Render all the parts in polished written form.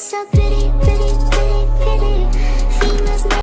so pretty, pretty, pretty, pretty. Females know.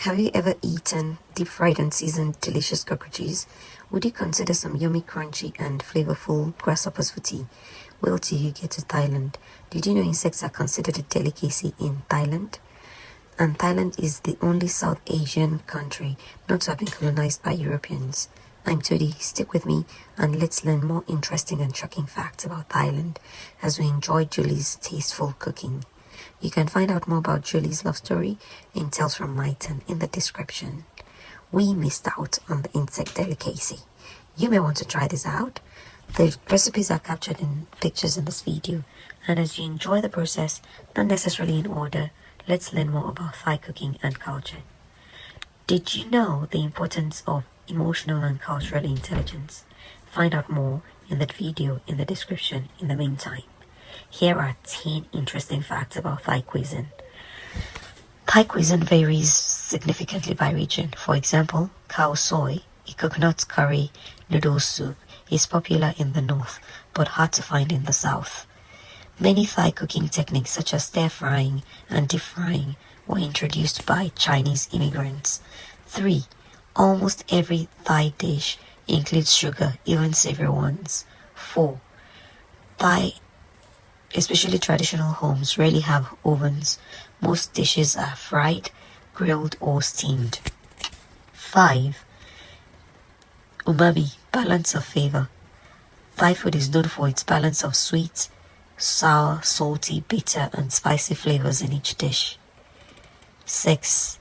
Have you ever eaten deep-fried and seasoned delicious cockroaches? Would you consider some yummy, crunchy and flavorful grasshoppers for tea? Well, till you get to Thailand. Did you know insects are considered a delicacy in Thailand? And Thailand is the only South Asian country not to have been colonized by Europeans. I'm Todi, stick with me and let's learn more interesting and shocking facts about Thailand as we enjoy Julie's tasteful cooking. You can find out more about Julie's love story in Tales from Myton in the description. We missed out on the insect delicacy. You may want to try this out. The recipes are captured in pictures in this video, and as you enjoy the process, not necessarily in order, let's learn more about Thai cooking and culture. Did you know the importance of emotional and cultural intelligence? Find out more in that video in the description in the meantime. Here are 10 interesting facts about Thai cuisine. Thai cuisine varies significantly by region. For example, khao soi, a coconut curry noodle soup, is popular in the north but hard to find in the south. Many Thai cooking techniques such as stir frying and deep frying were introduced by Chinese immigrants. 3. Almost every Thai dish includes sugar, even savory ones. 4. Thai, especially traditional homes, rarely have ovens. Most dishes are fried, grilled or steamed. 5. Umami, balance of flavor. Thai food is known for its balance of sweet, sour, salty, bitter and spicy flavors in each dish. 6.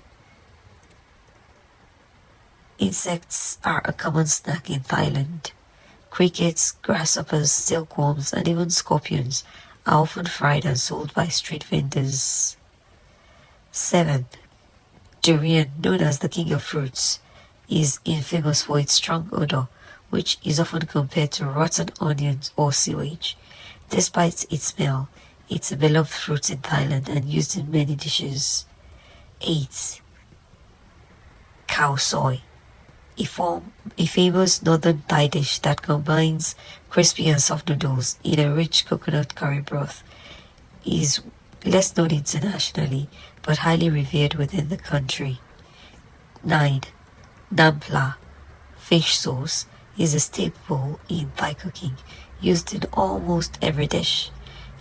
Insects are a common snack in Thailand. Crickets, grasshoppers, silkworms and even scorpions are often fried and sold by street vendors. 7. Durian, known as the king of fruits, is infamous for its strong odor, which is often compared to rotten onions or sewage. Despite its smell, it's a beloved fruit in Thailand and used in many dishes. 8. Khao soi, a famous northern Thai dish that combines crispy and soft noodles in a rich coconut curry broth, is less known internationally but highly revered within the country. 9. Nampla, fish sauce, is a staple in Thai cooking, used in almost every dish.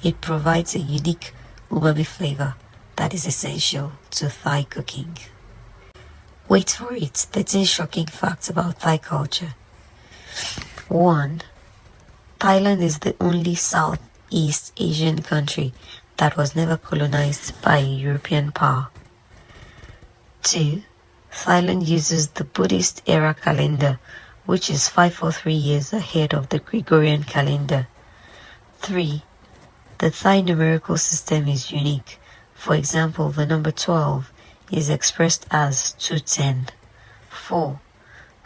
It provides a unique umami flavor that is essential to Thai cooking. Wait for it, 13 shocking facts about Thai culture. 1. Thailand is the only Southeast Asian country that was never colonized by European power. 2. Thailand uses the Buddhist era calendar, which is 543 years ahead of the Gregorian calendar. 3. The Thai numerical system is unique. For example, the number 12 is expressed as 210. 4.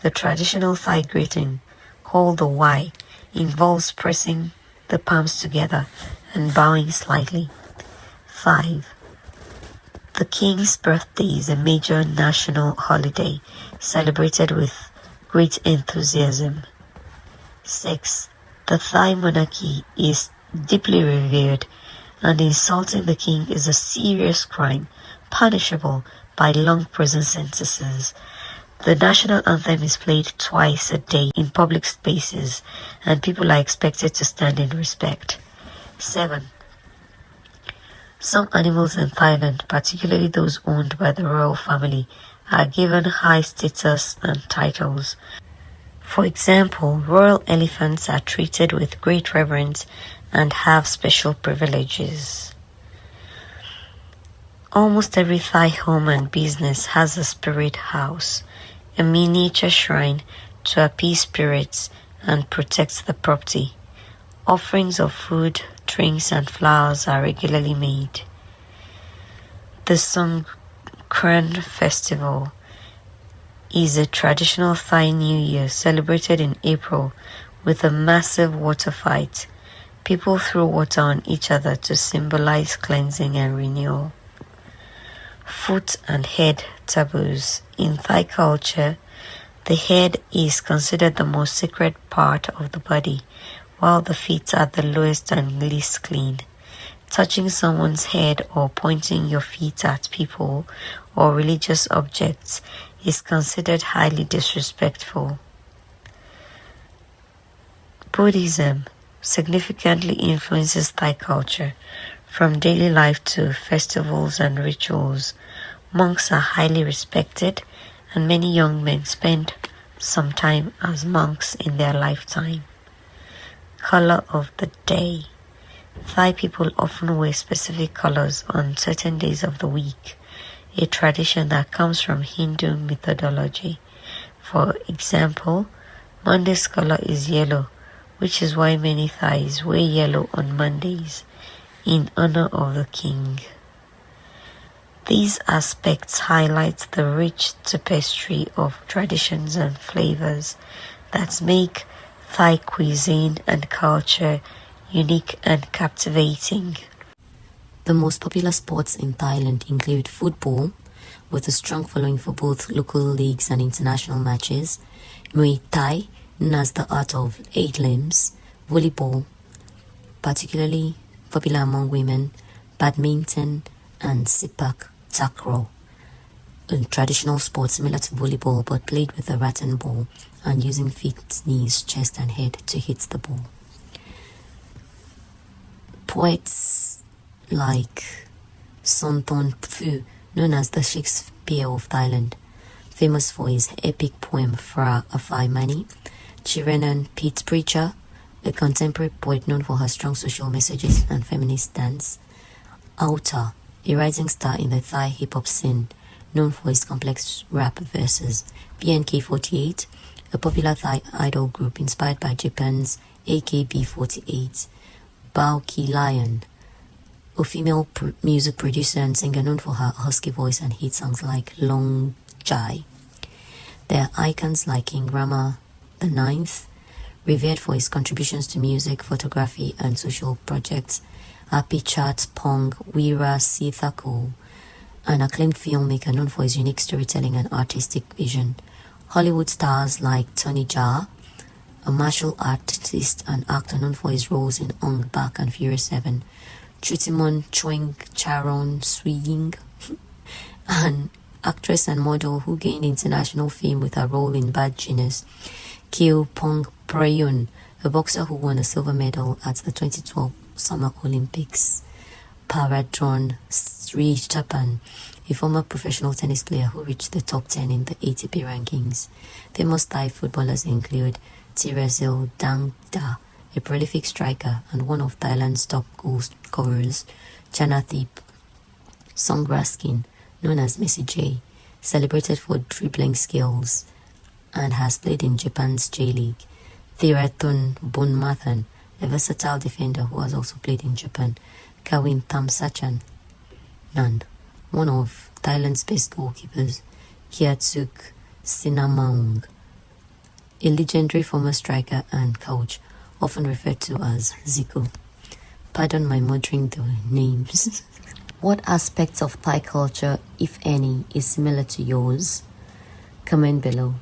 The traditional Thai greeting, called the Y, involves pressing the palms together and bowing slightly. 5. The king's birthday is a major national holiday celebrated with great enthusiasm. 6. The Thai monarchy is deeply revered, and insulting the king is a serious crime, punishable by long prison sentences. The national anthem is played twice a day in public spaces, and people are expected to stand in respect. 7. Some animals in Thailand, particularly those owned by the royal family, are given high status and titles. For example, royal elephants are treated with great reverence and have special privileges. Almost every Thai home and business has a spirit house, a miniature shrine to appease spirits and protect the property. Offerings of food, drinks and flowers are regularly made. The Songkran Festival is a traditional Thai New Year celebrated in April with a massive water fight. People throw water on each other to symbolize cleansing and renewal. Foot and head taboos. In Thai culture, the head is considered the most sacred part of the body, while the feet are the lowest and least clean. Touching someone's head or pointing your feet at people or religious objects is considered highly disrespectful. Buddhism significantly influences Thai culture, from daily life to festivals and rituals. Monks are highly respected, and many young men spend some time as monks in their lifetime. Color of the day. Thai people often wear specific colors on certain days of the week, a tradition that comes from Hindu mythology. For example, Monday's color is yellow, which is why many Thais wear yellow on Mondays in honor of the king. These aspects highlight the rich tapestry of traditions and flavors that make Thai cuisine and culture unique and captivating. The most popular sports in Thailand include football, with a strong following for both local leagues and international matches, Muay Thai, known as the art of 8 limbs, volleyball, particularly popular among women, badminton, and sepak takraw, a traditional sport similar to volleyball but played with a rattan ball and using feet, knees, chest, and head to hit the ball. Poets like Sonton Phu, known as the Shakespeare of Thailand, famous for his epic poem Phra Afai Mani, Chirenan Pete Preacher, a contemporary poet known for her strong social messages and feminist stance, Auta, a rising star in the Thai hip-hop scene, known for his complex rap verses, BNK48, a popular Thai idol group inspired by Japan's AKB48, Bao Ki Lion, a female music producer and singer known for her husky voice and hit songs like Long Jai. There are icons like King Rama IX, revered for his contributions to music, photography, and social projects, Apichat Pong Weera Sithako, an acclaimed filmmaker known for his unique storytelling and artistic vision. Hollywood stars like Tony Jaa, a martial artist and actor known for his roles in Ong Bak and Fury 7, Chutimon Choing Charon Swing, an actress and model who gained international fame with her role in Bad Genius, Keo Pong Prayun, a boxer who won a silver medal at the 2012 Summer Olympics, Paradron Sri Chapan, a former professional tennis player who reached the top 10 in the ATP rankings. Famous Thai footballers include Tirasil Dangda, a prolific striker and one of Thailand's top goal scorers, Chanathip Songraskin, known as Messi J, celebrated for dribbling skills and has played in Japan's J-League, Thirathun Bonmathan, a versatile defender who has also played in Japan, Kawin Thamsachan Nan, one of Thailand's best goalkeepers, Kiatsuk Sinamaung, a legendary former striker and coach, often referred to as Zico. Pardon my murdering the names. What aspects of Thai culture, if any, is similar to yours? Comment below.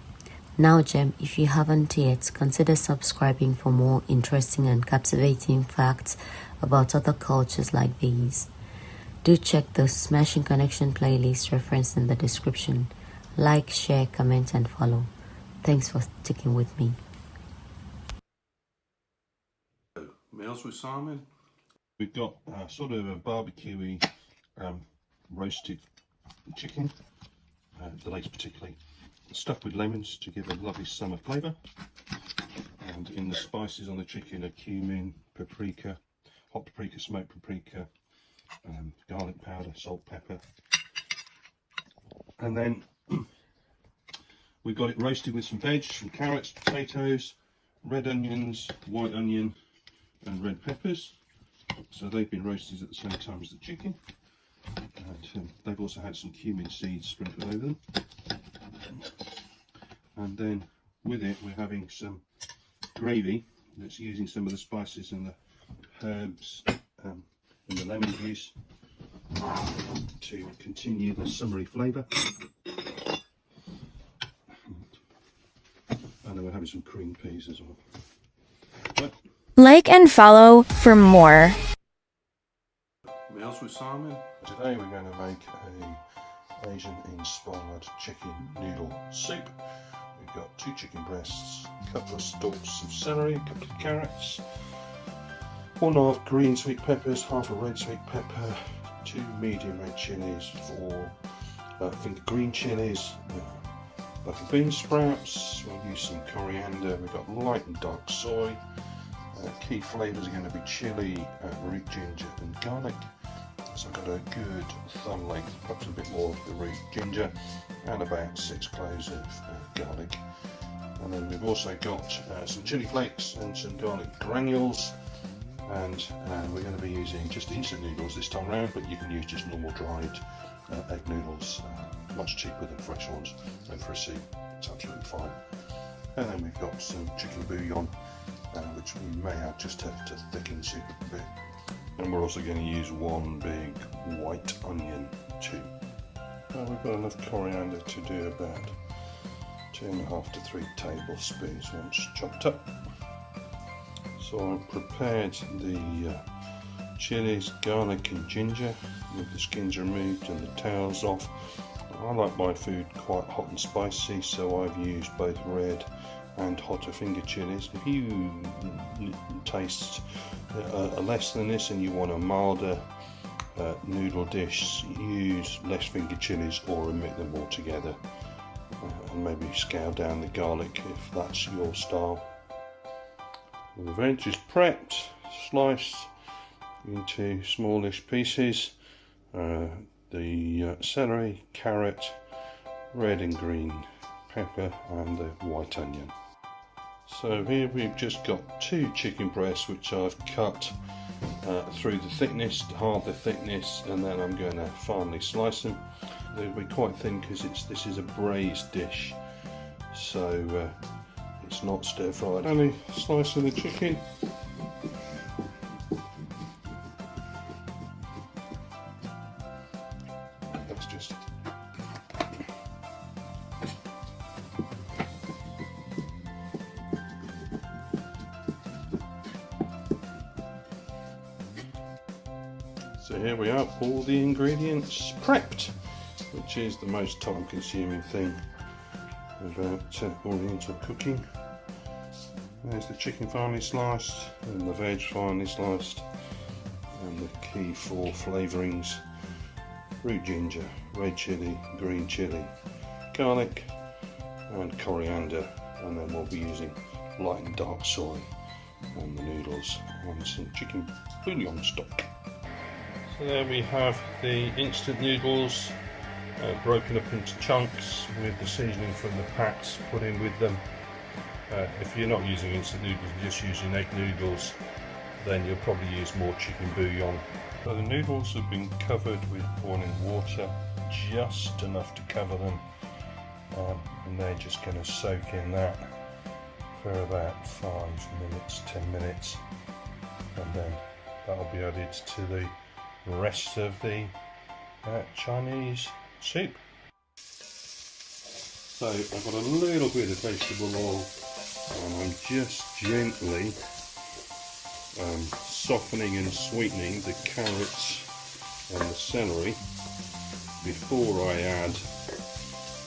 NowGem, if you haven't yet, consider subscribing for more interesting and captivating facts about other cultures like these. Do check the Smashing Connection playlist referenced in the description. Like, share, comment, and follow. Thanks for sticking with me. Meals with Simon. We've got sort of a barbecue-y roasted chicken, the legs particularly, stuffed with lemons to give a lovely summer flavour. And in the spices on the chicken are cumin, paprika, hot paprika, smoked paprika, garlic powder, salt, pepper. And then we've got it roasted with some veg, some carrots, potatoes, red onions, white onion and red peppers. So they've been roasted at the same time as the chicken. And they've also had some cumin seeds sprinkled over them. And then with it we're having some gravy that's using some of the spices and the herbs and the lemon juice to continue the summery flavour. And then we're having some cream peas as well. But Like and follow for more. Meals with Simon. Today we're going to make a Asian inspired chicken noodle soup. We've got 2 chicken breasts, a couple of stalks of celery, a couple of carrots, 1.5 green sweet peppers, half a red sweet pepper, 2 medium red chilies, 4 finger green chilies, butter bean sprouts. We'll use some coriander. We've got light and dark soy. Key flavours are going to be chilli, root ginger and garlic. So I've got a good thumb length, perhaps a bit more of the root ginger, and about 6 cloves of garlic. And then we've also got some chilli flakes and some garlic granules. And we're going to be using just instant noodles this time round, but you can use just normal dried egg noodles, much cheaper than fresh ones. And for a soup, it's absolutely fine. And then we've got some chicken bouillon, which we may add just to thicken the soup a bit. And we're also going to use 1 big white onion too. We've got enough coriander to do about 2.5 to 3 tablespoons once chopped up. So I've prepared the chilies, garlic and ginger with the skins removed and the tails off. I like my food quite hot and spicy, so I've used both red and hotter finger chilies. If you taste less than this and you want a milder noodle dish, use less finger chilies or omit them altogether, and maybe scale down the garlic if that's your style. The veg is prepped, sliced into smallish pieces. The celery, carrot, red and green pepper and the white onion. So here we've just got 2 chicken breasts which I've cut through the thickness, to halve the thickness, and then I'm going to finely slice them. They'll be quite thin because this is a braised dish, so it's not stir fried. Only slice of the chicken. That's just so here we are, all the ingredients prepped, which is the most time consuming thing about Oriental cooking. There's the chicken finely sliced and the veg finely sliced, and the key 4 flavourings: root ginger, red chilli, green chilli, garlic and coriander, and then we'll be using light and dark soy and the noodles and some chicken bouillon stock. So there we have the instant noodles broken up into chunks with the seasoning from the packs put in with them. If you're not using instant noodles, you're just using egg noodles, then you'll probably use more chicken bouillon. So the noodles have been covered with boiling water, just enough to cover them, and they're just going to soak in that for about 5 minutes, 10 minutes, and then that'll be added to the rest of the Chinese soup. So I've got a little bit of vegetable oil, and I'm just gently softening and sweetening the carrots and the celery before I add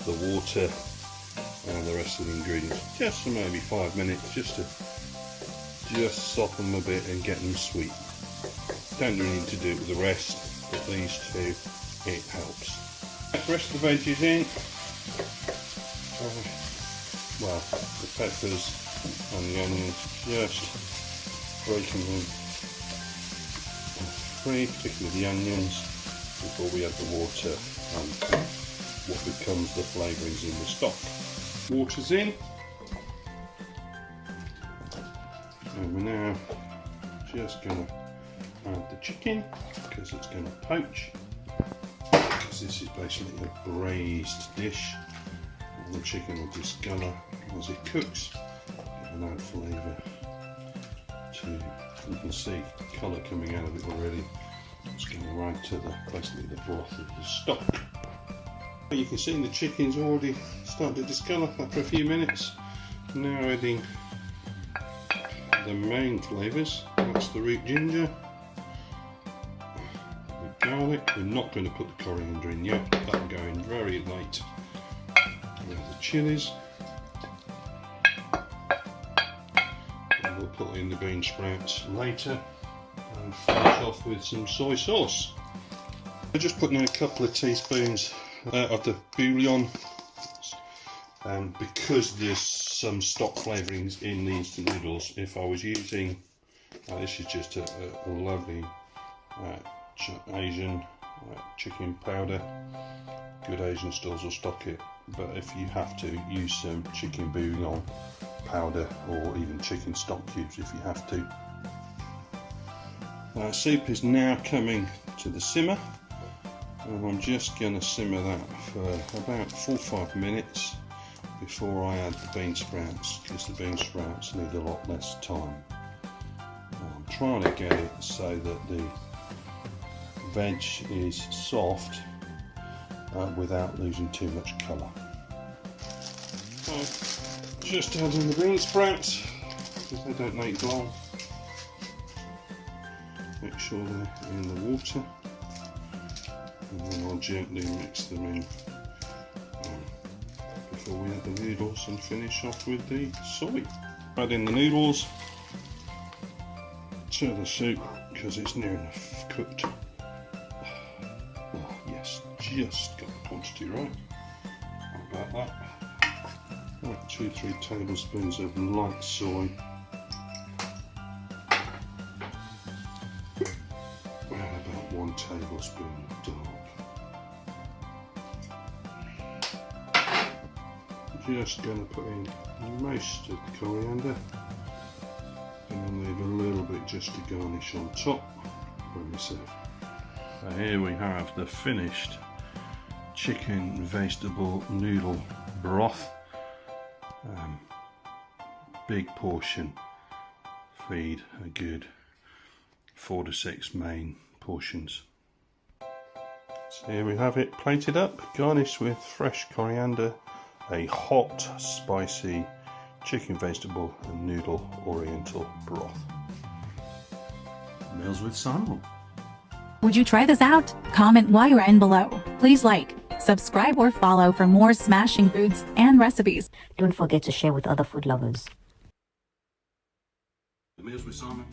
the water and the rest of the ingredients. Just for maybe 5 minutes, just to soften them a bit and get them sweet. Don't really need to do it with the rest, but these 2, it helps. The rest of the veggies in. Well, the peppers and the onions, just breaking them free, particularly the onions, before we add the water and what becomes the flavourings in the stock. Water's in, and we're now just going to add the chicken because it's going to poach. basically a braised dish. And the chicken will discolour as it cooks and add flavour to, you can see colour coming out of it already. It's going right to basically the broth of the stock. You can see the chicken's already starting to discolour after a few minutes. Now adding the main flavours. That's the root ginger, the garlic. We're not going to put the coriander in yet, that'll go in very late. With the chilies, and we'll put in the bean sprouts later and finish off with some soy sauce. We're just putting in a couple of teaspoons of the bouillon, because there's some stock flavourings in the instant noodles. If I was using, this is just a lovely Asian chicken powder. Good Asian stores will stock it, but if you have to, use some chicken bouillon powder or even chicken stock cubes if you have to. Soup is now coming to the simmer, and I'm just going to simmer that for about 4 or 5 minutes before I add the bean sprouts, because the bean sprouts need a lot less time. I'm trying to get it so that the veg is soft without losing too much colour. So, just adding the bean sprouts because they don't take long. Make sure they're in the water, and then I'll gently mix them in before we add the noodles and finish off with the soy. Adding the noodles to the soup because it's near enough cooked. Oh, yes, just got the quantity right. How about that? About 2-3 tablespoons of light soy. And about 1 tablespoon of dark. Just going to put in most of the coriander and then leave a little bit just to garnish on top when we serve. So here we have the finished chicken vegetable noodle broth. Big portion, feed a good 4 to 6 main portions. So here we have it plated up, garnished with fresh coriander, a hot, spicy chicken vegetable and noodle oriental broth. Meals with Simon. Would you try this out? Comment while you're in below. Please like, subscribe or follow for more smashing foods and recipes. Don't forget to share with other food lovers. Meals with Simon.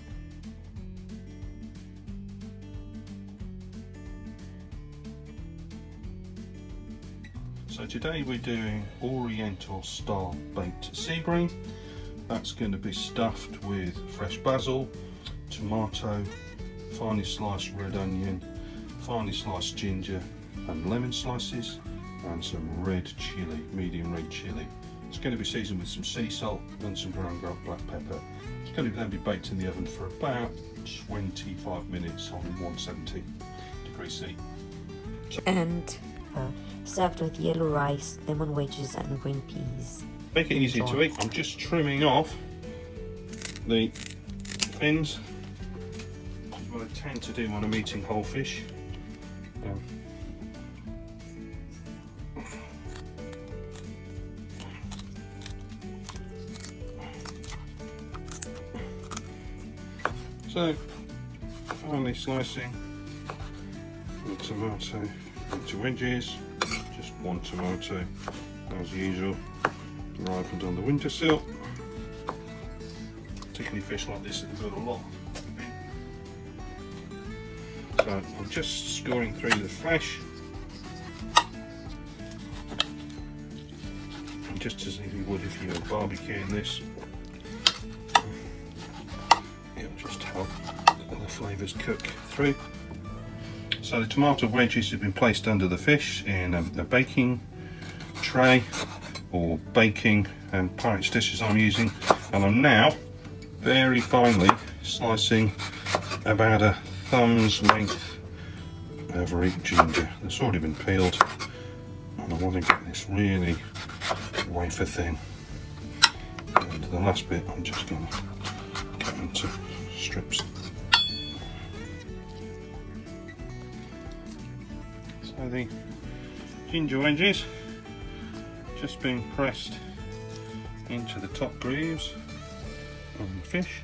So today we're doing Oriental style baked sea bream. That's going to be stuffed with fresh basil, tomato, finely sliced red onion, finely sliced ginger and lemon slices, and some red chilli, medium red chilli. It's going to be seasoned with some sea salt and some ground black pepper. It's going to then be baked in the oven for about 25 minutes on 170 degrees C. And served with yellow rice, lemon wedges and green peas. Make it easy to eat. I'm just trimming off the fins. That's what I tend to do when I'm eating whole fish. So, finely slicing the tomato into wedges, just 1 tomato as usual, ripened on the windowsill. Particularly fish like this that have got a lot. So I'm just scoring through the flesh, just as you would if you were barbecuing this. It'll just help the flavours cook through. So the tomato wedges have been placed under the fish in a baking tray or baking and Pyrex dishes I'm using, and I'm now very finely slicing about a thumb's length every ginger that's already been peeled, and I want to get this really wafer thin. And the last bit I'm just going to cut into strips. So the ginger wedges just been pressed into the top grooves on the fish.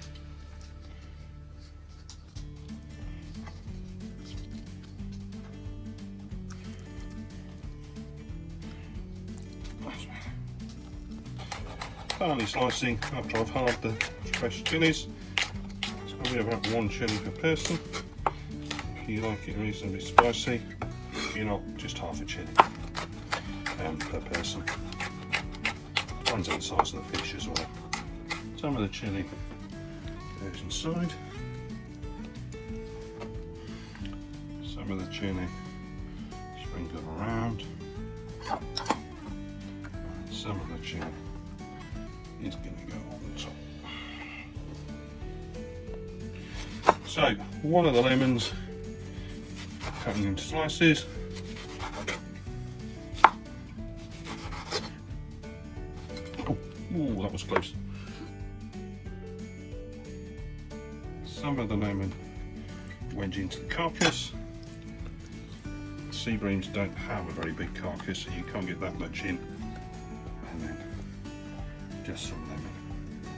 Finely slicing after I've halved the fresh chilies. It's going to be about 1 chilli per person. If you like it reasonably spicy, if you're not, just half a chilli per person. Depends on the size of the fish as well. Some of the chilli goes inside. Some of the chilli sprinkle around. And some of the chilli is going to go on top. So, one of the lemons cutting into slices. Oh, that was close. Some of the lemon wedge into the carcass. Sea breams don't have a very big carcass, so you can't get that much in. And then just some lemon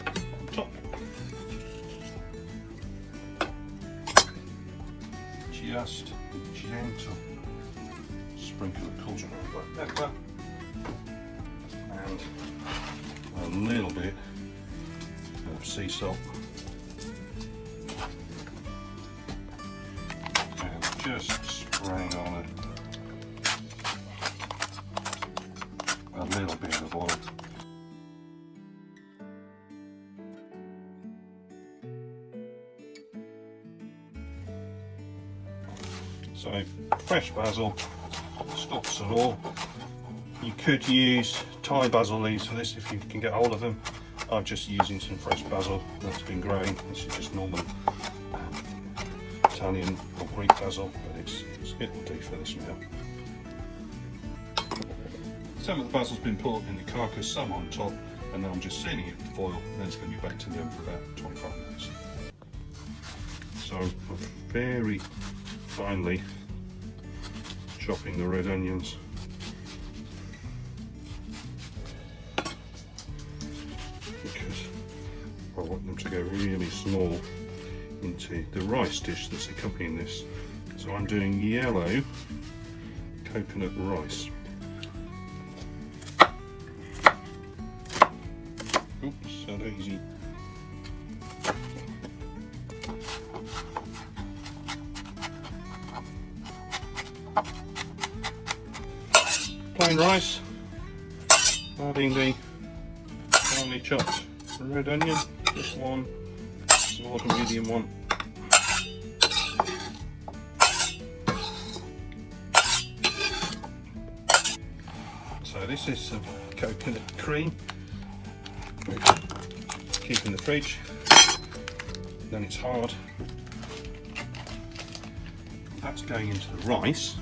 on top. Just a gentle sprinkle of cauldron black pepper and a little bit of sea salt, and just spraying on a little bit of oil. So fresh basil stops and all. You could use Thai basil leaves for this if you can get hold of them. I'm just using some fresh basil that's been growing. This is just normal Italian or Greek basil, but it'll do for this meal. Some of the basil's been put in the carcass, some on top, and now I'm just sealing it with foil, and then it's going to be baked in the oven for about 25 minutes. So very finely chopping the red onions. Because I want them to go really small into the rice dish that's accompanying this. So I'm doing yellow coconut rice. Oops, so easy. Plain rice, adding the finely chopped red onion, just one, small to medium one. So this is some coconut cream, which keep in the fridge, then it's hard. That's going into the rice.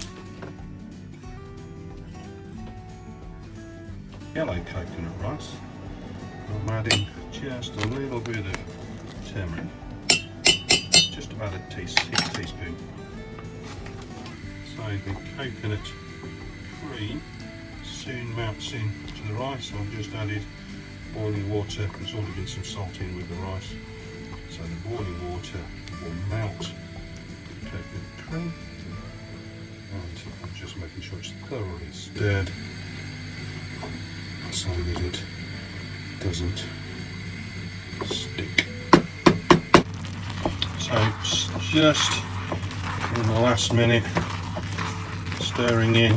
Yellow coconut rice. I'm adding just a little bit of turmeric, just about a teaspoon. So the coconut cream soon melts into the rice. I've just added boiling water. There's already been some salt in with the rice, so the boiling water will melt the coconut cream, and I'm just making sure it's thoroughly stirred so that it doesn't stick. So just in the last minute, stirring in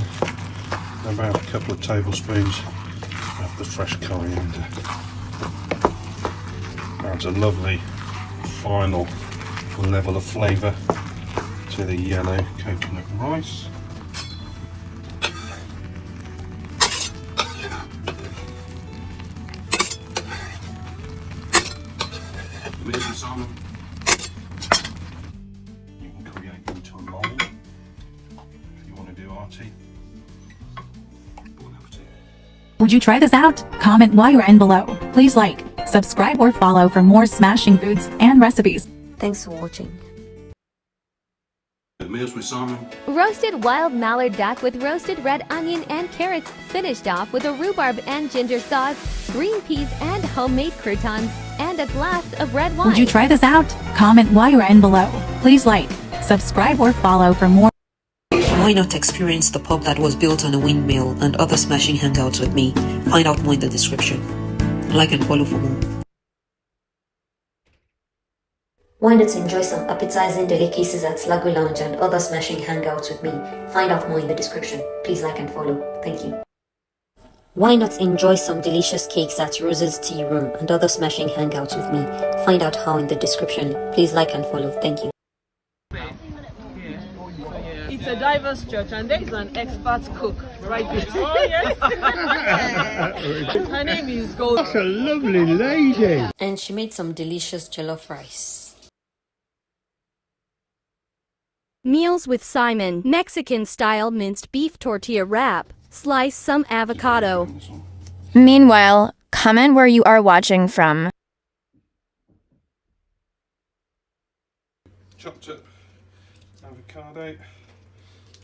about a couple of tablespoons of the fresh coriander. Adds a lovely final level of flavour to the yellow coconut rice. Maybe some you can create into a mould. Would you try this out? Comment while you're in below. Please like, subscribe or follow for more smashing foods and recipes. Thanks for watching. Meals with Simon. Roasted wild mallard duck with roasted red onion and carrots, finished off with a rhubarb and ginger sauce, green peas and homemade croutons, and a glass of red wine. Would you try this out? Comment while you're in below. Please like, subscribe or follow for more. Why not experience the pub that was built on a windmill and other smashing hangouts with me? Find out more in the description. Like and follow for more. Why not enjoy some appetizing delicacies at Slago Lounge and other smashing hangouts with me? Find out more in the description. Please like and follow. Thank you. Why not enjoy some delicious cakes at Rose's Tea Room and other smashing hangouts with me? Find out how in the description. Please like and follow. Thank you. It's a diverse church, and there is an expert cook right there. Oh, yes. Her name is Gold. That's a lovely lady. And she made some delicious jollof rice. Meals with Simon. Mexican-style minced beef tortilla wrap. Slice some avocado. Meanwhile, comment where you are watching from. Chopped up avocado,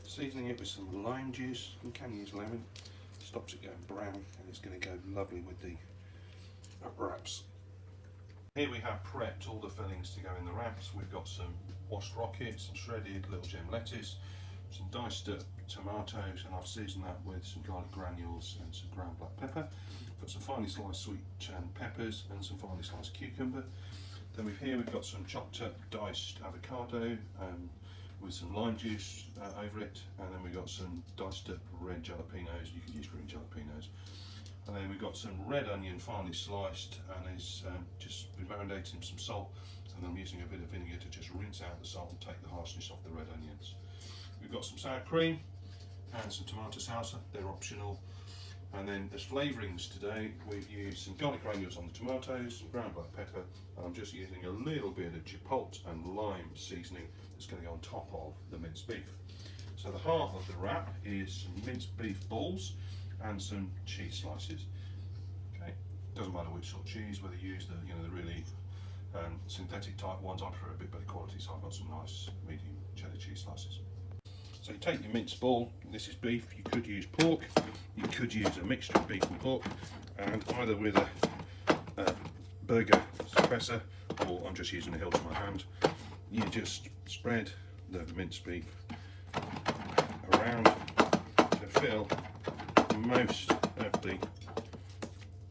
seasoning it with some lime juice. You can use lemon, stops it going brown, and it's going to go lovely with the wraps. Here we have prepped all the fillings to go in the wraps. We've got some washed rockets, some shredded little gem lettuce, some diced up tomatoes, and I've seasoned that with some garlic granules and some ground black pepper. Got some finely sliced sweet peppers and some finely sliced cucumber. Then we've got some chopped up diced avocado with some lime juice over it, and then we've got some diced up red jalapenos. You could use green jalapenos. And then we've got some red onion finely sliced, and it's just been marinated in some salt, and I'm using a bit of vinegar to just rinse out the salt and take the harshness off the red onions. We've got some sour cream and some tomato salsa, they're optional. And then as flavourings today, we've used some garlic granules on the tomatoes, some ground black pepper, and I'm just using a little bit of chipotle and lime seasoning that's going to go on top of the minced beef. So the heart of the wrap is some minced beef balls and some cheese slices. Okay, doesn't matter which sort of cheese, whether you use the the really synthetic type ones. I prefer a bit better quality, so I've got some nice medium cheddar cheese slices. So you take your minced ball, this is beef, you could use pork, you could use a mixture of beef and pork, and either with a burger suppressor, or I'm just using the hilt of my hand, you just spread the minced beef around to fill most of the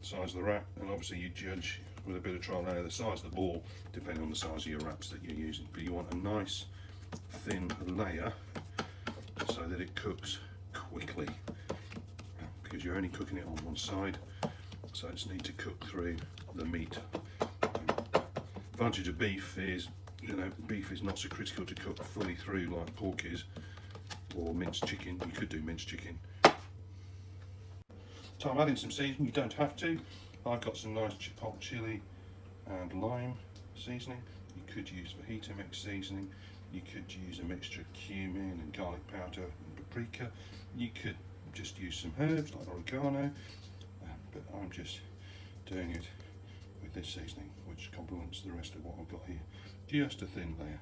size of the wrap, and obviously you judge with a bit of trial and error the size of the ball depending on the size of your wraps that you're using, but you want a nice thin layer so that it cooks quickly, because you're only cooking it on one side, so it's need to cook through the meat. Advantage of beef is, beef is not so critical to cook fully through like pork is, or minced chicken. You could do minced chicken. So I'm adding some seasoning, you don't have to. I've got some nice chipotle chili and lime seasoning. You could use fajita mix seasoning. You could use a mixture of cumin and garlic powder and paprika. You could just use some herbs like oregano, but I'm just doing it with this seasoning, which complements the rest of what I've got here. Just a thin layer.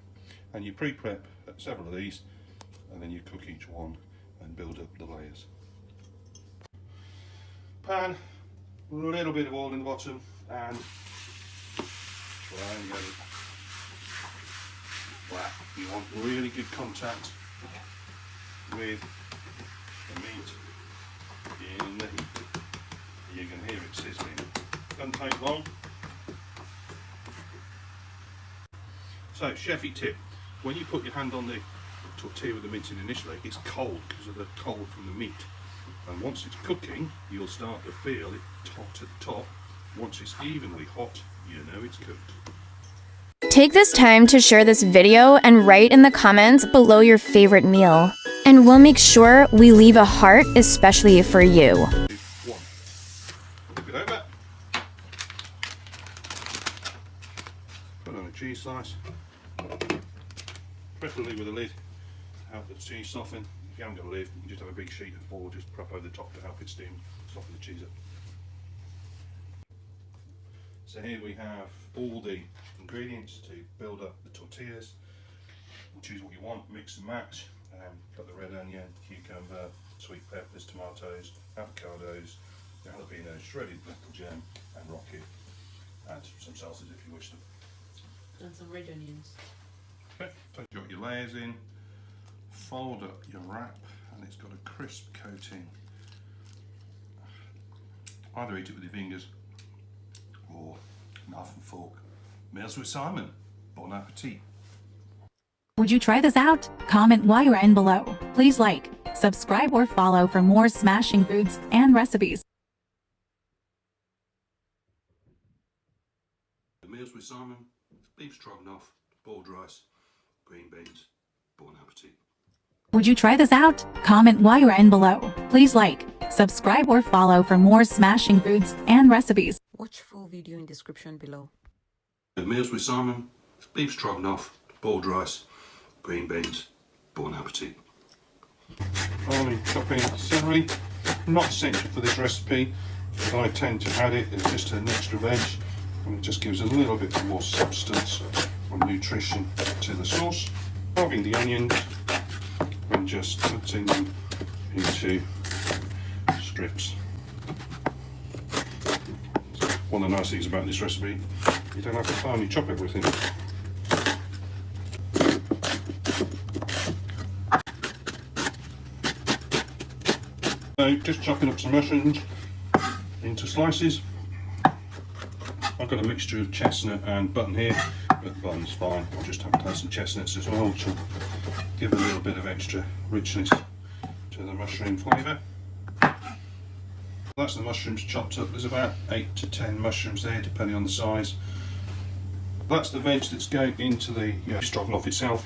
And you pre-prep several of these, and then you cook each one and build up the layers. Pan, a little bit of oil in the bottom, and triangle flat. You want really good contact with the meat in the heat. You can hear it sizzling. Doesn't take long. So, chefy tip: when you put your hand on the tortilla with the mince in initially, it's cold because of the cold from the meat. And once it's cooking, you'll start to feel it hot at the top. Once it's evenly hot, you know it's cooked. Take this time to share this video and write in the comments below your favorite meal. And we'll make sure we leave a heart especially for you. One. Flip it over. Put on a cheese slice. Preferably with a lid to help the cheese soften. you haven't got a lid, you just have a big sheet of foil just prop over the top to help it steam, soften the cheese up. So here we have all the ingredients to build up the tortillas. Choose what you want, mix and match. Got the red onion, cucumber, sweet peppers, tomatoes, avocados, jalapenos, shredded little gem, and rocket. Add some salsas if you wish them. And some red onions. Okay, so you've got your layers in, fold up your wrap, and it's got a crisp coating. Either eat it with your fingers or knife and fork. Meals with Simon. Bon appetit. Would you try this out? Comment while you're in below. Please like, subscribe or follow for more smashing foods and recipes. Meals with Simon, beef stroganoff, boiled rice, green beans. Bon appetit. Would you try this out? Comment while you're in below. Please like, subscribe or follow for more smashing foods and recipes. Watch full video in description below. Meals with Simon, beef stroganoff, boiled rice, green beans. Bon appetit. Finally, chopping celery. Not essential for this recipe, but I tend to add it as just an extra veg, and it just gives a little bit more substance and nutrition to the sauce. Carving the onions and just cutting them into strips. One of the nice things about this recipe, you don't have to finely chop everything. So just chopping up some mushrooms into slices. I've got a mixture of chestnut and button here, but button's fine. I'll just have to add some chestnuts as well, which will give a little bit of extra richness to the mushroom flavour. That's the mushrooms chopped up. There's about 8 to 10 mushrooms there, depending on the size. That's the veg that's going into the stroganoff itself.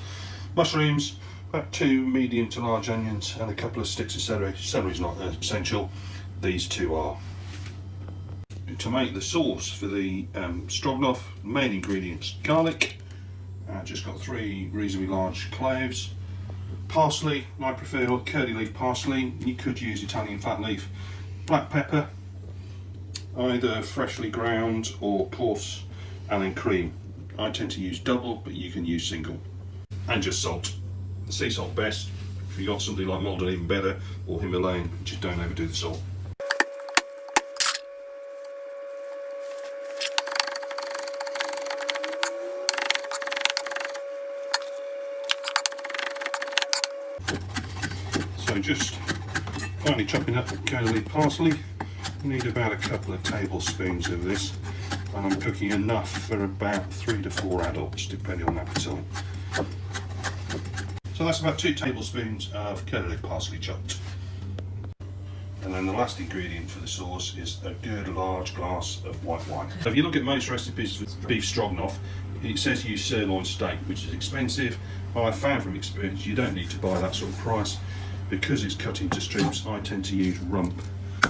Mushrooms, about 2 medium to large onions, and a couple of sticks of celery. Celery's not essential, these two are. To make the sauce for the stroganoff, main ingredients: garlic, just got 3 reasonably large cloves, parsley, I prefer curly leaf parsley, you could use Italian fat leaf, black pepper, either freshly ground or coarse, and then cream. I tend to use double, but you can use single. And just salt. Sea salt best. If you've got something like Malden, even better, or Himalayan, just don't overdo the salt. So just finely chopping up the curly leaf parsley. You need about a couple of tablespoons of this, and I'm cooking enough for about 3 to 4 adults, depending on appetite. So that's about 2 tablespoons of curly leaf parsley chopped. And then the last ingredient for the sauce is a good large glass of white wine. So if you look at most recipes for beef stroganoff, it says use sirloin steak, which is expensive. I've found from experience you don't need to buy that sort of price. Because it's cut into strips, I tend to use rump.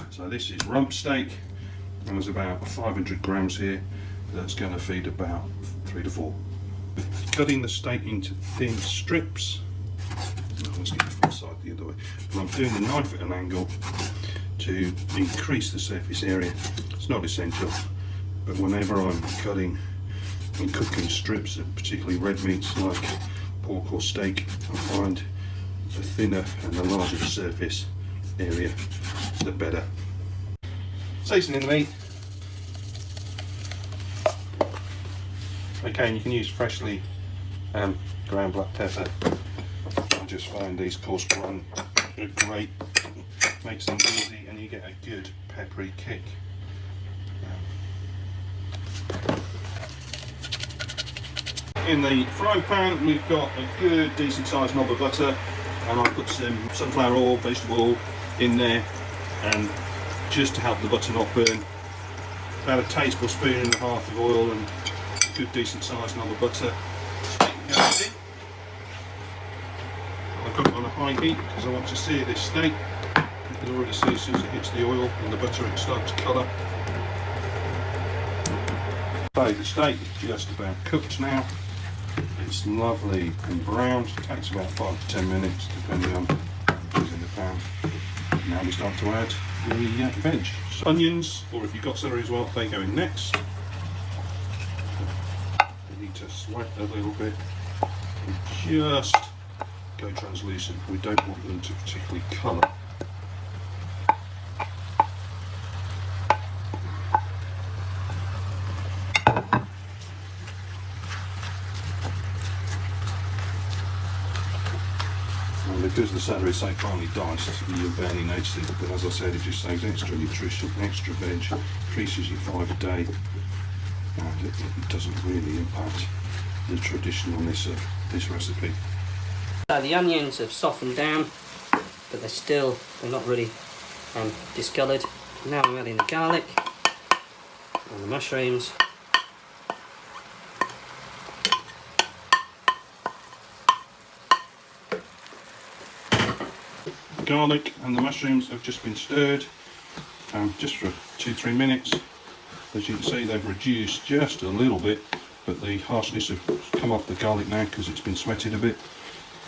So this is rump steak, and there's about 500 grams here. That's going to feed about 3 to 4. Cutting the steak into thin strips. Let's get the full side the other way. And I'm doing the knife at an angle to increase the surface area. It's not essential, but whenever I'm cutting and cooking strips of particularly red meats like pork or steak, I find the thinner and the larger the surface area, the better. Seasoning the meat. Okay, and you can use freshly ground black pepper. I just find these coarse ground are great, makes them easy, and you get a good peppery kick. In the frying pan we've got a good decent sized knob of butter, and I'll put some sunflower oil, vegetable oil in there, and just to help the butter not burn, about a tablespoon and a half of oil and a good decent sized knob of butter. Steak goes in. I've got it on a high heat because I want to sear this steak. You can already see as soon as it hits the oil and the butter it starts to colour. So the steak is just about cooked now. It's lovely and browned. It takes about 5 to 10 minutes depending on now we start to add the veg. So onions, or if you've got celery as well, they go in next. We need to sweat a little bit and just go translucent. We don't want them to particularly colour. Because the celery is so finely diced, you'll barely notice it, but as I said, it just saves extra nutrition, extra veg, increases your 5 a day, and it doesn't really impact the traditionalness of this recipe. So the onions have softened down, but they're not really discoloured. Now I'm adding the garlic and the mushrooms. Garlic and the mushrooms have just been stirred just for 2-3 minutes. As you can see, they've reduced just a little bit, but the harshness has come off the garlic now because it's been sweated a bit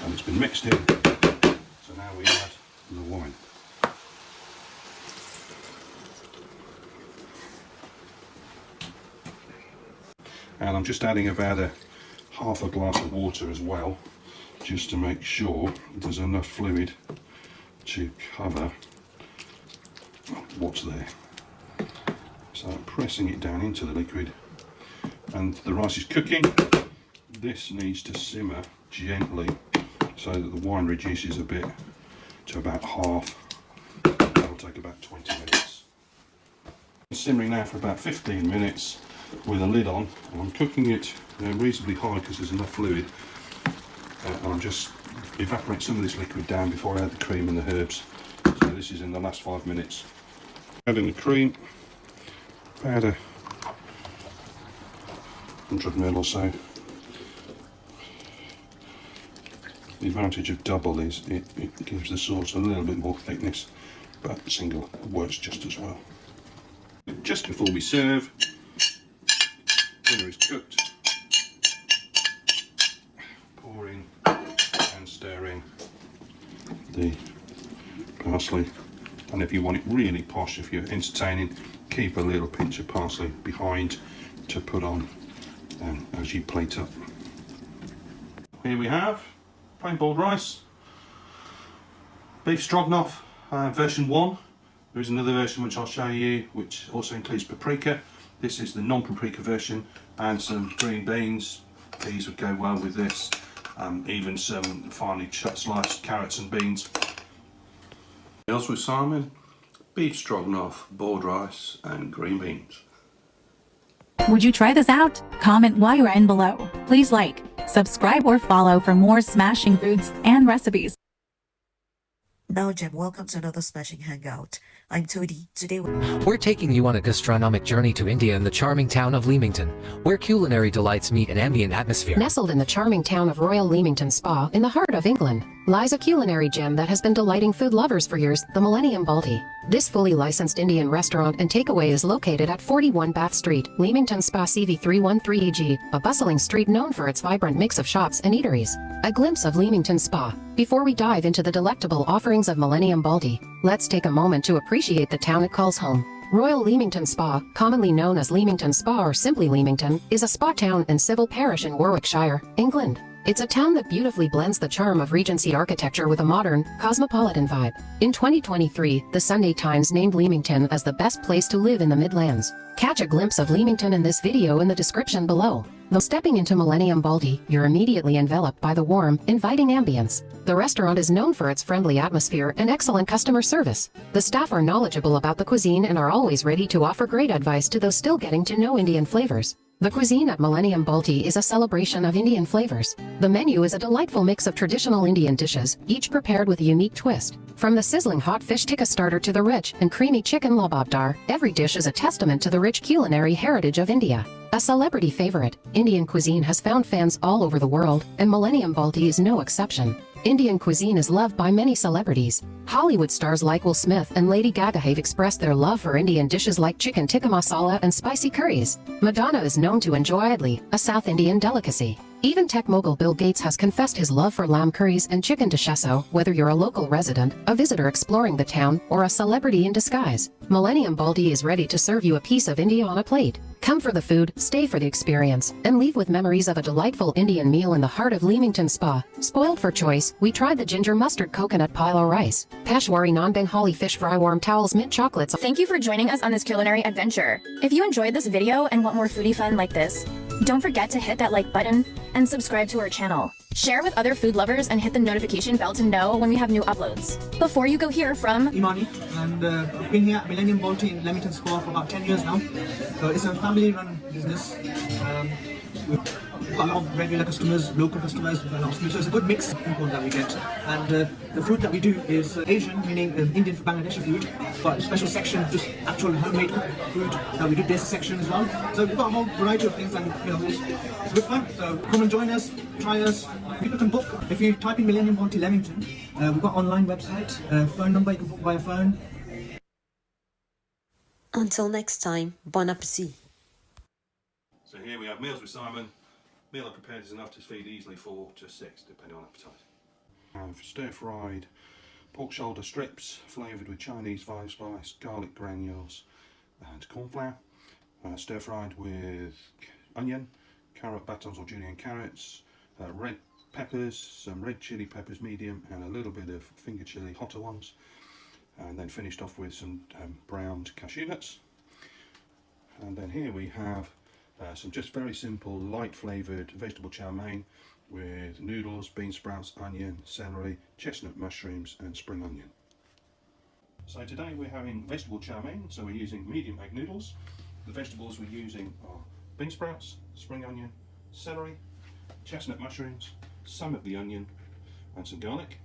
and it's been mixed in. So now we add the wine. And I'm just adding about half a glass of water as well, just to make sure there's enough fluid to cover what's there. So I'm pressing it down into the liquid, and the rice is cooking. This needs to simmer gently so that the wine reduces a bit to about half. That'll take about 20 minutes. It's simmering now for about 15 minutes with a lid on, and I'm cooking it reasonably high because there's enough fluid, and I'm just evaporate some of this liquid down before I add the cream and the herbs. So this is in the last 5 minutes. Adding the cream, about 100 ml or so. The advantage of double is it gives the sauce a little bit more thickness, but single works just as well. Just before we serve, dinner is cooked. Pouring and stirring the parsley, and if you want it really posh, if you're entertaining, keep a little pinch of parsley behind to put on as you plate up. Here we have plain boiled rice, beef stroganoff version 1. There is another version which I'll show you, which also includes paprika. This is the non-paprika version, and some green beans. These would go well with this. Even some finely sliced carrots and beans. Meals with salmon, beef stroganoff, boiled rice and green beans. Would you try this out? Comment while you're in below. Please like, subscribe or follow for more smashing foods and recipes. NowGem, welcome to another smashing hangout. I'm Todi. Today we're taking you on a gastronomic journey to India in the charming town of Leamington, where culinary delights meet an ambient atmosphere. Nestled in the charming town of Royal Leamington Spa, in the heart of England, lies a culinary gem that has been delighting food lovers for years, the Millennium Balti. This fully licensed Indian restaurant and takeaway is located at 41 Bath Street, Leamington Spa CV313EG, a bustling street known for its vibrant mix of shops and eateries. A glimpse of Leamington Spa. Before we dive into the delectable offerings of Millennium Balti, let's take a moment to appreciate the town it calls home. Royal Leamington Spa, commonly known as Leamington Spa or simply Leamington, is a spa town and civil parish in Warwickshire, England. It's a town that beautifully blends the charm of Regency architecture with a modern, cosmopolitan vibe. In 2023, the Sunday Times named Leamington as the best place to live in the Midlands. Catch a glimpse of Leamington in this video in the description below. Though stepping into Millennium Balti, you're immediately enveloped by the warm, inviting ambience. The restaurant is known for its friendly atmosphere and excellent customer service. The staff are knowledgeable about the cuisine and are always ready to offer great advice to those still getting to know Indian flavors. The cuisine at Millennium Balti is a celebration of Indian flavors. The menu is a delightful mix of traditional Indian dishes, each prepared with a unique twist. From the sizzling hot fish tikka starter to the rich and creamy chicken lababdar, every dish is a testament to the rich culinary heritage of India. A celebrity favorite, Indian cuisine has found fans all over the world, and Millennium Balti is no exception. Indian cuisine is loved by many celebrities. Hollywood stars like Will Smith and Lady Gaga have expressed their love for Indian dishes like chicken tikka masala and spicy curries. Madonna is known to enjoy idli, a South Indian delicacy. Even tech mogul Bill Gates has confessed his love for lamb curries and chicken duchesso, whether you're a local resident, a visitor exploring the town, or a celebrity in disguise. Millennium Balti is ready to serve you a piece of India on a plate. Come for the food, stay for the experience, and leave with memories of a delightful Indian meal in the heart of Leamington Spa. Spoiled for choice, we tried the ginger mustard coconut pilo rice, Peshwari non-Bengali fish fry warm towels mint chocolates. Thank you for joining us on this culinary adventure. If you enjoyed this video and want more foodie fun like this, don't forget to hit that like button and subscribe to our channel. Share with other food lovers and hit the notification bell to know when we have new uploads. Before you go hear from Imani, and I've been here at Millennium Balti in Leamington Spa for about 10 years now. So it's a family-run business. We've got a lot of regular customers, local customers, and also so it's a good mix of people that we get. And the food that we do is Asian, meaning Indian for Bangladeshi food, but a special section, just actual homemade food that we do this section as well. So we've got a whole variety of things, and you know, it's good fun. So come and join us, try us. People can book. If you type in Millennium Balti Leamington, we've got online website, phone number, you can book via phone. Until next time, bon appetit. So here we have Meals with Simon. Meal I prepared is enough to feed easily 4 to 6, depending on appetite. I have stir-fried pork shoulder strips, flavoured with Chinese 5-spice, garlic granules and corn flour. Stir-fried with onion, carrot batons or julienne carrots, red peppers, some red chilli peppers medium, and a little bit of finger chilli hotter ones. And then finished off with some browned cashew nuts. And then here we have some just very simple light flavoured vegetable chow mein with noodles, bean sprouts, onion, celery, chestnut mushrooms and spring onion. So today we're having vegetable chow mein, so we're using medium egg noodles. The vegetables we're using are bean sprouts, spring onion, celery, chestnut mushrooms, some of the onion and some garlic.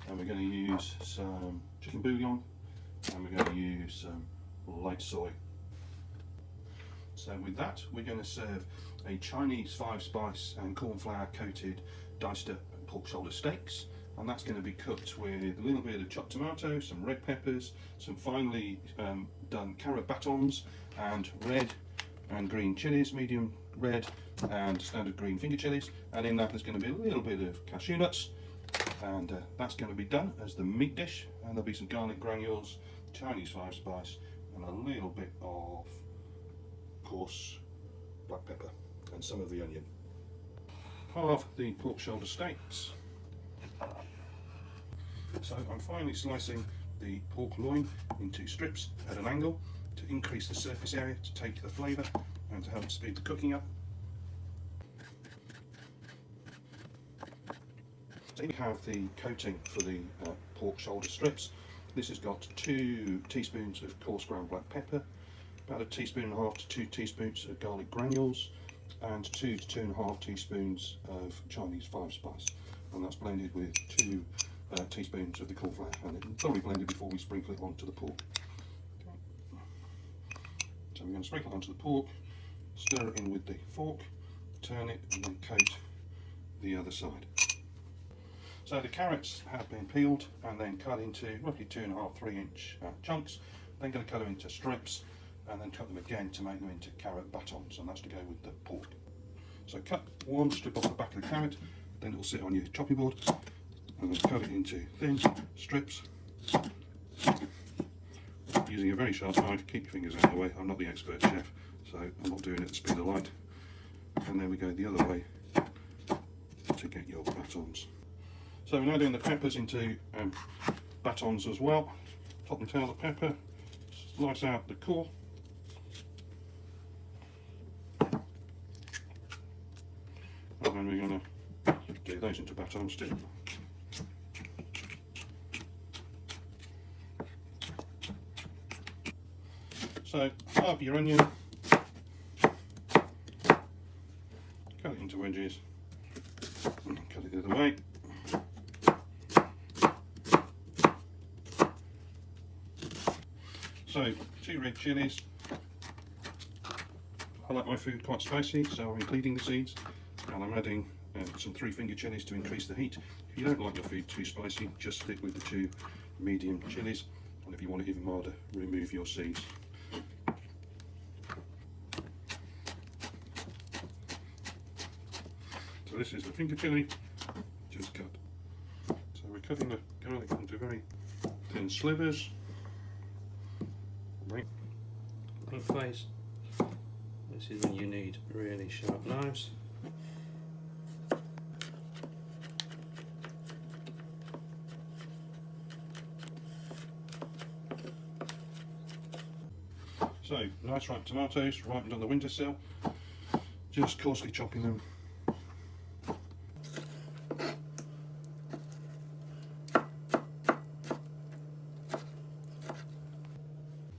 And we're going to use some chicken bouillon and we're going to use some light soy. So with that, we're going to serve a Chinese 5-spice and corn flour coated diced up pork shoulder steaks, and that's going to be cooked with a little bit of chopped tomato, some red peppers, some finely done carrot batons, and red and green chilies, medium red and standard green finger chilies, and in that there's going to be a little bit of cashew nuts, and that's going to be done as the meat dish, and there'll be some garlic granules, Chinese 5-spice, and a little bit of coarse black pepper and some of the onion. Halve the pork shoulder steaks. So I'm finely slicing the pork loin into strips at an angle to increase the surface area, to take the flavour and to help speed the cooking up. So we have the coating for the pork shoulder strips. This has got 2 teaspoons of coarse ground black pepper, about 1.5 teaspoons to 2 teaspoons of garlic granules, and 2 to 2.5 teaspoons of Chinese 5-spice, and that's blended with 2 teaspoons of the corn flour, and it's thoroughly blended before we sprinkle it onto the pork. So we're going to sprinkle it onto the pork, stir it in with the fork, turn it, and then coat the other side. So the carrots have been peeled and then cut into roughly 2.5–3 inch chunks. Then going to cut them into strips and then cut them again to make them into carrot batons, and that's to go with the pork. So cut one strip off the back of the carrot, then it will sit on your chopping board, and then cut it into thin strips. Using a very sharp knife, keep your fingers out of the way. I'm not the expert chef, so I'm not doing it at the speed of light. And then we go the other way to get your batons. So we're now doing the peppers into batons as well. Top and tail of the pepper, slice out the core. And then we're going to get those into batons too. So halve your onion, cut it into wedges, and cut it the other way. So 2 red chilies. I like my food quite spicy, so I'm including the seeds, and I'm adding some 3 finger chilies to increase the heat. If you don't like your food too spicy, just stick with the 2 medium chilies, and if you want it even milder, remove your seeds. So this is the finger chili, just cut. So we're cutting the garlic into very thin slivers. Lengthways. This is when you need really sharp knives. So, nice ripe tomatoes, ripened on the windowsill, just coarsely chopping them.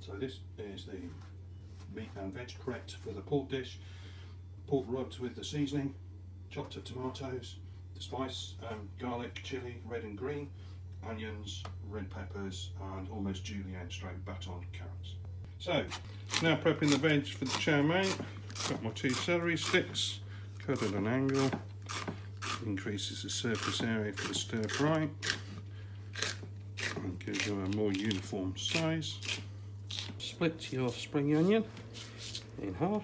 So this is the meat and veg prepped for the pork dish. Pork rubbed with the seasoning, chopped up tomatoes, the spice, garlic, chilli, red and green, onions, red peppers, and almost julienne stroke baton carrots. So, now prepping the veg for the chow mein. Got my 2 celery sticks, cut at an angle, increases the surface area for the stir fry, and gives you a more uniform size. Split your spring onion in half,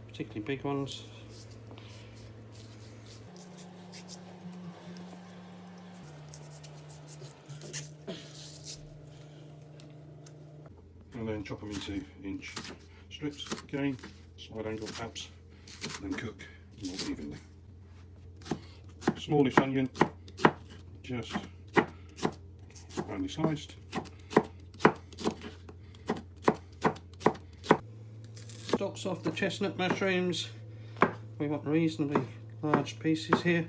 particularly big ones. And then chop them into inch strips, again, side angle perhaps, then cook more evenly. Smallish onion, just finely sliced. Stalks off the chestnut mushrooms. We've got reasonably large pieces here.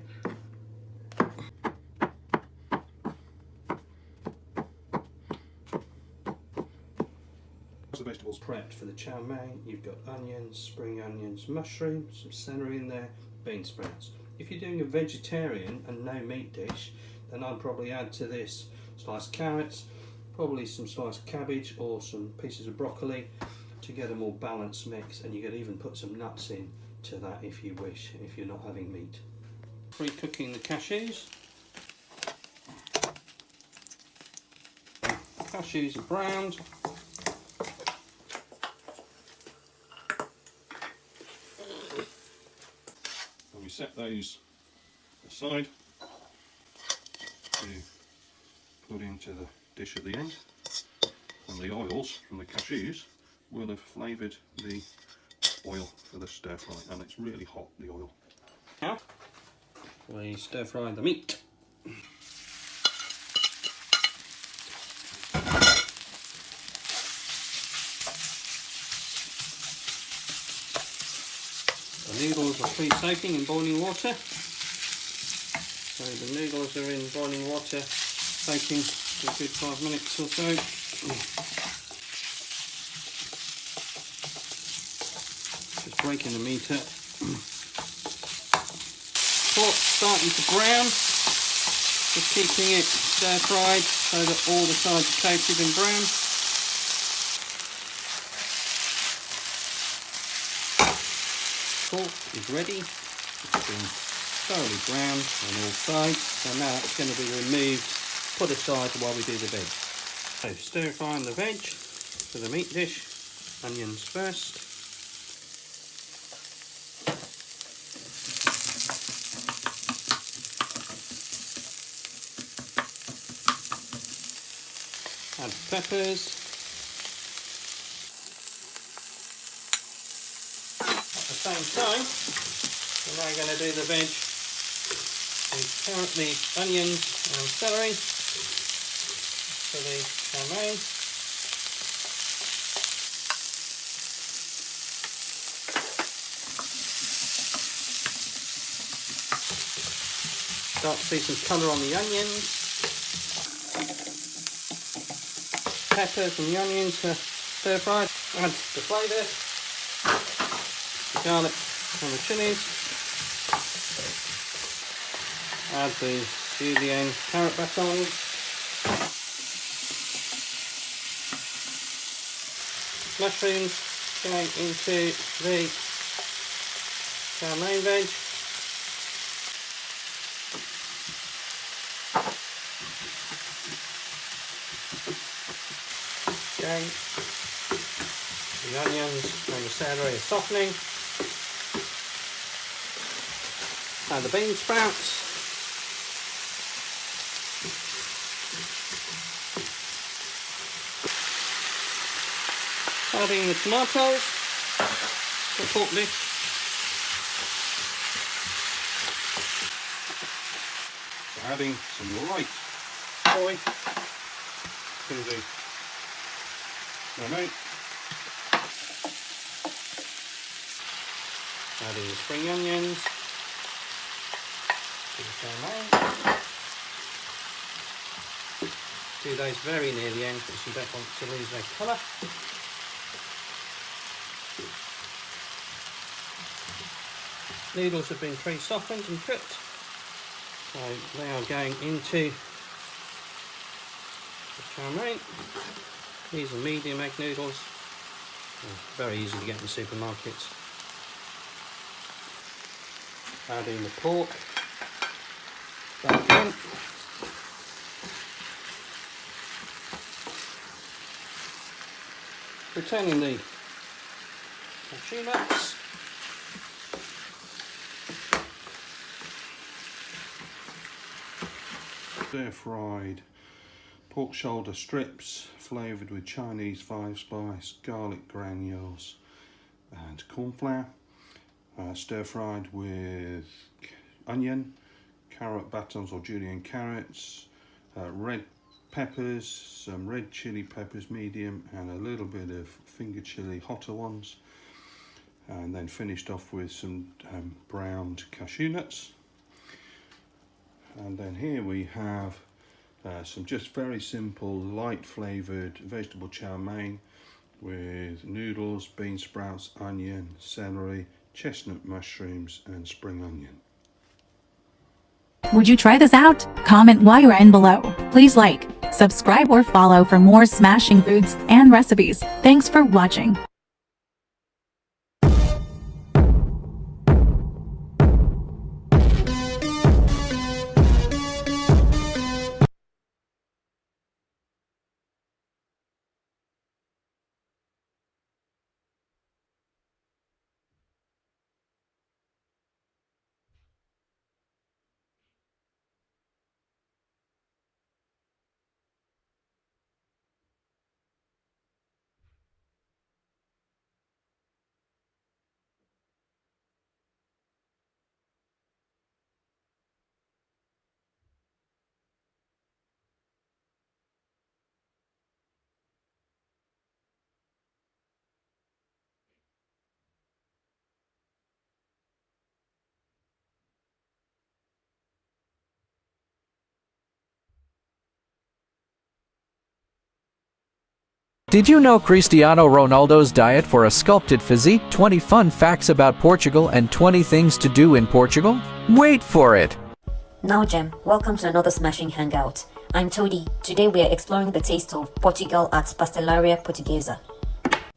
The vegetables prepped for the chow mein. You've got onions, spring onions, mushrooms, some celery in there, bean sprouts. If you're doing a vegetarian and no meat dish, then I'd probably add to this sliced carrots, probably some sliced cabbage or some pieces of broccoli to get a more balanced mix, and you could even put some nuts in to that if you wish, if you're not having meat. Pre-cooking the cashews. Cashews are browned. And we set those aside to put into the dish at the end, and the oils from the cashews will have flavoured the oil for the stir fry, and it's really hot, the oil. Now we stir fry the meat. The noodles are pre-soaking in boiling water. So the noodles are in boiling water, soaking for a good 5 minutes or so. Just breaking the meat up. Pork starting to brown, just keeping it stir fried so that all the sides are coated in brown. Pork is ready, it's been thoroughly browned on all sides, so now it's going to be removed, put aside while we do the veg. So stir frying the veg for the meat dish, onions first. Add peppers. At the same time, we're now going to do the veg with currently onions and celery for the chow mein. Start to see some colour on the onions. Peppers and the onions are stir fried. Add the flavour, the garlic and the chillies. Add the julienne carrot batons. Mushrooms going into the chow mein veg. Okay. The onions and the celery are softening. Add the bean sprouts. Adding the tomatoes, the pork dish. Adding some light oil to the romaine. Adding the spring onions to the romaine. Do those very near the end because you don't want to lose their colour. Noodles have been pre-softened and cooked, so they are going into the chow mein. These are medium egg noodles, very easy to get in the supermarkets. Adding the pork back in. Returning the cashew nuts. Stir-fried pork shoulder strips flavoured with Chinese 5-spice, garlic granules and corn flour. Stir-fried with onion, carrot batons or julienne carrots, red peppers, some red chili peppers medium, and a little bit of finger chili hotter ones, and then finished off with some browned cashew nuts. And then here we have some just very simple light flavoured vegetable chow mein with noodles, bean sprouts, onion, celery, chestnut mushrooms and spring onion. Would you try this out? Comment while you're in below. Please like, subscribe or follow for more smashing foods and recipes. Thanks for watching. Did you know Cristiano Ronaldo's diet for a sculpted physique? 20 fun facts about Portugal and 20 things to do in Portugal? Wait for it! NowGem, welcome to another smashing hangout. I'm Todi. Today we are exploring the taste of Portugal at Pastelaria Portuguesa.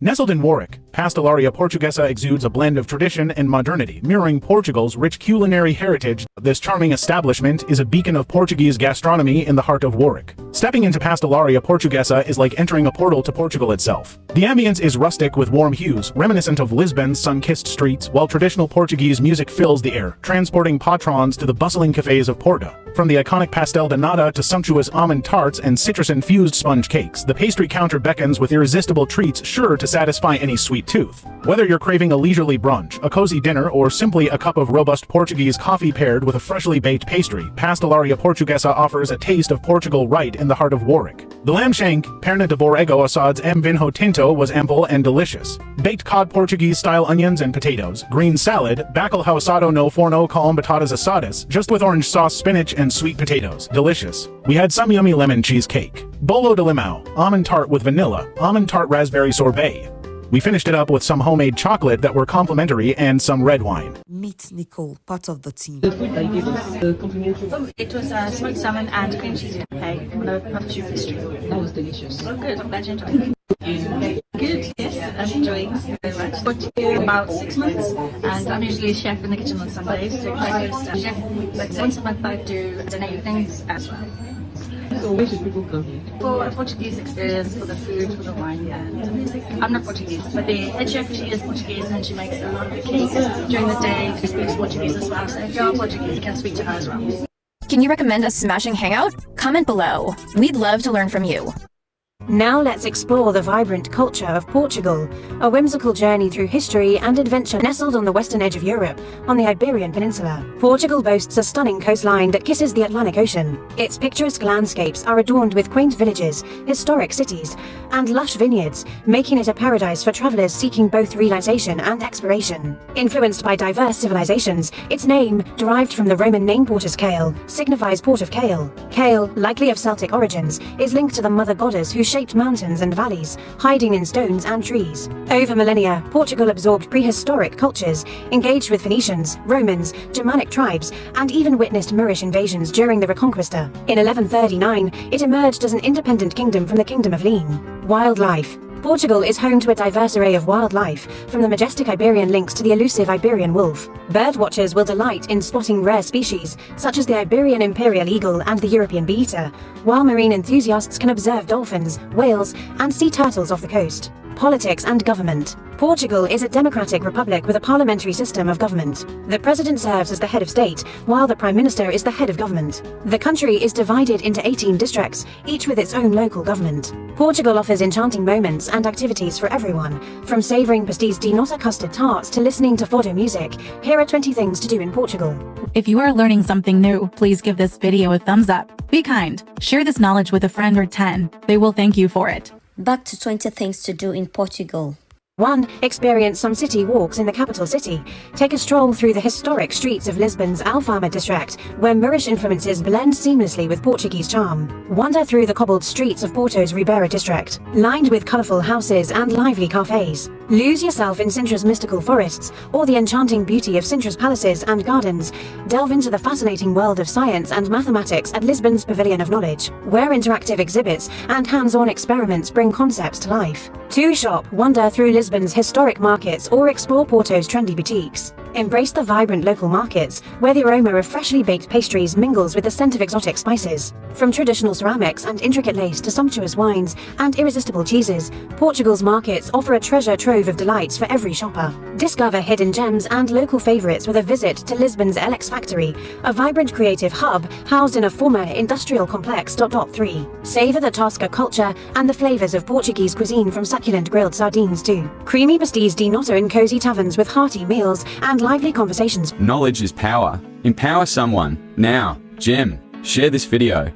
Nestled in Warwick, Pastelaria Portuguesa exudes a blend of tradition and modernity, mirroring Portugal's rich culinary heritage. This charming establishment is a beacon of Portuguese gastronomy in the heart of Warwick. Stepping into Pastelaria Portuguesa is like entering a portal to Portugal itself. The ambience is rustic with warm hues, reminiscent of Lisbon's sun-kissed streets, while traditional Portuguese music fills the air, transporting patrons to the bustling cafes of Porto. From the iconic pastel de nata to sumptuous almond tarts and citrus-infused sponge cakes, the pastry counter beckons with irresistible treats sure to satisfy any sweet tooth. Whether you're craving a leisurely brunch, a cozy dinner, or simply a cup of robust Portuguese coffee paired with a freshly baked pastry, Pastelaria Portuguesa offers a taste of Portugal right in the heart of Warwick. The lamb shank, perna de borrego assados em vinho tinto, was ample and delicious. Baked cod Portuguese-style onions and potatoes, green salad, bacalhau assado no forno com batatas asadas, just with orange sauce, spinach, and sweet potatoes. Delicious. We had some yummy lemon cheesecake. Bolo de limão, almond tart with vanilla, almond tart raspberry sorbet. We finished it up with some homemade chocolate that were complimentary and some red wine. Meet Nicole, part of the team. The food they gave us complimentary. It was smoked salmon and cream cheese cake on a puff soup pastry. That was delicious. Oh good, I'm glad you enjoyed it. Good, yes, I'm enjoying it very much. Worked here about 6 months, and I'm usually a chef in the kitchen on Sundays, so I host a chef, but once a month I do dinner things as well. So where should people come? For a Portuguese experience, for the food, for the wine, and the music. I'm not Portuguese, but the head chef, she is Portuguese and she makes a lot of the cakes during the day. She speaks Portuguese as well, so if you're Portuguese, you can speak to her as well. Can you recommend a smashing hangout? Comment below. We'd love to learn from you. Now let's explore the vibrant culture of Portugal, a whimsical journey through history and adventure nestled on the western edge of Europe, on the Iberian Peninsula. Portugal boasts a stunning coastline that kisses the Atlantic Ocean. Its picturesque landscapes are adorned with quaint villages, historic cities, and lush vineyards, making it a paradise for travelers seeking both relaxation and exploration. Influenced by diverse civilizations, its name, derived from the Roman name Portus Cale, signifies port of Cale. Cale, likely of Celtic origins, is linked to the mother goddess who shaped mountains and valleys, hiding in stones and trees. Over millennia, Portugal absorbed prehistoric cultures, engaged with Phoenicians, Romans, Germanic tribes, and even witnessed Moorish invasions during the Reconquista. In 1139, it emerged as an independent kingdom from the Kingdom of Leon. Wildlife. Portugal is home to a diverse array of wildlife, from the majestic Iberian lynx to the elusive Iberian wolf. Birdwatchers will delight in spotting rare species, such as the Iberian imperial eagle and the European bee-eater, while marine enthusiasts can observe dolphins, whales, and sea turtles off the coast. Politics and government. Portugal is a democratic republic with a parliamentary system of government. The president serves as the head of state, while the prime minister is the head of government. The country is divided into 18 districts, each with its own local government. Portugal offers enchanting moments and activities for everyone, from savouring pastéis de nata custard tarts to listening to fado music. Here are 20 things to do in Portugal. If you are learning something new, please give this video a thumbs up. Be kind. Share this knowledge with a friend or 10. They will thank you for it. Back to 20 things to do in Portugal. 1. Experience some city walks in the capital city. Take a stroll through the historic streets of Lisbon's Alfama district, where Moorish influences blend seamlessly with Portuguese charm. Wander through the cobbled streets of Porto's Ribeira district, lined with colourful houses and lively cafes. Lose yourself in Sintra's mystical forests, or the enchanting beauty of Sintra's palaces and gardens. Delve into the fascinating world of science and mathematics at Lisbon's Pavilion of Knowledge, where interactive exhibits and hands-on experiments bring concepts to life. 2. Shop. Wander through Lisbon's historic markets or explore Porto's trendy boutiques. Embrace the vibrant local markets, where the aroma of freshly baked pastries mingles with the scent of exotic spices. From traditional ceramics and intricate lace to sumptuous wines and irresistible cheeses, Portugal's markets offer a treasure trove of delights for every shopper. Discover hidden gems and local favourites with a visit to Lisbon's LX Factory, a vibrant creative hub housed in a former industrial complex. 3. Savour the Tosca culture and the flavours of Portuguese cuisine, from succulent grilled sardines to creamy pastéis de nata in cosy taverns with hearty meals and lively conversations. Knowledge is power. Empower someone. Now, Gem, share this video.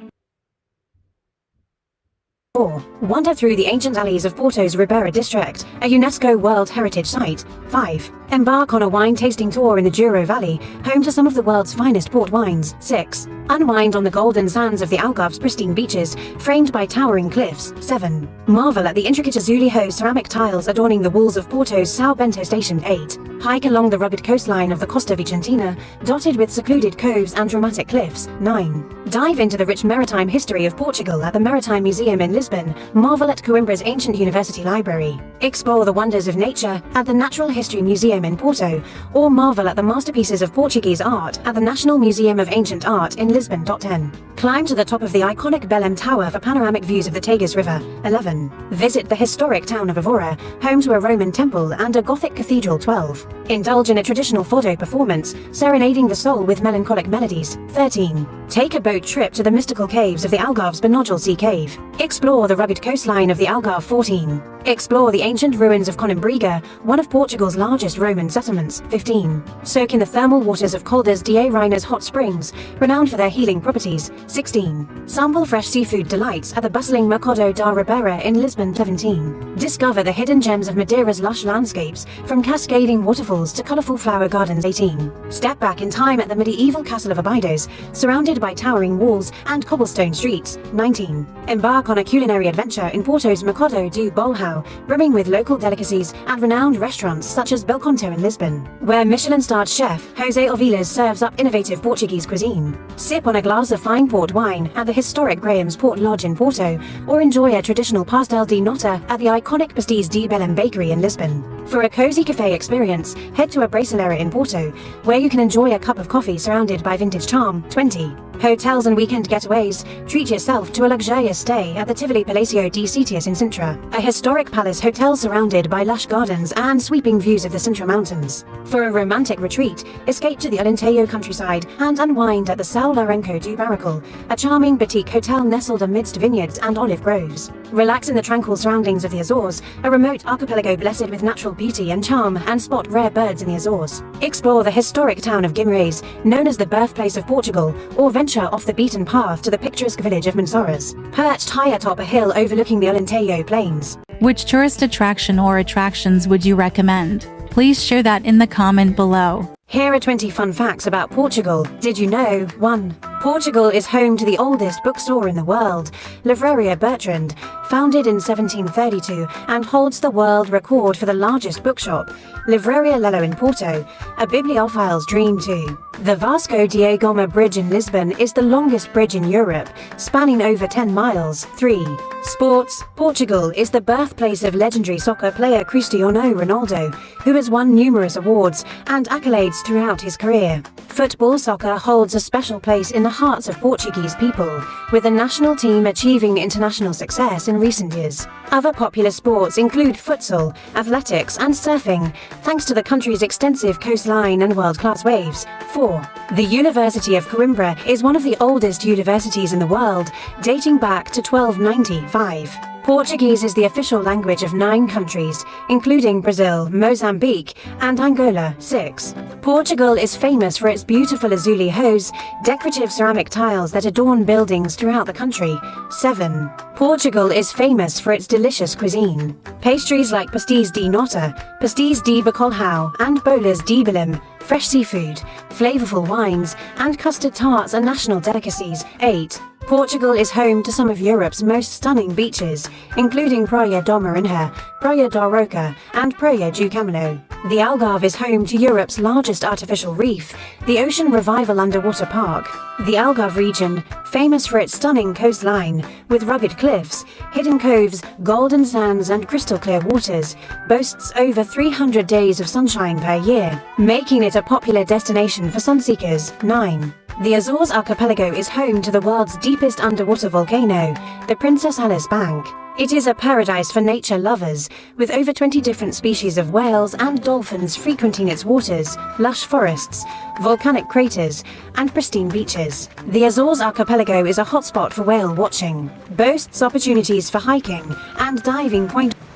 4. Wander through the ancient alleys of Porto's Ribeira district, a UNESCO World Heritage Site. 5. Embark on a wine tasting tour in the Douro Valley, home to some of the world's finest port wines. 6. Unwind on the golden sands of the Algarve's pristine beaches, framed by towering cliffs. 7. Marvel at the intricate azulejo ceramic tiles adorning the walls of Porto's São Bento Station. 8. Hike along the rugged coastline of the Costa Vicentina, dotted with secluded coves and dramatic cliffs. 9. Dive into the rich maritime history of Portugal at the Maritime Museum in Lisbon. Marvel at Coimbra's ancient university library. Explore the wonders of nature at the Natural History Museum in Porto, or marvel at the masterpieces of Portuguese art at the National Museum of Ancient Art in Lisbon. 10. Climb to the top of the iconic Belém Tower for panoramic views of the Tagus River. 11. Visit the historic town of Evora, home to a Roman temple and a Gothic cathedral. 12. Indulge in a traditional fado performance, serenading the soul with melancholic melodies. 13. Take a boat trip to the mystical caves of the Algarve's Benojal Sea Cave. Explore the rugged coastline of the Algarve. 14. Explore the ancient ruins of Coimbriga, one of Portugal's largest Roman settlements. 15. Soak in the thermal waters of Caldas de Arenas hot springs, renowned for their healing properties. 16. Sample fresh seafood delights at the bustling Mercado da Ribeira in Lisbon. 17. Discover the hidden gems of Madeira's lush landscapes, from cascading waterfalls to colourful flower gardens. 18. Step back in time at the medieval castle of Abidos, surrounded by towering walls and cobblestone streets. 19. Embark on a culinary adventure in Porto's Mercado do Bolhão, brimming with local delicacies and renowned restaurants such as Belconto in Lisbon, where Michelin-starred chef José Ovilas serves up innovative Portuguese cuisine. Sip on a glass of fine port wine at the historic Graham's Port Lodge in Porto, or enjoy a traditional pastel de nata at the iconic Pastéis de Belém bakery in Lisbon. For a cozy cafe experience, head to a Bracelera in Porto, where you can enjoy a cup of coffee surrounded by vintage charm. 20. Hotels and weekend getaways. Treat yourself to a luxurious stay at the Tivoli Palacio di Sitius in Sintra, a historic palace hotel surrounded by lush gardens and sweeping views of the Sintra Mountains. For a romantic retreat, escape to the Alentejo countryside and unwind at the São Lourenço do Barracal, a charming boutique hotel nestled amidst vineyards and olive groves. Relax in the tranquil surroundings of the Azores, a remote archipelago blessed with natural beauty and charm, and spot rare birds in the Azores. Explore the historic town of Guimarães, known as the birthplace of Portugal, or venture off the beaten path to the picturesque village of Monsaraz, perched high atop a hill overlooking the Alentejo plains. Which tourist attraction or attractions would you recommend? Please share that in the comment below. Here are 20 fun facts about Portugal. Did you know? 1. Portugal is home to the oldest bookstore in the world, Livraria Bertrand, founded in 1732, and holds the world record for the largest bookshop, Livraria Lello in Porto, a bibliophile's dream too. The Vasco da Gama Bridge in Lisbon is the longest bridge in Europe, spanning over 10 miles. 3. Sports. Portugal is the birthplace of legendary soccer player Cristiano Ronaldo, who has won numerous awards and accolades throughout his career. Football soccer holds a special place in the hearts of Portuguese people, with the national team achieving international success in recent years. Other popular sports include futsal, athletics, and surfing, thanks to the country's extensive coastline and world-class waves. 4. The University of Coimbra is one of the oldest universities in the world, dating back to 1295. Portuguese is the official language of 9 countries, including Brazil, Mozambique, and Angola. 6. Portugal is famous for its beautiful azulejos hose, decorative ceramic tiles that adorn buildings throughout the country. 7. Portugal is famous for its delicious cuisine. Pastries like pastéis de nata, pastéis de bacalhau, and bolas de belém, fresh seafood, flavorful wines, and custard tarts are national delicacies. 8. Portugal is home to some of Europe's most stunning beaches, including Praia da Marinha, Praia da Roca, and Praia do Camelo. The Algarve is home to Europe's largest artificial reef, the Ocean Revival Underwater Park. The Algarve region, famous for its stunning coastline, with rugged cliffs, hidden coves, golden sands, and crystal clear waters, boasts over 300 days of sunshine per year, making it a popular destination for sunseekers. 9. The Azores archipelago is home to the world's deepest underwater volcano, the Princess Alice Bank. It is a paradise for nature lovers, with over 20 different species of whales and dolphins frequenting its waters, lush forests, volcanic craters, and pristine beaches. The Azores archipelago is a hotspot for whale watching, boasts opportunities for hiking and diving.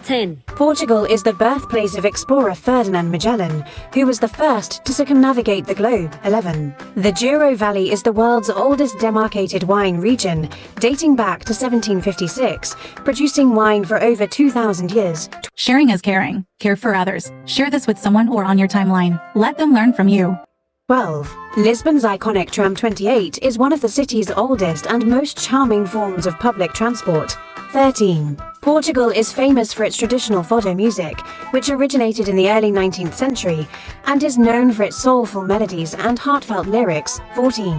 10. Portugal is the birthplace of explorer Ferdinand Magellan, who was the first to circumnavigate the globe. 11. The Douro Valley is the world's oldest demarcated wine region, dating back to 1756, producing wine for over 2,000 years. Sharing is caring. Care for others. Share this with someone or on your timeline. Let them learn from you. 12. Lisbon's iconic tram 28 is one of the city's oldest and most charming forms of public transport. 13. Portugal is famous for its traditional fado music, which originated in the early 19th century, and is known for its soulful melodies and heartfelt lyrics. 14.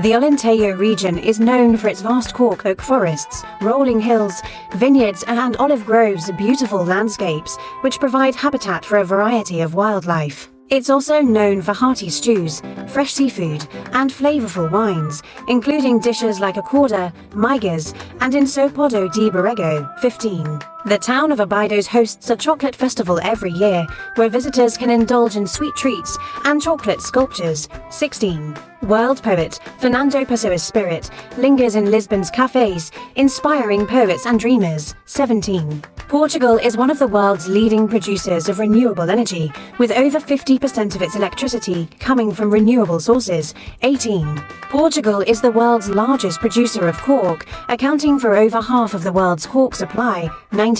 The Alentejo region is known for its vast cork oak forests, rolling hills, vineyards, and olive groves, beautiful landscapes, which provide habitat for a variety of wildlife. It's also known for hearty stews, fresh seafood, and flavorful wines, including dishes like acorda, migas, and ensopado de borrego. 15. The town of Abidos hosts a chocolate festival every year, where visitors can indulge in sweet treats and chocolate sculptures. 16. World poet Fernando Pessoa's spirit lingers in Lisbon's cafes, inspiring poets and dreamers. 17. Portugal is one of the world's leading producers of renewable energy, with over 50% of its electricity coming from renewable sources. 18. Portugal is the world's largest producer of cork, accounting for over half of the world's cork supply. 19.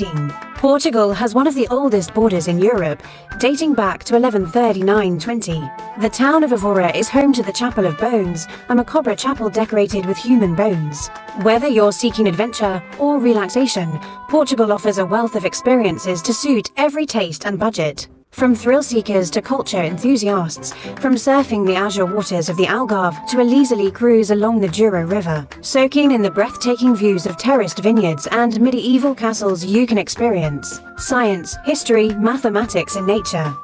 Portugal has one of the oldest borders in Europe, dating back to 1139-20. The town of Évora is home to the Chapel of Bones, a macabre chapel decorated with human bones. Whether you're seeking adventure or relaxation, Portugal offers a wealth of experiences to suit every taste and budget. From thrill seekers to culture enthusiasts, from surfing the azure waters of the Algarve to a leisurely cruise along the Douro River, soaking in the breathtaking views of terraced vineyards and medieval castles, you can experience science, history, mathematics, and nature.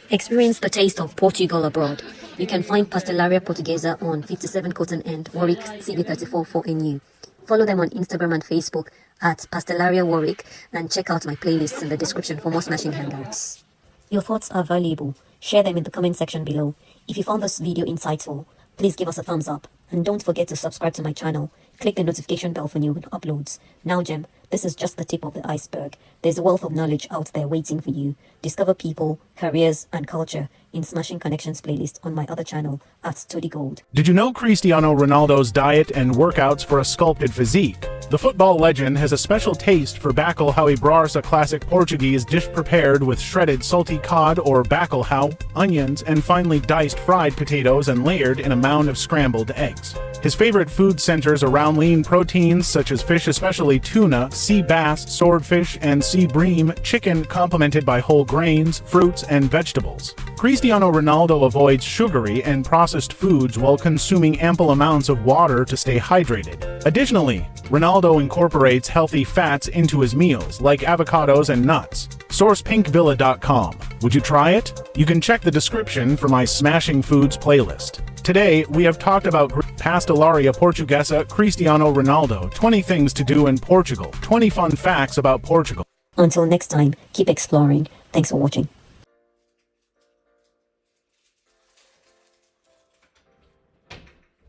Experience the taste of Portugal abroad. You can find Pastelaria Portuguesa on 57 Cotton End, Warwick, CB34 4NU. Follow them on Instagram and Facebook at Pastelaria Warwick, and check out my playlists in the description for more smashing hangouts. Your thoughts are valuable. Share them in the comment section below. If you found this video insightful, please give us a thumbs up. And don't forget to subscribe to my channel. Click the notification bell for new uploads. NowGem, this is just the tip of the iceberg. There's a wealth of knowledge out there waiting for you. Discover people, careers, and culture in Smashing Connections playlist on my other channel at Todigold. Did you know Cristiano Ronaldo's diet and workouts for a sculpted physique? The football legend has a special taste for bacalhau brás, a classic Portuguese dish prepared with shredded salty cod or bacalhau, onions, and finely diced fried potatoes and layered in a mound of scrambled eggs. His favorite food centers around lean proteins such as fish, especially tuna, sea bass, swordfish, and sea bream, chicken complemented by whole grains, fruits, and vegetables. Cristiano Ronaldo avoids sugary and processed foods while consuming ample amounts of water to stay hydrated. Additionally, Ronaldo incorporates healthy fats into his meals, like avocados and nuts. Source pinkvilla.com. Would you try it? You can check the description for my Smashing Foods playlist. Today, we have talked about Pastelaria Portuguesa, Cristiano Ronaldo, 20 things to do in Portugal, 20 fun facts about Portugal. Until next time, keep exploring. Thanks for watching.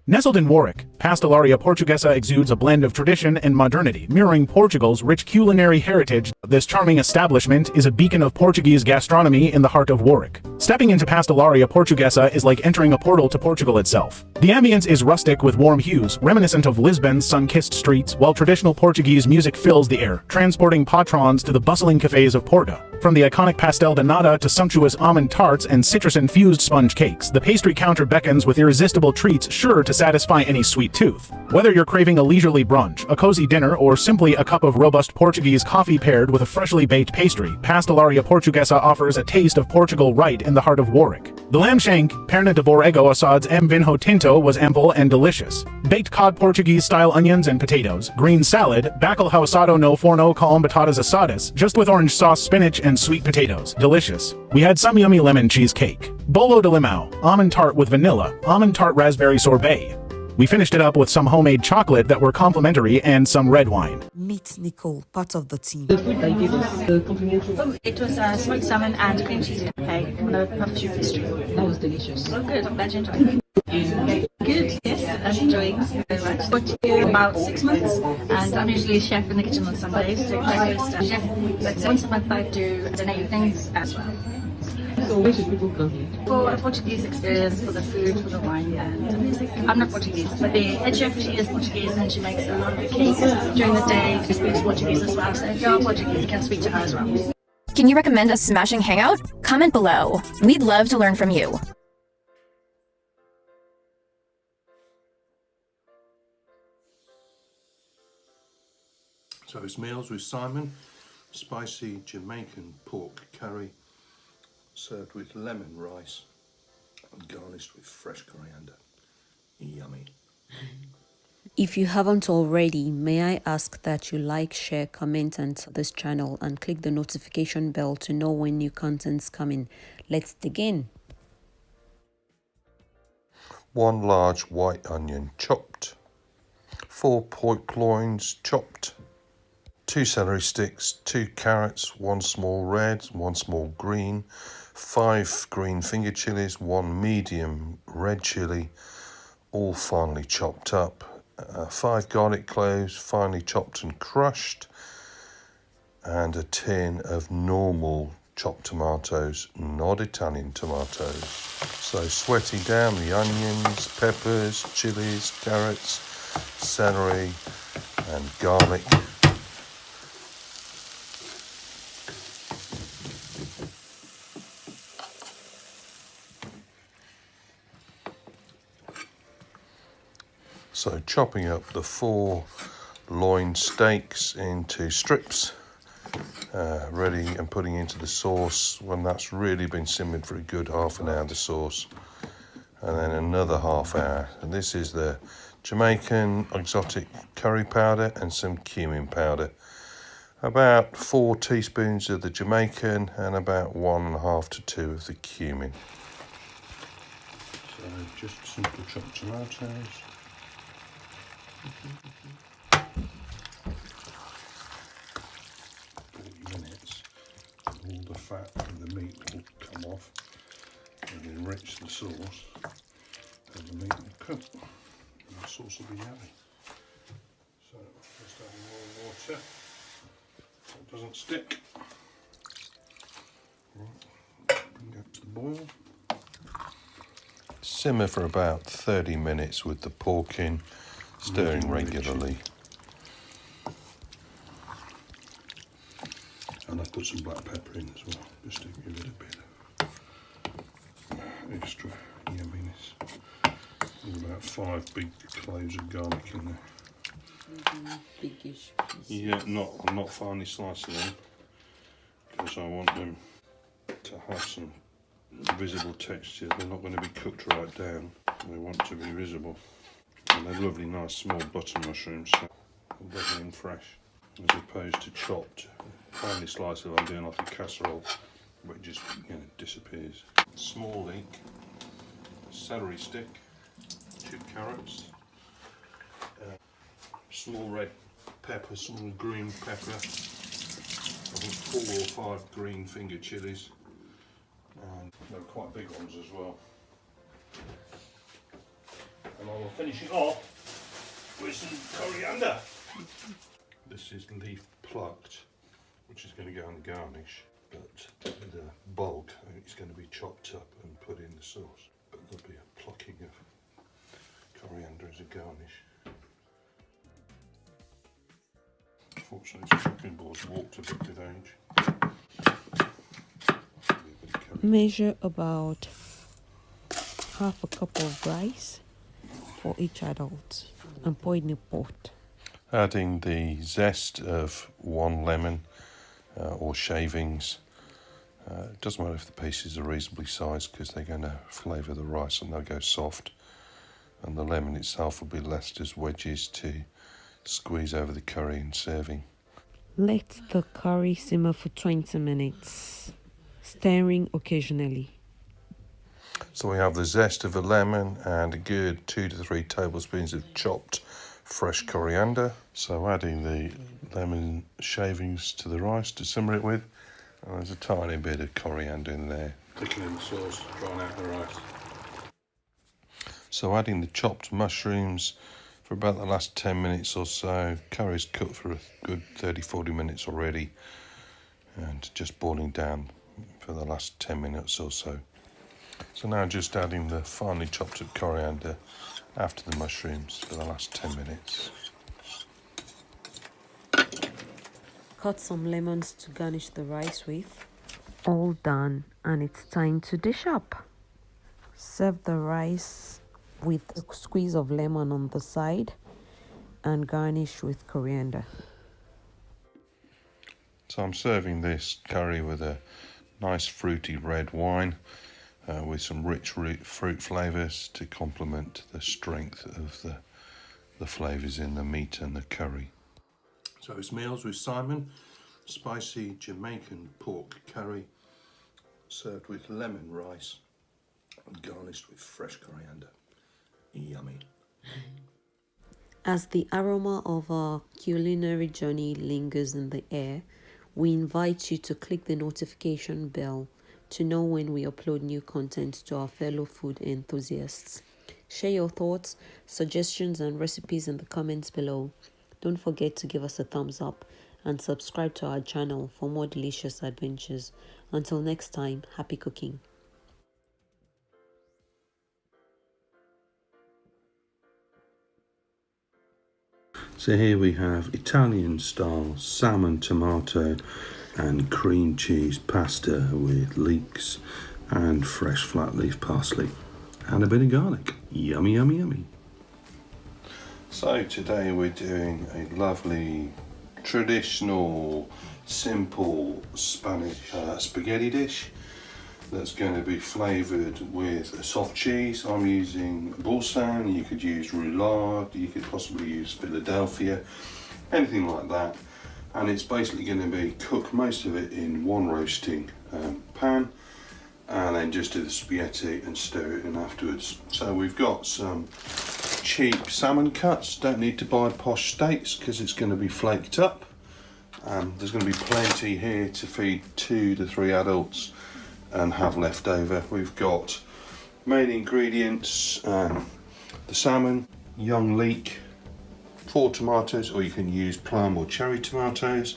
Nestled in Warwick, Pastelaria Portuguesa exudes a blend of tradition and modernity, mirroring Portugal's rich culinary heritage. This charming establishment is a beacon of Portuguese gastronomy in the heart of Warwick. Stepping into Pastelaria Portuguesa is like entering a portal to Portugal itself. The ambience is rustic with warm hues, reminiscent of Lisbon's sun-kissed streets, while traditional Portuguese music fills the air, transporting patrons to the bustling cafes of Porto. From the iconic pastel de nata to sumptuous almond tarts and citrus-infused sponge cakes, the pastry counter beckons with irresistible treats sure to satisfy any sweet tooth. Whether you're craving a leisurely brunch, a cozy dinner, or simply a cup of robust Portuguese coffee paired with a freshly baked pastry, Pastelaria Portuguesa offers a taste of Portugal right in the heart of Warwick. The lamb shank, perna de borrego assados em vinho tinto, was ample and delicious. Baked cod, Portuguese-style onions and potatoes, green salad, bacalhau assado no forno com batatas asadas, just with orange sauce, spinach, and sweet potatoes. Delicious. We had some yummy lemon cheesecake. Bolo de limão, almond tart with vanilla, almond tart raspberry sorbet. We finished it up with some homemade chocolate that were complimentary and some red wine. Meet Nicole, part of the team. The food they gave us complimentary. It was smoked salmon and cream cheese cake on a puff soup pastry. That was delicious. Oh, good. I'm glad you enjoyed it. Good, yes, I'm enjoying it very much. Worked here about 6 months, and I'm usually a chef in the kitchen on Sundays, so breakfast chef. But once a month I do dinner evenings as well. So where should people come here? For a Portuguese experience, for the food, for the wine, and the music. I'm not Portuguese, but the head chef, she is Portuguese, and she makes a lot of the cakes during the day. She speaks Portuguese as well, so if you're Portuguese, you can speak to her as well. Can you recommend a smashing hangout? Comment below. We'd love to learn from you. So it's meals with Simon, spicy Jamaican pork curry, served with lemon rice and garnished with fresh coriander. Yummy. If you haven't already, may I ask that you like, share, comment on this channel and click the notification bell to know when new content's coming. Let's dig in. 1 large white onion chopped, 4 pork loins chopped, 2 celery sticks, 2 carrots, 1 small red, 1 small green, 5 green finger chilies, 1 medium red chili, all finely chopped up, 5 garlic cloves, finely chopped and crushed, and a tin of normal chopped tomatoes, not Italian tomatoes. So sweating down the onions, peppers, chilies, carrots, celery and garlic. So chopping up the 4 loin steaks into strips ready and putting into the sauce when that's really been simmered for a good half an hour, the sauce. And then another half hour. And this is the Jamaican exotic curry powder and some cumin powder. About 4 teaspoons of the Jamaican and about 1.5 to 2 of the cumin. So just simple chopped tomatoes. 30 minutes, and all the fat from the meat will come off and enrich the sauce, and the meat will cook, and the sauce will be yummy. So just adding more water so it doesn't stick. Bring up to the boil. Simmer for about 30 minutes with the pork in, stirring regularly. And I've put some black pepper in as well, just to give it a bit of extra yumminess. There's about 5 big cloves of garlic in there. Biggish pieces. Yeah, not finely slicing them, because I want them to have some visible texture. They're not going to be cooked right down, they want to be visible. And they're lovely, nice small button mushrooms, so lovely and fresh, as opposed to chopped. Finely sliced if I'm doing like a casserole, where it just disappears. Small leek, celery stick, 2 carrots, small red pepper, small green pepper, I think 4 or 5 green finger chilies, and they're quite big ones as well. And I will finish it off with some coriander. This is leaf plucked, which is going to go on the garnish, but the bulk is going to be chopped up and put in the sauce. But there'll be a plucking of coriander as a garnish. Unfortunately, the chopping board's warped a bit with age. Measure about half a cup of rice for each adult and pour it in a pot. Adding the zest of 1 lemon or shavings. It doesn't matter if the pieces are reasonably sized, because they're going to flavour the rice and they'll go soft. And the lemon itself will be left as wedges to squeeze over the curry in serving. Let the curry simmer for 20 minutes, stirring occasionally. So we have the zest of a lemon and a good 2 to 3 tablespoons of chopped fresh coriander. So adding the lemon shavings to the rice to simmer it with, and there's a tiny bit of coriander in there. Thickening the sauce, drying out the rice. So adding the chopped mushrooms for about the last 10 minutes or so. Curry's cooked for a good 30-40 minutes already, and just boiling down for the last 10 minutes or so. So now just adding the finely chopped up coriander after the mushrooms for the last 10 minutes. Cut some lemons to garnish the rice with. All done, and it's time to dish up. Serve the rice with a squeeze of lemon on the side and garnish with coriander. So I'm serving this curry with a nice fruity red wine with some rich fruit flavours to complement the strength of the flavours in the meat and the curry. So it's Meals with Simon, spicy Jamaican pork curry served with lemon rice and garnished with fresh coriander. Yummy. As the aroma of our culinary journey lingers in the air, we invite you to click the notification bell to know when we upload new content to our fellow food enthusiasts. Share your thoughts, suggestions, and recipes in the comments below. Don't forget to give us a thumbs up and subscribe to our channel for more delicious adventures. Until next time, happy cooking. So here we have Italian style salmon, tomato and cream cheese pasta with leeks and fresh flat leaf parsley and a bit of garlic. Yummy, yummy, yummy. So today we're doing a lovely traditional simple Spanish spaghetti dish that's going to be flavoured with a soft cheese. I'm using Boursin, you could use roulade, you could possibly use Philadelphia, anything like that. And it's basically going to be cook most of it in one roasting pan, and then just do the spaghetti and stir it in afterwards. So we've got some cheap salmon cuts, don't need to buy posh steaks because it's going to be flaked up. There's going to be plenty here to feed 2 to 3 adults and have left over. We've got main ingredients, the salmon, young leek, 4 tomatoes, or you can use plum or cherry tomatoes.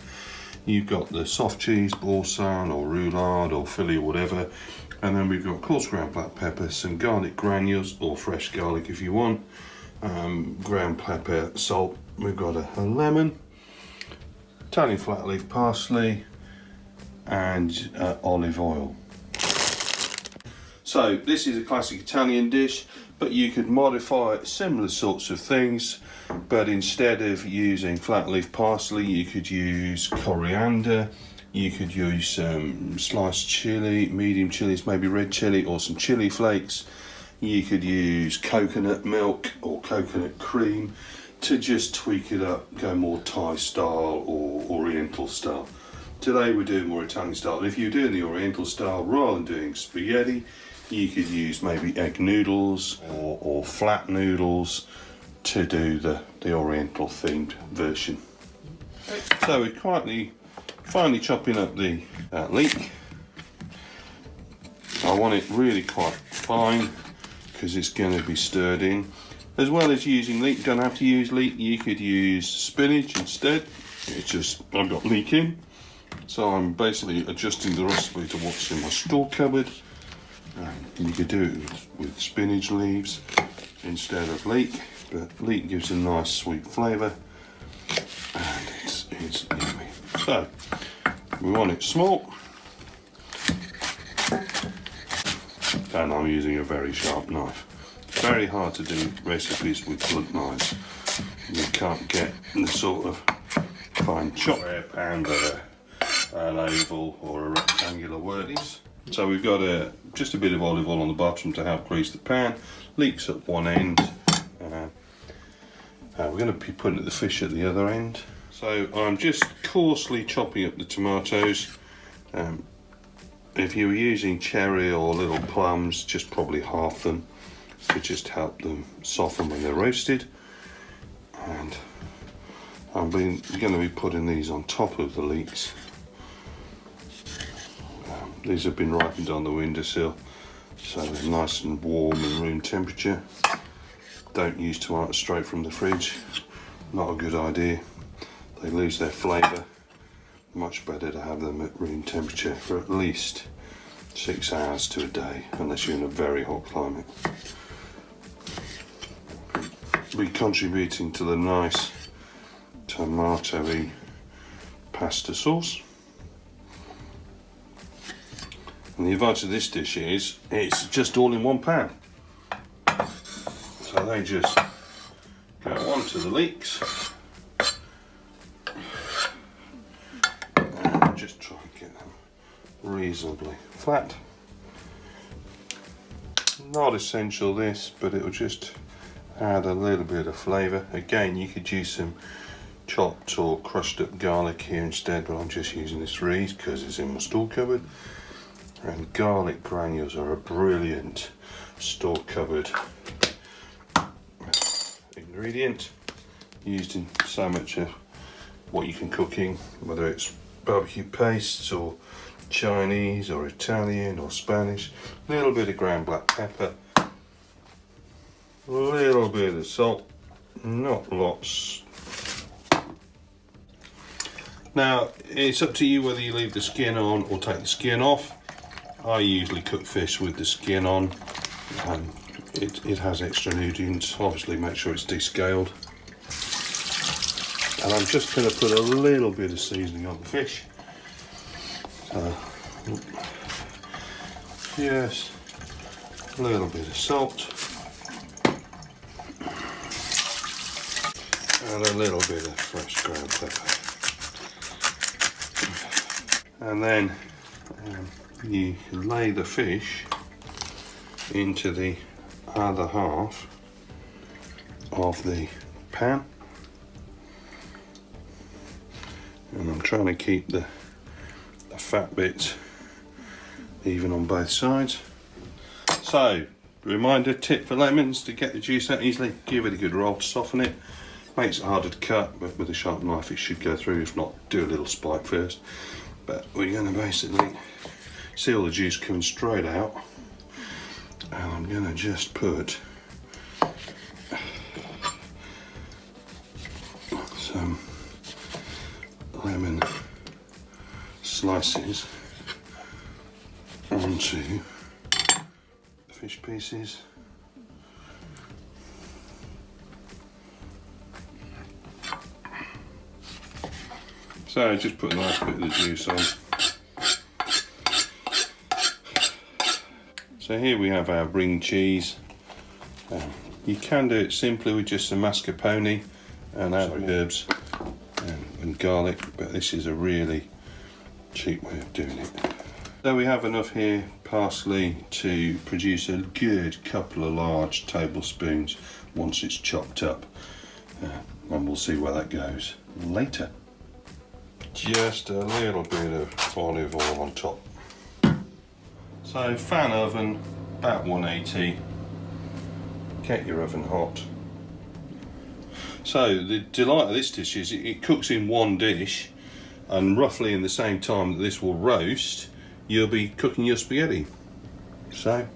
You've got the soft cheese, Boursin or roulade or Philly or whatever, and then we've got coarse ground black pepper, some garlic granules or fresh garlic if you want, ground pepper, salt. We've got a lemon, Italian flat leaf parsley, and olive oil. So this is a classic Italian dish, but you could modify similar sorts of things, but instead of using flat leaf parsley, you could use coriander, you could use some sliced chili, medium chilies, maybe red chili, or some chili flakes. You could use coconut milk or coconut cream to just tweak it up, go more Thai style or Oriental style. Today we're doing more Italian style. And if you're doing the Oriental style, rather than doing spaghetti, you could use maybe egg noodles or flat noodles to do the Oriental themed version. So we're finally chopping up the leek. I want it really quite fine because it's going to be stirred in. As well as using leek, you don't have to use leek, you could use spinach instead. It's just, I've got leek in, so I'm basically adjusting the recipe to what's in my store cupboard. You could do it with spinach leaves instead of leek, but leek gives a nice sweet flavour and it's yummy. So we want it small, and I'm using a very sharp knife. Very hard to do recipes with blunt knives. You can't get the sort of fine chop pan that an oval or a rectangular word is. So we've got just a bit of olive oil on the bottom to help grease the pan, leeks at one end. We're going to be putting the fish at the other end. So I'm just coarsely chopping up the tomatoes. If you were using cherry or little plums, just probably half them to just help them soften when they're roasted. And I'm going to be putting these on top of the leeks. These have been ripened on the windowsill, so they're nice and warm and room temperature. Don't use tomatoes straight from the fridge, not a good idea. They lose their flavour. Much better to have them at room temperature for at least 6 hours to a day, unless you're in a very hot climate. Be contributing to the nice tomato-y pasta sauce. And the advantage of this dish is it's just all in one pan. So they just go onto the leeks and just try and get them reasonably flat. Not essential this, but it will just add a little bit of flavour. Again, you could use some chopped or crushed up garlic here instead, but I'm just using this for ease because it's in my store cupboard. And garlic granules are a brilliant store cupboard ingredient, used in so much of what you can cook in, whether it's barbecue pastes or Chinese or Italian or Spanish. A little bit of ground black pepper, a little bit of salt, not lots. Now it's up to you whether you leave the skin on or take the skin off. I usually cook fish with the skin on. It has extra nutrients. Obviously make sure it's descaled. And I'm just going to put a little bit of seasoning on the fish. Yes, a little bit of salt. And a little bit of fresh ground pepper. And then you lay the fish into the other half of the pan, and I'm trying to keep the fat bits even on both sides. So, reminder, tip for lemons: to get the juice out easily, give it a good roll to soften it. Makes it harder to cut, but with a sharp knife it should go through. If not, do a little spike first. But we're going to basically see all the juice coming straight out, and I'm going to just put some lemon slices onto the fish pieces. So just put a nice bit of the juice on. So here we have our ring cheese. You can do it simply with just some mascarpone and herbs and garlic, but this is a really cheap way of doing it. So we have enough here parsley to produce a good couple of large tablespoons once it's chopped up, and we'll see where that goes later. Just a little bit of olive oil on top. So fan oven about 180. Get your oven hot. So the delight of this dish is it cooks in one dish, and roughly in the same time that this will roast, you'll be cooking your spaghetti. So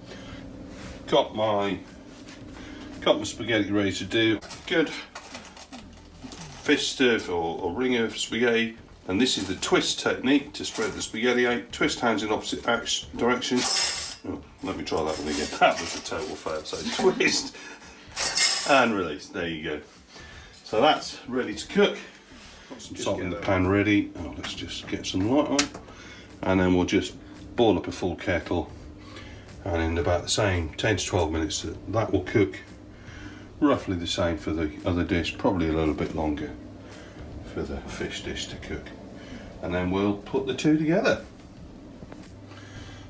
got my spaghetti ready to do. Good fist or ring of spaghetti. And this is the twist technique to spread the spaghetti out. Twist hands in opposite direction. Oh, let me try that one again. That was a total fail. So twist and release. There you go. So that's ready to cook. Got some salt in the pan ready. Oh, let's just get some light on. And then we'll just boil up a full kettle. And in about the same 10 to 12 minutes, that will cook. Roughly the same for the other dish, probably a little bit longer for the fish dish to cook. And then we'll put the two together.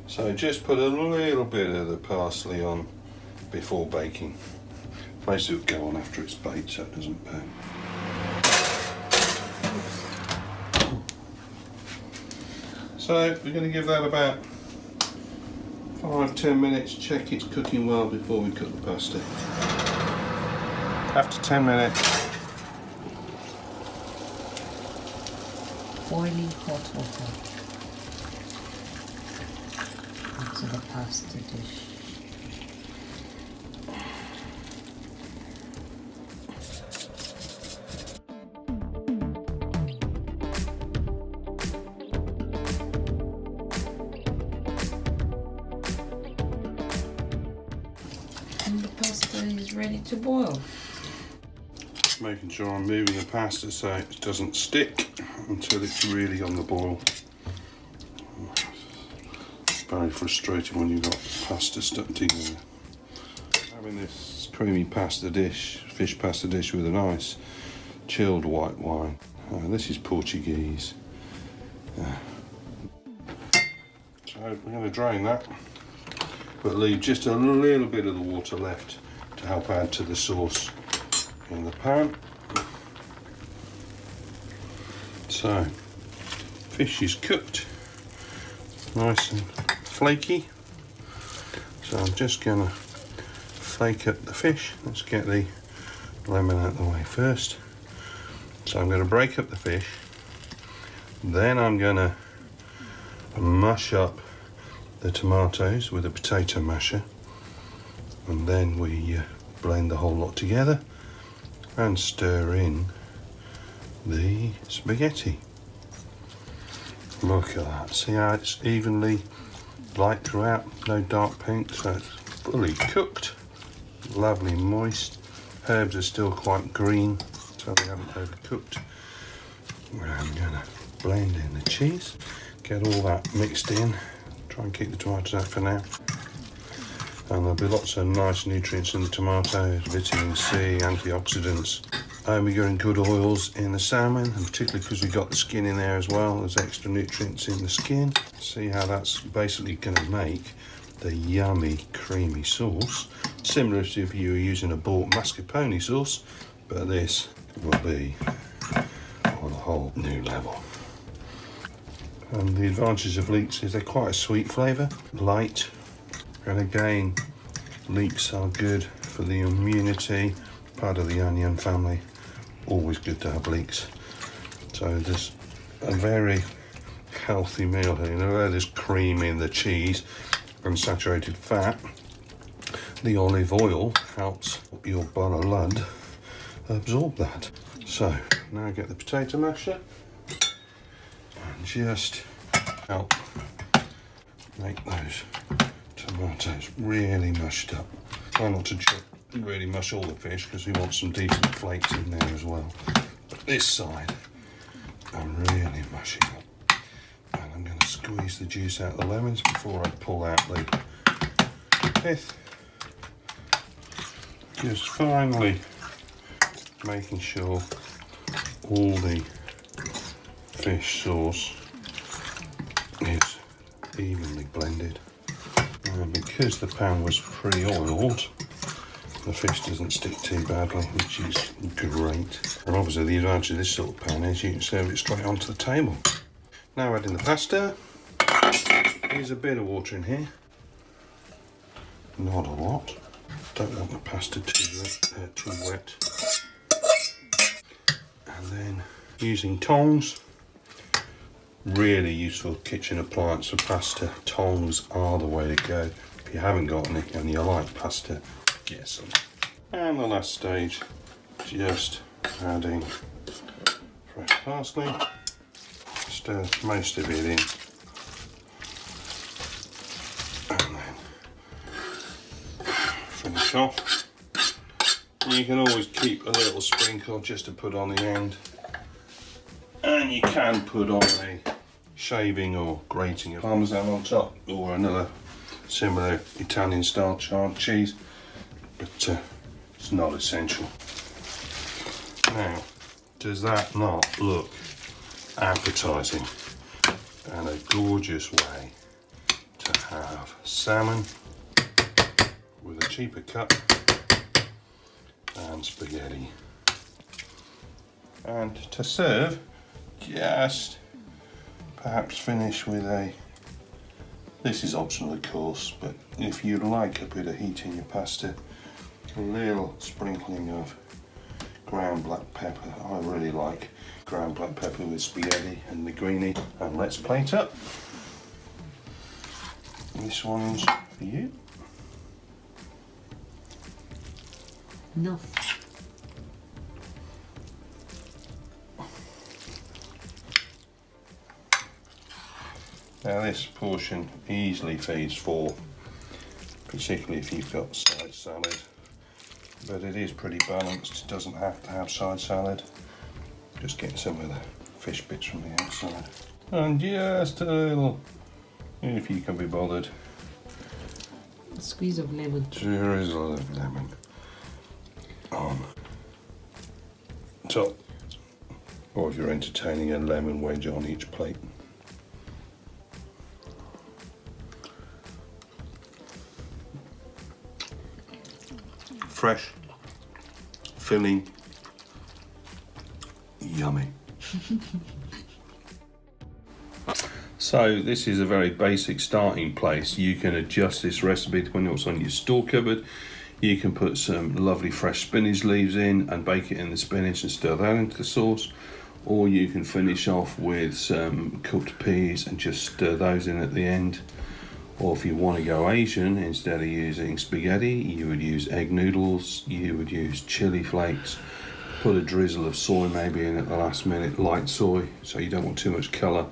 So just put a little bit of the parsley on before baking. Most of it will go on after it's baked so it doesn't burn. So we're going to give that about 5-10 minutes, check it's cooking well before we cook the pasta. After 10 minutes, boiling hot water into the pasta dish. And the pasta is ready to boil. Making sure I'm moving the pasta so it doesn't stick until it's really on the boil. It's very frustrating when you've got pasta stuck together. Having this creamy pasta dish, fish pasta dish with a nice chilled white wine. This is Portuguese. So we're going to drain that, but leave just a little bit of the water left to help add to the sauce in the pan. So, fish is cooked, nice and flaky. So I'm just gonna flake up the fish. Let's get the lemon out of the way first. So I'm gonna break up the fish, then I'm gonna mash up the tomatoes with a potato masher, and then we blend the whole lot together and stir in the spaghetti. Look at that, see how it's evenly light throughout, no dark pink, so it's fully cooked, lovely moist. Herbs are still quite green, so they haven't overcooked. I'm gonna blend in the cheese, get all that mixed in, try and keep the tomatoes out for now. And there'll be lots of nice nutrients in the tomatoes, vitamin C, antioxidants, omega and good oils in the salmon, and particularly because we've got the skin in there as well. There's extra nutrients in the skin. See how that's basically going to make the yummy creamy sauce, similar to if you were using a bought mascarpone sauce, but this will be on a whole new level. And the advantage of leeks is they're quite a sweet flavour, light, and again, leeks are good for the immunity, part of the onion family. Always good to have leeks. So there's a very healthy meal here. You know, there's cream in the cheese and saturated fat. The olive oil helps your blood absorb that. So now get the potato masher and just help make those tomatoes really mushed up. Try not to really mush all the fish because we want some decent flakes in there as well. But this side I'm really mushing up, and I'm going to squeeze the juice out of the lemons before I pull out the pith. Just finally making sure all the fish sauce is evenly blended, and because the pan was pre-oiled, the fish doesn't stick too badly, which is great. And obviously the advantage of this sort of pan is you can serve it straight onto the table. Now adding the pasta. There's a bit of water in here, not a lot. Don't want the pasta too wet. And then using tongs, really useful kitchen appliance for pasta. Tongs are the way to go. If you haven't got any and you like pasta, get some. And the last stage, just adding fresh parsley. Stir most of it in. And then finish off. You can always keep a little sprinkle just to put on the end. And you can put on a shaving or grating of Parmesan on top, or another similar Italian style charred cheese, but it's not essential. Now, does that not look appetizing and a gorgeous way to have salmon with a cheaper cut and spaghetti? And to serve, just perhaps finish with a, this is optional of course, but if you like a bit of heat in your pasta, a little sprinkling of ground black pepper. I really like ground black pepper with spaghetti and linguine. And let's plate up. This one's for you. No. Now this portion easily feeds 4, particularly if you've got side salad, but it is pretty balanced. It doesn't have to have side salad. Just get some of the fish bits from the outside. And just a little, if you can be bothered, a squeeze of lemon. Drizzle of lemon on top, or if you're entertaining, a lemon wedge on each plate. Fresh, filling, yummy. So this is a very basic starting place. You can adjust this recipe depending on what's on your store cupboard. You can put some lovely fresh spinach leaves in and bake it in the spinach and stir that into the sauce, or you can finish off with some cooked peas and just stir those in at the end. Or if you want to go Asian, instead of using spaghetti, you would use egg noodles, you would use chili flakes, put a drizzle of soy maybe in at the last minute, light soy, so you don't want too much colour.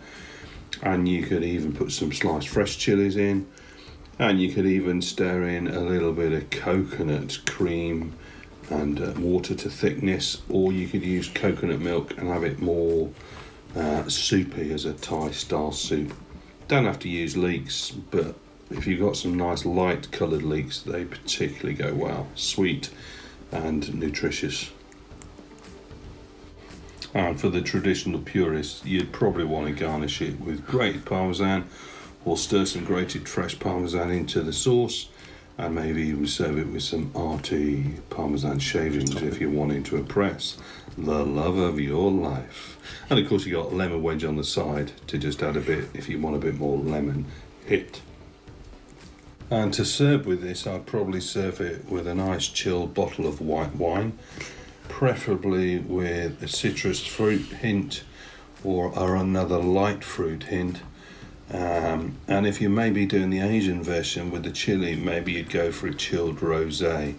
And you could even put some sliced fresh chilies in, and you could even stir in a little bit of coconut cream and water to thickness, or you could use coconut milk and have it more soupy as a Thai style soup. Don't have to use leeks, but if you've got some nice light coloured leeks, they particularly go well. Sweet and nutritious. And for the traditional purists, you'd probably want to garnish it with grated parmesan, or stir some grated fresh parmesan into the sauce, and maybe even serve it with some arty parmesan shavings if you're wanting to impress the love of your life. And of course you got lemon wedge on the side to just add a bit if you want a bit more lemon hit. And to serve with this, I'd probably serve it with a nice chilled bottle of white wine, preferably with a citrus fruit hint or another light fruit hint. And if you may be doing the Asian version with the chili, maybe you'd go for a chilled rosé,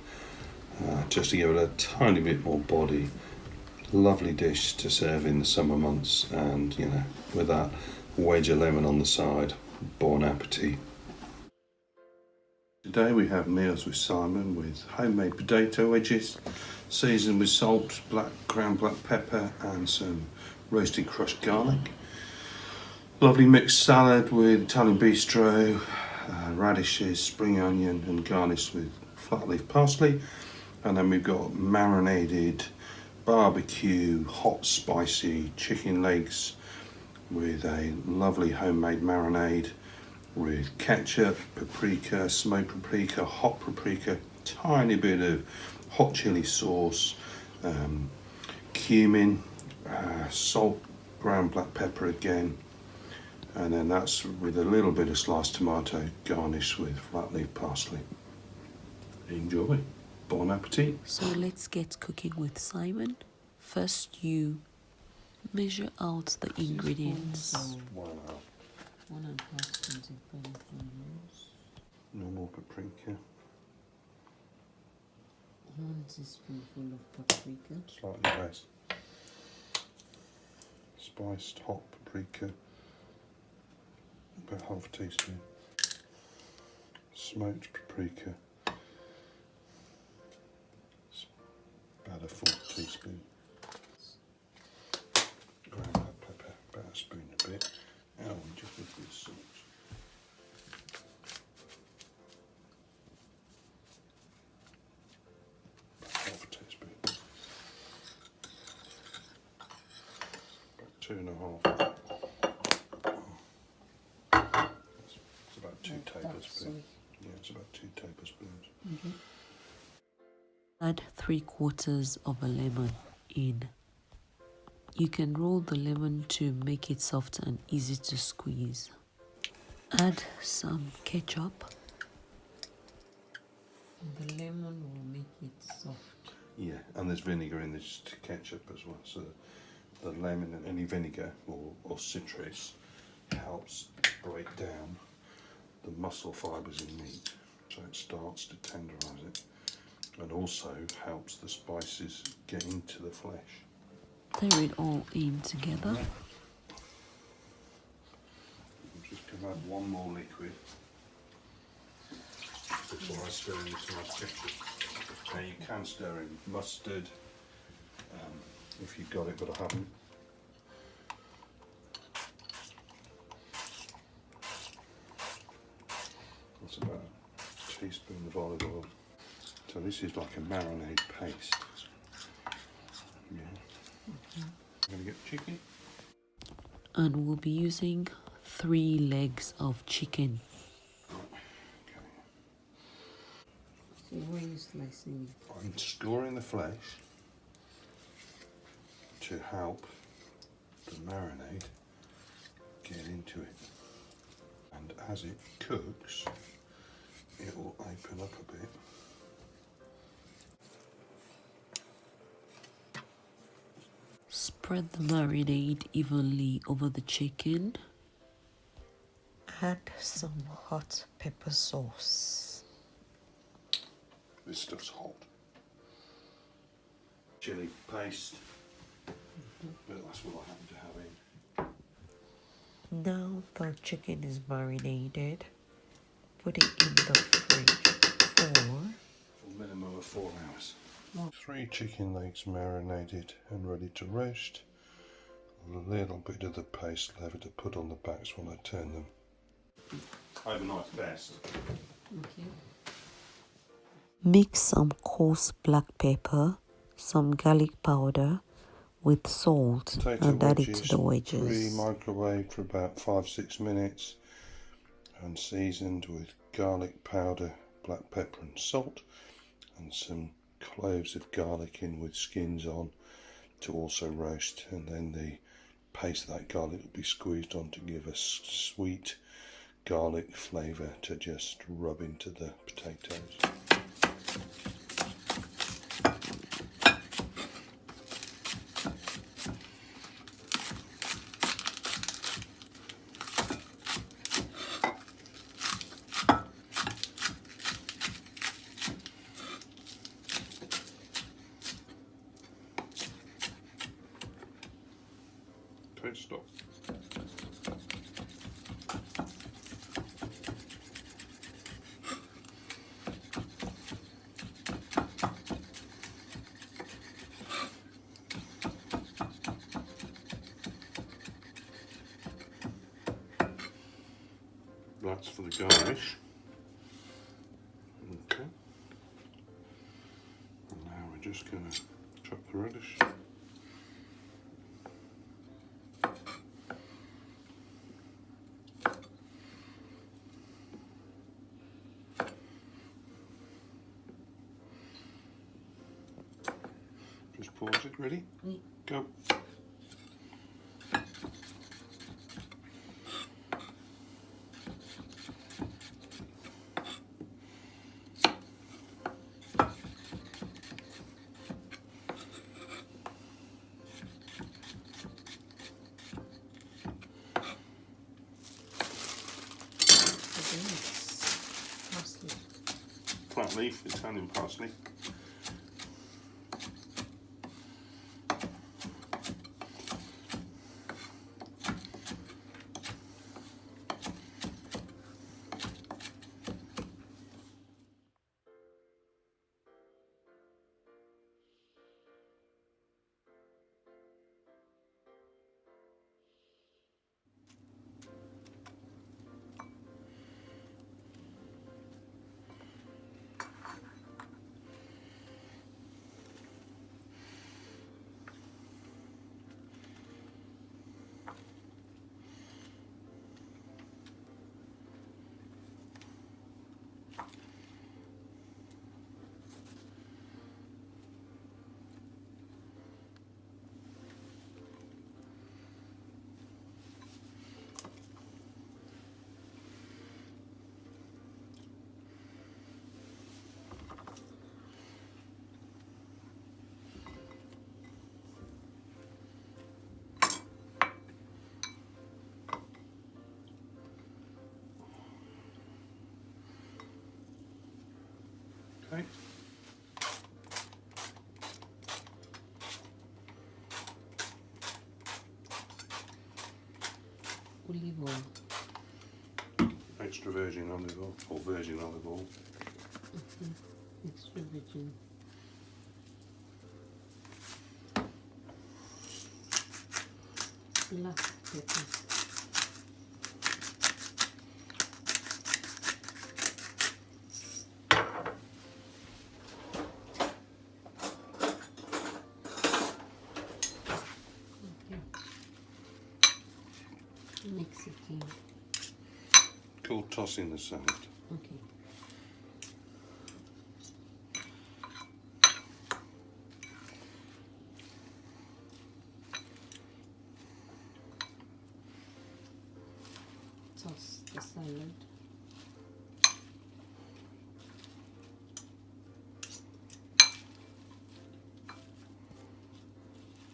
just to give it a tiny bit more body. Lovely dish to serve in the summer months, and you know, with that wedge of lemon on the side. Bon appetit. Today we have Meals with Simon with homemade potato wedges, seasoned with salt, ground black pepper and some roasted crushed garlic. Lovely mixed salad with Italian bistro, radishes, spring onion and garnished with flat leaf parsley. And then we've got marinated barbecue, hot spicy chicken legs with a lovely homemade marinade with ketchup, paprika, smoked paprika, hot paprika, tiny bit of hot chili sauce, cumin, salt, ground black pepper again, and then that's with a little bit of sliced tomato garnished with flat leaf parsley. Enjoy. Bon appetit. So let's get cooking with Simon. First you measure out the ingredients. 1.5 spoons of onions. Normal paprika. 1 teaspoonful of paprika. Slightly less. Spiced hot paprika. About half a teaspoon. Smoked paprika. About a 1/4 teaspoon. Ground black pepper, about a spoon a bit. And just with this salt. About half a teaspoon. About 2.5. It's about 2 tablespoons. Yeah, it's about 2 tablespoons. Mm-hmm. Add 3/4 of a lemon in. You can roll the lemon to make it soft and easy to squeeze. Add some ketchup. The lemon will make it soft. Yeah, and there's vinegar in this ketchup as well, so the lemon and any vinegar or citrus helps break down the muscle fibres in meat, so it starts to tenderise it, and also helps the spices get into the flesh. Stir it all in together. I'm just going to add one more liquid before I stir in this nice ketchup. Now you can stir in mustard if you've got it, but I haven't. That's about a teaspoon of olive oil. So this is like a marinade paste. Yeah. I'm going to get chicken. And we'll be using 3 legs of chicken. So what are you slicing? I'm scoring the flesh to help the marinade get into it. And as it cooks, it will open up a bit. Spread the marinade evenly over the chicken. Add some hot pepper sauce. This stuff's hot. Chili paste. But that's what I happen to have in. Now the chicken is marinated. Put it in the fridge for a minimum of 4 hours. 3 chicken legs marinated and ready to roast. A little bit of the paste left to put on the backs when I turn them. Overnight's best. Okay. Mix some coarse black pepper, some garlic powder, with salt and add it to the wedges. Pre-microwaved for about 5-6 minutes and seasoned with garlic powder, black pepper and salt, and some cloves of garlic in with skins on to also roast, and then the paste of that garlic will be squeezed on to give a sweet garlic flavour to just rub into the potatoes. Okay, stop. That's for the garnish. Okay. And now we're just going to chop the radish. Just pause it. Ready? Go. Flat leaf, Italian parsley. Okay. Olive oil. Extra virgin olive oil, or virgin olive oil. Extra virgin. Black pepper. Mexican. Called tossing the salad. Okay. Toss the salad.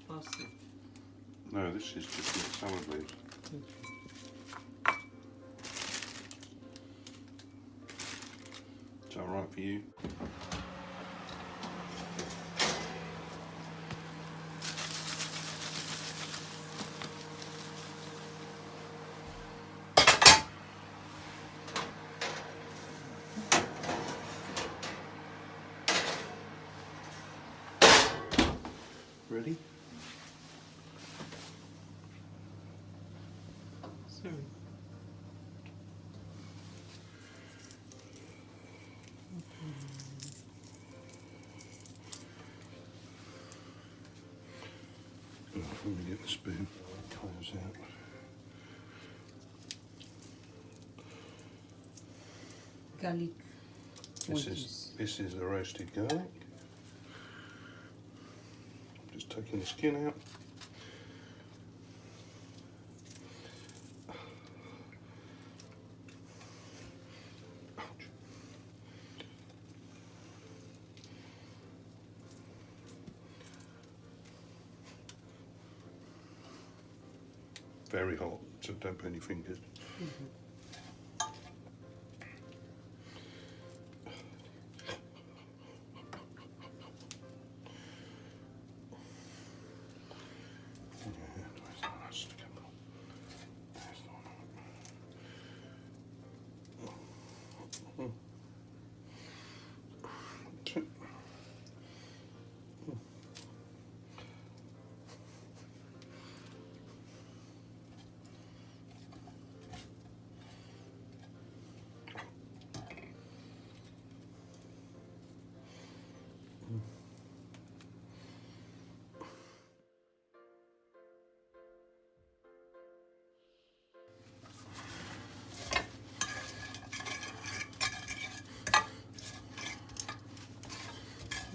Parsley. No, this is just the salad leaves. Is that alright for you? Ready? Sorry. let me get the spoon. Close out. Garlic. This is the roasted garlic. Just taking the skin out. Very hot, so don't burn your fingers.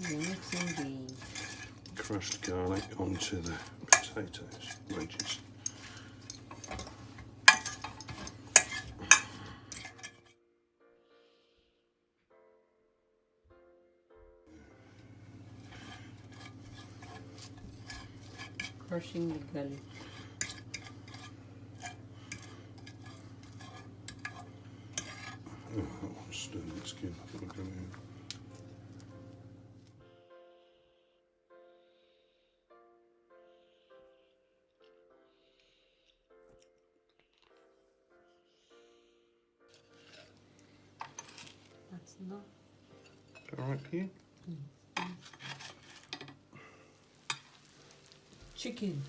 Mixing the Crushed garlic onto the potatoes, wedges. crushing the garlic. Oh, that one's still in the skin. Look at it. That's enough. All right for you? Chicken.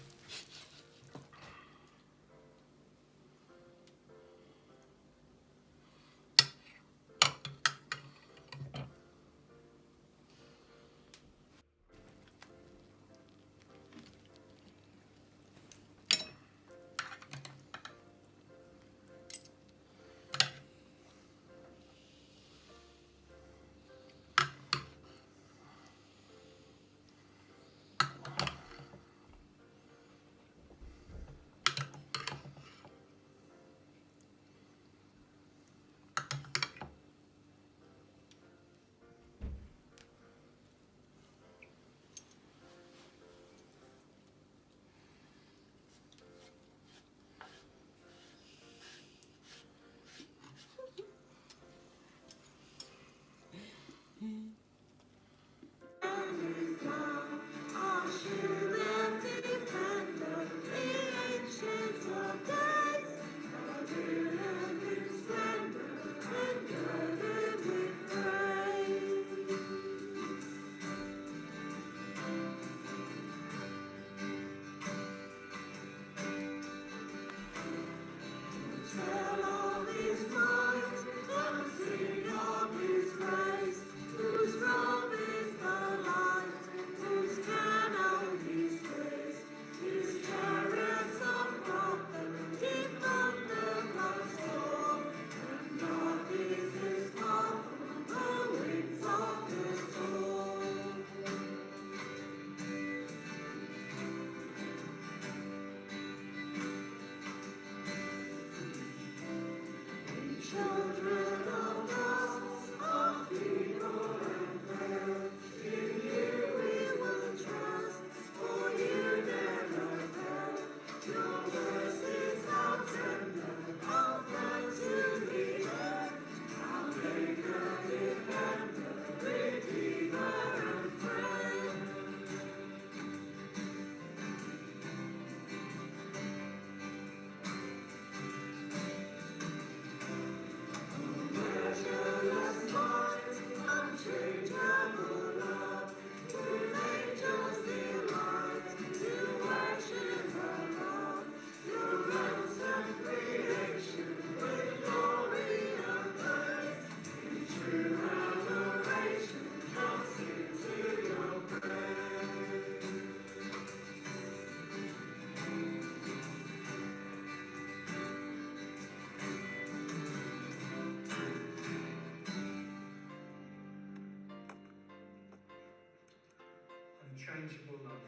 unchangeable love,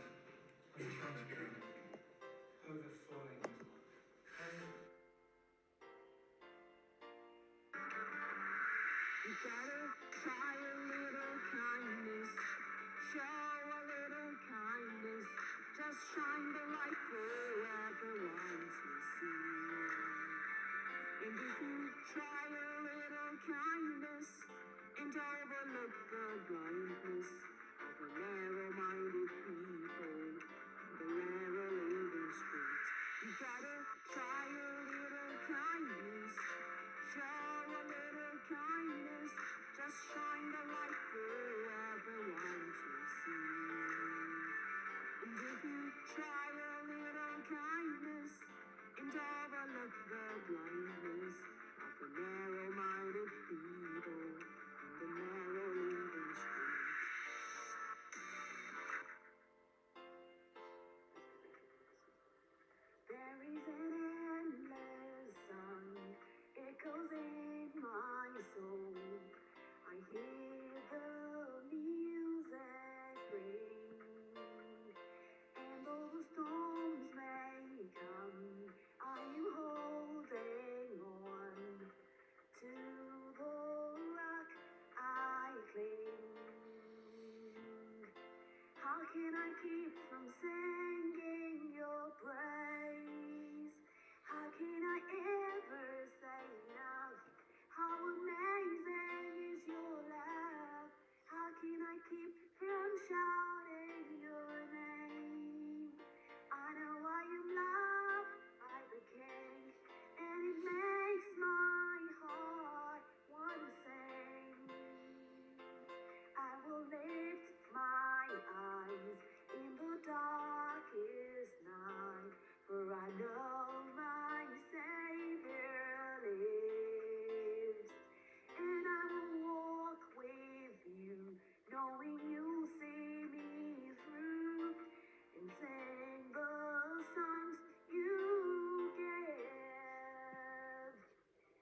unchangeable, overflowing. You gotta try a little kindness, show a little kindness, just shine the light for everyone to see. And if you try a little kindness and overlook the blindness of the narrow-minded people, the narrow living street, you gotta try a little kindness, show a little kindness, just shine the light for everyone to see. And if you try a little kindness and overlook the blindness of the narrow-minded people and the narrow living street. There is an endless sun, echoes in my soul. I hear the music ring, and though the storms may come, I am holding on to the rock I cling. How can I keep from singing your praise? How can I ever say enough? How amazing is your love? How can I keep from shouting your name? I know I am loved by the King, and it makes my heart want to sing. I will lift my eyes in the darkest night, for I know my Savior lives. And I will walk with you, knowing you'll see me through, and sing the songs you give.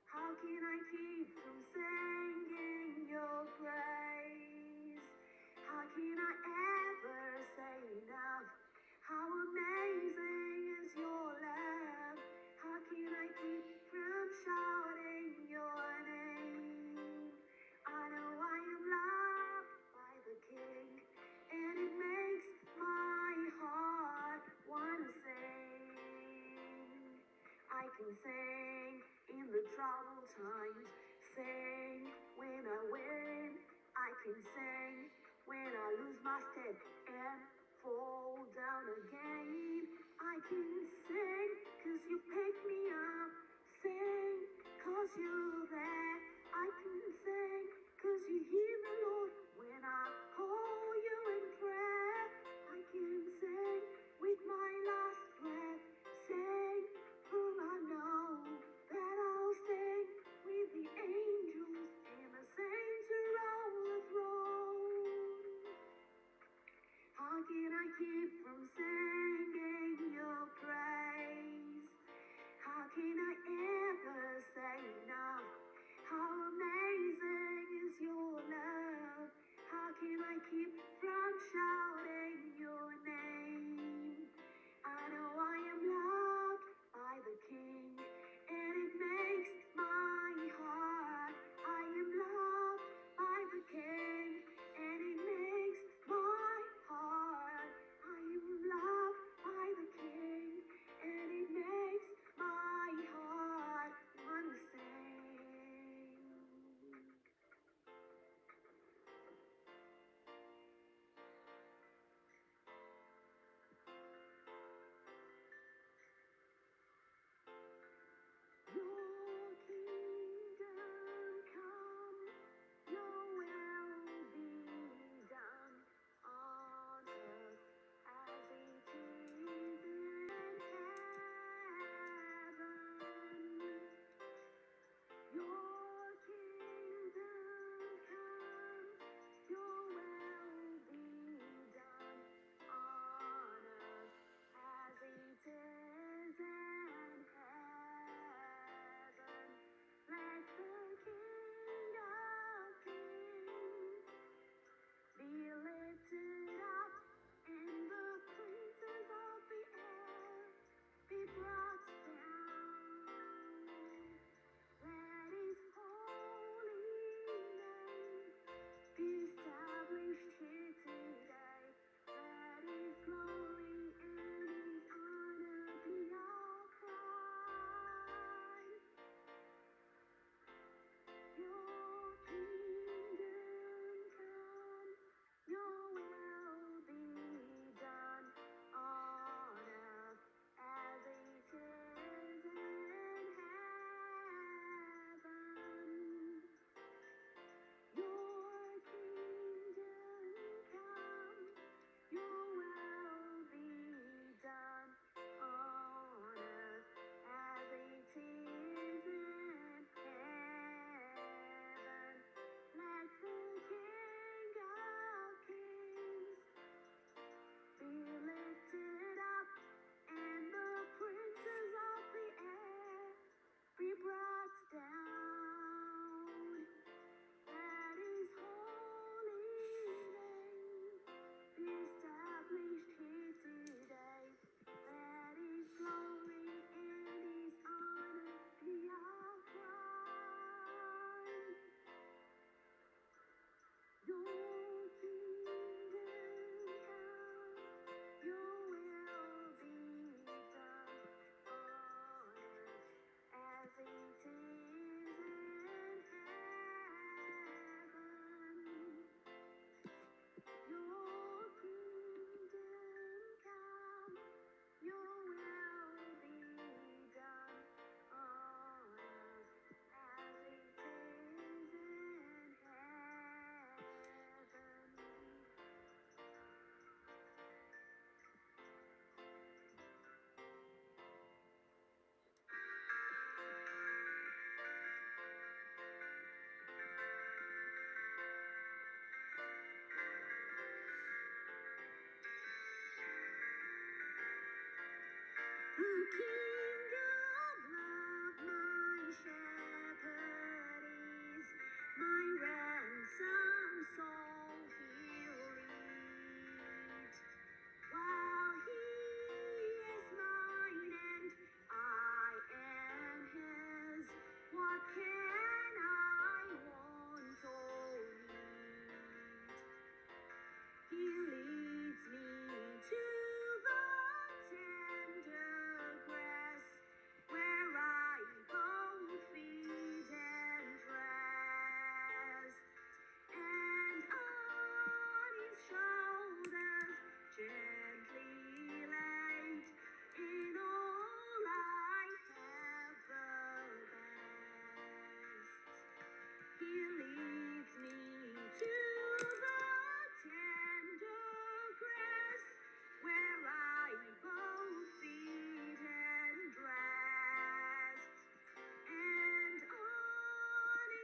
How can I keep from singing your praise? How can I ever say enough? How amazing is your love? How can I keep from shouting your name? I know I am loved by the King, and it makes my heart want to sing. I can sing in the troubled times, sing when I win. I can sing when I lose my step and fall down again. I can sing 'cause you pick me up, sing 'cause you're there. I can sing 'cause you hear me, Lord, when I call you in prayer. I can sing with my last breath, sing, for I know that I'll sing with the angels and the saints around the throne. How can I keep from singing your praise? How can I ever say enough?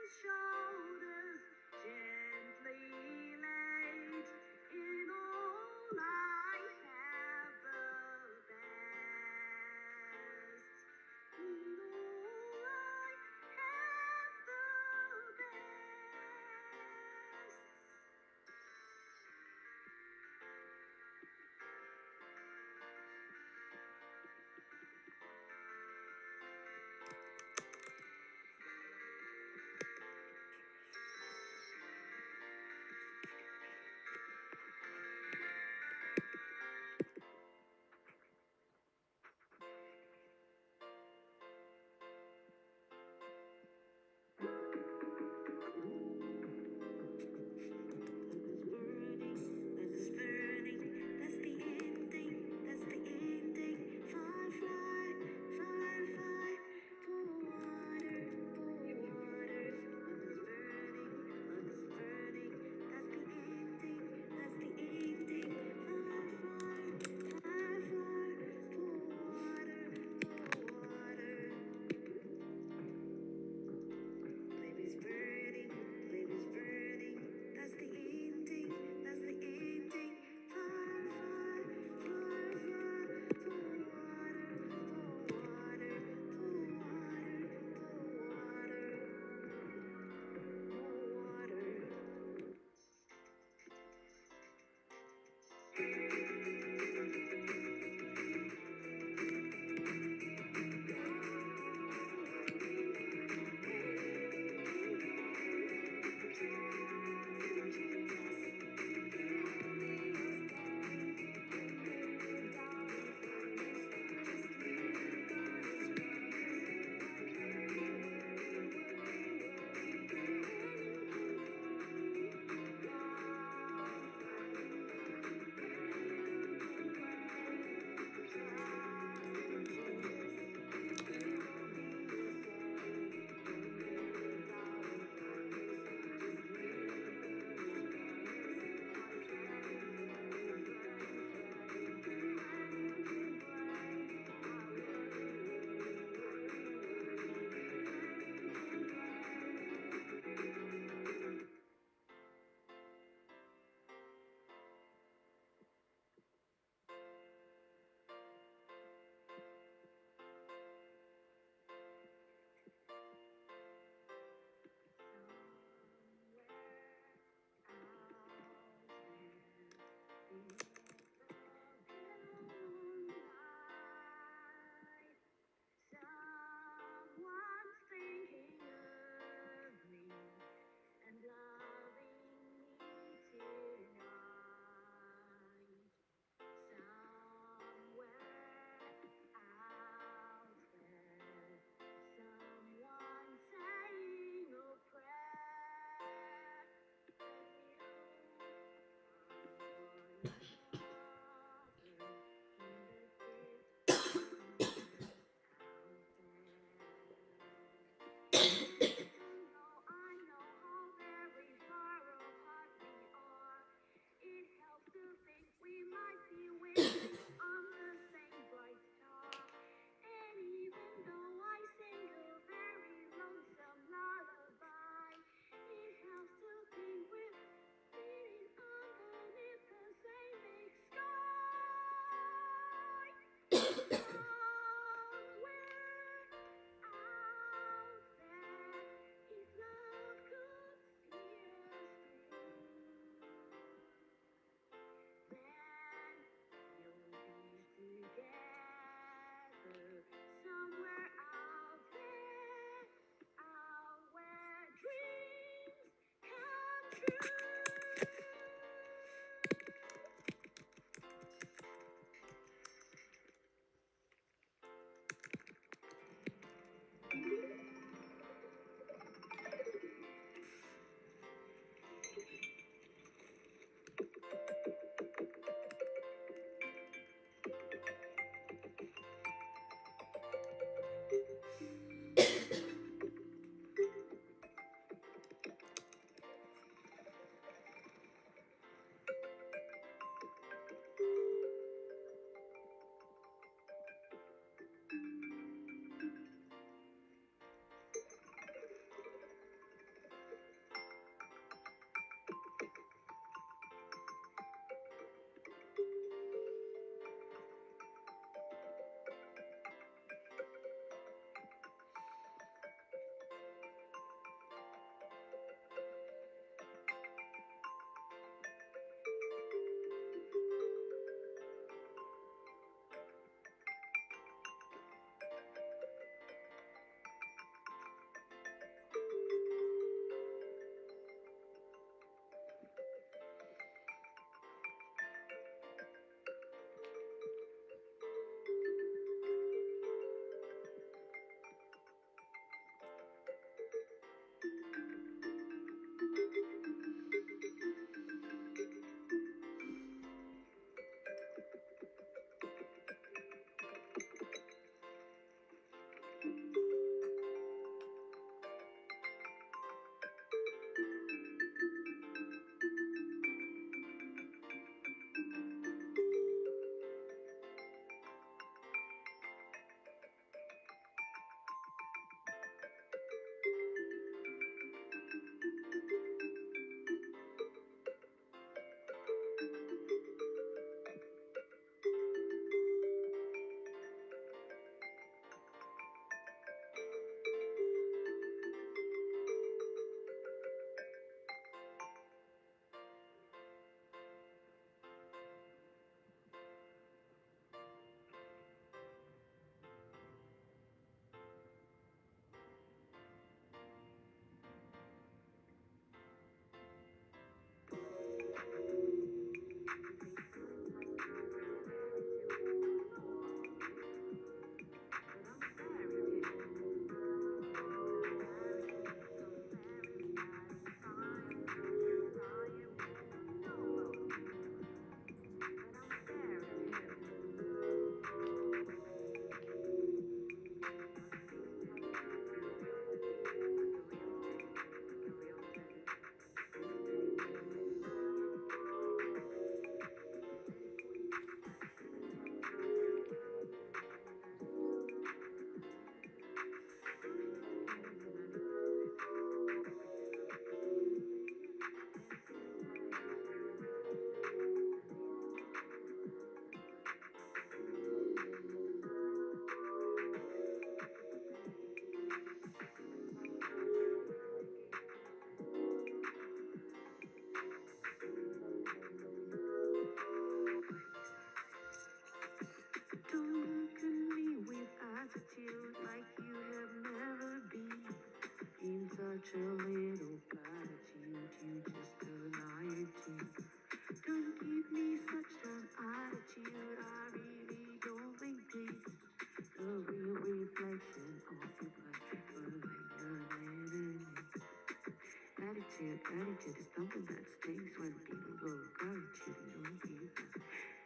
shoulders gently laid. In all I have the best. In all I have the best. Someone's thinking of me and loving me tonight. Somewhere out there, someone saying a prayer that it helps to think we might be waiting on the same bright star. And even though I sing a very lonesome lullaby, it helps to think we're beating underneath the same big sky. Somewhere out there, if love could see us through, then you'll be together. Somewhere out there, out where dreams come true. attitude is something that stinks when people go gratitude and don't keep it.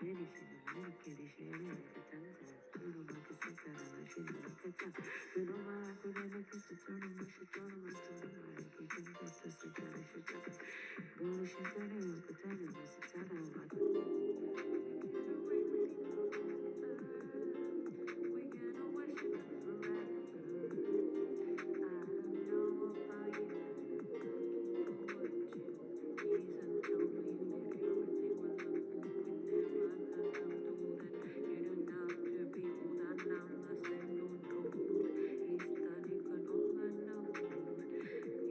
Many human, many kitty, shady, and the dancer. You know, my cassette, and I should look at that. You know, my academic is a turn on my shit, turn on my turn on my education, just a shit, and I should get it. Don't shit, and I look at that, and I sit down, and I we gonna worship him forever. I don't know about you, but would you? Jesus told me you did everything with love. We never had them told that you don't have to be who that now I said no don't. He's standing for no man now.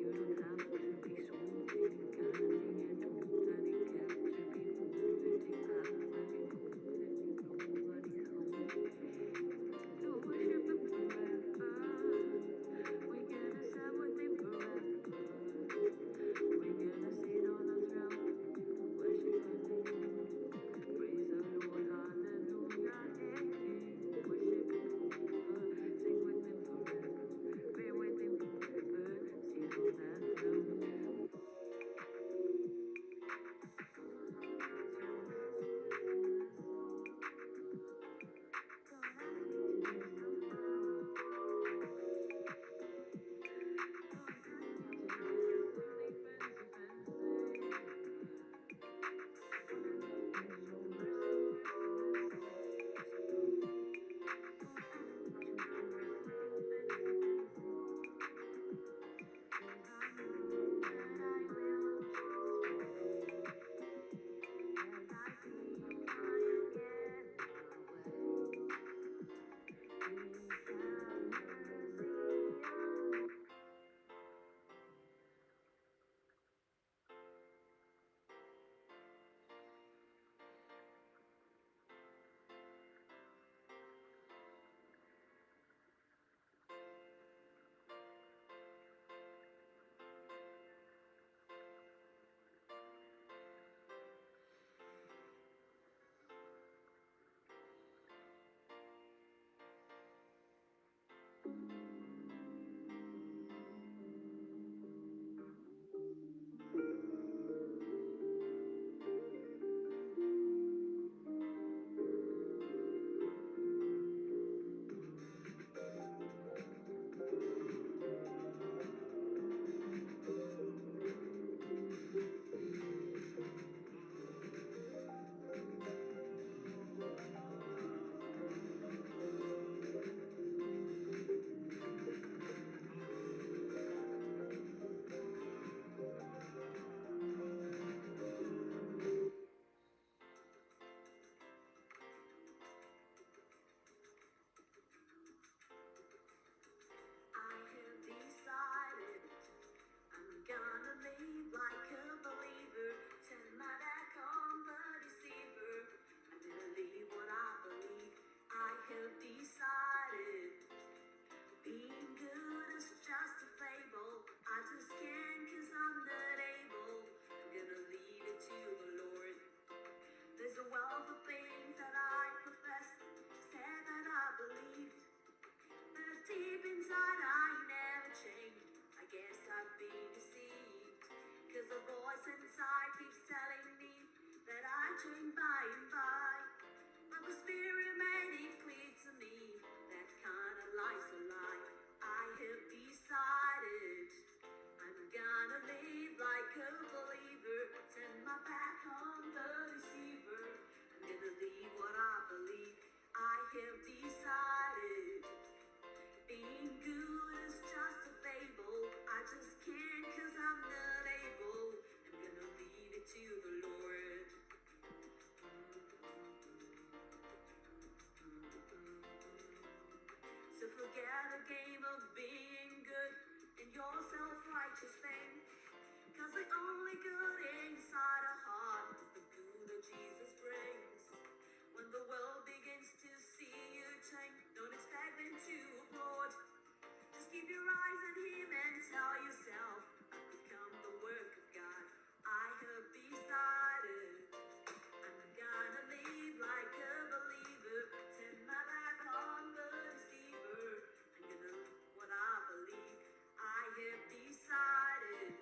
You don't have to be swooping, canning and holding and kept to be holding that when you hold it, nobody's home. To worship him forever. We gonna serve with him forever. We gonna sit on the throne, worship him. Praise the Lord, hallelujah, hey. Worship him forever, sing with him forever, pray with him forever, sit on that throne. I have decided I'm gonna live like a believer, turn my back on the deceiver. I'm gonna live what I believe. I have decided being good is just a fable. I just can't cause I'm not able. I'm gonna leave it to the Lord. There's a wealth of things that I profess, said that I believed. But deep inside I never changed. I guess I've been deceived. Cause the voice inside keeps telling me that I change by and by. But the spirit made it clear to me that kind of life's a lie. I have decided I'm gonna live like a believer, turn my back on the deceiver. I'm gonna leave what I believe. I have decided being good is just a fable. I just can't cause I'm not able. I'm gonna leave it to the Lord. So forget a game of being good and your self-righteous thing. Cause the only good inside a heart is the good that Jesus brings. When the world begins to see you change, don't expect them to applaud. Just keep your eyes on him and tell yourself, I've become the work of God. I have decided I'm gonna live like a believer, turn my back on the deceiver. I'm gonna live what I believe. I have decided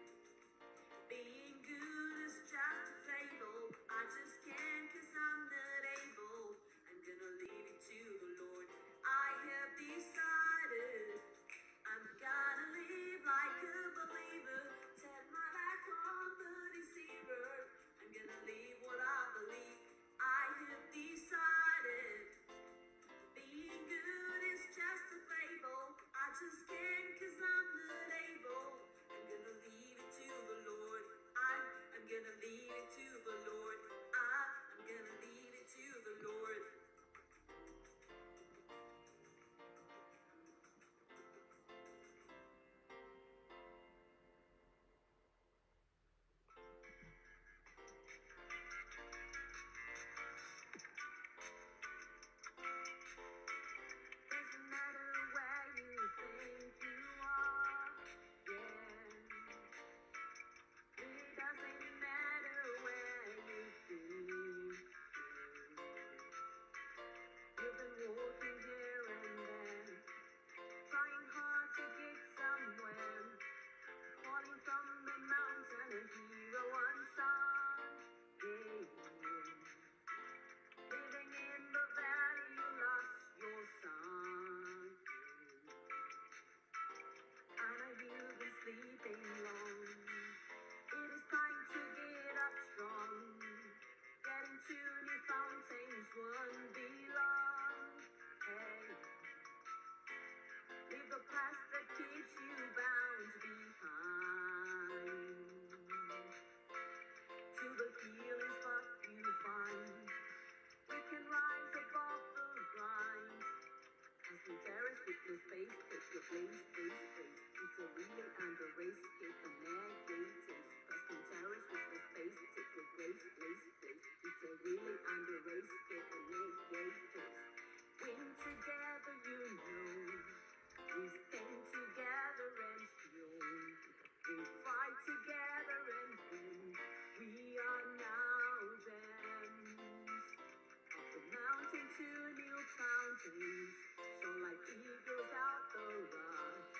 fountains, so like eagles out the rocks.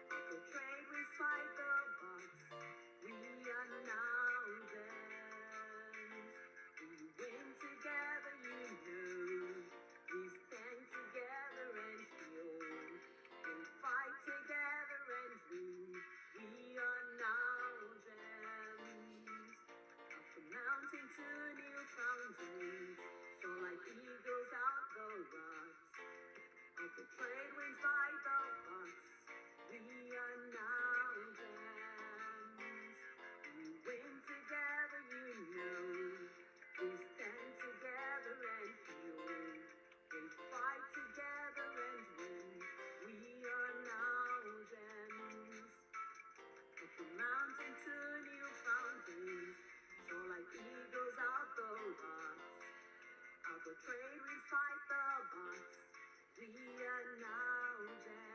Up the trade we fight the box. We are now gems. We win together, you know. We stand together and heal. We fight together and win. We are now gems. Up the mountain to new fountains, so like eagles out the rocks. Up the trade winds by the box. We are now gems. We win together, you know. We stand together and heal. We fight together and win. We are now gems. Up the mountain to new fountains, so like eagles out the rocks. Out the trade we fight the box. We are now gems.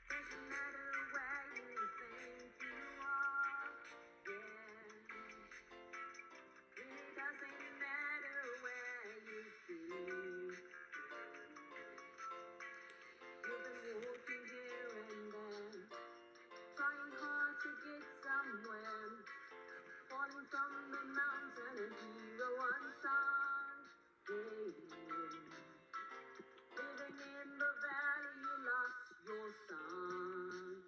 Doesn't matter where you think you are, yeah. It doesn't matter where you feel. You've been walking here and there, trying hard to get somewhere, falling from the mountain, a hero unsung. Living in the valley, you lost your son.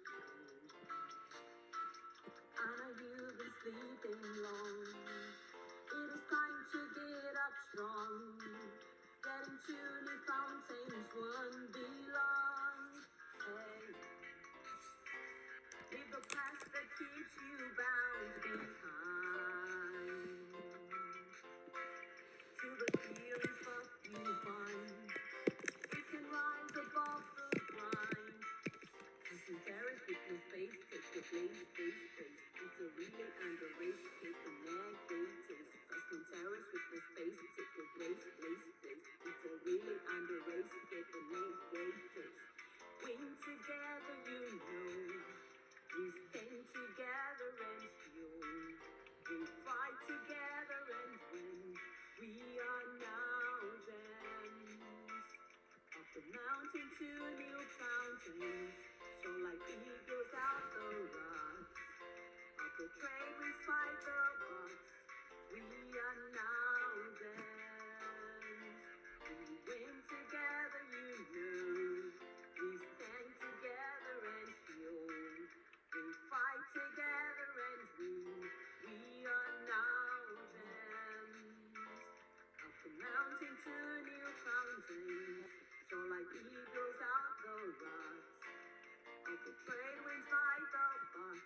I know you've been sleeping long. It is time to get up strong. Getting to new fountains won't be long. Hey, leave the past that keeps you bound behind. To the feelings of you find, you can rise above the grind. You can perish with your face, take the place, face. It's a really underrated, take the negative taste. You can perish with your face, take the place. It's a really underrated, take the negative taste. Win together, you know. We stand together and heal. We fight together and win. We are now gems. Up the mountain to new fountains. So like eagles out the rocks. Up the trail we fight the box. We are now gems. We win together, you know. We stand together and heal. We fight together and win. We are now gems. Up the mountain to new fountains. So like eagles out the rocks. Up the trade winds fight the box.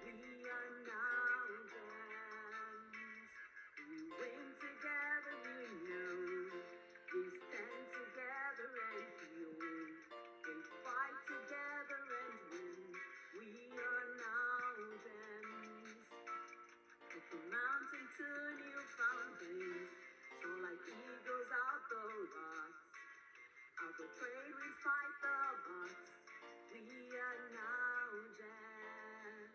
We are now gems. We win together, you know. We stand together and heal. We fight together and win. We are now gems. Up the mountain to new fountains. So like eagles out the rocks. Out the trade winds fight the box. We are now gems.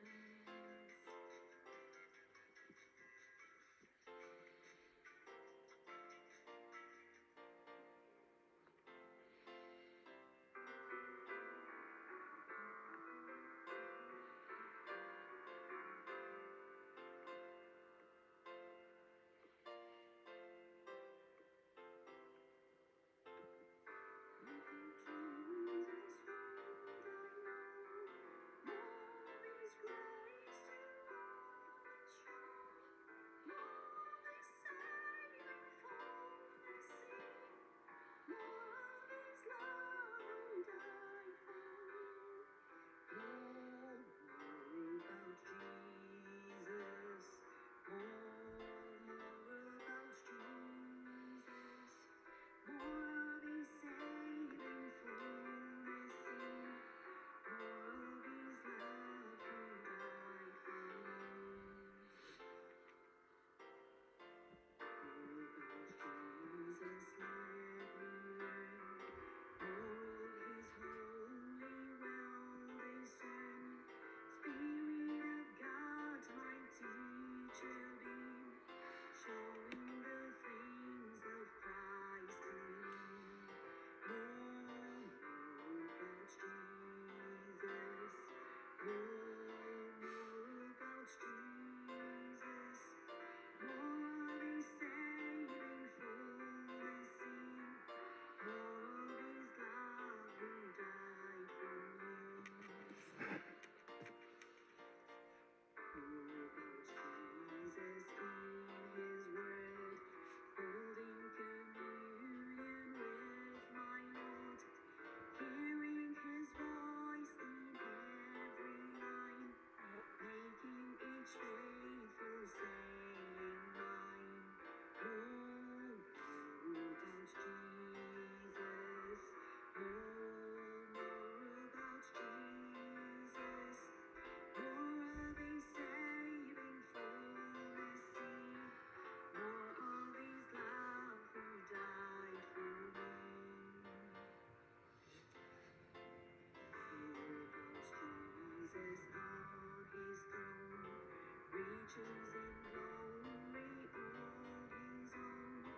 Riches and glory all his own.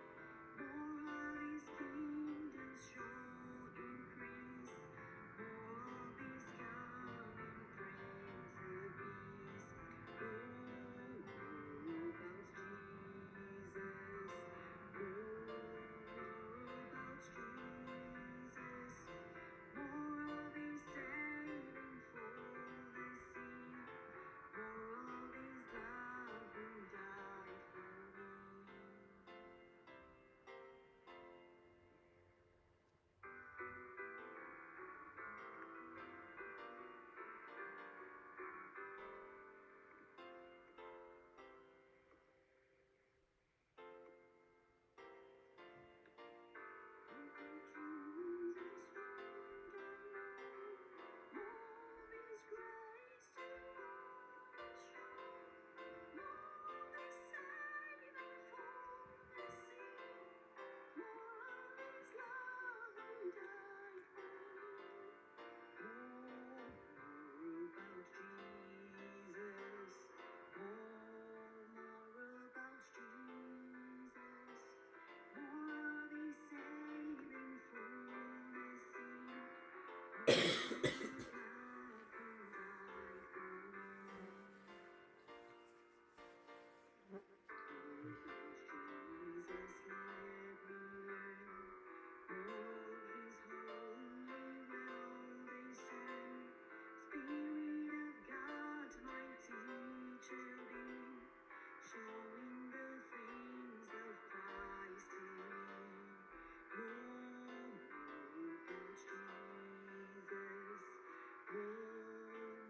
More of his kingdom's sure increase. More of his coming Prince of Peace. More about Jesus. More about Jesus. More of his saving for the sea. More of his love who died for me. Showing the things of Christ in me. More about Jesus.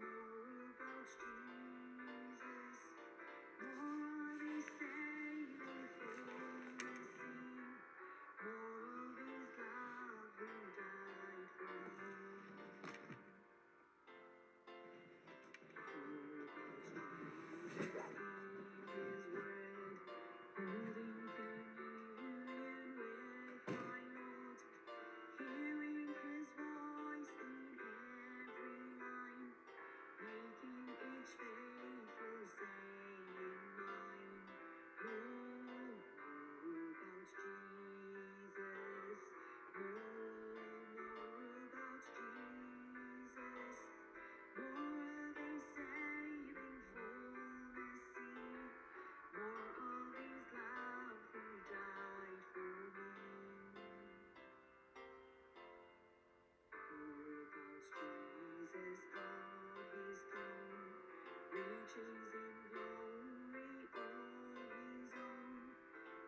More about Jesus. More of his saving fullness. More of his love who died for me. More about Jesus in his word. Holding communion with my Lord, hearing his voice in every line, making each faithful saying mine. More about Jesus, more about Jesus, more of his saving fullness, more of his love who died for me. More about Jesus of his throne, riches and glory all his own.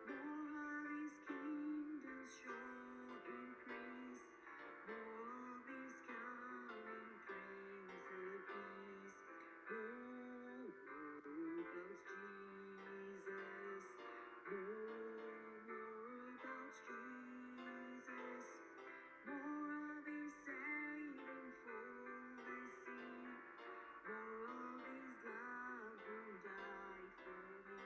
More of his kingdom's sure increase. More of his coming Prince of Peace. More about Jesus. More about Jesus. More of his saving fullness. More of his love who died for me.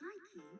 Likee.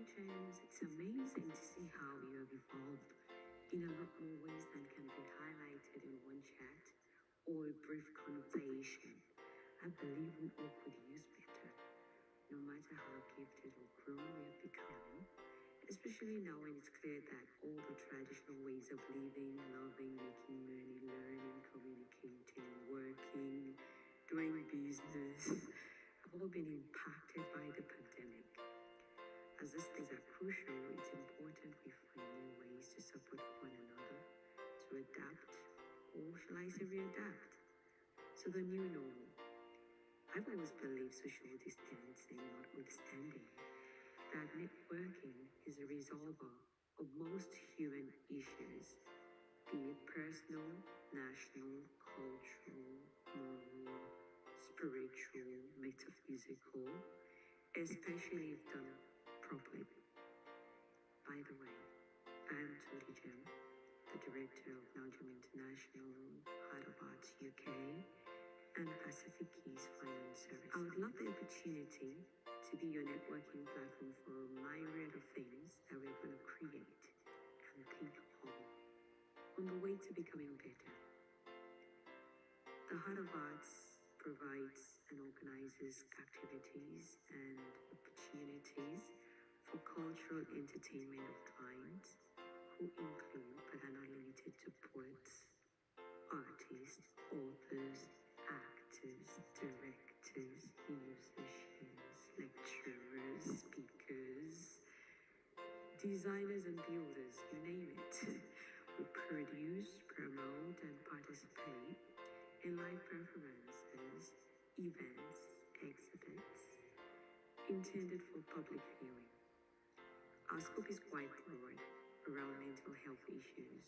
NowGems, it's amazing to see how you have evolved in a lot more ways than can be highlighted in one chat or a brief conversation. I believe we all could use better, no matter how gifted or grown we have become, especially now when it's clear that all the traditional ways of living, loving, making money, learning, communicating, working, doing business have all been impacted by the pandemic. As these things are crucial, it's important we find new ways to support one another, to adapt, or shall I say readapt, to the new normal. I've always believed social distancing notwithstanding, that networking is a resolver of most human issues, be it personal, national, cultural, moral, spiritual, metaphysical, especially if done properly. By the way, I am Todigold, the director of NowGems International, HeartoArts UK, and Pacific Keys Finance Service. I would love the opportunity to be your networking platform for a myriad of things that we're going to create and think upon on the way to becoming better. The Heart of Arts provides and organizes activities and opportunities for cultural entertainment of clients who include but are not limited to poets, artists, authors, actors, directors, musicians, lecturers, speakers, designers and builders, you name it. We produce, promote and participate in live performances, events, exhibits intended for public viewing. Our scope is quite broad around mental health issues.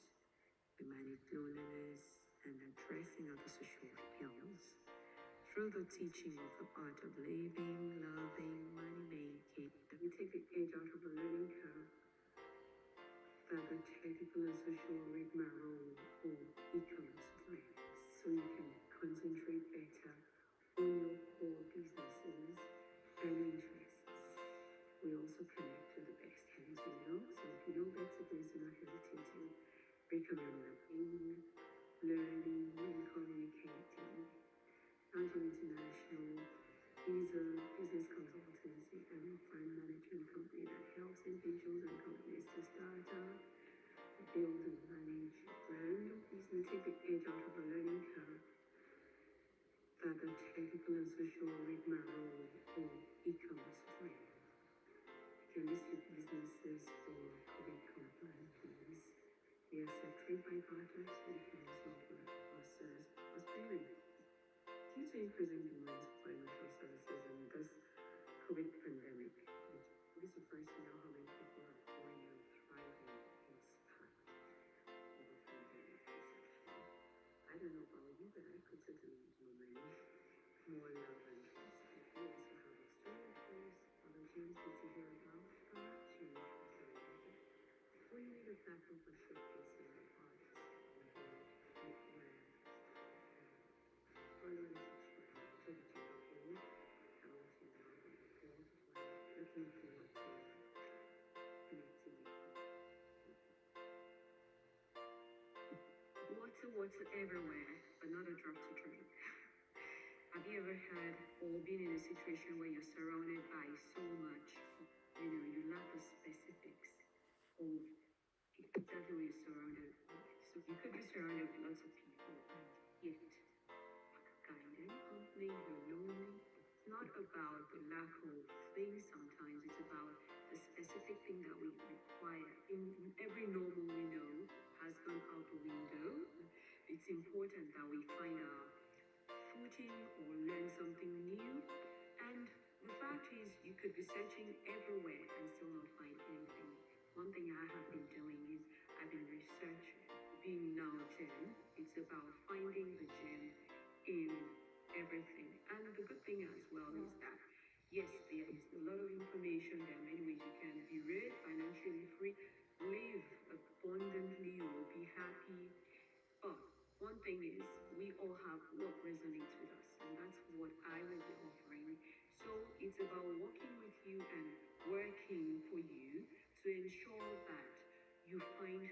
We manage loneliness and addressing other social ills through the teaching of the art of living, loving, money making. We take the edge out of the learning curve that the technical and social rigmarole or e-commerce brings, so you can concentrate better on your core businesses and interests. We also connect to the best hands we know, so if you know better, please do not hesitate to recommend them. Learning and communicating. NowGems International is a business consultancy and fund management company that helps individuals and companies to start up, build and manage brand business, take the edge out of the learning curve that the technical and social rigmarole or e-commerce brings. You can list your businesses for COVID compliant fees. We accept trade by partners and you can also offer service plus payment. Due to increasing demands for financial services and this COVID pandemic, you'd be surprised to know how many people are growing and thriving in spite of the pandemic reception. I don't know about you, but I could certainly use more money, more love and trust. If you also have a story, please, other gems need to hear about, perhaps you need to hear about it. Or you need a platform for showcasing your arts, your brand. Follow and subscribe to the Todigold. I want you to know that the gold is looking forward to connecting with you. Water everywhere, but not a drop to drink. Have you ever had or been in a situation where you're surrounded by so much, you lack the specifics of exactly what you're surrounded with? So you could be surrounded with lots of people and yet guided company, you're lonely. It's not about the lack of things sometimes, it's about the specific thing that we require. In every normal we know has gone out the window. It's important that we find our footing or learn something new. And the fact is, you could be searching everywhere and still not find anything. One thing I have been doing is I've been researching. Being NowGems, it's about finding the gem in everything. And the good thing as well is that, yes, there is a lot of information. There are many ways you can be rich, financially free, live abundantly, or be happy. But one thing is, we all have what resonates with us, and that's what I will be offering. So it's about working with you and working for you find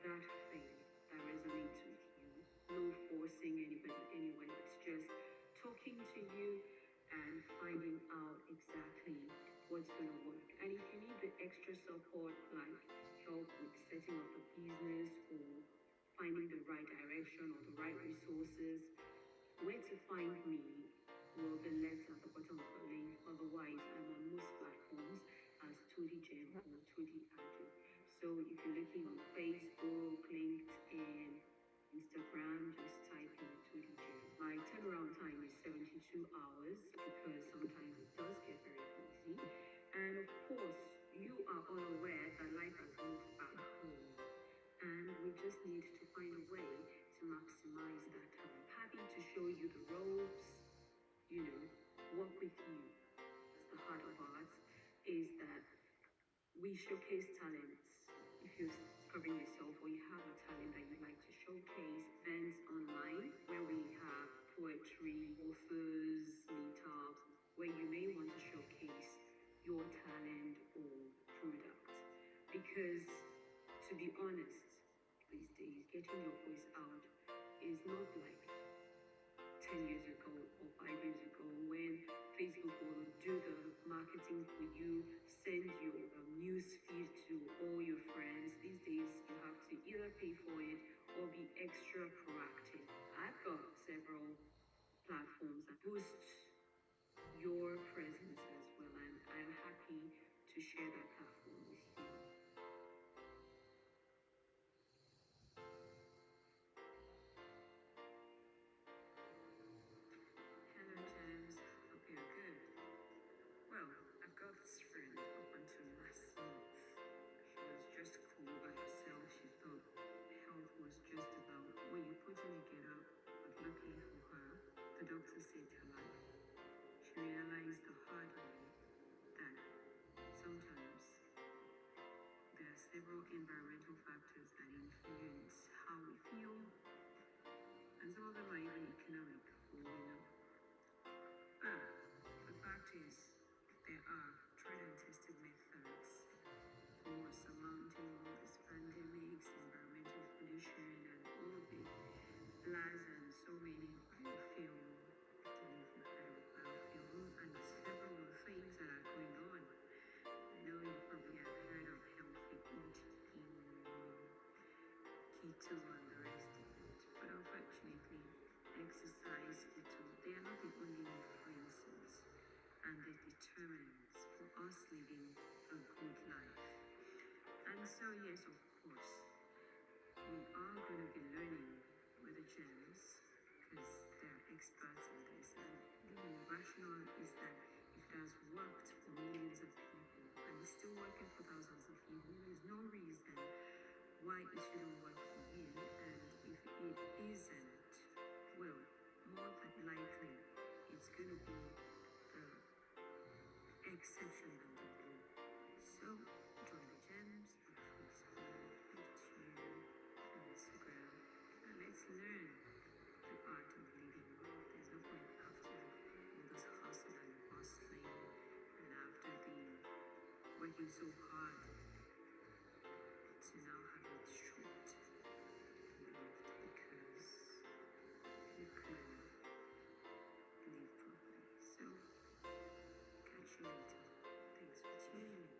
that thing that resonates with you. No forcing anybody anyway. It's just talking to you and finding out exactly what's going to work. And if you need the extra support, like help with setting up a business or finding the right direction or the right resources, where to find me will be left at the bottom of the link. Otherwise, I'm on most platforms as todigem or todigem. So if you're looking on Facebook, LinkedIn, Instagram, just type in todigem. My turnaround time is 72 hours because sometimes it does get very busy. And of course, you are all aware that life has moved back home. And we just need to find a way to maximize that time. Happy to show you the ropes, work with you. That's the heart of arts, is that we showcase talents. If you're discovering yourself or you have a talent that you'd like to showcase, events online where we have poetry, authors, meetups, where you may want to showcase your talent or product. Because to be honest, these days, getting your voice out is not like 10 years ago or 5 years ago when Facebook will do the marketing for you, send your news feed to all your friends. These days, you have to either pay for it or be extra proactive. I've got several platforms that boost your presence as well, and I'm happy to share that platform with you. Hello, Gems. Hope you're good. Well, I've got this friend up until last month. She was just cool by herself. She thought health was just about what you put in, you get up. But luckily for her, the doctor saved her life. She realized the hard way that sometimes there are several environmental factors that influence how we feel, and some of them are even economic, But the fact is, there are tried and tested methods for surmounting all these pandemics, environmental pollution, and all the blahs and so many biofuel. I don't know if you've heard of biofuel and several of the things that are going on. I know you probably have heard of healthy eating, keto, and the rest of it. But unfortunately, exercise, keto, they are not the only influences and the determinants for us living a good life. And so, yes, of course, we are going to be learning with the gems because they're experts in this. And the rationale is that if it has worked for millions of people and it's still working for thousands of people, there's no reason why it shouldn't work for you. And if it isn't, well, more than likely, it's going to be the exception than the rule. So, join the gems on Facebook, YouTube, Instagram, and let's learn the art of living well. There's no point after all this hustle and bustling and after working so hard to now have it stripped and left because you couldn't live properly. So, catch you later. Thanks for tuning in.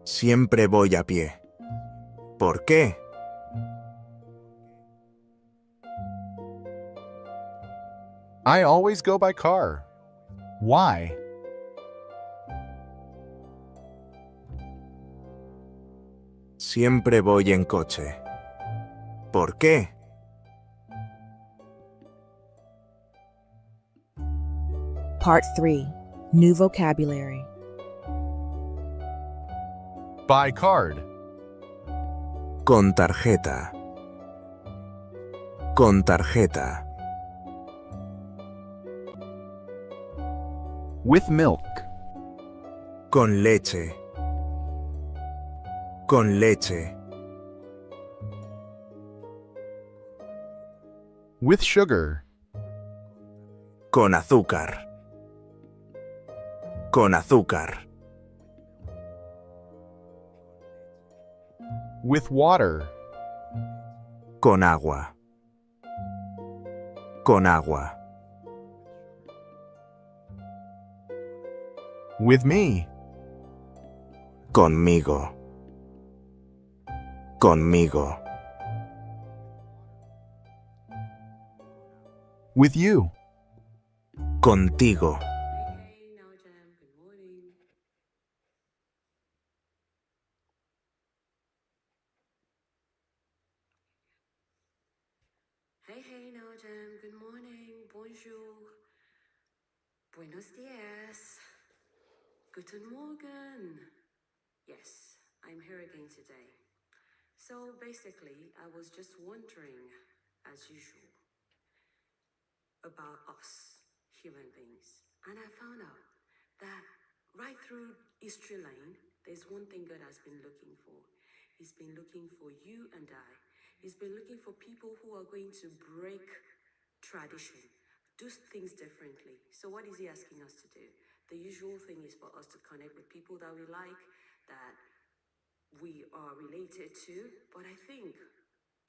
Siempre voy a pie. ¿Por qué? I always go by car. Why? Siempre voy en coche. ¿Por qué? Part 3. New vocabulary. By card. Con tarjeta. Con tarjeta. With milk. Con leche. Con leche. With sugar. Con azúcar. Con azúcar. With water. Con agua. Con agua. With me. Conmigo. Conmigo. With you. Contigo. Hey, NowGem, good morning, bonjour, buenos dias, guten Morgen. Yes, I'm here again today. So basically, I was just wondering, as usual, about us, human beings. And I found out that right through history lane, there's one thing God has been looking for. He's been looking for you and I. He's been looking for people who are going to break tradition, do things differently. So what is he asking us to do? The usual thing is for us to connect with people that we like, that we are related to. But I think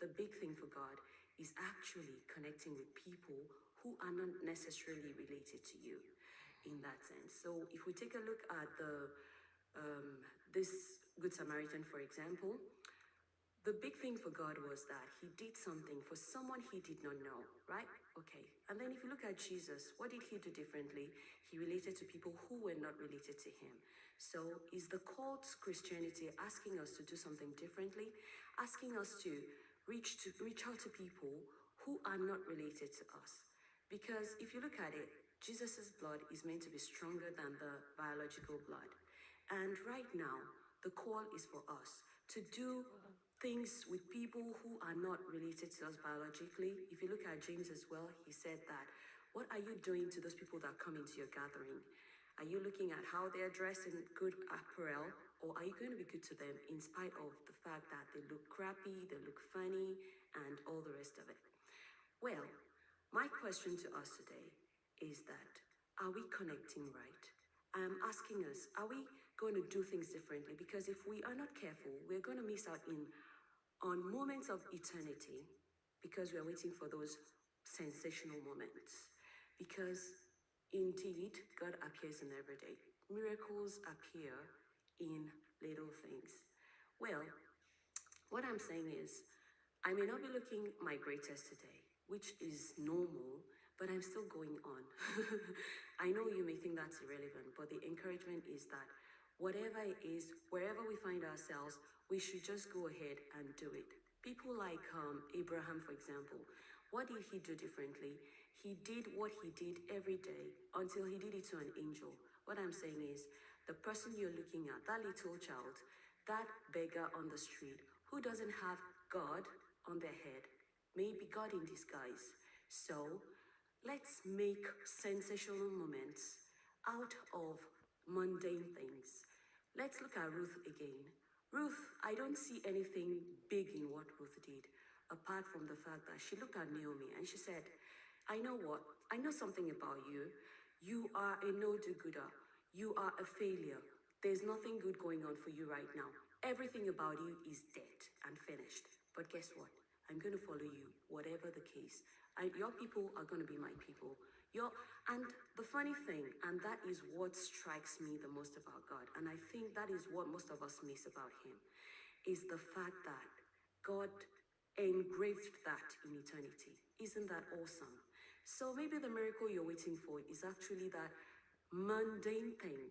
the big thing for God is actually connecting with people who are not necessarily related to you in that sense. So if we take a look at this Good Samaritan, for example, the big thing for God was that he did something for someone he did not know, right? Okay. And then if you look at Jesus, what did he do differently? He related to people who were not related to him. So is the call to Christianity asking us to do something differently? Asking us to reach out to people who are not related to us? Because if you look at it, Jesus's blood is meant to be stronger than the biological blood. And right now, the call is for us to do things with people who are not related to us biologically. If you look at James as well, he said that, what are you doing to those people that come into your gathering? Are you looking at how they're dressed in good apparel, or are you going to be good to them in spite of the fact that they look crappy, they look funny, and all the rest of it? Well, my question to us today is that, are we connecting right? I'm asking us, are we going to do things differently? Because if we are not careful, we're going to miss out on moments of eternity because we're waiting for those sensational moments. Because indeed, God appears in every day. Miracles appear in little things. Well, what I'm saying is, I may not be looking my greatest today, which is normal, but I'm still going on. I know you may think that's irrelevant, but the encouragement is that whatever it is, wherever we find ourselves, we should just go ahead and do it. People like Abraham, for example, what did he do differently? He did what he did every day until he did it to an angel. What I'm saying is, the person you're looking at, that little child, that beggar on the street, who doesn't have God on their head, maybe God in disguise. So let's make sensational moments out of mundane things. Let's look at Ruth again. Ruth, I don't see anything big in what Ruth did, apart from the fact that she looked at Naomi and she said, I know what? I know something about you. You are a no-do-gooder. You are a failure. There's nothing good going on for you right now. Everything about you is dead and finished. But guess what? I'm going to follow you, whatever the case. Your people are going to be my people. And the funny thing, and that is what strikes me the most about God, and I think that is what most of us miss about him, is the fact that God engraved that in eternity. Isn't that awesome? So maybe the miracle you're waiting for is actually that mundane thing,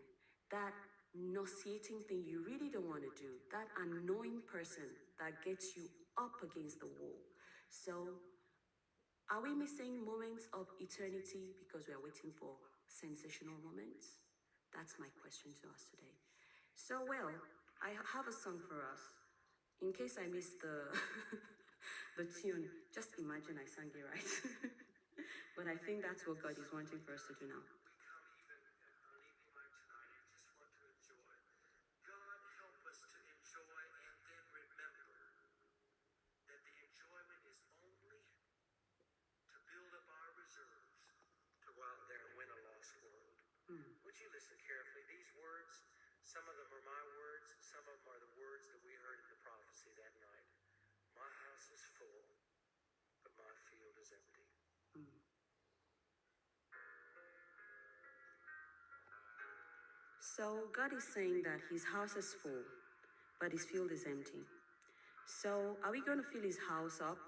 that nauseating thing you really don't want to do, that annoying person that gets you up against the wall. So are we missing moments of eternity because we are waiting for sensational moments? That's my question to us today. So, well, I have a song for us. In case I missed the the tune, just imagine I sang it right. But I think that's what God is wanting for us to do now. God help us to enjoy and then remember that the enjoyment is only to build up our reserves to go out there and win a lost world. Would you listen carefully? These words, some of them are my words, some of them are the words that we heard in the prophecy that night. My house is full, but my field is empty. So God is saying that his house is full, but his field is empty. So are we going to fill his house up?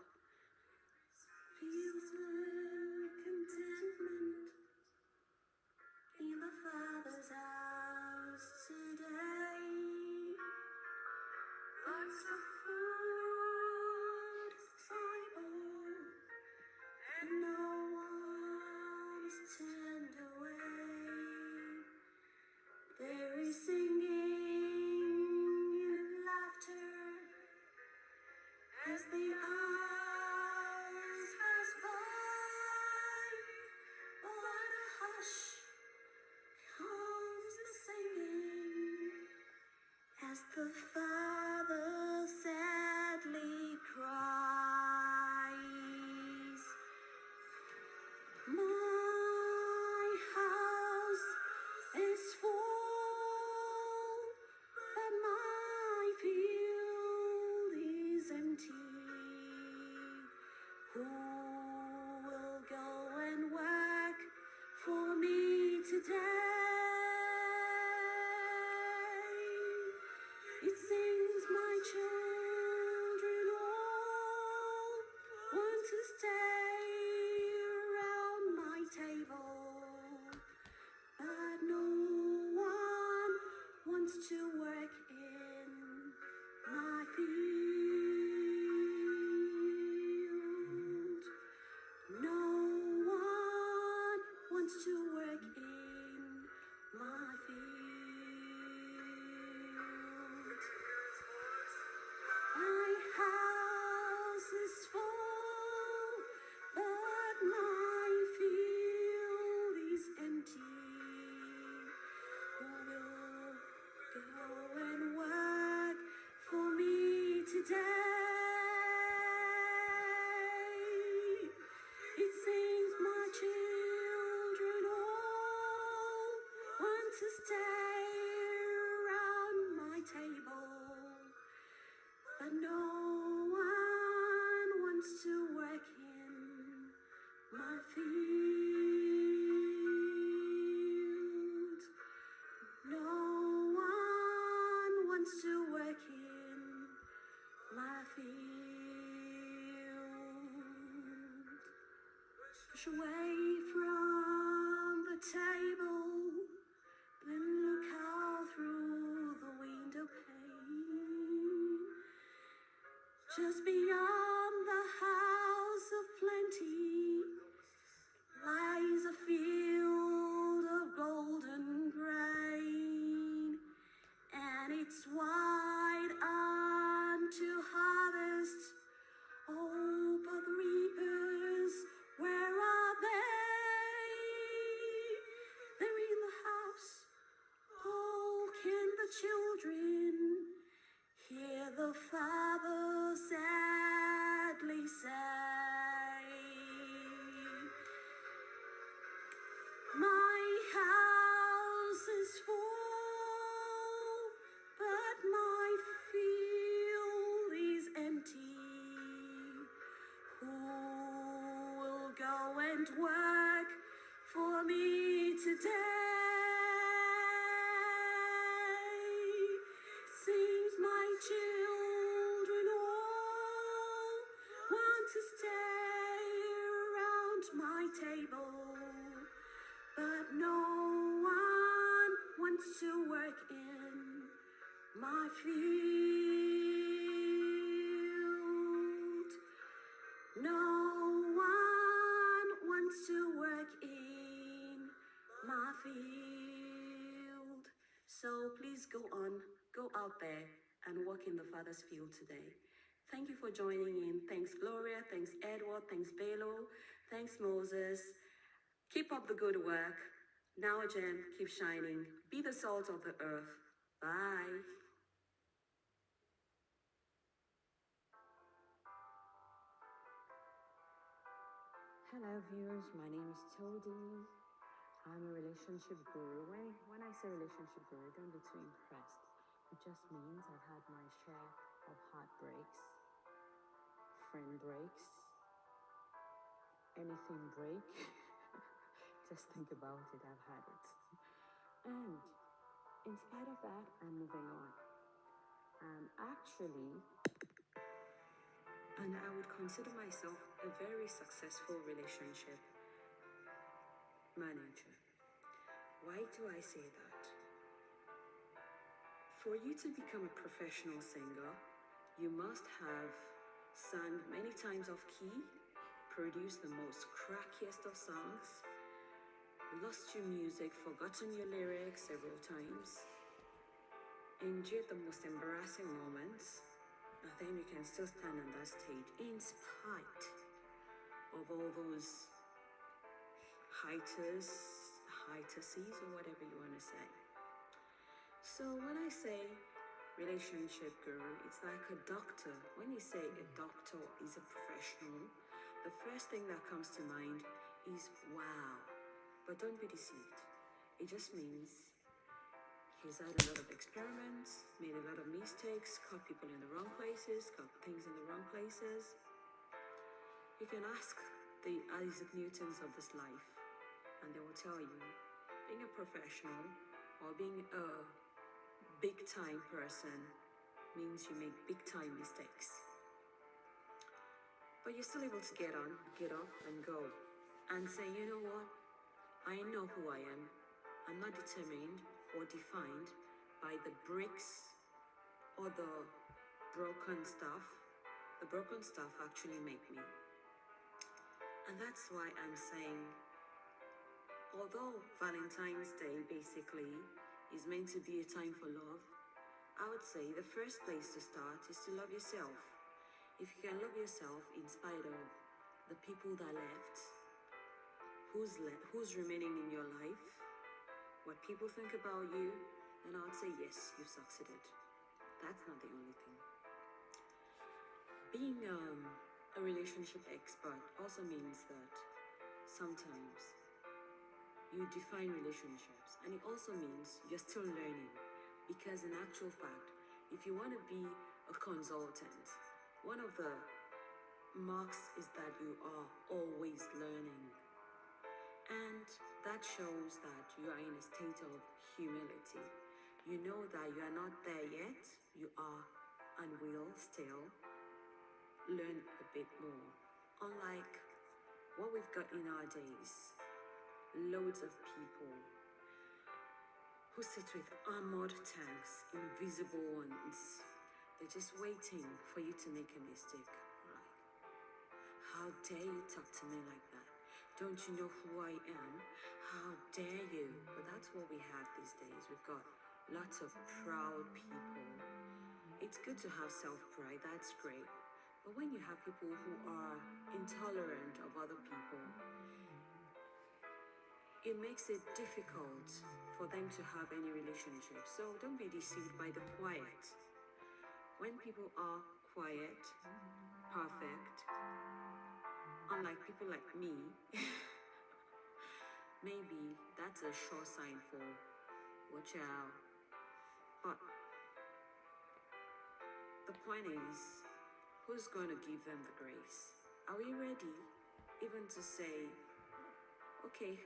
Feels like contentment in the Father's house today. Lots of food, cycle, and no one is turned away. There is singing and laughter as the hours pass by. But a hush comes the singing as the Father sadly cries. My house is full, but my field is empty. Who will go and work for me today? It seems my children all want to stay around my table, but no one wants to work in my field. No one wants to work in my field. My house is full, but my field is empty. Who will go and work for me today? It seems my children all want to stay around my table, but no one wants to work in my field. No one wants to work in my field. Push away from the table, then look out through the window pane. Just beyond the house of plenty lies a field of golden grain, and it's wide unto harvest. Oh, but the reapers, where are they? They're in the house. Oh, can the children hear the Father sadly say, my house is full, but my field is empty. won't work for me today. Seems my children all want to stay around my table, but no one wants to work in my field. No one wants to work in my field. So please go out there and work in the Father's field today. Thank you for joining in. Thanks Gloria, thanks Edward, thanks Belo, thanks Moses. Keep up the good work. NowGem, keep shining. Be the salt of the earth. Bye. Hello viewers, my name is Todi. I'm a relationship guru. When I say relationship guru, don't be too impressed. It just means I've had my share of heartbreaks, friend breaks, anything break. Just think about it, I've had it. And in spite of that, I'm moving on. And I would consider myself a very successful relationship manager. Why do I say that? For you to become a professional singer, you must have sung many times off key, produced the most crackiest of songs, lost your music, forgotten your lyrics several times, endured the most embarrassing moments, and then you can still stand on that stage in spite of all those hiatuses, or whatever you want to say. So when I say relationship guru, it's like a doctor. When you say a doctor is a professional, the first thing that comes to mind is wow. But don't be deceived. It just means he's had a lot of experiments, made a lot of mistakes, caught people in the wrong places, caught things in the wrong places. You can ask the Isaac Newtons of this life, and they will tell you, being a professional or being a big-time person means you make big-time mistakes. But you're still able to get up and go and say, you know what? I know who I am. I'm not determined or defined by the bricks or the broken stuff. The broken stuff actually make me. And that's why I'm saying, although Valentine's Day basically is meant to be a time for love, I would say the first place to start is to love yourself. If you can love yourself in spite of the people that left, who's remaining in your life, what people think about you, then I would say yes, you've succeeded. That's not the only thing. Being a relationship expert also means that sometimes you define relationships, and it also means you're still learning, because in actual fact, if you want to be a consultant, one of the marks is that you are always learning. And that shows that you are in a state of humility. You know that you are not there yet, you are and will still learn a bit more. Unlike what we've got in our days, loads of people who sit with armored tanks, invisible ones. They're just waiting for you to make a mistake. Right? How dare you talk to me like that? Don't you know who I am? How dare you? But that's what we have these days. We've got lots of proud people. It's good to have self-pride, that's great. But when you have people who are intolerant of other people, it makes it difficult for them to have any relationship. So don't be deceived by the quiet. When people are quiet, perfect, unlike people like me, maybe that's a sure sign for watch out. But the point is, who's going to give them the grace? Are we ready even to say, okay,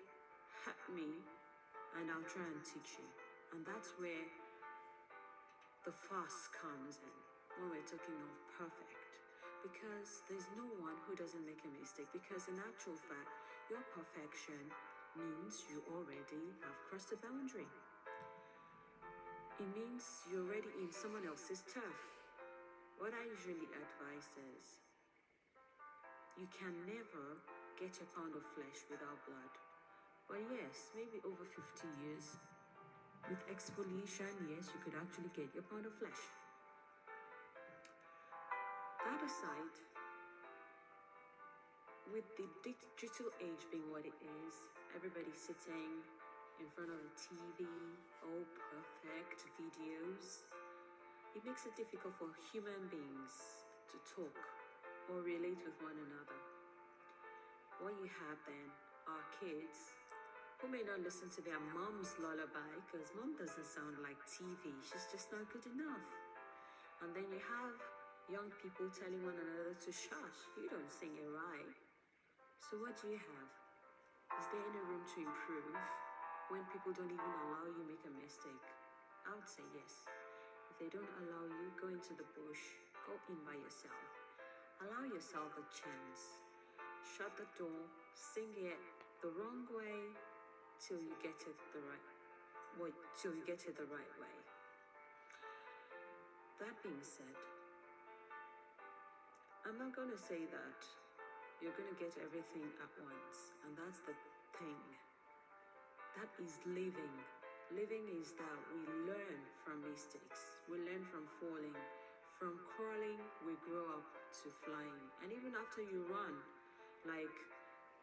help me, and I'll try and teach you. And that's where the fuss comes in when we're talking of perfect. Because there's no one who doesn't make a mistake. Because in actual fact, your perfection means you already have crossed a boundary. It means you're already in someone else's turf. What I usually advise is, you can never get a pound of flesh without blood. But yes, maybe over 50 years, with exfoliation, yes, you could actually get your pound of flesh. That aside, with the digital age being what it is, everybody's sitting in front of a TV, all perfect videos, it makes it difficult for human beings to talk or relate with one another. What you have then are kids who may not listen to their mom's lullaby because mom doesn't sound like TV, she's just not good enough. And then you have young people telling one another to shush, you don't sing it right. So what do you have? Is there any room to improve when people don't even allow you make a mistake? I would say yes. If they don't allow you, go into the bush, go in by yourself. Allow yourself a chance. Shut the door, sing it the wrong way till you get it the right way. That being said, I'm not gonna say that you're gonna get everything at once, and that's the thing. That is living. Living is that we learn from mistakes. We learn from falling. From crawling, we grow up to flying. And even after you run, like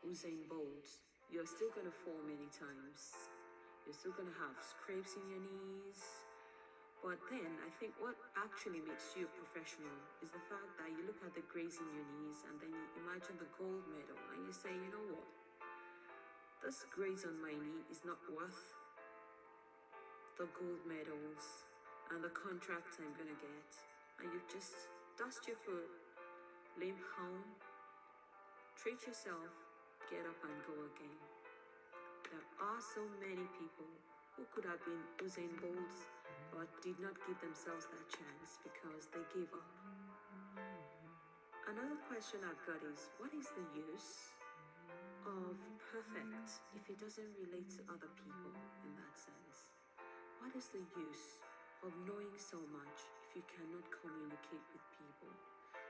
Usain Bolt, you're still gonna fall many times. You're still gonna have scrapes in your knees. But then I think what actually makes you a professional is the fact that you look at the graze in your knees and then you imagine the gold medal and you say, you know what? This graze on my knee is not worth the gold medals and the contract I'm gonna get. And you just dust your foot, limp home, treat yourself, get up and go again. There are so many people who could have been Usain Bolts but did not give themselves that chance because they gave up. Another question I've got is, what is the use of perfect if it doesn't relate to other people in that sense? What is the use of knowing so much if you cannot communicate with people?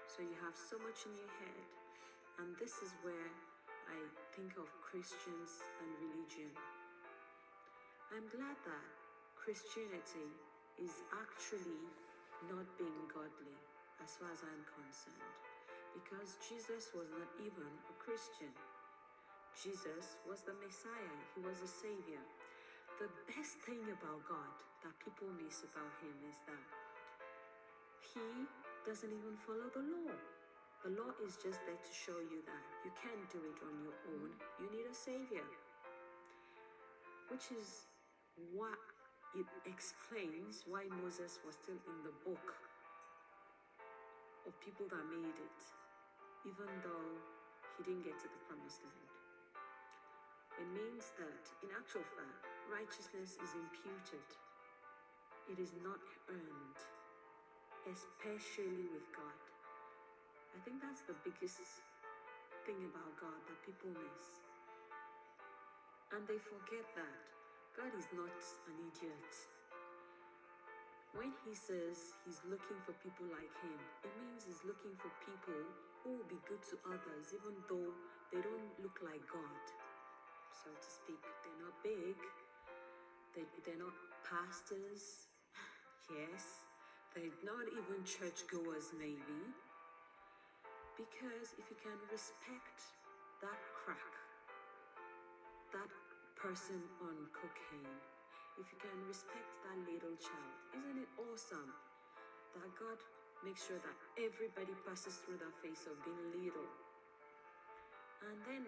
So you have so much in your head, and this is where I think of Christians and religion. I'm glad that Christianity is actually not being godly as far as I'm concerned, because Jesus was not even a Christian. Jesus was the Messiah. He was a Savior. The best thing about God that people miss about him is that he doesn't even follow the law. The law is just there to show you that you can't do it on your own. You need a Savior. Which is what it explains why Moses was still in the book of people that made it, even though he didn't get to the promised land. It means that, in actual fact, righteousness is imputed. It is not earned, especially with God. I think that's the biggest thing about God that people miss. And they forget that God is not an idiot. When he says he's looking for people like him, it means he's looking for people who will be good to others, even though they don't look like God, so to speak. They're not big. They're not pastors. Yes. They're not even churchgoers, maybe. Because if you can respect that crack, that person on cocaine, if you can respect that little child, isn't it awesome that God makes sure that everybody passes through that phase of being little? And then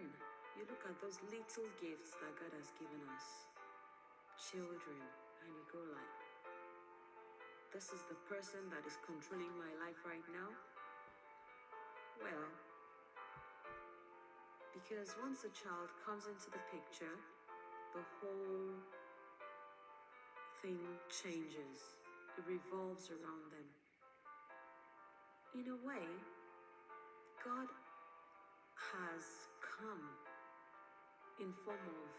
you look at those little gifts that God has given us, children, and you go like, this is the person that is controlling my life right now? Well, Because once a child comes into the picture, the whole thing changes. It revolves around them. In a way, God has come in form of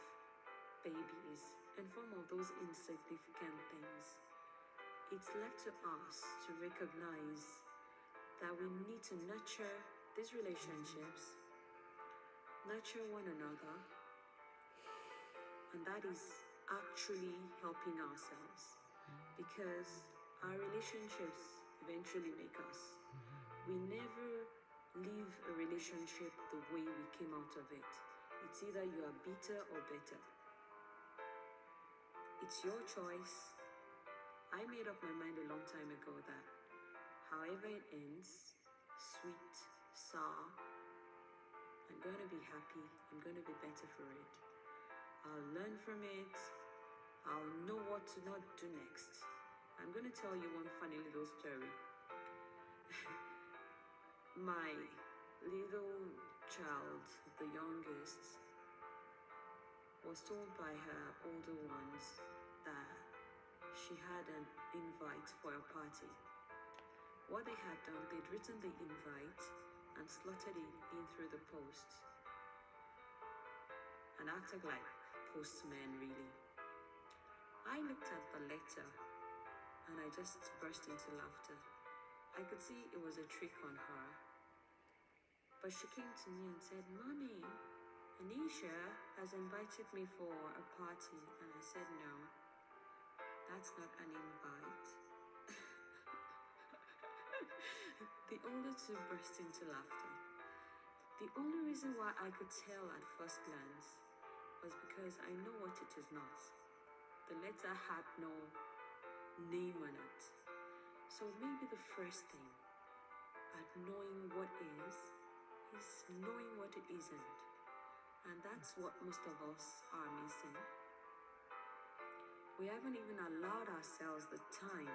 babies, in form of those insignificant things. It's left to us to recognize that we need to nurture these relationships, nurture one another, and that is actually helping ourselves, because our relationships eventually make us. We never leave a relationship the way we came out of it. It's either you are bitter or better. It's your choice. I made up my mind a long time ago that however it ends, sweet, sour, I'm going to be happy. I'm going to be better for it. I'll learn from it. I'll know what to not do next. I'm going to tell you one funny little story. My little child, the youngest, was told by her older ones that she had an invite for a party. What they had done, they'd written the invite and slotted it in through the post and acted like postmen, really. I looked at the letter and I just burst into laughter. I could see it was a trick on her. But she came to me and said, "Mommy, Anisha has invited me for a party." And I said, "No, that's not an invite." The older two burst into laughter. The only reason why I could tell at first glance was because I know what it is not. The letter had no name on it. So maybe the first thing at knowing what is knowing what it isn't. And that's what most of us are missing. We haven't even allowed ourselves the time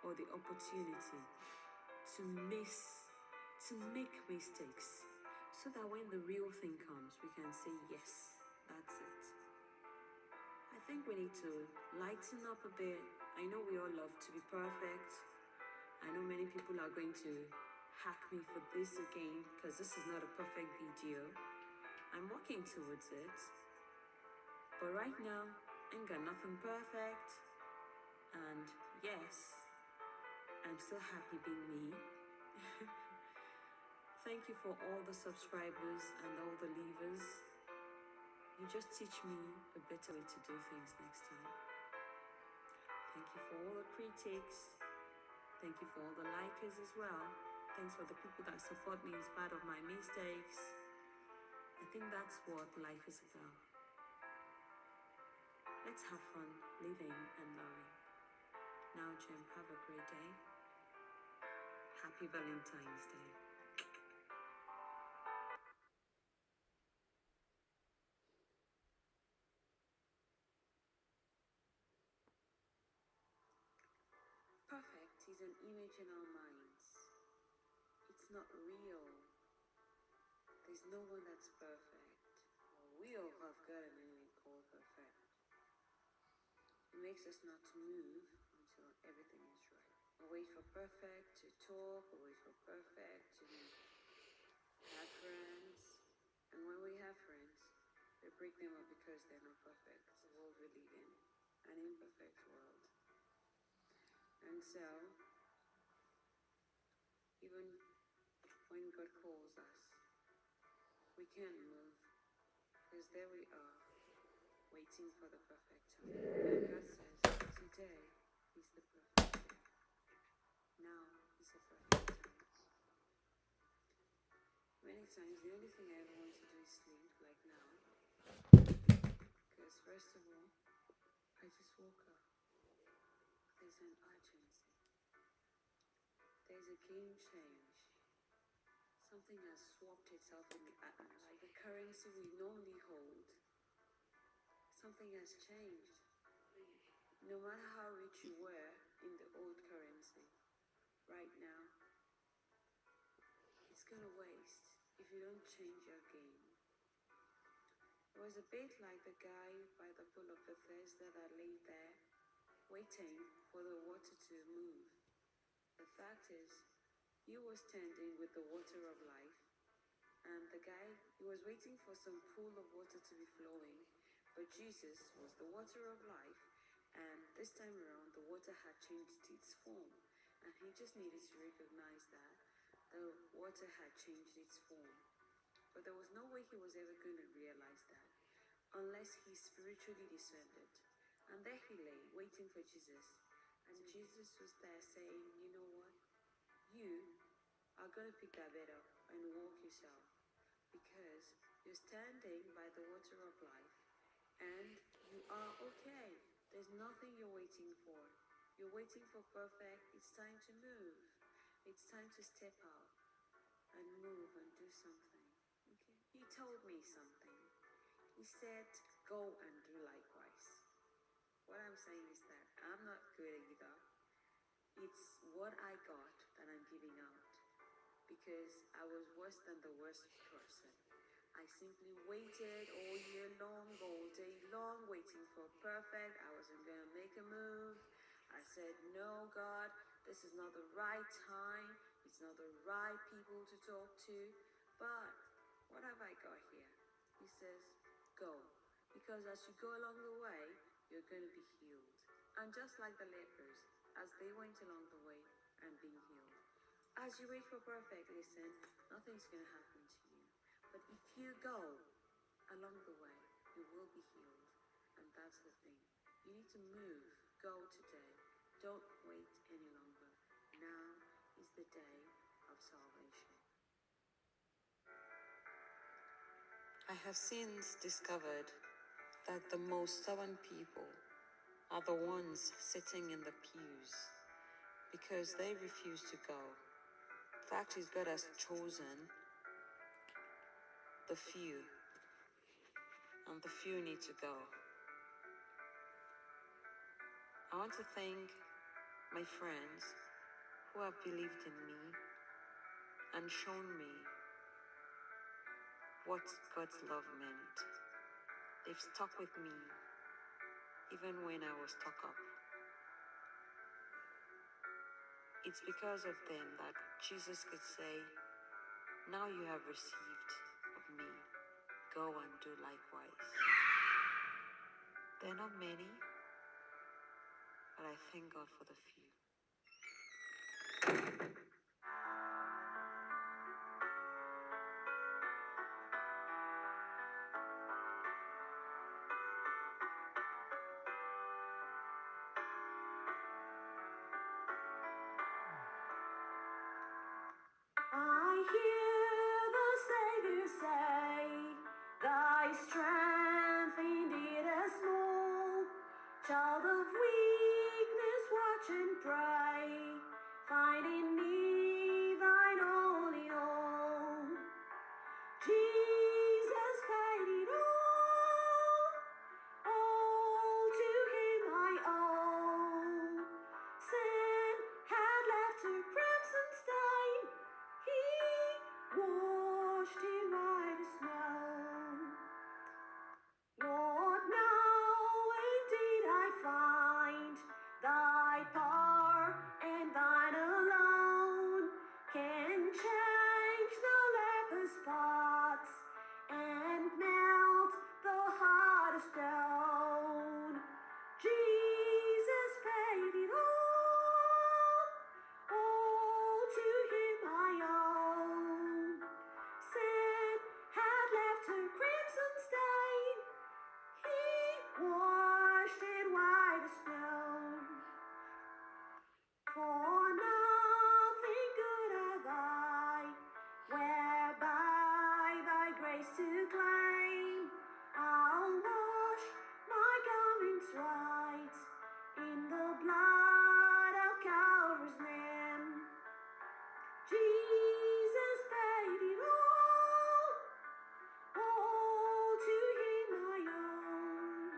or the opportunity to make mistakes, so that when the real thing comes, we can say, yes, that's it. I think we need to lighten up a bit. I know we all love to be perfect. I know many people are going to hack me for this again, because this is not a perfect video. I'm working towards it. But right now, I ain't got nothing perfect. And yes, I'm still happy being me. Thank you for all the subscribers and all the leavers. You just teach me a better way to do things next time. Thank you for all the critics. Thank you for all the likers as well. Thanks for the people that support me in spite of my mistakes. I think that's what life is about. Let's have fun living and learning. Now, Jim, have a great day. Happy Valentine's Day. Perfect is an image in our minds. It's not real. There's no one that's perfect. We all have got an enemy called perfect. It makes us not to move until everything is right. We wait for perfect to talk, we wait for perfect to have friends. And when we have friends, we break them up because they're not perfect. It's the world we live in, an imperfect world. And so, even when God calls us, we can't move, because there we are, waiting for the perfect time. And God says, today is the perfect day. Now is the perfect time. Many times, the only thing I ever want to do is sleep, like now. Because first of all, I just woke up. There's an urgency. There's a game change. Something has swapped itself in the atmosphere. Like the currency we normally hold, something has changed. No matter how rich you were in the old currency, right now, it's gonna waste if you don't change your game. was a bit like the guy by the pool of Bethesda that lay there, waiting for the water to move. The fact is, he was standing with the water of life, and the guy, he was waiting for some pool of water to be flowing, but Jesus was the water of life, and this time around, the water had changed its form, and he just needed to recognize that the water had changed its form. But there was no way he was ever going to realize that unless he spiritually discerned it. And there he lay, waiting for Jesus. And Jesus was there saying, you know what? You are going to pick that bed up and walk yourself, because you're standing by the water of life and you are okay. There's nothing you're waiting for. You're waiting for perfect. It's time to move. It's time to step out and move and do something. Okay? He told me something. He said, go and do likewise. What I'm saying is that I'm not good either. It's what I got that I'm giving out, because I was worse than the worst person. I simply waited all year long, all day long, waiting for perfect. I wasn't going to make a move. I said, no, God, this is not the right time. It's not the right people to talk to. But what have I got here? He says, go. Because as you go along the way, you're going to be healed. And just like the lepers, as they went along the way and being healed. As you wait for perfect, listen, nothing's going to happen to you. But if you go along the way, you will be healed. And that's the thing. You need to move. Go today. Don't wait any longer. Now is the day of salvation. I have since discovered that the most stubborn people are the ones sitting in the pews, because they refuse to go. The fact is, God has chosen the few, and the few need to go. I want to thank my friends who have believed in me and shown me what God's love meant. They've stuck with me even when I was stuck up. It's because of them that Jesus could say, now you have received of me, go and do likewise. They're not many, but I thank God for the few. I hear the Savior say, thy strength indeed is small. Child of weakness, watch and pray. Find in me thine all in all. Jesus paid it all to him I owe. Sin had left a crimson stain, he washed it white as snow. Lord, now indeed I find thy power and thine alone can change the leper's spots and melt the heart of stone. Jesus paid it all to him I owe. Sin had left her crimson stain, he washed it white as snow. For nothing good have I, whereby thy grace to claim. I'll wash my garments white in the blood of Calvary's Lamb. Jesus paid it all to him I owe.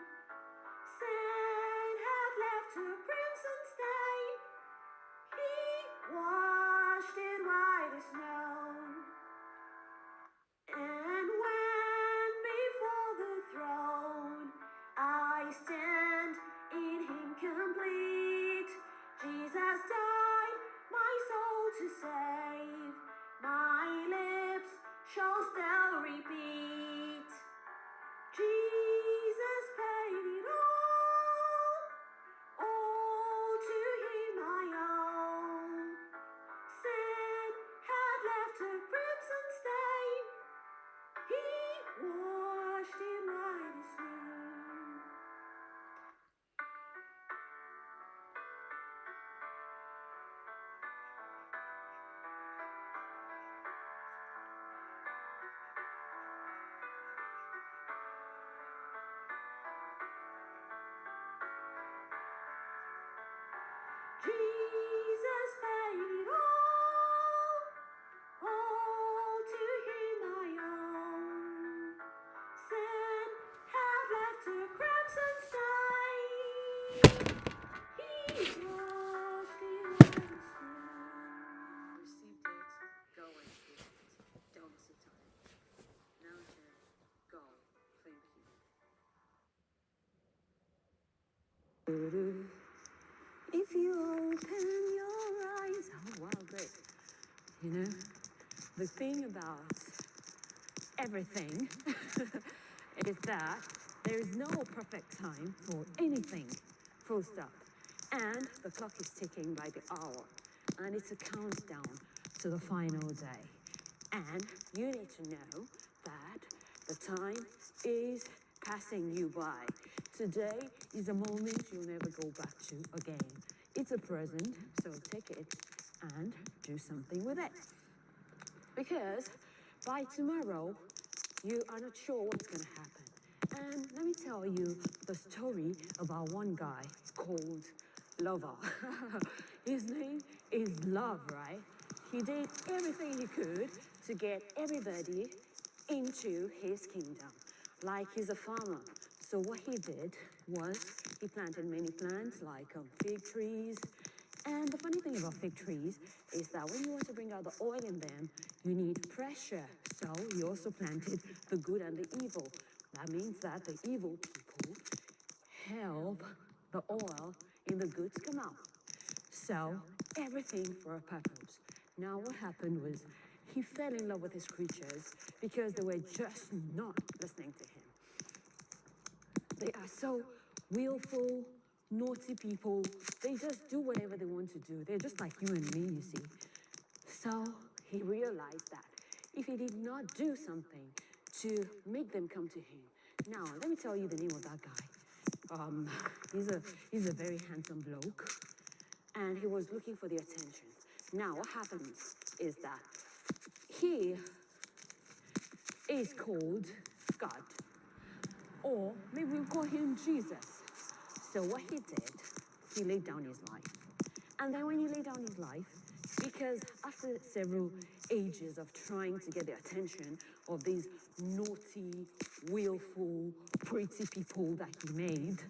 Jesus paid it all to him I owe. Sin had left a crimson stain. He washed it white as snow. Received it, go and keep it. Don't sit on it. Now, Jen, go. Thank you. If you open your eyes, oh wow, great. You know, the thing about everything is that there is no perfect time for anything, full stop. And the clock is ticking by the hour, and it's a countdown to the final day. And you need to know that the time is passing you by. Today is a moment you'll never go back to again. It's a present, so take it and do something with it. Because by tomorrow, you are not sure what's going to happen. And let me tell you the story about one guy called Lover. His name is Love, right? He did everything he could to get everybody into his kingdom. Like he's a farmer. So what he did was he planted many plants like fig trees. And the funny thing about fig trees is that when you want to bring out the oil in them, you need pressure. So he also planted the good and the evil. That means that the evil people help the oil in the good to come out. So everything for a purpose. Now what happened was he fell in love with his creatures because they were just not listening to him. They are so willful, naughty people. They just do whatever they want to do. They're just like you and me, you see. So he realized that if he did not do something to make them come to him. Now, let me tell you the name of that guy. He's a very handsome bloke, and he was looking for the attention. Now, what happens is that he is called God. Or maybe we'll call him Jesus. So what he did, he laid down his life. And then when he laid down his life, because after several ages of trying to get the attention of these naughty, willful, pretty people that he made,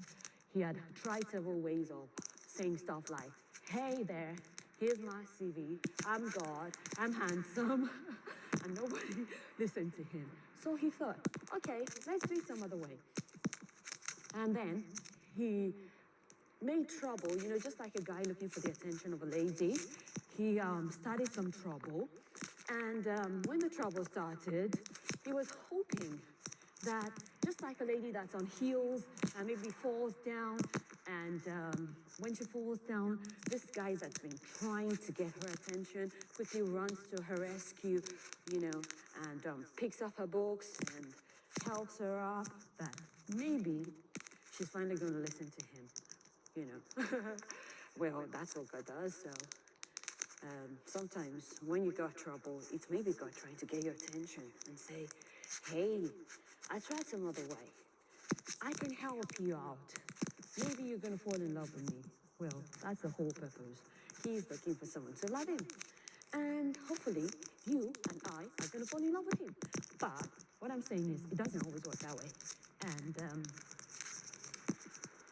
he had tried several ways of saying stuff like, hey there, here's my CV, I'm God, I'm handsome, and nobody listened to him. So he thought, okay, let's do it some other way. And then he made trouble, you know, just like a guy looking for the attention of a lady. He started some trouble. And when the trouble started, he was hoping that just like a lady that's on heels and maybe falls down, and when she falls down, this guy that's been trying to get her attention quickly runs to her rescue, you know, and picks up her books and helps her up, that maybe she's finally going to listen to him, you know. Well, that's what God does, so sometimes when you got trouble, it's maybe God trying to get your attention and say, hey, I tried some other way. I can help you out. Maybe you're going to fall in love with me. Well, that's the whole purpose. He's looking for someone to love him. And hopefully, you and I are going to fall in love with him. But what I'm saying is, it doesn't always work that way. And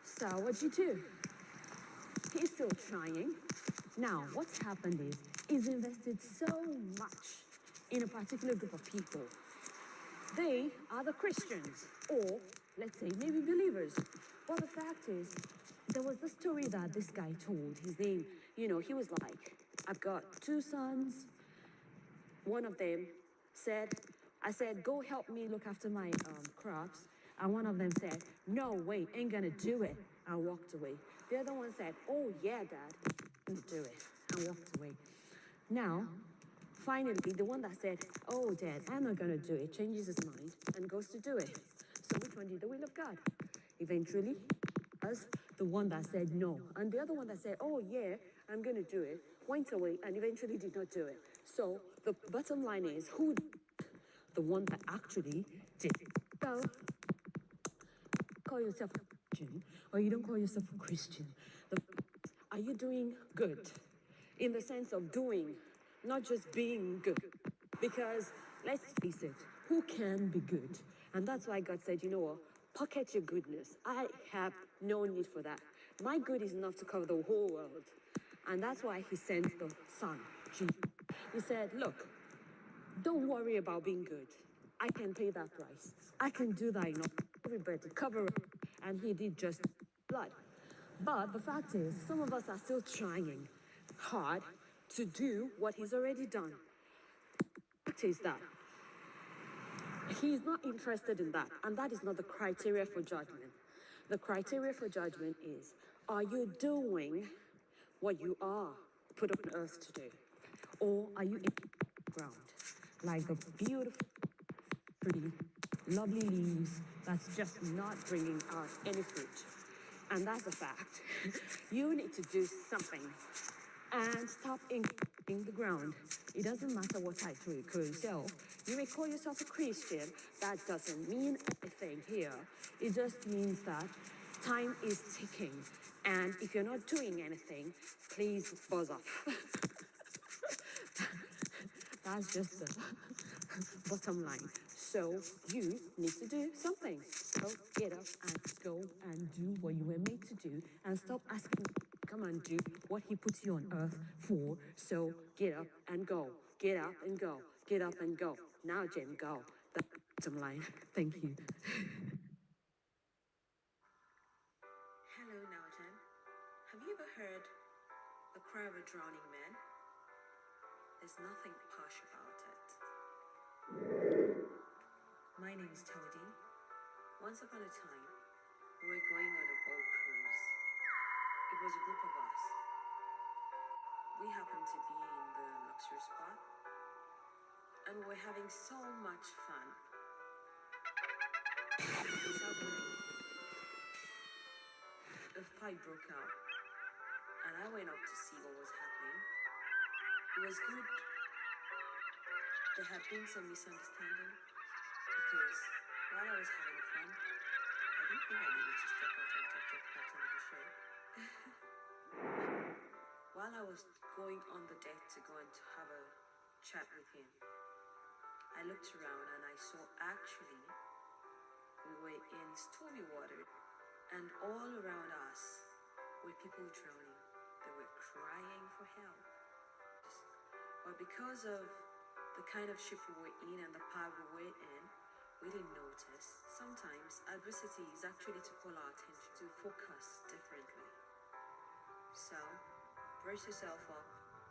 so what'd you do? He's still trying. Now, what's happened is, he's invested so much in a particular group of people. They are the Christians, or let's say maybe believers. Well, the fact is, there was the story that this guy told. His name, you know, he was like, I've got 2 sons. One of them said, I said, go help me look after my crops. And one of them said, no, wait, ain't gonna do it. And walked away. The other one said, oh yeah, Dad, I'm gonna do it. And walked away. Now, finally, the one that said, oh, Dad, I'm not gonna do it, changes his mind and goes to do it. So which one did the will of God? Eventually, us, the one that said no. And the other one that said, oh yeah, I'm gonna do it, went away and eventually did not do it. So the bottom line is, who? The one that actually did it. So, call yourself a Christian, or you don't call yourself a Christian. are you doing good? In the sense of doing, not just being good. Because let's face it, who can be good? And that's why God said, you know what? Pocket your goodness. I have no need for that. My good is enough to cover the whole world. And that's why he sent the Son, Jesus. He said, look, don't worry about being good. I can pay that price. I can do that enough. Everybody cover up. And he did just blood. But the fact is, some of us are still trying hard to do what he's already done. The fact is that he's not interested in that. And that is not the criteria for judgment. The criteria for judgment is, are you doing what you are put on earth to do? Or are you in the ground? Like the beautiful, pretty, lovely leaves that's just not bringing out any fruit. And that's a fact. You need to do something and stop in the ground. It doesn't matter what title you call yourself. You may call yourself a Christian. That doesn't mean anything here. It just means that time is ticking. And if you're not doing anything, please buzz off. That's just the bottom line. So you need to do something. So get up and go and do what you were made to do and stop asking him to come and do what he puts you on earth for. So get up and go. Get up and go. Get up and go. Now, Jim, go. That's the bottom line. Thank you. Hello, NowGem. Have you ever heard the cry of a drowning man? There's nothing posh about it. My name is Todi. Once upon a time, we were going on a boat cruise. It was a group of us. We happened to be in the luxury spot, and we were having so much fun. Suddenly, a fight broke out, and I went up to see what was happening. It was good. There had been some misunderstanding because while I was having fun, I didn't think I needed to step out and talk to the captain of the ship. While I was going on the deck to go and to have a chat with him, I looked around and I saw actually we were in stormy water, and all around us were people drowning. They were crying for help. But because of the kind of ship we were in and the part we were in, we didn't notice. Sometimes adversity is actually to call our attention to focus differently. So, brace yourself up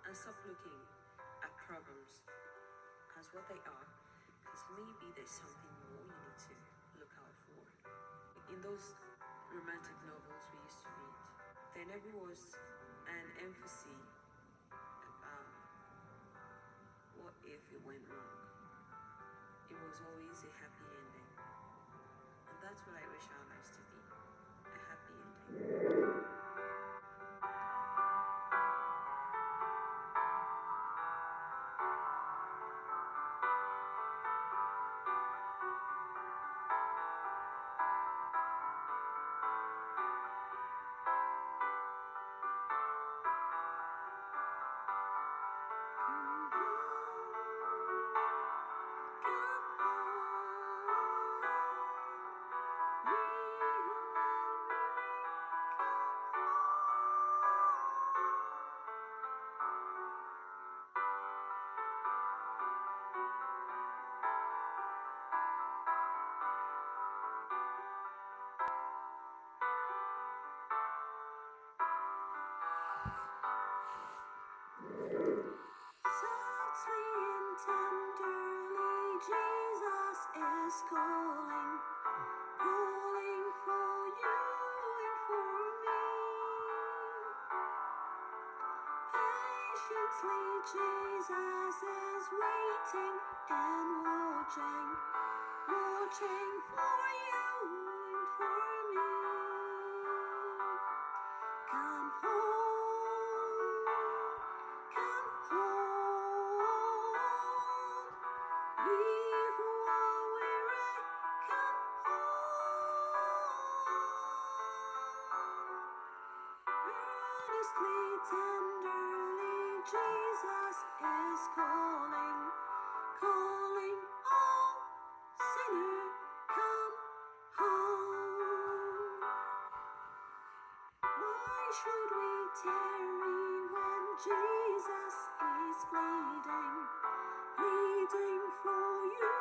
and stop looking at problems as what they are, because maybe there's something more you need to look out for. In those romantic novels we used to read, there never was an emphasis about what if it went wrong. It was always a happy ending. And that's what I wish our lives to be. A happy ending. Softly and tenderly, Jesus is calling, calling for you and for me. Patiently, Jesus is waiting and watching, watching for you and for me. Come home, come home. We who are weary, come home. Earnestly Jesus is calling, calling all sinner, come home. Why should we tarry when Jesus is pleading, pleading for you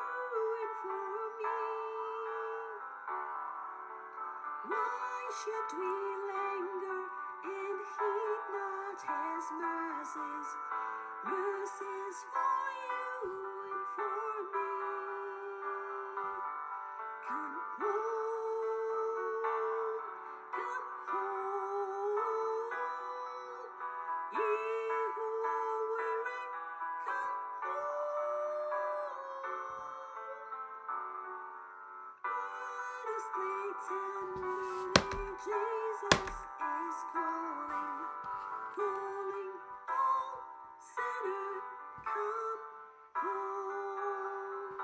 and for me? Why should we linger and heed not his mercies, mercies for you and for me? Come home, ye who are weary, come earnestly, tenderly, Jesus is calling, calling all sinner, come home.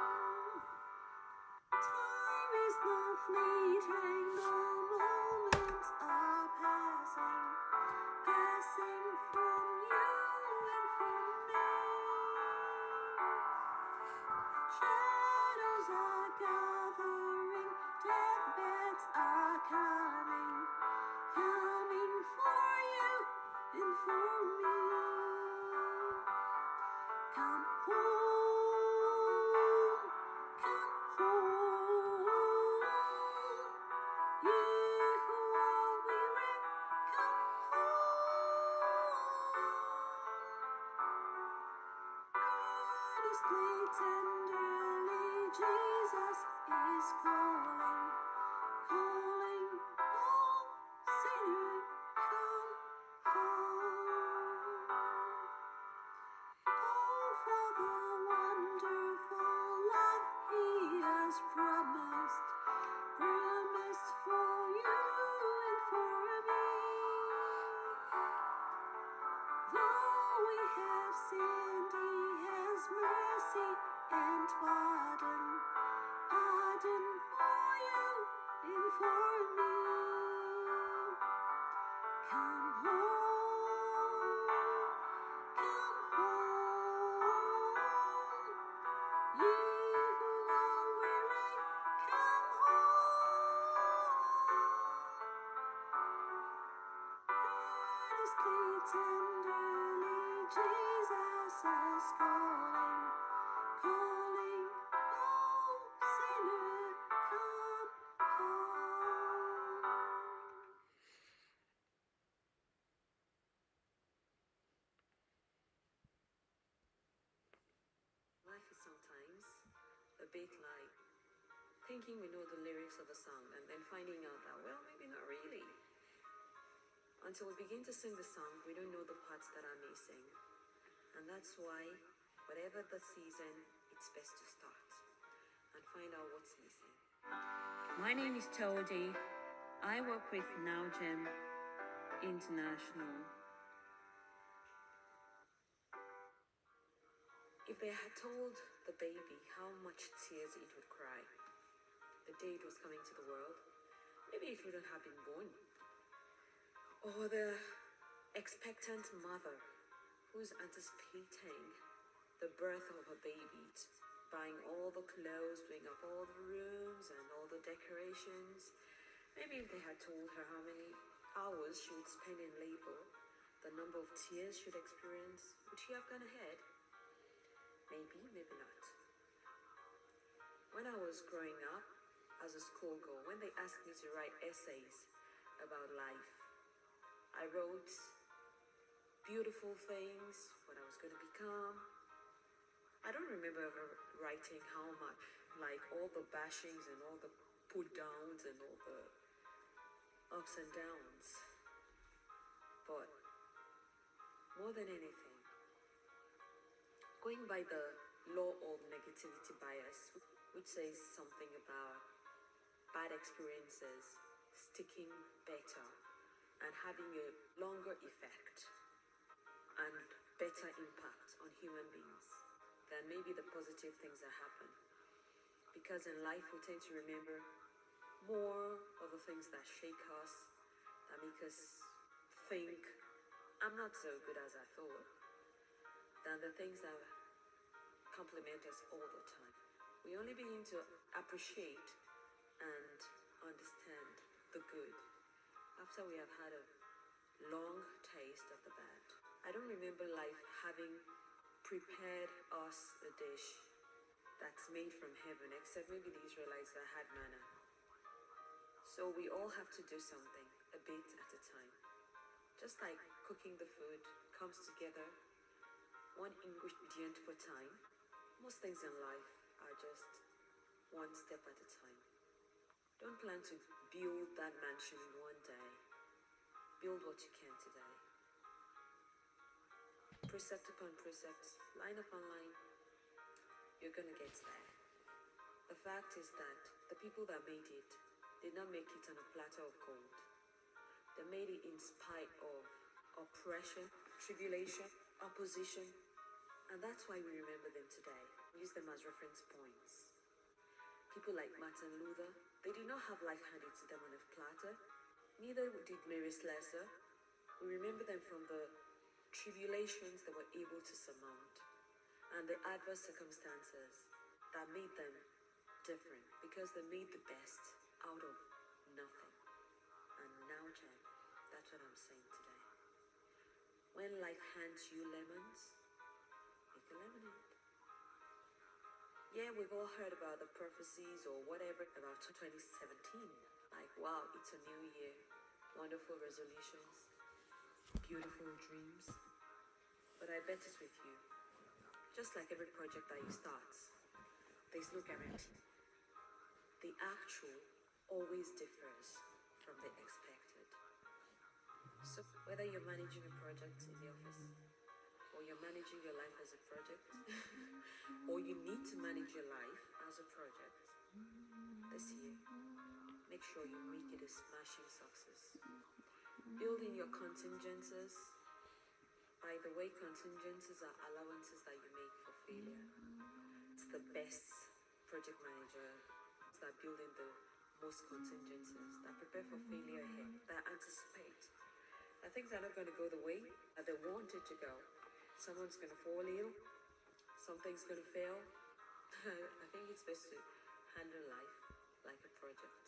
Time is not fleeting, the moments are passing, passing from you and from me. Shadows are gathering, deathbeds are coming, coming for you and for me. Come home, come home. Ye who are weary, come home. Earnestly, tenderly, Jesus is calling, calling all sinner, come home. Oh, for the wonderful love He has promised, promised for you and for me. Though we have sinned, He has mercy and pardon, pardon for you and for me. Come home, come home. Ye who are weary, come home. Earnestly, tenderly, Jesus is calling, calling all sinner, come home. Life is sometimes a bit like thinking we know the lyrics of a song and then finding out that, well, maybe not really. Until we begin to sing the song, we don't know the parts that are missing. And that's why, whatever the season, it's best to start and find out what's missing. My name is Todi. I work with NowGems International. If they had told the baby how much tears it would cry the day it was coming to the world, maybe it wouldn't have been born. Or the expectant mother who's anticipating the birth of her baby, buying all the clothes, doing up all the rooms and all the decorations. Maybe if they had told her how many hours she would spend in labor, the number of tears she'd experience, would she have gone ahead? Maybe, maybe not. When I was growing up as a schoolgirl, when they asked me to write essays about life, I wrote beautiful things, what I was going to become. I don't remember ever writing how much, like all the bashings and all the put downs and all the ups and downs. But more than anything, going by the law of negativity bias, which says something about bad experiences sticking better and having a longer effect and better impact on human beings than maybe the positive things that happen. Because in life we tend to remember more of the things that shake us, that make us think, I'm not so good as I thought. than the things that compliment us all the time. We only begin to appreciate and understand the good after we have had a long taste of the bad. I don't remember life having prepared us a dish that's made from heaven, except maybe the Israelites that had manna. So we all have to do something a bit at a time. Just like cooking the food comes together one ingredient per time, most things in life are just one step at a time. Don't plan to build that mansion in one day. Build what you can today. Precept upon precept, line upon line, you're gonna get there. The fact is that the people that made it did not make it on a platter of gold. They made it in spite of oppression, tribulation, opposition, and that's why we remember them today. We use them as reference points. People like Martin Luther, they did not have life handed to them on a platter. Neither did Mary Slessor. We remember them from the tribulations they were able to surmount and the adverse circumstances that made them different, because they made the best out of nothing. And now, Jen, that's what I'm saying today. When life hands you lemons, make a lemonade. Yeah, we've all heard about the prophecies or whatever about 2017. Like, wow, it's a new year. Wonderful resolutions. Beautiful dreams. But I bet it's with you. Just like every project that you start, there's no guarantee. The actual always differs from the expected. So whether you're managing a project in the office, or you're managing your life as a project, or you need to manage your life as a project this year, make sure you make it a smashing success. Build in your contingencies. By the way, contingencies are allowances that you make for failure. It's the best project managers that build in the most contingencies, that prepare for failure ahead, that anticipate that things are not going to go the way that they want it to go. Someone's going to fall ill, something's going to fail. I think it's best to handle life like a project.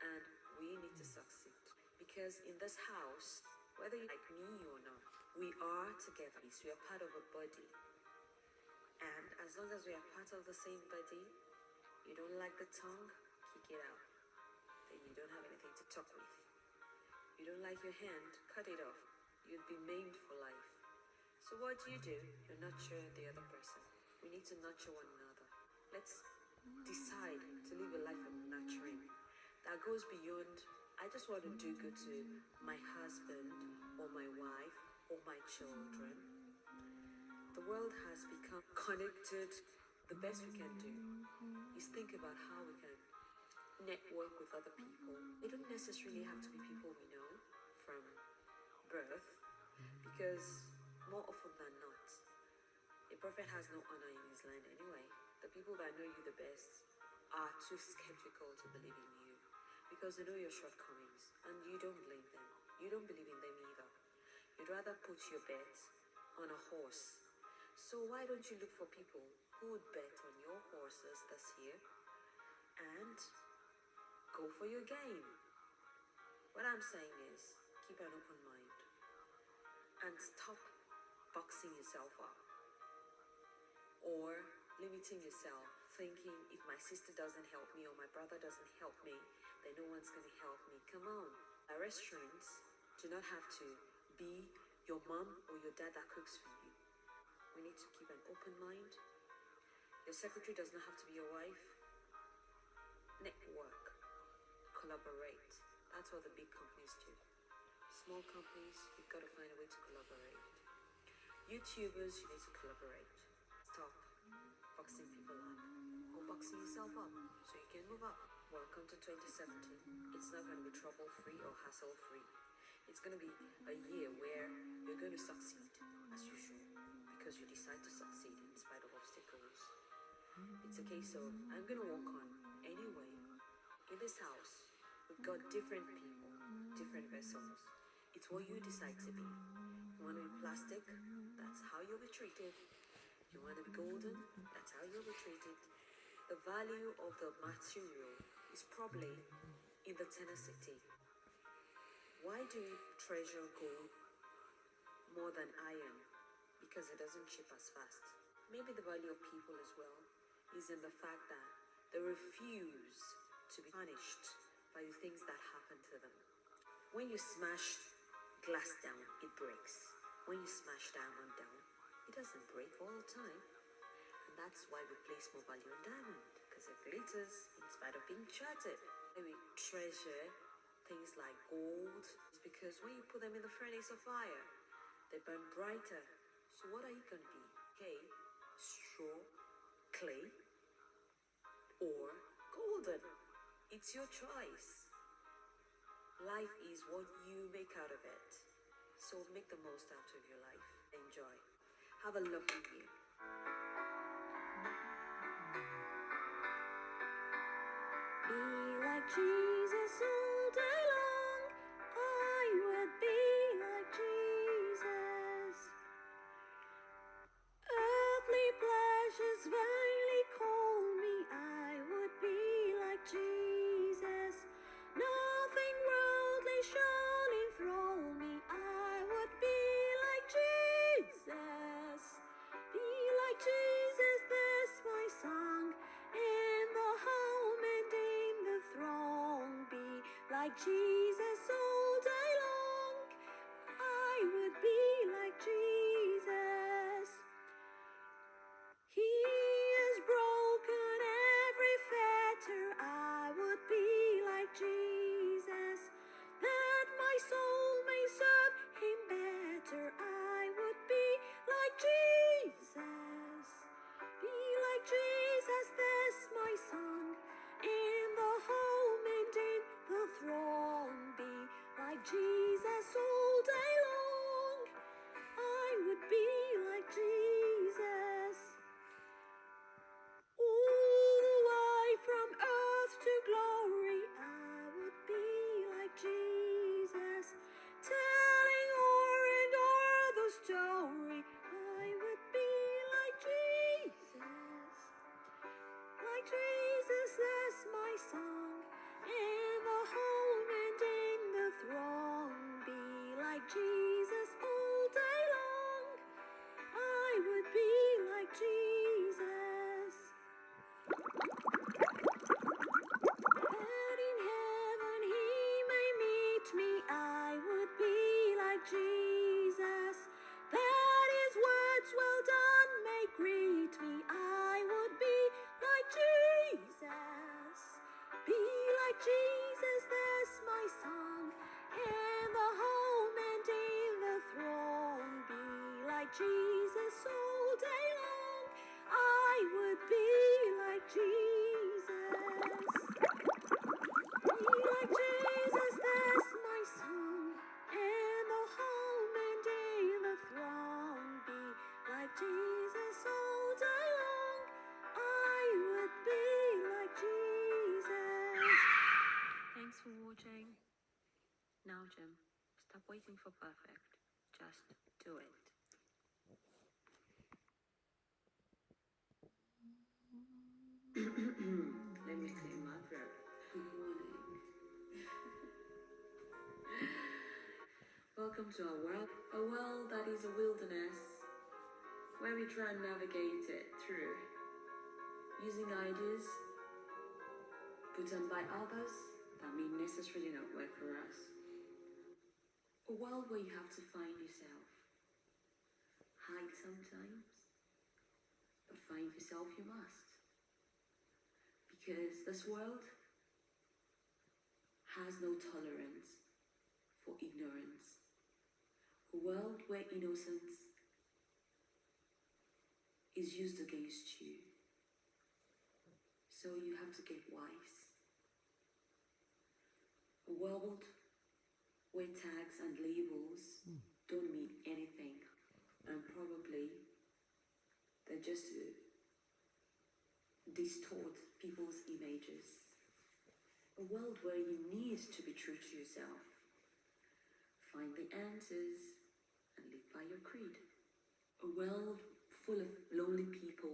And we need to succeed. Because in this house, whether you like me or not, we are together. We are part of a body. And as long as we are part of the same body, you don't like the tongue, kick it out. Then you don't have anything to talk with. You don't like your hand, cut it off. You'd be maimed for life. So what do? You nurture the other person. We need to nurture one another. Let's decide to live a life of nurturing that goes beyond, I just want to do good to my husband or my wife or my children. The world has become connected. The best we can do is think about how we can network with other people. They don't necessarily have to be people we know from birth, because more often than not, a prophet has no honor in his land anyway. The people that know you the best are too skeptical to believe in you because they know your shortcomings and you don't blame them. You don't believe in them either. You'd rather put your bet on a horse. So why don't you look for people who would bet on your horses this year and go for your game? What I'm saying is, keep an open mind and stop boxing yourself up or limiting yourself, thinking if my sister doesn't help me or my brother doesn't help me, then no one's going to help me. Come on. Our restaurants do not have to be your mom or your dad that cooks for you. We need to keep an open mind. Your secretary does not have to be your wife. Network, collaborate. That's what the big companies do. Small companies, you've got to find a way to collaborate. YouTubers, you need to collaborate. Stop boxing people up or boxing yourself up so you can move up. Welcome to 2017. It's not going to be trouble-free or hassle-free. It's going to be a year where you're going to succeed as usual because you decide to succeed in spite of obstacles. It's a case of, I'm going to walk on anyway. In this house, we've got different people, different vessels. It's what you decide to be. You want to be plastic? That's how you'll be treated. You want to be golden? That's how you'll be treated. The value of the material is probably in the tenacity. Why do we treasure gold more than iron? Because it doesn't chip as fast. Maybe the value of people as well is in the fact that they refuse to be punished by the things that happen to them. When you smash glass down, it breaks. When you smash diamond down, it doesn't break all the time. And that's why we place more value on diamond, because it glitters in spite of being shattered. When we treasure things like gold, it's because when you put them in the furnace of fire, they burn brighter. So what are you going to be? Hay, straw, clay, or golden? It's your choice. Life is what you make out of it. So make the most out of your life. Enjoy. Have a lovely year. Be like Jesus all day long. I would be like Jesus. Earthly pleasures vainly call me. I would be like Jesus. Nothing worldly shall enthrall me. I would be like Jesus. Be like Jesus, that's my song. In the home and in the throng. Be like Jesus all day long. I would be like Jesus. He has broken every fetter. I would be like Jesus, that my soul may serve him better. I would be like Jesus. Be like Jesus, that's my song. In the home and in the throng. Be like Jesus all day long. I would be like Jesus. All the way from earth to glory, I would be like Jesus. Telling o'er and o'er the story, I would be like Jesus. Like Jesus, that's my song. In the home and in the throng. Be like Jesus all day long. I would be like Jesus. That in heaven he may meet me, I would be like Jesus. That his words well done may greet me, I would be like Jesus. Be like Jesus, that's my song. In the home and in the throng. Be like Jesus all day long. I would be like Jesus. Be like Jesus, that's my song. In the home and in the throng. Be like Jesus all day long. I would be like Jesus. Thanks for watching. Now, Jim, stop waiting for perfect. Just do it. Let me clear my throat. Good morning. Welcome to our world. A world that is a wilderness where we try and navigate it through using ideas put on by others that may necessarily not work for us. A world where you have to find yourself. Hide sometimes, but find yourself you must. Because this world has no tolerance for ignorance. A world where innocence is used against you. So you have to get wise. A world where tags and labels don't mean anything, and probably they're just to distort people's images. A world where you need to be true to yourself. find the answers and live by your creed. A world full of lonely people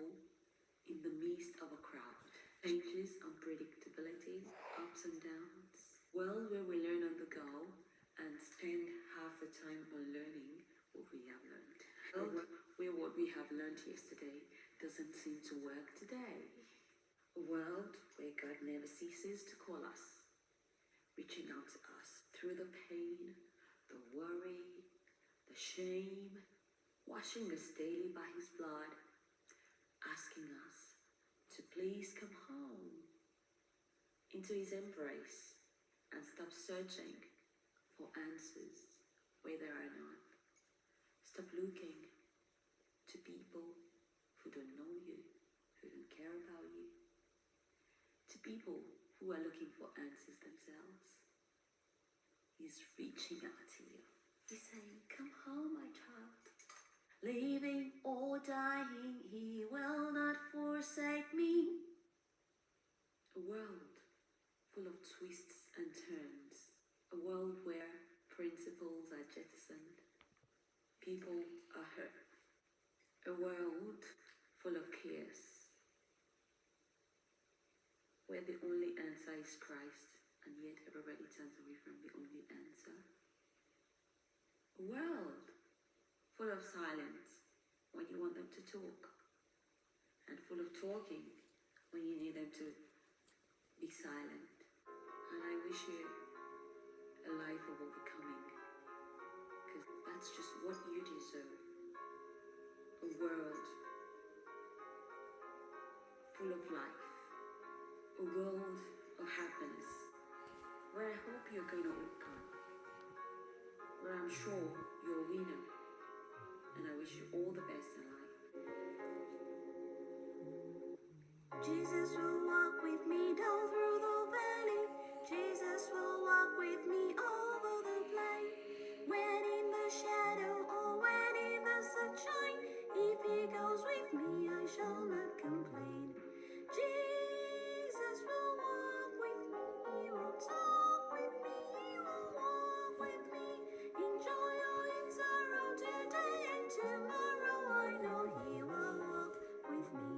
in the midst of a crowd. Changes, unpredictabilities, ups and downs. World where we learn on the go and spend half the time on learning what we have learned. World where what we have learned yesterday doesn't seem to work today. A world where God never ceases to call us, reaching out to us through the pain, the worry, the shame, washing us daily by His blood, asking us to please come home into His embrace and stop searching for answers where there are none. Stop looking to people who don't know you, who don't care about you, to people who are looking for answers themselves. He's reaching out to you. He's saying, come home, my child. Living or dying, He will not forsake me. A world full of twists and turns. A world where principles are jettisoned. People are hurt. A world full of chaos. Where the only answer is Christ, and yet everybody turns away from the only answer. A world full of silence when you want them to talk, and full of talking when you need them to be silent. And I wish you a life of overcoming, because that's just what you deserve. A world full of life. A world of happiness, where I hope you're going to overcome, where I'm sure you're a winner, and I wish you all the best in life. Jesus will walk with me down through the valley. Jesus will walk with me over the plain. When in the shadow or when in the sunshine, if He goes with me, I shall not complain. Jesus will walk with me, He will talk with me, He will walk with me. In joy or in sorrow, today and tomorrow, I know He will walk with me.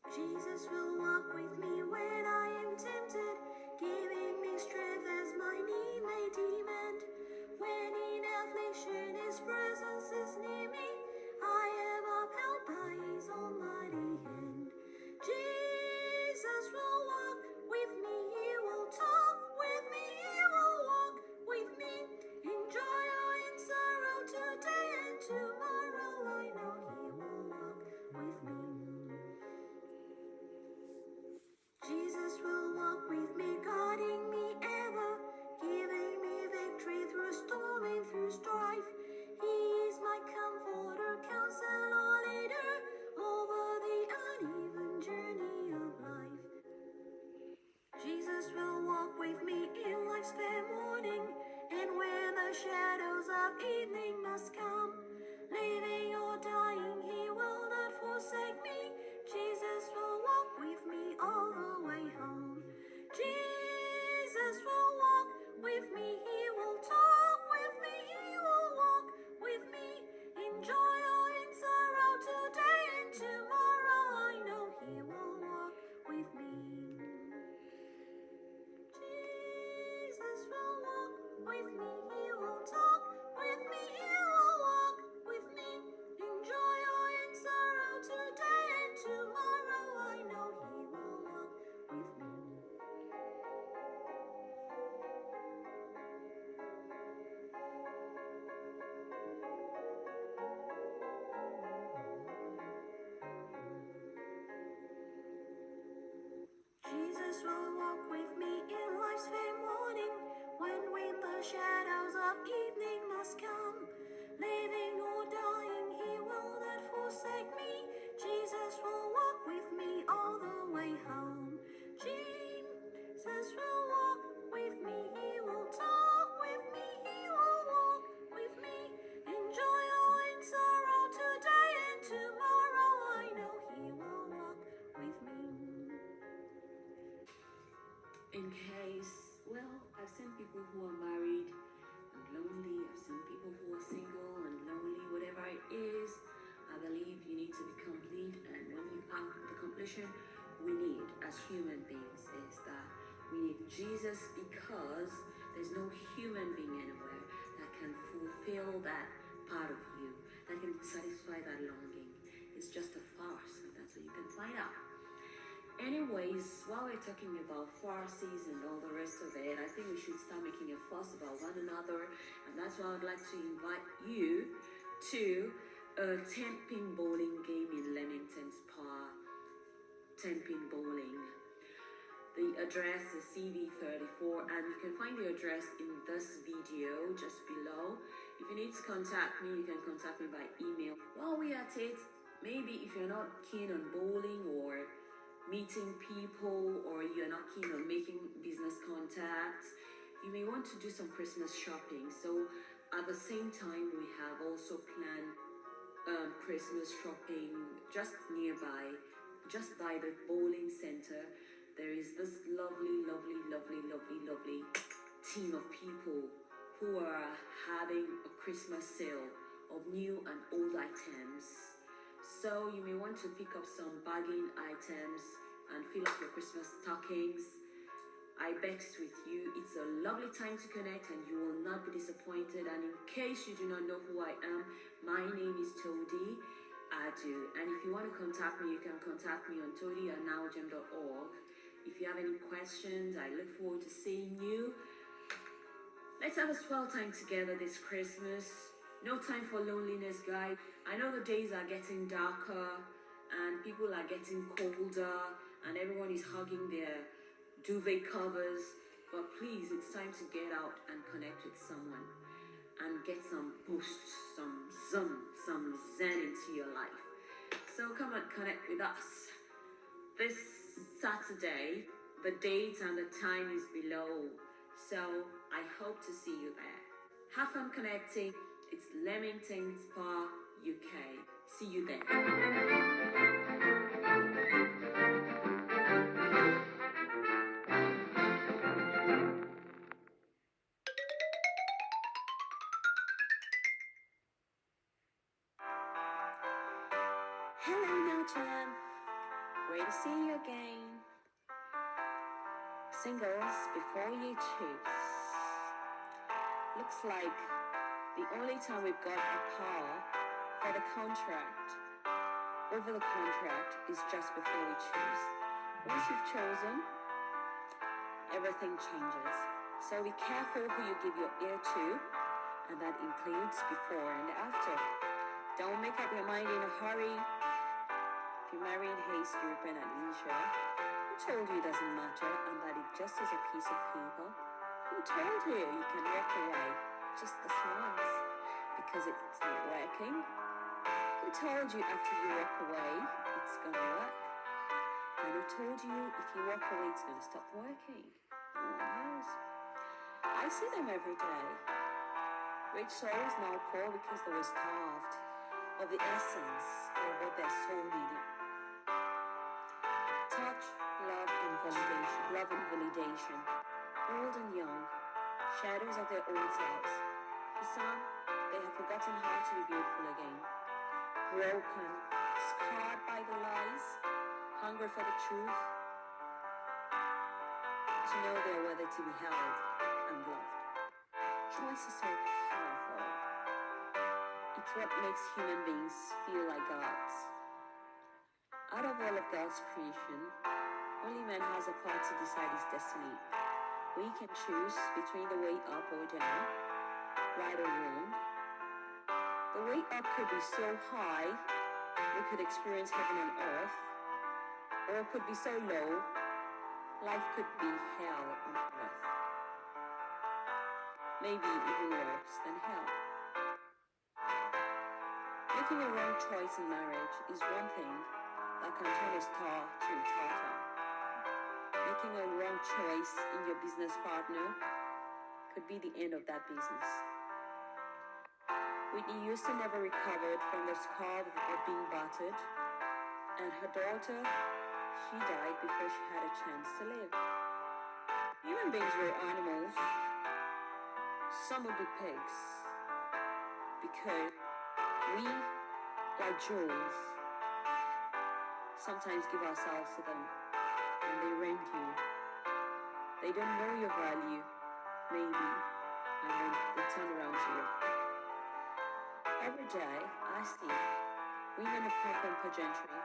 Jesus will walk with me when I am tempted, giving me strength as my need may demand. When in affliction His presence is near me, I am upheld by His almighty hand. Jesus will walk with me, He will talk with me, He will walk with me. In joy or in sorrow, today and tomorrow, I know He will walk with me. Jesus will walk with me, guiding me ever, giving me victory through storm and through strife. He is my comforter, counselor, leader, over the uneven journey of life. Jesus will walk with me in life's fair morning, and when the shadows of evening must come, living or dying, He will not forsake me. Jesus will walk with me all the way home. Jesus will walk with me, He will talk with me, He will walk with me. In joy or in sorrow, today and tomorrow, I know He will walk with me. Jesus will walk with me, He will talk with me, He will walk with me. In joy or in sorrow, today and tomorrow, I know He will walk with me. Jesus will walk with me in life's fair morning, when with the shadows of evening must come. Living or dying, He will not forsake me. Jesus will walk with me all the way home. Jesus will walk with me, He will talk with me, He will walk with me. In joy or in sorrow, today and tomorrow, I know He will walk with me. In case well, I've seen people who are married and lonely. I've seen people who are single and lonely. Whatever it is, I believe you need to be complete. And when you are the completion we need as human beings is that we need Jesus, because there's no human being anywhere that can fulfill that part of you, that can satisfy that longing. It's just a farce, and that's what you can find out. Anyways, while we're talking about farces and all the rest of it, I think we should start making a fuss about one another, and that's why I'd like to invite you to a 10-pin bowling game in Leamington Spa. 10-pin bowling. The address is CV34, and you can find the address in this video just below. If you need to contact me, you can contact me by email. While we're at it, maybe if you're not keen on bowling or meeting people, or you're not keen on making business contacts, you may want to do some Christmas shopping. So at the same time, we have also planned Christmas shopping just nearby, just by the bowling center. There is this lovely team of people who are having a Christmas sale of new and old items. So you may want to pick up some bargain items and fill up your Christmas stockings. I bet with you, it's a lovely time to connect and you will not be disappointed. And in case you do not know who I am, my name is Todi Adu. And if you want to contact me, you can contact me on todi@nowgem.org. If you have any questions, I look forward to seeing you. Let's have a swell time together this Christmas. No time for loneliness, guys. I know the days are getting darker and people are getting colder and everyone is hugging their duvet covers, but please, it's time to get out and connect with someone and get some boost, some zen into your life. So come and connect with us this Saturday. The date and the time is below, so I hope to see you there. Have fun connecting. It's Leamington Spa, UK. See you there. Hello, NowGem. Great to see you again. Singles, before you choose. Looks like the only time we've got a power for the contract, over the contract, is just before we choose. Once you've chosen, everything changes. So be careful who you give your ear to, and that includes before and after. Don't make up your mind in a hurry. If you marry in haste, you repent at leisure. Who told you it doesn't matter and that it just is a piece of paper? Who told you you can walk away just this once because it's not working? Who told you after you walk away it's gonna work? And who told you if you walk away it's gonna stop working? No one knows. I see them every day. Rich souls now poor because they were starved of the essence of what their soul needed. Touch, love and validation. Old and young, shadows of their old selves. For some, they have forgotten how to be beautiful again. Broken, scarred by the lies, hungry for the truth, to know they are worthy to be held and loved. Choice is so powerful. It's what makes human beings feel like gods. Out of all of God's creation, only man has a part to decide his destiny. We can choose between the way up or down, right or wrong. The way up could be so high, we could experience heaven on earth, or it could be so low, life could be hell on earth. Maybe even worse than hell. Making a wrong choice in marriage is one thing that can turn a star to a tartar. Making a wrong choice in your business partner could be the end of that business. Whitney Houston never recovered from the scar of being battered, and her daughter, she died before she had a chance to live. You human beings were animals, some would be pigs, because we, like jewels, sometimes give ourselves to them and they rent you. They don't know your value, maybe, and then they turn around to you. Every day, I see women of pomp and pageantry,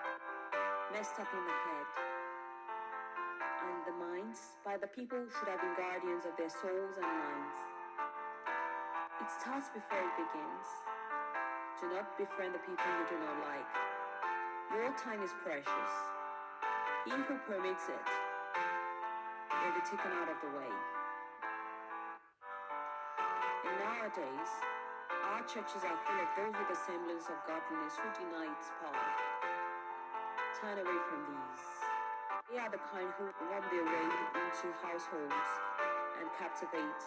messed up in the head and the minds by the people who should have been guardians of their souls and minds. It starts before it begins. Do not befriend the people you do not like. Your time is precious. He who permits it will be taken out of the way. And nowadays, our churches are full of those with a semblance of godliness who deny its power. Turn away from these. They are the kind who worm their way into households and captivate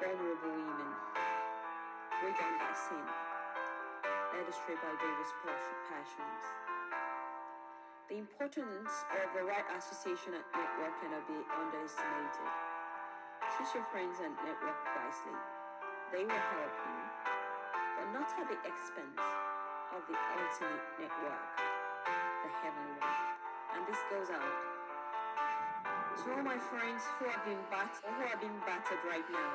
vulnerable women, weighed down by sin, led astray by various passions. The importance of the right association and network cannot be underestimated. Choose your friends and network wisely. They will help you, but not at the expense of the ultimate network, the heavenly one. And this goes out to all my friends who are being battered right now,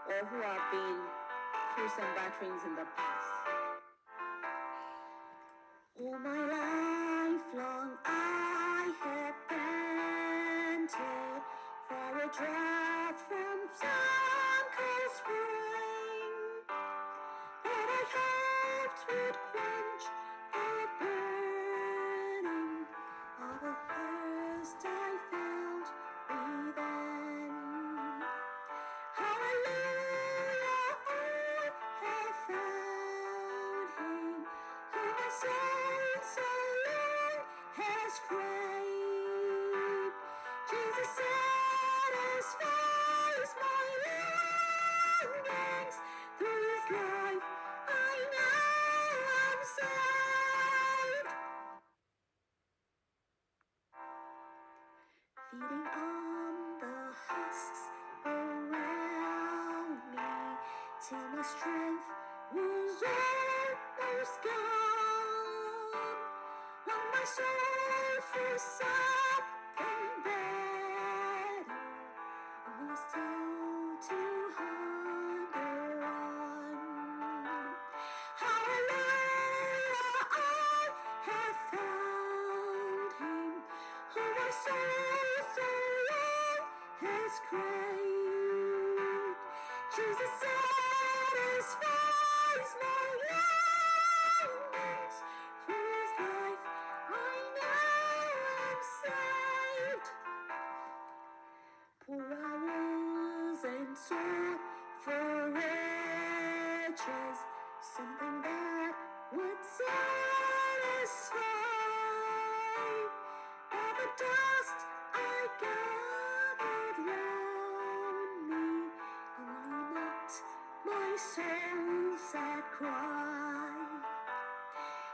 or who have been through some batterings in the past. All my life long I have panted for a draught from some cold spring that I hoped would quench the burning of a thirst I felt within. Hallelujah, I have found Him who my soul so long has craved. Jesus satisfies my longings. Through His life I know I'm saved. Feeding on the husks around me till my strength was almost gone. Long my soul for something better, only still to hunger on. Hallelujah, I have found Him who my soul so long has craved. Jesus satisfies my longings. Through His life I know I'm saved. For hours and sought for riches, something that would satisfy. All the dust I gathered round me only mocked my soul's sad cry.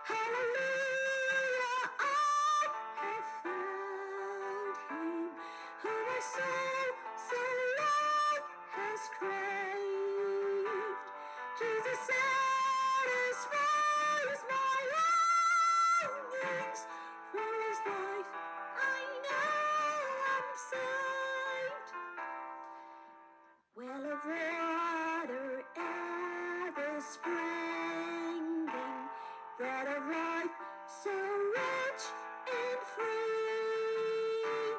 Hallelujah, I have found Him who my soul so long has craved. Jesus satisfies my longings. Through His life I know I'm saved. Well of water ever springing, bread of life so rich and free,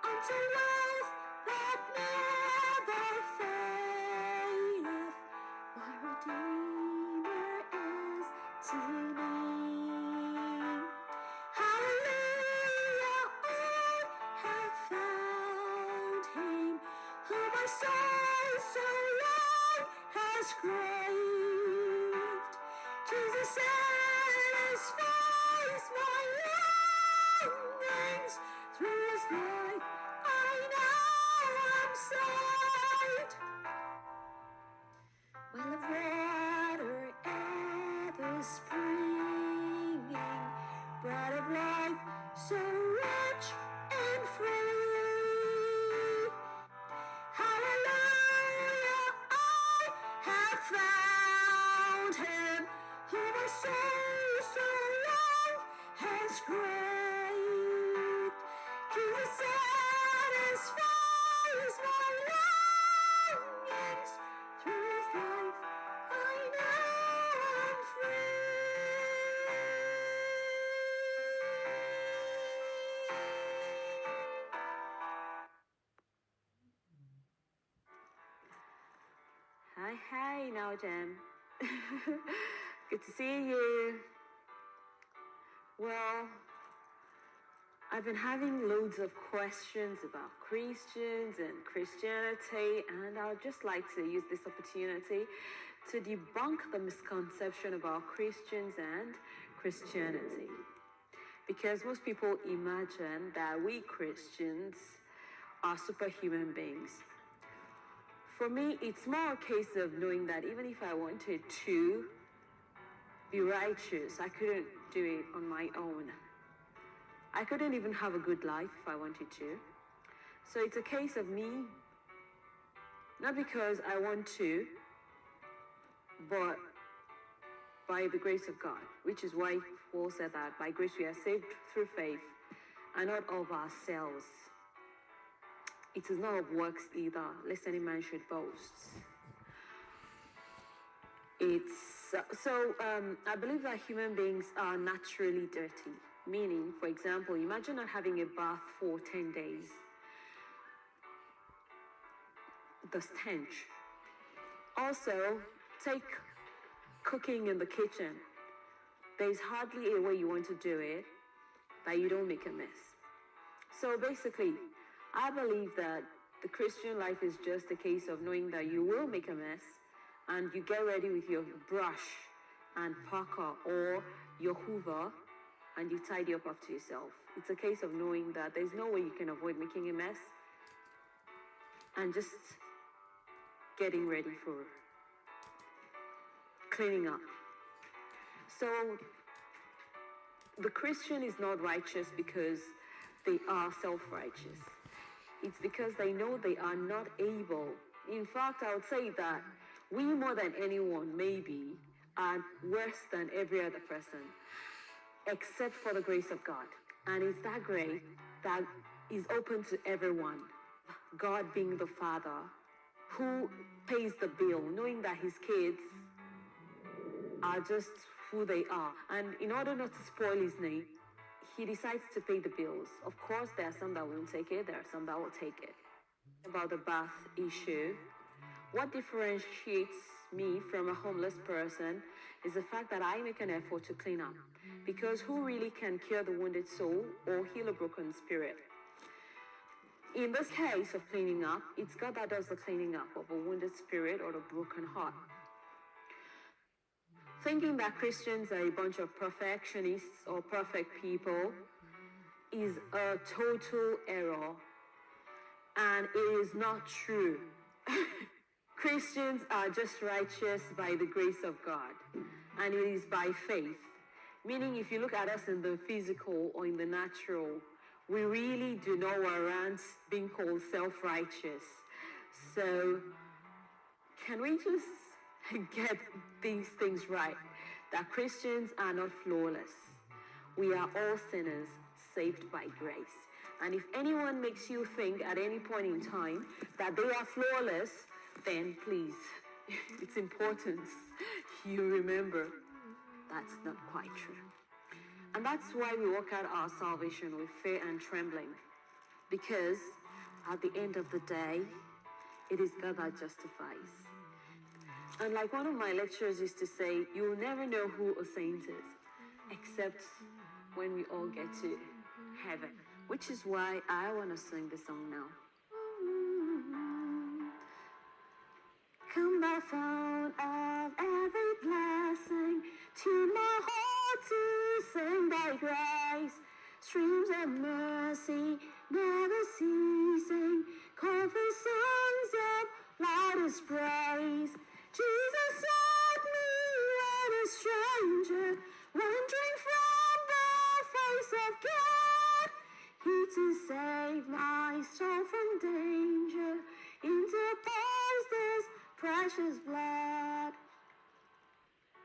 unto life that never faileth, my Redeemer is to me. Hallelujah, I have found Him who my soul so long has craved. Jesus satisfies my longings. Through His life I know I'm saved. Well of water ever springing, bread of life so rich and free, Hey, NowGem. Good to see you. Well, I've been having loads of questions about Christians and Christianity, and I would just like to use this opportunity to debunk the misconception about Christians and Christianity. Because most people imagine that we Christians are superhuman beings. For me, it's more a case of knowing that even if I wanted to be righteous, I couldn't do it on my own. I couldn't even have a good life if I wanted to. So it's a case of me, not because I want to, but by the grace of God, which is why Paul said that by grace we are saved through faith, and not of ourselves. It is not of works either, lest any man should boast. I believe that human beings are naturally dirty. Meaning, for example, imagine not having a bath for 10 days. The stench. Also, take cooking in the kitchen. There's hardly a way you want to do it that you don't make a mess. So basically, I believe that the Christian life is just a case of knowing that you will make a mess, and you get ready with your brush and packer or your hoover, and you tidy up after yourself. It's a case of knowing that there's no way you can avoid making a mess, and just getting ready for cleaning up. So the Christian is not righteous because they are self-righteous. It's because they know they are not able. In fact, I would say that we more than anyone maybe are worse than every other person, except for the grace of God. And it's that grace that is open to everyone. God being the Father who pays the bill, knowing that his kids are just who they are. And in order not to spoil his name, he decides to pay the bills. Of course, there are some that won't take it, there are some that will take it. About the bath issue, what differentiates me from a homeless person is the fact that I make an effort to clean up. Because who really can cure the wounded soul or heal a broken spirit? In this case of cleaning up, it's God that does the cleaning up of a wounded spirit or a broken heart. Thinking that Christians are a bunch of perfectionists or perfect people is a total error, and it is not true. Christians are just righteous by the grace of God, and it is by faith. Meaning, if you look at us in the physical or in the natural, we really do not warrant being called self-righteous. So, can we just get these things right? That Christians are not flawless. We are all sinners saved by grace. And if anyone makes you think at any point in time that they are flawless, then please, it's important you remember that's not quite true. And that's why we work out our salvation with fear and trembling. Because at the end of the day, it is God that justifies. And like one of my lecturers used to say, you'll never know who a saint is, except when we all get to heaven. Which is why I want to sing the song now. Come thou fount of every blessing, tune my heart to sing thy grace. Streams of mercy never ceasing, call for songs of loudest praise. Jesus sought me when a stranger, wandering from the face of God. He to save my soul from danger, interposed his precious blood.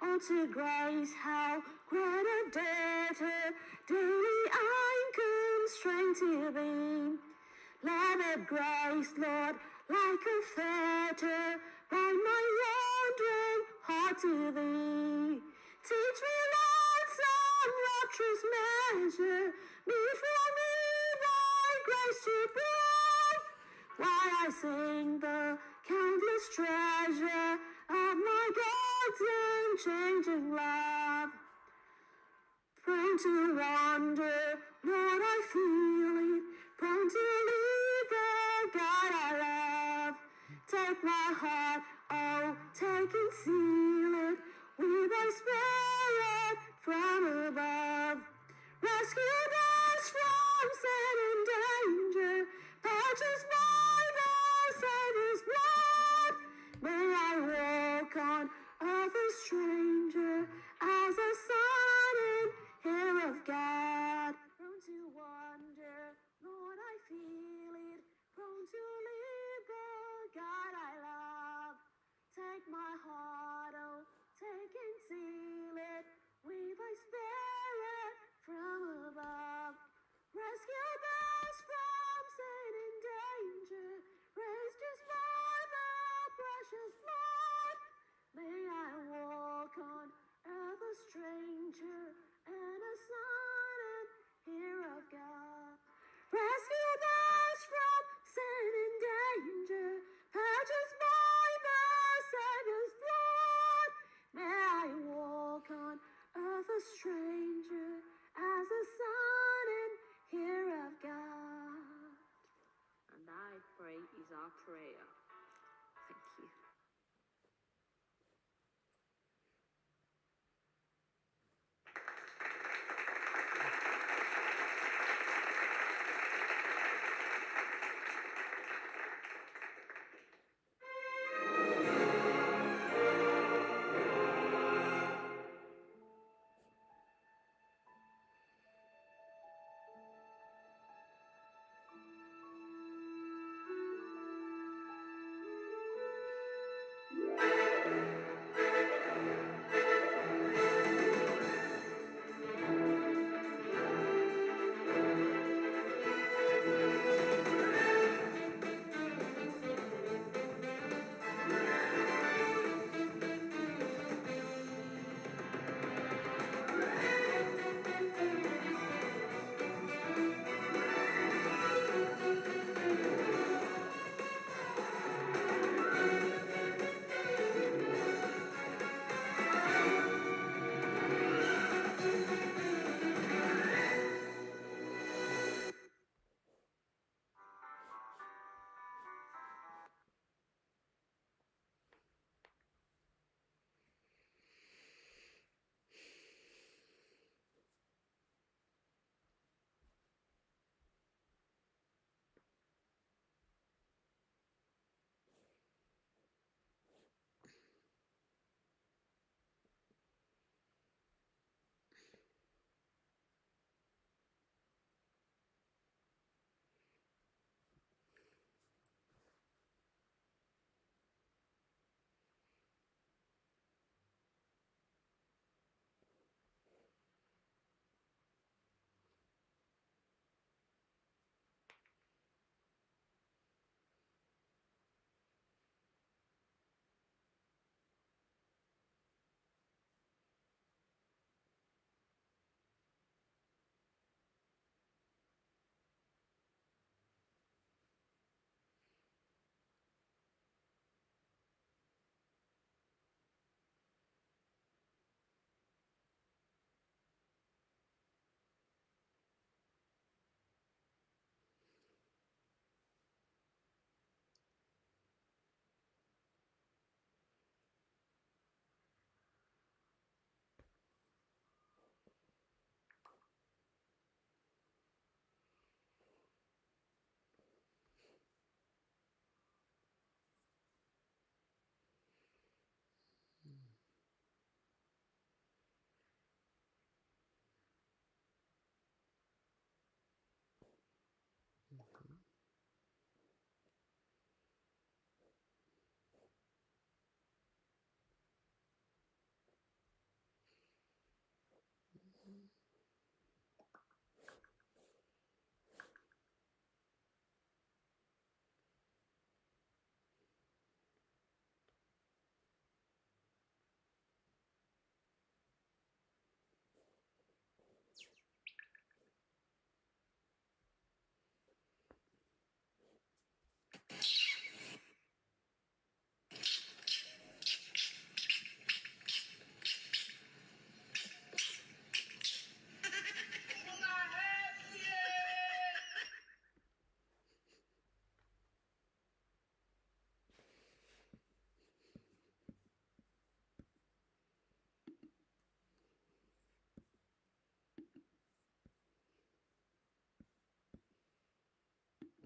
Oh, to grace, how great a debtor daily I come strength to thee. Let that grace, Lord, like a fetter, bind my wandering heart to thee. Teach me, Lord, some rapturous measure, before me thy grace to bring. While I sing the countless treasure of my God's unchanging love. Prone to wander, Lord, I feel it. Prone to leave the God I love. Take my heart, oh, take and seal it with thy spirit from above. Rescue us from sin and danger, purchased by the Savior's blood. May I walk on earth a stranger, as a son and heir of God. Prone to wander, Lord, I feel it. Prone to leave the God I love. Take my heart, oh, take and seal it with thy spirit from above. Rescue us from sin and danger, raised just by the precious blood. May I walk on earth a stranger and a son and heir of God. Rescue us from sin and danger, purchased by the Savior's blood. May I walk on earth a stranger, as a son and heir of God. And I pray is our prayer. Thank you.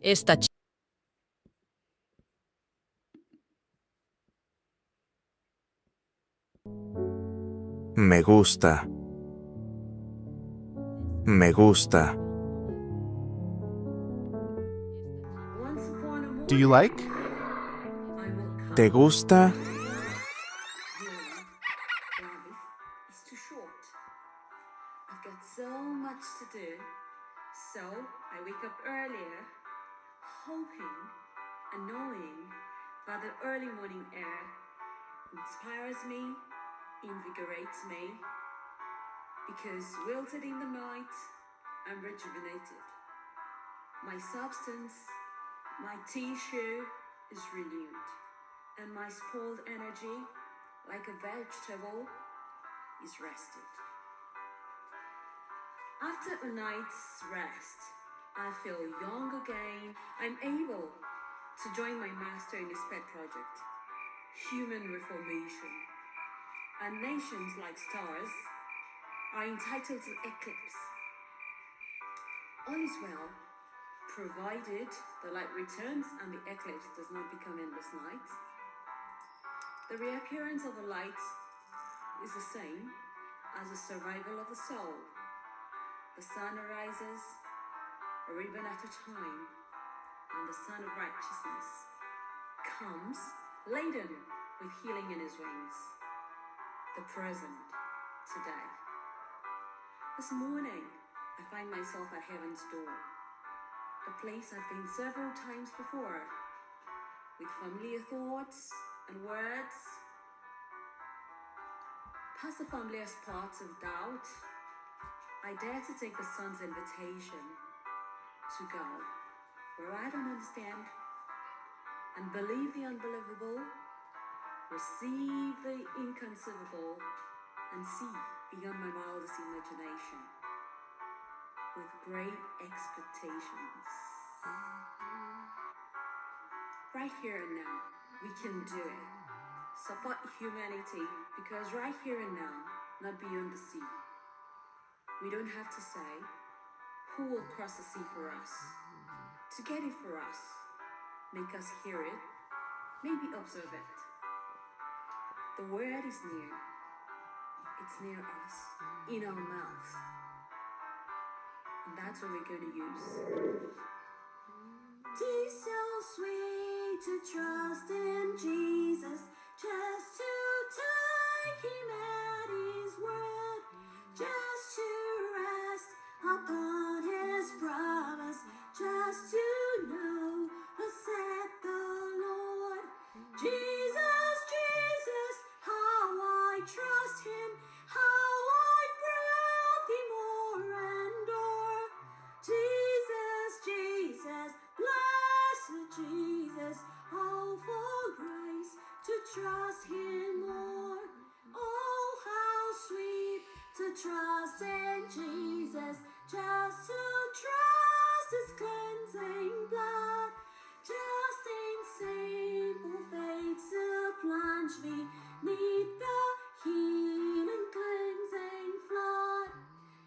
Esta Me gusta. Me gusta. Do you like? ¿Te gusta? It's too short. I've got so much to do. So I wake up earlier, hoping and knowing that the early morning air inspires me, invigorates me, because wilted in the night, I'm rejuvenated. My substance, my tissue is renewed, and my spoiled energy, like a vegetable, is rested. After a night's rest, I feel young again. I'm able to join my master in his pet project, human reformation. And nations like stars are entitled to eclipse. All is well, provided the light returns and the eclipse does not become endless night. The reappearance of the light is the same as the survival of the soul. The sun arises, a ribbon at a time, and the sun of righteousness comes laden with healing in his wings. The present, today. This morning, I find myself at heaven's door, a place I've been several times before, with familiar thoughts and words. Past the familiar spots of doubt, I dare to take the sun's invitation to go where I don't understand and believe the unbelievable, receive the inconceivable, and see beyond my wildest imagination with great expectations. Right here and now, we can do it. Support humanity, because right here and now, not beyond the sea. We don't have to say who will cross the sea for us, to get it for us, make us hear it, maybe observe it. The word is near. It's near us, in our mouth. And that's what we're going to use. Tis so sweet to trust in Jesus, just to take him at his word, just to rest upon his promise, just to know thus saith the Lord. Jesus, Jesus, how I trust him, how I prove him o'er and o'er. Jesus, Jesus, blessed Jesus, oh, for grace to trust him more. Oh, how sweet to trust in Jesus, just to trust his cleansing blood, just in simple faith to plunge me neath the healing cleansing flood.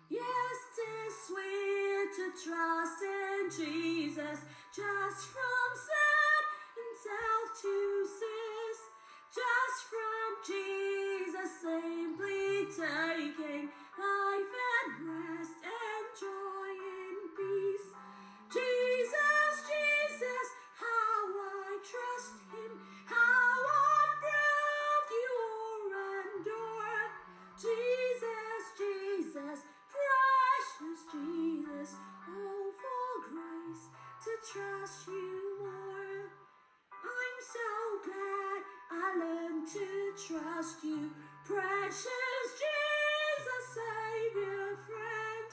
Yes, 'tis sweet to trust in Jesus, just from sin and self to cease, just from Jesus simply taking life and rest and joy in peace. Jesus, Jesus, how I trust him, how I proved you o'er and o'er. Jesus, Jesus, precious Jesus, oh, for grace to trust you more. I'm so glad I learned to trust you, precious Jesus, Savior, friend.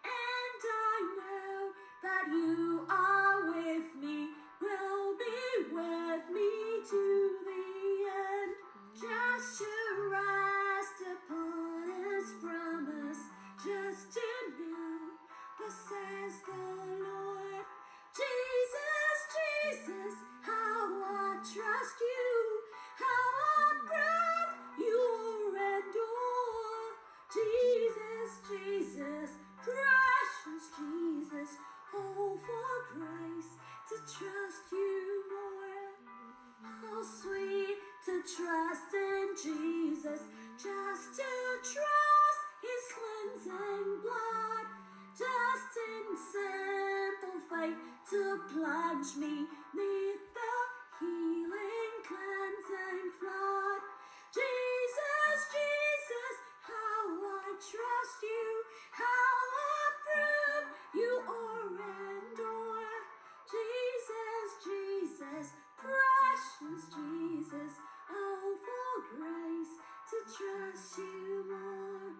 And I know that you are with me, will be with me to the end. Just to rest upon his promise, just to know thus says the Lord. Jesus, Jesus, how I trust you, how I prove you o'er and o'er. Jesus, Jesus, precious Jesus, oh, for grace to plunge me neath the healing, cleansing flood. Jesus, Jesus, how I trust you, how I prove you are and are. Jesus, Jesus, precious Jesus, oh, for grace to trust you more.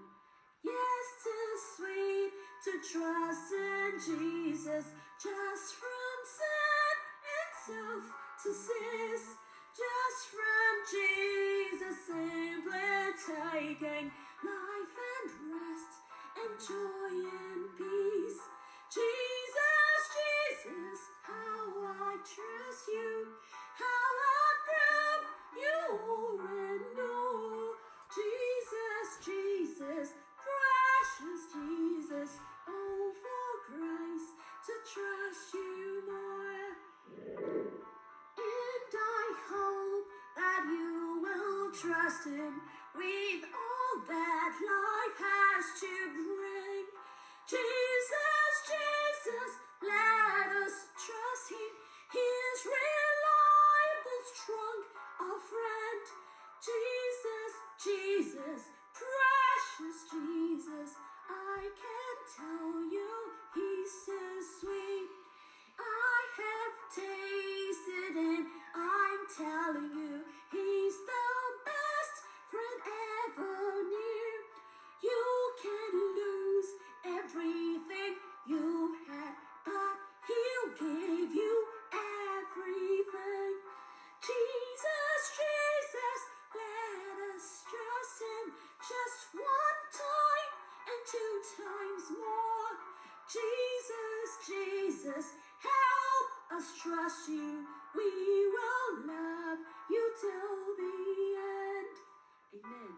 Yes, 'tis sweet to trust in Jesus, just from sin and self to cease, just from Jesus simply taking life and rest and joy and peace. Jesus, Jesus, how I trust you, how I prove you and all. Jesus, Jesus, precious Jesus, oh, for grace to trust you more. And I hope that you will trust him with all that life has to bring. Jesus, Jesus, let us trust him. He is reliable, strong, our friend. Jesus, Jesus, precious Jesus, I can tell you he's so sweet. I have tasted and I'm telling you, he's the best friend ever near. You can lose everything you had, but he'll give you everything. Jesus, Jesus, let us trust him just one time and two times more. Jesus, Jesus, help us trust you. We will love you till the end. Amen.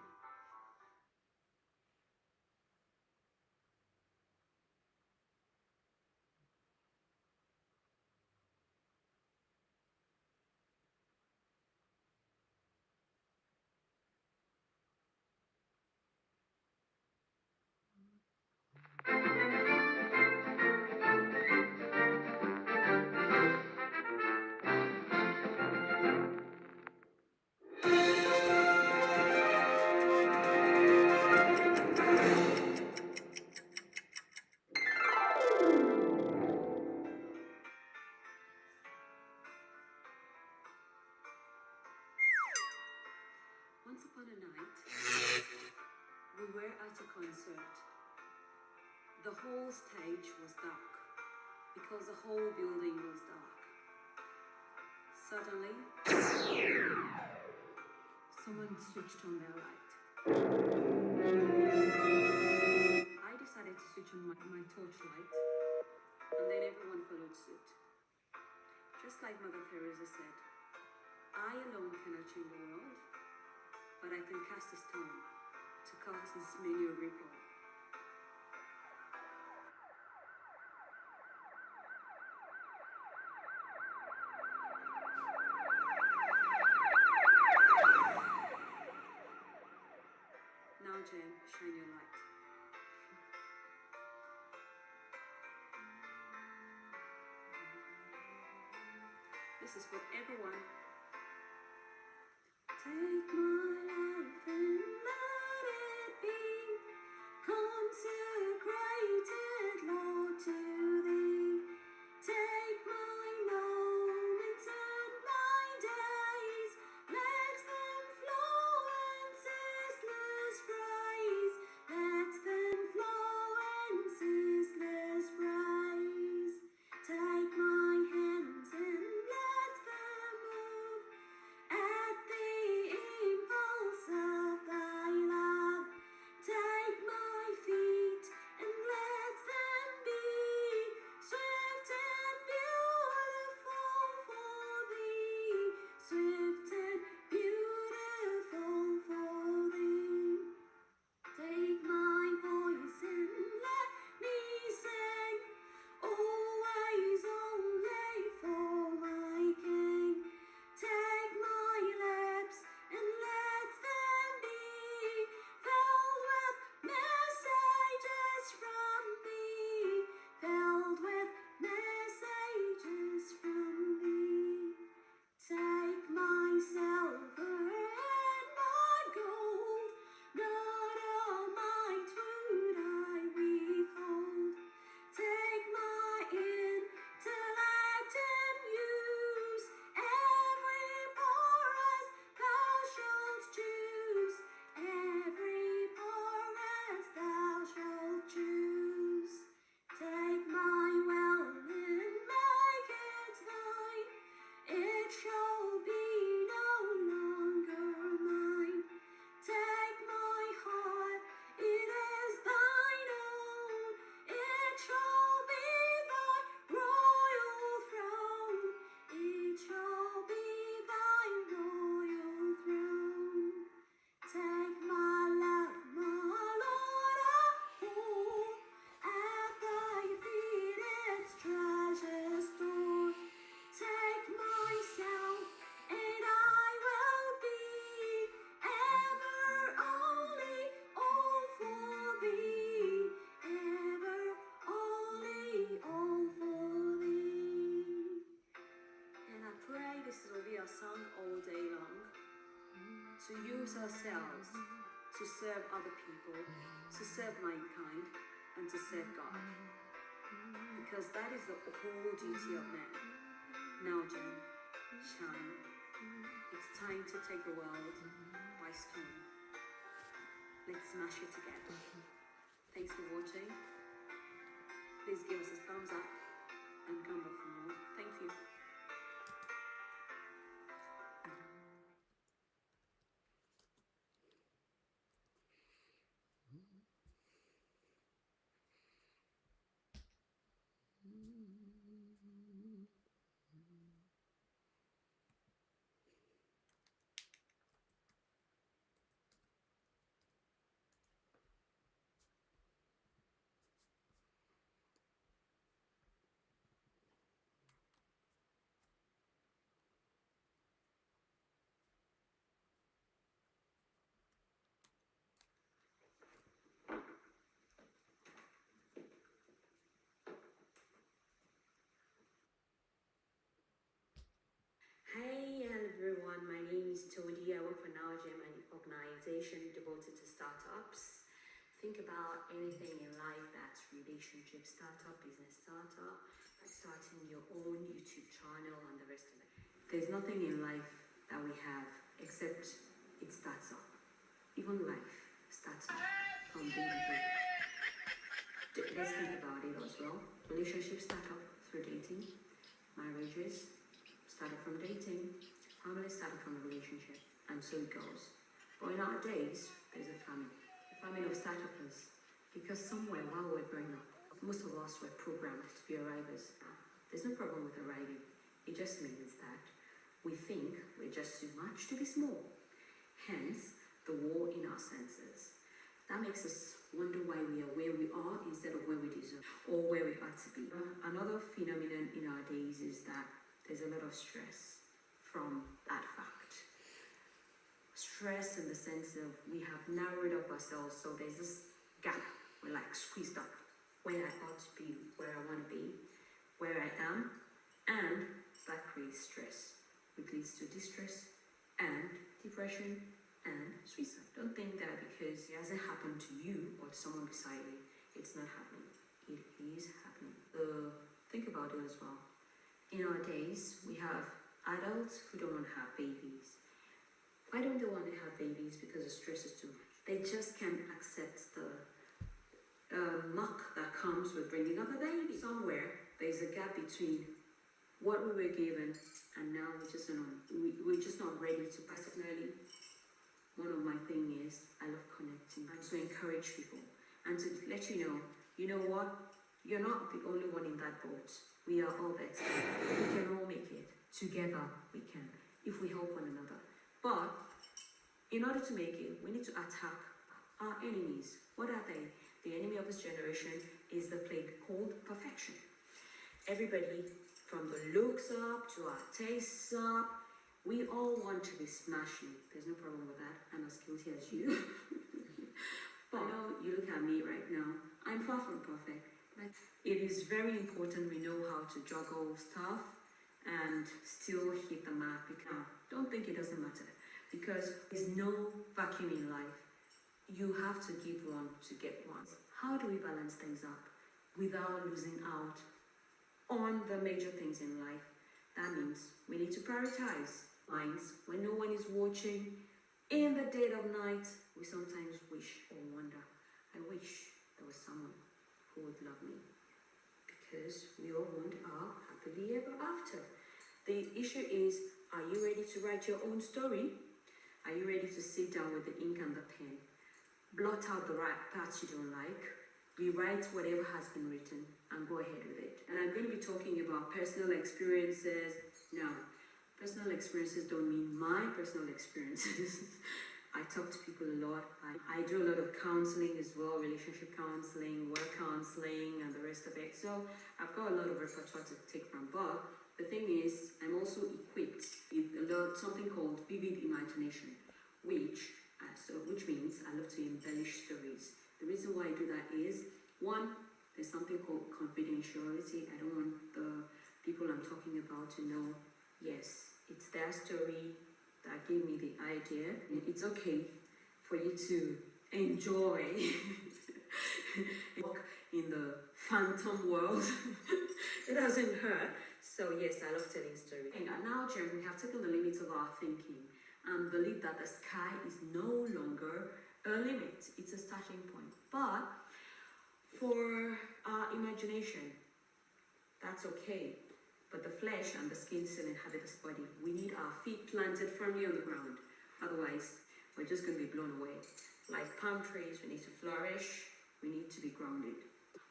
Once upon a night, we were at a concert. The whole stage was dark because the whole building was dark. Suddenly, someone switched on their light. I decided to switch on my torchlight, and then everyone followed suit. Just like Mother Teresa said, I alone cannot change the world, but I can cast a stone to cause this many a ripple. Now, Jen, shine your light. This is for everyone. Take my life and let it be consecrated, Lord, to thee. Take my moments and my days, let them flow in ceaseless praise. Let them flow in ceaseless praise. Take my hands and let them move at the impulse are sung all day long, to use ourselves to serve other people, to serve mankind, and to serve God. Because that is the whole duty of man. Now, Jen, shine. It's time to take the world by storm. Let's smash it together. Thanks for watching. Please give us a thumbs up and come back for more. Thank you. Hey everyone, my name is Todi. I work for NowGems, an organization devoted to startups. Think about anything in life that's relationship startup, business startup, like starting your own YouTube channel and the rest of it. There's nothing in life that we have except it starts up. Even life starts up from being a Let's think about it as well. Relationships start up through dating, marriages started from dating, family started from a relationship, and so it goes. But in our days, there's a family of startups, because somewhere while we're growing up, most of us were programmed to be arrivers. There's no problem with arriving. It just means that we think we're just too much to be small. Hence, the war in our senses. That makes us wonder why we are where we are instead of where we deserve or where we ought to be. Another phenomenon in our days is that there's a lot of stress from that fact. Stress in the sense of we have narrowed up ourselves, so there's this gap, we're like squeezed up, where I ought to be, where I want to be, where I am, and that creates stress, which leads to distress and depression and suicide. Don't think that because it hasn't happened to you or to someone beside you, it's not happening. It is happening. Think about it as well. In our days, we have adults who don't want to have babies. Why don't they want to have babies? Because the stress is too much. They just can't accept the muck that comes with bringing up a baby. Somewhere, there's a gap between what we were given and now we're just not ready to personally. One of my things is I love connecting and to encourage people and to let you know what? You're not the only one in that boat. We are all there together. We can all make it. Together we can, if we help one another. But in order to make it, we need to attack our enemies. What are they? The enemy of this generation is the plague called perfection. Everybody, from the looks up to our tastes up, we all want to be smashing. There's no problem with that. I'm as guilty as you. But I know you look at me right now. I'm far from perfect. It is very important we know how to juggle stuff and still hit the mark. Don't think it doesn't matter, because there's no vacuum in life. You have to give one to get one. How do we balance things up without losing out on the major things in life? That means we need to prioritize minds when no one is watching. In the dead of night, we sometimes wish or wonder, I wish there was someone who would love me, because we all want our happily ever after. The issue is, are you ready to write your own story? Are you ready to sit down with the ink and the pen, blot out the right parts you don't like, rewrite whatever has been written, and go ahead with it? And I'm going to be talking about personal experiences. Now, personal experiences don't mean my personal experiences. I talk to people a lot. I do a lot of counseling as well, relationship counseling, work counseling, and the rest of it. So I've got a lot of repertoire to take from. But the thing is, I'm also equipped with something called vivid imagination, which means I love to embellish stories. The reason why I do that is, one, there's something called confidentiality. I don't want the people I'm talking about to know, yes, It's their story that gave me the idea. It's okay for you to enjoy walk in the phantom world. It doesn't hurt. So yes, I love telling stories. And at NowGems, we have taken the limits of our thinking and believe that the sky is no longer a limit. It's a starting point. But for our imagination, that's okay. But the flesh and the skin still inhabit this body. We need our feet planted firmly on the ground. Otherwise, we're just going to be blown away. Like palm trees, we need to flourish. We need to be grounded.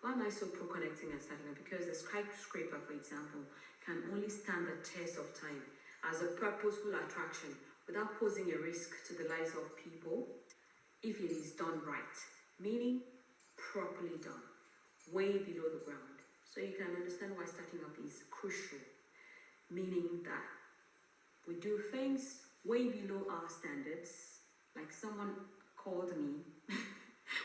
Why am I so pro-connecting and starting up? Because the skyscraper, for example, can only stand the test of time as a purposeful attraction without posing a risk to the lives of people if it is done right. Meaning, properly done, way below the ground. So you can understand why starting up is crucial, meaning that we do things way below our standards. Like someone called me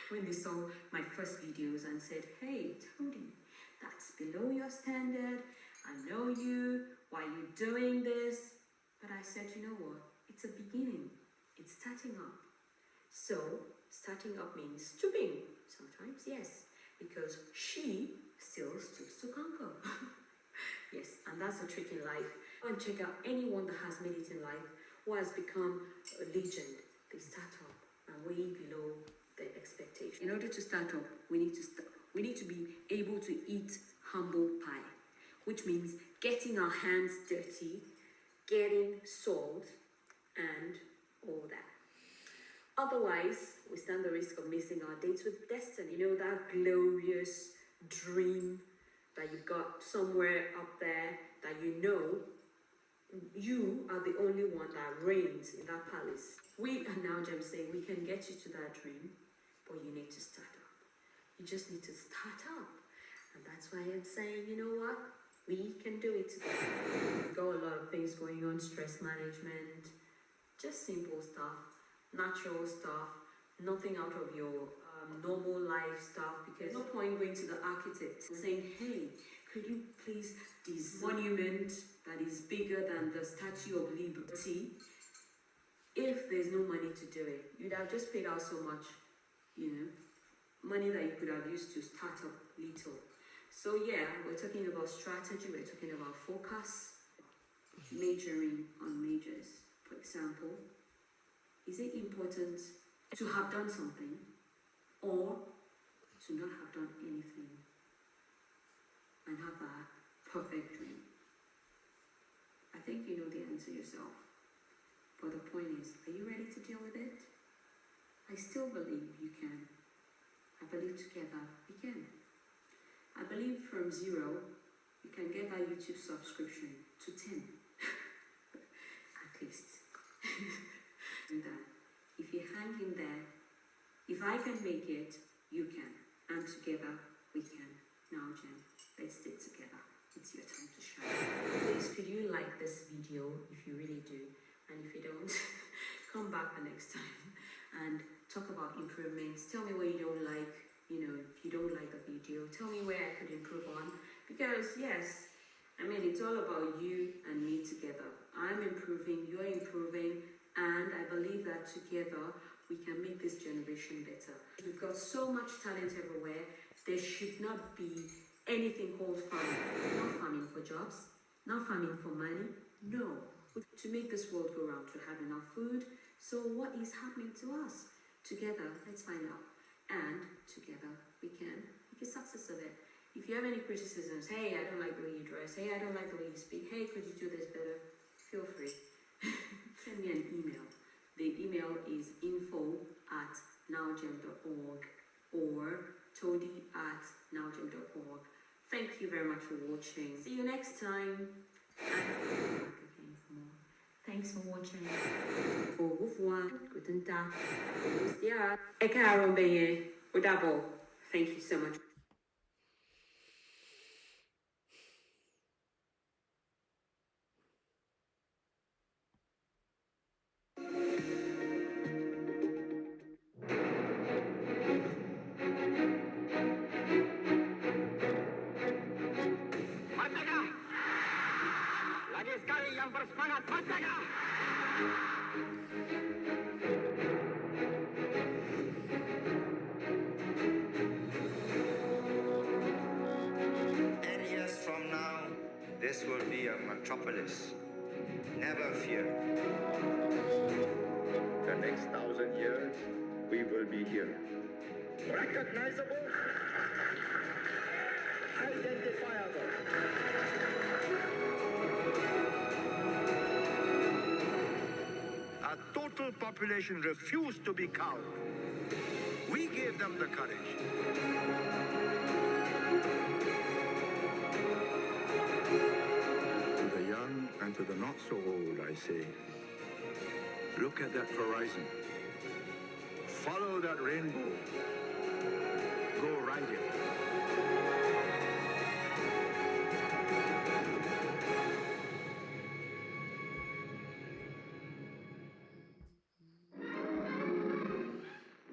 when they saw my first videos and said, "Hey, Todi, that's below your standard. I know you. Why are you doing this?" But I said, you know what? It's a beginning. It's starting up. So starting up means stooping. Sometimes, yes, because she still stoops to conquer. Yes, and that's the trick in life. Go and check out anyone that has made it in life, who has become a legend. They start up and way below their expectation. In order to start up, we need to be able to eat humble pie, which means getting our hands dirty, getting sold, and all that. Otherwise, we stand the risk of missing our dates with destiny. You know, that glorious dream that you've got somewhere up there that you know you are the only one that reigns in that palace. We are NowGems saying we can get you to that dream, but you need to start up. You just need to start up. And that's why I'm saying, you know what? We can do it together. We've got a lot of things going on, stress management, just simple stuff, natural stuff, nothing out of your normal life stuff, because no point going to the architect and saying, "Hey, could you please this monument that is bigger than the Statue of Liberty?" If there's no money to do it, you'd have just paid out so much, money that you could have used to start up little. So yeah, we're talking about strategy, we're talking about focus, majoring on majors. For example, is it important to have done something or to not have done anything and have a perfect dream? I think you know the answer yourself. But the point is, are you ready to deal with it? I still believe you can. I believe together we can. I believe from 0, you can get that YouTube subscription to 10. At least. And that if you hang in there, if I can make it, you can. And together we can. NowGems, let's stay together. It's your time to shine. Please, could you like this video if you really do? And if you don't, come back the next time and talk about improvements. Tell me what you don't like. If you don't like the video, tell me where I could improve on. Because yes, it's all about you and me together. I'm improving, you're improving, and I believe that together we can make this generation better. We've got so much talent everywhere. There should not be anything called farming. Not farming for jobs, not farming for money. No, to make this world go round, to have enough food. So what is happening to us? Together, let's find out. And together we can make a success of it. If you have any criticisms, hey, I don't like the way you dress, hey, I don't like the way you speak, hey, could you do this better? Feel free. Send me an email. The email is info@nowgem.org or todi@nowgem.org. Thank you very much for watching. See you next time. Thanks for watching. Au revoir. Guten Tag. Yeah. Thank you so much. Lagi sekali yang Years from now, this will be a metropolis. Never fear. The next 1,000 years, we will be here. Recognizable, identifiable. Our total population refused to be cowed. We gave them the courage. To the young and to the not so old, I say, look at that horizon. Follow that rainbow. Go ride it.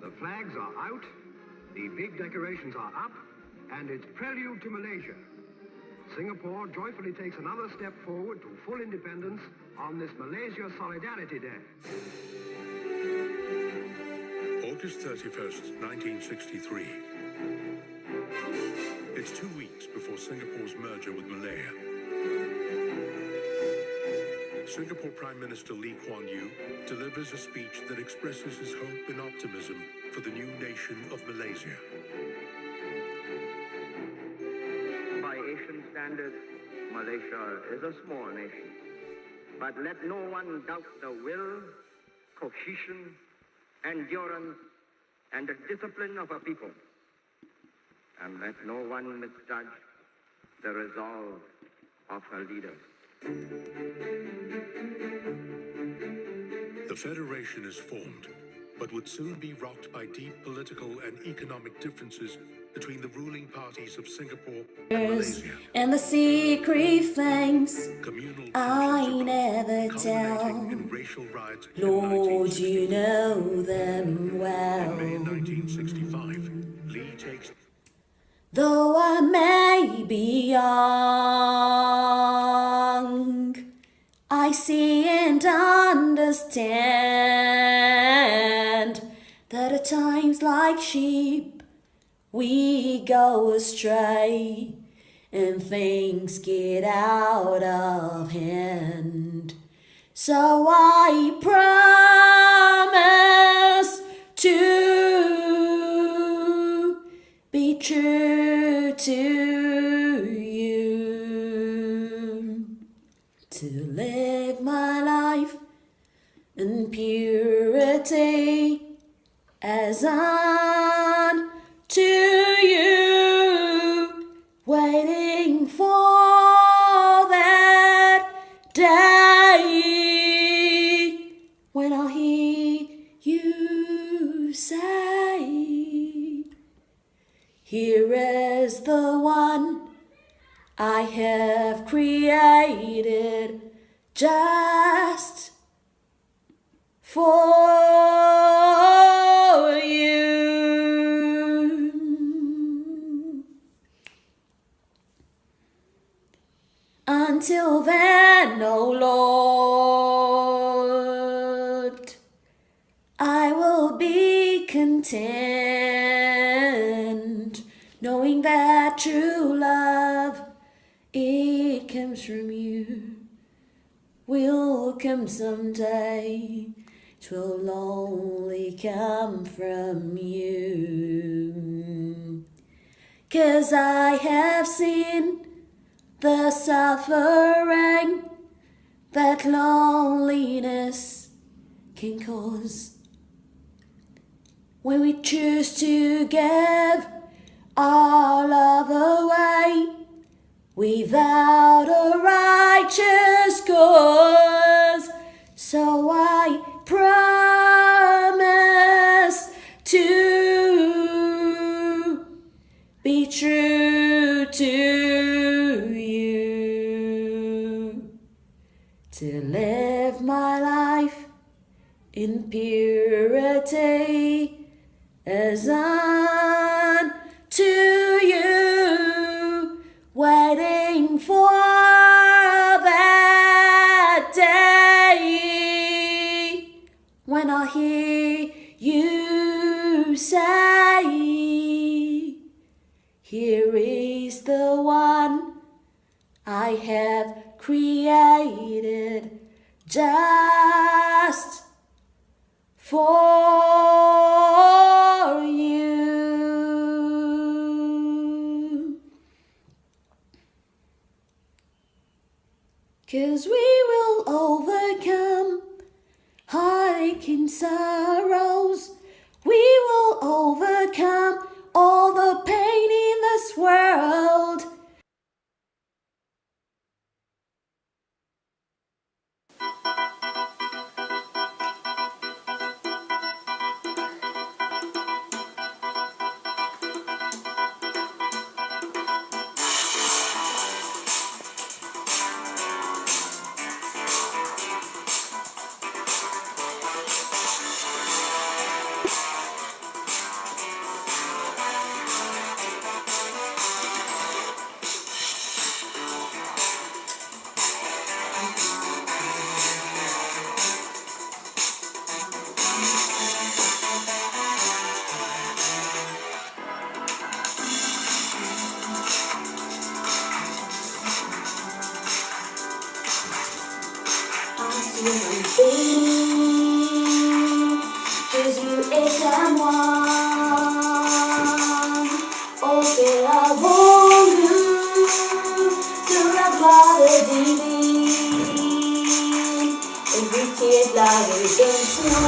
The flags are out, the big decorations are up, and it's prelude to Malaysia. Singapore joyfully takes another step forward to full independence on this Malaysia Solidarity Day. August 31st, 1963. It's 2 weeks before Singapore's merger with Malaya. Singapore Prime Minister Lee Kuan Yew delivers a speech that expresses his hope and optimism for the new nation of Malaysia. By Asian standards, Malaysia is a small nation. But let no one doubt the will, cohesion, endurance, and the discipline of a people. And let no one misjudge the resolve of her leaders. The Federation is formed, but would soon be rocked by deep political and economic differences between the ruling parties of Singapore and Malaysia. And the secret things I never tell. In racial riots Lord, you know them well. In May 1965, Lee takes... Though I may be young, I see and understand that at times like sheep we go astray and things get out of hand. So I promise to be true to you, to live my life in purity as unto you, waiting for that day when I'll hear you say, here is the one I have created just for you. Until then, oh Lord, I will be content, knowing that true love, it comes from you, will come someday. 'Twill only come from you. 'Cause I have seen the suffering that loneliness can cause when we choose to give our love away without a righteous cause. So I promise to be true to you, to live my life in purity as unto you, waiting for that day when I hear you say, here is the one I have created just for you. 'Cause we will overcome heartache and sorrows. We will overcome all the pain in this world. Jésus est à moi. Oh, quel amour de la gloire divine, héritier de la rédemption,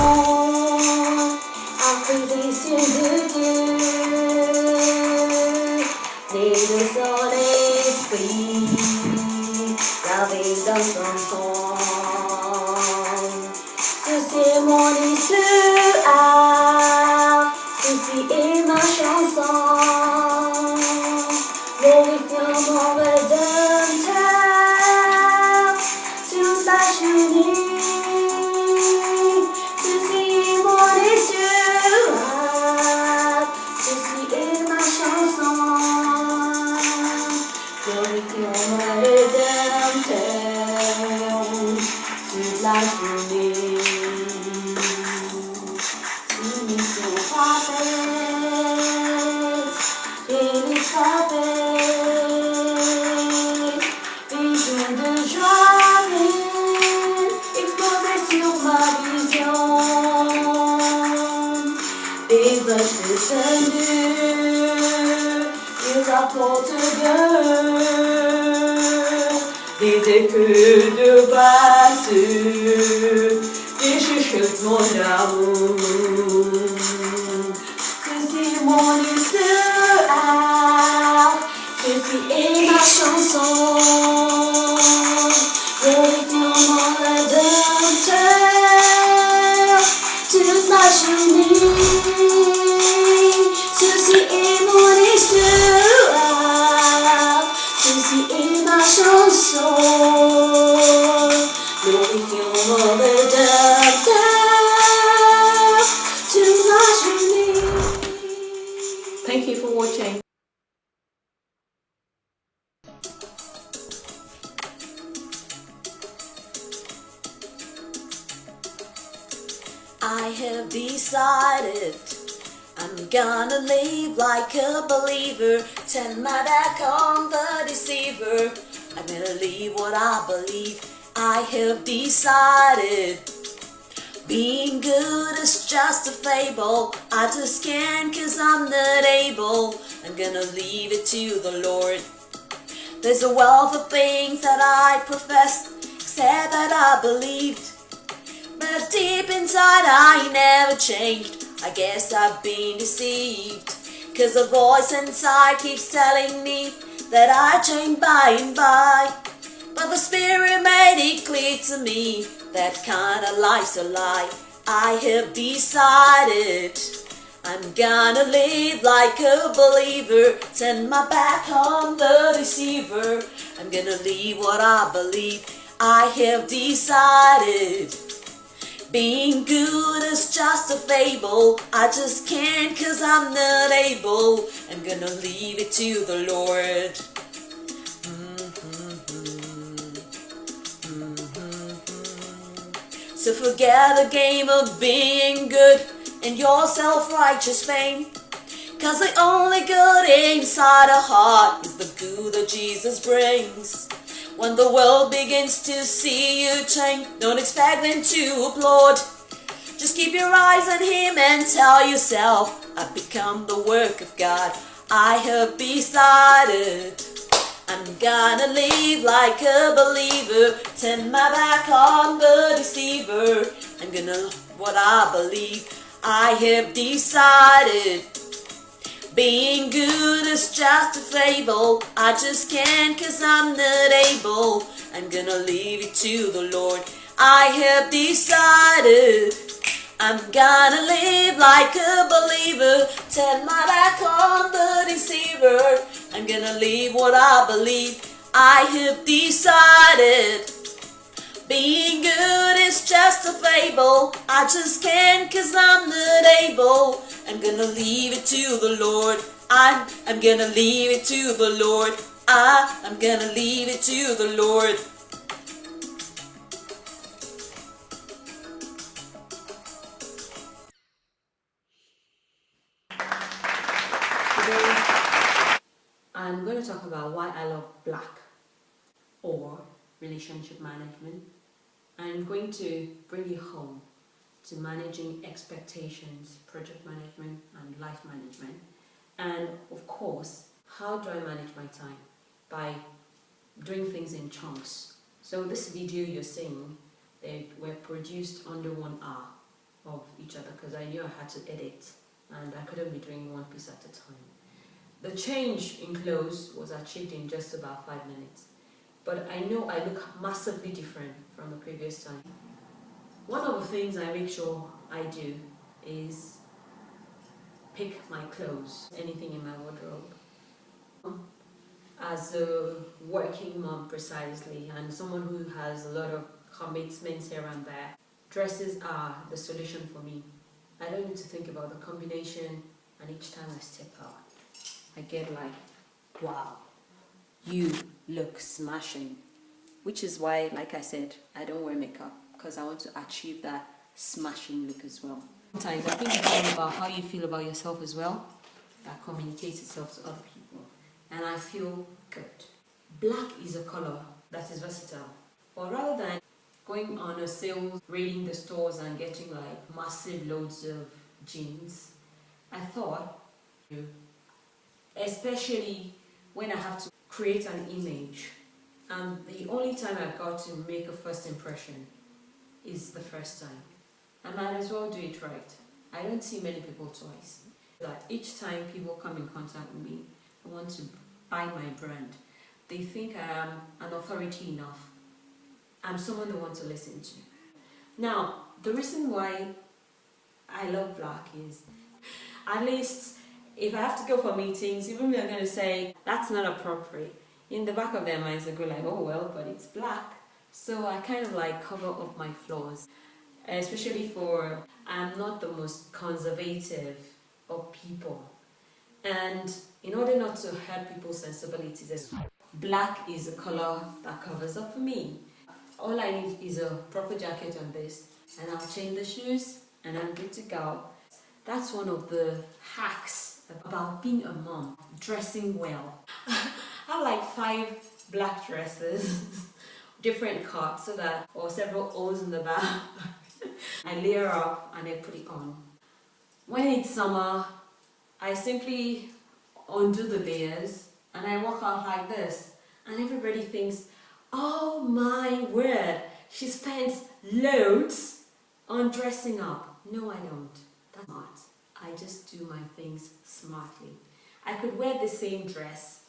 acquisition de Dieu, né de son esprit, lavé dans son sang. C'est mon histoire, ceci est ma chanson, glorifiant mon Rédempteur, toute la journée. Ceci est mon histoire, ceci est ma chanson, glorifiant mon Rédempteur, toute la journée. Vision de joie exposée sur ma vision, des œuvres de salut, ils apportent Dieu, des écus de basse, des chuchotements d'amour. Ceci est mon histoire, ceci est ma chanson, glorifiant mon Rédempteur, toute ma journée. Ceci est mon histoire, ceci est ma chanson, glorifiant mon Rédempteur, toute ma journée. Thank you for watching. I have decided I'm gonna live like a believer, turn my back on the deceiver. I'm gonna live what I believe. I have decided being good is just a fable. I just can't 'cause I'm not able. I'm gonna leave it to the Lord. There's a wealth of things that I professed, said that I believed, but deep inside I never changed. I guess I've been deceived, 'cause a voice inside keeps telling me that I change by and by. But the Spirit made it clear to me that kind of life's a lie. I have decided I'm gonna live like a believer, turn my back on the deceiver. I'm gonna live what I believe. I have decided being good is just a fable. I just can't 'cause I'm not able. I'm gonna leave it to the Lord. to forget the game of being good in your self-righteous fame. Cause the only good inside a heart is the good that Jesus brings. When the world begins to see you change, don't expect them to applaud. Just keep your eyes on Him and tell yourself, I've become the work of God. I have decided I'm gonna live like a believer, turn my back on the deceiver. I'm gonna what I believe. I have decided being good is just a fable. I just can't cause I'm not able. I'm gonna leave it to the Lord. I have decided I'm gonna live like a believer, turn my back on the deceiver. I'm gonna live what I believe. I have decided being good is just a fable. I just can't cause I'm not able. I'm gonna leave it to the Lord. I'm gonna leave it to the Lord. I'm gonna leave it to the Lord. Today, I'm going to talk about why I love black or relationship management. I'm going to bring you home to managing expectations, project management, and life management. And of course, how do I manage my time? By doing things in chunks. So this video you're seeing, they were produced under 1 hour of each other because I knew I had to edit and I couldn't be doing one piece at a time. The change in clothes was achieved in just about 5 minutes, but I know I look massively different from the previous time. One of the things I make sure I do is pick my clothes, anything in my wardrobe. As a working mom precisely, and someone who has a lot of commitments here and there, dresses are the solution for me. I don't need to think about the combination, and each time I step out, I get like, wow, you look smashing. Which is why, like I said, I don't wear makeup, because I want to achieve that smashing look as well. Sometimes I think it's all about how you feel about yourself as well, that communicates itself to other people. And I feel good. Black is a color that is versatile. But rather than going on a sale, raiding the stores and getting like massive loads of jeans, I thought, especially when I have to create an image, and the only time I've got to make a first impression is the first time. I might as well do it right. I don't see many people twice. That each time people come in contact with me and want to buy my brand, they think I am an authority enough. I'm someone they want to listen to. Now, the reason why I love black is, at least if I have to go for meetings, even if I'm going to say, that's not appropriate, in the back of their minds they go like, oh well, but it's black. So I kind of like cover up my flaws. Especially for, I'm not the most conservative of people. And in order not to hurt people's sensibilities, black is a color that covers up for me. All I need is a proper jacket on this, and I'll change the shoes, and I'm good to go. That's one of the hacks about being a mom, dressing well. I have like 5 black dresses, different cuts, so that, or several O's in the back. I layer up and I put it on. When it's summer, I simply undo the layers and I walk out like this, and everybody thinks, oh my word, she spends loads on dressing up. No, I don't. That's not. I just do my things smartly. I could wear the same dress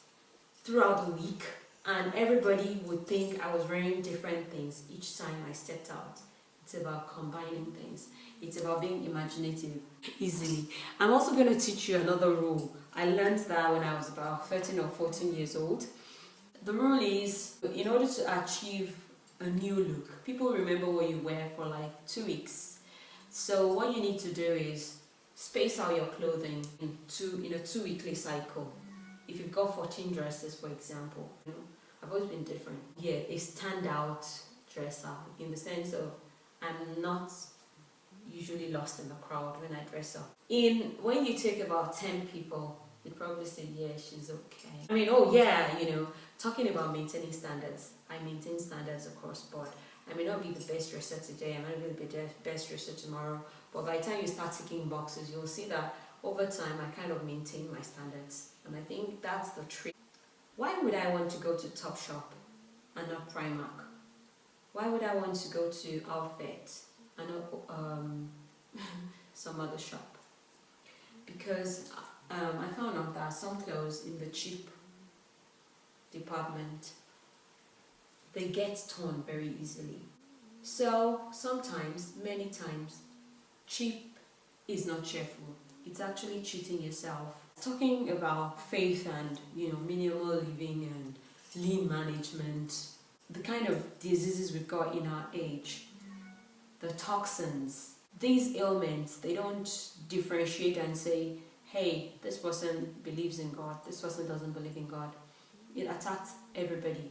throughout the week and everybody would think I was wearing different things each time I stepped out. It's about combining things. It's about being imaginative easily. I'm also going to teach you another rule. I learned that when I was about 13 or 14 years old. The rule is, in order to achieve a new look, people remember what you wear for like 2 weeks. So what you need to do is space out your clothing in a 2-weekly cycle. If you've got 14 dresses, for example, I've always been different. Yeah, a standout dresser in the sense of I'm not usually lost in the crowd when I dress up. When you take about 10 people, they probably say, yeah, she's okay. I mean, oh yeah, talking about maintaining standards, I maintain standards across board. I may not be the best dresser today, I might be the best dresser tomorrow, but by the time you start ticking boxes, you'll see that over time I kind of maintain my standards. And I think that's the trick. Why would I want to go to Topshop and not Primark? Why would I want to go to Outfit and not some other shop? Because I found out that some clothes in the cheap department, they get torn very easily. So sometimes, many times, cheap is not cheerful. It's actually cheating yourself. Talking about faith and minimal living and lean management, the kind of diseases we've got in our age, the toxins, these ailments, they don't differentiate and say, hey, this person believes in God, this person doesn't believe in God. It attacks everybody.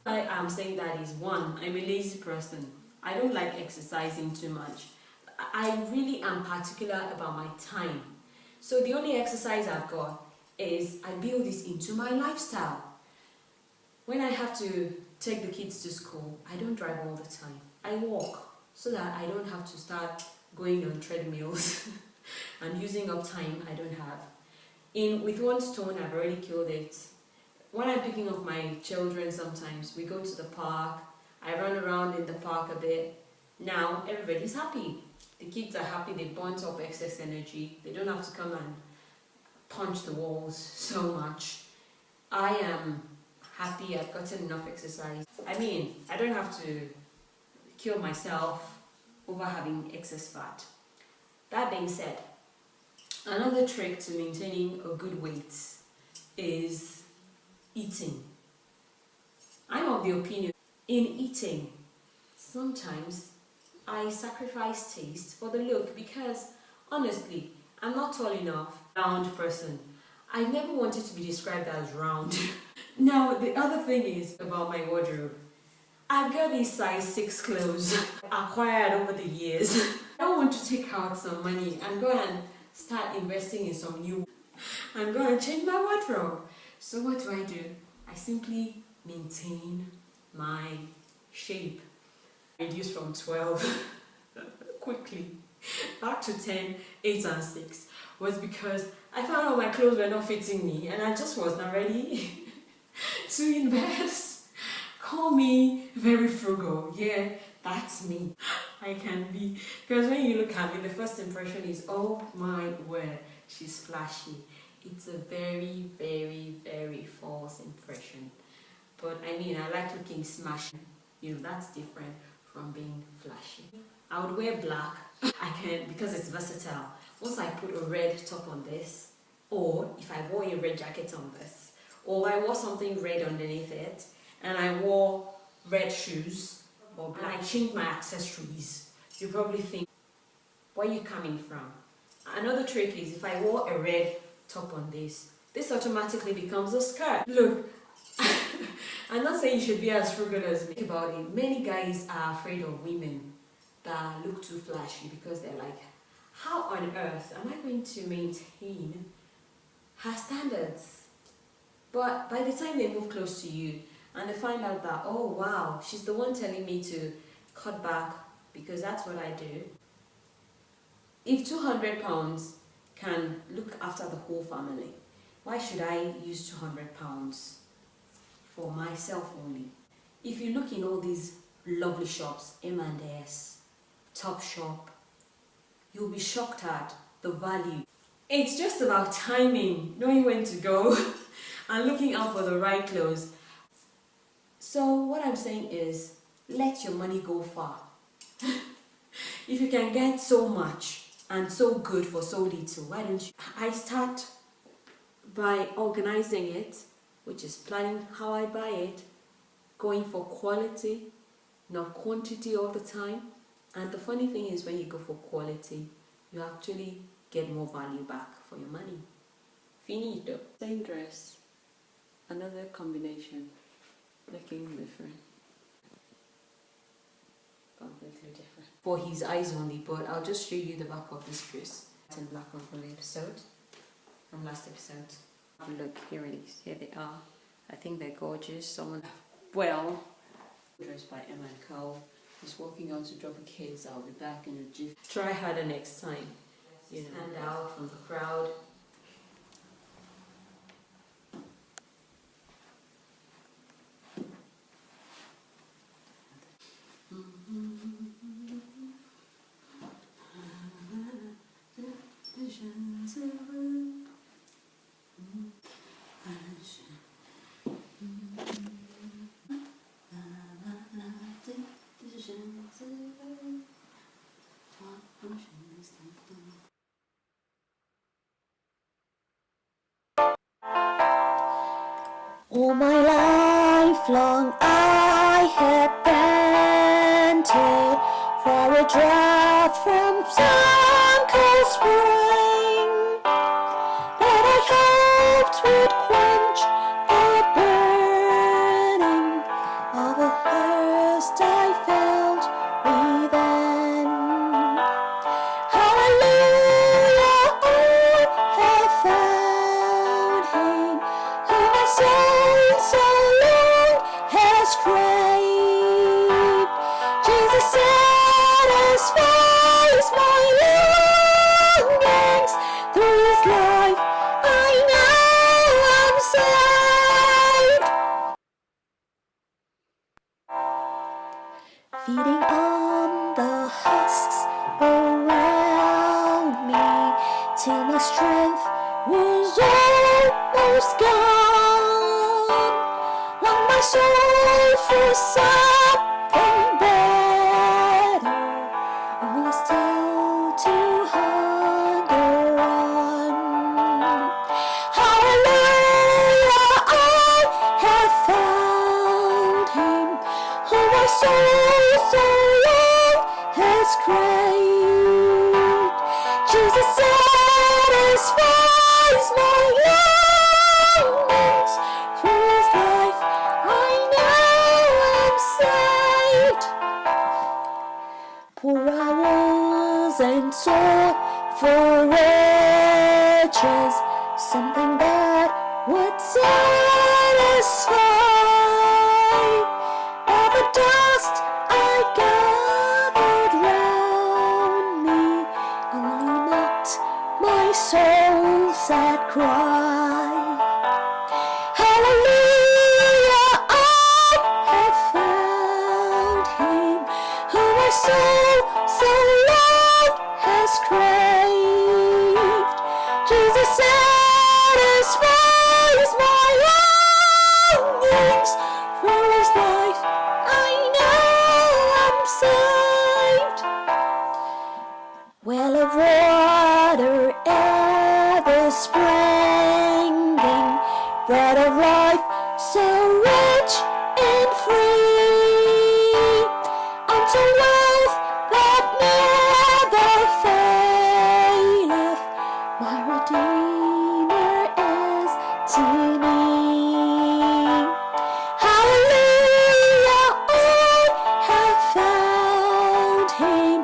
Why I'm saying that is, one, I'm a lazy person. I don't like exercising too much. I really am particular about my time. So the only exercise I've got is I build this into my lifestyle. When I have to take the kids to school, I don't drive all the time. I walk so that I don't have to start going on treadmills and using up time I don't have. With one stone, I've already killed it. When I'm picking up my children, sometimes we go to the park, I run around in the park a bit. Now everybody's happy. The kids are happy, they burnt up excess energy, they don't have to come and punch the walls so much. I am happy, I've gotten enough exercise. I mean, I don't have to kill myself over having excess fat. That being said, another trick to maintaining a good weight is eating. I'm of the opinion, in eating, sometimes I sacrifice taste for the look because, honestly, I'm not tall enough, round person. I never wanted to be described as round. Now, the other thing is about my wardrobe. I've got these size 6 clothes acquired over the years. I don't want to take out some money and go and start investing in some new and go and change my wardrobe. So what do? I simply maintain my shape. Reduced from 12 quickly back to 10, 8 and 6 was because I found out my clothes were not fitting me and I just was not ready to invest. Call me very frugal. Yeah, that's me. I can be. Because when you look at me, the first impression is, oh my word, she's flashy. It's a very, very, very false impression. But I mean, I like looking smashing. That's different from being flashy. I would wear black. I can, because it's versatile. Once I put a red top on this, or if I wore a red jacket on this, or I wore something red underneath it, and I wore red shoes, or black, and I changed my accessories, you probably think, where are you coming from? Another trick is if I wore a red top on this automatically becomes a skirt. Look, I'm not saying you should be as frugal as me. Think about it. Many guys are afraid of women that look too flashy because they're like, how on earth am I going to maintain her standards? But by the time they move close to you and they find out that, oh wow, she's the one telling me to cut back because that's what I do. If 200 pounds can look after the whole family, why should I use 200 pounds for myself only? If you look in all these lovely shops, M&S, Topshop, you'll be shocked at the value. It's just about timing, knowing when to go and looking out for the right clothes. So what I'm saying is, let your money go far. If you can get so much and so good for so little, why don't you? I start by organizing it, which is planning how I buy it, going for quality, not quantity all the time. And the funny thing is, when you go for quality, you actually get more value back for your money. Finito. Same dress, another combination, looking different, completely different. for his eyes only, but I'll just show you the back of this dress. In black and gold episode from last episode. Look, here it is. Here they are. I think they're gorgeous. Someone, well, dressed by Emma and Cole. He's walking out to drop the kids. I'll be back in a jiff. Try harder next time. You know, stand out from the crowd. All my life long I have panted for a draught from some cold spring that I hoped would quench the burning of a thirst I felt within. Hallelujah, I have found Him whom my soul so long has craved. Jesus satisfies my longings. Through His life I know I'm saved. Feeding on the husks around me till my strength was almost gone. Long my soul for something better, only still to hunger on. Hallelujah, I have found Him whom my soul so long has craved. Jesus satisfies my longings. Through His life I know I'm saved. Poor hours and sore for riches, something that would satisfy. All the dust I gathered round me only mocked my soul's sad cry. Hallelujah, I have found Him whom my soul so long has craved. Jesus satisfies my longings. Through His life I know I'm saved. Well of water ever springing, bread of life so rich and free, unto wealth that never faileth, my Redeemer is to me. Hallelujah, I have found Him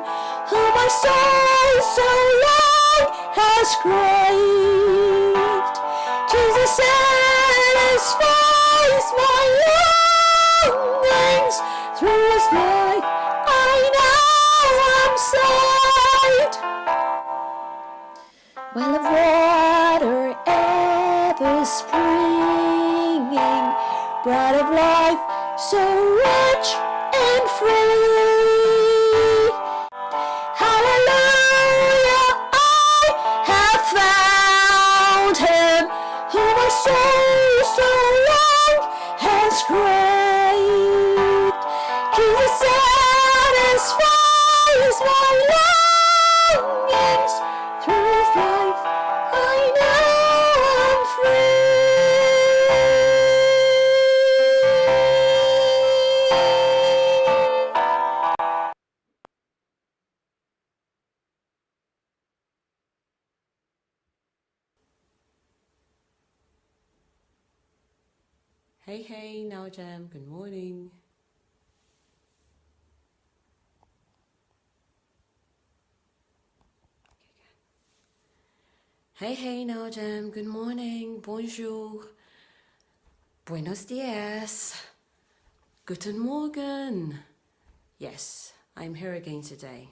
whom my soul so long has craved. Jesus satisfies my longings. Through His life I know I'm saved. Well of water ever springing, bread of life so rich and free. Hallelujah, I have found Him whom my soul so long has craved. Jesus satisfies my longings. Through His life I know I'm Hey, hey, NowGem, good morning. Hey, NowGem, good morning, bonjour, buenos dias, guten Morgen. Yes, I'm here again today.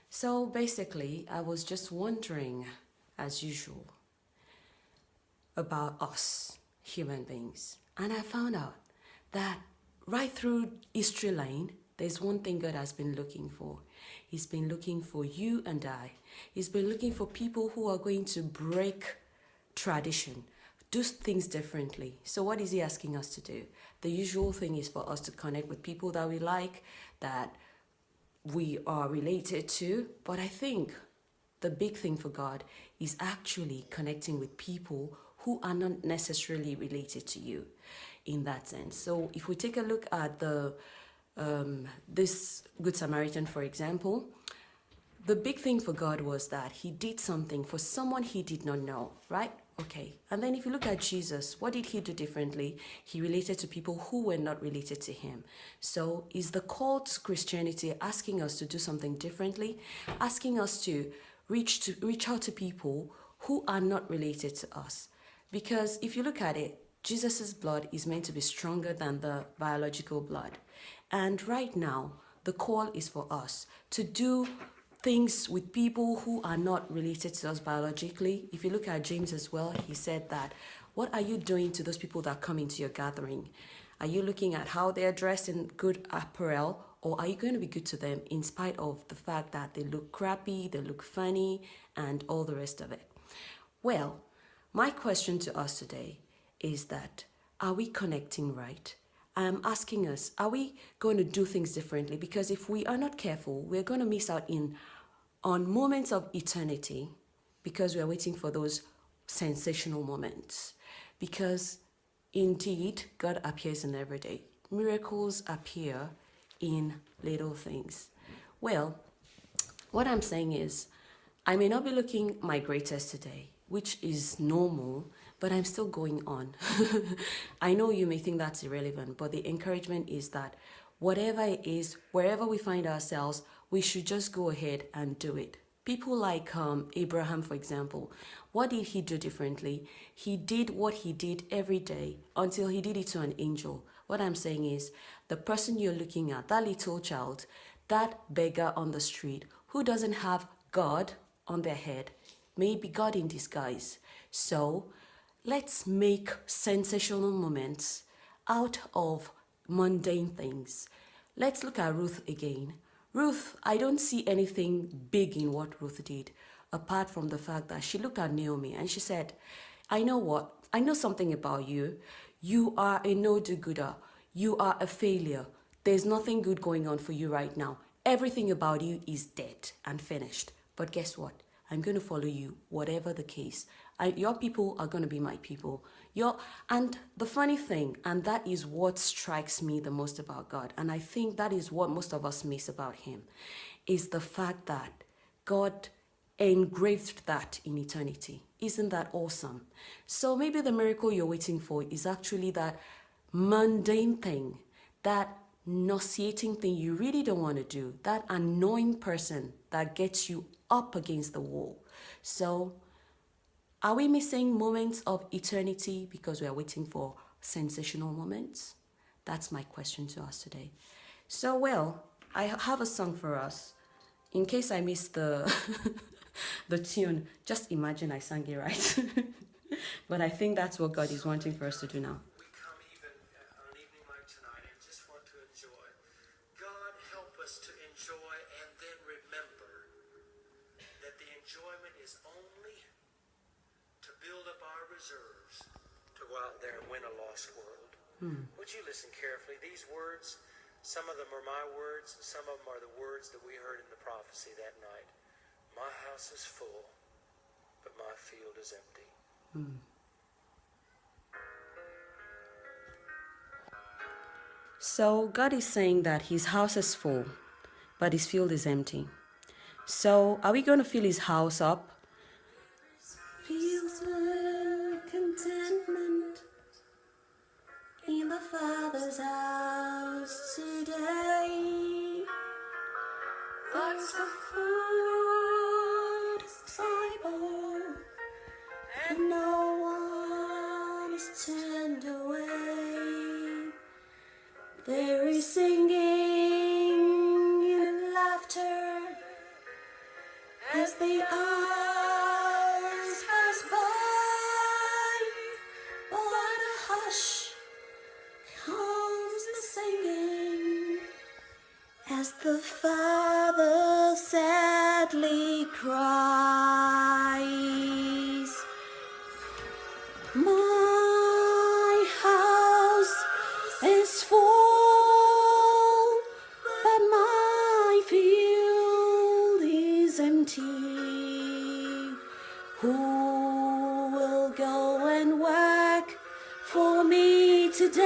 So basically, I was just wondering, as usual, about us, human beings. And I found out that right through history line, there's one thing God has been looking for. He's been looking for you and I. He's been looking for people who are going to break tradition, do things differently. So what is he asking us to do? The usual thing is for us to connect with people that we like, that we are related to. But I think the big thing for God is actually connecting with people who are not necessarily related to you in that sense. So if we take a look at this Good Samaritan, for example, the big thing for God was that he did something for someone he did not know, right? Okay. And then if you look at Jesus, what did he do differently? He related to people who were not related to him. So is the call to Christianity asking us to do something differently, asking us to reach out to people who are not related to us? Because if you look at it, Jesus's blood is meant to be stronger than the biological blood. And right now, the call is for us to do things with people who are not related to us biologically. If you look at James as well, he said that, what are you doing to those people that come into your gathering? Are you looking at how they are dressed in good apparel, or are you going to be good to them in spite of the fact that they look crappy, they look funny, and all the rest of it? Well, my question to us today is that, are we connecting right? I'm asking us, are we going to do things differently? Because if we are not careful, we're going to miss out on moments of eternity because we are waiting for those sensational moments. Because indeed, God appears in every day. Miracles appear in little things. Well, what I'm saying is, I may not be looking my greatest today, which is normal, but I'm still going on. I know you may think that's irrelevant, but the encouragement is that whatever it is, wherever we find ourselves, we should just go ahead and do it. People like Abraham, for example, what did he do differently? He did what he did every day until he did it to an angel. What I'm saying is, the person you're looking at, that little child, that beggar on the street who doesn't have God on their head, may be God in disguise. So let's make sensational moments out of mundane things. Let's look at Ruth again. Ruth, I don't see anything big in what Ruth did, apart from the fact that she looked at Naomi and she said, I know something about you. You are a no-do-gooder. You are a failure. There's nothing good going on for you right now. Everything about you is dead and finished. But guess what? I'm going to follow you, whatever the case. Your people are going to be my people. And the funny thing, and that is what strikes me the most about God, and I think that is what most of us miss about him, is the fact that God engraved that in eternity. Isn't that awesome? So maybe the miracle you're waiting for is actually that mundane thing, that nauseating thing you really don't want to do, that annoying person that gets you up against the wall. So are we missing moments of eternity because we are waiting for sensational moments? That's my question to us today. So, well, I have a song for us. In case I missed the tune, just imagine I sang it right. But I think that's what God is wanting for us to do now. We come even on an evening like tonight and just want to enjoy. God, help us to enjoy and then remember that the enjoyment is only to build up our reserves to go out there and win a lost world. Would you listen carefully? These words, some of them are my words, some of them are the words that we heard in the prophecy that night. My house is full, but my field is empty. So God is saying that his house is full, but his field is empty. So are we going to fill his house up? Feels contentment in the Father's house today. Lots of food, Bible, as the hours pass by. What a hush comes the singing as the father sadly cries. My house is full, but my field is empty. Who will go and work for me today?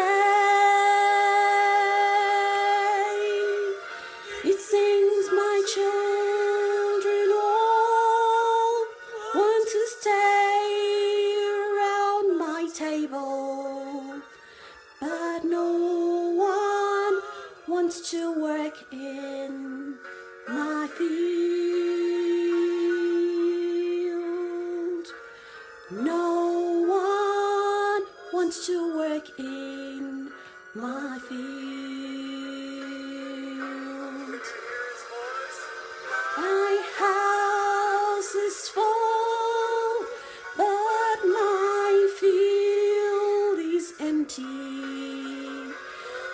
It seems my children all want to stay around my table, but no one wants to work in my field. No one wants to work in my field. My house is full, but my field is empty.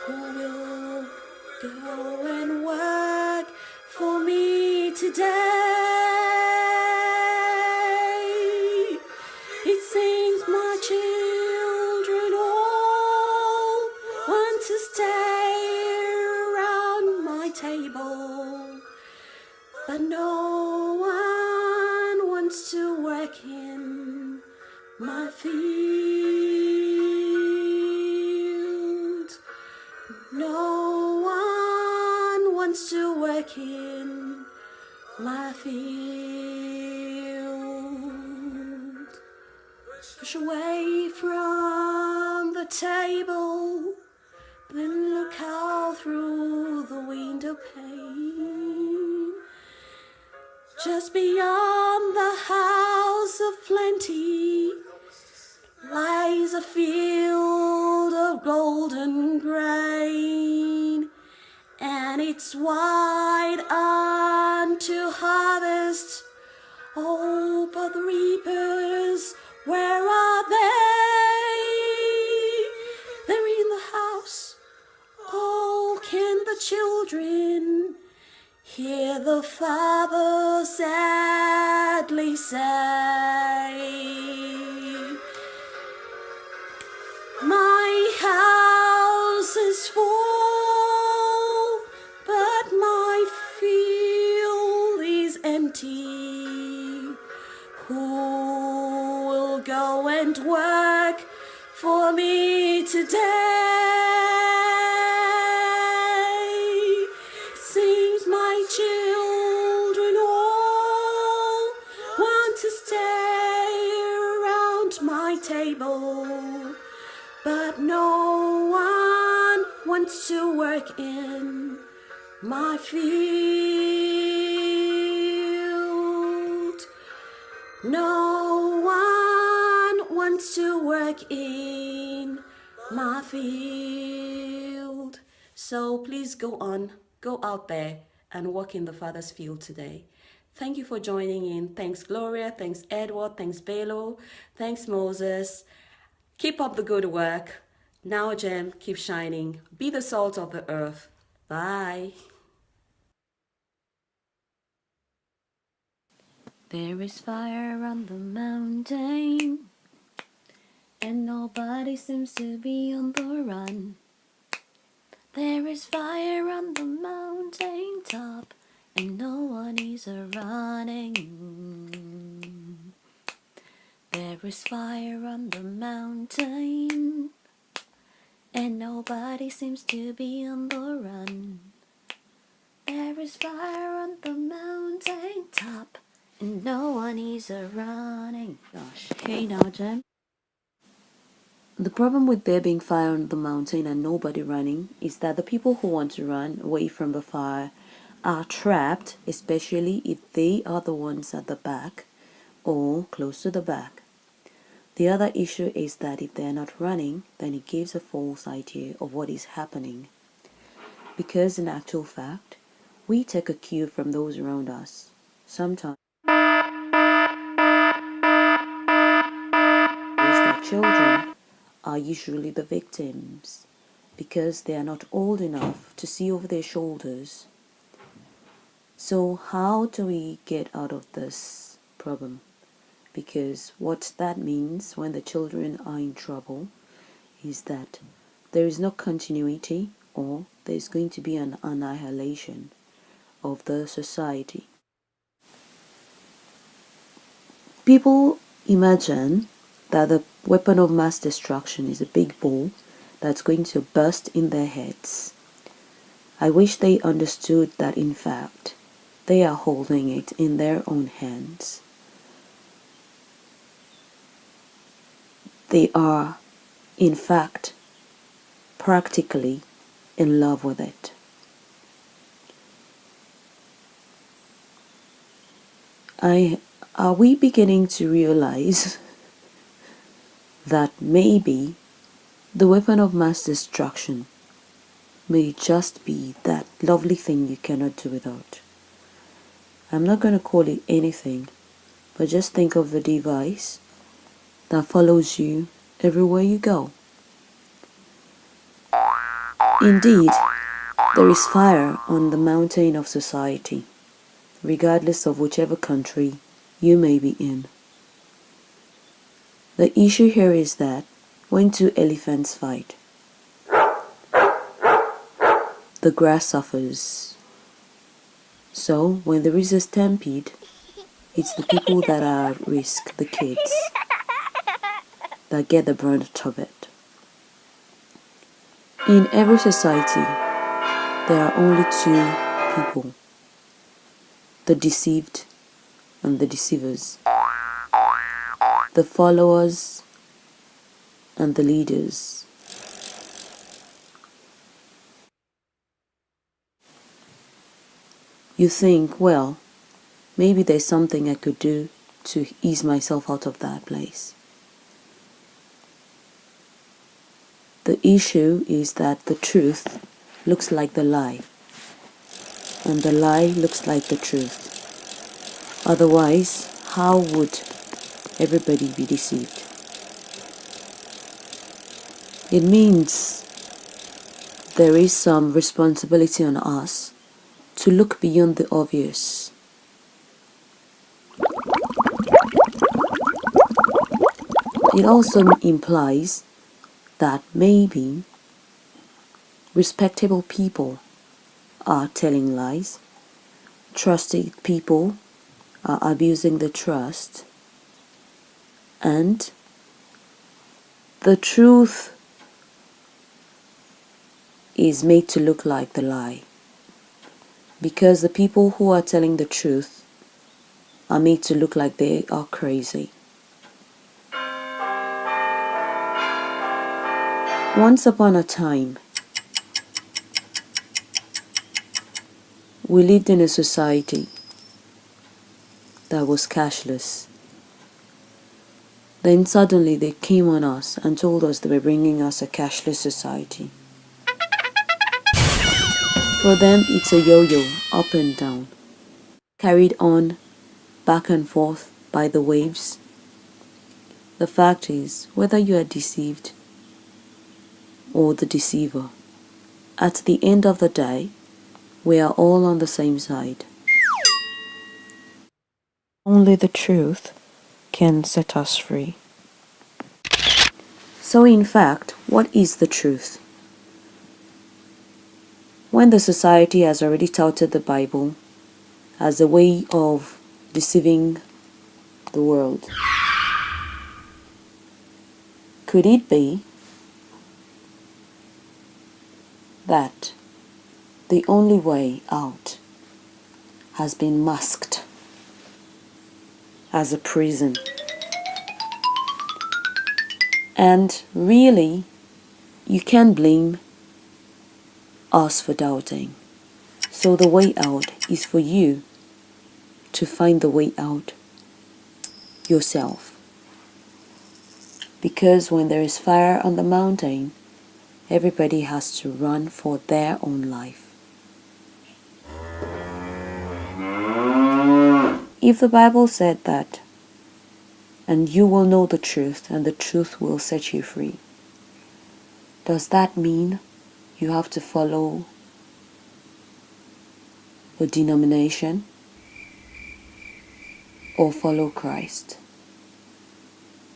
Who will go and work for me today? It seems my children all want to stay around my table, but no one wants to work in my field. No one wants to work in my field. Push away from the table, then look out through the window pane. Just beyond the house of plenty lies a field of golden grain, and it's wide unto harvest. Oh, but the reapers, where are they? They're in the house. Oh, can the children hear the father sadly say, my house is full, but my field is empty. Who will go and work for me today? It seems my children all want to stay around my table, but no one wants to work in my field. No one wants to work in my field. So please go out there and work in the Father's field today. Thank you for joining in. Thanks Gloria, thanks Edward, thanks Belo, thanks Moses. Keep up the good work. NowGem, keep shining. Be the salt of the earth. Bye. There is fire on the mountain, and nobody seems to be on the run. There is fire on the mountain top, and no one is running. There is fire on the mountain, and nobody seems to be on the run. There is fire on the mountain top, and no one is running. Gosh, hey now, Jem. The problem with there being fire on the mountain and nobody running is that the people who want to run away from the fire are trapped, especially if they are the ones at the back or close to the back. The other issue is that if they're not running, then it gives a false idea of what is happening. Because in actual fact, we take a cue from those around us. Sometimes children are usually the victims because they are not old enough to see over their shoulders. So how do we get out of this problem? Because what that means when the children are in trouble is that there is no continuity, or there's going to be an annihilation of the society. People imagine that the weapon of mass destruction is a big ball that's going to burst in their heads. I wish they understood that in fact they are holding it in their own hands. They are, in fact, practically in love with it. Are we beginning to realize that maybe the weapon of mass destruction may just be that lovely thing you cannot do without? I'm not going to call it anything, but just think of the device that follows you everywhere you go. Indeed, there is fire on the mountain of society, regardless of whichever country you may be in. The issue here is that when two elephants fight, the grass suffers. So when there is a stampede, it's the people that are at risk, the kids, that get the brunt of it. In every society, there are only two people: the deceived and the deceivers, the followers and the leaders. You think, well, maybe there's something I could do to ease myself out of that place. The issue is that the truth looks like the lie, and the lie looks like the truth. Otherwise, how would everybody be deceived? It means there is some responsibility on us to look beyond the obvious. It also implies that maybe respectable people are telling lies, trusted people are abusing the trust, and the truth is made to look like the lie, because the people who are telling the truth are made to look like they are crazy. Once upon a time, we lived in a society that was cashless. Then suddenly they came on us and told us they were bringing us a cashless society. For them, it's a yo-yo, up and down, carried on back and forth by the waves. The fact is, whether you are deceived or the deceiver, at the end of the day, we are all on the same side. Only the truth can set us free. So in fact, what is the truth? When the society has already touted the Bible as a way of deceiving the world, could it be that the only way out has been masked as a prison? And really, you can't blame us for doubting. So the way out is for you to find the way out yourself. Because when there is fire on the mountain, everybody has to run for their own life. If the Bible said that And you will know the truth, and the truth will set you free. Does that mean you have to follow a denomination or follow Christ?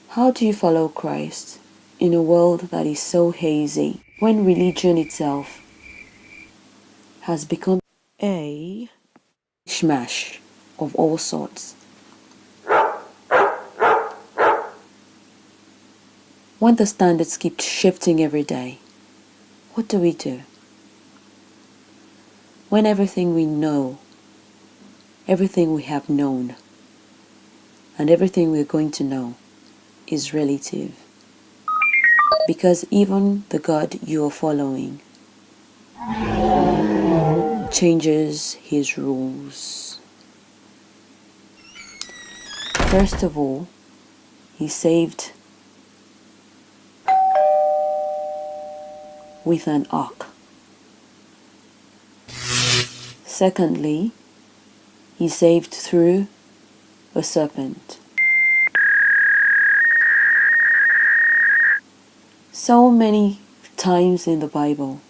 How do you follow Christ in a world that is so hazy, when religion itself has become a mishmash of all sorts? When the standards keep shifting every day, what do we do? When everything we know, everything we have known, and everything we're going to know is relative. Because even the God you are following changes his rules. First of all, he saved with an ark. Secondly, he saved through a serpent. So many times in the Bible,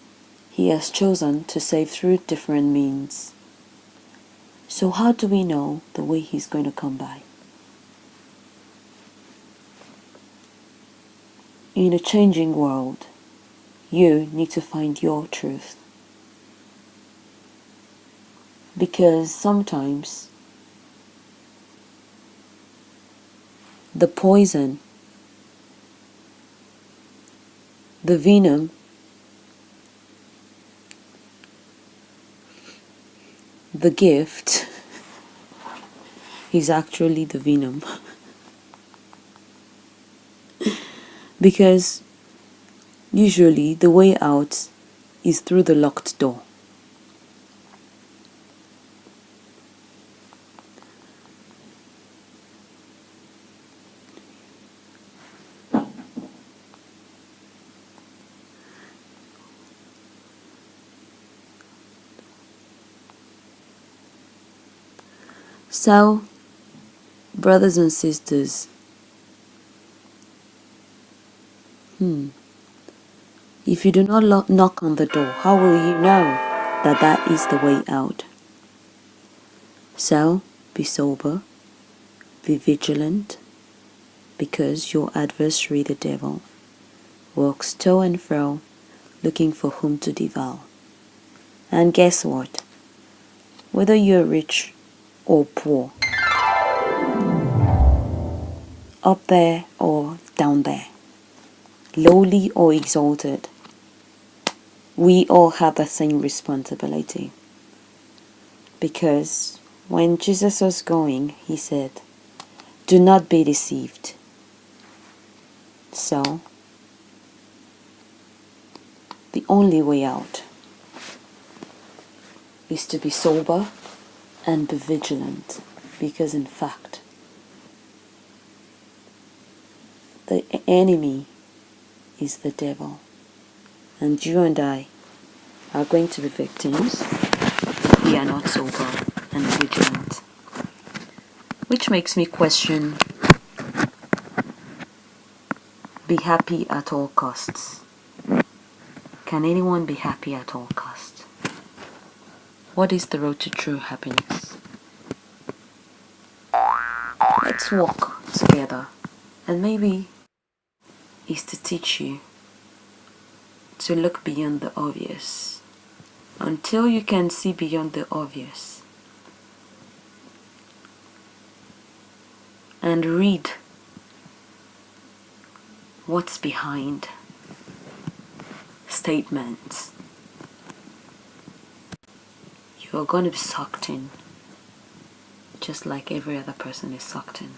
he has chosen to save through different means. So how do we know the way he's going to come by? In a changing world, you need to find your truth. Because sometimes the poison, the venom, the gift is actually the venom. Because usually the way out is through the locked door. So, brothers and sisters, if you do not knock on the door, how will you know that that is the way out? So, be sober, be vigilant, because your adversary, the devil, walks to and fro, looking for whom to devour. And guess what? Whether you're rich or poor, up there or down there, lowly or exalted, we all have the same responsibility. Because when Jesus was going, he said, "Do not be deceived." So, the only way out is to be sober and be vigilant, because in fact, the enemy is the devil, and you and I are going to be victims if we are not sober and vigilant. Which makes me question, be happy at all costs. Can anyone be happy at all costs? What is the road to true happiness? Let's walk together, and maybe it's to teach you to look beyond the obvious. Until you can see beyond the obvious and read what's behind statements, you're going to be sucked in, just like every other person is sucked in.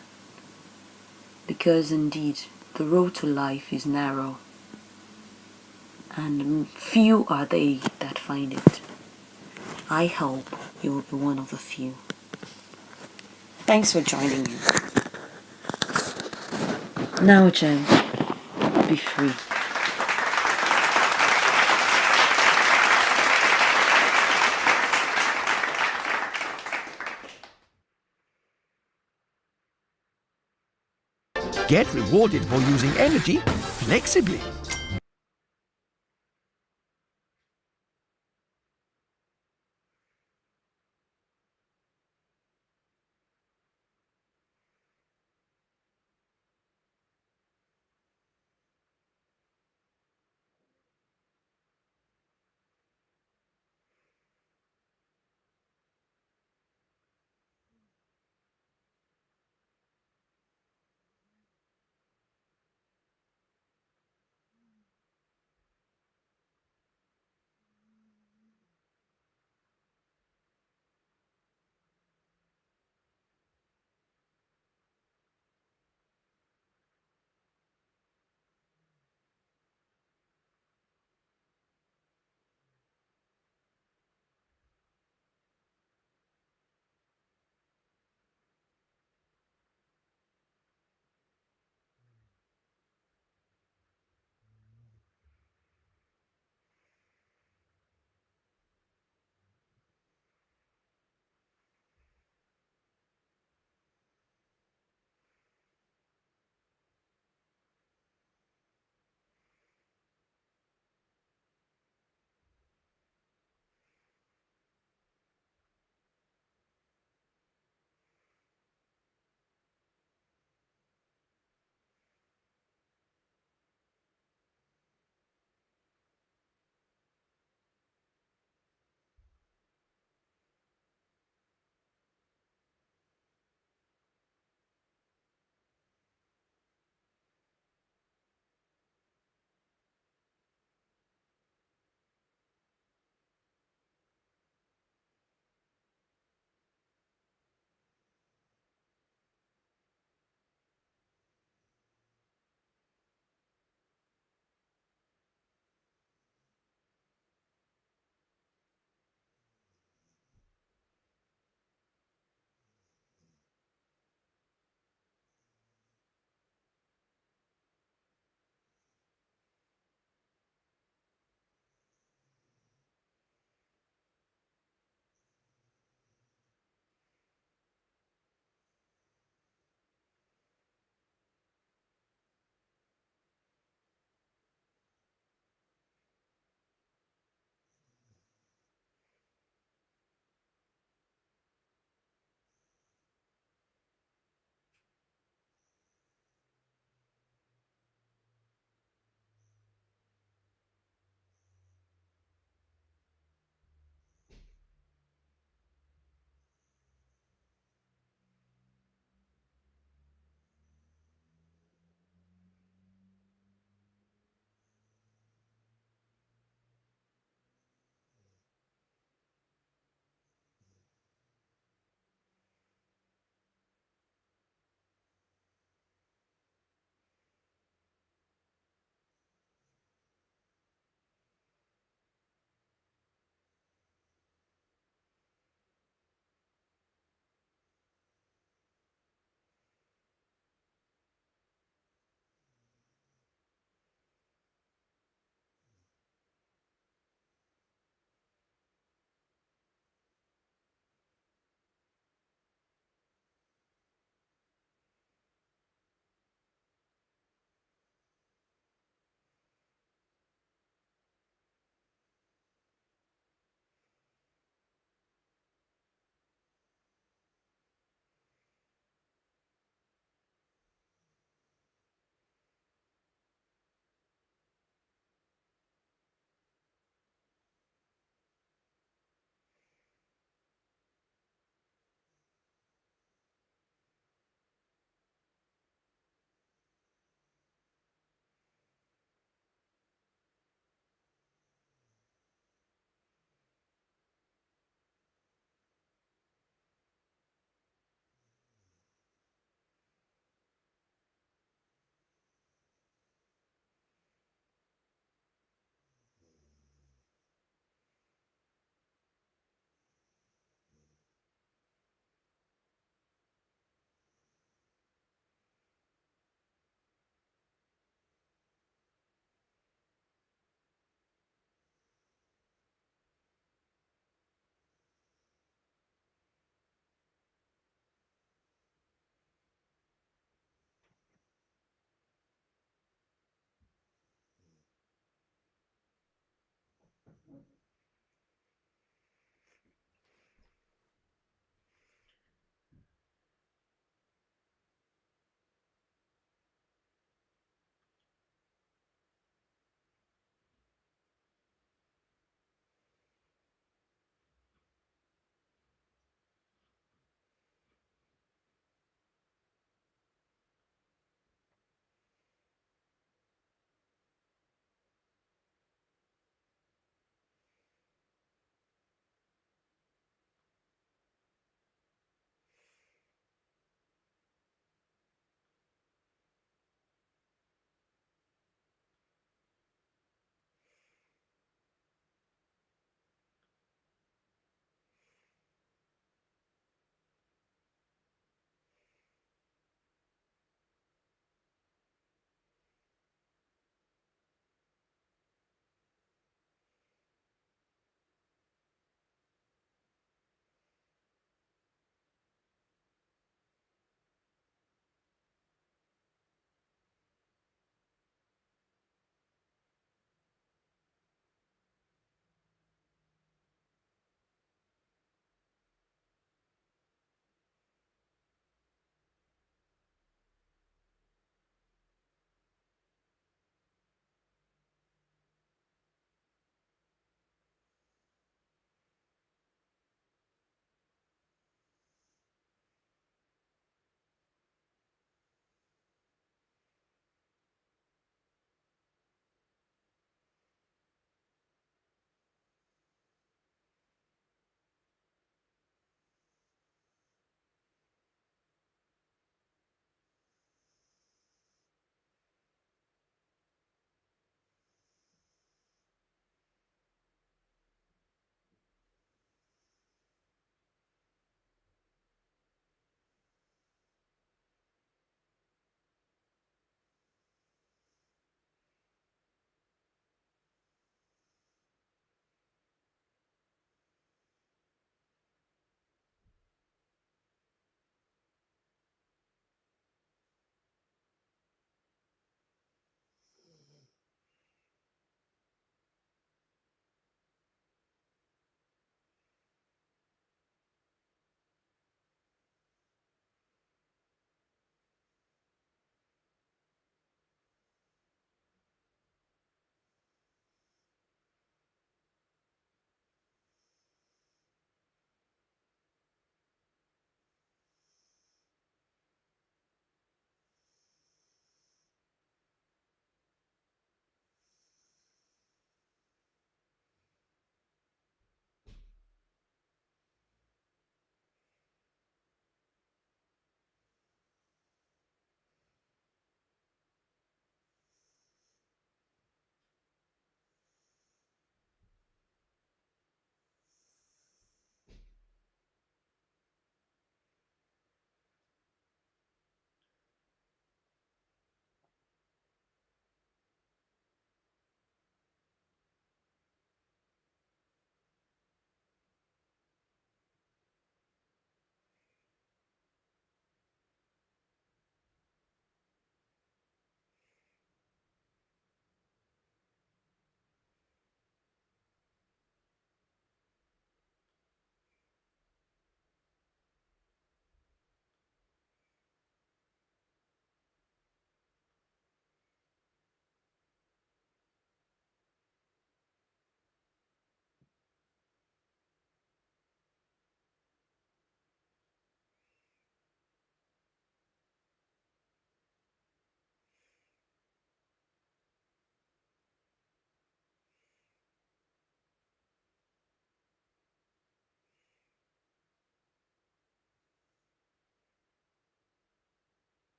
Because indeed, the road to life is narrow, and few are they that find it. I hope you will be one of the few. Thanks for joining me. Now, Jen, be free. get rewarded for using energy flexibly.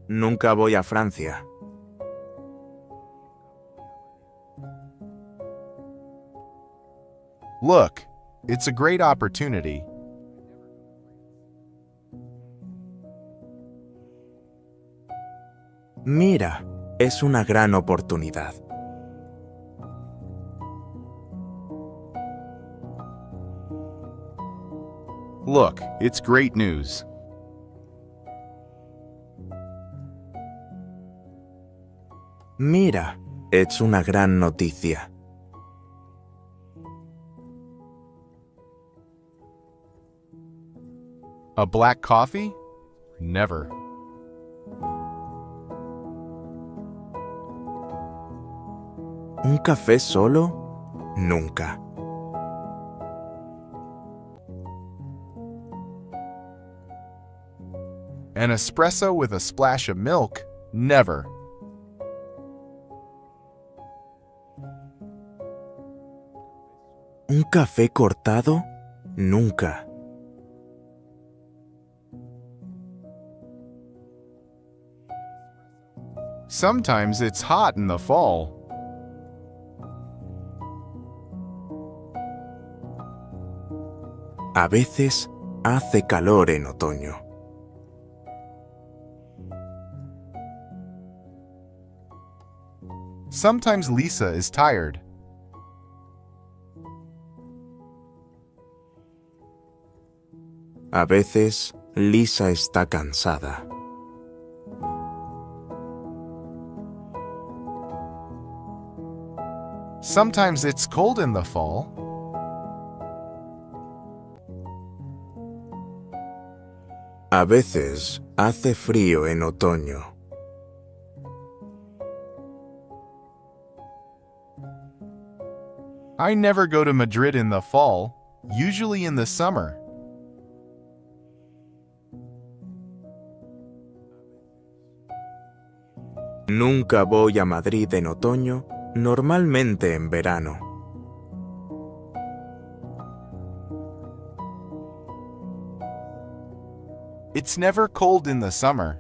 Nunca voy a Francia. Look, it's a great opportunity. Mira, es una gran oportunidad. Look, it's great news. Mira, es una gran noticia. A black coffee? Never. ¿Un café solo? Nunca. An espresso with a splash of milk? Never. ¿Un café cortado? Nunca. Sometimes it's hot in the fall. A veces hace calor en otoño. Sometimes Lisa is tired. A veces Lisa está cansada. Sometimes it's cold in the fall. A veces hace frío en otoño. I never go to Madrid in the fall, usually in the summer. Nunca voy a Madrid en otoño, normalmente en verano. It's never cold in the summer.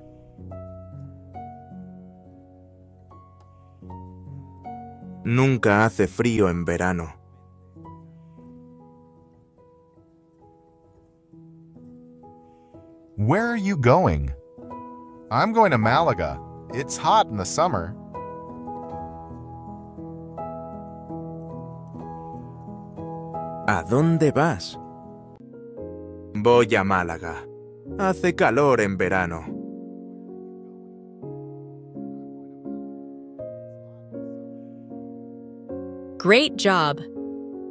Nunca hace frío en verano. Where are you going? I'm going to Malaga. It's hot in the summer. ¿A dónde vas? Voy a Málaga. Hace calor en verano. Great job!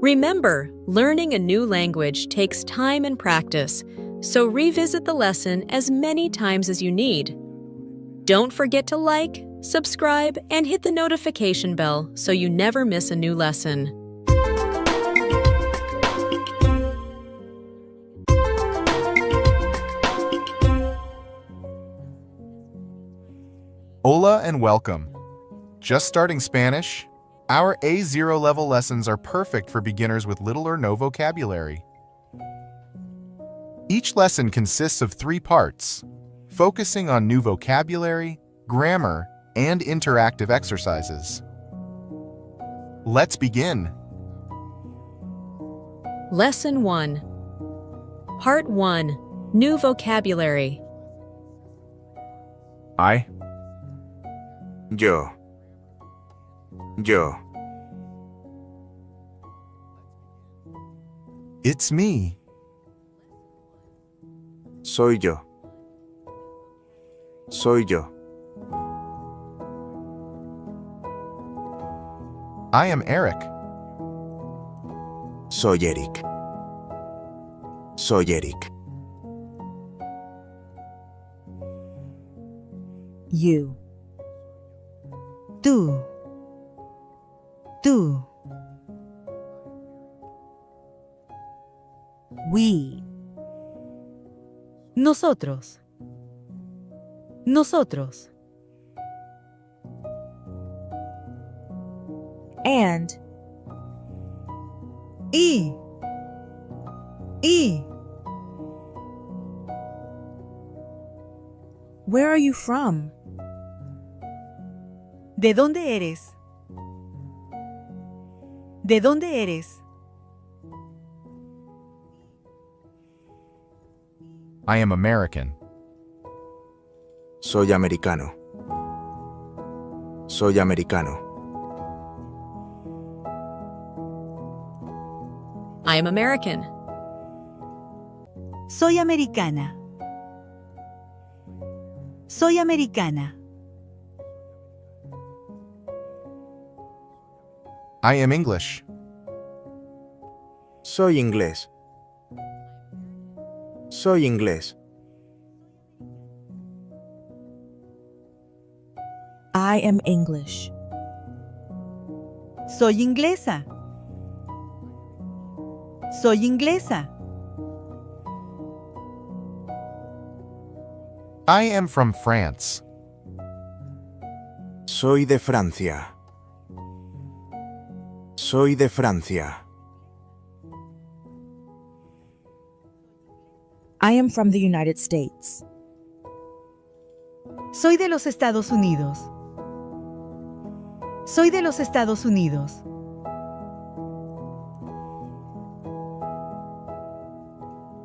Remember, learning a new language takes time and practice, so revisit the lesson as many times as you need. Don't forget to like, subscribe, and hit the notification bell so you never miss a new lesson. Hola and welcome. Just starting Spanish? Our A0 level lessons are perfect for beginners with little or no vocabulary. Each lesson consists of 3 parts, focusing on new vocabulary, grammar, and interactive exercises. Let's begin. Lesson 1. Part 1. New vocabulary. I. Yo. Yo. It's me. Soy yo. Soy yo. I am Eric. Soy Eric. Soy Eric. You. Tú. Tú. We. Nosotros. Nosotros. And. Y. Y. Where are you from? ¿De dónde eres? ¿De dónde eres? I am American. Soy americano. Soy americano. I am American. Soy americana. Soy americana. I am English. Soy inglés. Soy inglés. I am English. Soy inglesa. Soy inglesa. I am from France. Soy de Francia. Soy de Francia. I am from the United States. Soy de los Estados Unidos. Soy de los Estados Unidos.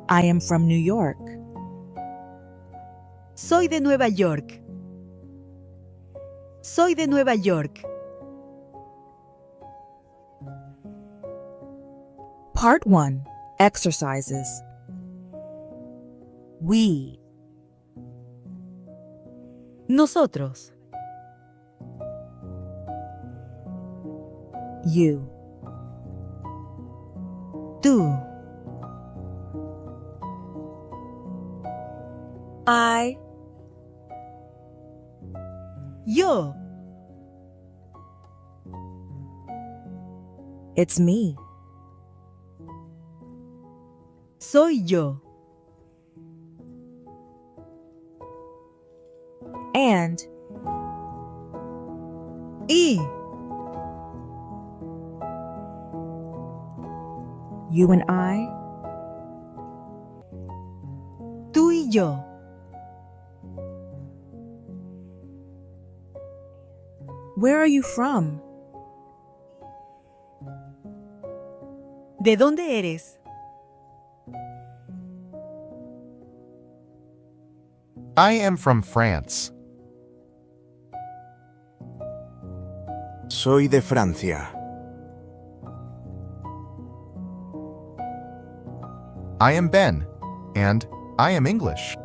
I am from New York. Soy de Nueva York. Soy de Nueva York. Part 1. Exercises. We. Nosotros. You. Tú. I. Yo. It's me. Soy yo. And. Y. You and I. Tú y yo. Where are you from? ¿De dónde eres? I am from France. Soy de Francia. I am Ben, and I am English.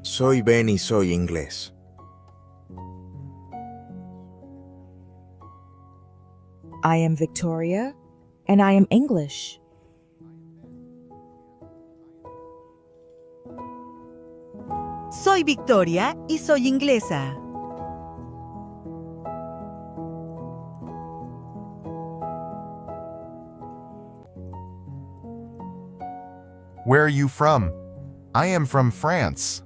Soy Ben y soy inglés. I am Victoria, and I am English. Soy Victoria y soy inglesa. Where are you from? I am from France.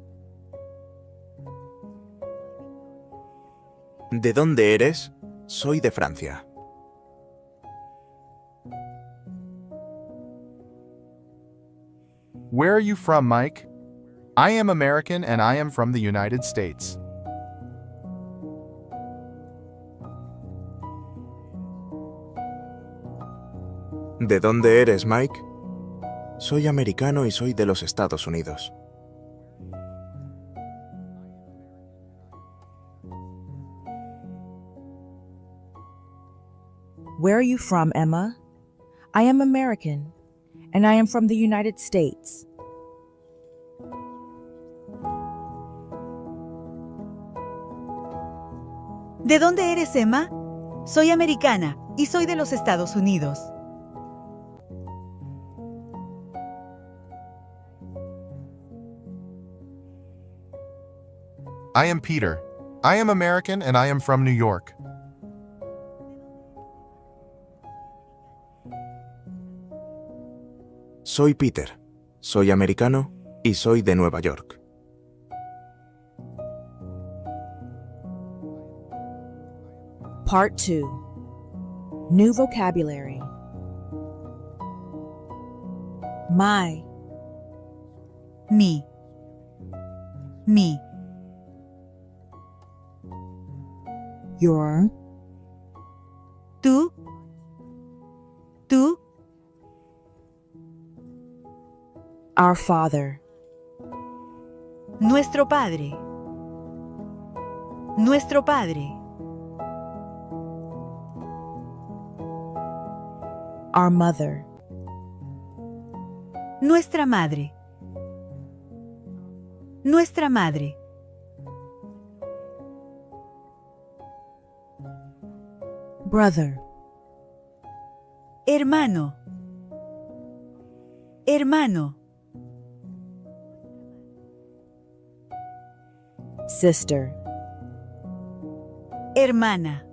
¿De dónde eres? Soy de Francia. Where are you from, Mike? I am American and I am from the United States. ¿De dónde eres, Mike? Soy americano y soy de los Estados Unidos. Where are you from, Emma? I am American, and I am from the United States. ¿De dónde eres, Emma? Soy americana y soy de los Estados Unidos. I am Peter. I am American and I am from New York. Soy Peter. Soy americano y soy de Nueva York. Part 2. New vocabulary. My. Me. Me. Your. Tú. Tú. Our Father. Nuestro Padre. Nuestro Padre. Our Mother. Nuestra Madre. Nuestra Madre. Brother. Hermano. Hermano. Sister. Hermana.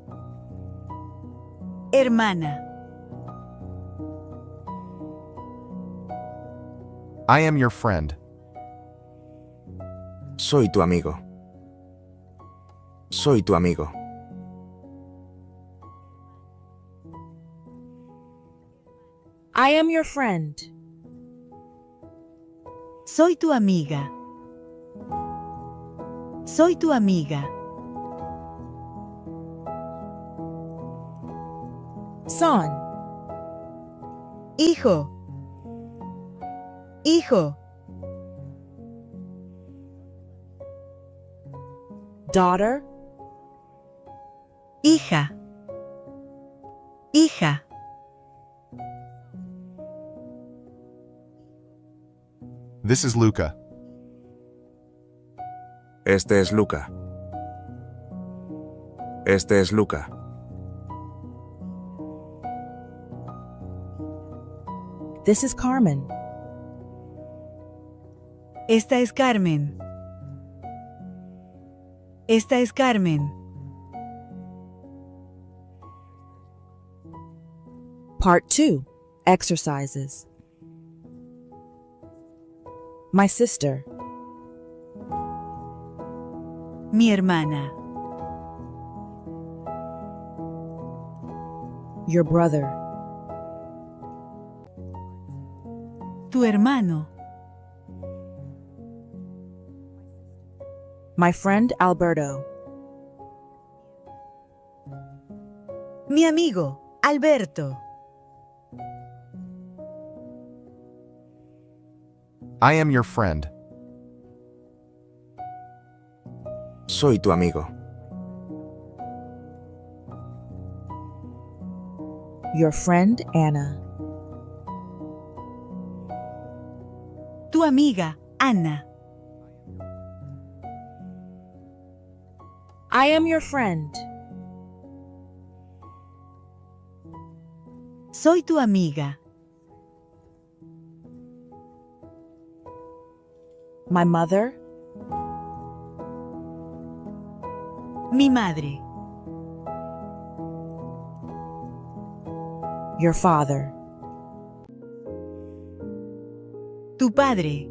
Hermana. I am your friend. Soy tu amigo. Soy tu amigo. I am your friend. Soy tu amiga. Soy tu amiga. Son. Hijo. Hijo. Daughter. Hija. Hija. This is Luca. Este es Luca. Este es Luca. This is Carmen. Esta es Carmen. Esta es Carmen. Part 2. Exercises. My sister. Mi hermana. Your brother. Tu hermano. My friend Alberto. Mi amigo, Alberto. I am your friend. Soy tu amigo. Your friend Anna. Tu amiga, Ana. I am your friend. Soy tu amiga. My mother. Mi madre. Your father. Tu padre.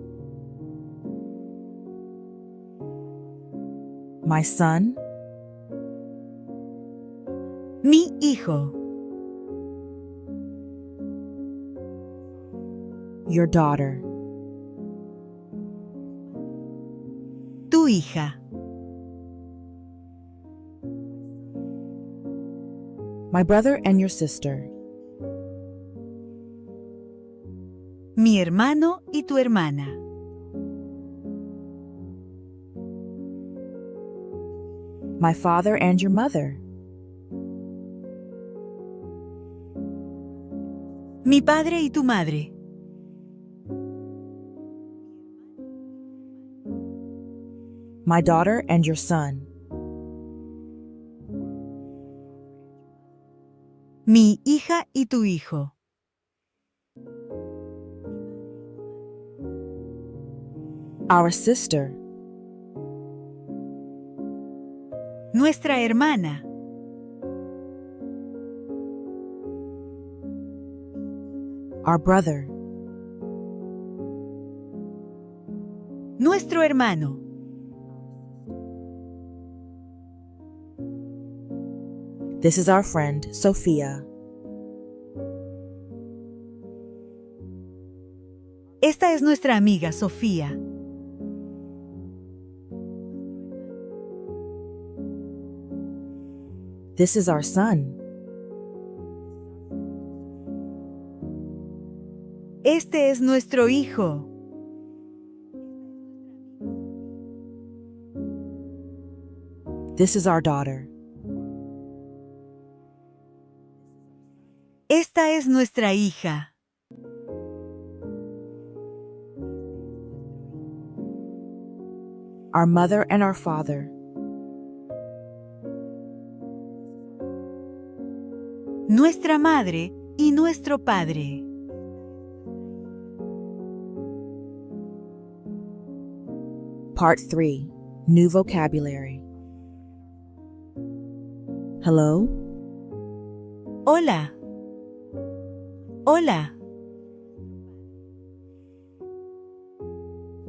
My son. Mi hijo. Your daughter. Tu hija. My brother and your sister. Mi hermano y tu hermana. My father and your mother. Mi padre y tu madre. My daughter and your son. Mi hija y tu hijo. Our sister. Nuestra hermana. Our brother. Nuestro hermano. This is our friend, Sophia. Esta es nuestra amiga, Sofía. This is our son. Este es nuestro hijo. This is our daughter. Esta es nuestra hija. Our mother and our father. Nuestra madre y nuestro padre. Part 3. New vocabulary. Hello? Hola. Hola.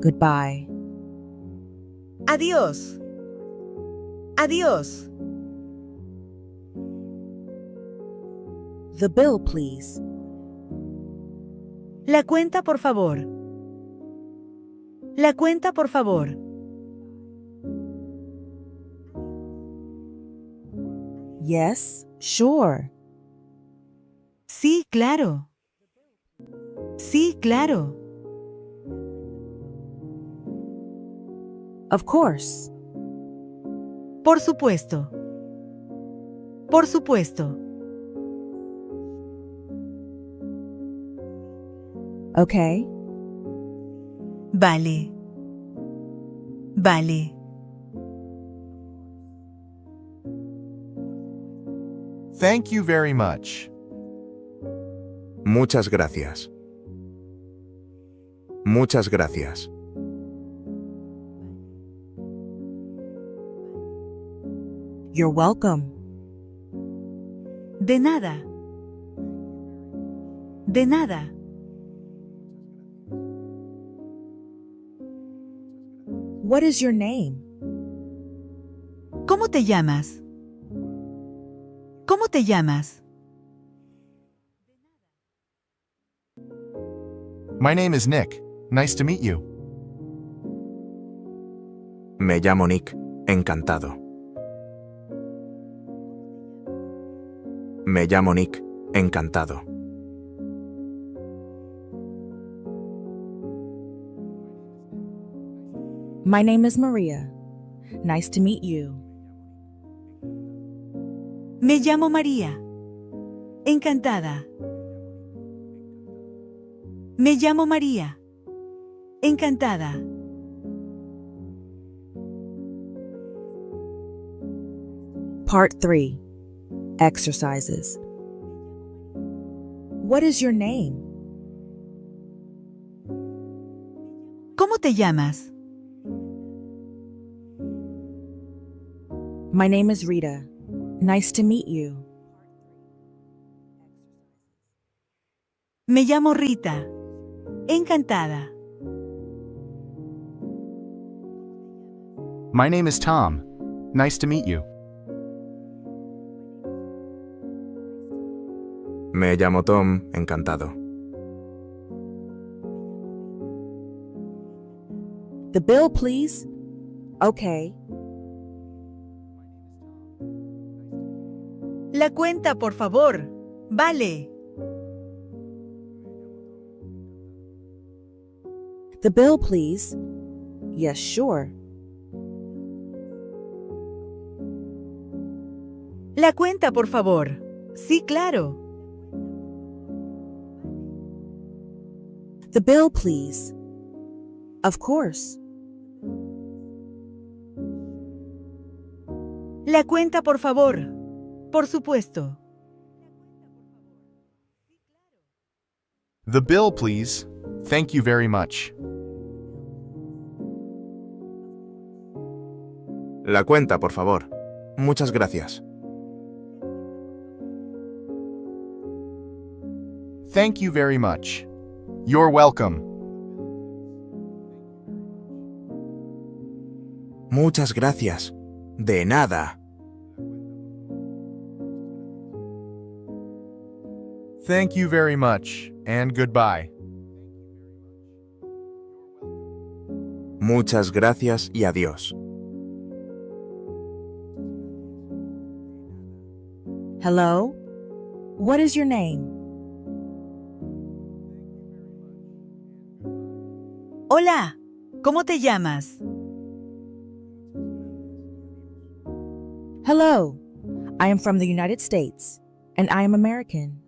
Goodbye. Adiós. Adiós. The bill, please. La cuenta, por favor. La cuenta, por favor. Yes, sure. Sí, claro. Sí, claro. Of course. Por supuesto. Por supuesto. Okay. Vale. Vale. Thank you very much. Muchas gracias. Muchas gracias. You're welcome. De nada. De nada. What is your name? ¿Cómo te llamas? ¿Cómo te llamas? My name is Nick. Nice to meet you. Me llamo Nick. Encantado. Me llamo Nick. Encantado. My name is Maria. Nice to meet you. Me llamo María. Encantada. Me llamo María. Encantada. Part 3. Exercises. What is your name? ¿Cómo te llamas? My name is Rita. Nice to meet you. Me llamo Rita. Encantada. My name is Tom. Nice to meet you. Me llamo Tom. Encantado. The bill, please. Okay. La cuenta, por favor. Vale. The bill, please. Yes, sure. La cuenta, por favor. Sí, claro. The bill, please. Of course. La cuenta, por favor. Por supuesto. The bill, please. Thank you very much. La cuenta, por favor. Muchas gracias. Thank you very much. You're welcome. Muchas gracias. De nada. Thank you very much, and goodbye. Muchas gracias y adiós. Hello? What is your name? Hola, ¿cómo te llamas? Hello. I am from the United States, and I am American.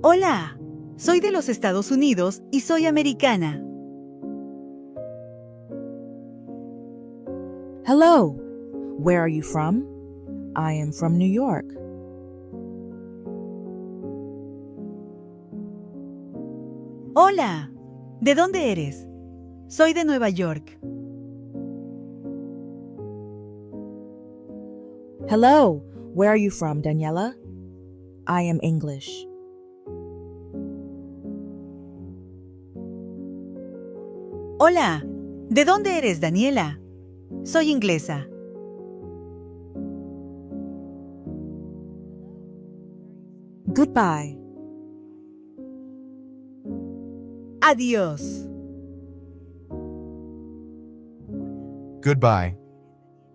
Hola, soy de los Estados Unidos y soy americana. Hello. Where are you from? I am from New York. Hola, ¿de dónde eres? Soy de Nueva York. Hello. Where are you from, Daniela? I am English. Hola, ¿de dónde eres, Daniela? Soy inglesa. Goodbye. Adiós. Goodbye.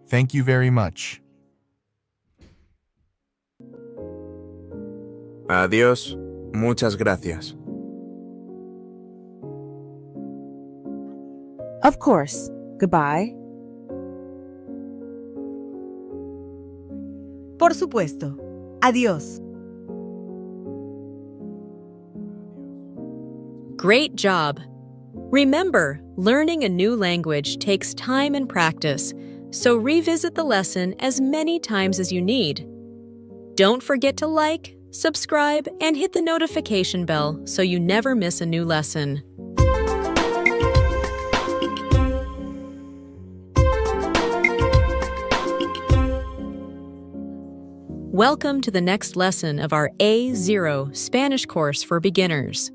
Thank you very much. Adiós. Muchas gracias. Of course. Goodbye. Por supuesto. Adiós. Great job! Remember, learning a new language takes time and practice, so revisit the lesson as many times as you need. Don't forget to like, subscribe, and hit the notification bell so you never miss a new lesson. Welcome to the next lesson of our A0 Spanish course for beginners.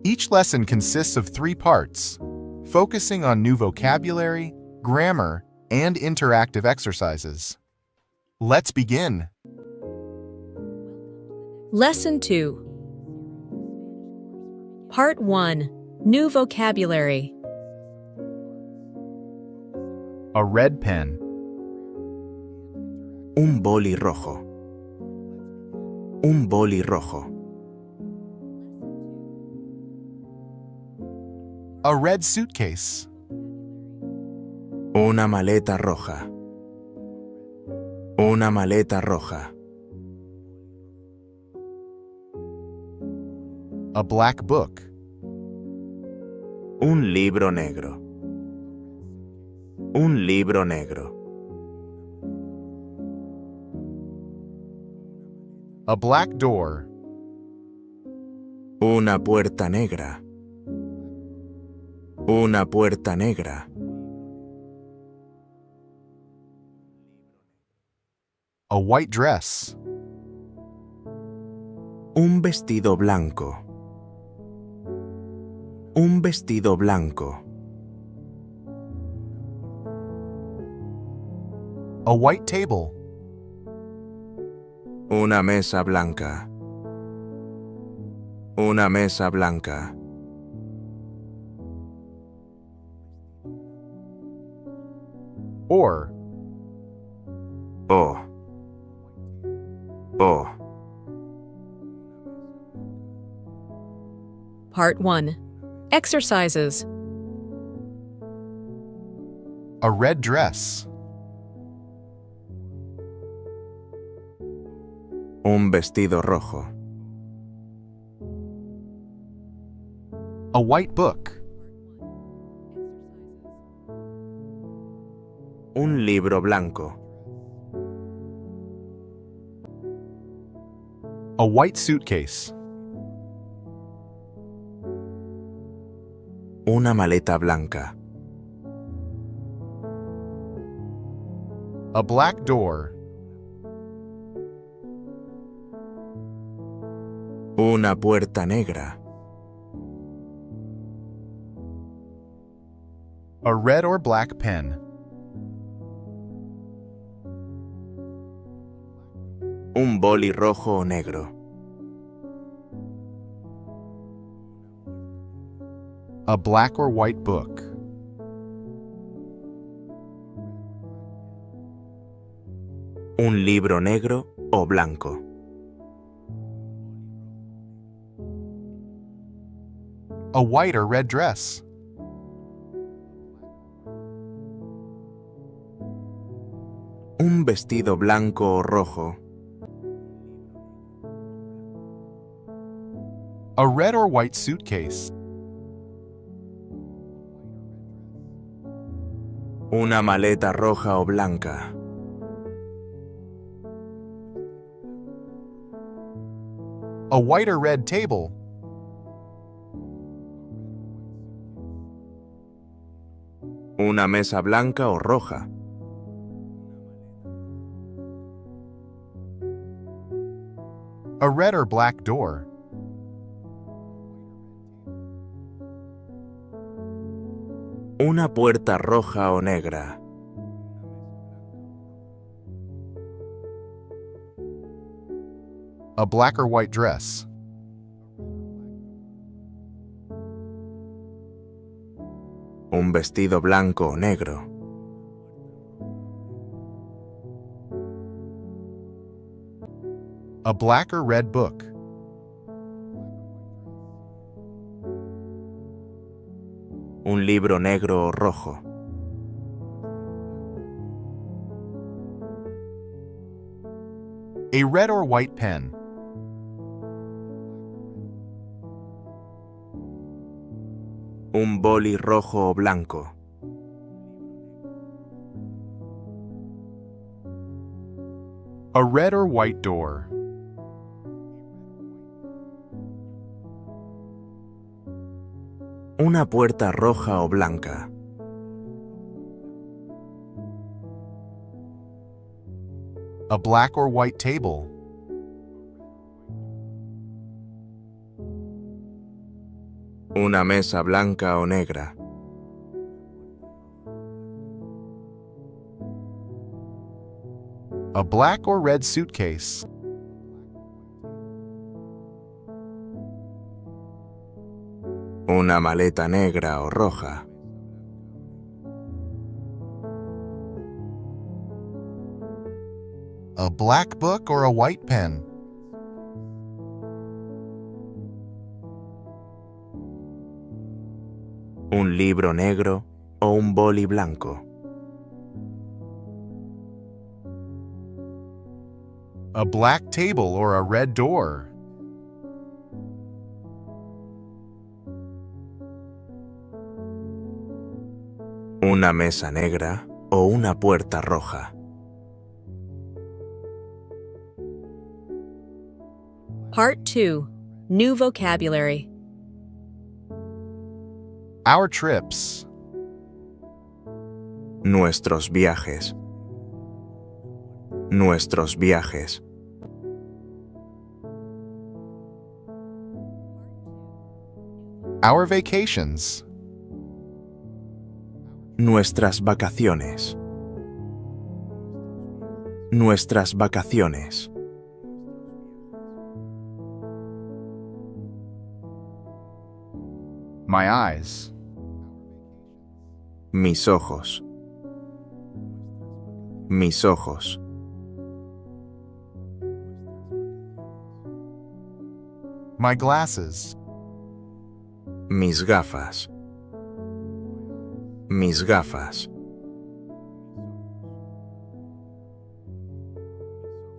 Each lesson consists of 3 parts, focusing on new vocabulary, grammar, and interactive exercises. Let's begin. Lesson 2. Part 1. New vocabulary. A red pen. Un boli rojo. Un boli rojo. A red suitcase. Una maleta roja. Una maleta roja. A black book. Un libro negro. Un libro negro. A black door. Una puerta negra. Una puerta negra. A white dress. Un vestido blanco. Un vestido blanco. A white table. Una mesa blanca. Una mesa blanca. Or. O. O. Part 1. Exercises. A red dress. Un vestido rojo. A white book. Un libro blanco. A white suitcase. Una maleta blanca. A black door. Una puerta negra. A red or black pen. Un boli rojo o negro. A black or white book. Un libro negro o blanco. A white or red dress. Un vestido blanco o rojo. A red or white suitcase. Una maleta roja o blanca. A white or red table. Una mesa blanca o roja. A red or black door. Una puerta roja o negra. A black or white dress. Un vestido blanco o negro. A black or red book. Un libro negro o rojo. A red or white pen. Un boli rojo o blanco. A red or white door. Una puerta roja o blanca. A black or white table. Una mesa blanca o negra. A black or red suitcase. Una maleta negra o roja. A black book or a white pen. Un libro negro o un boli blanco. A black table or a red door. Una mesa negra o una puerta roja. Part 2. New vocabulary. Our trips. Nuestros viajes. Nuestros viajes. Our vacations. Nuestras vacaciones. Nuestras vacaciones. My eyes. Mis ojos. Mis ojos. My glasses. Mis gafas. Mis gafas.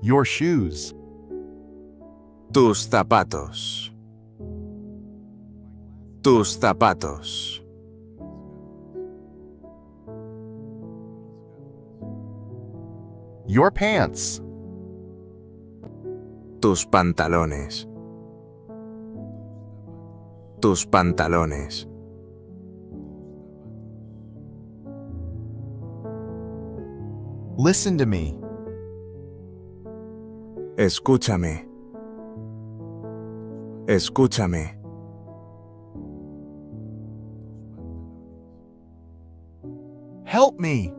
Your shoes. Tus zapatos. Tus zapatos. Your pants. Tus pantalones. Tus pantalones. Listen to me. Escúchame. Escúchame. Help me.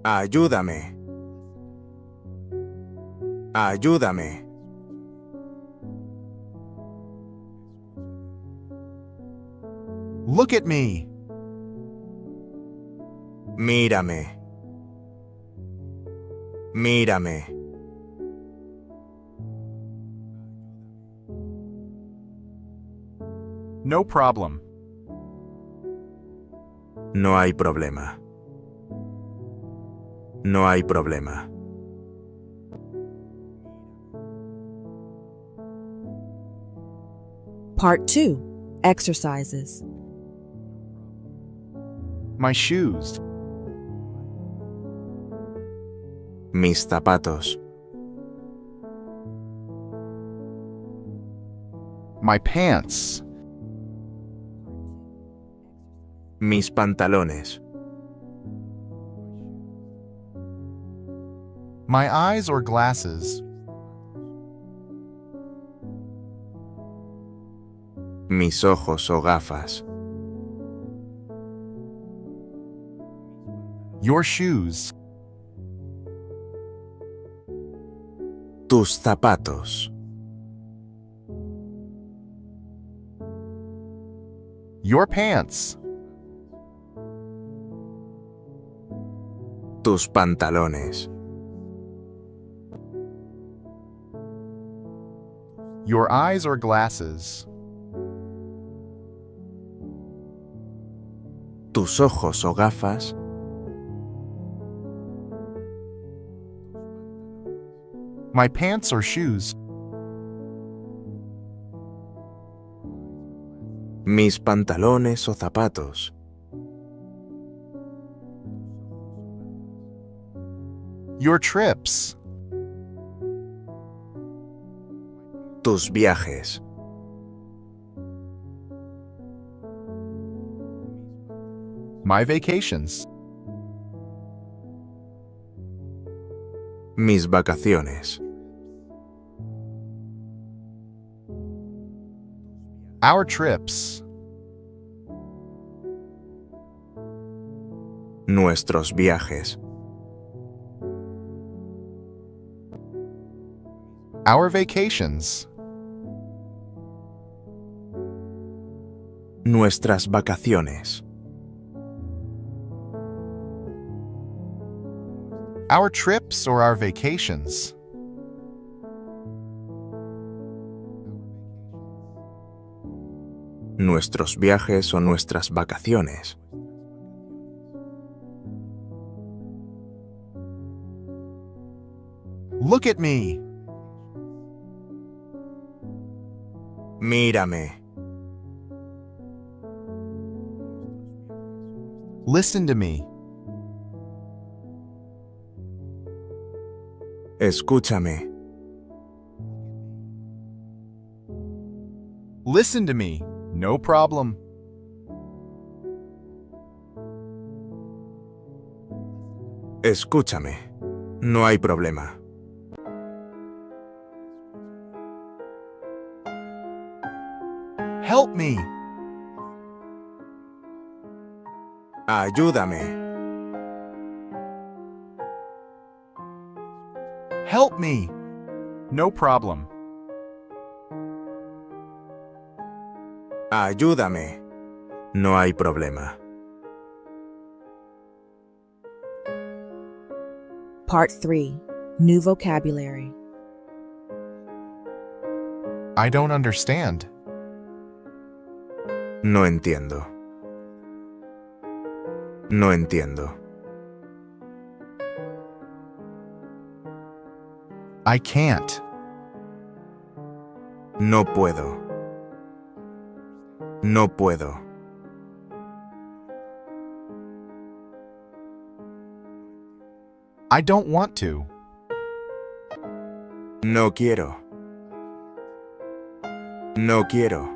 Ayúdame. Ayúdame. Look at me. Mírame. Mírame. No problem. No hay problema. No hay problema. Part 2. Exercises. My shoes. Mis zapatos. My pants. Mis pantalones. My eyes or glasses. Mis ojos o gafas. Your shoes. Tus zapatos. Your pants. Tus pantalones. Your eyes or glasses. Tus ojos o gafas. My pants or shoes. Mis pantalones o zapatos. Your trips. Tus viajes. My vacations. Mis vacaciones. Our trips. Nuestros viajes. Our vacations. Nuestras vacaciones. Our trips or our vacations. Nuestros viajes o nuestras vacaciones. Look at me. Mírame. Listen to me. Escúchame. Listen to me. No problem. Escúchame. No hay problema. Help me. Ayúdame. Help me. No problem. Ayúdame. No hay problema. Part 3. New vocabulary. I don't understand. No entiendo. No entiendo. I can't. No puedo. No puedo. I don't want to. No quiero. No quiero.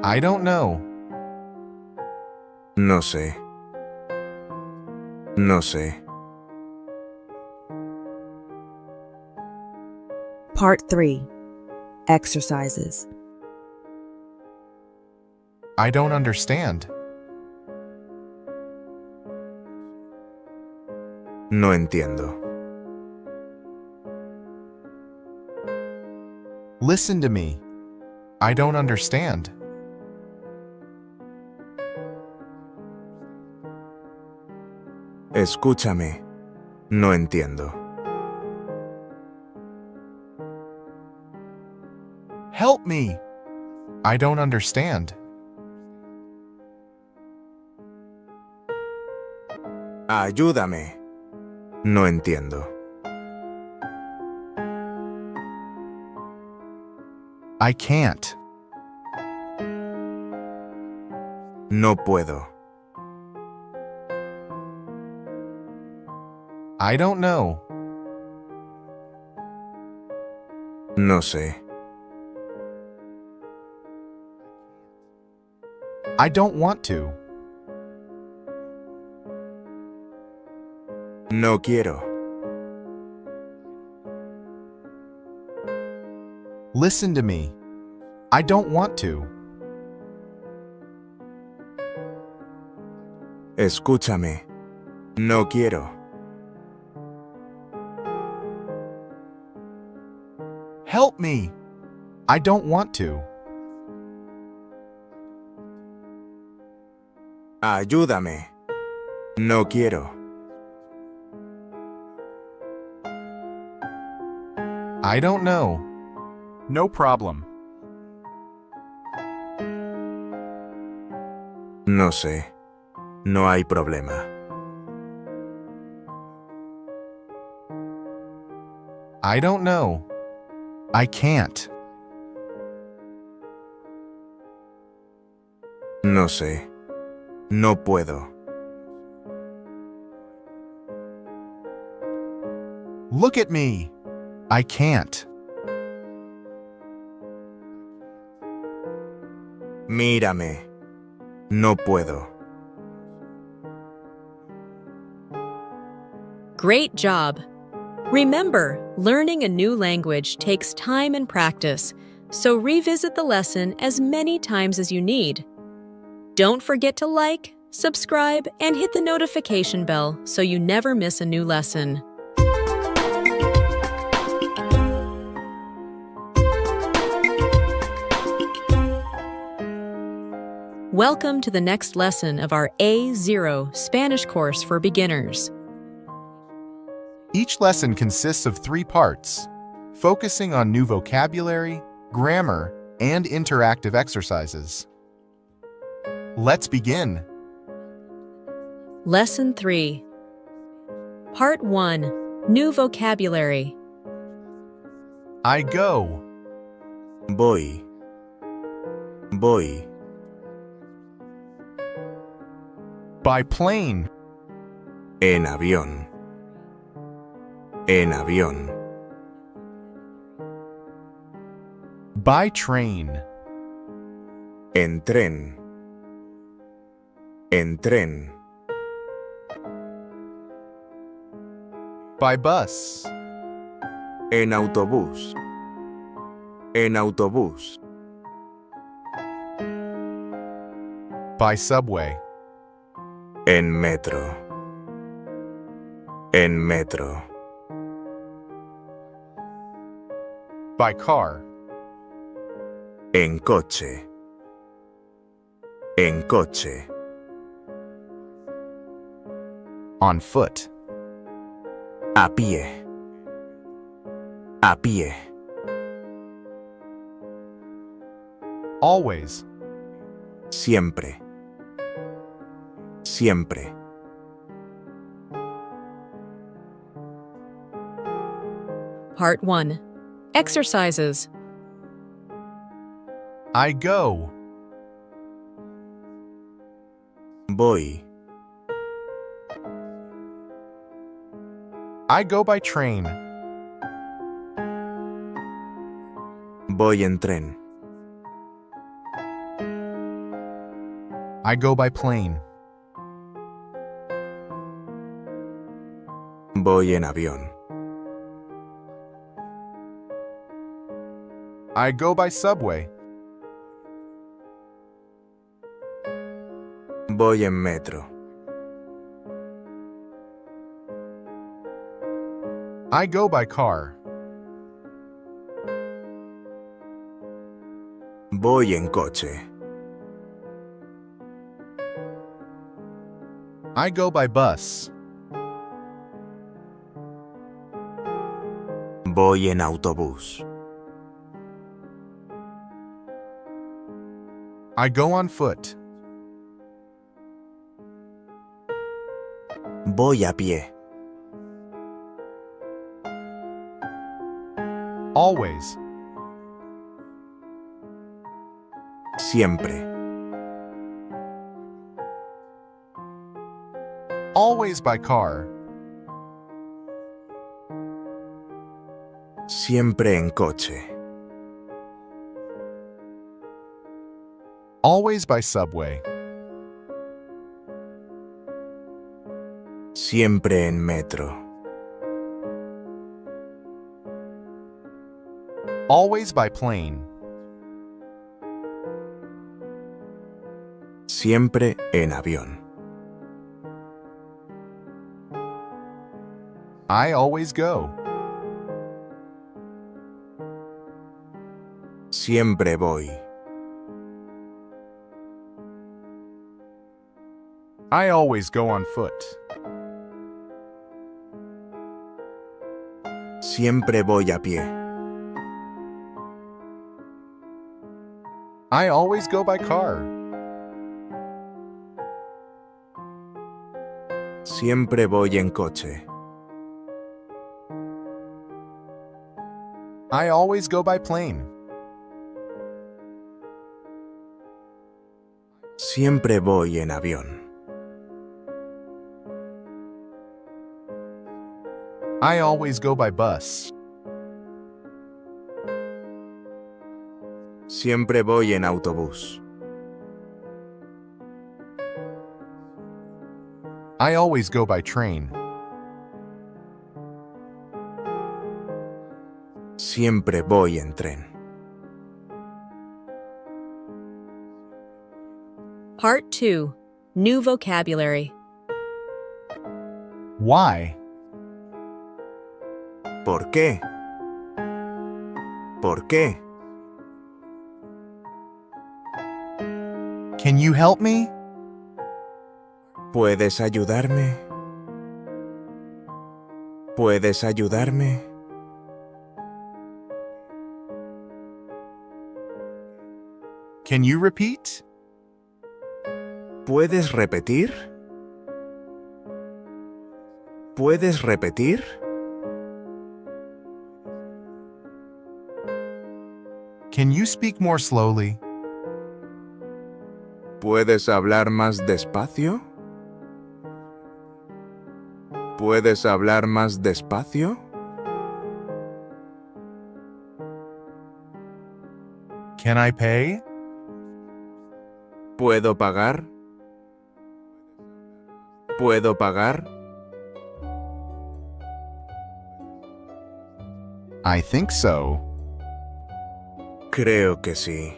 I don't know. No sé. No sé. Part 3. Exercises. I don't understand. No entiendo. Listen to me. I don't understand. Escúchame. No entiendo. Help me. I don't understand. Ayúdame. No entiendo. I can't. No puedo. I don't know. No sé. I don't want to. No quiero. Listen to me. I don't want to. Escúchame. No quiero. Help me. I don't want to. Ayúdame. No quiero. I don't know. No problem. No sé. No hay problema. I don't know. I can't. No sé. No puedo. Look at me. I can't. Mírame. No puedo. Great job! Remember, learning a new language takes time and practice, so revisit the lesson as many times as you need. Don't forget to like, subscribe, and hit the notification bell so you never miss a new lesson. Welcome to the next lesson of our A0 Spanish course for beginners. Each lesson consists of 3 parts, focusing on new vocabulary, grammar, and interactive exercises. Let's begin. Lesson 3. Part 1. New vocabulary. I go. Voy. Voy. By plane. En avión. En avión. By train. En tren. En tren. By bus. En autobús. En autobús. By subway. En metro. En metro. By car. En coche. En coche. On foot. A pie. A pie. Always. Siempre. Siempre. Part 1. Exercises. I go. Voy. I go by train. Voy en tren. I go by plane. Voy en avión. I go by subway. Voy en metro. I go by car. Voy en coche. I go by bus. Voy en autobús. I go on foot. Voy a pie. Always. Siempre. Always by car. Siempre en coche. Always by subway. Siempre en metro. Always by plane. Siempre en avión. I always go. Siempre voy. I always go on foot. Siempre voy a pie. I always go by car. Siempre voy en coche. I always go by plane. Siempre voy en avión. I always go by bus. Siempre voy en autobús. I always go by train. Siempre voy en tren. Part 2. New vocabulary. Why? ¿Por qué? ¿Por qué? Can you help me? ¿Puedes ayudarme? ¿Puedes ayudarme? Can you repeat? ¿Puedes repetir? ¿Puedes repetir? Can you speak more slowly? ¿Puedes hablar más despacio? ¿Puedes hablar más despacio? Can I pay? ¿Puedo pagar? ¿Puedo pagar? I think so. Creo que sí.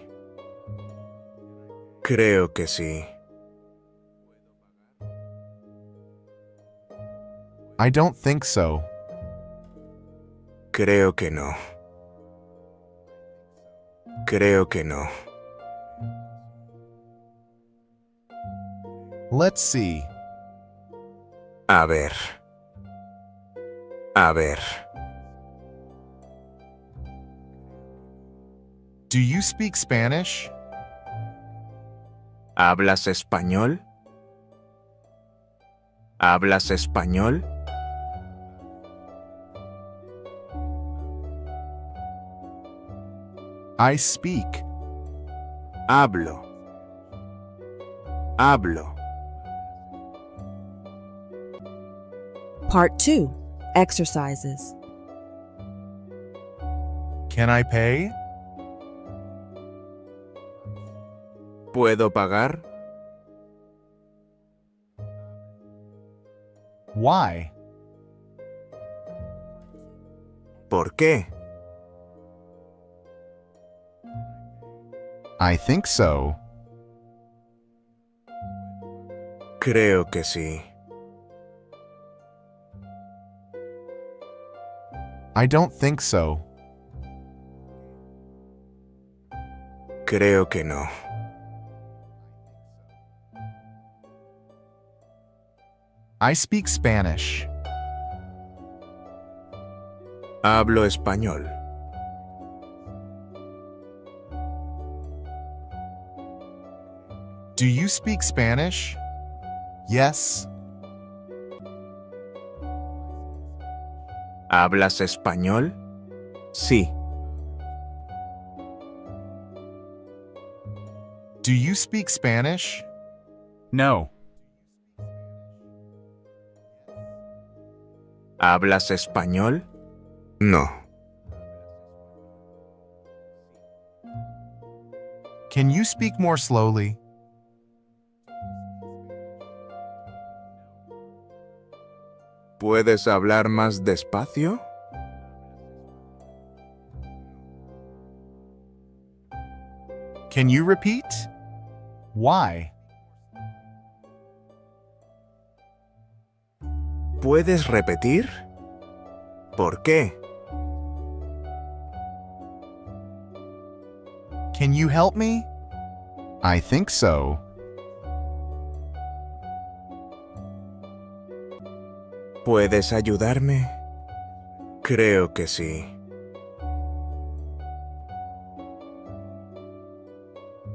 Creo que sí. I don't think so. Creo que no. Creo que no. Let's see. A ver. A ver. Do you speak Spanish? ¿Hablas español? ¿Hablas español? I speak. Hablo. Hablo. Part 2. Exercises. Can I pay? ¿Puedo pagar? Why? ¿Por qué? I think so. Creo que sí. I don't think so. Creo que no. I speak Spanish. Hablo español. Do you speak Spanish? Yes. ¿Hablas español? Sí. Do you speak Spanish? No. ¿Hablas español? No. Can you speak more slowly? ¿Puedes hablar más despacio? Can you repeat? Why? ¿Puedes repetir? ¿Por qué? Can you help me? I think so. ¿Puedes ayudarme? Creo que sí.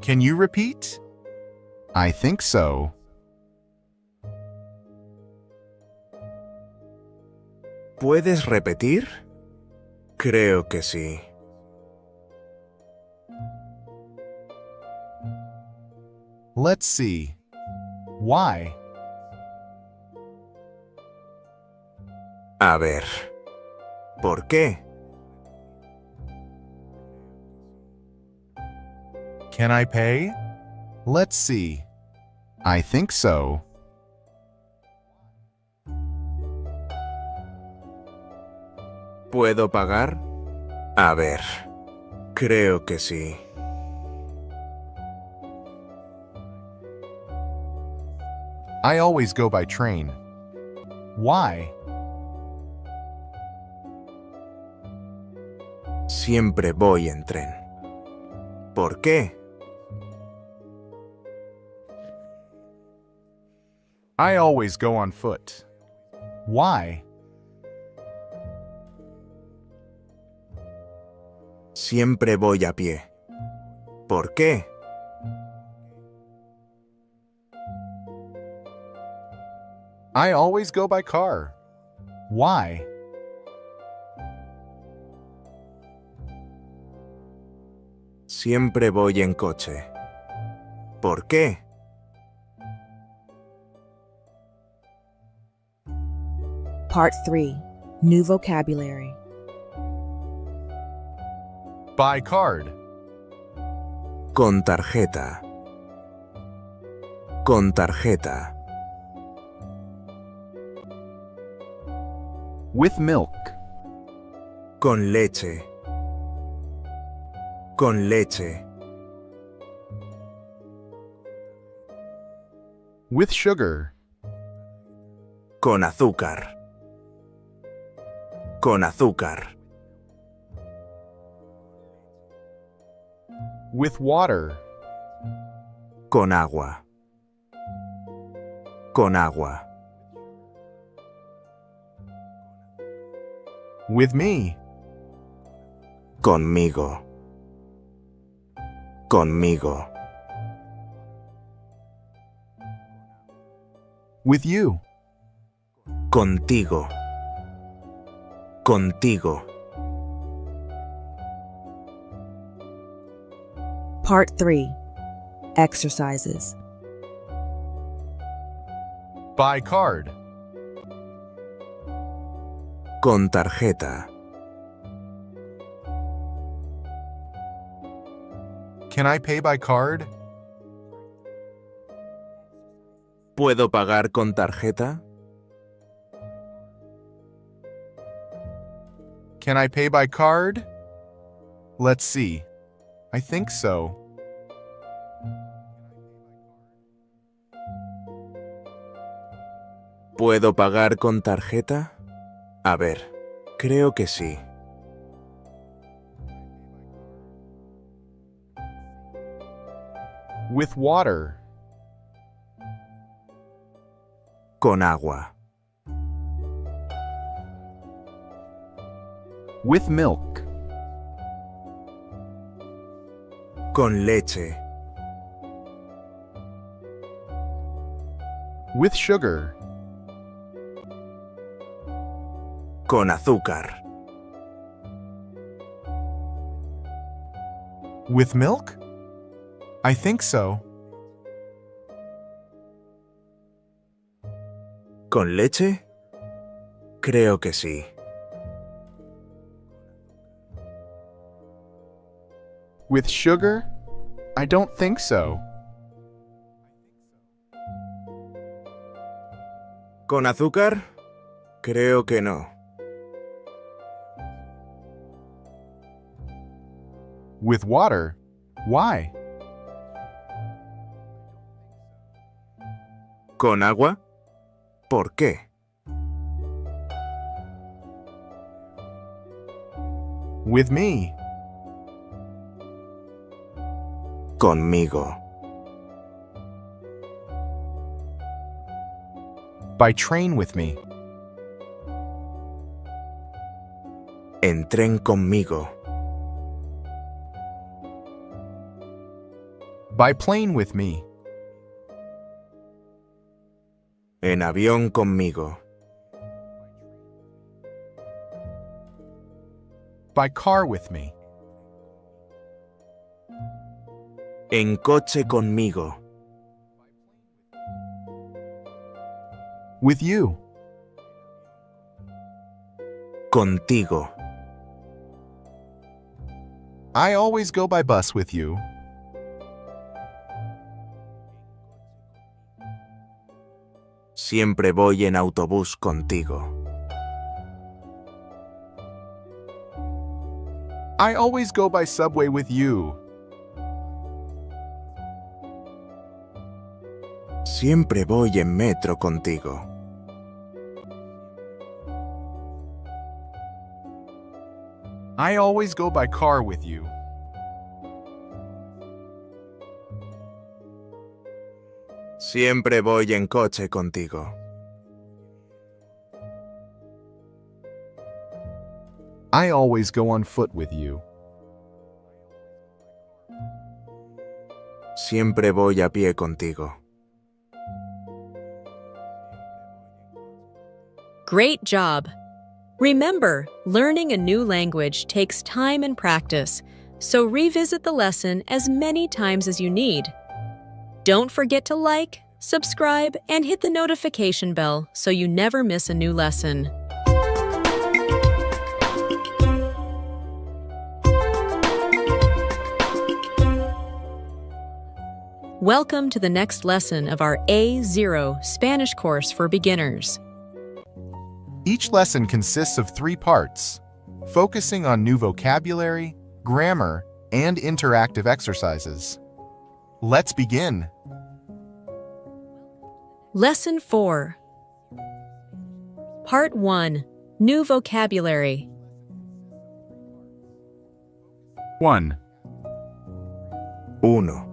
Can you repeat? I think so. ¿Puedes repetir? Creo que sí. Let's see. Why? A ver. ¿Por qué? Can I pay? Let's see. I think so. ¿Puedo pagar? A ver. Creo que sí. I always go by train. Why? Siempre voy en tren. ¿Por qué? I always go on foot. Why? Siempre voy a pie. ¿Por qué? I always go by car. Why? Siempre voy en coche. ¿Por qué? Part 3. New vocabulary. By card. Con tarjeta. Con tarjeta. With milk. Con leche. Con leche. With sugar. Con azúcar. Con azúcar. With water. Con agua. Con agua. With me. Conmigo. Conmigo. With you. Contigo. Contigo. Part 3. Exercises. By card. Con tarjeta. Can I pay by card? ¿Puedo pagar con tarjeta? Can I pay by card? Let's see. I think so. ¿Puedo pagar con tarjeta? A ver, creo que sí. With water. Con agua. With milk. Con leche. With sugar. Con azúcar. With milk? I think so. ¿Con leche? Creo que sí. With sugar? I don't think so. ¿Con azúcar? Creo que no. With water? Why? ¿Con agua? ¿Por qué? With me. Conmigo. By train with me. En tren conmigo. By plane with me. En avión conmigo. By car with me. En coche conmigo. With you. Contigo. I always go by bus with you. Siempre voy en autobús contigo. I always go by subway with you. Siempre voy en metro contigo. I always go by car with you. Siempre voy en coche contigo. I always go on foot with you. Siempre voy a pie contigo. Great job! Remember, learning a new language takes time and practice, so revisit the lesson as many times as you need. Don't forget to like, subscribe, and hit the notification bell so you never miss a new lesson. Welcome to the next lesson of our A0 Spanish course for beginners. Each lesson consists of 3 parts, focusing on new vocabulary, grammar, and interactive exercises. Let's begin. Lesson 4. Part 1. New vocabulary. 1. Uno.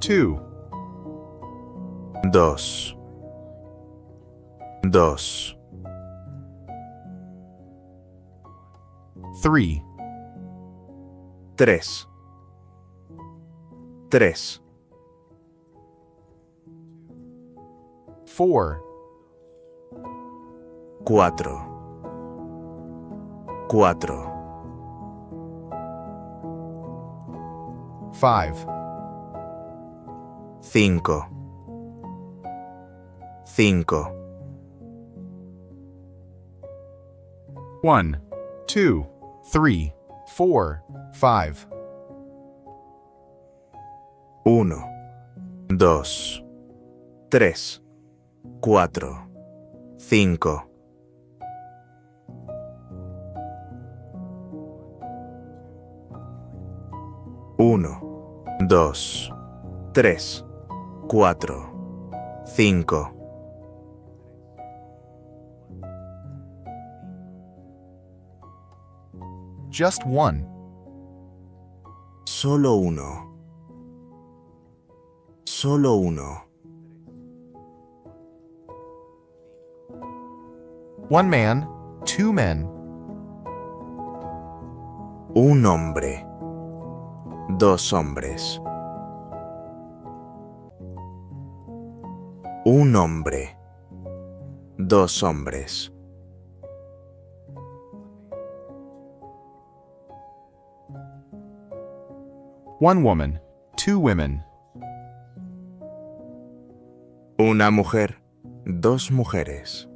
2. 2. 3. 3. 4. 4. 5. 5. 1, 2, 3, 4, 5. 1, 2, 3, 4, 5. 1, 2, 3, 4, 5. Just 1. Solo uno. Solo uno. One man, two men. Un hombre, dos hombres. Un hombre, dos hombres. One woman, two women. Una mujer, dos mujeres.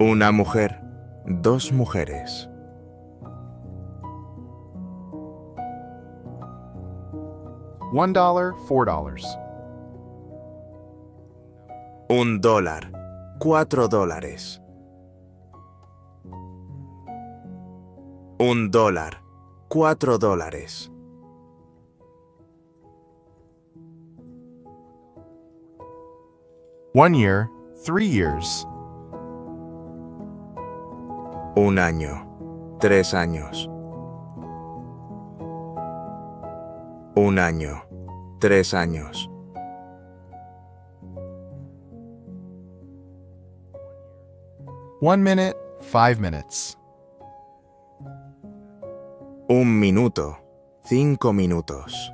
Una mujer, dos mujeres. $1, $4. $1, $4. $1, $4. 1 year, 3 years. Un año, 3 años. Un año, 3 años. 1 minute, 5 minutes. Un minuto, 5 minutos.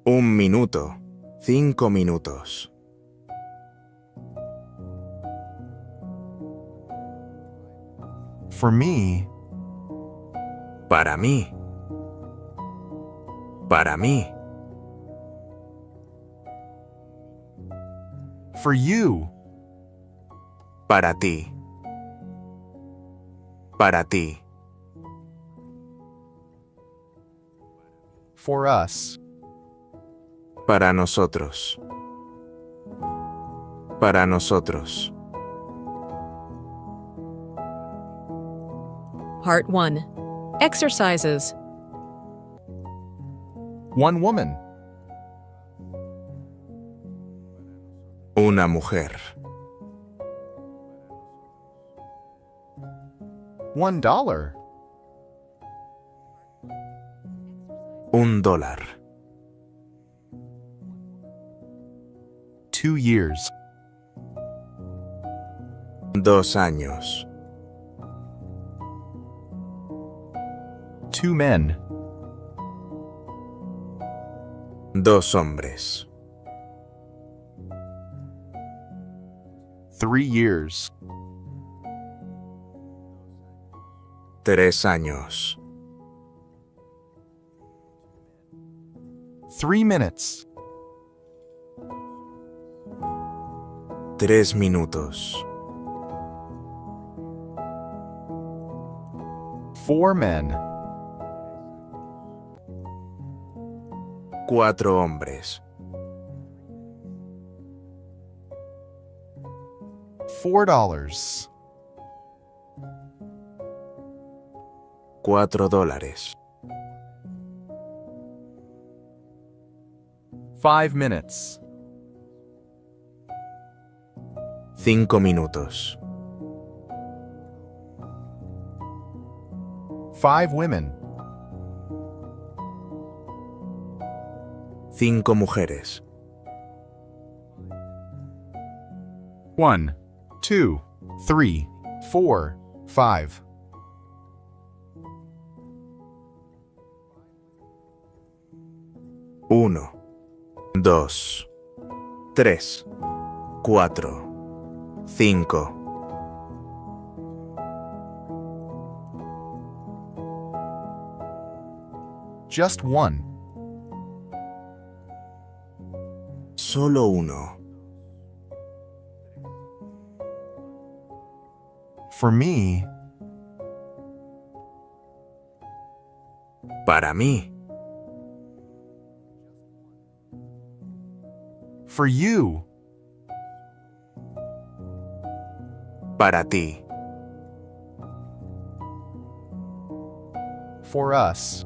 Un minuto, 5 minutos. For me. Para mí. Para mí. For you. Para ti. Para ti. For us. Para nosotros. Para nosotros. Part 1. Exercises. One woman. Una mujer. $1. $1. 2 years. 2 años. 2 men. 2 hombres. 3 years. 3 años. 3 minutes. 3 minutos. 4 men. 4 hombres. $4. $4. 5 minutes. 5 minutos. 5 women. 5 mujeres. 1, 2, 3, 4, 5. Uno, 2, 3, 4, 5. Just one. Solo uno. For me. Para mí. For you. Para ti. For us.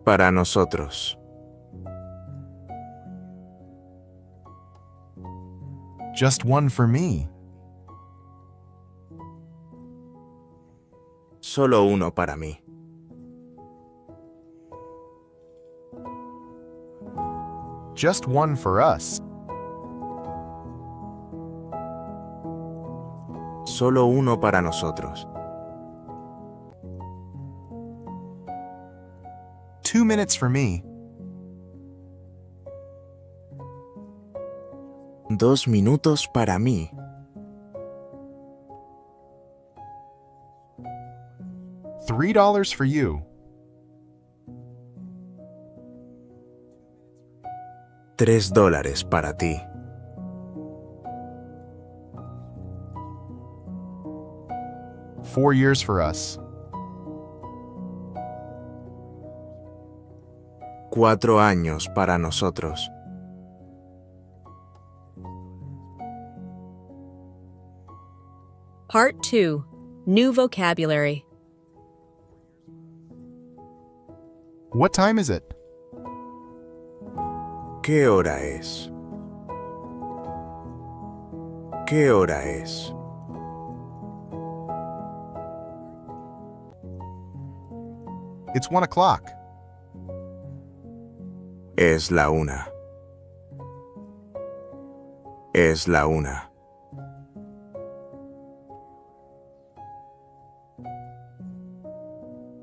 Para nosotros. Just one for me. Solo uno para mí. Just one for us. Solo uno para nosotros. 2 minutes for me. 2 minutos para mí. $3 for you. 3 dólares para ti. $4 for us. 4 años para nosotros. Part 2. New vocabulary. What time is it? ¿Qué hora es? ¿Qué hora es? It's 1 o'clock. Es la 1. Es la 1.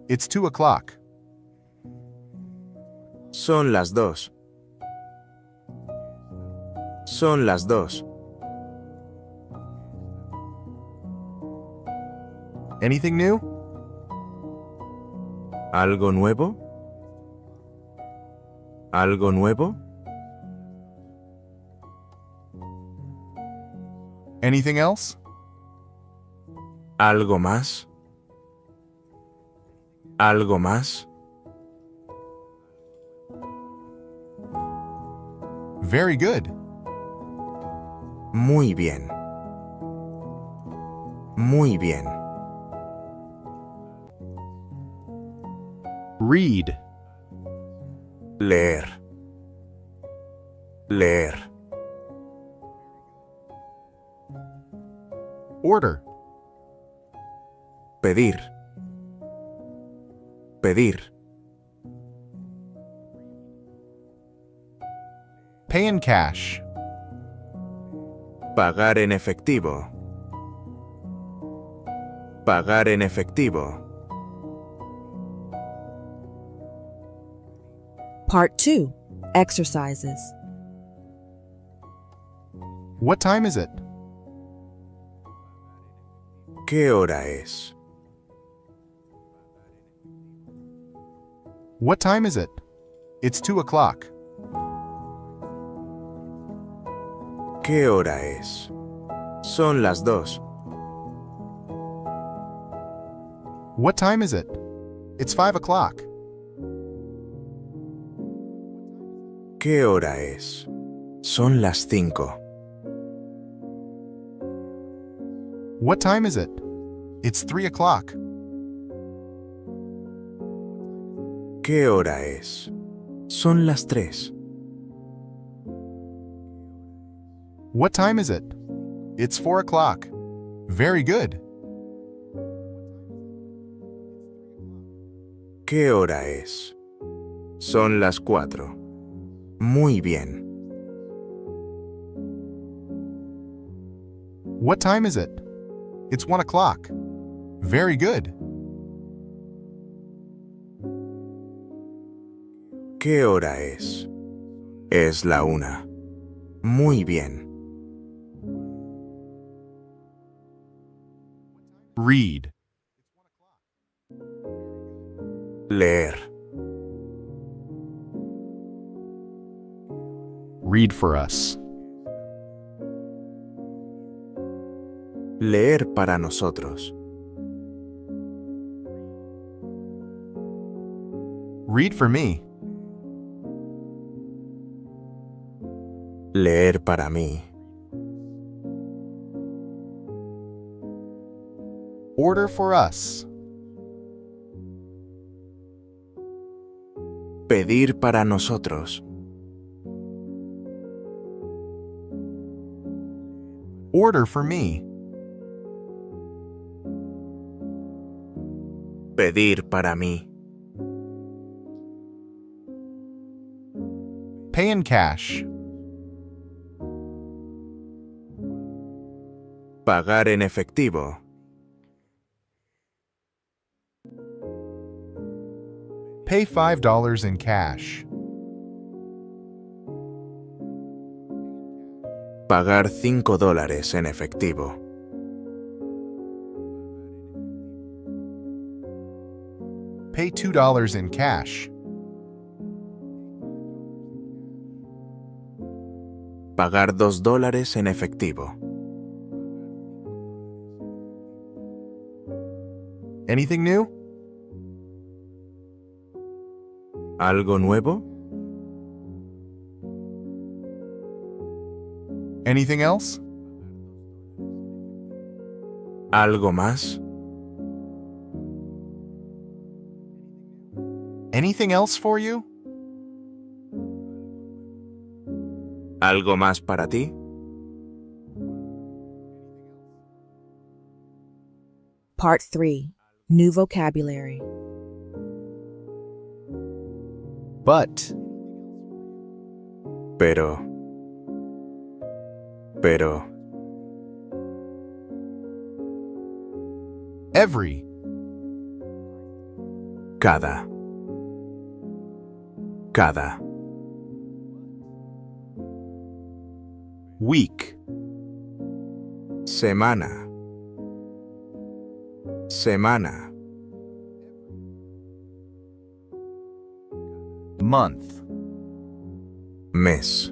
It's 2 o'clock. Son las 2. Son las 2. Anything new? ¿Algo nuevo? ¿Algo nuevo? Anything else? ¿Algo más? ¿Algo más? Very good. Muy bien. Muy bien. Read. Leer. Leer. Order. Pedir. Pedir. Pay in cash. Pagar en efectivo. Pagar en efectivo. Part 2. Exercises. What time is it? ¿Qué hora es? What time is it? It's 2 o'clock. ¿Qué hora es? Son las 2. What time is it? It's 5 o'clock. ¿Qué hora es? Son las 5. What time is it? It's 3 o'clock. ¿Qué hora es? Son las 3. What time is it? It's 4 o'clock. Very good. ¿Qué hora es? Son las 4. Muy bien. What time is it? It's 1 o'clock. Very good. ¿Qué hora es? Es la 1. Muy bien. Read. Leer. Read for us. Leer para nosotros. Read for me. Leer para mí. Order for us. Pedir para nosotros. Order for me. Pedir para mí. Pay in cash. Pagar en efectivo. Pay $5 in cash. Pagar $5 en efectivo. Pay $2 in cash. Pagar $2 en efectivo. Anything new? ¿Algo nuevo? Anything else? ¿Algo más? Anything else for you? ¿Algo más para ti? Part 3. New vocabulary. But. Pero. Every. Cada. Week. Semana. Month. Mes.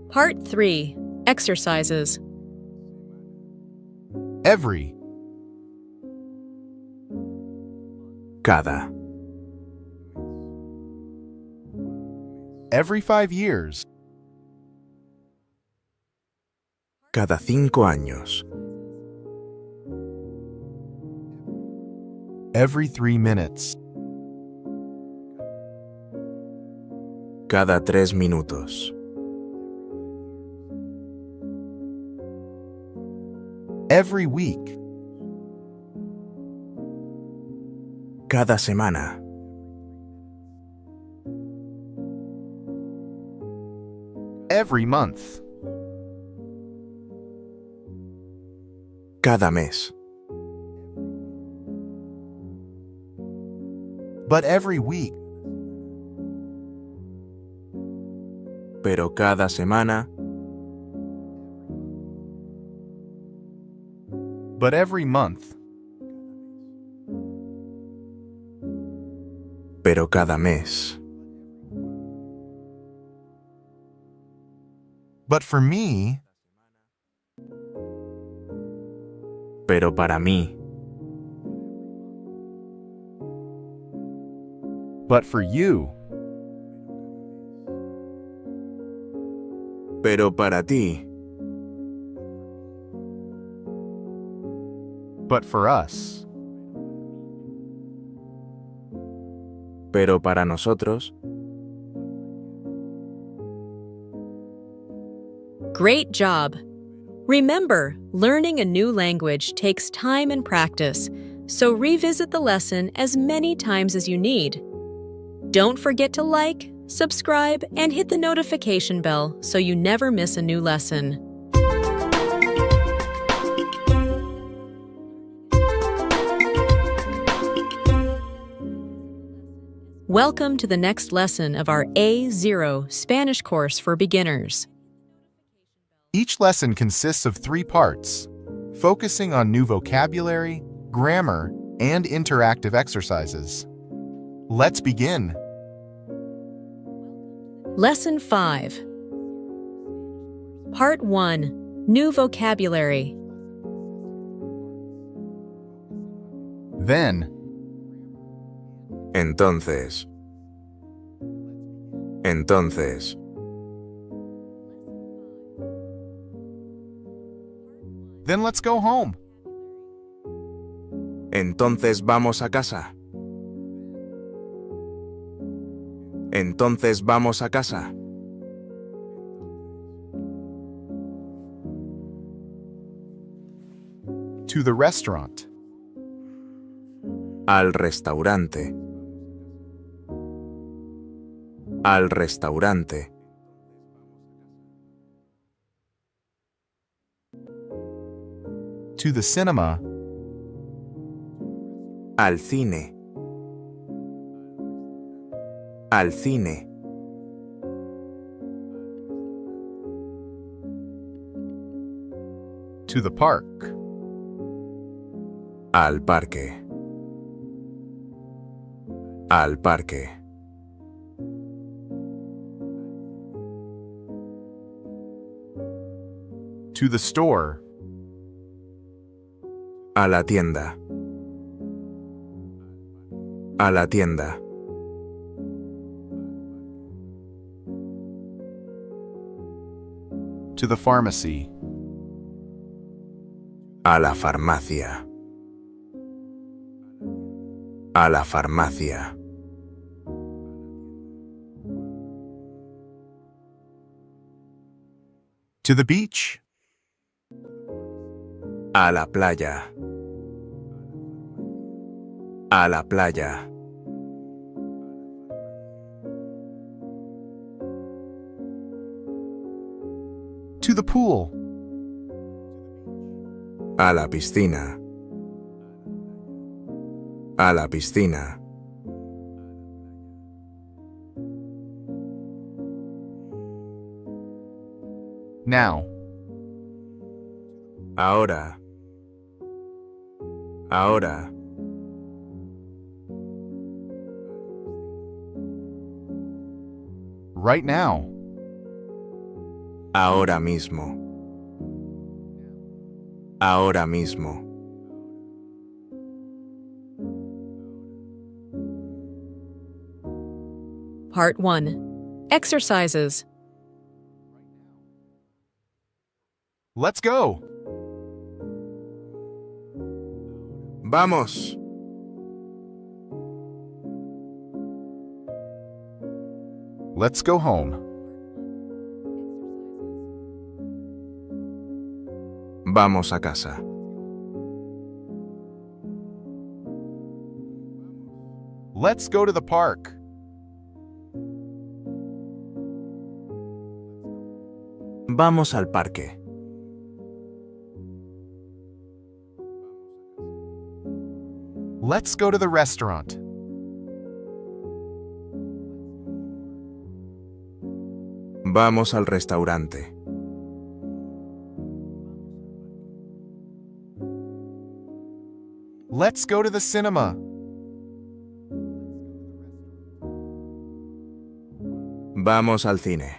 Part 3. Exercises. Every. Cada. Every 5 years. Cada 5 años. Every 3 minutes. Cada 3 minutos. Every week. Cada semana. Every month. Cada mes. But every week. Pero cada semana. But every month. Pero cada mes. But for me. Pero para mí. But for you. Pero para ti. But for us. Pero para nosotros. Great job! Remember, learning a new language takes time and practice, so revisit the lesson as many times as you need. Don't forget to like, subscribe, and hit the notification bell so you never miss a new lesson. Welcome to the next lesson of our A0 Spanish course for beginners. Each lesson consists of 3 parts, focusing on new vocabulary, grammar, and interactive exercises. Let's begin. Lesson 5. Part 1. New vocabulary. Then. Entonces. Then let's go home. Entonces vamos a casa. To the restaurant. Al restaurante. Al restaurante. To the cinema. Al cine. Al cine. To the park. Al parque. Al parque. To the store. A la tienda. A la tienda. To the pharmacy. A la farmacia. A la farmacia. To the beach. A la playa. A la playa. To the pool. A la piscina. A la piscina. Now. Ahora. Ahora. Right now. Ahora mismo. Ahora mismo. Part 1. Exercises. Let's go. Vamos. Let's go home. Vamos a casa. Let's go to the park. Vamos al parque. Let's go to the restaurant. Vamos al restaurante. Let's go to the cinema. Vamos al cine.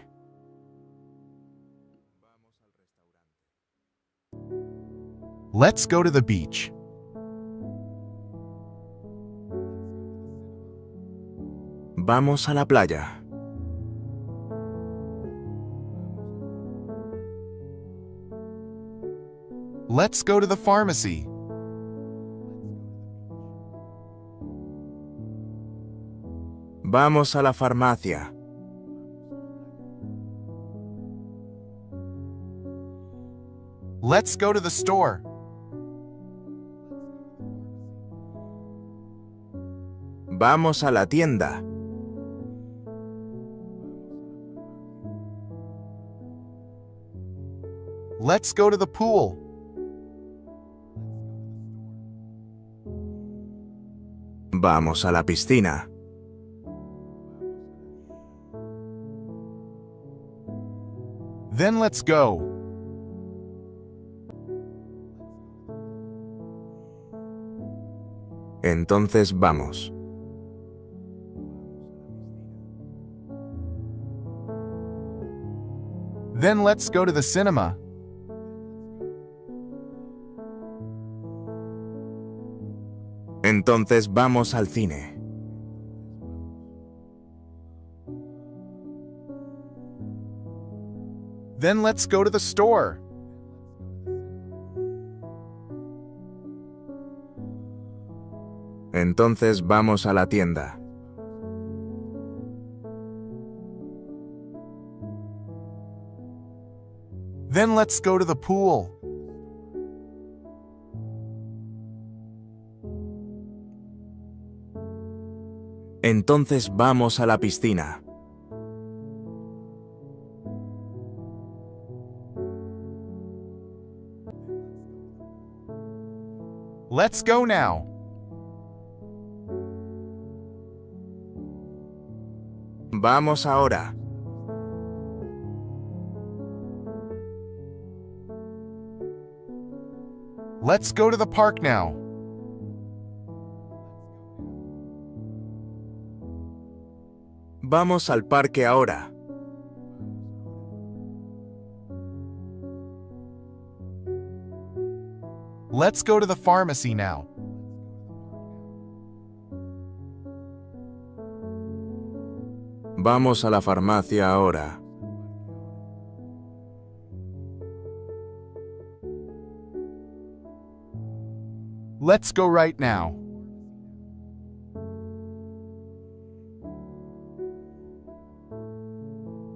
Let's go to the beach. Vamos a la playa. Let's go to the pharmacy. Vamos a la farmacia. Let's go to the store. Vamos a la tienda. Let's go to the pool. Vamos a la piscina. Then let's go. Entonces vamos. Then let's go to the cinema. Entonces vamos al cine. Then let's go to the store. Entonces vamos a la tienda. Then let's go to the pool. Entonces vamos a la piscina. Let's go now. Vamos ahora. Let's go to the park now. Vamos al parque ahora. Let's go to the pharmacy now. Vamos a la farmacia ahora. Let's go right now.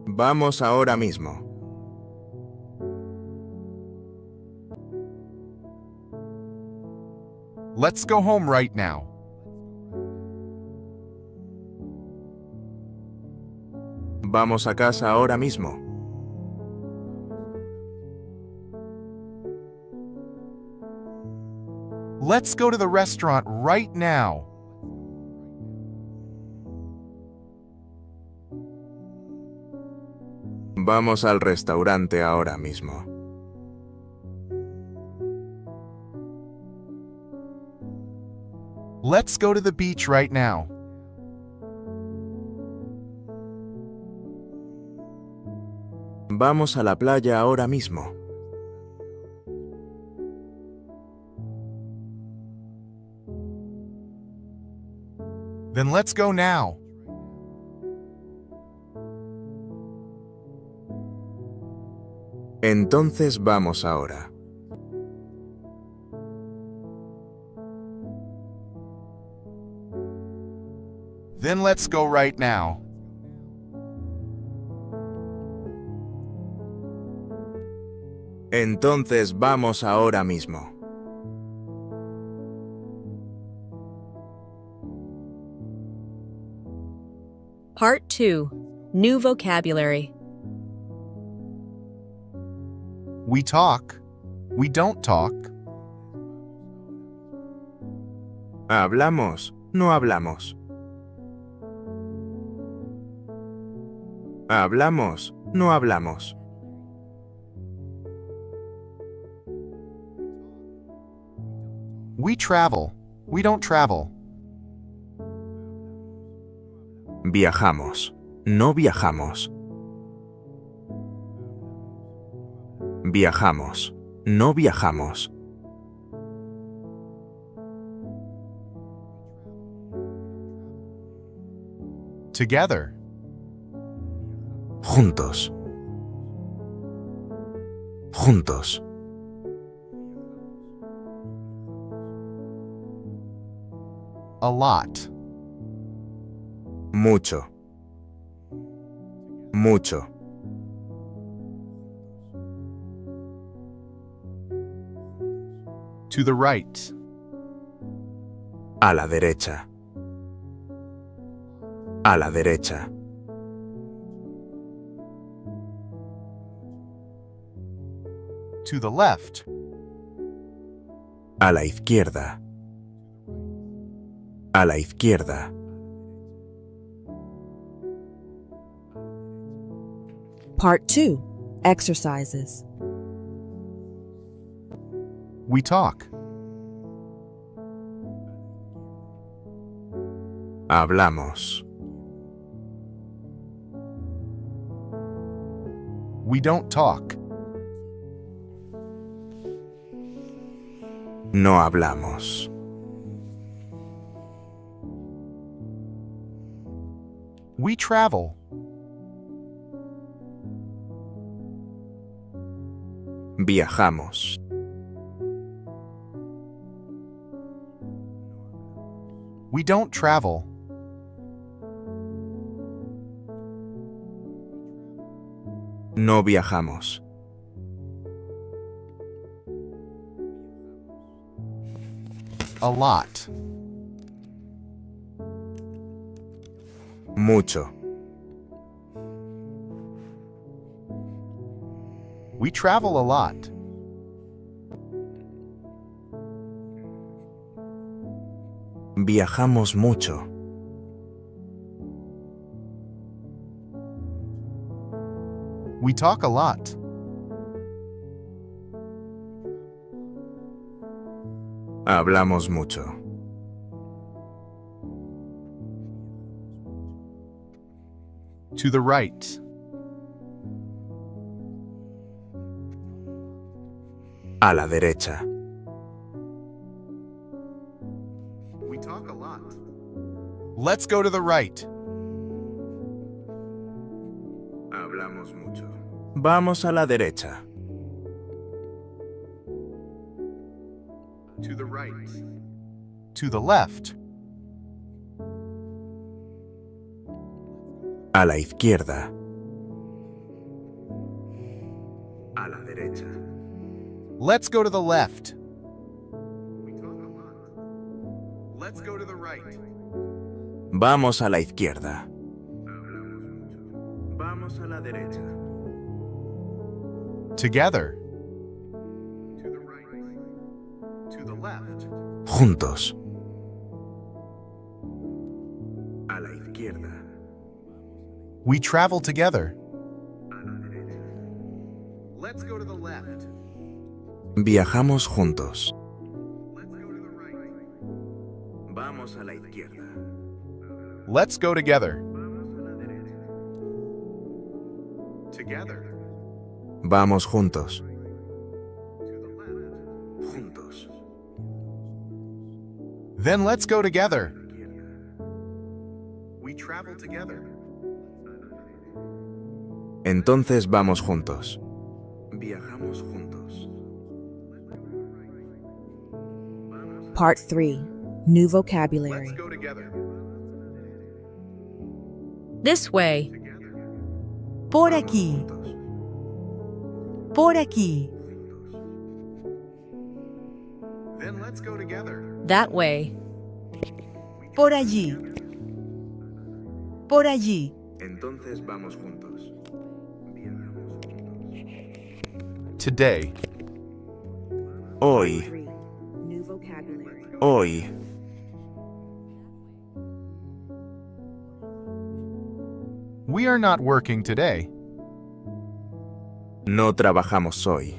Vamos ahora mismo. Let's go home right now. Vamos a casa ahora mismo. Let's go to the restaurant right now. Vamos al restaurante ahora mismo. Let's go to the beach right now. Vamos a la playa ahora mismo. Then let's go now. Entonces vamos ahora. Then let's go right now. Entonces vamos ahora mismo. Part 2. New vocabulary. We talk. We don't talk. Hablamos, no hablamos. Hablamos, no hablamos. We travel. We don't travel. Viajamos, no viajamos. Viajamos, no viajamos. Together. Juntos. Juntos. A lot. Mucho. Mucho. To the right. A la derecha. A la derecha. To the left. A la izquierda. A la izquierda. Part 2. Exercises. We talk. Hablamos. We don't talk. No hablamos. We travel. Viajamos. We don't travel. No viajamos. A lot. Mucho. We travel a lot. Viajamos mucho. We talk a lot. Hablamos mucho. To the right. A la derecha. We talk a lot. Let's go to the right. Hablamos mucho. Vamos a la derecha. To the right. To the left. A la izquierda. A la derecha. Let's go to the left. We talk a lot. Let's go to the right. Vamos a la izquierda. Hablamos mucho. Vamos a la derecha. Together. To the right. To the left. Juntos. A la izquierda. We travel together. Let's go to the left. Viajamos juntos. Let's go to the right. Vamos a la izquierda. Let's go together. Together. Vamos juntos. Juntos. Then let's go together. We travel together. Entonces vamos juntos. Viajamos juntos. Part 3. New vocabulary. Let's go together. This way. Por aquí. Por aquí. Then let's go together. That way. Por allí. Por allí. Entonces vamos juntos. Today. Hoy. 3. New vocabulary. Hoy. We are not working today. No trabajamos hoy.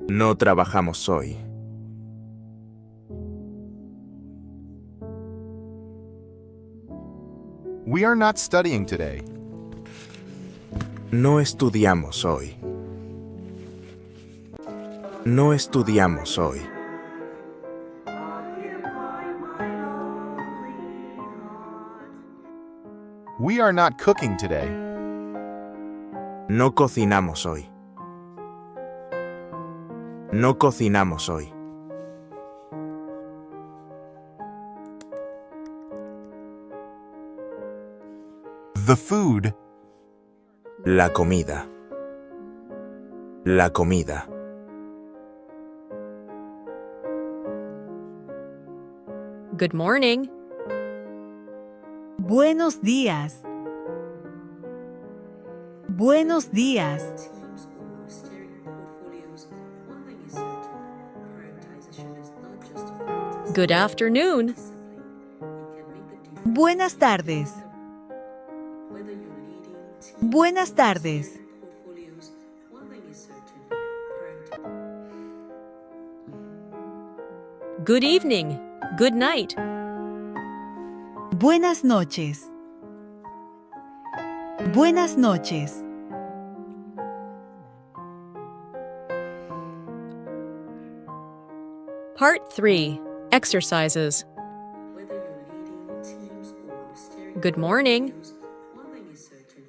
No trabajamos hoy. We are not studying today. No estudiamos hoy. No estudiamos hoy. We are not cooking today. No cocinamos hoy. No cocinamos hoy. The food. La comida. La comida. Good morning. Buenos días. Buenos días. Teams or steering portfolios, one thing is certain, prioritization is not just a practice. Good afternoon. Buenas tardes. Whether you're leading teams Buenas tardes. portfolios, one thing is certain, Good evening. Good night. Buenas noches. Buenas noches. Part 3. Exercises. whether you're leading teams or steering Good morning. portfolios, one thing is certain,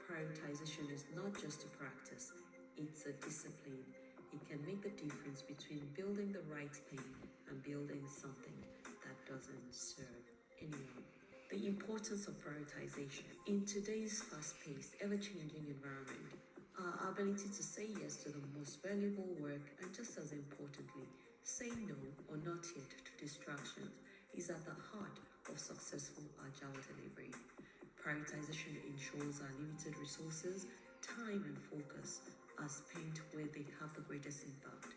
prioritization is not just a practice, it's a discipline. It can make the difference between building the right thing and building something that doesn't serve anyone. The importance of prioritization. In today's fast-paced, ever-changing environment, our ability to say yes to the most valuable work and just as importantly, say no or not yet to distractions is at the heart of successful agile delivery. Prioritization ensures our limited resources, time and focus are spent where they have the greatest impact.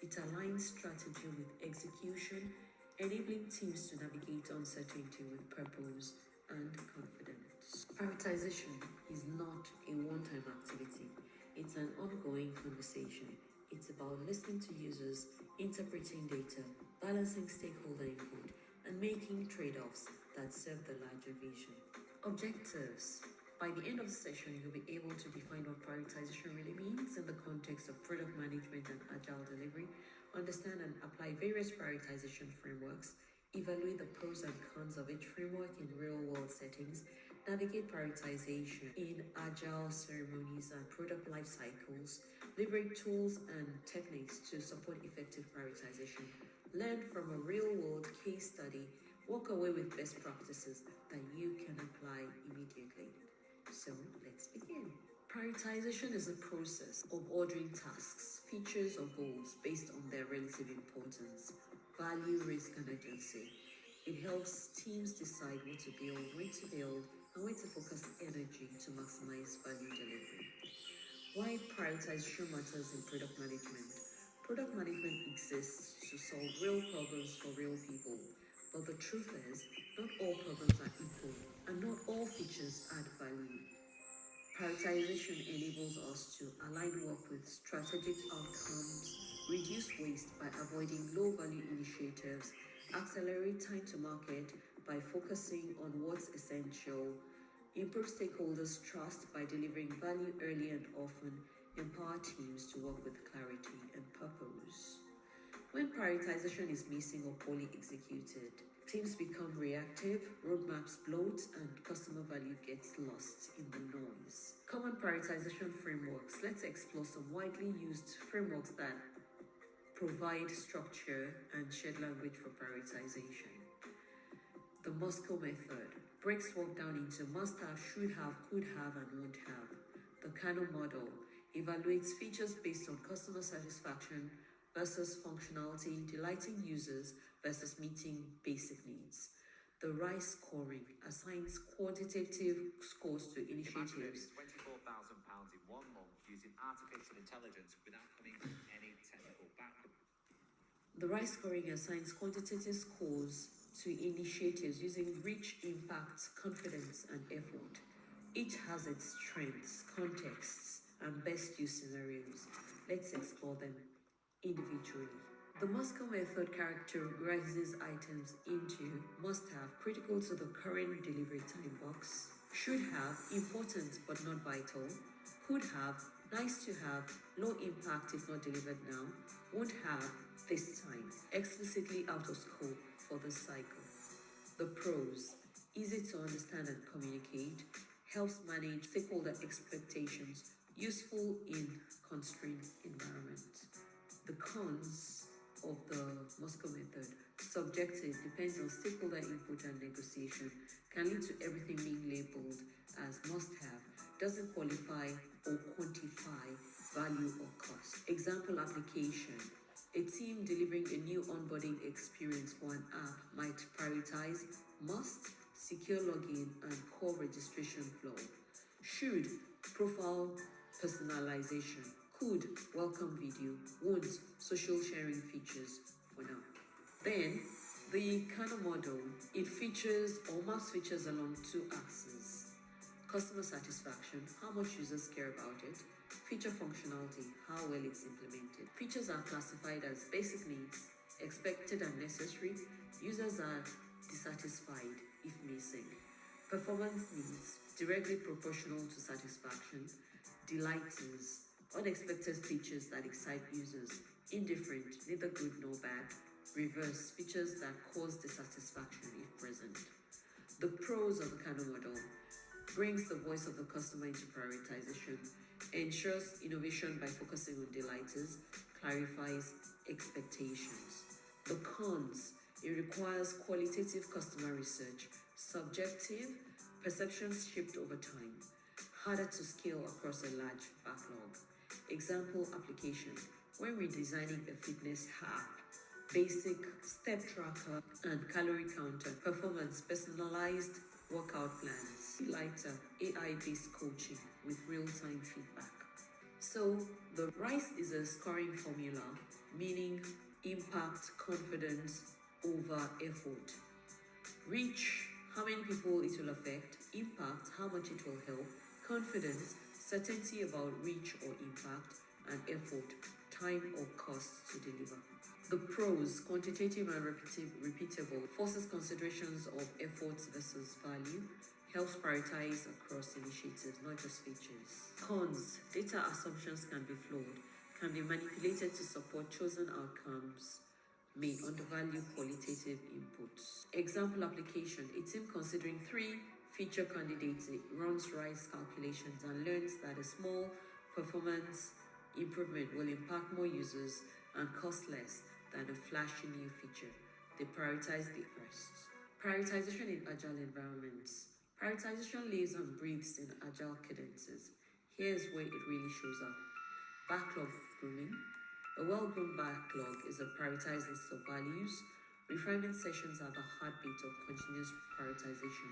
It aligns strategy with execution, enabling teams to navigate uncertainty with purpose and confidence. Prioritization is not a one-time activity. It's an ongoing conversation. It's about listening to users, interpreting data, balancing stakeholder input, and making trade-offs that serve the larger vision. Objectives. By the end of the session, you'll be able to define what prioritization really means in the context of product management and agile delivery, understand and apply various prioritization frameworks, evaluate the pros and cons of each framework in real-world settings, navigate prioritization in agile ceremonies and product life cycles, leverage tools and techniques to support effective prioritization, learn from a real-world case study, walk away with best practices that you can apply immediately. So let's begin. Prioritization is a process of ordering tasks, features, or goals based on their relative importance, value, risk, and urgency. It helps teams decide what to build, when to build, and where to focus energy to maximize value delivery. Why prioritization matters in product management. Product management exists to solve real problems for real people. But the truth is, not all problems are equal, and not all features add value. Prioritization enables us to align work with strategic outcomes, reduce waste by avoiding low-value initiatives, accelerate time to market by focusing on what's essential, improve stakeholders' trust by delivering value early and often, empower teams to work with clarity and purpose. When prioritization is missing or poorly executed, teams become reactive, roadmaps bloat, and customer value gets lost in the noise. Common prioritization frameworks. Let's explore some widely used frameworks that provide structure and shared language for prioritization. The Moscow method breaks work down into must-have, should-have, could-have, and won't-have. The Kano model evaluates features based on customer satisfaction versus functionality, delighting users versus meeting basic needs. The RISE scoring assigns quantitative scores to initiatives. £24,000 in 1 month using artificial intelligence without coming from any technical background. The RISE scoring assigns quantitative scores to initiatives using reach, impact, confidence, and effort. Each has its strengths, contexts, and best use scenarios. Let's explore them individually. The Moscow method categorizes items into must-have, critical to the current delivery time box, should-have, important but not vital, could-have, nice to have, low impact if not delivered now, won't have this time, explicitly out of scope for the cycle. The pros: easy to understand and communicate, helps manage stakeholder expectations, useful in constrained environment. The cons of the Moscow method: subjective, depends on stakeholder input and negotiation, can lead to everything being labeled as must-have, doesn't qualify or quantify value or cost. Example application: a team delivering a new onboarding experience for an app might prioritize must, secure login, and core registration flow. Should, profile personalization. Could, welcome video. Won't, social sharing features for now. Then, the Kano model, it features or maps features along two axes. Customer satisfaction, how much users care about it. Feature functionality, how well it's implemented. Features are classified as basic needs, expected and necessary. Users are dissatisfied if missing. Performance needs, directly proportional to satisfaction. Delighters, unexpected features that excite users. Indifferent, neither good nor bad. Reverse, features that cause dissatisfaction if present. The pros of the Kano model: brings the voice of the customer into prioritization, ensures innovation by focusing on delighters, clarifies expectations. The cons: it requires qualitative customer research, subjective, perceptions shift over time, harder to scale across a large backlog. Example application: when redesigning a fitness app, basic step tracker and calorie counter, performance, personalized workout plans, lighter AI-based coaching with real-time feedback. So the RICE is a scoring formula, meaning impact, confidence over effort. Reach, how many people it will affect. Impact, how much it will help. Confidence, certainty about reach or impact. And effort, time or cost to deliver. The pros, quantitative and repeatable, forces considerations of efforts versus value, helps prioritize across initiatives, not just features. Cons, data assumptions can be flawed, can be manipulated to support chosen outcomes, may undervalue qualitative inputs. Example application, a team considering 3 feature candidates runs RICE calculations and learns that a small performance improvement will impact more users and cost less than a flashy new feature. They prioritize the first. Prioritization in agile environments. Prioritization lives and breathes in agile cadences. Here's where it really shows up. Backlog grooming. A well-groomed backlog is a prioritized list of values. Refinement sessions are the heartbeat of continuous prioritization.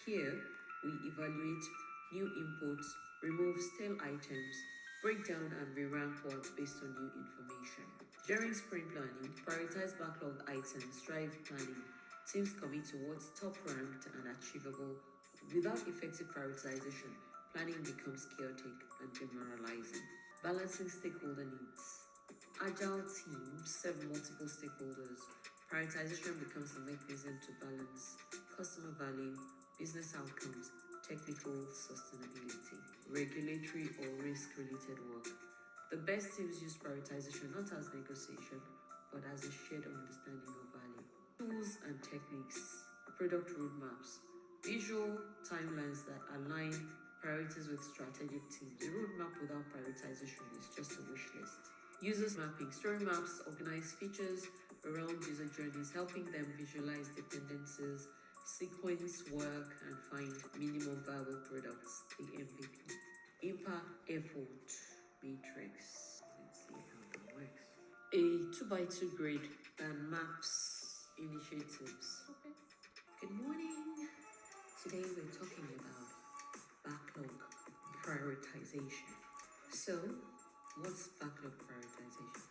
Here, we evaluate new inputs, remove stale items, break down and re-rank work based on new information. During sprint planning, prioritize backlog items, drive planning. Teams commit towards top-ranked and achievable. Without effective prioritization, planning becomes chaotic and demoralizing. Balancing stakeholder needs. Agile teams serve multiple stakeholders. Prioritization becomes a mechanism to balance customer value, business outcomes, technical sustainability, regulatory or risk-related work. The best teams use prioritization not as negotiation, but as a shared understanding of value. Tools and techniques, product roadmaps, visual timelines that align priorities with strategic teams. The roadmap without prioritization is just a wish list. Users mapping, story maps organize features around user journeys, helping them visualize dependencies, sequence work, and find minimum viable products, the MVP. Impact effort matrix. Let's see how that works. A 2x2 grid that maps initiatives. Okay. Good morning. Today we're talking about backlog prioritization. So, what's backlog prioritization?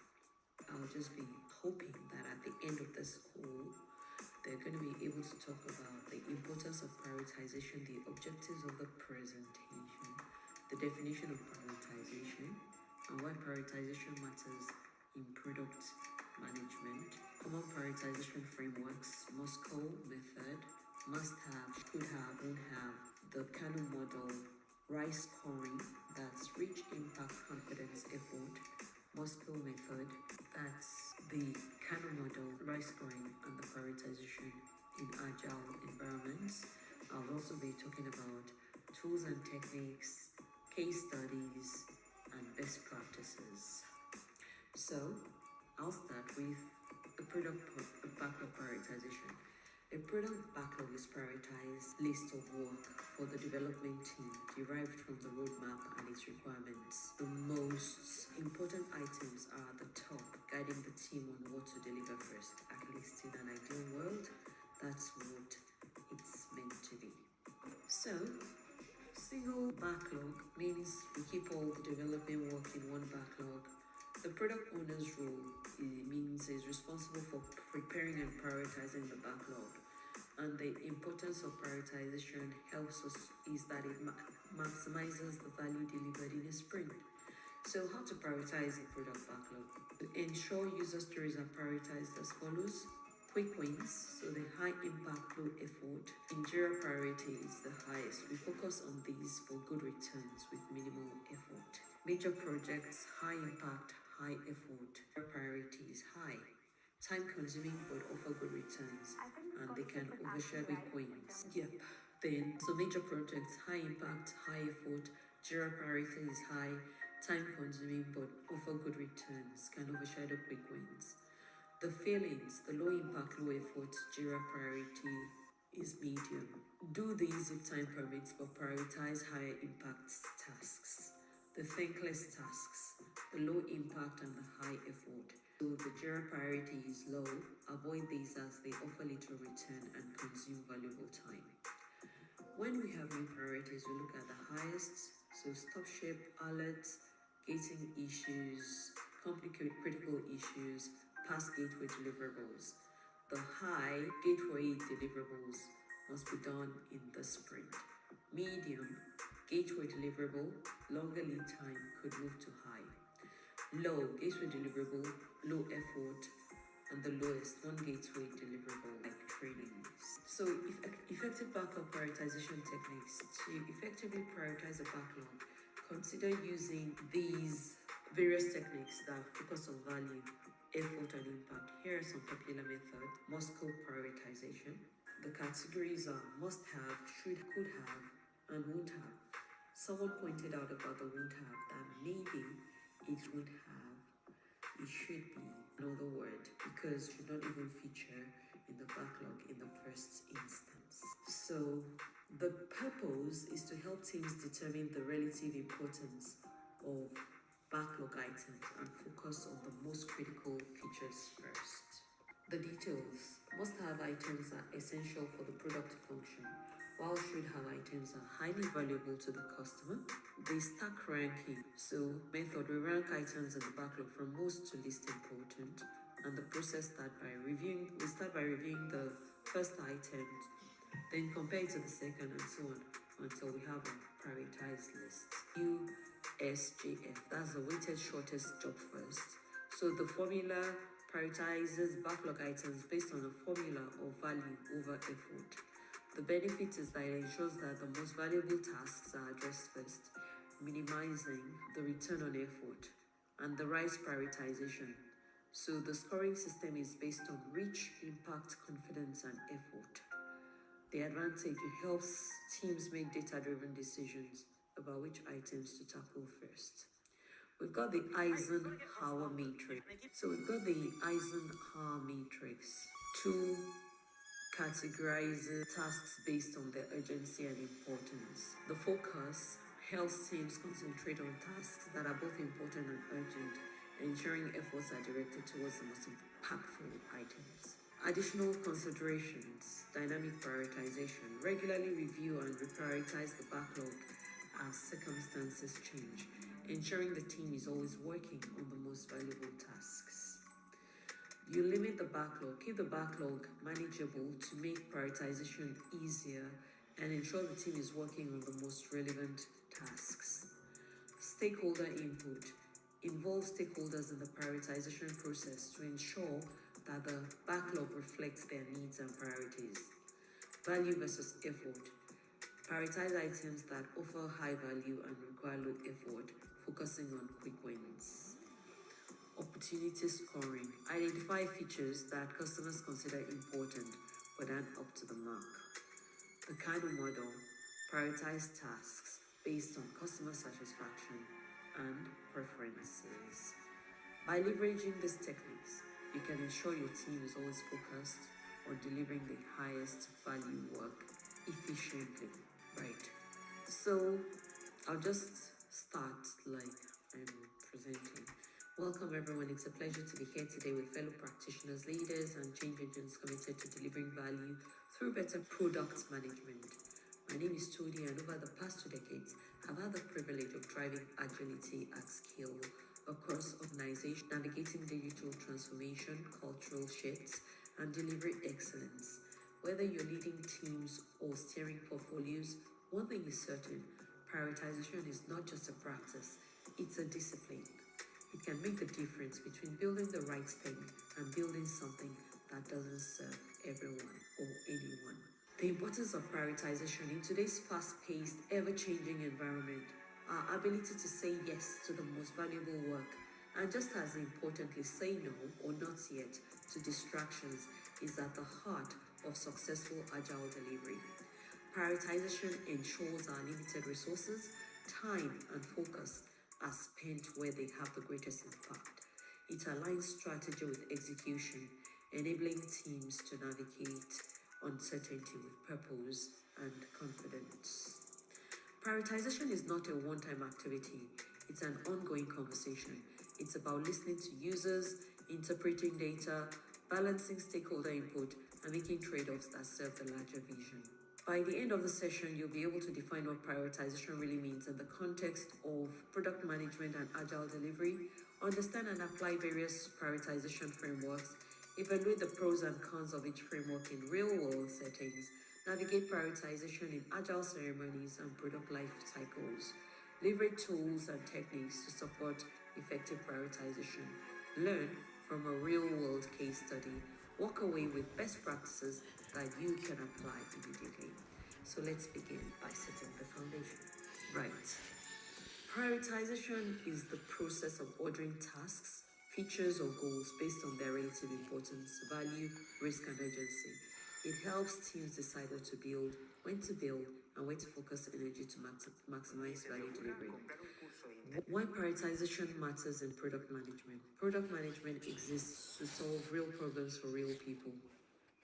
I'll just be hoping that at the end of this call, they're going to be able to talk about the importance of prioritization, the objectives of the presentation, the definition of prioritization, and why prioritization matters in product management, common prioritization frameworks, Moscow method, must have, could have, won't have, the Kanu model, RICE scoring, that's reach, impact, confidence, effort, Moscow method, that's the Kanu model, RICE scoring, and the prioritization in agile environments. I'll also be talking about tools and techniques, case studies, and best practices. So, I'll start with the product backlog prioritization. A product backlog is prioritized list of work for the development team derived from the roadmap and its requirements. The most important items are at the top, guiding the team on what to deliver first. At least in an ideal world, that's what it's meant to be. So, single backlog means we keep all the development work in one backlog. The product owner's role means is responsible for preparing and prioritizing the backlog. And the importance of prioritization helps us is that it maximizes the value delivered in a sprint. So how to prioritize the product backlog? To ensure user stories are prioritized as follows. Quick wins, so the high impact, low effort. In Jira priority is the highest. We focus on these for good returns with minimal effort. Major projects, high impact, high effort. Priority is high. Time consuming but offer good returns, and they can overshare quick wins. Yep. Then, so major projects, high impact, high effort. Jira priority is high. Time consuming but offer good returns, can overshadow quick wins. The failings, the low impact, low effort, Jira priority is medium. Do these if time permits, but prioritize higher impact tasks. the thankless tasks, the low impact and the high effort. So the JIRA priority is low. Avoid these as they offer little return and consume valuable time. When we have new priorities, we look at the highest, so stop ship, alerts, gating issues, company critical issues, past gateway deliverables. The high gateway deliverables must be done in the sprint. Medium, gateway deliverable, longer lead time could move to high. Low, gateway deliverable, low effort, and the lowest, non-gateway deliverable, like trainings. So effective backlog prioritization techniques. To effectively prioritize a backlog, consider using these various techniques that focus on value, effort, and impact. Here are some popular methods. Must-go prioritization. The categories are must-have, should, could have, and won't have. Someone pointed out about the won't have that maybe it would have, it should be another word because it should not even feature in the backlog in the first instance. So the purpose is to help teams determine the relative importance of backlog items and focus on the most critical features first. The details. Must-have items are essential for the product to function, while should-have items are highly valuable to the customer. They stack ranking. So method, we rank items in the backlog from most to least important, and the process we start by reviewing the first item, then compare it to the second and so on until we have a prioritized list. USJF, that's the weighted shortest job first. So the formula prioritizes backlog items based on a formula of value over effort. The benefit is that it ensures that the most valuable tasks are addressed first, minimizing the return on effort, and the right prioritization. So the scoring system is based on reach, impact, confidence, and effort. The advantage, it helps teams make data-driven decisions about which items to tackle first. We've got the Eisenhower matrix. So we've got the Eisenhower matrix to categorize tasks based on their urgency and importance. The focus helps teams concentrate on tasks that are both important and urgent, ensuring efforts are directed towards the most impactful items. Additional considerations, dynamic prioritization. Regularly review and reprioritize the backlog as circumstances change, ensuring the team is always working on the most valuable tasks. You limit the backlog, keep the backlog manageable to make prioritization easier and ensure the team is working on the most relevant tasks. Stakeholder input. Involve stakeholders in the prioritization process to ensure that the backlog reflects their needs and priorities. Value versus effort. Prioritize items that offer high value and require low effort, focusing on quick wins. Opportunity scoring. Identify features that customers consider important but aren't up to the mark. The Kano model. Prioritize tasks based on customer satisfaction and preferences. By leveraging these techniques, you can ensure your team is always focused on delivering the highest value work efficiently. Right. So I'll just start like I'm presenting. Welcome everyone. It's a pleasure to be here today with fellow practitioners, leaders, and change agents committed to delivering value through better product management. My name is Todi, and over the past 2 decades, I've had the privilege of driving agility at scale across organizations, navigating digital transformation, cultural shifts, and delivery excellence. Whether you're leading teams or steering portfolios, one thing is certain: prioritization is not just a practice, it's a discipline. It can make the difference between building the right thing and building something that doesn't serve everyone or anyone. The importance of prioritization in today's fast-paced, ever-changing environment. Our ability to say yes to the most valuable work, and just as importantly, say no or not yet to distractions, is at the heart of successful agile delivery. Prioritization ensures our limited resources, time, and focus are spent where they have the greatest impact. It aligns strategy with execution, enabling teams to navigate uncertainty with purpose and confidence. Prioritization is not a one-time activity. It's an ongoing conversation. It's about listening to users, interpreting data, balancing stakeholder input, and making trade-offs that serve the larger vision. By the end of the session, you'll be able to define what prioritization really means in the context of product management and agile delivery, understand and apply various prioritization frameworks, evaluate the pros and cons of each framework in real-world settings, navigate prioritization in agile ceremonies and product life cycles, leverage tools and techniques to support effective prioritization, learn from a real-world case study, walk away with best practices that you can apply immediately. So let's begin by setting the foundation. Right. Prioritization is the process of ordering tasks, features, or goals based on their relative importance, value, risk, and urgency. It helps teams decide what to build, when to build, and where to focus energy to maximize value delivery. Why prioritization matters in product management. Product management exists to solve real problems for real people.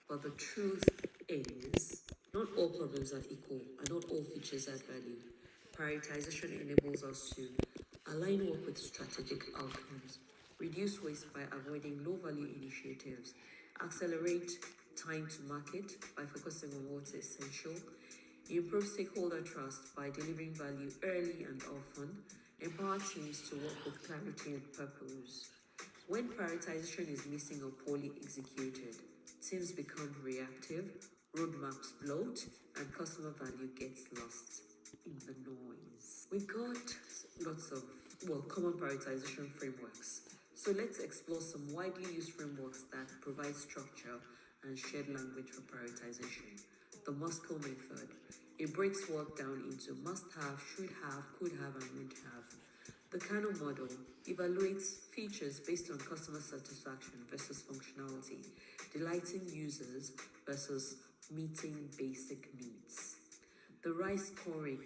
But the truth is, not all problems are equal and not all features add value. Prioritization enables us to align work with strategic outcomes, reduce waste by avoiding low-value initiatives, accelerate time to market by focusing on what's essential, improve stakeholder trust by delivering value early and often, empower teams to work with clarity and purpose. When prioritization is missing or poorly executed, teams become reactive, roadmaps bloat, and customer value gets lost in the noise. We've got lots of, common prioritization frameworks. So let's explore some widely used frameworks that provide structure and shared language for prioritization. The Moscow method. It breaks work down into must-have, should-have, could-have, and would-have. The Kano model evaluates features based on customer satisfaction versus functionality, delighting users versus meeting basic needs. The RISE scoring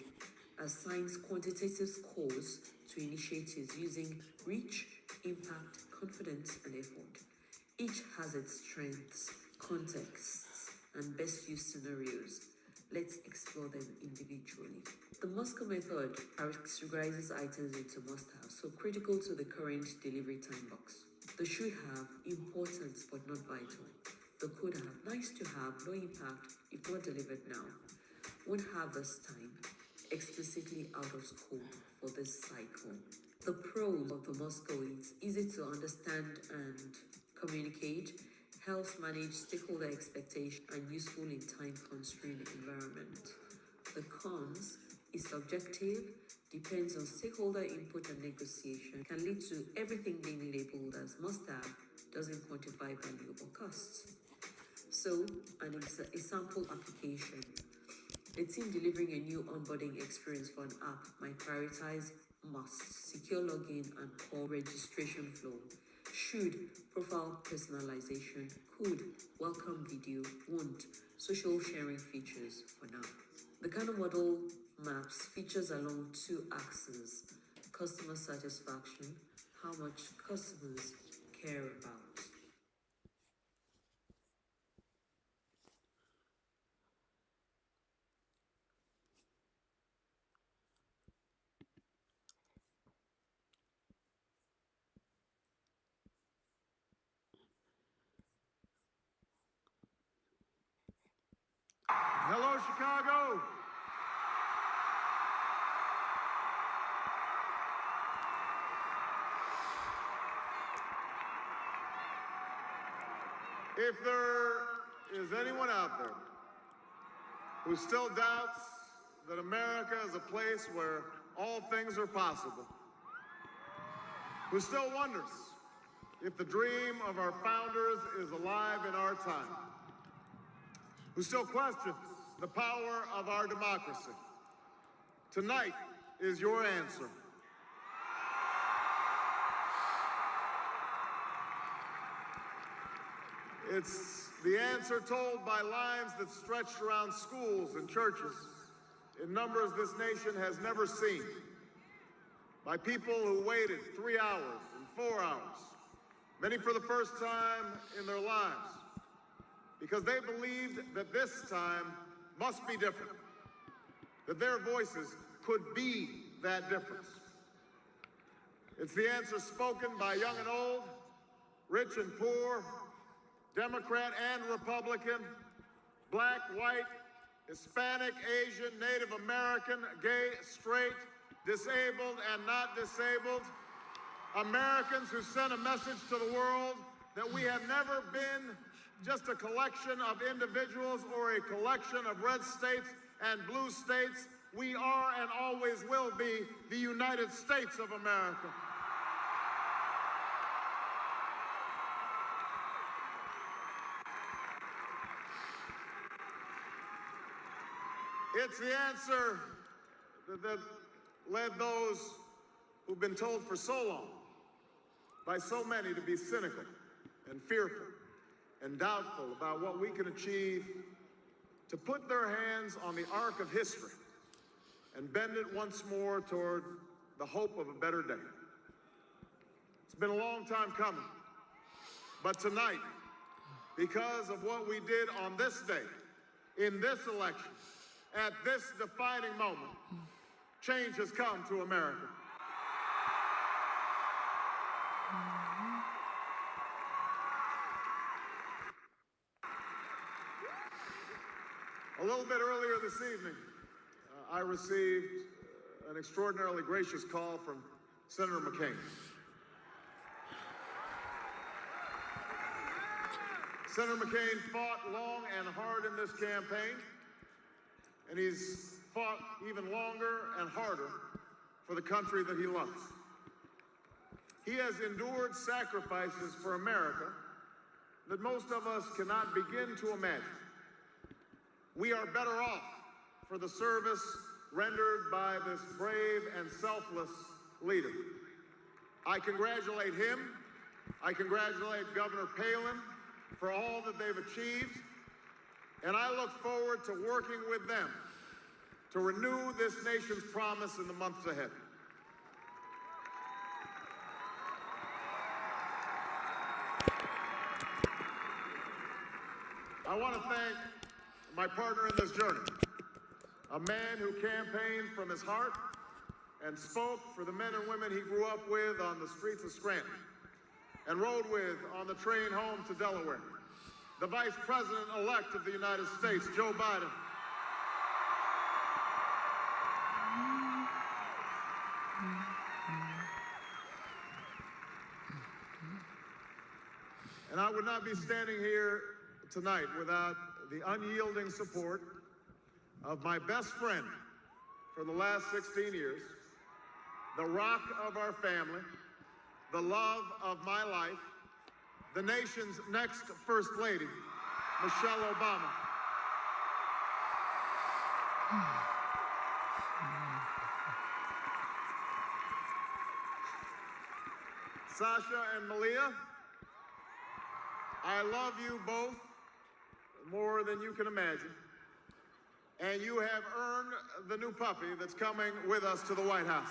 assigns quantitative scores to initiatives using reach, impact, confidence, and effort. Each has its strengths, contexts, and best use scenarios. Let's explore them individually. The Moscow method categorizes items into must-have, so critical to the current delivery time box. The should-have, important but not vital. The could-have, nice to have, no impact if not delivered now. Won't have this time, explicitly out of scope for this cycle. The pros of the Moscow is easy to understand and communicate, helps manage stakeholder expectation, and useful in time-constrained environment. The cons is subjective, depends on stakeholder input and negotiation, can lead to everything being labeled as must-have, doesn't quantify value or costs. So, a sample application. A team delivering a new onboarding experience for an app might prioritize must, secure login and core registration flow. Should, profile personalization. Could, welcome video. Won't, social sharing features for now. The Kano model maps features along two axes: customer satisfaction, how much customers care about. Hello, Chicago. If there is anyone out there who still doubts that America is a place where all things are possible, who still wonders if the dream of our founders is alive in our time, who still questions the power of our democracy, tonight is your answer. It's the answer told by lines that stretched around schools and churches in numbers this nation has never seen, by people who waited 3 hours and 4 hours, many for the first time in their lives, because they believed that this time must be different, that their voices could be that difference. It's the answer spoken by young and old, rich and poor, Democrat and Republican, black, white, Hispanic, Asian, Native American, gay, straight, disabled and not disabled, Americans who send a message to the world that we have never been just a collection of individuals or a collection of red states and blue states. We are and always will be the United States of America. It's the answer that led those who've been told for so long by so many to be cynical and fearful and doubtful about what we can achieve, to put their hands on the arc of history and bend it once more toward the hope of a better day. It's been a long time coming, but tonight, because of what we did on this day, in this election, at this defining moment, change has come to America. A little bit earlier this evening, I received an extraordinarily gracious call from Senator McCain. Senator McCain fought long and hard in this campaign, and he's fought even longer and harder for the country that he loves. He has endured sacrifices for America that most of us cannot begin to imagine. We are better off for the service rendered by this brave and selfless leader. I congratulate him. I congratulate Governor Palin for all that they've achieved, and I look forward to working with them to renew this nation's promise in the months ahead. I want to thank my partner in this journey, a man who campaigned from his heart and spoke for the men and women he grew up with on the streets of Scranton and rode with on the train home to Delaware, the Vice President-elect of the United States, Joe Biden. And I would not be standing here tonight without the unyielding support of my best friend for the last 16 years, the rock of our family, the love of my life, the nation's next First Lady, Michelle Obama. Sasha and Malia, I love you both more than you can imagine. And you have earned the new puppy that's coming with us to the White House.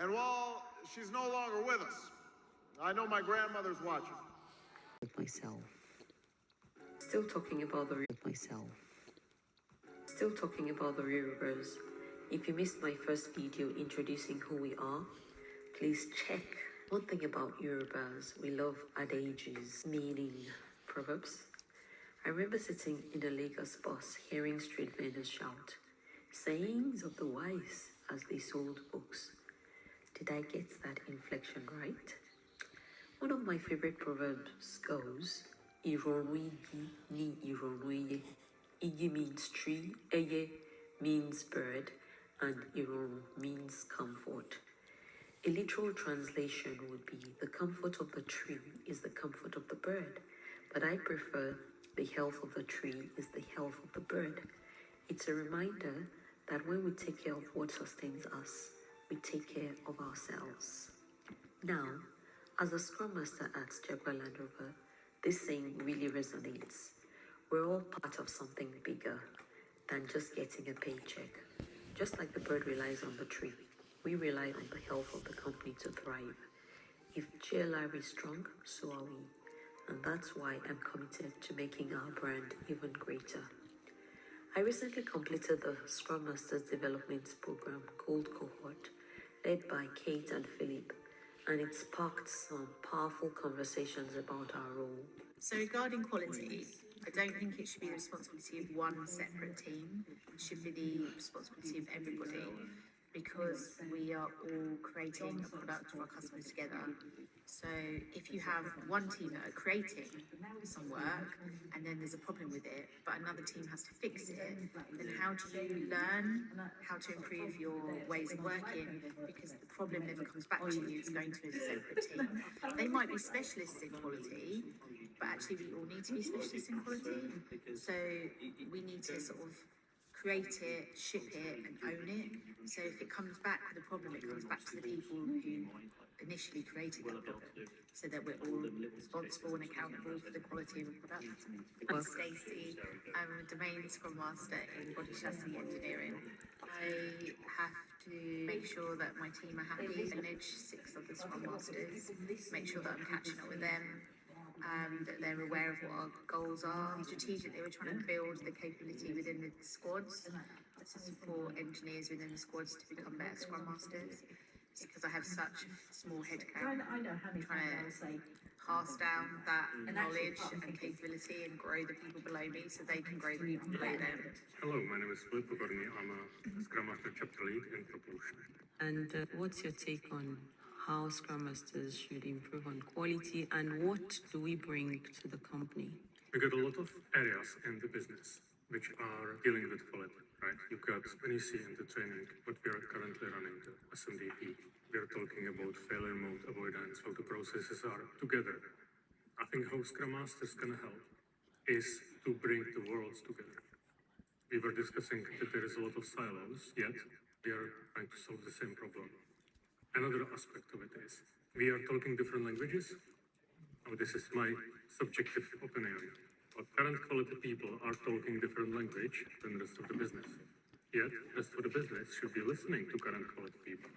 And while she's no longer with us, I know my grandmother's watching. Myself. Still talking about the real myself. Still talking about the Yorubas. If you missed my first video introducing who we are, please check. One thing about Yorubas, we love adages, meaning proverbs. I remember sitting in a Lagos bus hearing street vendors shout, sayings of the wise as they sold books. Did I get that inflection right? One of my favorite proverbs goes, Ironwigi ni ironweye. Igi means tree, eye means bird, and iron means comfort. A literal translation would be, the comfort of the tree is the comfort of the bird, but I prefer the health of the tree is the health of the bird. It's a reminder that when we take care of what sustains us, we take care of ourselves. Now, as a Scrum Master at Jaguar Land Rover, this saying really resonates. We're all part of something bigger than just getting a paycheck. Just like the bird relies on the tree, we rely on the health of the company to thrive. If GLR is strong, so are we. And that's why I'm committed to making our brand even greater. I recently completed the Scrum Masters Development Program called Cohort, led by Kate and Philip, and it sparked some powerful conversations about our role. So regarding quality, I don't think it should be the responsibility of one separate team. It should be the responsibility of everybody, because we are all creating a product for our customers together. So if you have one team that are creating some work and then there's a problem with it, but another team has to fix it, then how do you learn how to improve your ways of working? Because the problem never comes back to you, it's going to a separate team. They might be specialists in quality, but actually we all need to be specialists in quality. So we need to sort of create it, ship it and own it. So if it comes back with a problem, it comes back to the people who initially created that problem, so that we're all responsible and accountable for the quality of the product. I'm Stacey, I'm a domain scrum master in body chassis engineering. I have to make sure that my team are happy, manage 6 of the scrum masters, make sure that I'm catching up with them, that they're aware of what our goals are. Strategically, we're trying to build the capability within the squads to support engineers within the squads to become better scrum masters. Because I have such a small head count, I'm trying to pass down that knowledge and capability and grow the people below me so they can grow the people below them. Hello, my name is Philip Pokorny. I'm a Scrum Master Chapter Lead in Propulsion. And what's your take on how Scrum Masters should improve on quality, and what do we bring to the company? We got a lot of areas in the business which are dealing with quality, right? You've got, when you see in the training, what we are currently running, the SMDP, we are talking about failure mode avoidance, how the processes are together. I think how Scrum Masters can help is to bring the worlds together. We were discussing that there is a lot of silos, yet we are trying to solve the same problem. Another aspect of it is, we are talking different languages. Oh, this is my subjective opinion. But current quality people are talking different language than the rest of the business. Yet, the rest of the business should be listening to current quality people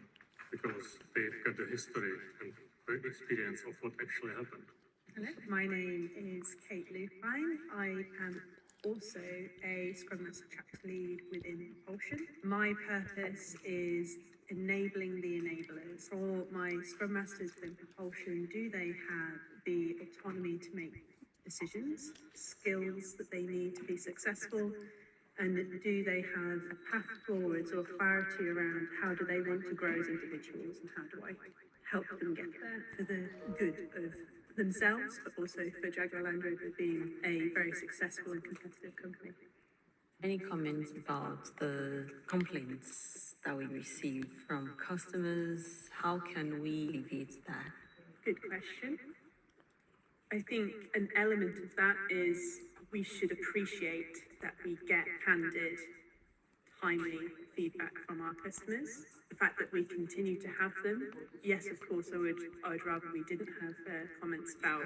because they've got the history and the experience of what actually happened. Hello, my name is Kate Lupine. I am also a Scrum Master Chapter Lead within Propulsion. My purpose is enabling the enablers. For my Scrum Masters within Propulsion, do they have the autonomy to make decisions, skills that they need to be successful, and do they have a path forwards or clarity around how do they want to grow as individuals and how do I help them get there for the good of themselves, but also for Jaguar Land Rover being a very successful and competitive company. Any comments about the complaints that we receive from customers? How can we alleviate that? Good question. I think an element of that is we should appreciate that we get candid, timely feedback from our customers. The fact that we continue to have them, yes, of course, I would rather we didn't have comments about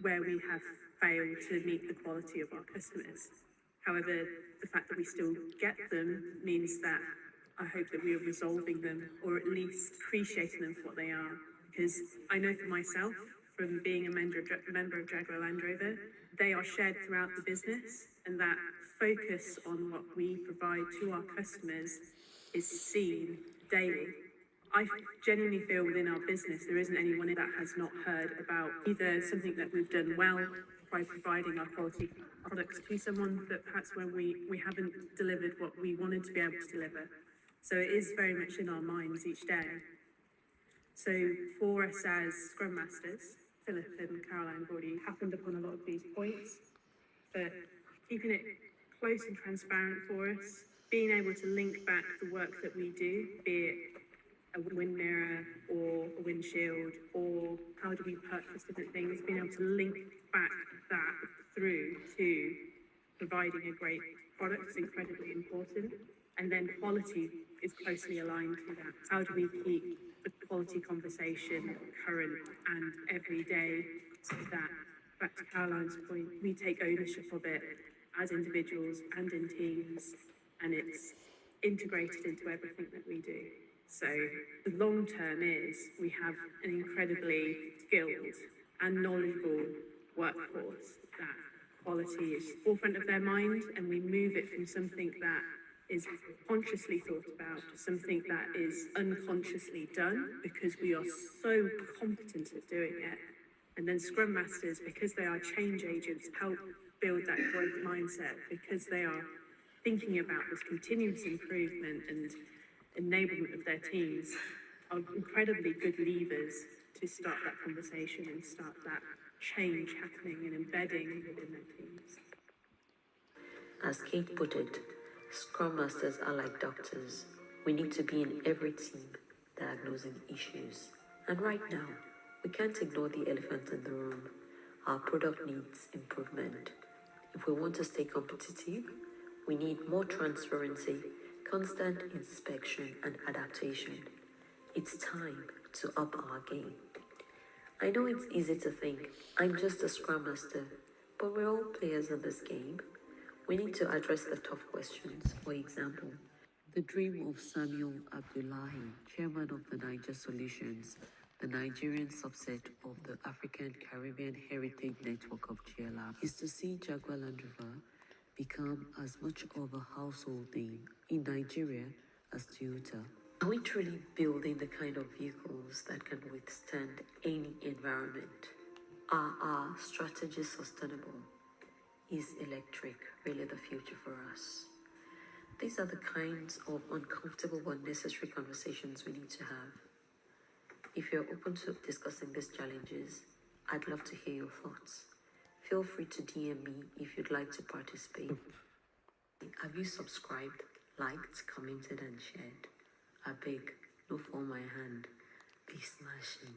where we have failed to meet the quality of our customers. However, the fact that we still get them means that I hope that we are resolving them, or at least appreciating them for what they are. Because I know for myself, from being a member of Jaguar Land Rover, they are shared throughout the business, and that focus on what we provide to our customers is seen daily. I genuinely feel within our business there isn't anyone that has not heard about either something that we've done well by providing our quality products to someone, but perhaps when we haven't delivered what we wanted to be able to deliver. So it is very much in our minds each day. So for us as Scrum Masters, Philip and Caroline have already happened upon a lot of these points, but keeping it close and transparent for us, being able to link back the work that we do, be it a wind mirror or a windshield, or how do we purchase different things, being able to link back that through to providing a great product is incredibly important. And then quality is closely aligned to that. How do we keep the quality conversation current and every day, so that, back to Caroline's point, we take ownership of it as individuals and in teams, and it's integrated into everything that we do. So the long term is we have an incredibly skilled and knowledgeable workforce that quality is forefront of their mind, and we move it from something that is consciously thought about to something that is unconsciously done because we are so competent at doing it. And then Scrum Masters, because they are change agents, help build that growth mindset because they are thinking about this continuous improvement and enablement of their teams, are incredibly good levers to start that conversation and start that change happening and embedding within their teams. As Kate put it, Scrum Masters are like doctors. We need to be in every team diagnosing issues. And right now, we can't ignore the elephant in the room. Our product needs improvement. If we want to stay competitive, we need more transparency, constant inspection, and adaptation. It's time to up our game. I know it's easy to think, I'm just a Scrum Master, but we're all players in this game. We need to address the tough questions. For example, the dream of Samuel Abdullahi, chairman of the Niger Solutions, the Nigerian subset of the African Caribbean Heritage Network of GLAB, is to see Jaguar Land Rover become as much of a household name in Nigeria as Toyota. Are we truly building the kind of vehicles that can withstand any environment? Are our strategies sustainable? Is electric really the future for us? These are the kinds of uncomfortable but necessary conversations we need to have. If you're open to discussing these challenges, I'd love to hear your thoughts. Feel free to DM me if you'd like to participate. Have you subscribed, liked, commented, and shared? I beg, no fall my hand. Be smashing.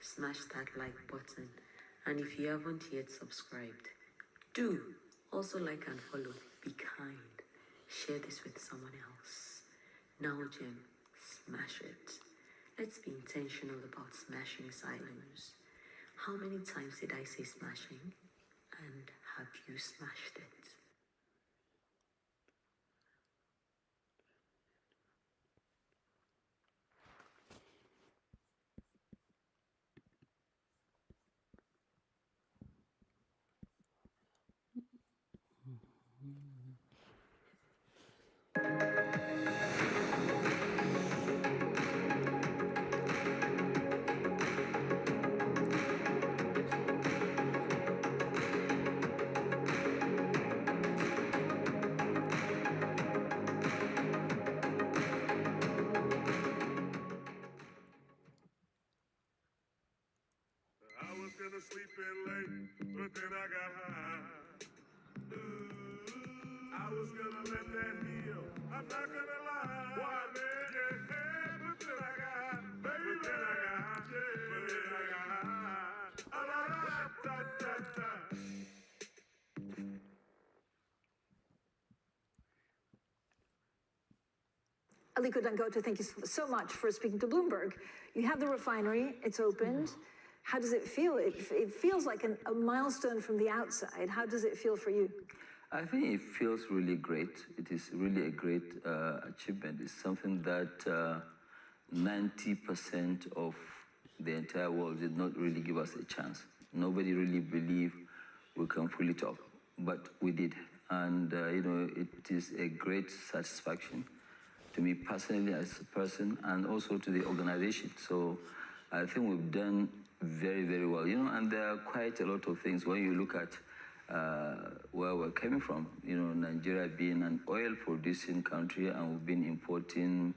Smash that like button. And if you haven't yet subscribed, do also like and follow. Be kind. Share this with someone else. NowGems, smash it. Let's be intentional about smashing silos. How many times did I say smashing? And have you smashed it? I was gonna sleep in late, but then I got high. I was gonna let that heal. I'm not gonna lie. Why, man? Yeah, but then I got high. Baby, but then I got high. Yeah, but then I got high. Da-da-da-da-da-da. Aliko Dangote, thank you so much for speaking to Bloomberg. You have the refinery, it's opened. How does it feel? It feels like a milestone from the outside. How does it feel for you? I think it feels really great. It is really a great achievement. It's something that 90% of the entire world did not really give us a chance. Nobody really believed we can pull it off, but we did. And, it is a great satisfaction to me personally as a person and also to the organization. So I think we've done very, very well. And there are quite a lot of things when you look at where we're coming from. Nigeria being an oil-producing country, and we've been importing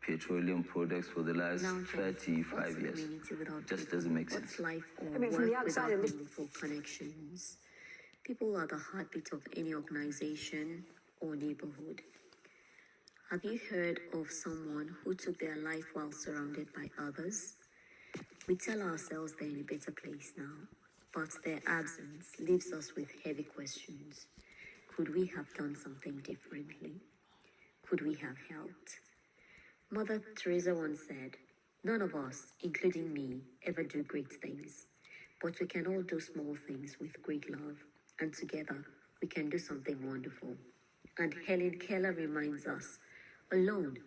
petroleum products for the last 35 years. Just doesn't make sense. What's life or From the work outside, without meaningful connections? People are the heartbeat of any organization or neighborhood. Have you heard of someone who took their life while surrounded by others? We tell ourselves they're in a better place now, but their absence leaves us with heavy questions. Could we have done something differently? Could we have helped? Mother Teresa once said, "None of us, including me, ever do great things, but we can all do small things with great love, and together we can do something wonderful." And Helen Keller reminds us, alone,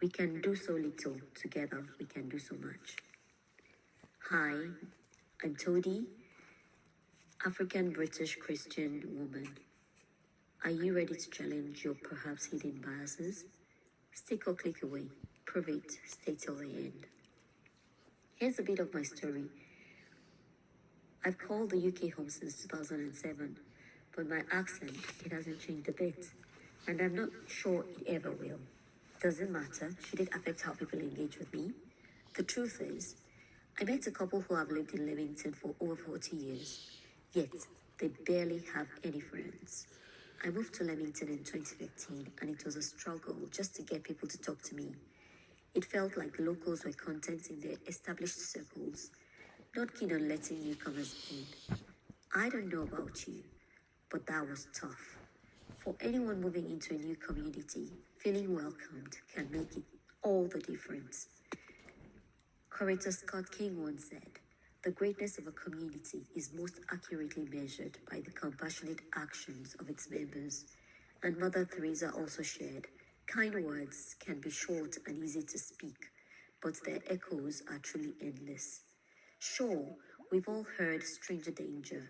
we can do so little. Together, we can do so much. Hi, I'm Todi, African British Christian woman. Are you ready to challenge your perhaps hidden biases? Stick or click away. Prove it. Stay till the end. Here's a bit of my story. I've called the UK home since 2007, but my accent, it hasn't changed a bit. And I'm not sure it ever will. Doesn't matter. Should it affect how people engage with me? The truth is, I met a couple who have lived in Leamington for over 40 years, yet they barely have any friends. I moved to Leamington in 2015, and it was a struggle just to get people to talk to me. It felt like locals were content in their established circles, not keen on letting newcomers in. I don't know about you, but that was tough. For anyone moving into a new community, feeling welcomed can make it all the difference. Curator Scott King once said, "The greatness of a community is most accurately measured by the compassionate actions of its members." And Mother Teresa also shared, "Kind words can be short and easy to speak, but their echoes are truly endless." Sure, we've all heard stranger danger,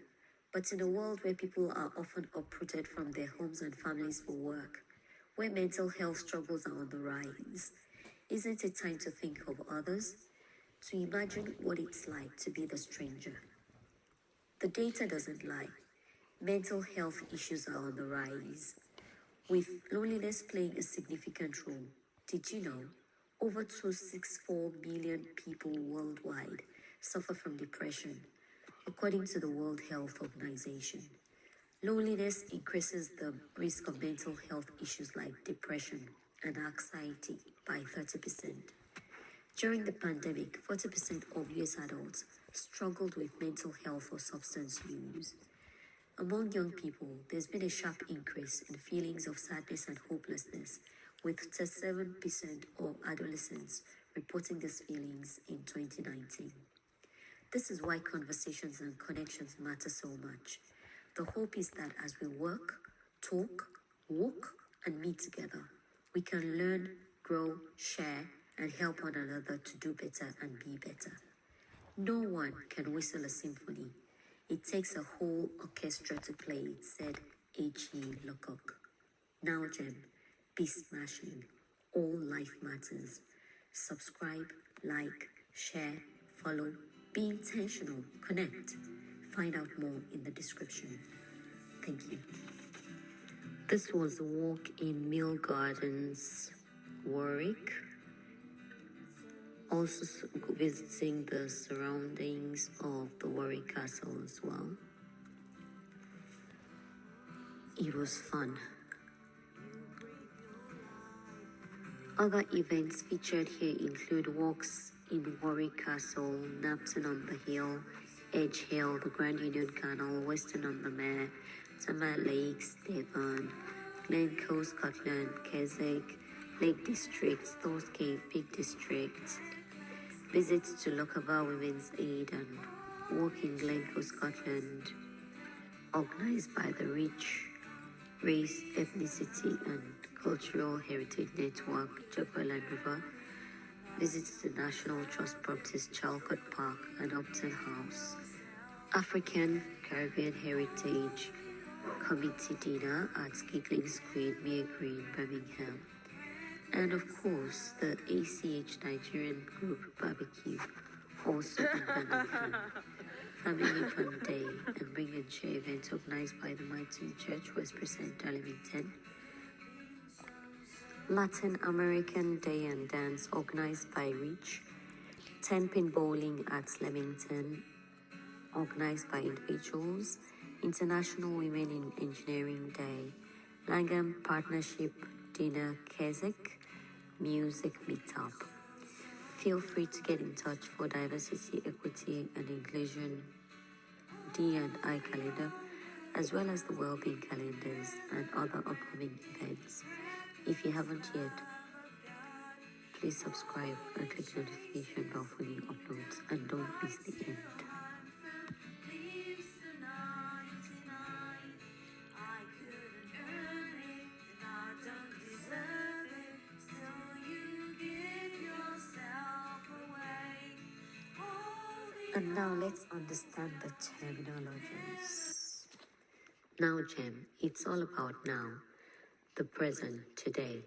but in a world where people are often uprooted from their homes and families for work, where mental health struggles are on the rise, isn't it time to think of others? To imagine what it's like to be the stranger? The data doesn't lie. Mental health issues are on the rise, with loneliness playing a significant role. Did you know over 264 million people worldwide suffer from depression, according to the World Health Organization? Loneliness increases the risk of mental health issues like depression and anxiety by 30%. During the pandemic, 40% of US adults struggled with mental health or substance use. Among young people, there's been a sharp increase in feelings of sadness and hopelessness, with 37% of adolescents reporting these feelings in 2019. This is why conversations and connections matter so much. The hope is that as we work, talk, walk, and meet together, we can learn, grow, share, and help one another to do better and be better. No one can whistle a symphony. It takes a whole orchestra to play it, said H.E. Lecoq. NowGem, be smashing. All life matters. Subscribe, like, share, follow, be intentional, connect. Find out more in the description. Thank you. This was a walk in Mill Gardens, Warwick. Also visiting the surroundings of the Warwick Castle as well. It was fun. Other events featured here include walks in Warwick Castle, Napton on the Hill, Edge Hill, the Grand Union Canal, Weston on the Mare, Tamar Lakes, Devon, Glencoe, Scotland, Keswick, Lake District, Stores Cave, Peak District, visits to Lochaber Women's Aid and Walk in Glencoe, Scotland, organized by the Rich Race, Ethnicity and Cultural Heritage Network, Chapel and River, visits to National Trust Properties, Chalcott Park and Upton House, African Caribbean Heritage Committee Dinner at Skickling Square, Mere Green, Birmingham, and of course the ACH Nigerian Group Barbecue, also in Birmingham. Family Fun Day and Bring and Share event organized by the Mighty Church, West Presenter, Leamington. Latin American Day and Dance organized by Reach. 10-pin bowling at Leamington organized by individuals. International Women in Engineering Day. Langham Partnership Dinner, Keswick. Music Meetup. Feel free to get in touch for Diversity, Equity and Inclusion D&I calendar, as well as the Wellbeing calendars and other upcoming events. If you haven't yet, please subscribe and click the notification bell for new uploads and don't miss the end. And now let's understand the terminologies. Now, Gem, it's all about now, the present, today,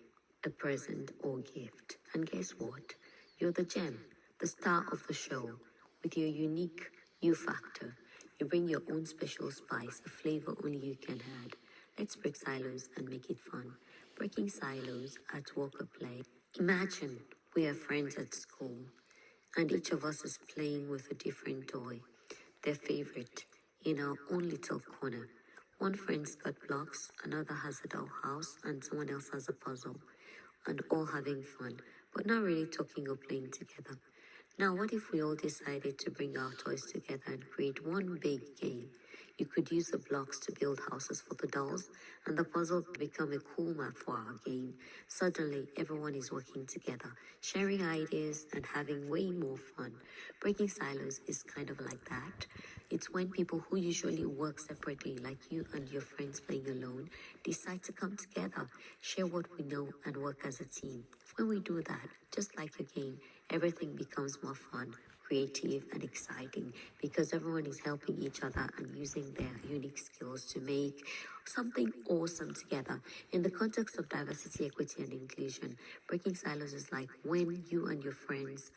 a present or gift. And guess what? You're the gem, the star of the show, with your unique you factor. You bring your own special spice, a flavor only you can add. Let's break silos and make it fun. Breaking silos at work or play. Imagine we are friends at school, and each of us is playing with a different toy, their favorite, in our own little corner. One friend's got blocks, another has a dollhouse, and someone else has a puzzle, and all having fun, but not really talking or playing together. Now, what if we all decided to bring our toys together and create one big game? You could use the blocks to build houses for the dolls, and the puzzle could become a cool map for our game. Suddenly, everyone is working together, sharing ideas, and having way more fun. Breaking silos is kind of like that. It's when people who usually work separately, like you and your friends playing alone, decide to come together, share what we know, and work as a team. When we do that, just like a game, everything becomes more fun, creative, and exciting because everyone is helping each other and using their unique skills to make something awesome together. In the context of diversity, equity, and inclusion, breaking silos is like when you and your friends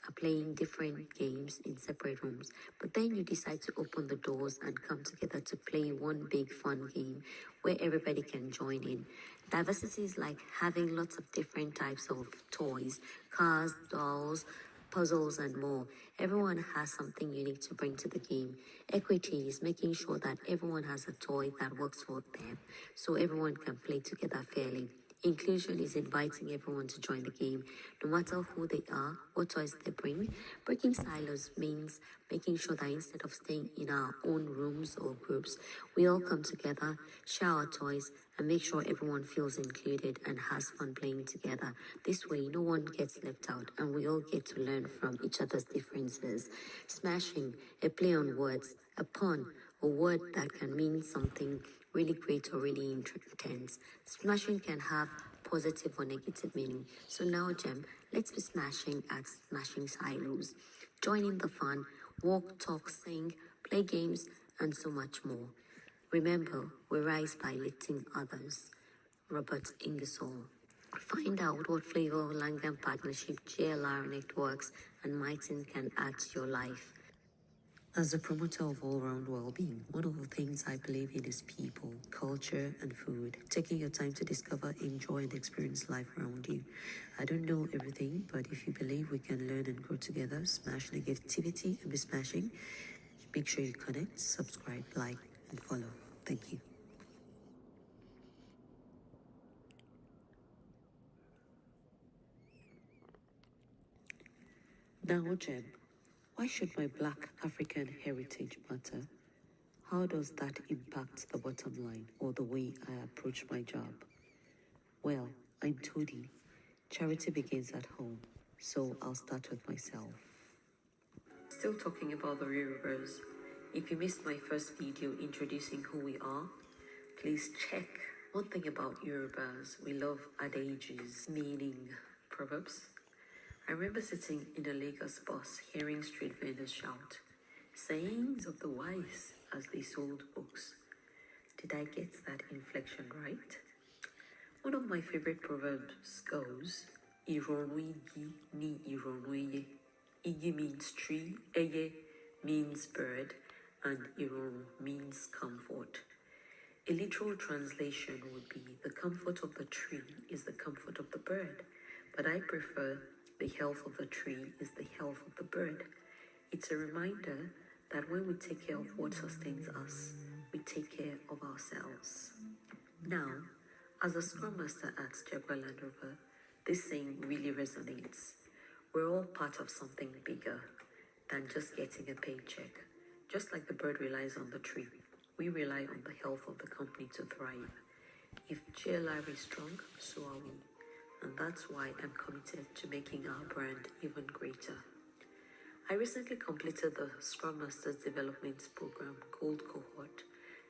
are playing different games in separate rooms, but then you decide to open the doors and come together to play one big fun game where everybody can join in. Diversity is like having lots of different types of toys, cars, dolls, puzzles, and more. Everyone has something unique to bring to the game. Equity is making sure that everyone has a toy that works for them so everyone can play together fairly. Inclusion is inviting everyone to join the game, no matter who they are, what toys they bring. Breaking silos means making sure that instead of staying in our own rooms or groups, we all come together, share our toys, and make sure everyone feels included and has fun playing together. This way, no one gets left out, and we all get to learn from each other's differences. Smashing, a play on words, a pun, a word that can mean something really great or really intense. Smashing can have positive or negative meaning. So now, Gem, let's be smashing at smashing silos. Join in the fun, walk, talk, sing, play games, and so much more. Remember, we rise by lifting others. Robert Ingersoll. Find out what flavor of Langham Partnership, JLR Networks, and Mighton can add to your life. As a promoter of all-round well-being, one of the things I believe in is people, culture, and food. Taking your time to discover, enjoy, and experience life around you. I don't know everything, but if you believe we can learn and grow together, smash negativity and be smashing, make sure you connect, subscribe, like, and follow. Thank you. Now, Gem, why should my Black African heritage matter? How does that impact the bottom line or the way I approach my job? Well, I'm Todi. Charity begins at home, so I'll start with myself. Still talking about the Yorubas. If you missed my first video introducing who we are, please check. One thing about Yorubas, we love adages, meaning proverbs. I remember sitting in a Lagos bus hearing street vendors shout, sayings of the wise as they sold books. Did I get that inflection right? One of my favorite proverbs goes, Ironwi igi ni ironwi. Igi means tree, eye means bird, and iron means comfort. A literal translation would be, the comfort of the tree is the comfort of the bird, but I prefer the health of the tree is the health of the bird. It's a reminder that when we take care of what sustains us, we take care of ourselves. Now, as a Scrum Master at Jaguar Land Rover, this saying really resonates. We're all part of something bigger than just getting a paycheck. Just like the bird relies on the tree, we rely on the health of the company to thrive. If JLR is strong, so are we. And that's why I'm committed to making our brand even greater. I recently completed the Scrum Masters Development Program Gold Cohort,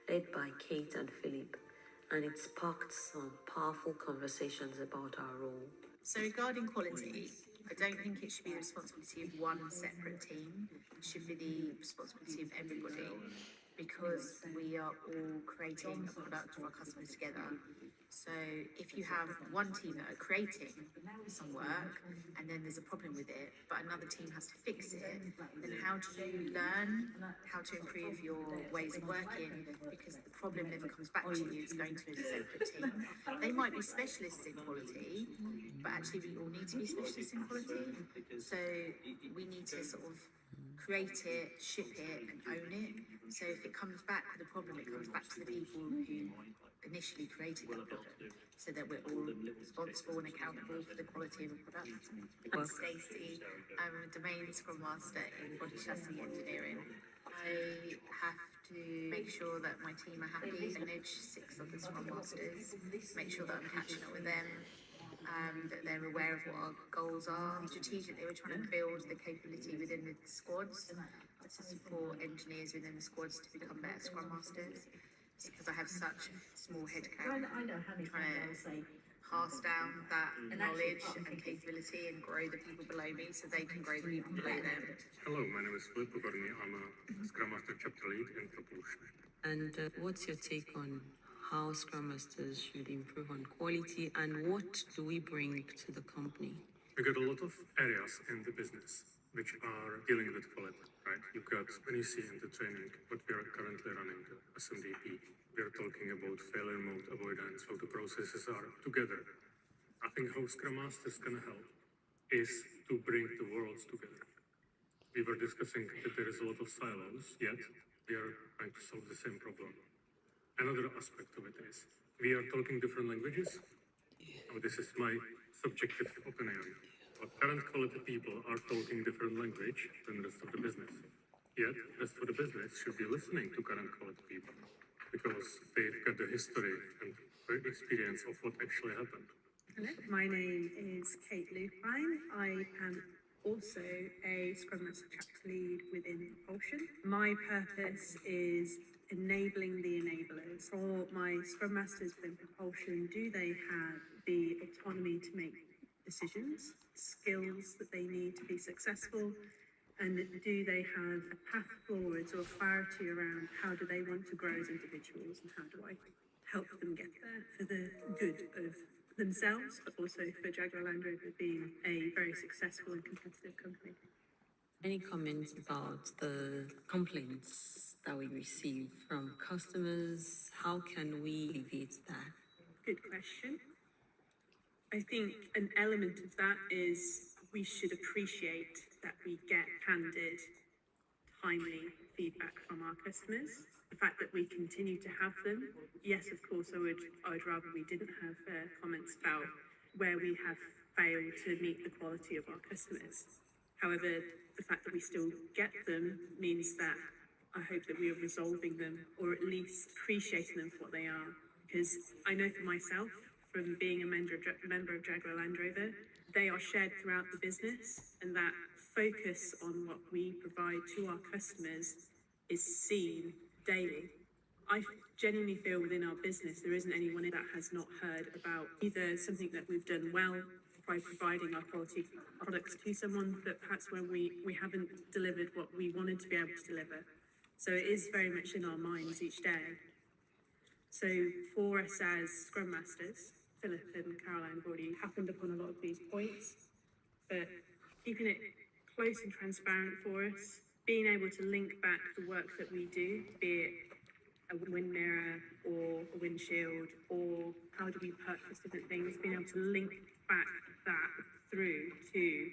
led by Kate and Philip, and it sparked some powerful conversations about our role. So regarding quality, I don't think it should be the responsibility of one separate team. It should be the responsibility of everybody, because we are all creating a product for our customers together. So if you have one team that are creating some work and then there's a problem with it, but another team has to fix it, then how do you learn how to improve your ways of working? Because the problem never comes back to you, it's going to a separate team. They might be specialists in quality, but actually we all need to be specialists in quality. So we need to sort of create it, ship it and own it. So if it comes back with a problem, it comes back to the people who initially created that problem, so that we're all responsible and accountable for the quality of a product. I'm Stacey, I'm a domain scrum master in body chassis engineering. I have to make sure that my team are happy, manage 6 other scrum masters, make sure that I'm catching up with them, that they're aware of what our goals are. Strategically, we're trying to build the capability within the squads to support engineers within the squads to become better scrum masters. Because I have such a small headcount, I'm trying to pass down that knowledge and capability and grow the people below me so they can grow the people below them. Hello, my name is Filippo Gorni. I'm a Scrum Master Chapter Lead in Propulsion. And what's your take on how Scrum Masters should improve on quality, and what do we bring to the company? We got a lot of areas in the business which are dealing with quality, right? You've got, when you see in the training, what we are currently running, the SMDP, we are talking about failure mode avoidance, how the processes are together. I think how Scrum Masters can help is to bring the worlds together. We were discussing that there is a lot of silos, yet we are trying to solve the same problem. Another aspect of it is, we are talking different languages. Now, this is my subjective opinion. But current quality people are talking different language than the rest of the business. Yet, the rest of the business should be listening to current quality people because they've got the history and the experience of what actually happened. Hello, my name is Kate Lupine. I am also a Scrum Master Chapter Lead within Propulsion. My purpose is enabling the enablers. For my Scrum Masters within Propulsion, do they have the autonomy to make decisions, skills that they need to be successful, and do they have a path forwards or clarity around how do they want to grow as individuals and how do I help them get there for the good of themselves, but also for Jaguar Land Rover being a very successful and competitive company. Any comments about the complaints that we receive from customers? How can we alleviate that? Good question. I think an element of that is we should appreciate that we get candid, timely feedback from our customers. The fact that we continue to have them, yes, of course, I'd rather we didn't have comments about where we have failed to meet the quality of our customers. However, the fact that we still get them means that I hope that we are resolving them, or at least appreciating them for what they are. Because I know for myself, from being a member of Jaguar Land Rover, they are shared throughout the business, and that focus on what we provide to our customers is seen daily. I genuinely feel within our business there isn't anyone that has not heard about either something that we've done well by providing our quality products to someone, but perhaps when we haven't delivered what we wanted to be able to deliver. So it is very much in our minds each day. So for us as Scrum Masters, Philip and Caroline have already happened upon a lot of these points, but keeping it close and transparent for us, being able to link back the work that we do, be it a wind mirror or a windshield, or how do we purchase different things, being able to link back that through to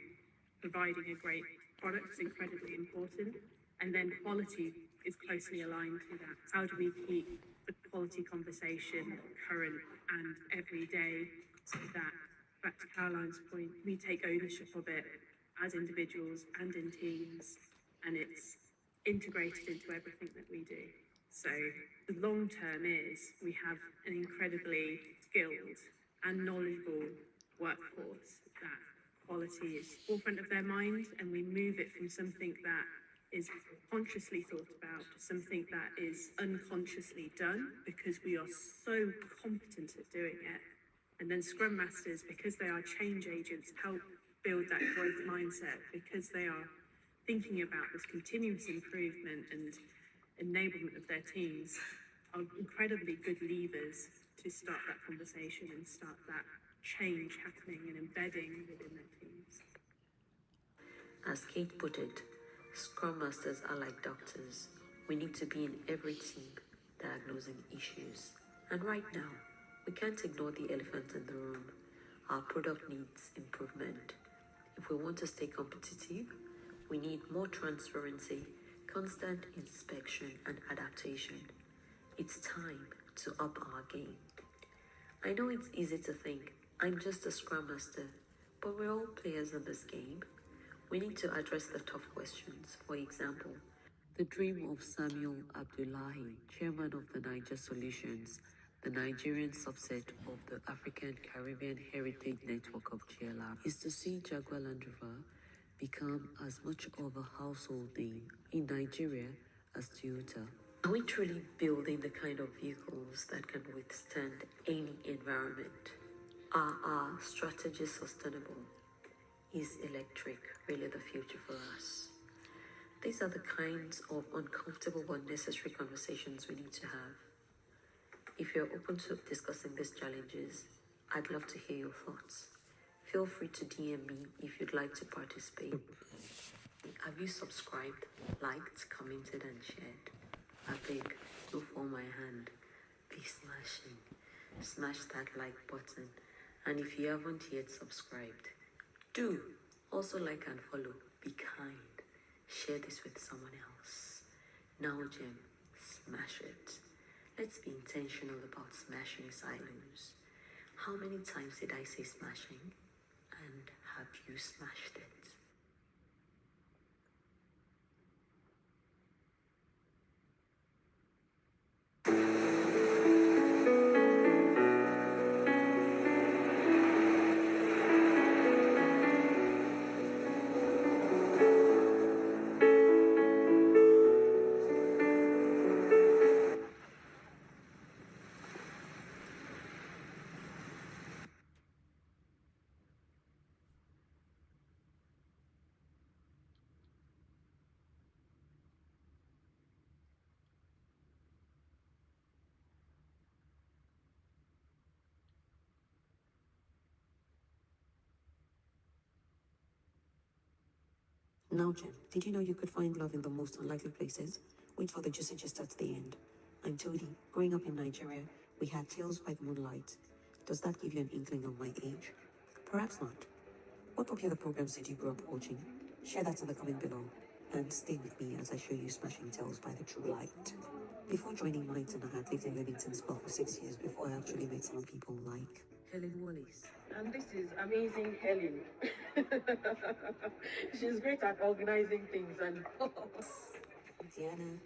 providing a great product is incredibly important. And then quality is closely aligned to that. How do we keep the quality conversation current and every day, so that, back to Caroline's point, we take ownership of it as individuals and in teams, and it's integrated into everything that we do. So the long term is we have an incredibly skilled and knowledgeable workforce that quality is forefront of their mind, and we move it from something that is consciously thought about to something that is unconsciously done because we are so competent at doing it. And then Scrum Masters, because they are change agents, help build that growth mindset, because they are thinking about this continuous improvement and enablement of their teams, are incredibly good levers to start that conversation and start that change happening and embedding within their teams. As Kate put it, Scrum Masters are like doctors. We need to be in every team diagnosing issues. And right now, we can't ignore the elephant in the room. Our product needs improvement. If we want to stay competitive, we need more transparency, constant inspection, and adaptation. It's time to up our game. I know it's easy to think, I'm just a Scrum Master, but we're all players in this game. We need to address the tough questions. For example, the dream of Samuel Abdullahi, chairman of the Niger Solutions, the Nigerian subset of the African Caribbean Heritage Network of GLR, is to see Jaguar Land Rover become as much of a household name in Nigeria as Toyota. Are we truly building the kind of vehicles that can withstand any environment? Are our strategies sustainable? Is electric really the future for us? These are the kinds of uncomfortable but necessary conversations we need to have. If you're open to discussing these challenges, I'd love to hear your thoughts. Feel free to DM me if you'd like to participate. Have you subscribed, liked, commented, and shared? I beg, do for my hand. Be smashing. Smash that like button. And if you haven't yet subscribed, do also like and follow. Be kind. Share this with someone else. NowGems, smash it. Let's be intentional about smashing silos. How many times did I say smashing? And have you smashed it? Now, Jem, did you know you could find love in the most unlikely places? Wait for the juicy gist at the end. I'm Todi. Growing up in Nigeria, we had tales by the moonlight. Does that give you an inkling of my age? Perhaps not. What popular programs did you grow up watching? Share that in the comment below. And stay with me as I show you smashing tales by the true light. Before joining Mighton, I had lived in Livingston Spa for 6 years before I actually met some people like Helen Wallace. And this is amazing Helen. She's great at organizing things and Diana.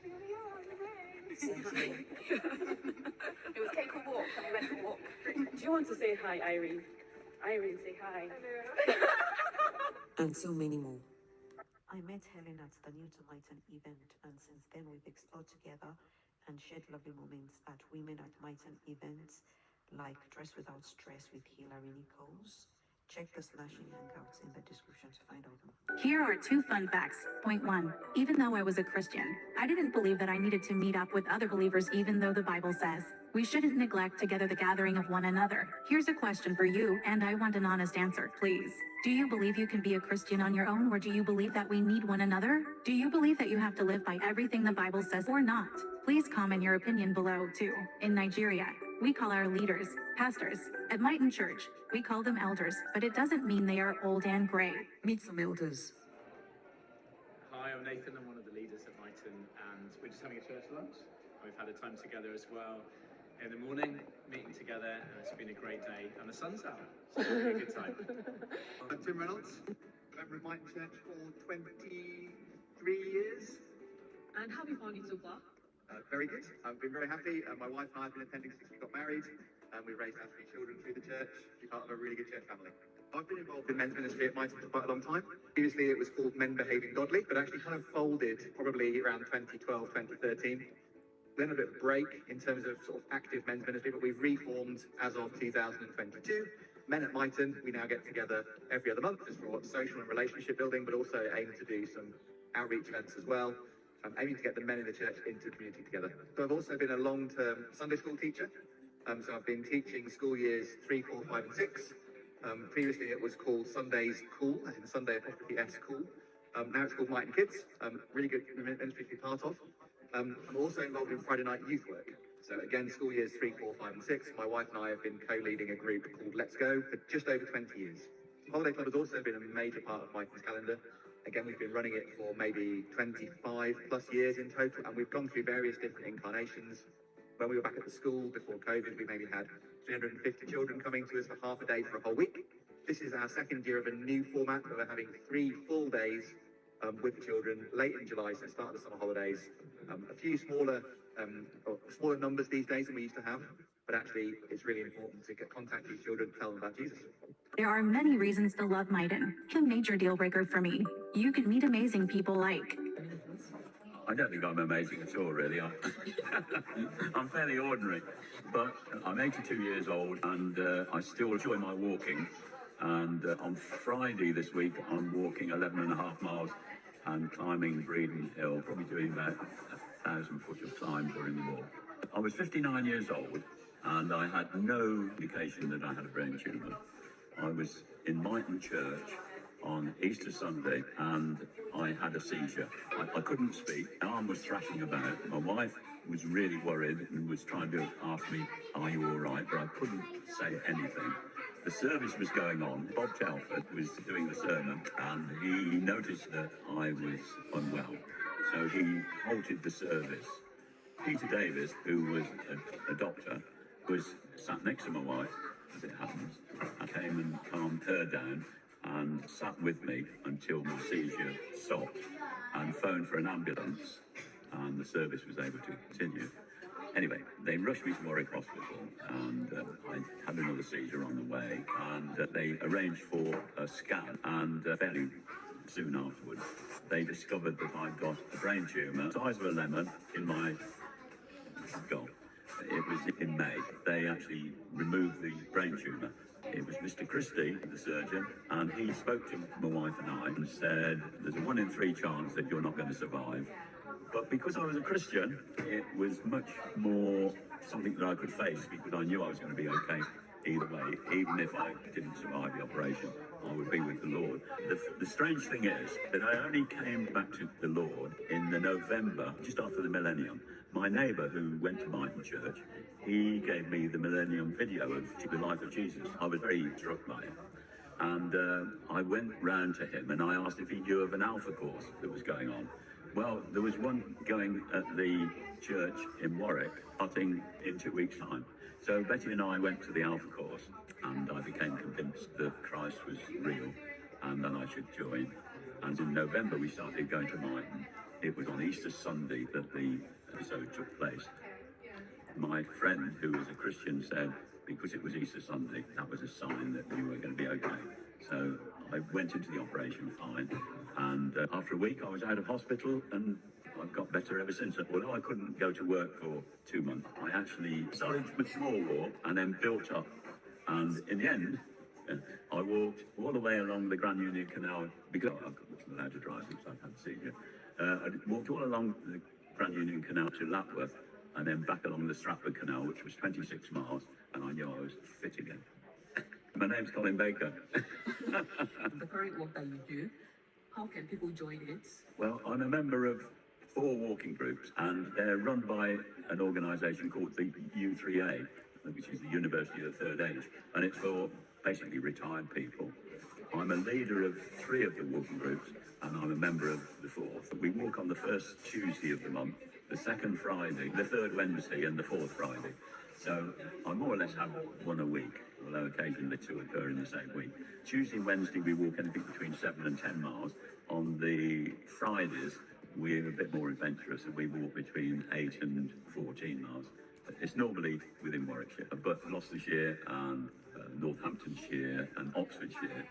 Sergio. It was take a walk and we went to walk. Do you want to say hi, Irene? Irene, say hi. And so many more. I met Helen at the New to Mighton event, and since then we've explored together and shared lovely moments at Women at Mighton events like Dress Without Stress with Hilary Nichols. Check the smashing hangouts in the description to find out more. Here are 2 fun facts. Point 1. Even though I was a Christian, I didn't believe that I needed to meet up with other believers, even though the Bible says we shouldn't neglect together the gathering of one another. Here's a question for you, and I want an honest answer, please. Do you believe you can be a Christian on your own, or do you believe that we need one another? Do you believe that you have to live by everything the Bible says or not? Please comment your opinion below, too. In Nigeria, we call our leaders pastors. At Mighton Church, we call them elders, but it doesn't mean they are old and gray. Meet some elders. Hi, I'm Nathan. I'm one of the leaders at Mighton, and we're just having a church lunch. We've had a time together as well in the morning, meeting together, and it's been a great day. And the sun's out, so it's been a good time. I'm Tim Reynolds, member of Mighton Church for 23 years. And how have you found it so far? Very good. I've been very happy. My wife and I have been attending since we got married, and we raised our 3 children through the church. We're part of a really good church family. I've been involved in men's ministry at Mighton for quite a long time. Previously it was called Men Behaving Godly, but actually kind of folded probably around 2012, 2013. Then a bit of a break in terms of sort of active men's ministry, but we've reformed as of 2022. Men at Myton, we now get together every other month just for social and relationship building, but also aim to do some outreach events as well. I'm aiming to get the men in the church into community together. So I've also been a long-term Sunday school teacher. So I've been teaching school years 3, 4, 5 and 6. Previously it was called Sundays Cool, as in Sunday apostrophe S Cool. Now it's called Myton Kids. Really good ministry to be part of. I'm also involved in Friday night youth work. So again, school years 3, 4, 5 and 6. My wife and I have been co-leading a group called Let's Go for just over 20 years. Holiday Club has also been a major part of Myton's calendar. Again, we've been running it for maybe 25 plus years in total, and we've gone through various different incarnations. When we were back at the school before COVID, we maybe had 350 children coming to us for half a day for a whole week. This is our second year of a new format where we're having 3 full days with the children late in July, so start of the summer holidays. A few smaller numbers these days than we used to have, but actually it's really important to contact these children and tell them about Jesus. There are many reasons to love Myton. A major deal breaker for me. You can meet amazing people like... I don't think I'm amazing at all, really. I'm fairly ordinary, but I'm 82 years old and I still enjoy my walking. And on Friday this week, I'm walking 11.5 miles and climbing Breeden Hill, probably doing about 1,000 foot of climb during the walk. I was 59 years old and I had no indication that I had a brain tumour. I was in Myton Church on Easter Sunday and I had a seizure. I couldn't speak, my arm was thrashing about. My wife was really worried and was trying to ask me, are you all right? But I couldn't say anything. The service was going on. Bob Telford was doing the sermon and he noticed that I was unwell. So he halted the service. Peter Davis, who was a doctor, was sat next to my wife, as it happens. I came and calmed her down and sat with me until my seizure stopped and phoned for an ambulance and the service was able to continue. Anyway, they rushed me to Warwick Hospital and I had another seizure on the way and they arranged for a scan and fairly soon afterwards they discovered that I'd got a brain tumour the size of a lemon in my skull. It was in May. They actually removed the brain tumour. It was Mr. Christie, the surgeon, and he spoke to my wife and I and said, there's a 1 in 3 chance that you're not going to survive. But because I was a Christian, it was much more something that I could face because I knew I was going to be okay either way. Even if I didn't survive the operation, I would be with the Lord. The strange thing is that I only came back to the Lord in the November, just after the millennium. My neighbour who went to Myton Church, he gave me the millennium video of the life of Jesus. I was very struck by it. And I went round to him and I asked if he knew of an Alpha course that was going on. Well, there was one going at the church in Warwick, starting in 2 weeks' time. So Betty and I went to the Alpha course and I became convinced that Christ was real and that I should join. And in November we started going to Myton. It was on Easter Sunday that the episode took place. My friend, who was a Christian, said because it was Easter Sunday, that was a sign that you were going to be okay. So I went into the operation fine, and after a week I was out of hospital and I've got better ever since. Although I couldn't go to work for 2 months, I actually started with a small walk and then built up. And in the end, I walked all the way along the Grand Union Canal, because I wasn't allowed to drive because I'd had a seizure. I walked all along the Grand Union Canal to Lapworth and then back along the Stratford Canal, which was 26 miles, and I knew I was fit again. My name's Colin Baker. The current work that you do, how can people join it? Well, I'm a member of 4 walking groups, and they're run by an organisation called the U3A, which is the University of the Third Age, and it's for basically retired people. I'm a leader of 3 of the walking groups, and I'm a member of the 4th. We walk on the first Tuesday of the month, the second Friday, the third Wednesday, and the 4th Friday. So I more or less have 1 a week, although occasionally 2 occur in the same week. Tuesday and Wednesday we walk anything between 7 and 10 miles. On the Fridays we're a bit more adventurous and we walk between 8 and 14 miles. It's normally within Warwickshire, but Gloucestershire and Northamptonshire and Oxfordshire,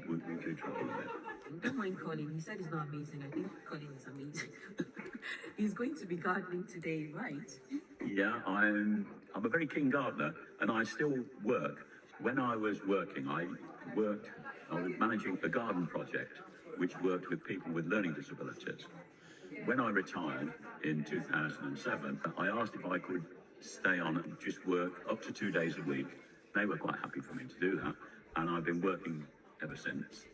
we do travel a bit. Don't mind Colin, he said he's not amazing. I think Colin is amazing. He's going to be gardening today, right? Yeah, I'm a very keen gardener and I still work. When I was working, I was managing a garden project which worked with people with learning disabilities. When I retired in 2007, I asked if I could stay on and just work up to 2 days a week. They were quite happy for me to do that, and I've been working ever since.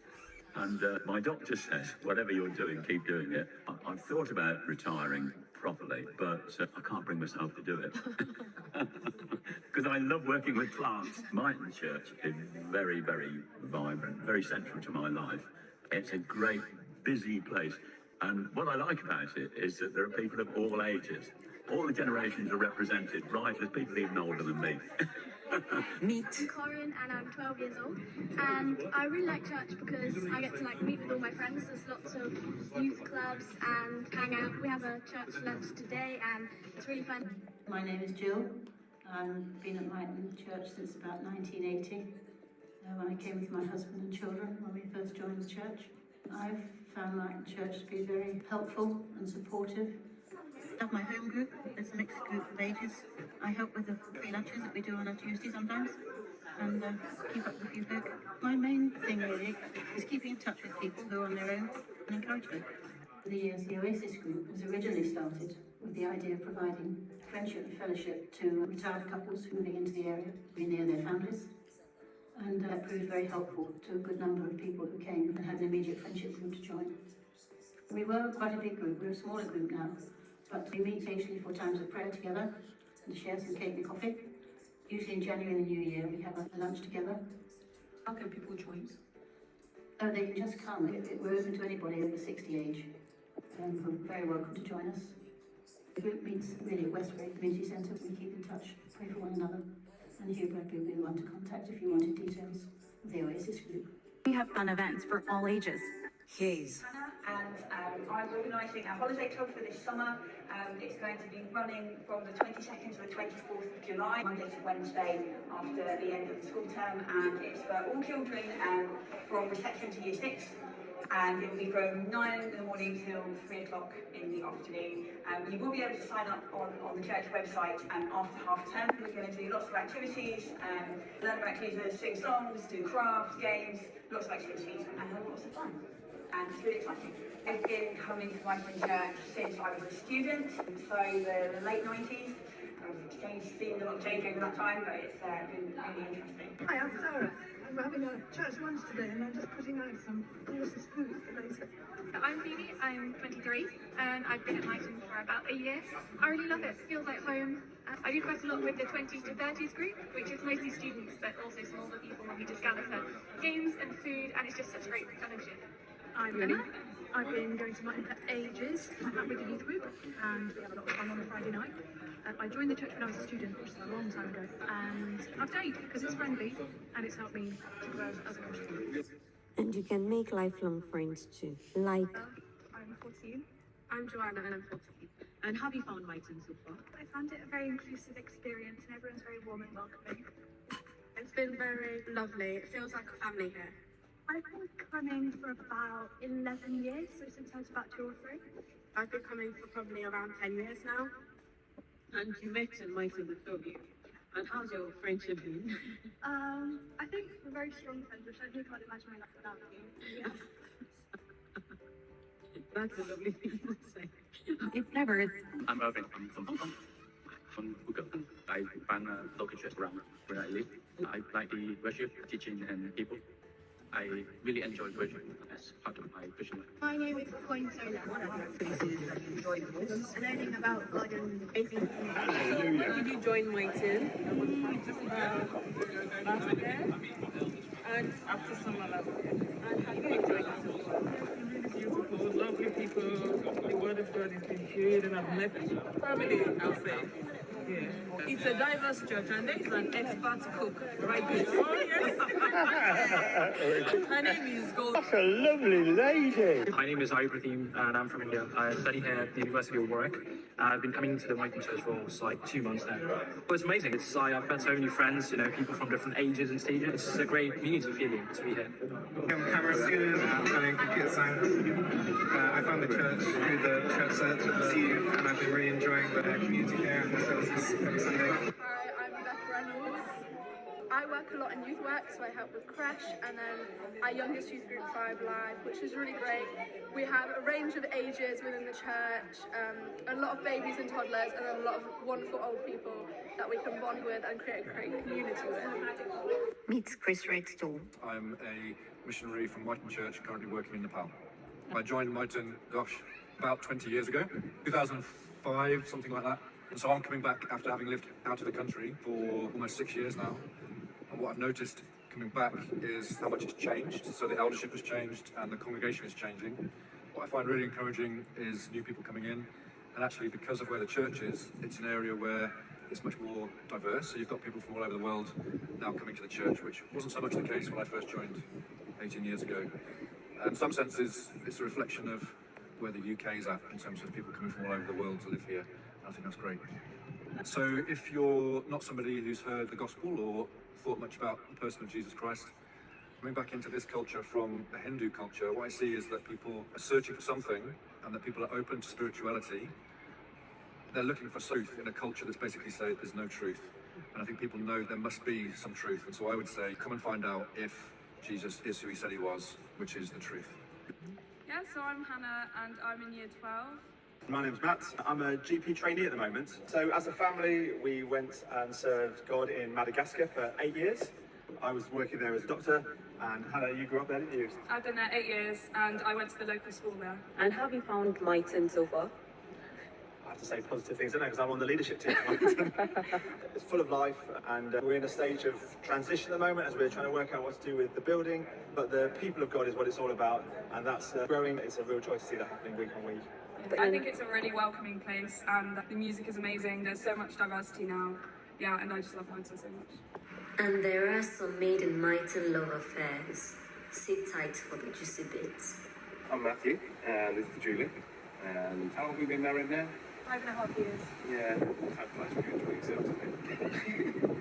And my doctor says, whatever you're doing, keep doing it. I've thought about retiring properly, but I can't bring myself to do it. Because I love working with plants. Mighton Church is very, very vibrant, very central to my life. It's a great, busy place. And what I like about it is that there are people of all ages. All the generations are represented, right? There's people even older than me. I'm Corin and I'm 12 years old, and I really like church because I get to meet with all my friends. There's lots of youth clubs and hang out. We have a church lunch today and it's really fun. My name is Jill. I've been at Mighton Church since about 1980 when I came with my husband and children when we first joined the church. I've found Mighton Church to be very helpful and supportive. I have my home group. It's a mixed group of ages. I help with the free lunches that we do on a Tuesday sometimes and keep up with a few folk. My main thing really is keeping in touch with people who are on their own and encourage folk. For the years, the Oasis group was originally started with the idea of providing friendship and fellowship to retired couples moving into the area to be near their families. And that proved very helpful to a good number of people who came and had an immediate friendship group to join. We were quite a big group. We're a smaller group now. But we meet occasionally for times of prayer together and to share some cake and coffee. Usually in January and the New Year we have a lunch together. How can people join? Oh, they can just come. We're open to anybody over 60 age. Who are very welcome to join us. The group meets really at Westbury Community Centre. We keep in touch, pray for one another. And Hugh Bradbury will be the one to contact if you wanted details of the Oasis group. We have fun events for all ages. And I'm organising a holiday club for this summer. It's going to be running from the 22nd to the 24th of July, Monday to Wednesday after the end of the school term, and it's for all children from reception to year 6. And it will be from 9 in the morning till 3 o'clock in the afternoon. You will be able to sign up on the church website after half term. We're going to do lots of activities, learn about Jesus, sing songs, do crafts, games, lots of activities, and have lots of fun. And it's really exciting. I've been coming to Mighton Church since I was a student, so the late 90s. I've changed scenes a lot changing at that time, but it's been really interesting. Hi, I'm Sarah. I'm having a church lunch today and I'm just putting out some delicious food for later. I'm Phoebe, I'm 23 and I've been at Mighton for about a year. I really love it, feels like home. I do quite a lot with the 20 to 30s group, which is mostly students but also some older people, and we just gather for games and food, and it's just such great fellowship. I'm Lily. I've been going to Mighton for ages with the youth group and we have a lot of fun on a Friday night. I joined the church when I was a student, which is a long time ago, and I've stayed because it's friendly and it's helped me to grow as a Christian. And you can make lifelong friends too, like... I'm 14. I'm Joanna and I'm 14. And how have you found Mighton so far? I found it a very inclusive experience and everyone's very warm and welcoming. It's been very lovely. It feels like a family here. I've been coming for about 11 years, so since I was about 2 or 3. I've been coming for probably around 10 years now. And you met in Mighton, the two of you. And how's your friendship been? I think we're very strong friends, which I really can't imagine my life without you. Yeah. That's a lovely thing to say. It's never. I'm Irving. I'm from Hong Kong. From Google. I run a local church around where I live. I like the worship, teaching, and people. I really enjoy worship as part of my Christian life. My name is Coin Sola. What are the activities that you enjoy the most? Learning about God and basic. So when did you join Mighton? Last year. And after summer last year. And how you enjoyed it so far? Really beautiful, lovely people. The word of God has been shared and I've met family, I'll say. Yeah. It's a diverse church and there is an expert cook right there. Oh, yes. Her name is Gold. That's a lovely lady. My name is Ibrahim and I'm from India. I study here at the University of Warwick. I've been coming to the Mighton Church for like 2 months now. But it's amazing. It's like I've met so many friends, people from different ages and stages. It's just a great community feeling to be here. I'm a camera student. I'm studying computer science. I found the church through the church search at the CU and I've been really enjoying the community here and the services every Sunday. Hi, I'm Beth Reynolds. I work a lot in youth work, so I help with creche, and then our youngest youth group, 5 Live, which is really great. We have a range of ages within the church, a lot of babies and toddlers, and then a lot of wonderful old people that we can bond with and create a great community with. Meet Chris Redstone. I'm a missionary from Myton Church, currently working in Nepal. I joined Myton, about 20 years ago, 2005, something like that. And so I'm coming back after having lived out of the country for almost 6 years now. And what I've noticed coming back is how much it's changed. So the eldership has changed and the congregation is changing. What I find really encouraging is new people coming in. And actually, because of where the church is, it's an area where it's much more diverse. So you've got people from all over the world now coming to the church, which wasn't so much the case when I first joined 18 years ago. And in some senses, it's a reflection of where the UK is at in terms of people coming from all over the world to live here. I think that's great. So if you're not somebody who's heard the gospel or thought much about the person of Jesus Christ, coming back into this culture from the Hindu culture, what I see is that people are searching for something and that people are open to spirituality. They're looking for truth in a culture that's basically saying there's no truth. And I think people know there must be some truth. And so I would say, come and find out if Jesus is who he said he was, which is the truth. Yeah, so I'm Hannah and I'm in year 12. My name's Matt. I'm a GP trainee at the moment. So as a family, we went and served God in Madagascar for 8 years. I was working there as a doctor, and Hannah, you grew up there, didn't you? I've been there 8 years and I went to the local school there. And how have you found Myton so far? I have to say positive things, don't I? Because I'm on the leadership team at Myton. It's full of life, and we're in a stage of transition at the moment as we're trying to work out what to do with the building. But the people of God is what it's all about, and that's growing. It's a real joy to see that happening week on week. I think it's a really welcoming place and the music is amazing. There's so much diversity now. Yeah, and I just love Myton so much. And there are some made in Myton love affairs. Sit tight for the juicy bits. I'm Matthew, and this is Julie. And how long have we been married now? 5.5 years. Yeah, time flies when you're enjoying yourself, doesn't it?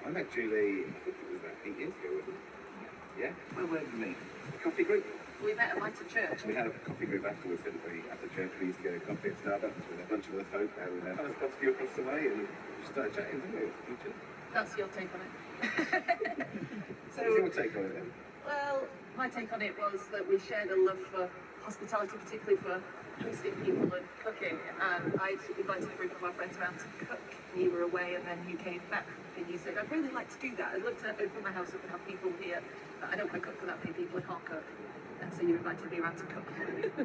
I met Julie, I think it was about 8 years ago, wasn't it? Yeah? Where did we meet? Coffee group. We met at Myton Church. We had a coffee group afterwards, didn't we? After church, we used to go coffee at Starbucks with a bunch of other folk, and I was about to go across the way and just started chatting, didn't we? That's your take on it. So, what was your take on it then? Well, my take on it was that we shared a love for hospitality, particularly for hosting people and cooking. And I invited a group of our friends around to cook. You were away, and then you came back and you said, I'd really like to do that. I'd love to open my house up and have people here. But I don't want to cook for that many people. I can't cook. And so you invited me around to cook.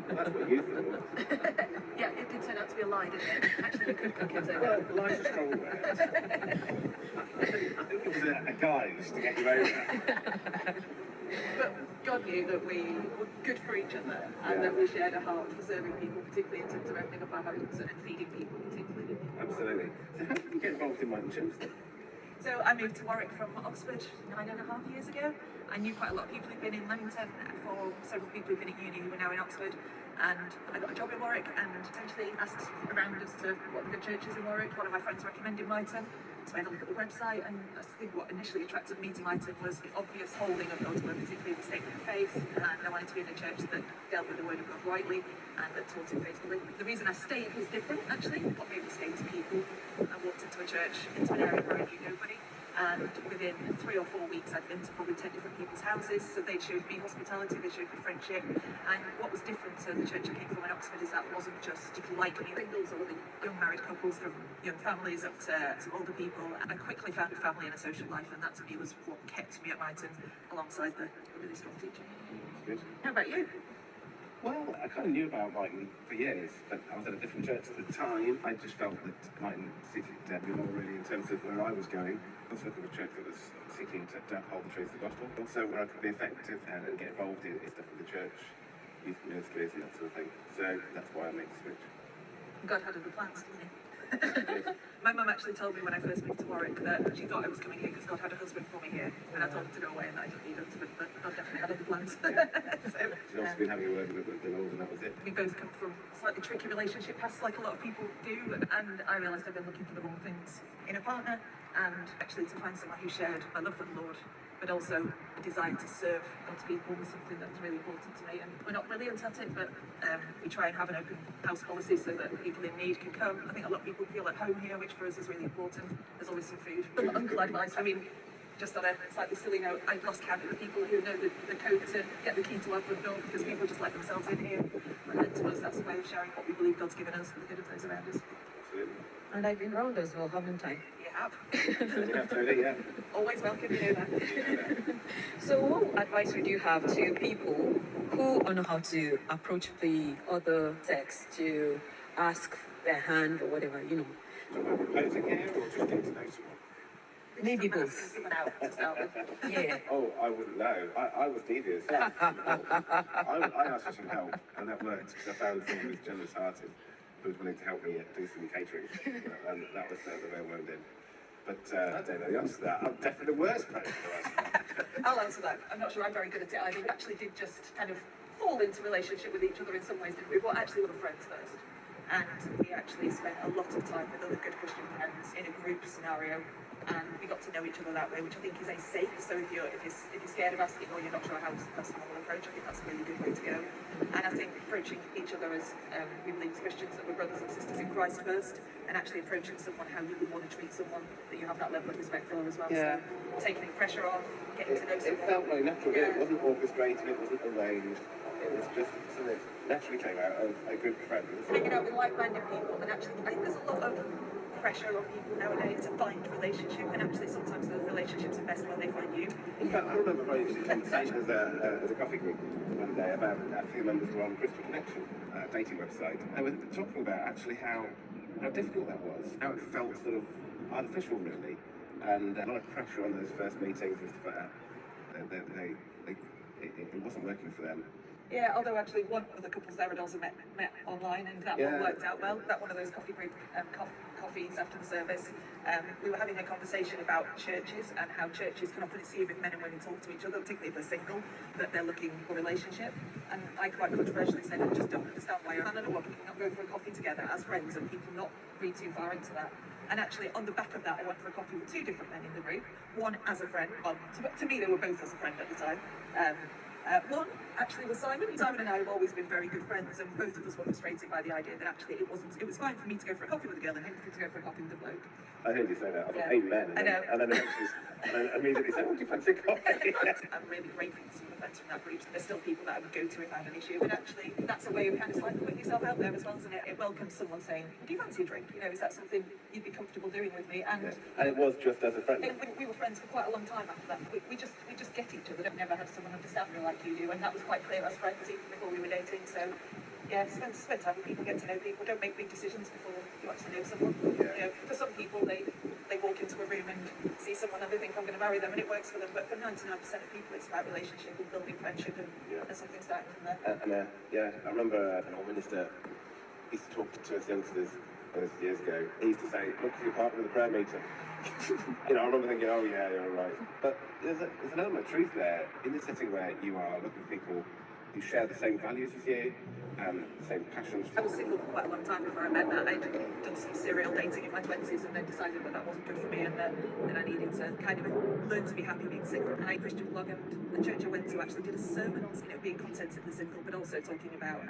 That's what you thought. Yeah, it did turn out to be a lie, didn't it? Actually, you could cook it. Well, lie's a strong word. I think it was a guise to get you over. But God knew that we were good for each other and that we shared a heart for serving people, particularly in terms of opening up our homes and feeding people, particularly. Absolutely. So how did you get involved in Myton Church? So I moved to Warwick from Oxford 9.5 years ago. I knew quite a lot of people who'd been in Leamington, for several people who'd been at uni who were now in Oxford, and I got a job in Warwick and essentially asked around as to what the good churches in Warwick. One of my friends recommended Myton, so I had a look at the website, and I think what initially attracted me to Myton was the obvious holding of God's word, particularly the statement of faith, and I wanted to be in a church that dealt with the word of God rightly and that taught it faithfully. The reason I stayed was different, actually. What made me stay to people. I walked into a church, into an area where I knew nobody, and within 3 or 4 weeks I'd been to probably 10 different people's houses, so they showed me hospitality, they showed me friendship, and what was different to the church I came from in Oxford is that it wasn't just like me singles or the young married couples from young families up to older people. I quickly found a family and a social life, and that to me was what kept me at Myton alongside the really strong teaching. Good. How about you? Well, I kind of knew about Myton for years, but I was at a different church at the time. I just felt that Myton suited me more really in terms of where I was going. I was looking for a church that was seeking to uphold the truth of the gospel. Also, where I could be effective and get involved in stuff with the church, youth ministries and that sort of thing. So that's why I made the switch. God had other plans, didn't he? My mum actually told me when I first moved to Warwick that she thought I was coming here because God had a husband for me here, and I told her to go away and that I didn't need a husband, but God definitely had other plans. She's also been having a word with the Lord, and that was it. We both come from slightly tricky relationship paths, like a lot of people do, and I realised I've been looking for the wrong things in a partner, and actually to find someone who shared my love for the Lord, but also a desire to serve God's people was something that was really important to me. And we're not brilliant at it, but we try and have an open house policy so that people in need can come. I think a lot of people feel at home here, which for us is really important. There's always some food. Some uncle advice, I mean, just on a slightly silly note, I've lost count of the people who know the code to get the key to our front door because people just let themselves in here. And to us, that's a way of sharing what we believe God's given us for the good of those around us. Absolutely. And I've been round as well, haven't I? You have. You have to, yeah. Always welcome, you know that. So what advice would you have to people who don't know how to approach the other sex to ask their hand or whatever, you know? Proposing here or just getting to know someone? Maybe both. Yeah. Oh, I wouldn't know. I was devious. I asked for some help, and that worked because I found someone who was generous-hearted, who was willing to help me do some catering, and that was the way I went in. But I don't know the answer to that. I'm definitely the worst person to ask. I'll answer that. I'm not sure I'm very good at it either. We actually did just kind of fall into relationship with each other in some ways, didn't we? Well, actually, we were friends first. And we actually spent a lot of time with other good Christian friends in a group scenario, and we got to know each other that way, which I think is a safe. So if you're scared of asking or you're not sure how someone will approach, I think that's a really good way to go. And I think approaching each other as we believe as Christians that we're brothers and sisters in Christ first, and actually approaching someone how you would want to treat someone that you have that level of respect for as well. Yeah. So taking the pressure off, getting to know someone. It felt very natural. Yeah. It wasn't orchestrated. It wasn't arranged. It was just something that naturally came out of a group of friends. Hanging out with like-minded people, and actually, I think there's a lot of pressure on people nowadays to find relationship, and actually sometimes those relationships are best when they find you. In fact, I remember a very interesting conversation as a coffee group one day about a few members who were on Christian Connection, a dating website. They were talking about actually how difficult that was, how it felt sort of artificial really, and a lot of pressure on those first meetings and stuff like that. It wasn't working for them. Yeah, although actually one of the couples there had also met online, and that one worked out well. That one of those coffee group coffees after the service, we were having a conversation about churches and how churches can often assume if men and women talk to each other, particularly if they're single, that they're looking for a relationship. And I quite controversially said, I just don't understand why you're hand in a walk, you not go for a coffee together as friends and people not read too far into that. And actually, on the back of that, I went for a coffee with two different men in the group. One as a friend, well, to me they were both as a friend at the time. One actually was Simon. Simon and I have always been very good friends, and both of us were frustrated by the idea that actually it was fine for me to go for a coffee with a girl and him to go for a coffee with a bloke. I heard you say that. I thought, amen. And then immediately said, oh, do you fancy coffee? I'm really grateful for some of the friends from that group. There's still people that I would go to if I had an issue. And actually, that's a way of kind of slightly putting yourself out there as well, isn't it? It welcomes someone saying, do you fancy a drink? You know, is that something you'd be comfortable doing with me? And it was just as a friend. We were friends for quite a long time after that. We just get each other. I've never had someone understand me like you do, and that was quite clear as friends even before we were dating. So yeah, spend time with people, get to know people. Don't make big decisions before you actually know someone. You know, for some people, they walk into a room and see someone and they think I'm going to marry them, and it works for them. But for 99% of people, it's about relationship and building friendship, and something starting from there. I remember an old minister used to talk to us youngsters years ago. He used to say, look for your partner with a prayer meter. You know, I remember thinking, oh yeah, you're all right. But there's an element of truth there in the setting where you are looking for people who share the same values as you and the same passions. I was single for quite a long time before I met Matt. I'd done some serial dating in my 20s and then decided that wasn't good for me, and that I needed to kind of learn to be happy being single. And I Christian blog, and the church I went to actually did a sermon on being contentedly single, but also talking about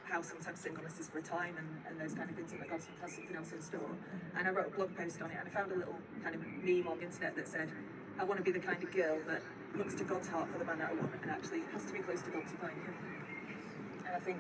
how sometimes singleness is for a time and those kind of things, and that God has something else in store. And I wrote a blog post on it, and I found a little kind of meme on the internet that said, I want to be the kind of girl that looks to God's heart for the man that I want, and actually has to be close to God to find him. And I think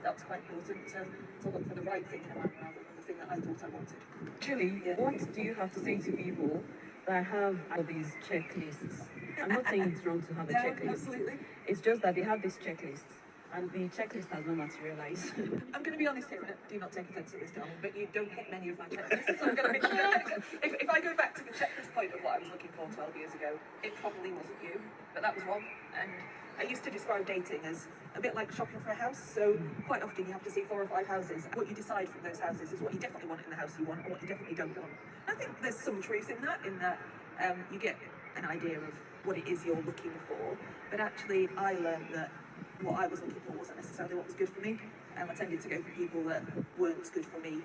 that was quite important to look for the right thing in a man rather than the thing that I thought I wanted. Julie, what do you have to say to people that have all these checklists? I'm not saying it's wrong to have a checklist. Absolutely. It's just that they have these checklists, and the checklist has not materialized. I'm going to be honest here, and do not take offence at this, darling, but you don't hit many of my checklists. So I'm going to be if I go back to the checklist point of what I was looking for 12 years ago, it probably wasn't you, but that was wrong. And I used to describe dating as a bit like shopping for a house. So quite often you have to see 4 or 5 houses. What you decide from those houses is what you definitely want in the house you want, and what you definitely don't want. And I think there's some truth in that you get an idea of what it is you're looking for. But actually, I learned that what I was looking for wasn't necessarily what was good for me. I tended to go for people that weren't good for me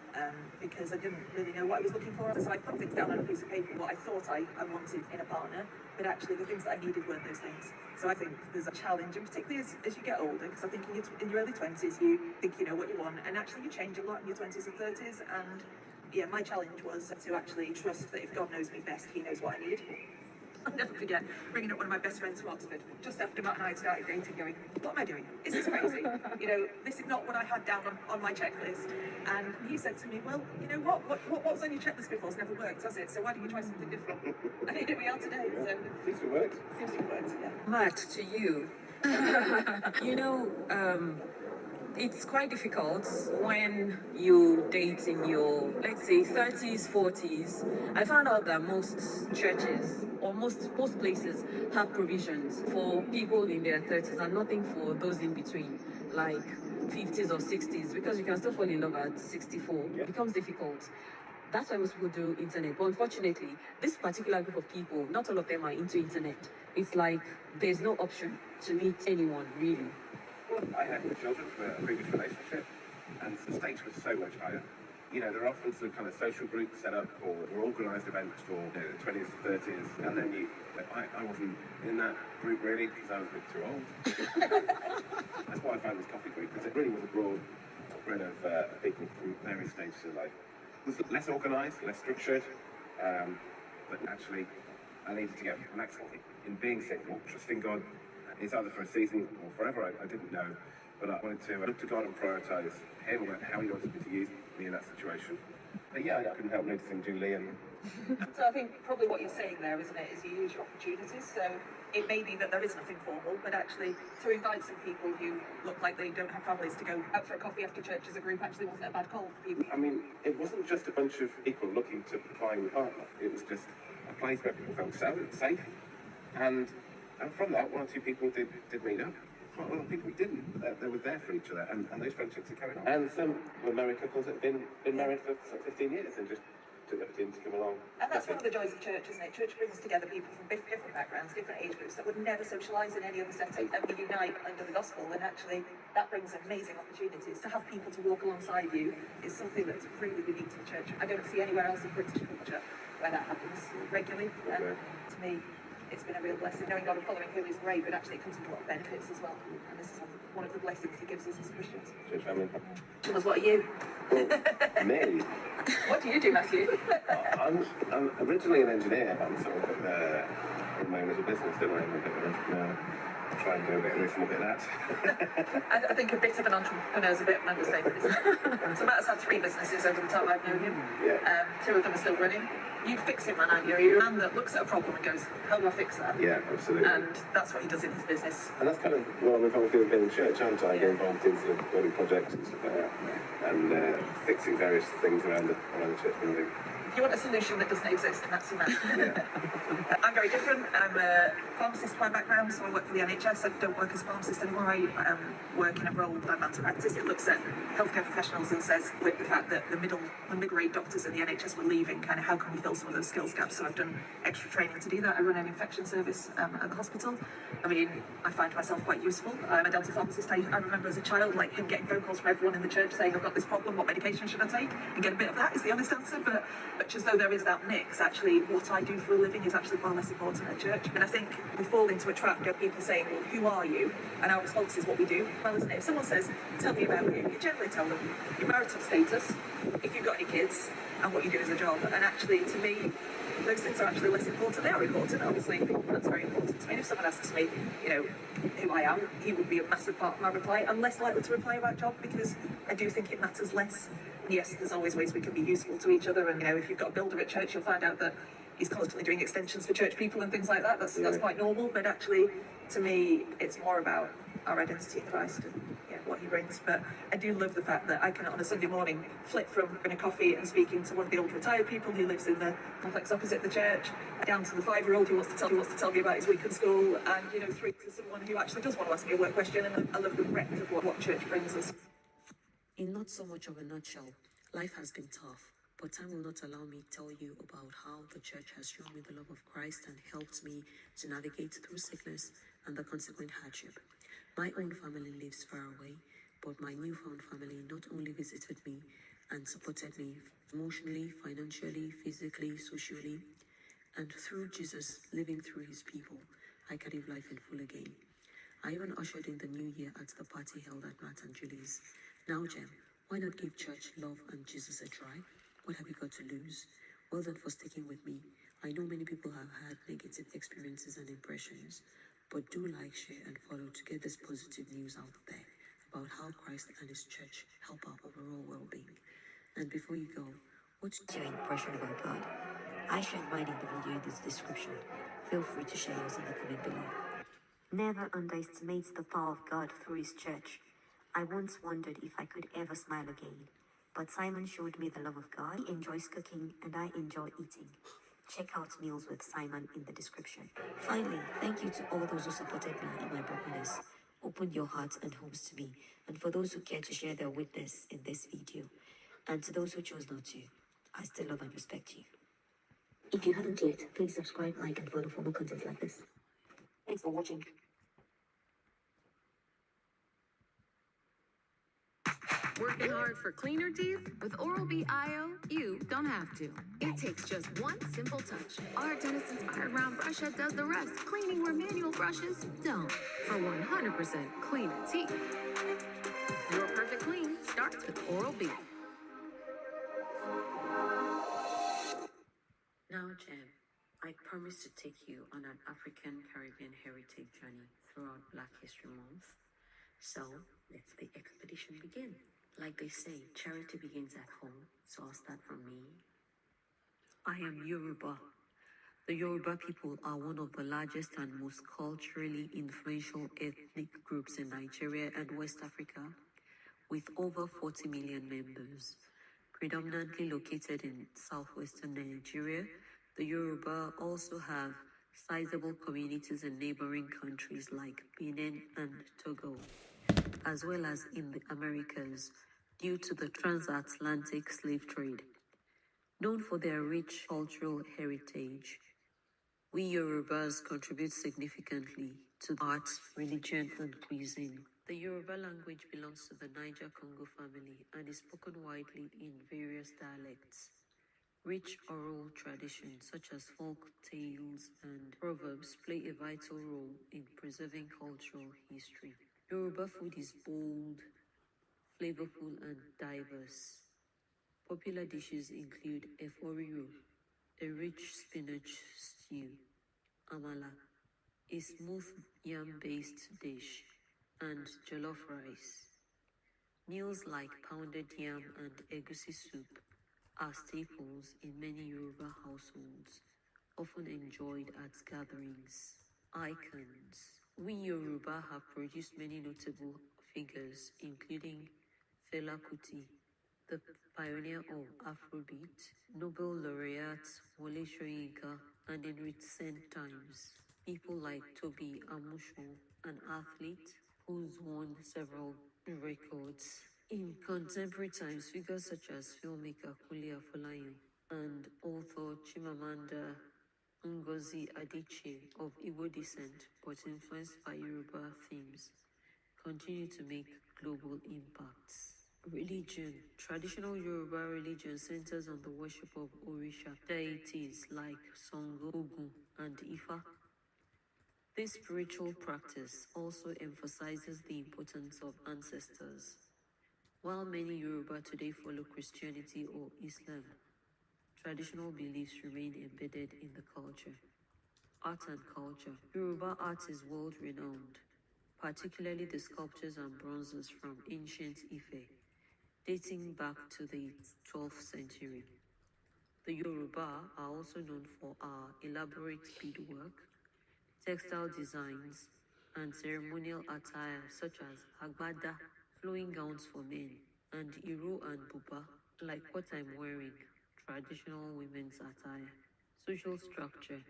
because I didn't really know what I was looking for. So I put things down on a piece of paper, what I thought I wanted in a partner, but actually the things that I needed weren't those things. So I think there's a challenge, and particularly as you get older, because I think in your early 20s you think you know what you want, and actually you change a lot in your 20s and 30s. And yeah, my challenge was to actually trust that if God knows me best, he knows what I need. I'll never forget bringing up one of my best friends from Oxford just after Matt and I started dating, going, what am I doing? Is this crazy? You know, this is not what I had down on my checklist. And he said to me, well, you know what was on your checklist before has never worked, has it? So why don't you try something different? And here we are today. So Seems to work. Seems to work, yeah. Matt, to you. You know, it's quite difficult when you date in your, let's say, 30s, 40s. I found out that most churches or most places have provisions for people in their 30s and nothing for those in between, like 50s or 60s, because you can still fall in love at 64. It becomes difficult. That's why most people do internet. But unfortunately, this particular group of people, not all of them are into internet. It's like there's no option to meet anyone, really. I had children from a previous relationship, and the stakes were so much higher. You know, there are often some kind of social groups set up or organised events for the 20s to 30s, and then I wasn't in that group really because I was a bit too old. That's why I found this coffee group, because it really was a broad spread of people from various stages of life. It was less organised, less structured, but actually I needed to get relaxed in being single, trusting God. It's either for a season or forever, I didn't know, but I wanted to look to God and prioritise him about how he wanted me to use me in that situation. But yeah, I couldn't help noticing Julie and... So I think probably what you're saying there, isn't it, is you use your opportunities. So it may be that there is nothing formal, but actually to invite some people who look like they don't have families to go out for a coffee after church as a group actually wasn't a bad call for people. I mean, it wasn't just a bunch of people looking to find a partner. It was just a place where people felt safe. And from that, one or two people did meet up. Quite a lot of people didn't. They were there for each other, and those friendships are carried on. And some were married couples that have been married for 15 years and just took the opportunity to come along. And that's one of the joys of church, isn't it? Church brings together people from different backgrounds, different age groups that would never socialise in any other setting, and we unite under the gospel, and actually that brings amazing opportunities. To have people to walk alongside you is something that's really unique to the church. I don't see anywhere else in British culture where that happens regularly, and to me it's been a real blessing. Knowing God and following him is great, but actually it comes with a lot of benefits as well, and this is one of the blessings he gives us as Christians. Church family. Tell us, what are you? Me? What do you do, Matthew? I'm originally an engineer. I'm sort of in my own little business, don't I? I'm a bit of an entrepreneur. I try and do a bit of this and a bit of that. I think a bit of an entrepreneur is a bit of an understatement, isn't it? So Matt's had 3 businesses over the time I've known him. Yeah. 2 of them are still running. You fix it, man, aren't you? You're a man that looks at a problem and goes, how do I fix that? Yeah, absolutely. And that's what he does in his business. And that's kind of what I'm involved in being in church, aren't I? I get involved in sort of building projects and stuff like that, and fixing various things around the church building. If you want a solution that doesn't exist, that's a man. I'm very different. I'm a pharmacist by background, so I work for the NHS. I don't work as a pharmacist anymore. I work in a role by malpractice. It looks at healthcare professionals and says, with the fact that the mid-grade doctors in the NHS were leaving, kind of how can we fill some of those skills gaps? So I've done extra training to do that. I run an infection service at the hospital. I mean, I find myself quite useful. I'm a dental pharmacist. I remember as a child, like him getting phone calls from everyone in the church saying, I've got this problem, what medication should I take? And get a bit of that is the honest answer, but just though there is that mix, actually what I do for a living is actually far less important at church. And I think we fall into a trap of people saying, well, who are you? And our response is what we do. Well, isn't it? If someone says, tell me about you, you generally tell them your marital status, if you've got any kids, and what you do as a job. And actually, to me, those things are actually less important. They are important, obviously. That's very important to me. And if someone asks me, you know, who I am, he would be a massive part of my reply. I'm less likely to reply about job because I do think it matters less. Yes, there's always ways we can be useful to each other, and you know, if you've got a builder at church, you'll find out that he's constantly doing extensions for church people and things like that. That's quite normal, but actually, to me, it's more about our identity in Christ and what he brings. But I do love the fact that I can, on a Sunday morning, flip from having a coffee and speaking to one of the old retired people who lives in the complex opposite the church, down to the 5-year-old who wants to tell me about his week at school, and you know, through to someone who actually does want to ask me a work question. And I love the breadth of what church brings us. In not so much of a nutshell, life has been tough, but time will not allow me to tell you about how the church has shown me the love of Christ and helped me to navigate through sickness and the consequent hardship. My own family lives far away, but my newfound family not only visited me and supported me emotionally, financially, physically, socially, and through Jesus living through his people, I can live life in full again. I even ushered in the new year at the party held at Matt and Julie's. Now, Jem, why not give church, love, and Jesus a try? What have you got to lose? Well done for sticking with me. I know many people have had negative experiences and impressions, but do like, share, and follow to get this positive news out there about how Christ and his church help our overall well-being. And before you go, what's your impression about God? I shared mine in the video in this description. Feel free to share yours in the comment below. Never underestimate the power of God through his church. I once wondered if I could ever smile again, but Simon showed me the love of God. He enjoys cooking and I enjoy eating. Check out Meals with Simon in the description. Finally, thank you to all those who supported me in my brokenness, opened your hearts and homes to me, and for those who care to share their witness in this video, and to those who chose not to, I still love and respect you. If you haven't yet, please subscribe, like, and follow for more content like this. Thanks for watching. Working hard for cleaner teeth? With Oral-B IO, you don't have to. It takes just one simple touch. Our dentist-inspired round brush head does the rest, cleaning where manual brushes don't. For 100% cleaner teeth. Your perfect clean starts with Oral-B. Now, Jem, I promise to take you on an African Caribbean heritage journey throughout Black History Month. So, let the expedition begin. Like they say, charity begins at home, so I'll start from me. I am Yoruba. The Yoruba people are one of the largest and most culturally influential ethnic groups in Nigeria and West Africa, with over 40 million members. Predominantly located in southwestern Nigeria, the Yoruba also have sizable communities in neighboring countries like Benin and Togo, as well as in the Americas, due to the transatlantic slave trade. Known for their rich cultural heritage, we Yorubas contribute significantly to art, religion, and cuisine. The Yoruba language belongs to the Niger-Congo family and is spoken widely in various dialects. Rich oral traditions such as folk tales and proverbs play a vital role in preserving cultural history. Yoruba food is bold, flavorful, and diverse. Popular dishes include eforiru, a rich spinach stew, amala, a smooth yam-based dish, and jollof rice. Meals like pounded yam and egusi soup are staples in many Yoruba households, often enjoyed at gatherings. Icons. We Yoruba have produced many notable figures, including Fela Kuti, the pioneer of Afrobeat, Nobel laureate Wole Soyinka, and in recent times, people like Tobi Amusho, an athlete who's won several records. In contemporary times, figures such as filmmaker Kule Afolayan and author Chimamanda Ngozi Adichie of Igbo descent, but influenced by Yoruba themes, continue to make global impacts. Religion. Traditional Yoruba religion centers on the worship of Orisha deities like Sango, Ogun, and Ifa. This spiritual practice also emphasizes the importance of ancestors. While many Yoruba today follow Christianity or Islam, traditional beliefs remain embedded in the culture. Art and culture. Yoruba art is world-renowned, particularly the sculptures and bronzes from ancient Ife, dating back to the 12th century. The Yoruba are also known for our elaborate beadwork, textile designs, and ceremonial attire such as agbada, flowing gowns for men, and iro and buba, like what I'm wearing, traditional women's attire. Social structure.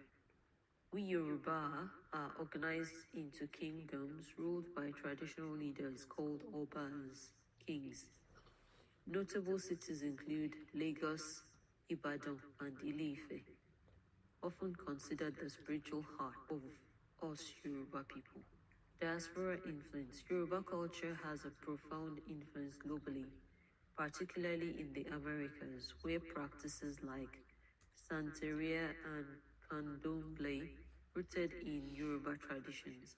We Yoruba are organized into kingdoms ruled by traditional leaders called Obas, kings. Notable cities include Lagos, Ibadan, and Ile-Ife, often considered the spiritual heart of us Yoruba people. Diaspora influence. Yoruba culture has a profound influence globally, particularly in the Americas, where practices like Santeria and Candomblé, rooted in Yoruba traditions,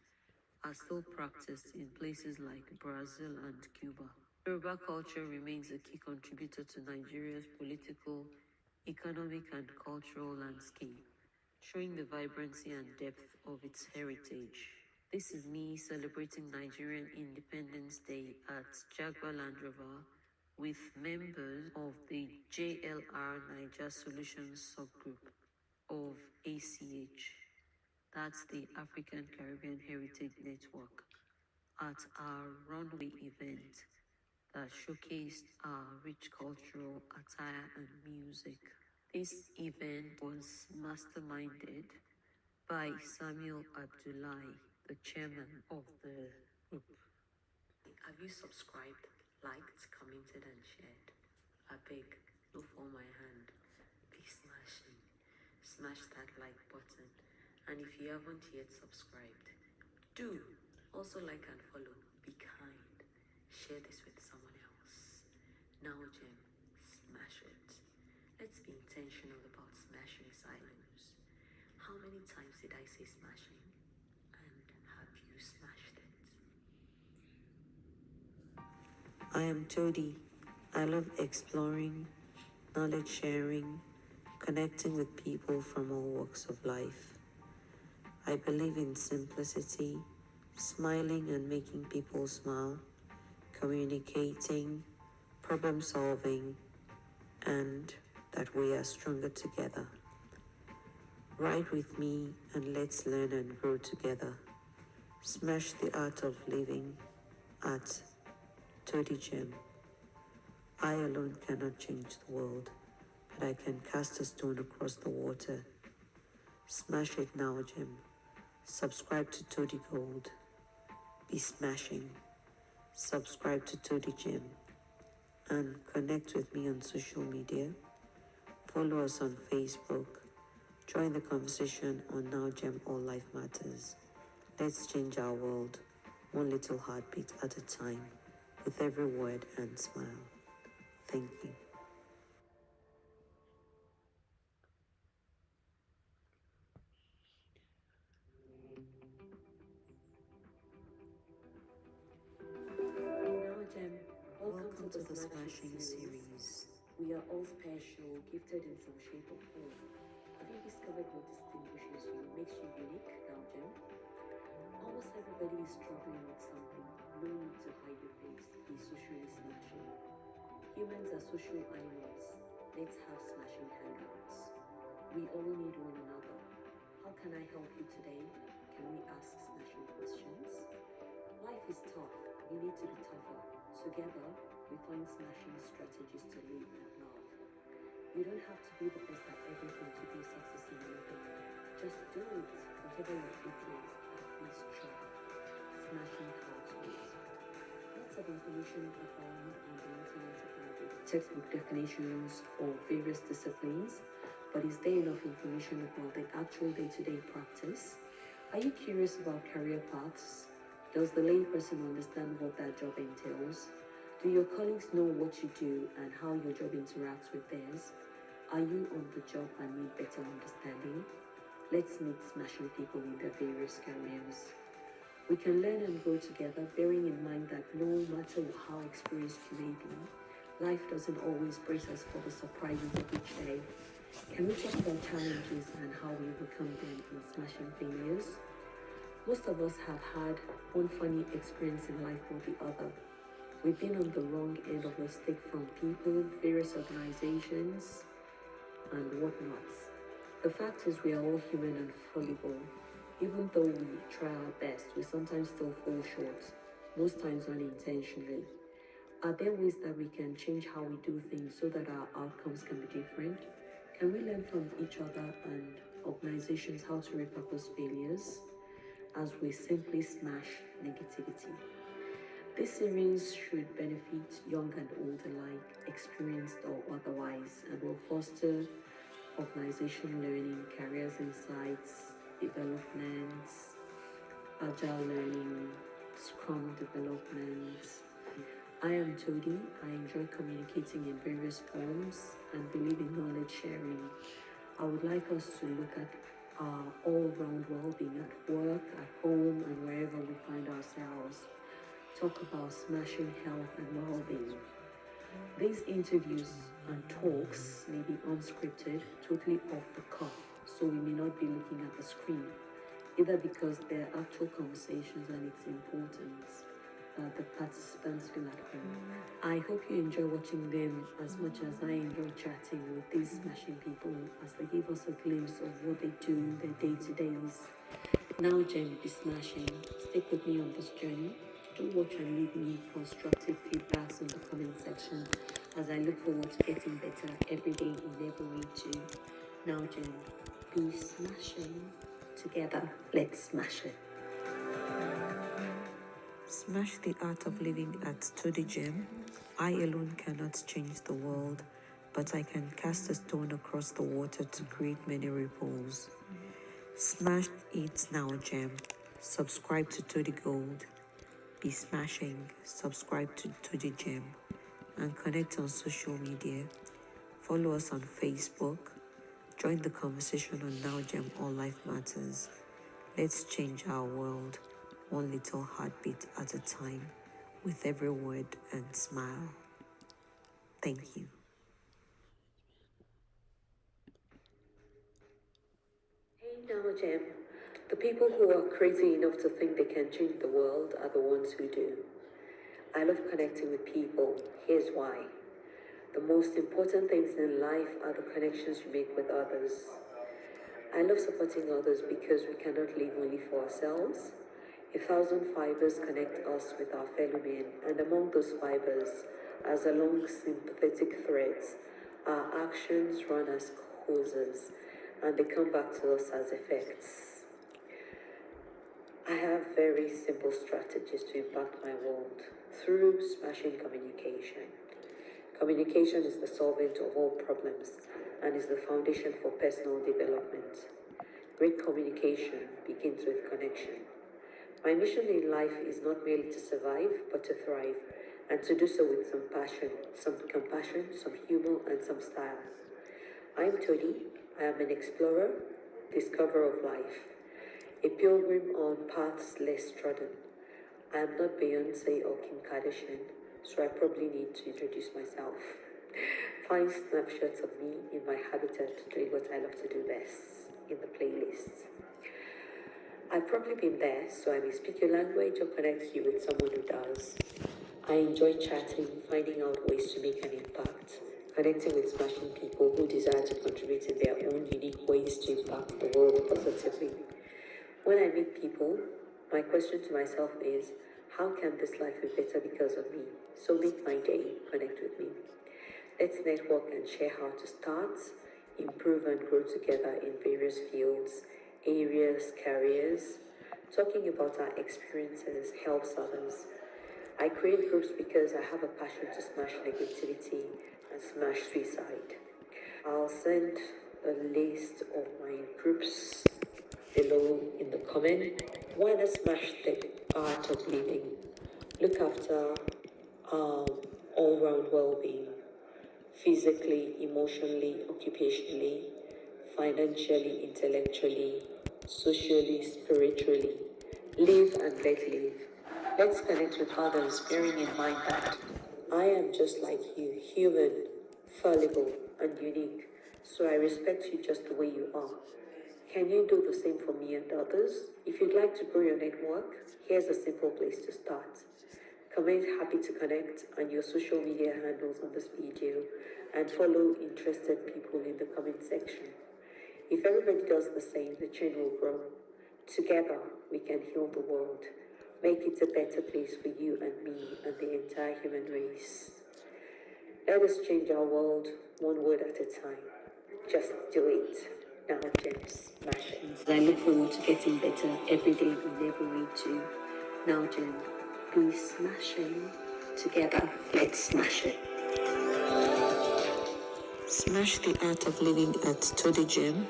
are still practiced in places like Brazil and Cuba. Yoruba culture remains a key contributor to Nigeria's political, economic, and cultural landscape, showing the vibrancy and depth of its heritage. This is me celebrating Nigerian Independence Day at Jagba Land Rover with members of the JLR Niger Solutions subgroup of ACH, that's the African Caribbean Heritage Network, at our runway event that showcased our rich cultural attire and music. This event was masterminded by Samuel Abdullahi, the chairman of the group. Have you subscribed, liked, commented, and shared? I beg, no for my hand. Be smashing. Smash that like button. And if you haven't yet subscribed, do also like and follow. Be kind. Share this with someone else. NowGem, smash it. Let's be intentional about smashing silos. How many times did I say smashing? And have you smashed it? I am Todi. I love exploring, knowledge sharing, connecting with people from all walks of life. I believe in simplicity, smiling and making people smile, communicating, problem solving, and that we are stronger together. Ride with me and let's learn and grow together. Smash the art of living at Todigem. I alone cannot change the world, but I can cast a stone across the water. Smash it now, Jim. Subscribe to Todigold. Be smashing. Subscribe to Todigem. And connect with me on social media. Follow us on Facebook. Join the conversation on NowGem All Life Matters. Let's change our world, one little heartbeat at a time, with every word and smile. Thank you. NowGem, welcome to the Smashing series. We are all special, gifted in some shape or form. Have you discovered what distinguishes you, makes you unique, NowGem? Almost everybody is struggling with something. No need to hide your face. Be socially smashing. Humans are social animals. Let's have smashing hangouts. We all need one another. How can I help you today? Can we ask smashing questions? Life is tough. You need to be tougher. Together, we find smashing strategies to live and love. You don't have to be the best at everything to be a success in anything. Just do it. Whatever your it is, at least try. Smashing how to do it. Lots of information abound on the internet about the textbook definitions of various disciplines, but is there enough information about the actual day-to-day practice? Are you curious about career paths? Does the layperson understand what that job entails? Do your colleagues know what you do and how your job interacts with theirs? Are you on the job and need better understanding? Let's meet smashing people in their various careers. We can learn and grow together, bearing in mind that no matter how experienced you may be, life doesn't always brace us for the surprises of each day. Can we talk about challenges and how we overcome them in smashing failures? Most of us have had one funny experience in life or the other. We've been on the wrong end of the stick from people, various organizations, and whatnot. The fact is we are all human and fallible. Even though we try our best, we sometimes still fall short, most times unintentionally. Are there ways that we can change how we do things so that our outcomes can be different? Can we learn from each other and organizations how to repurpose failures as we simply smash negativity? This series should benefit young and old alike, experienced or otherwise, and will foster organization learning, careers insights, developments, agile learning, scrum development. I am Todi. I enjoy communicating in various forms and believe in knowledge sharing. I would like us to look at our all-round well-being at work, at home, and wherever we find ourselves. Talk about smashing health and well-being. These interviews and talks may be unscripted, totally off the cuff, so we may not be looking at the screen, either because they're actual conversations and it's important that the participants feel at home. I hope you enjoy watching them as much as I enjoy chatting with these smashing people as they give us a glimpse of what they do in their day-to-days. NowGems be smashing. Stick with me on this journey. Do watch and leave me constructive feedbacks in the comment section as I look forward to getting better every day in every way too. NowGems be smashing. Together, let's smash it. Smash the art of living at Todigem. I alone cannot change the world, but I can cast a stone across the water to create many ripples. Smash it now, Gem. Subscribe to Todigold. Be smashing. Subscribe to Todigem. And connect on social media. Follow us on Facebook. Join the conversation on NowGem All Life Matters. Let's change our world, one little heartbeat at a time, with every word and smile. Thank you. Hey NowGem, the people who are crazy enough to think they can change the world are the ones who do. I love connecting with people. Here's why. The most important things in life are the connections you make with others. I love supporting others because we cannot live only for ourselves. 1,000 fibers connect us with our fellow men, and among those fibers, as along sympathetic threads, our actions run as causes, and they come back to us as effects. I have very simple strategies to impact my world through smashing communication. Communication is the solvent of all problems and is the foundation for personal development. Great communication begins with connection. My mission in life is not merely to survive, but to thrive, and to do so with some passion, some compassion, some humor, and some style. I'm Todi. I am an explorer, discoverer of life, a pilgrim on paths less trodden. I am not Beyonce or Kim Kardashian, so I probably need to introduce myself. Find snapshots of me in my habitat doing what I love to do best in the playlist. I've probably been there, so I may speak your language or connect you with someone who does. I enjoy chatting, finding out ways to make an impact, connecting with smashing people who desire to contribute in their own unique ways to impact the world positively. When I meet people, my question to myself is, how can this life be better because of me? So make my day, connect with me. Let's network and share how to start, improve and grow together in various fields, areas, careers. Talking about our experiences helps others. I create groups because I have a passion to smash negativity and smash suicide. I'll send a list of my groups below in the comment. Why not smash the art of living? Look after all-round well-being, physically, emotionally, occupationally, financially, intellectually, socially, spiritually. Live and let live. Let's connect with others, bearing in mind that I am just like you, human, fallible, and unique, so I respect you just the way you are. Can you do the same for me and others? If you'd like to grow your network, here's a simple place to start. Comment happy to connect and your social media handles on this video, and follow interested people in the comment section. If everybody does the same, the chain will grow. Together, we can heal the world. Make it a better place for you and me and the entire human race. Let us change our world one word at a time. Just do it. NowGems, smash it. I look forward to getting better every day in every way too. NowGems, be smashing. Together, let's smash it. Smash the art of living at Todigem.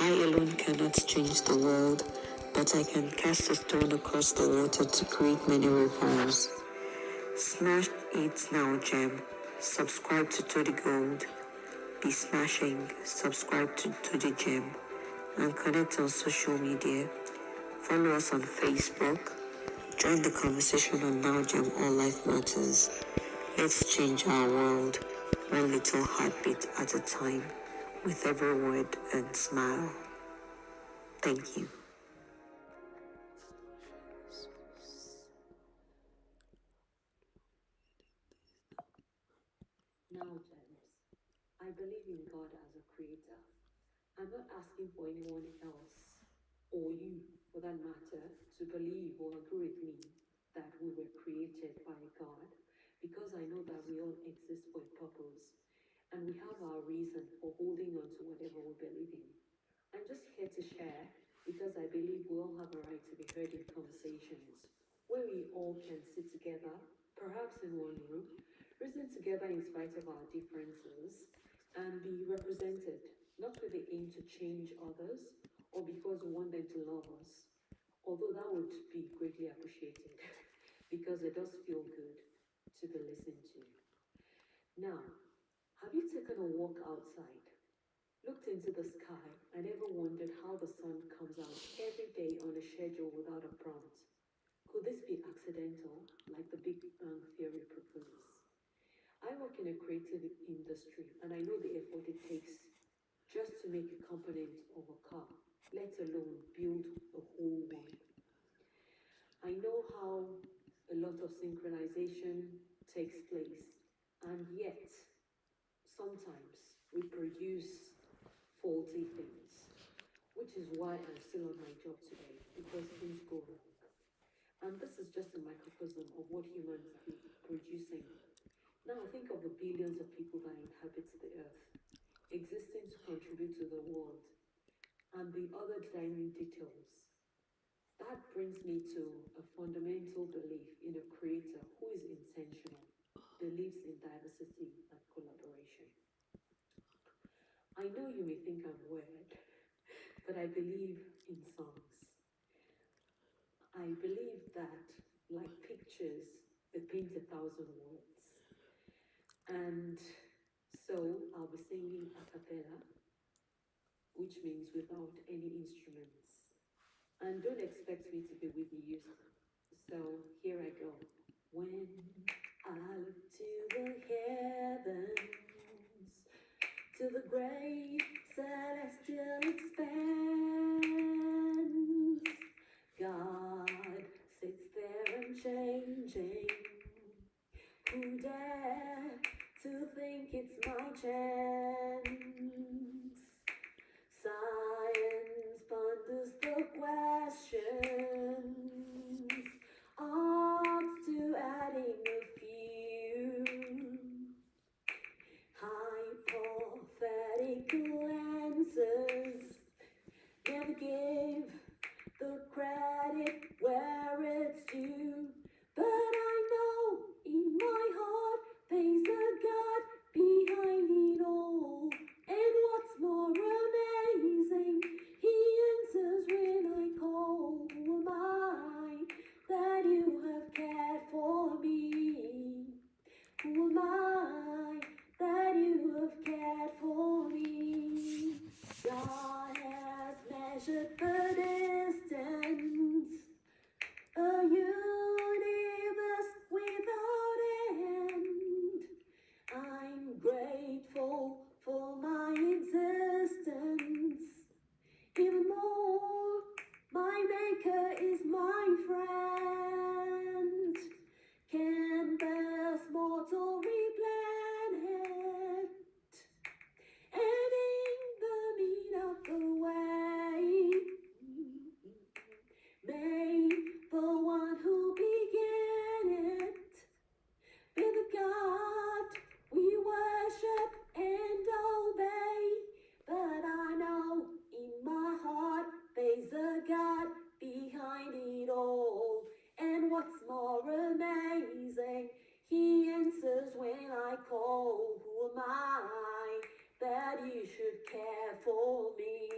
I alone cannot change the world, but I can cast a stone across the water to create many ripples. Smash it now, gem. Subscribe to Todigold. Be smashing. Subscribe to todigem. And connect on social media. Follow us on Facebook. Join the conversation on NowGem All Life Matters. Let's change our world, one little heartbeat at a time, with every word and smile. Thank you. Now, James, I believe in God as a creator. I'm not asking for anyone else, or you for that matter, to believe or agree with me that we were created by God, because I know that we all exist for a purpose, and we have our reason for holding on to whatever we believe in. I'm just here to share because I believe we all have a right to be heard in conversations where we all can sit together, perhaps in one room, reason together in spite of our differences, and be represented, not with the aim to change others or because we want them to love us, although that would be greatly appreciated because it does feel good to be listened to. Now, have you taken a walk outside? Looked into the sky and ever wondered how the sun comes out every day on a schedule without a prompt? Could this be accidental, like the Big Bang Theory proposes? I work in a creative industry and I know the effort it takes just to make a component of a car, let alone build a whole one. I know how a lot of synchronization takes place, and yet sometimes we produce faulty things, which is why I'm still on my job today, because things go wrong. And this is just a microcosm of what humans are producing. Now think of the billions of people that inhabit the earth, existing to contribute to the world, and the other tiny details. That brings me to a fundamental belief in a creator who is intentional, believes in diversity and collaboration. I know you may think I'm weird, but I believe in songs. I believe that, like pictures, they paint 1,000 words. And so I'll be singing a cappella, which means without any instruments. And don't expect me to be Whitney Houston. So here I go. When I look to the heavens, to the great celestial expanse, God sits there unchanging. Who dare to think it's my chance? Science ponders the questions, arts to adding a few hypothetical answers. Never give the credit where it's due, but I know in my heart there's a God behind it all. And what's more amazing, He answers when I call. Who am I that you have cared for me? Who am I that you have cared for me? God has measured the distance, a universe without end. I'm grateful for my existence. Even more, my maker is my friend. Can this mortal replanet ending the mean of the way? May the one who began it be the God we worship and obey. But I know in my heart there's a God behind it all. And what's more amazing, He answers when I call. Who am I that you should care for me?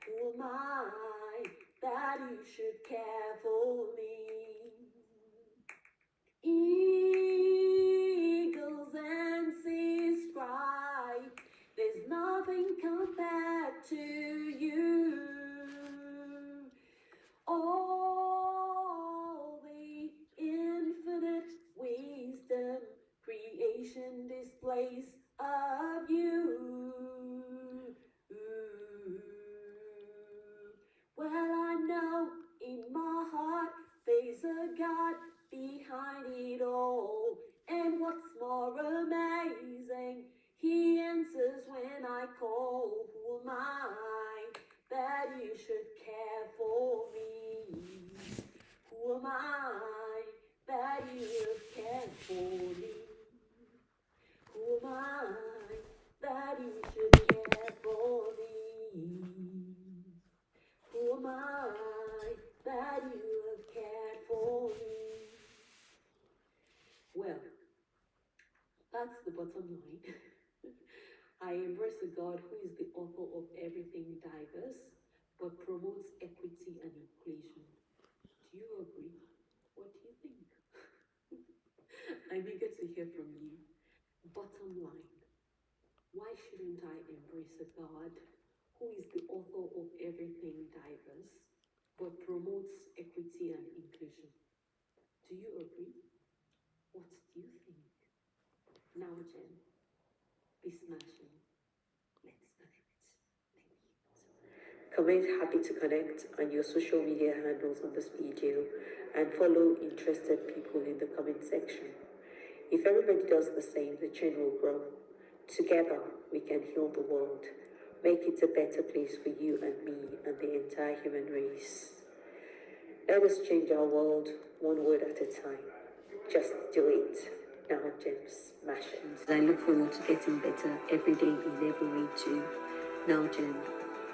Who am I that you should care for me. Eagles and seas cry, there's nothing compared to you. All the infinite wisdom creation displays of you. Well, I know in my heart there's a God behind it all. And what's more amazing, He answers when I call. Who am I that you should care for me? Who am I that you would care for me? Who am I that you should care for me? Who am I that you have cared for me? Well, that's the bottom line. I embrace a God who is the author of everything diverse, but promotes equity and inclusion. Do you agree? What do you think? I'm eager to hear from you. Bottom line, why shouldn't I embrace a God who is the author of everything diverse, but promotes equity and inclusion? Do you agree? What do you think? NowGem, be smashing. Let's connect. Thank you. Comment happy to connect on your social media handles on this video and follow interested people in the comment section. If everybody does the same, the chain will grow. Together, we can heal the world, make it a better place for you and me and the entire human race. Let us change our world one word at a time. Just do it. NowGems, smash it. I look forward to getting better every day in every way too. NowGem,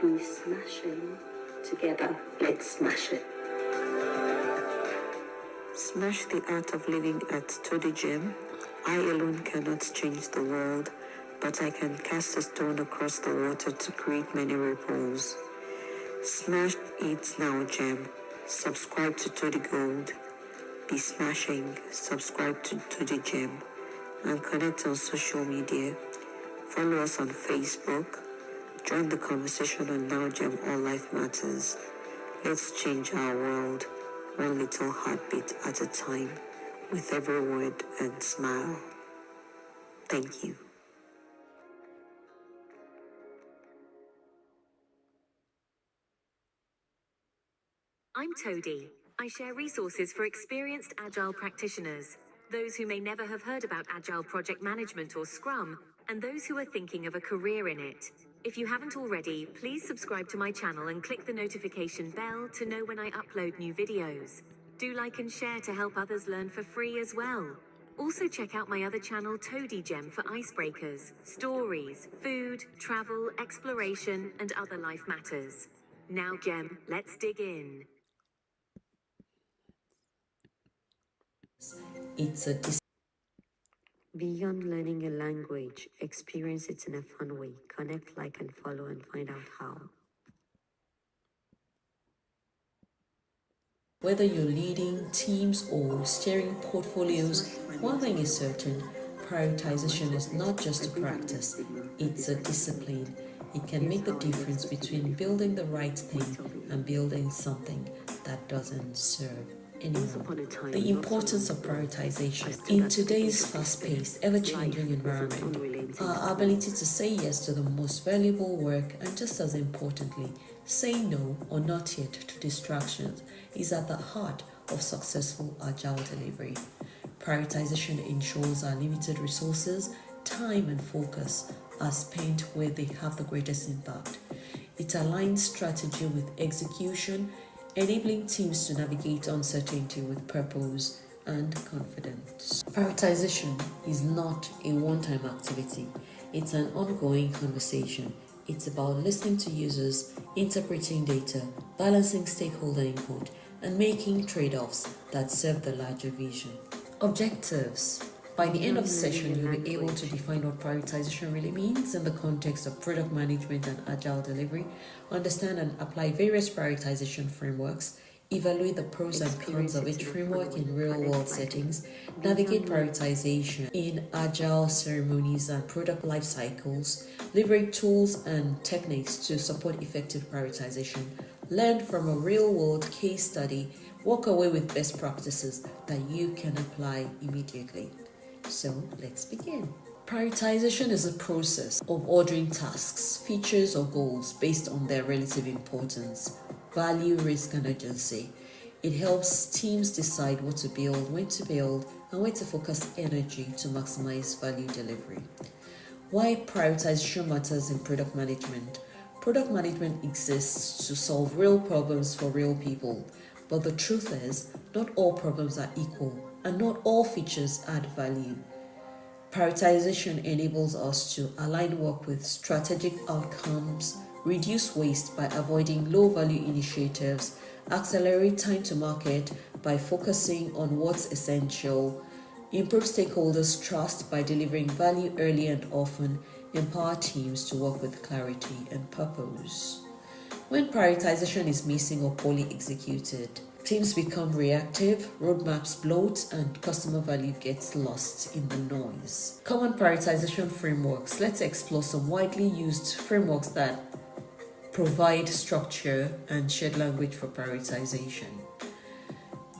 be smashing. Together, let's smash it. Smash the art of living at Todigem. I alone cannot change the world, but I can cast a stone across the water to create many ripples. Smash it now, Gem. Subscribe to Todigold. Be smashing. Subscribe to Todigem. And connect on social media. Follow us on Facebook. Join the conversation on NowGem All Life Matters. Let's change our world, one little heartbeat at a time, with every word and smile. Thank you. I'm Todi. I share resources for experienced Agile practitioners, those who may never have heard about Agile project management or Scrum, and those who are thinking of a career in it. If you haven't already, please subscribe to my channel and click the notification bell to know when I upload new videos. Do like and share to help others learn for free as well. Also check out my other channel Todigem for icebreakers, stories, food, travel, exploration, and other life matters. Now Gem, let's dig in. It's a Beyond learning a language, experience it in a fun way. Connect, like, and follow and find out how. Whether you're leading teams or steering portfolios, one thing is certain, prioritization is not just a practice, it's a discipline. It can make the difference between building the right thing and building something that doesn't serve anyone. The importance of prioritization. In today's fast-paced, ever-changing environment, our ability to say yes to the most valuable work and, just as importantly, say no or not yet to distractions is at the heart of successful Agile delivery. Prioritization ensures our limited resources, time and focus are spent where they have the greatest impact. It aligns strategy with execution, enabling teams to navigate uncertainty with purpose and confidence. Prioritization is not a one-time activity. It's an ongoing conversation. It's about listening to users, interpreting data, balancing stakeholder input, and making trade-offs that serve the larger vision. Objectives. By the end of the session, you'll be able to define what prioritization really means in the context of product management and agile delivery, understand and apply various prioritization frameworks, evaluate the pros and cons of each framework in real-world settings, navigate prioritization in agile ceremonies and product life cycles, leverage tools and techniques to support effective prioritization, learn from a real-world case study, walk away with best practices that you can apply immediately. So let's begin. Prioritization is a process of ordering tasks, features, or goals based on their relative importance, value, risk, and urgency. It helps teams decide what to build, when to build, and where to focus energy to maximize value delivery. Why prioritization matters in product management. Product management exists to solve real problems for real people, but the truth is, not all problems are equal, and not all features add value. Prioritization enables us to align work with strategic outcomes, reduce waste by avoiding low-value initiatives, accelerate time to market by focusing on what's essential, improve stakeholders' trust by delivering value early and often, empower teams to work with clarity and purpose. When prioritization is missing or poorly executed, teams become reactive, roadmaps bloat, and customer value gets lost in the noise. Common prioritization frameworks. Let's explore some widely used frameworks that provide structure and shared language for prioritization.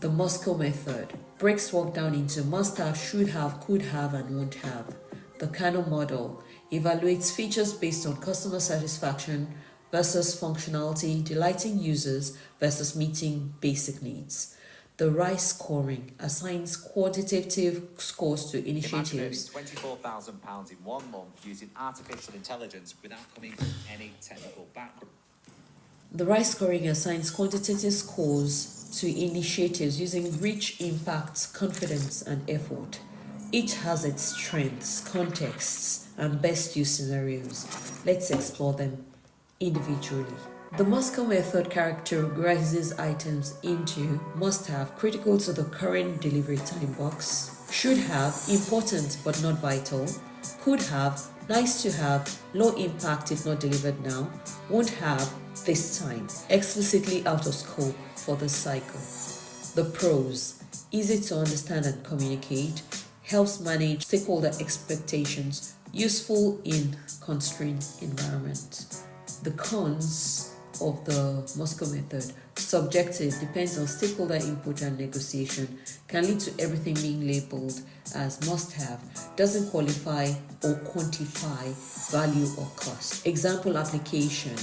The Moscow method breaks work down into must have, should have, could have, and won't have. The Kano model evaluates features based on customer satisfaction versus functionality, delighting users versus meeting basic needs. The RISE scoring assigns quantitative scores to initiatives. Imagine earning £24,000 in 1 month using artificial intelligence without coming from any technical background. The RISE scoring assigns quantitative scores to initiatives using reach, impact, confidence, and effort. Each has its strengths, contexts, and best use scenarios. Let's explore them individually. The Moscow method categorizes items into must-have, critical to the current delivery time box, should have, important but not vital, could have, nice to have, low impact if not delivered now, won't have, this time, explicitly out of scope for the cycle. The pros: easy to understand and communicate, helps manage stakeholder expectations, useful in constrained environments. The cons of the Moscow method: subjective, depends on stakeholder input and negotiation, can lead to everything being labeled as must-have, doesn't qualify or quantify value or cost. Example application: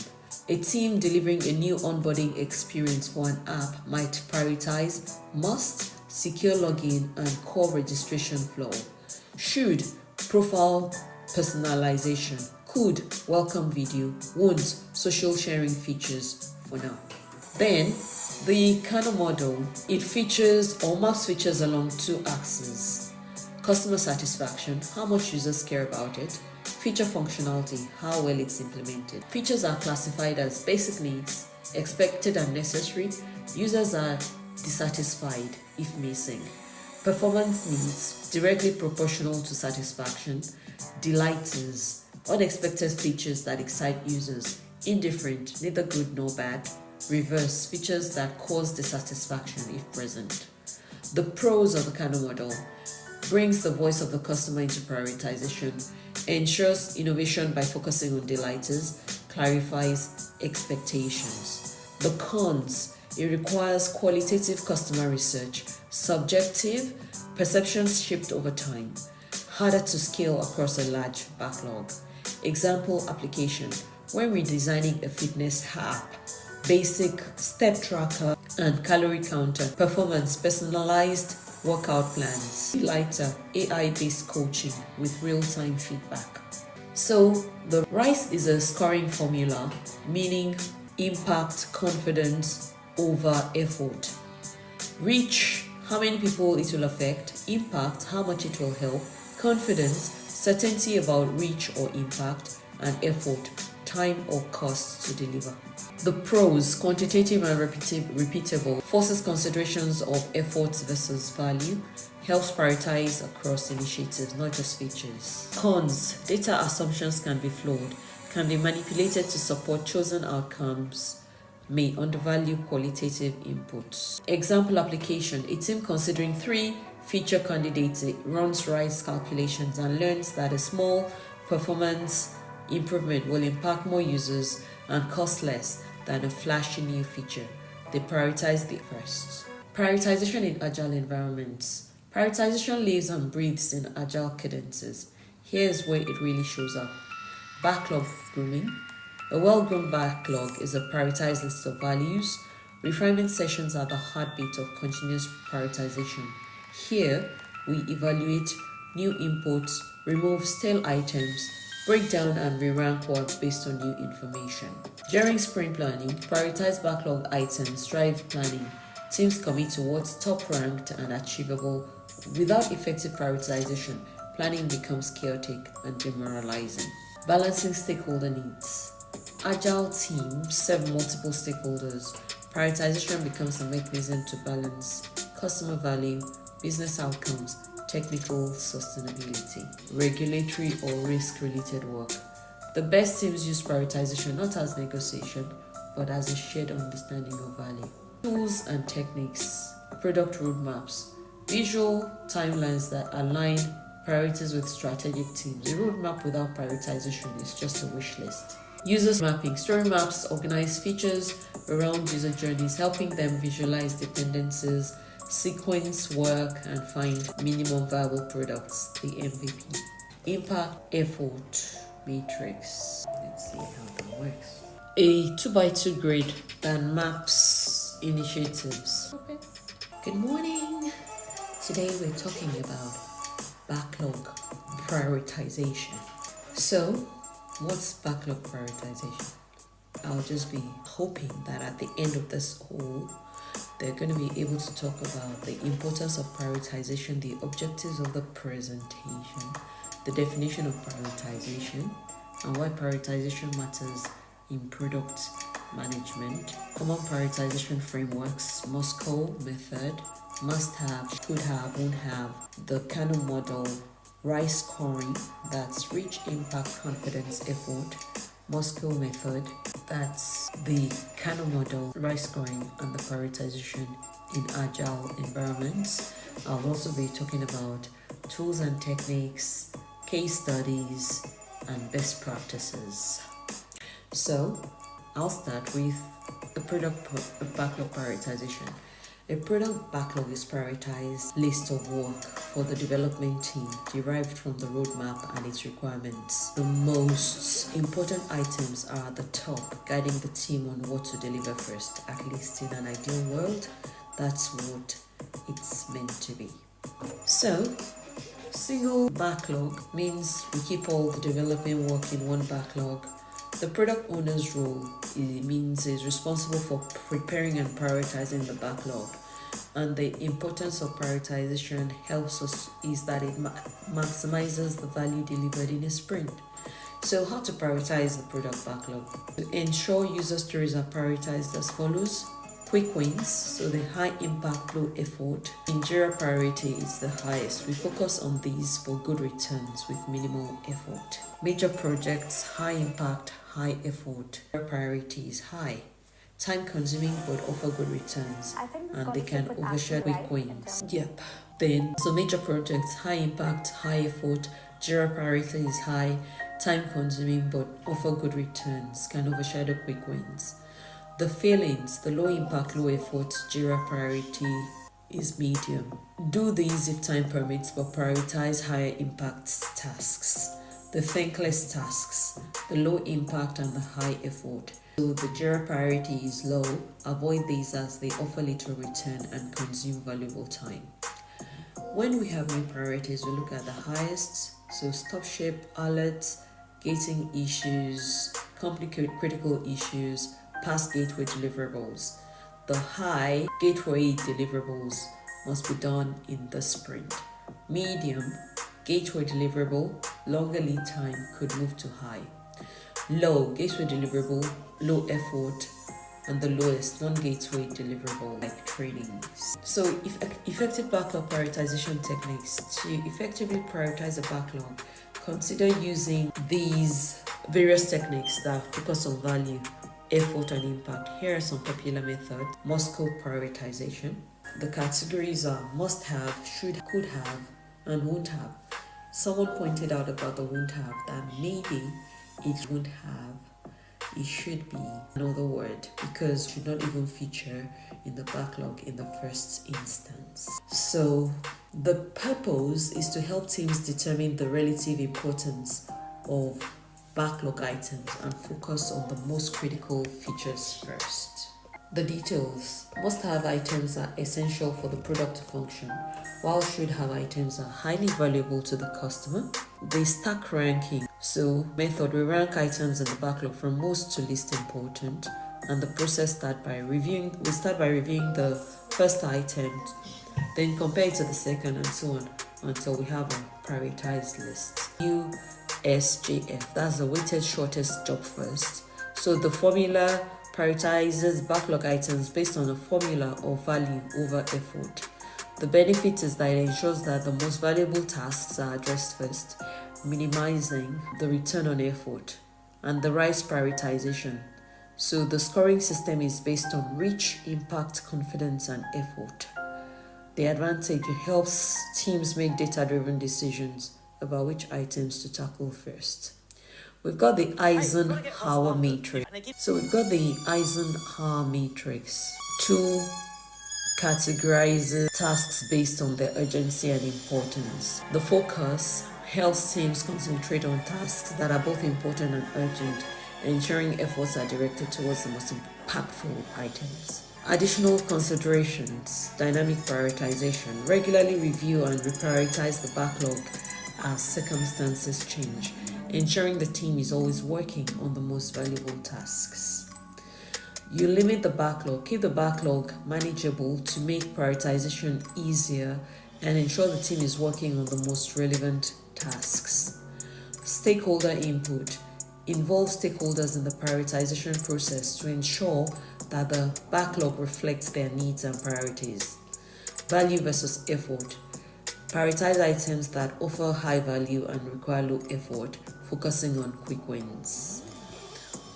a team delivering a new onboarding experience for an app might prioritize must, secure login, and core registration flow. Should, profile personalization. Could, welcome video. Won't, social sharing features for now. Then, the Kano model, it features or maps features along two axes. Customer satisfaction, how much users care about it. Feature functionality, how well it's implemented. Features are classified as basic needs, expected and necessary. Users are dissatisfied if missing. Performance needs, directly proportional to satisfaction. Delighters, unexpected features that excite users. Indifferent, neither good nor bad. Reverse, features that cause dissatisfaction if present. The pros of the Kano model: brings the voice of the customer into prioritization, ensures innovation by focusing on delighters, clarifies expectations. The cons: it requires qualitative customer research, subjective, perceptions shift over time, harder to scale across a large backlog. Example application: when redesigning a fitness app, basic step tracker and calorie counter. Performance: personalized workout plans. Lighter, AI-based coaching with real-time feedback. So the RISE is a scoring formula, meaning impact, confidence over effort. Reach, how many people it will affect. Impact, how much it will help. Confidence, certainty about reach or impact. And effort, time or cost to deliver. The pros: quantitative and repeatable, forces considerations of efforts versus value, Helps prioritize across initiatives, not just features. Cons: data assumptions can be flawed, can be manipulated to support chosen outcomes, may undervalue qualitative inputs. Example application: a team considering 3 feature candidates runs RISE calculations and learns that a small performance improvement will impact more users and cost less than a flashy new feature. They prioritize the first. Prioritization in agile environments. Prioritization lives and breathes in agile cadences. Here's where it really shows up. Backlog grooming. A well-groomed backlog is a prioritized list of values. Refinement sessions are the heartbeat of continuous prioritization. Here, we evaluate new inputs, remove stale items, break down and re-rank work based on new information. During sprint planning, prioritize backlog items, drive planning. Teams commit towards top-ranked and achievable. Without effective prioritization, planning becomes chaotic and demoralizing. Balancing stakeholder needs. Agile teams serve multiple stakeholders. Prioritization becomes a mechanism to balance customer value, business outcomes, technical sustainability, regulatory or risk-related work. The best teams use prioritization not as negotiation, but as a shared understanding of value. Tools and techniques, product roadmaps, visual timelines that align priorities with strategic teams. A roadmap without prioritization is just a wish list. Users mapping. Story maps organize features around user journeys, helping them visualize dependencies, sequence work, and find minimum viable products, the MVP. Impact effort matrix. Let's see how that works. A 2x2 grid that maps initiatives. Okay. Good morning. Today we're talking about backlog prioritization. So, what's backlog prioritization? I'll just be hoping that at the end of this whole, they're going to be able to talk about the importance of prioritization, the objectives of the presentation, the definition of prioritization, and why prioritization matters in product management, common prioritization frameworks, Moscow method, must have, could have, won't have, the Kano model, RISE scoring, that's reach, impact, confidence, effort, Moscow method, that's the Kano model, RISE scoring, and the prioritization in agile environments. I'll also be talking about tools and techniques, case studies, and best practices. So, I'll start with the backlog prioritization. A product backlog is prioritized list of work for the development team derived from the roadmap and its requirements. The most important items are at the top, guiding the team on what to deliver first. At least in an ideal world, that's what it's meant to be. So, single backlog means we keep all the development work in one backlog. The product owner's role means is responsible for preparing and prioritizing the backlog. And the importance of prioritization helps us is that it maximizes the value delivered in a sprint. So how to prioritize the product backlog? To ensure user stories are prioritized as follows. Quick wins, so the high impact, low effort. In Jira priority is the highest. We focus on these for good returns with minimal effort. Major projects, high impact, high effort. Priority is high. Time consuming but offer good returns, and they can overshadow quick wins. Yep. Then, so major projects, high impact, high effort. Jira priority is high. Time consuming but offer good returns, can overshadow quick wins. The failings, the low impact, low effort, Jira priority is medium. Do these if time permits, but prioritize higher impact tasks. The thankless tasks, the low impact and the high effort. So the Jira priority is low. Avoid these as they offer little return and consume valuable time. When we have new priorities, we look at the highest. So stop ship, alerts, gating issues, complicated critical issues, past gateway deliverables. The high gateway deliverables must be done in the sprint. Medium, gateway deliverable, longer lead time could move to high. Low, gateway deliverable, low effort, and the lowest non-gateway deliverable like trainings. So effective backlog prioritization techniques. To effectively prioritize a backlog, consider using these various techniques that focus on value, effort, and impact. Here are some popular methods. Must-go prioritization. The categories are must have, should, could have, and won't have. Someone pointed out about the won't have that maybe it won't have, it should be another word, because it should not even feature in the backlog in the first instance. So the purpose is to help teams determine the relative importance of backlog items and focus on the most critical features first. The details. Must-have items are essential for the product to function, while should-have items are highly valuable to the customer. They stack ranking. So, method, we rank items in the backlog from most to least important, and the process start by reviewing the first item, then compare it to the second, and so on until we have a prioritized list. USJF, that's the weighted shortest job first. So the formula prioritizes backlog items based on a formula of value over effort. The benefit is that it ensures that the most valuable tasks are addressed first, minimizing the return on effort, and the right prioritization. So the scoring system is based on reach, impact, confidence, and effort. The advantage, it helps teams make data-driven decisions about which items to tackle first. We've got the Eisenhower matrix. So we've got the Eisenhower matrix. 2 categorizes tasks based on their urgency and importance. The focus helps teams concentrate on tasks that are both important and urgent, ensuring efforts are directed towards the most impactful items. Additional considerations, dynamic prioritization. Regularly review and reprioritize the backlog as circumstances change, ensuring the team is always working on the most valuable tasks. You limit the backlog, keep the backlog manageable to make prioritization easier and ensure the team is working on the most relevant tasks. Stakeholder input. Involve stakeholders in the prioritization process to ensure that the backlog reflects their needs and priorities. Value versus effort. Prioritize items that offer high value and require low effort, focusing on quick wins.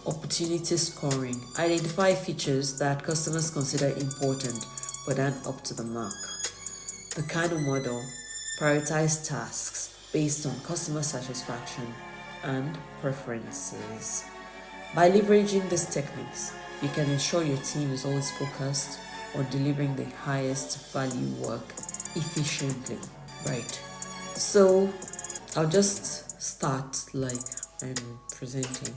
Opportunity scoring. Identify features that customers consider important but aren't up to the mark. The Kano model. Prioritize tasks based on customer satisfaction and preferences. By leveraging these techniques, you can ensure your team is always focused on delivering the highest value work efficiently. Right. So I'll just start like I'm presenting.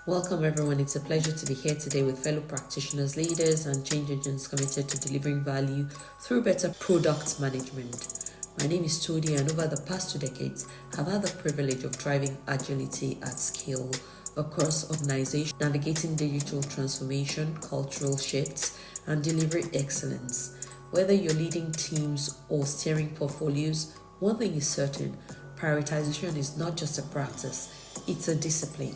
Welcome everyone. It's a pleasure to be here today with fellow practitioners, leaders, and change agents committed to delivering value through better product management. My name is Todi, and over the past 2 decades, I've had the privilege of driving agility at scale across organizations, navigating digital transformation, cultural shifts, and delivery excellence. Whether you're leading teams or steering portfolios, one thing is certain: prioritization is not just a practice, it's a discipline.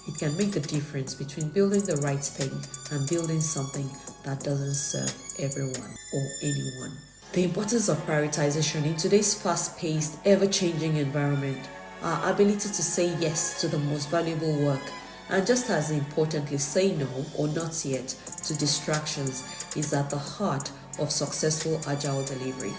It can make the difference between building the right thing and building something that doesn't serve everyone or anyone. The importance of prioritization in today's fast-paced, ever-changing environment. Our ability to say yes to the most valuable work, and just as importantly, say no or not yet to distractions, is at the heart of successful agile delivery.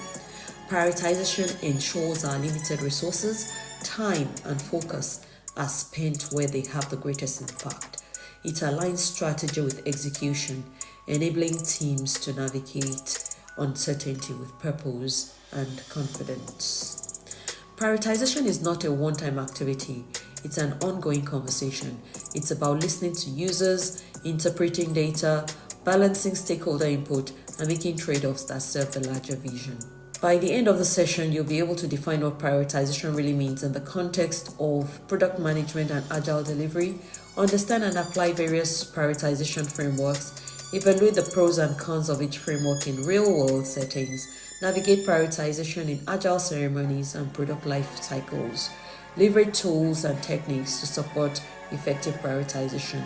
Prioritization ensures our limited resources, time, and focus are spent where they have the greatest impact. It aligns strategy with execution, enabling teams to navigate uncertainty with purpose and confidence. Prioritization is not a one-time activity. It's an ongoing conversation. It's about listening to users, interpreting data, balancing stakeholder input, and making trade-offs that serve the larger vision. By the end of the session, you'll be able to define what prioritization really means in the context of product management and agile delivery, understand and apply various prioritization frameworks, evaluate the pros and cons of each framework in real-world settings, navigate prioritization in agile ceremonies and product life cycles, leverage tools and techniques to support effective prioritization,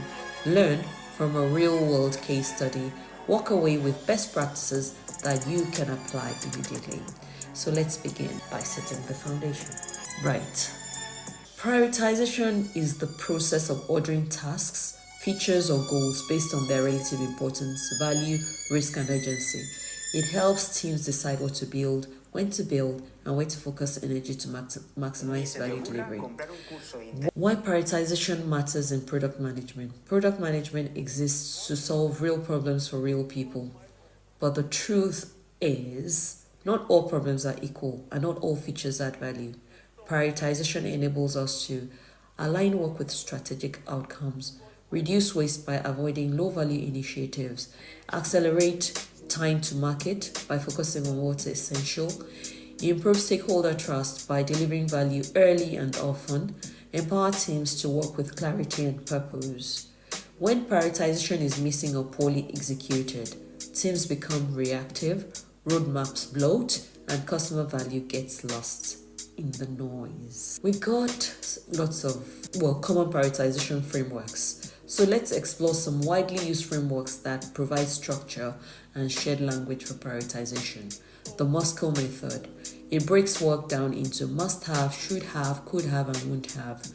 learn from a real-world case study, walk away with best practices that you can apply immediately. So let's begin by setting the foundation. Right. Prioritization is the process of ordering tasks, features, or goals based on their relative importance, value, risk, and urgency. It helps teams decide what to build, when to build, and where to focus energy to maximize value delivery. Why prioritization matters in product management. Product management exists to solve real problems for real people. But the truth is, not all problems are equal and not all features add value. Prioritization enables us to align work with strategic outcomes, reduce waste by avoiding low-value initiatives, accelerate time to market by focusing on what's essential, improve stakeholder trust by delivering value early and often, empower teams to work with clarity and purpose. When prioritization is missing or poorly executed, teams become reactive, roadmaps bloat, and customer value gets lost in the noise. We've got lots of, common prioritization frameworks. So let's explore some widely used frameworks that provide structure and shared language for prioritization. The Moscow method. It breaks work down into must-have, should-have, could-have, and won't-have.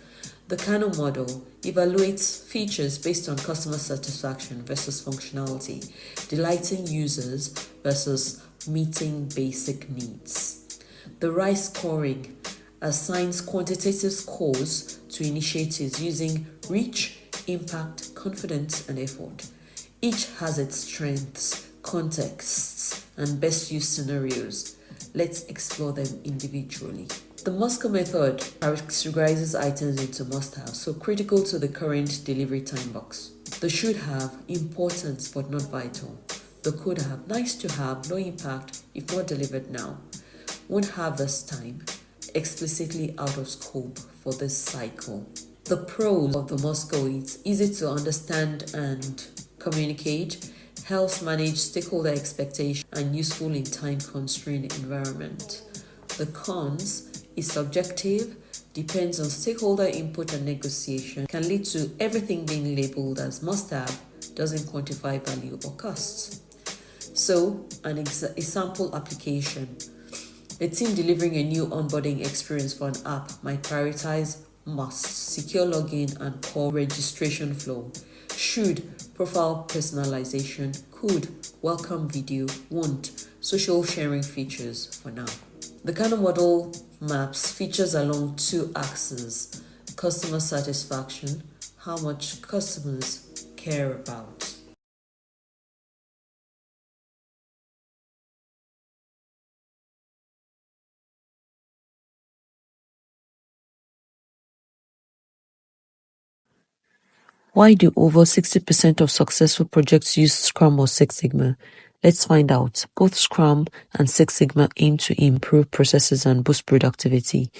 The Kano model evaluates features based on customer satisfaction versus functionality, delighting users versus meeting basic needs. The RISE scoring assigns quantitative scores to initiatives using reach, impact, confidence, and effort. Each has its strengths, contexts, and best use scenarios. Let's explore them individually. The Moscow method categorizes items into must-have, so critical to the current delivery time box. The should-have, important but not vital. The could-have, nice to have, low impact if not delivered now. Won't have this time, explicitly out of scope for this cycle. The pros of the Moscow: it's easy to understand and communicate, helps manage stakeholder expectations, and useful in time-constrained environment. The cons is subjective, depends on stakeholder input and negotiation, can lead to everything being labeled as must-have, doesn't quantify value or costs. So, a sample application. A team delivering a new onboarding experience for an app might prioritize must, secure login and core registration flow. Should, profile personalization. Could, welcome video. Won't, social sharing features for now. The Kano model maps features along two axes: customer satisfaction, how much customers care about. Why do over 60% of successful projects use Scrum or Six Sigma? Let's find out. Both Scrum and Six Sigma aim to improve processes and boost productivity.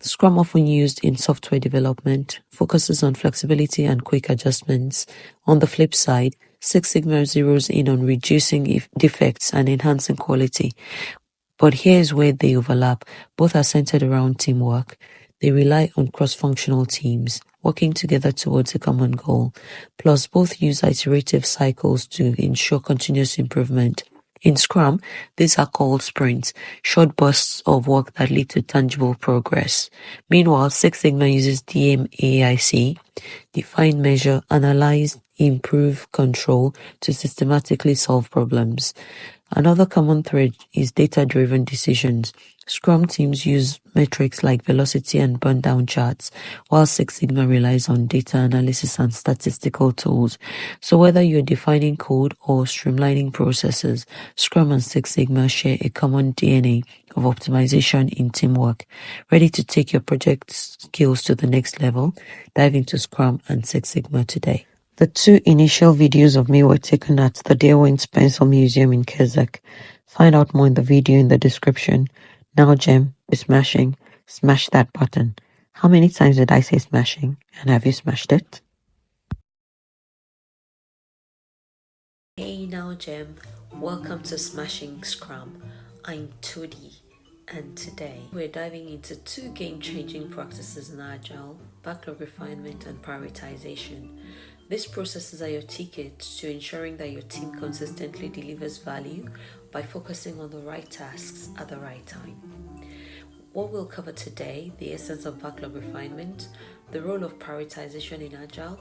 Scrum, often used in software development, focuses on flexibility and quick adjustments. On the flip side, Six Sigma zeroes in on reducing defects and enhancing quality. But here's where they overlap. Both are centered around teamwork. They rely on cross-functional teams, working together towards a common goal. Plus, both use iterative cycles to ensure continuous improvement. In Scrum, these are called sprints, short bursts of work that lead to tangible progress. Meanwhile, Six Sigma uses DMAIC, define, measure, analyze, improve, control, to systematically solve problems. Another common thread is data-driven decisions. Scrum teams use metrics like velocity and burn-down charts, while Six Sigma relies on data analysis and statistical tools. So whether you're defining code or streamlining processes, Scrum and Six Sigma share a common DNA of optimization in teamwork. Ready to take your project skills to the next level? Dive into Scrum and Six Sigma today. The two initial videos of me were taken at the Derwent Spencer Museum in Keswick. Find out more in the video in the description. NowGem is smashing. Smash that button. How many times did I say smashing? And have you smashed it? Hey NowGem, welcome to Smashing Scrum. I'm Todi, and today we're diving into two game-changing practices in Agile: backlog refinement and prioritization. These processes are your ticket to ensuring that your team consistently delivers value by focusing on the right tasks at the right time. What we'll cover today: the essence of backlog refinement, the role of prioritization in Agile,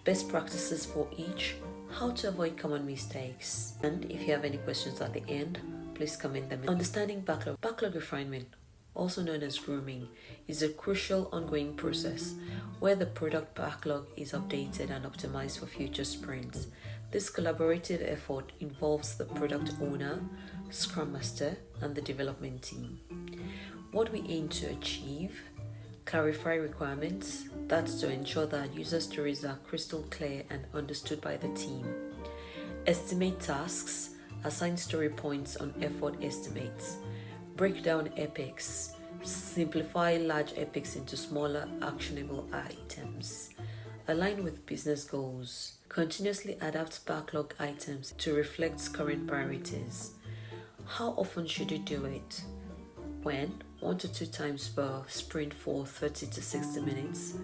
best practices for each, how to avoid common mistakes, and if you have any questions at the end, please comment them. Understanding backlog. Backlog refinement, also known as grooming, is a crucial ongoing process where the product backlog is updated and optimized for future sprints. This collaborative effort involves the product owner, Scrum Master, and the development team. What we aim to achieve: clarify requirements, that's to ensure that user stories are crystal clear and understood by the team. Estimate tasks, assign story points on effort estimates. Break down epics, simplify large epics into smaller actionable items. Align with business goals, continuously adapt backlog items to reflect current priorities. How often should you do it? When? 1 to 2 times per sprint for 30 to 60 minutes.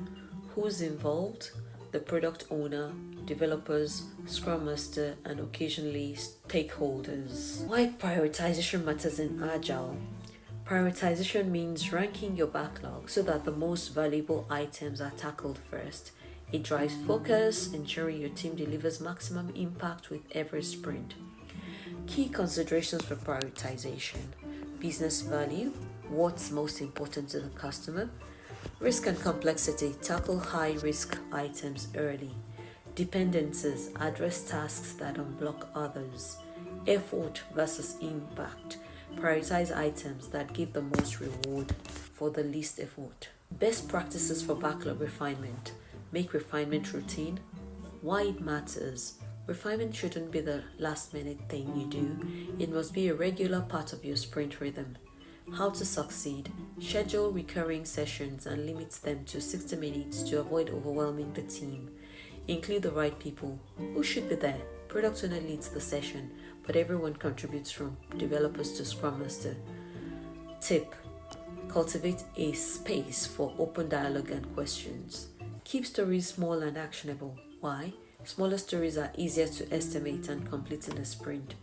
Who's involved? The product owner, developers, Scrum Master, and occasionally stakeholders. Why prioritization matters in Agile? Prioritization means ranking your backlog so that the most valuable items are tackled first. It drives focus, ensuring your team delivers maximum impact with every sprint. Key considerations for prioritization: business value, what's most important to the customer; risk and complexity, tackle high-risk items early; dependencies, address tasks that unblock others; effort versus impact, prioritize items that give the most reward for the least effort. Best practices for backlog refinement: make refinement routine. Why it matters: refinement shouldn't be the last-minute thing you do. It must be a regular part of your sprint rhythm. How to succeed: schedule recurring sessions and limit them to 60 minutes to avoid overwhelming the team. Include the right people. Who should be there? Product owner leads the session, but everyone contributes, from developers to Scrum Master. Tip: cultivate a space for open dialogue and questions. Keep stories small and actionable. Why? Smaller stories are easier to estimate and complete in a sprint.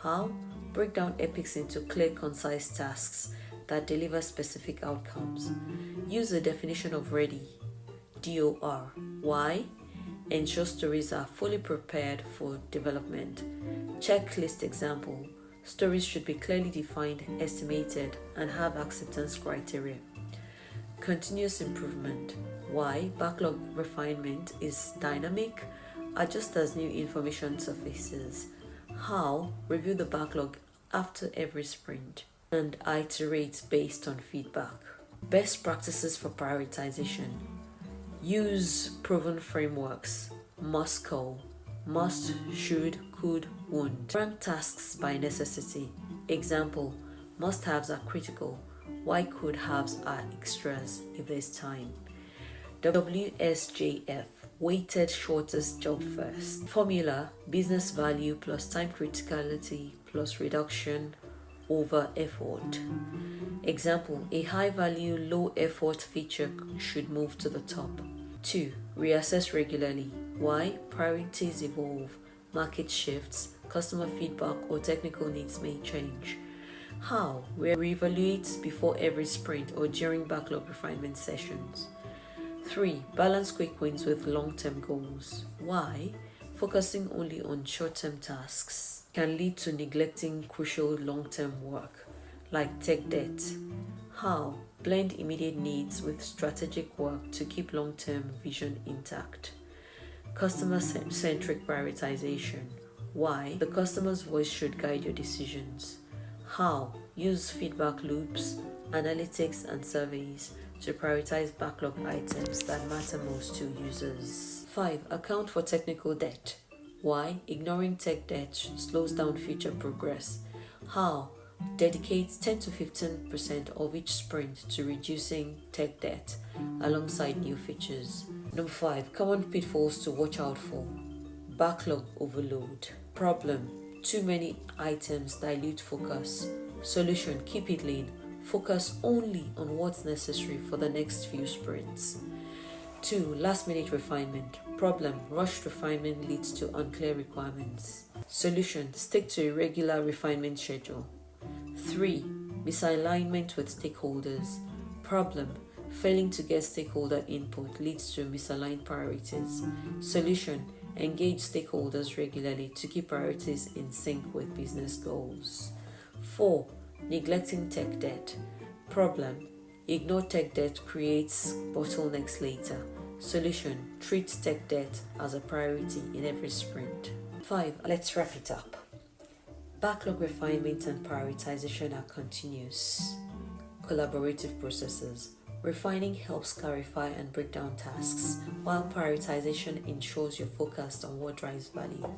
How? Break down epics into clear, concise tasks that deliver specific outcomes. Use the definition of ready, DOR. Why? Ensure stories are fully prepared for development. Checklist example: stories should be clearly defined, estimated, and have acceptance criteria. Continuous improvement. Why? Backlog refinement is dynamic, adjust as new information surfaces. How? Review the backlog after every sprint and iterate based on feedback. Best practices for prioritization: use proven frameworks. Must, should, could, won't. Rank tasks by necessity. Example: must-haves are critical, why could-haves are extras if there's time. WSJF, weighted shortest job first. Formula: business value plus time criticality plus reduction over effort. Example: a high value, low effort feature should move to the top. 2. Reassess regularly. Why? Priorities evolve, market shifts, customer feedback or technical needs may change. How? Reevaluate before every sprint or during backlog refinement sessions. 3. Balance quick wins with long-term goals. Why? Focusing only on short-term tasks can lead to neglecting crucial long-term work, like tech debt. How? Blend immediate needs with strategic work to keep long-term vision intact. Customer-centric prioritization. Why? The customer's voice should guide your decisions. How? Use feedback loops, analytics, and surveys to prioritize backlog items that matter most to users. 5. Account for technical debt. Why? Ignoring tech debt slows down future progress. How? Dedicate 10 to 15% of each sprint to reducing tech debt alongside new features. Number 5. Common pitfalls to watch out for. Backlog overload. Problem: too many items dilute focus. Solution: keep it lean. Focus only on what's necessary for the next few sprints. 2. Last minute refinement. Problem: rushed refinement leads to unclear requirements. Solution: stick to a regular refinement schedule. 3. Misalignment with stakeholders. Problem: failing to get stakeholder input leads to misaligned priorities. Solution: engage stakeholders regularly to keep priorities in sync with business goals. 4. Neglecting tech debt. Problem: ignore tech debt creates bottlenecks later. Solution: treat tech debt as a priority in every sprint. 5. Let's wrap it up. Backlog refinement and prioritization are continuous, collaborative processes. Refining helps clarify and break down tasks, while prioritization ensures you're focused on what drives value.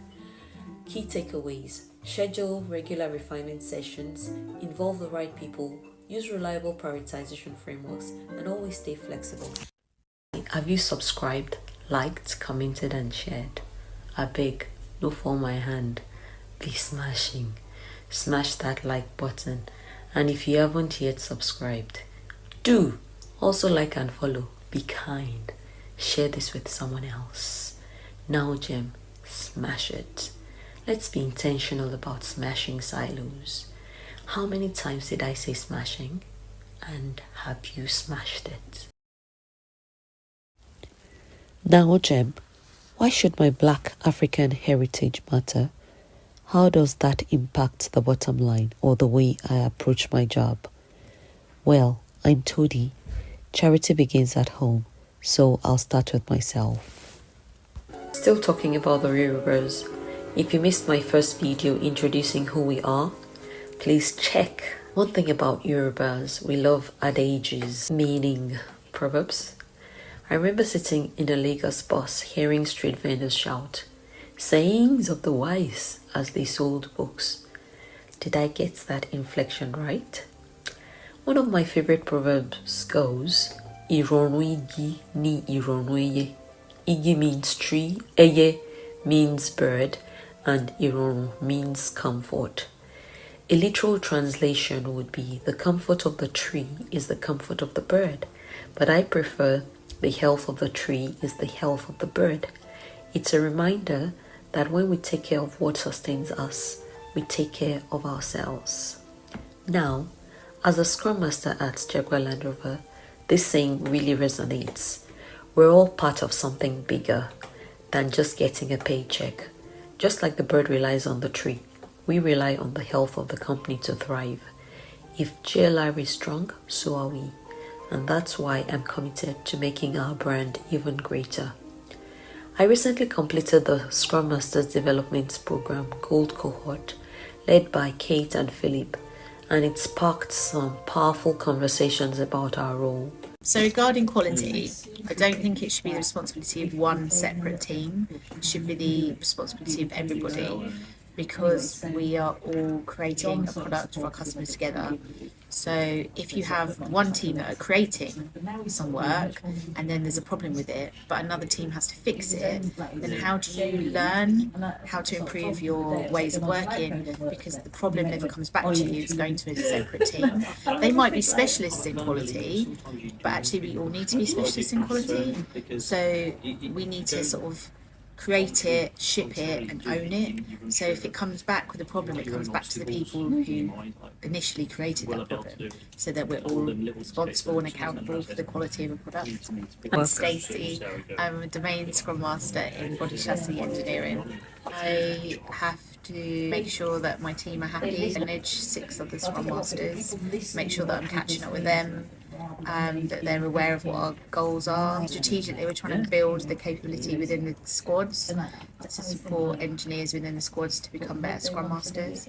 Key takeaways: schedule regular refinement sessions, involve the right people, use reliable prioritization frameworks, and always stay flexible. Have you subscribed, liked, commented, and shared? I beg, no fall my hand. Be smashing. Smash that like button. And if you haven't yet subscribed, do also like and follow. Be kind. Share this with someone else. NowGem, smash it. Let's be intentional about smashing silos. How many times did I say smashing? And have you smashed it? NowGem, why should my Black African heritage matter? How does that impact the bottom line or the way I approach my job? Well, I'm Todi. Charity begins at home, so I'll start with myself. Still talking about the Yorubas. If you missed my first video introducing who we are, please check. One thing about Yorubas, we love adages, meaning proverbs. I remember sitting in a Lagos bus hearing street vendors shout, sayings of the wise, as they sold books. Did I get that inflection right? One of my favorite proverbs goes, Ironu igi ni ironu eye. Igi means tree, eye means bird, and ironu means comfort. A literal translation would be, the comfort of the tree is the comfort of the bird, but I prefer the health of the tree is the health of the bird. It's a reminder that when we take care of what sustains us, we take care of ourselves. Now, as a Scrum Master at Jaguar Land Rover, this saying really resonates. We're all part of something bigger than just getting a paycheck. Just like the bird relies on the tree, we rely on the health of the company to thrive. If GLR is strong, so are we. And that's why I'm committed to making our brand even greater. I recently completed the Scrum Masters Development Program Gold Cohort, led by Kate and Philip, and it sparked some powerful conversations about our role. So regarding quality, I don't think it should be the responsibility of one separate team. It should be the responsibility of everybody, because we are all creating a product for our customers together. So if you have one team that are creating some work and then there's a problem with it, but another team has to fix it, then how do you learn how to improve your ways of working? Because the problem never comes back to you, it's going to a separate team. They might be specialists in quality, but actually we all need to be specialists in quality. So we need to sort of create it, ship it, and own it. So if it comes back with a problem, it comes back to the people who initially created that problem, so that we're all responsible and accountable for the quality of a product. I'm Stacey. I'm a domain Scrum Master in body chassis engineering. I have to make sure that my team are happy, manage 6 other Scrum Masters, make sure that I'm catching up with them, that they're aware of what our goals are. Strategically, we're trying to build the capability within the squads to support engineers within the squads to become better Scrum Masters.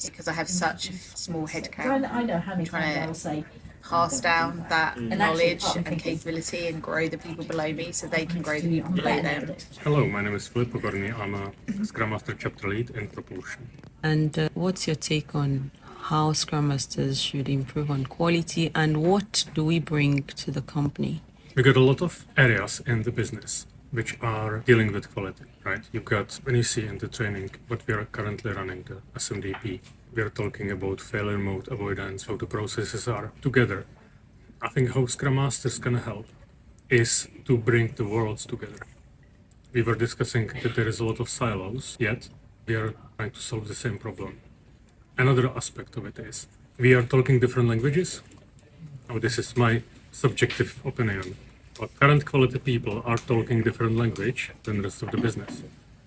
Because I have such a small headcount, I'm trying to pass down that knowledge and capability and grow the people below me so they can grow the people below them. Hello, my name is Filippo Gorni. I'm a Scrum Master Chapter Lead in Propulsion. And what's your take on how Scrum Masters should improve on quality, and what do we bring to the company? We got a lot of areas in the business which are dealing with quality, right? You've got, when you see in the training what we are currently running, the SMDP, we are talking about failure mode avoidance, how the processes are together. I think how Scrum Masters can help is to bring the worlds together. We were discussing that there is a lot of silos, yet we are trying to solve the same problem. Another aspect of it is we are talking different languages. Now, this is my subjective opinion, but current quality people are talking different language than the rest of the business.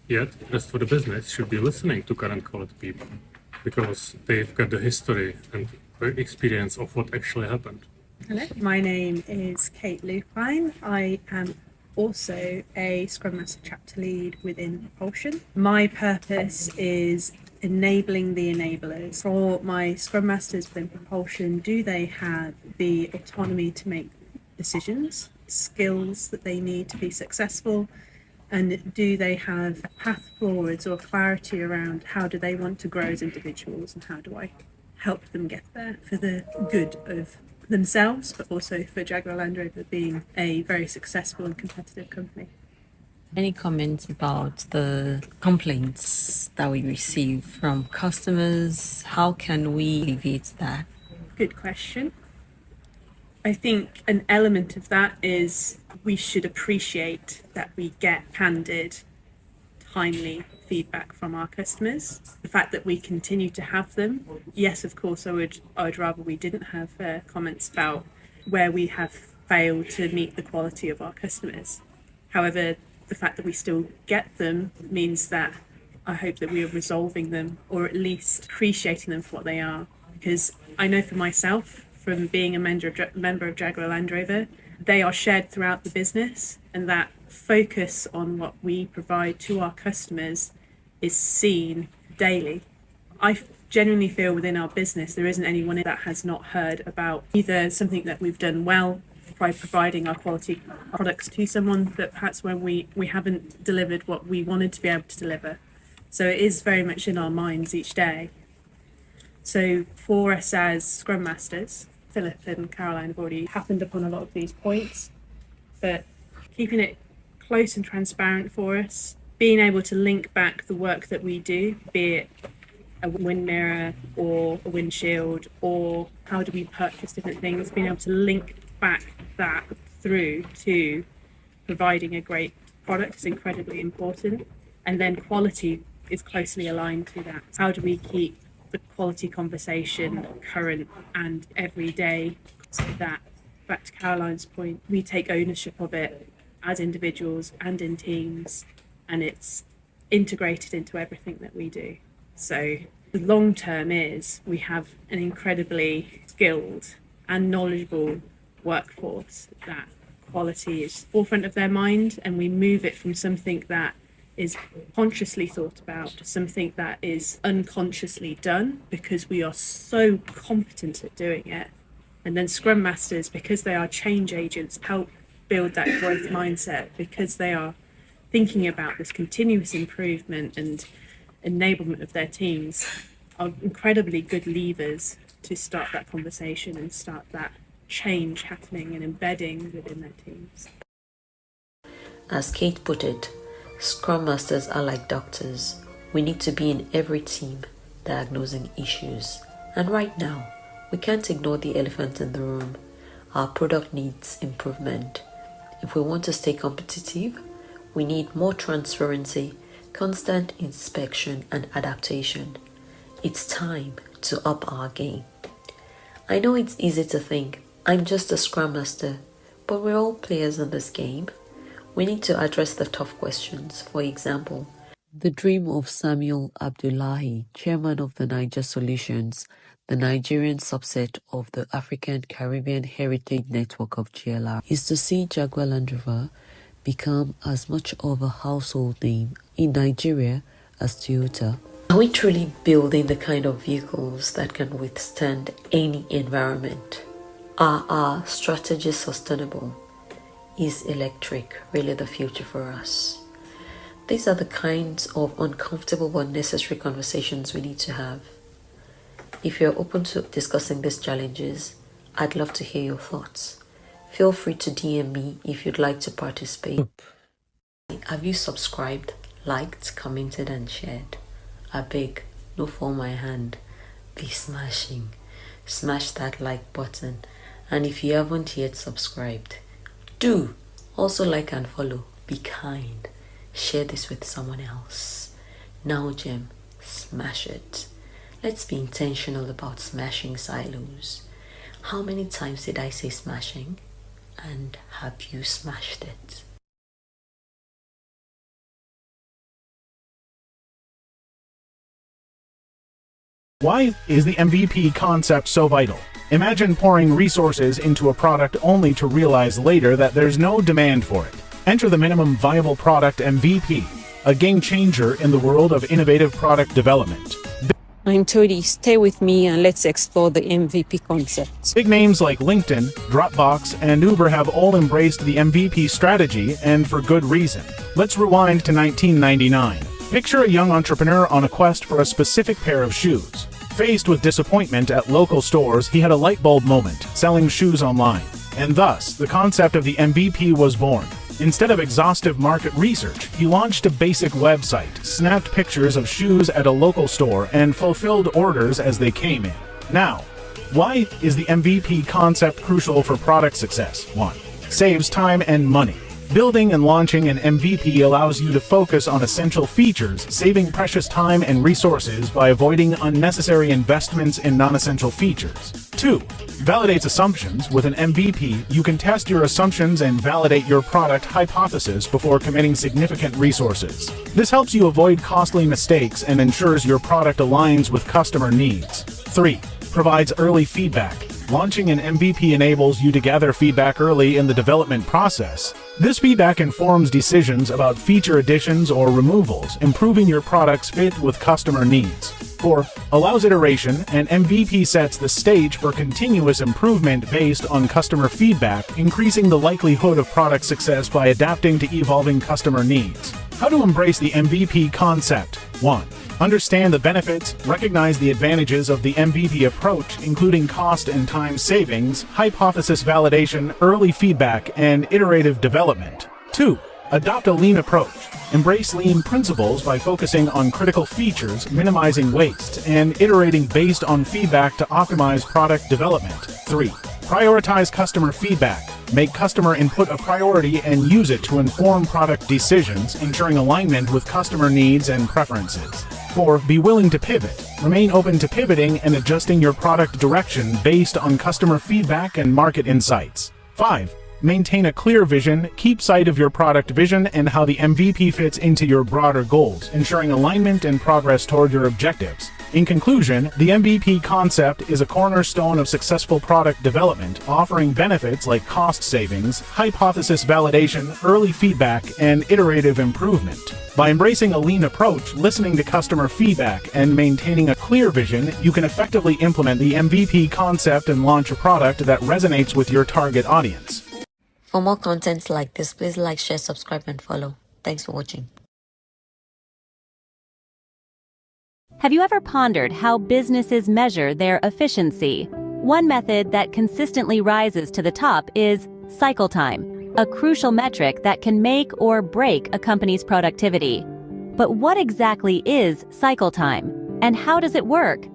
Yet, the rest of the business should be listening to current quality people because they've got the history and the experience of what actually happened. Hello, my name is Kate Lupine. I am also a Scrum Master chapter lead within Propulsion. My purpose is enabling the enablers. For my Scrum Masters within Propulsion, do they have the autonomy to make decisions, skills that they need to be successful, and do they have a path forwards or clarity around how do they want to grow as individuals and how do I help them get there for the good of themselves, but also for Jaguar Land Rover being a very successful and competitive company. Any comments about the complaints that we receive from customers? How can we alleviate that? Good question. I think an element of that is we should appreciate that we get candid, timely feedback from our customers. The fact that we continue to have them, yes, of course, I would rather we didn't have comments about where we have failed to meet the quality of our customers. However, the fact that we still get them means that I hope that we are resolving them or at least appreciating them for what they are. Because I know for myself, from being a member of Jaguar Land Rover, they are shared throughout the business, and that focus on what we provide to our customers is seen daily. I genuinely feel within our business there isn't anyone that has not heard about either something that we've done well by providing our quality products to someone, but perhaps when we haven't delivered what we wanted to be able to deliver. So it is very much in our minds each day. So for us as Scrum Masters, Philip and Caroline have already happened upon a lot of these points, but keeping it close and transparent for us, being able to link back the work that we do, be it a wind mirror or a windshield, or how do we purchase different things, being able to link back that through to providing a great product is incredibly important. And then quality is closely aligned to that. How do we keep the quality conversation current and every day, so that, back to Caroline's point, we take ownership of it as individuals and in teams, and it's integrated into everything that we do. So the long term is we have an incredibly skilled and knowledgeable workforce that quality is forefront of their mind, and we move it from something that is consciously thought about to something that is unconsciously done because we are so competent at doing it. And then Scrum Masters, because they are change agents, help build that growth mindset because they are thinking about this continuous improvement and enablement of their teams, are incredibly good levers to start that conversation and start that change happening and embedding within their teams. As Kate put it, Scrum Masters are like doctors. We need to be in every team diagnosing issues. And right now, we can't ignore the elephant in the room. Our product needs improvement. If we want to stay competitive, we need more transparency, constant inspection and adaptation. It's time to up our game. I know it's easy to think, I'm just a Scrum Master, but we're all players in this game. We need to address the tough questions. For example, the dream of Samuel Abdullahi, chairman of the Niger Solutions, the Nigerian subset of the African Caribbean Heritage Network of GLR, is to see Jaguar Land Rover become as much of a household name in Nigeria as Toyota. Are we truly building the kind of vehicles that can withstand any environment? Are our strategies sustainable? Is electric really the future for us? These are the kinds of uncomfortable but necessary conversations we need to have. If you're open to discussing these challenges, I'd love to hear your thoughts. Feel free to DM me if you'd like to participate. Have you subscribed, liked, commented and shared? I beg, no fall my hand. Be smashing. Smash that like button. And if you haven't yet subscribed, do also like and follow. Be kind. Share this with someone else. NowGem, smash it. Let's be intentional about smashing silos. How many times did I say smashing? And have you smashed it? Why is the MVP concept so vital? Imagine pouring resources into a product only to realize later that there's no demand for it. Enter the minimum viable product MVP, a game changer in the world of innovative product development. I'm Todi, stay with me and let's explore the MVP concept. Big names like LinkedIn, Dropbox, and Uber have all embraced the MVP strategy, and for good reason. Let's rewind to 1999. Picture a young entrepreneur on a quest for a specific pair of shoes. Faced with disappointment at local stores, he had a light bulb moment, selling shoes online. And thus, the concept of the MVP was born. Instead of exhaustive market research, he launched a basic website, snapped pictures of shoes at a local store, and fulfilled orders as they came in. Now, why is the MVP concept crucial for product success? 1. Saves time and money. Building and launching an MVP allows you to focus on essential features, saving precious time and resources by avoiding unnecessary investments in non-essential features. 2. Validates assumptions. With an MVP, you can test your assumptions and validate your product hypothesis before committing significant resources. This helps you avoid costly mistakes and ensures your product aligns with customer needs. 3. Provides early feedback. Launching an MVP enables you to gather feedback early in the development process. This feedback informs decisions about feature additions or removals, improving your product's fit with customer needs. 4. Allows iteration. An MVP sets the stage for continuous improvement based on customer feedback, increasing the likelihood of product success by adapting to evolving customer needs. How to embrace the MVP concept. 1. Understand the benefits, recognize the advantages of the MVP approach, including cost and time savings, hypothesis validation, early feedback, and iterative development. 2. Adopt a lean approach. Embrace lean principles by focusing on critical features, minimizing waste, and iterating based on feedback to optimize product development. 3. Prioritize customer feedback. Make customer input a priority and use it to inform product decisions, ensuring alignment with customer needs and preferences. 4. Be willing to pivot. Remain open to pivoting and adjusting your product direction based on customer feedback and market insights. 5. Maintain a clear vision. Keep sight of your product vision and how the MVP fits into your broader goals, ensuring alignment and progress toward your objectives. In conclusion, the MVP concept is a cornerstone of successful product development, offering benefits like cost savings, hypothesis validation, early feedback, and iterative improvement. By embracing a lean approach, listening to customer feedback, and maintaining a clear vision, you can effectively implement the MVP concept and launch a product that resonates with your target audience. For more contents like this, please like, share, subscribe, and follow. Thanks for watching. Have you ever pondered how businesses measure their efficiency? One method that consistently rises to the top is cycle time, a crucial metric that can make or break a company's productivity. But what exactly is cycle time, and how does it work?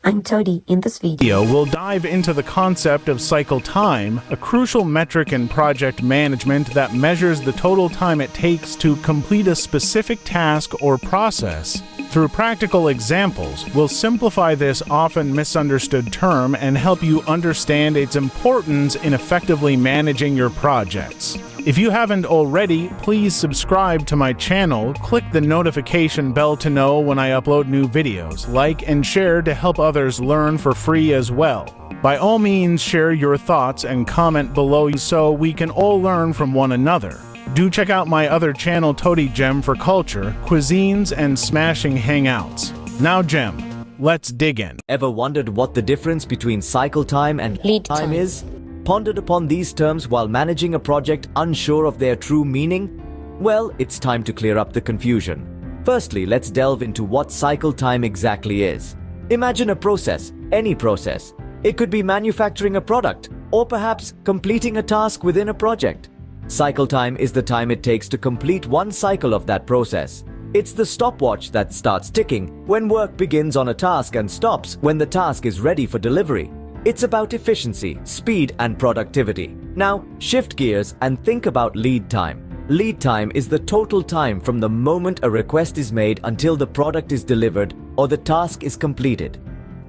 I'm Todi. In this video, we'll dive into the concept of cycle time, a crucial metric in project management that measures the total time it takes to complete a specific task or process. Through practical examples, we'll simplify this often misunderstood term and help you understand its importance in effectively managing your projects. If you haven't already, please subscribe to my channel, click the notification bell to know when I upload new videos, like and share to help others learn for free as well. By all means, share your thoughts and comment below so we can all learn from one another. Do check out my other channel, Todigem, for culture, cuisines, and smashing hangouts. NowGem, let's dig in. Ever wondered what the difference between cycle time and lead time is? Pondered upon these terms while managing a project unsure of their true meaning? Well, it's time to clear up the confusion. Firstly, let's delve into what cycle time exactly is. Imagine a process, any process. It could be manufacturing a product, or perhaps completing a task within a project. Cycle time is the time it takes to complete one cycle of that process. It's the stopwatch that starts ticking when work begins on a task and stops when the task is ready for delivery. It's about efficiency, speed, and productivity. Now, shift gears and think about lead time. Lead time is the total time from the moment a request is made until the product is delivered or the task is completed.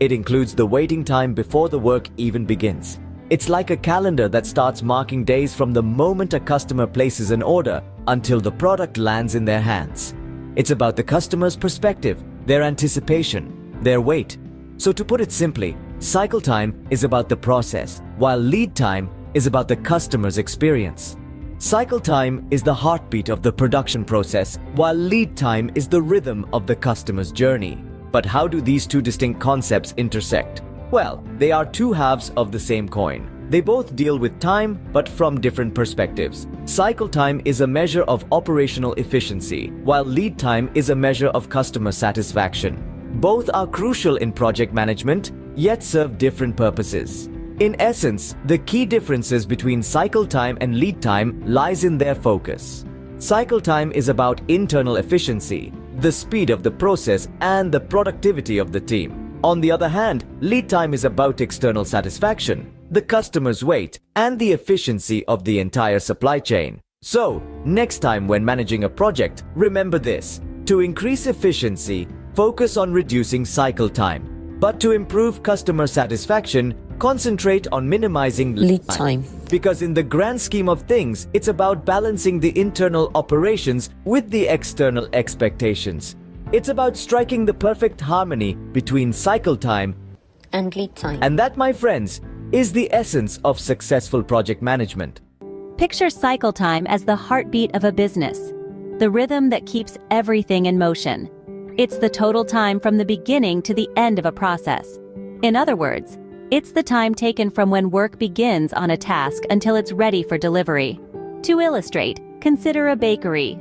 It includes the waiting time before the work even begins. It's like a calendar that starts marking days from the moment a customer places an order until the product lands in their hands. It's about the customer's perspective, their anticipation, their wait. So to put it simply, cycle time is about the process, while lead time is about the customer's experience. Cycle time is the heartbeat of the production process, while lead time is the rhythm of the customer's journey. But how do these two distinct concepts intersect? Well, they are two halves of the same coin. They both deal with time, but from different perspectives. Cycle time is a measure of operational efficiency, while lead time is a measure of customer satisfaction. Both are crucial in project management, yet serve different purposes. In essence, the key differences between cycle time and lead time lies in their focus. Cycle time is about internal efficiency, the speed of the process, and the productivity of the team. On the other hand, lead time is about external satisfaction, the customer's wait, and the efficiency of the entire supply chain. So, next time when managing a project, remember this: to increase efficiency, focus on reducing cycle time. But to improve customer satisfaction, concentrate on minimizing lead time. Because in the grand scheme of things, it's about balancing the internal operations with the external expectations. It's about striking the perfect harmony between cycle time and lead time. And that, my friends, is the essence of successful project management. Picture cycle time as the heartbeat of a business, the rhythm that keeps everything in motion. It's the total time from the beginning to the end of a process. In other words, it's the time taken from when work begins on a task until it's ready for delivery. To illustrate, consider a bakery.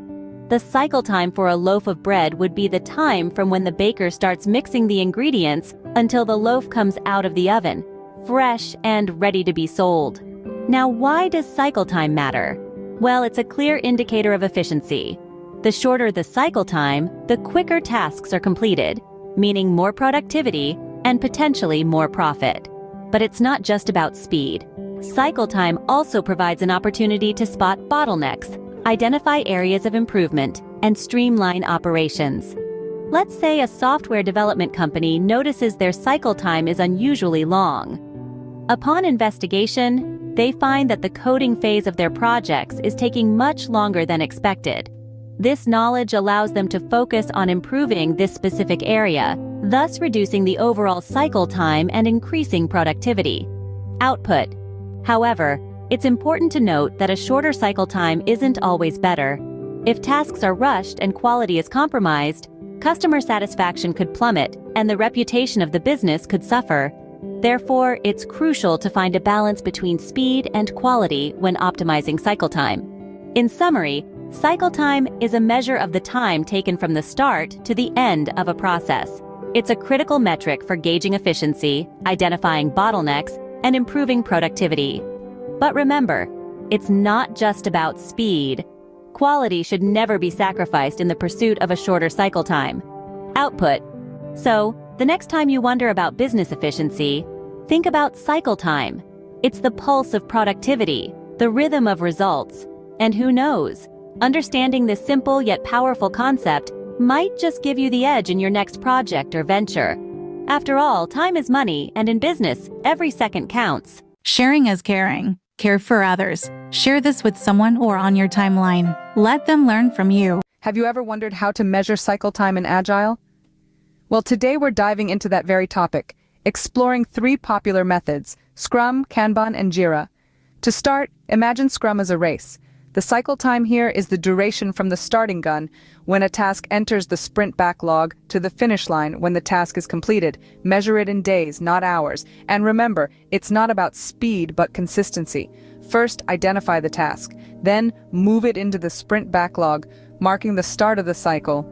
The cycle time for a loaf of bread would be the time from when the baker starts mixing the ingredients until the loaf comes out of the oven, fresh and ready to be sold. Now, why does cycle time matter? Well, it's a clear indicator of efficiency. The shorter the cycle time, the quicker tasks are completed, meaning more productivity and potentially more profit. But it's not just about speed. Cycle time also provides an opportunity to spot bottlenecks, identify areas of improvement, and streamline operations. Let's say a software development company notices their cycle time is unusually long. Upon investigation, they find that the coding phase of their projects is taking much longer than expected. This knowledge allows them to focus on improving this specific area, thus reducing the overall cycle time and increasing productivity. Output. However, it's important to note that a shorter cycle time isn't always better. If tasks are rushed and quality is compromised, customer satisfaction could plummet and the reputation of the business could suffer. Therefore, it's crucial to find a balance between speed and quality when optimizing cycle time. In summary, cycle time is a measure of the time taken from the start to the end of a process. It's a critical metric for gauging efficiency, identifying bottlenecks, and improving productivity. But remember, it's not just about speed. Quality should never be sacrificed in the pursuit of a shorter cycle time. Output. So, the next time you wonder about business efficiency, think about cycle time. It's the pulse of productivity, the rhythm of results. And who knows, understanding this simple yet powerful concept might just give you the edge in your next project or venture. After all, time is money, and in business, every second counts. Sharing is caring. Care for others. Share this with someone or on your timeline. Let them learn from you. Have you ever wondered how to measure cycle time in Agile? Well, today we're diving into that very topic, exploring 3 popular methods: Scrum, Kanban, and Jira. To start, imagine Scrum as a race. The cycle time here is the duration from the starting gun, when a task enters the sprint backlog, to the finish line when the task is completed. Measure it in days, not hours. And remember, it's not about speed but consistency. First, identify the task. Then, move it into the sprint backlog, marking the start of the cycle.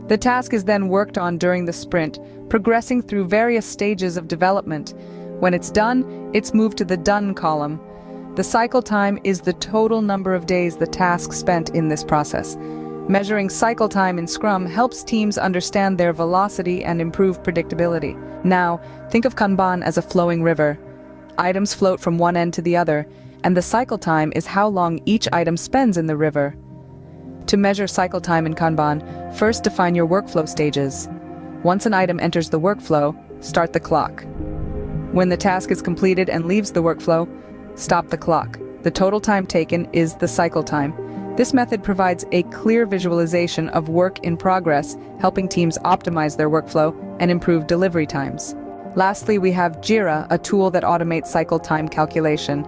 The task is then worked on during the sprint, progressing through various stages of development. When it's done, it's moved to the done column. The cycle time is the total number of days the task spent in this process. Measuring cycle time in Scrum helps teams understand their velocity and improve predictability. Now, think of Kanban as a flowing river. Items float from one end to the other, and the cycle time is how long each item spends in the river. To measure cycle time in Kanban, first define your workflow stages. Once an item enters the workflow, start the clock. When the task is completed and leaves the workflow, stop the clock. The total time taken is the cycle time. This method provides a clear visualization of work in progress, helping teams optimize their workflow and improve delivery times. Lastly, we have Jira, a tool that automates cycle time calculation.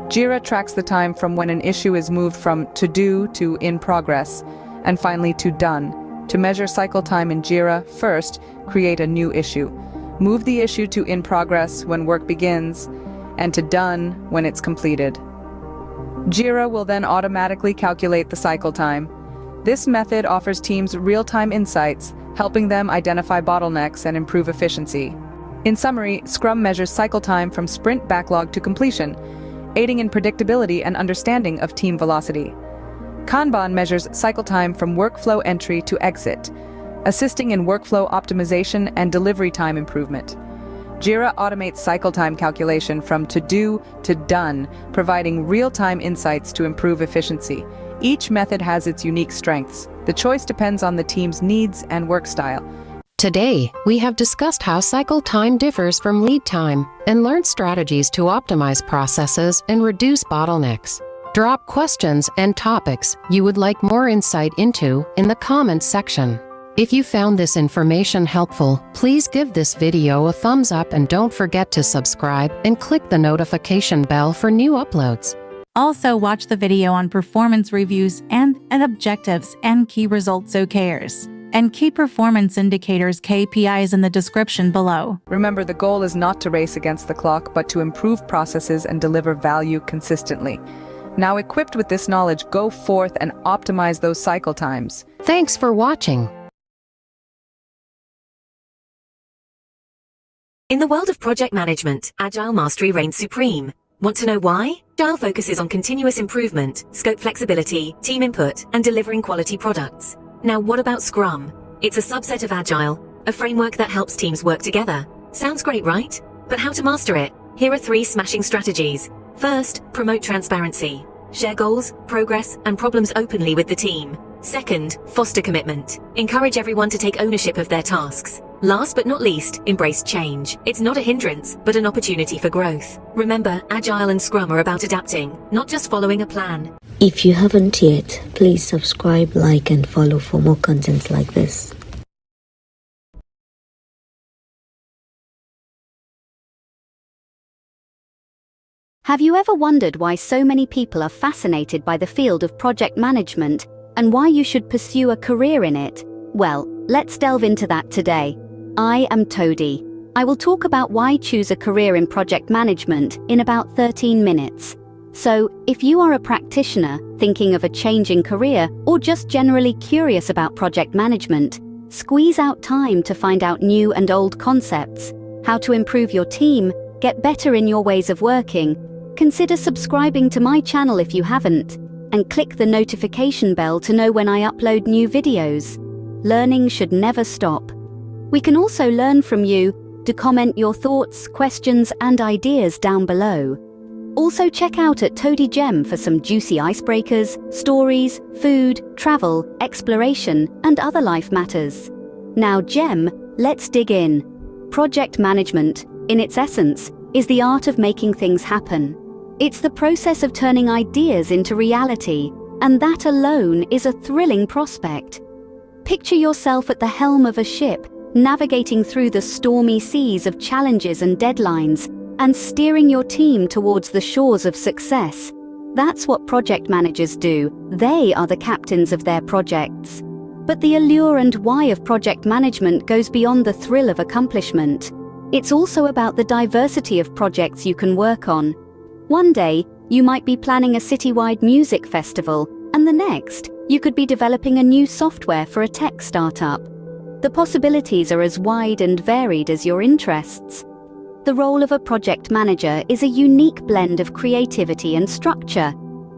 Jira tracks the time from when an issue is moved from to do to in progress, and finally to done. To measure cycle time in Jira, first, create a new issue. Move the issue to in progress when work begins, and to done when it's completed. Jira will then automatically calculate the cycle time. This method offers teams real-time insights, helping them identify bottlenecks and improve efficiency. In summary, Scrum measures cycle time from sprint backlog to completion, aiding in predictability and understanding of team velocity. Kanban measures cycle time from workflow entry to exit, assisting in workflow optimization and delivery time improvement. Jira automates cycle time calculation from to do to done, providing real-time insights to improve efficiency. Each method has its unique strengths. The choice depends on the team's needs and work style. Today, we have discussed how cycle time differs from lead time and learned strategies to optimize processes and reduce bottlenecks. Drop questions and topics you would like more insight into in the comments section. If you found this information helpful, please give this video a thumbs up and don't forget to subscribe and click the notification bell for new uploads. Also, watch the video on performance reviews and objectives and key results OKRs and key performance indicators KPIs in the description below. Remember, the goal is not to race against the clock, but to improve processes and deliver value consistently. Now, equipped with this knowledge, go forth and optimize those cycle times. Thanks for watching. In the world of project management, Agile Mastery reigns supreme. Want to know why? Agile focuses on continuous improvement, scope flexibility, team input, and delivering quality products. Now, what about Scrum? It's a subset of Agile, a framework that helps teams work together. Sounds great, right? But how to master it? Here are 3 smashing strategies. First, promote transparency. Share goals, progress, and problems openly with the team. Second, foster commitment. Encourage everyone to take ownership of their tasks. Last but not least, embrace change. It's not a hindrance, but an opportunity for growth. Remember, Agile and Scrum are about adapting, not just following a plan. If you haven't yet, please subscribe, like, and follow for more content like this. Have you ever wondered why so many people are fascinated by the field of project management and why you should pursue a career in it? Well, let's delve into that today. I am Todi. I will talk about why choose a career in project management in about 13 minutes. So, if you are a practitioner thinking of a change in career or just generally curious about project management, squeeze out time to find out new and old concepts, how to improve your team, get better in your ways of working. Consider subscribing to my channel if you haven't, and click the notification bell to know when I upload new videos. Learning should never stop. We can also learn from you. Do comment your thoughts, questions, and ideas down below. Also check out at Todigem for some juicy icebreakers, stories, food, travel, exploration, and other life matters. Now, Gem, let's dig in. Project management, in its essence, is the art of making things happen. It's the process of turning ideas into reality, and that alone is a thrilling prospect. Picture yourself at the helm of a ship, navigating through the stormy seas of challenges and deadlines, and steering your team towards the shores of success. That's what project managers do. They are the captains of their projects. But the allure and why of project management goes beyond the thrill of accomplishment. It's also about the diversity of projects you can work on. One day, you might be planning a citywide music festival, and the next, you could be developing a new software for a tech startup. The possibilities are as wide and varied as your interests. The role of a project manager is a unique blend of creativity and structure.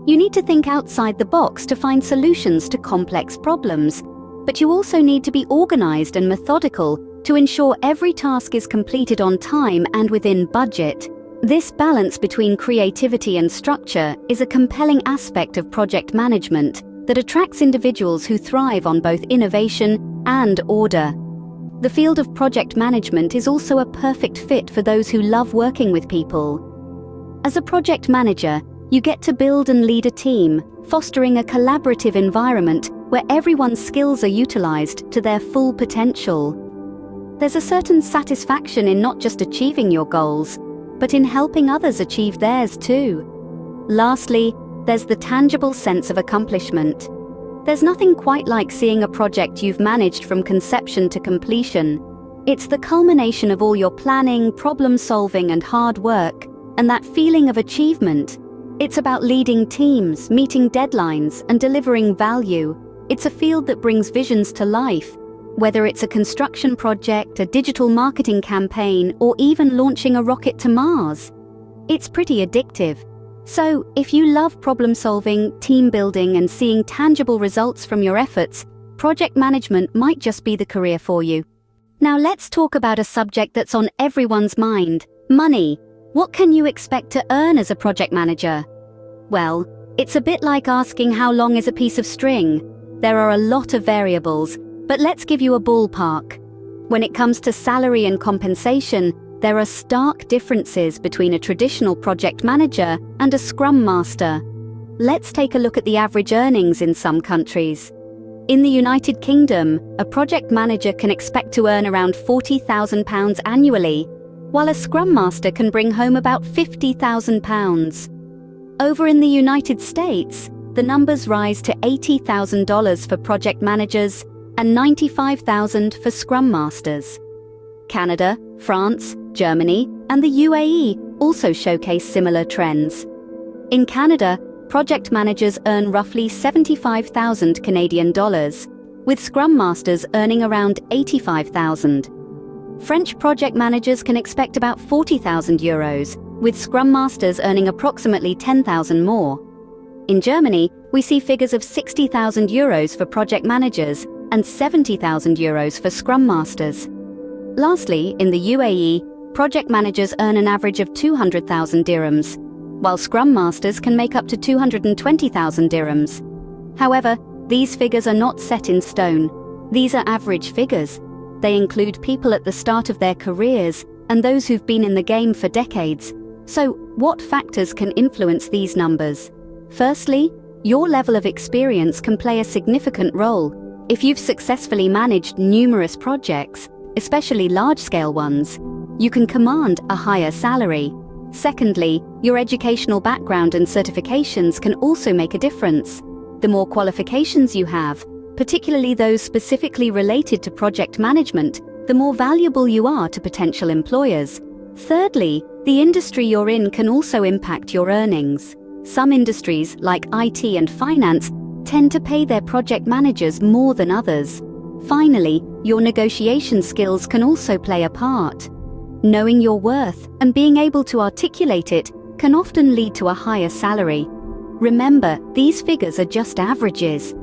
You need to think outside the box to find solutions to complex problems, but you also need to be organized and methodical to ensure every task is completed on time and within budget. This balance between creativity and structure is a compelling aspect of project management, that attracts individuals who thrive on both innovation and order. The field of project management is also a perfect fit for those who love working with people. As a project manager, you get to build and lead a team, fostering a collaborative environment where everyone's skills are utilized to their full potential. There's a certain satisfaction in not just achieving your goals, but in helping others achieve theirs too. Lastly, there's the tangible sense of accomplishment. There's nothing quite like seeing a project you've managed from conception to completion. It's the culmination of all your planning, problem-solving, and hard work, and that feeling of achievement. It's about leading teams, meeting deadlines, and delivering value. It's a field that brings visions to life, whether it's a construction project, a digital marketing campaign, or even launching a rocket to Mars. It's pretty addictive. So, if you love problem-solving, team building, and seeing tangible results from your efforts, project management might just be the career for you. Now let's talk about a subject that's on everyone's mind: money. What can you expect to earn as a project manager? Well, it's a bit like asking how long is a piece of string. There are a lot of variables, but let's give you a ballpark. When it comes to salary and compensation, there are stark differences between a traditional project manager and a Scrum Master. Let's take a look at the average earnings in some countries. In the United Kingdom, a project manager can expect to earn around £40,000 annually, while a Scrum Master can bring home about £50,000. Over in the United States, the numbers rise to $80,000 for project managers and $95,000 for Scrum Masters. Canada, France, Germany, and the UAE also showcase similar trends. In Canada, project managers earn roughly 75,000 Canadian dollars, with Scrum Masters earning around 85,000. French project managers can expect about 40,000 euros, with Scrum Masters earning approximately 10,000 more. In Germany, we see figures of 60,000 euros for project managers and 70,000 euros for Scrum Masters. Lastly, in the UAE, project managers earn an average of 200,000 dirhams, while Scrum Masters can make up to 220,000 dirhams. However, these figures are not set in stone. These are average figures. They include people at the start of their careers and those who've been in the game for decades. So, what factors can influence these numbers? Firstly, your level of experience can play a significant role. If you've successfully managed numerous projects, especially large-scale ones, you can command a higher salary. Secondly, your educational background and certifications can also make a difference. The more qualifications you have, particularly those specifically related to project management, the more valuable you are to potential employers. Thirdly, the industry you're in can also impact your earnings. Some industries, like IT and finance, tend to pay their project managers more than others. Finally, your negotiation skills can also play a part. Knowing your worth and being able to articulate it can often lead to a higher salary. Remember, these figures are just averages.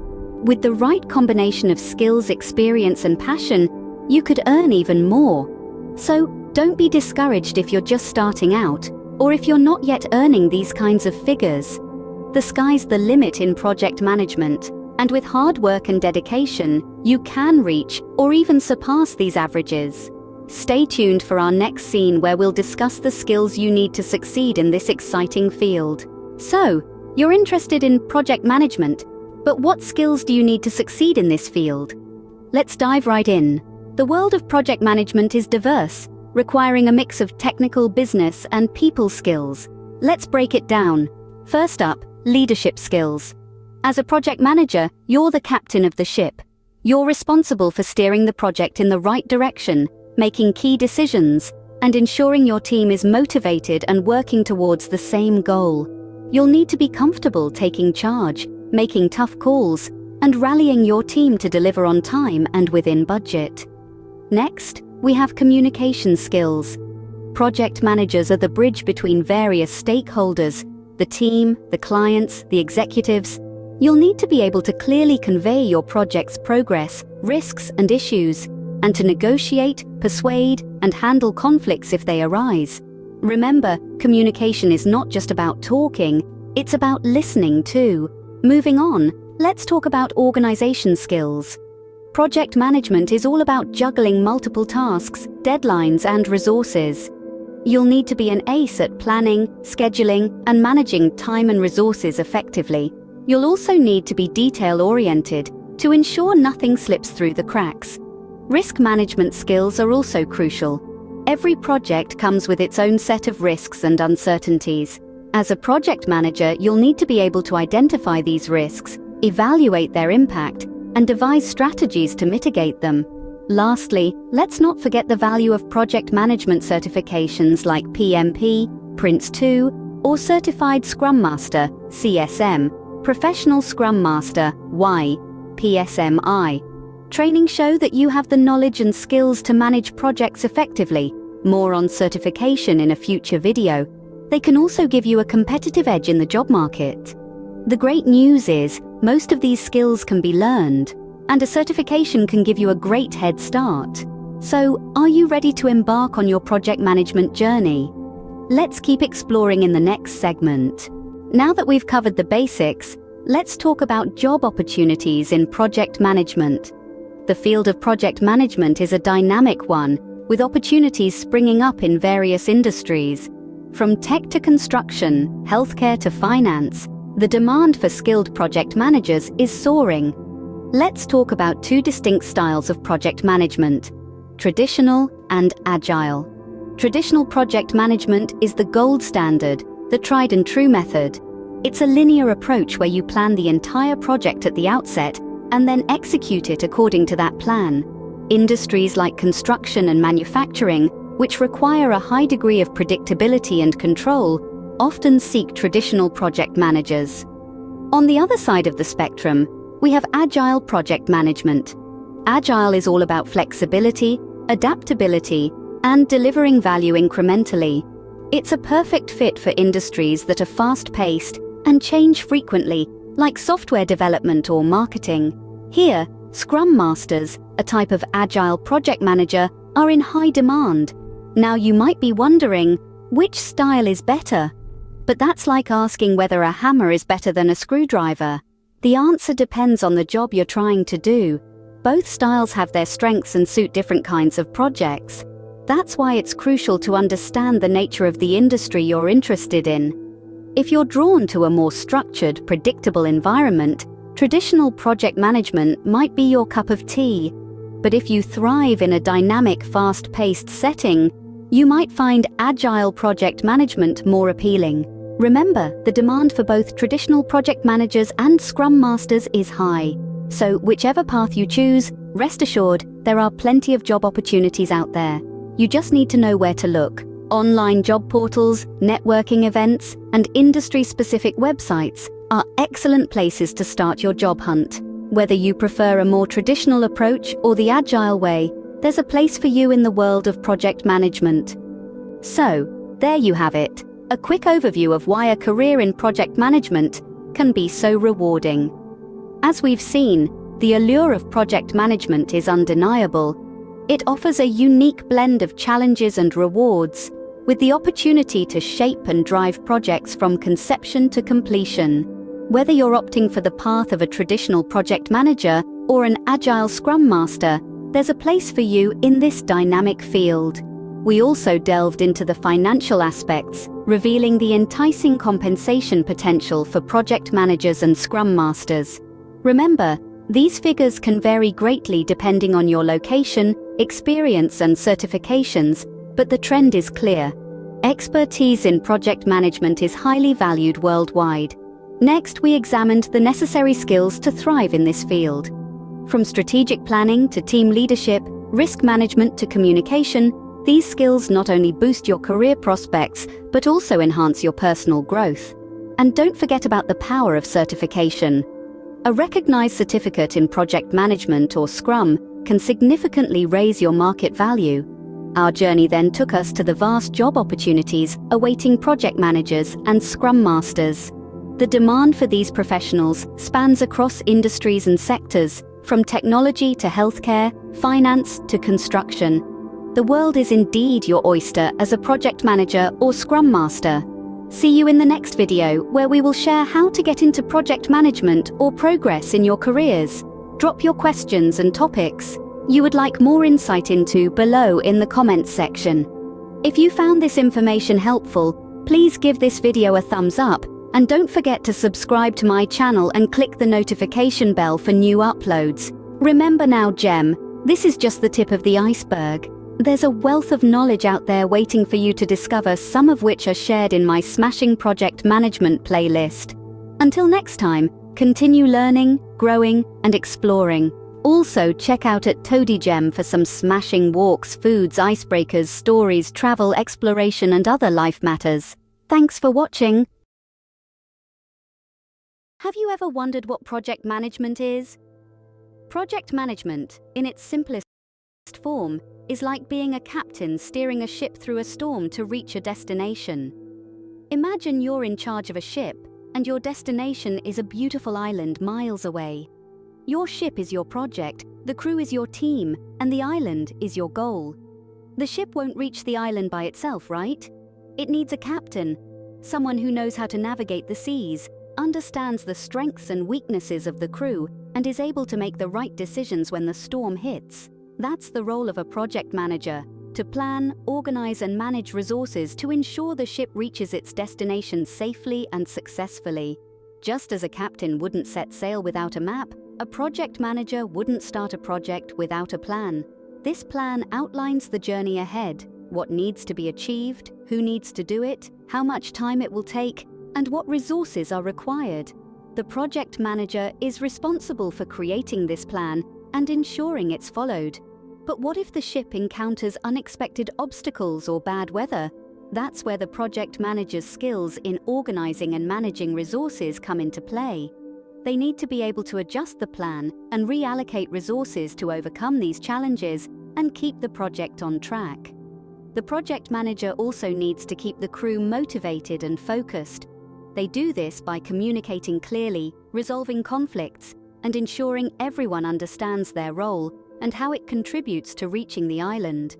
With the right combination of skills, experience, and passion, you could earn even more. So, don't be discouraged if you're just starting out, or if you're not yet earning these kinds of figures. The sky's the limit in project management, and with hard work and dedication, you can reach or even surpass these averages. Stay tuned for our next scene where we'll discuss the skills you need to succeed in this exciting field. So, you're interested in project management, but what skills do you need to succeed in this field? Let's dive right in. The world of project management is diverse, requiring a mix of technical, business, and people skills. Let's break it down. First up, leadership skills. As a project manager, you're the captain of the ship. You're responsible for steering the project in the right direction, making key decisions, and ensuring your team is motivated and working towards the same goal. You'll need to be comfortable taking charge, making tough calls, and rallying your team to deliver on time and within budget. Next, we have communication skills. Project managers are the bridge between various stakeholders, the team, the clients, the executives. You'll need to be able to clearly convey your project's progress, risks, and issues, and to negotiate, persuade, and handle conflicts if they arise. Remember, communication is not just about talking, it's about listening too. Moving on, let's talk about organization skills. Project management is all about juggling multiple tasks, deadlines, and resources. You'll need to be an ace at planning, scheduling, and managing time and resources effectively. You'll also need to be detail-oriented to ensure nothing slips through the cracks. Risk management skills are also crucial. Every project comes with its own set of risks and uncertainties. As a project manager, you'll need to be able to identify these risks, evaluate their impact, and devise strategies to mitigate them. Lastly, let's not forget the value of project management certifications like PMP, Prince2, or Certified Scrum Master, CSM, Professional Scrum Master, Y, PSMI. Training show that you have the knowledge and skills to manage projects effectively. More on certification in a future video. They can also give you a competitive edge in the job market. The great news is, most of these skills can be learned, and a certification can give you a great head start. So, are you ready to embark on your project management journey? Let's keep exploring in the next segment. Now that we've covered the basics, let's talk about job opportunities in project management. The field of project management is a dynamic one, with opportunities springing up in various industries. From tech to construction, healthcare to finance, the demand for skilled project managers is soaring. Let's talk about two distinct styles of project management: traditional and agile. Traditional project management is the gold standard, the tried and true method. It's a linear approach where you plan the entire project at the outset and then execute it according to that plan. Industries like construction and manufacturing, which require a high degree of predictability and control, often seek traditional project managers. On the other side of the spectrum, we have agile project management. Agile is all about flexibility, adaptability, and delivering value incrementally. It's a perfect fit for industries that are fast-paced and change frequently, like software development or marketing. Here, Scrum Masters, a type of agile project manager, are in high demand. Now you might be wondering, which style is better? But that's like asking whether a hammer is better than a screwdriver. The answer depends on the job you're trying to do. Both styles have their strengths and suit different kinds of projects. That's why it's crucial to understand the nature of the industry you're interested in. If you're drawn to a more structured, predictable environment, traditional project management might be your cup of tea. But if you thrive in a dynamic, fast-paced setting, you might find agile project management more appealing. Remember, the demand for both traditional project managers and Scrum Masters is high. So whichever path you choose, rest assured, there are plenty of job opportunities out there. You just need to know where to look. Online job portals, networking events, and industry-specific websites are excellent places to start your job hunt. Whether you prefer a more traditional approach or the agile way, there's a place for you in the world of project management. So, there you have it. A quick overview of why a career in project management can be so rewarding. As we've seen, the allure of project management is undeniable. It offers a unique blend of challenges and rewards, with the opportunity to shape and drive projects from conception to completion. Whether you're opting for the path of a traditional project manager or an agile Scrum Master, there's a place for you in this dynamic field. We also delved into the financial aspects, revealing the enticing compensation potential for project managers and Scrum Masters. Remember, these figures can vary greatly depending on your location, experience, and certifications, but the trend is clear. Expertise in project management is highly valued worldwide. Next, we examined the necessary skills to thrive in this field. From strategic planning to team leadership, risk management to communication, these skills not only boost your career prospects, but also enhance your personal growth. And don't forget about the power of certification. A recognized certificate in project management or Scrum can significantly raise your market value. Our journey then took us to the vast job opportunities awaiting project managers and Scrum Masters. The demand for these professionals spans across industries and sectors, from technology to healthcare, finance to construction. The world is indeed your oyster as a project manager or Scrum Master. See you in the next video, where we will share how to get into project management or progress in your careers. Drop your questions and topics you would like more insight into below in the comments section. If you found this information helpful, please give this video a thumbs up, and don't forget to subscribe to my channel and click the notification bell for new uploads. Remember NowGem, this is just the tip of the iceberg. There's a wealth of knowledge out there waiting for you to discover, some of which are shared in my Smashing Project Management playlist. Until next time, continue learning, growing, and exploring. Also, check out at Todigem for some smashing walks, foods, icebreakers, stories, travel, exploration, and other life matters. Thanks for watching. Have you ever wondered what project management is? Project management, in its simplest form, is like being a captain steering a ship through a storm to reach a destination. Imagine you're in charge of a ship, and your destination is a beautiful island miles away. Your ship is your project, the crew is your team, and the island is your goal. The ship won't reach the island by itself, right? It needs a captain, someone who knows how to navigate the seas, understands the strengths and weaknesses of the crew, and is able to make the right decisions when the storm hits. That's the role of a project manager, to plan, organize, and manage resources to ensure the ship reaches its destination safely and successfully. Just as a captain wouldn't set sail without a map, a project manager wouldn't start a project without a plan. This plan outlines the journey ahead, what needs to be achieved, who needs to do it, how much time it will take, and what resources are required. The project manager is responsible for creating this plan and ensuring it's followed. But what if the ship encounters unexpected obstacles or bad weather? That's where the project manager's skills in organizing and managing resources come into play. They need to be able to adjust the plan and reallocate resources to overcome these challenges and keep the project on track. The project manager also needs to keep the crew motivated and focused. They do this by communicating clearly, resolving conflicts, and ensuring everyone understands their role and how it contributes to reaching the island.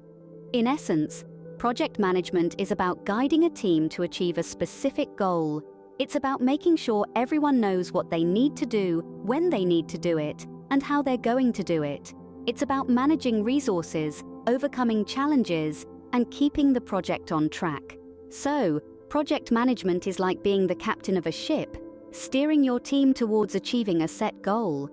In essence, project management is about guiding a team to achieve a specific goal. It's about making sure everyone knows what they need to do, when they need to do it, and how they're going to do it. It's about managing resources, overcoming challenges, and keeping the project on track. So, project management is like being the captain of a ship, steering your team towards achieving a set goal.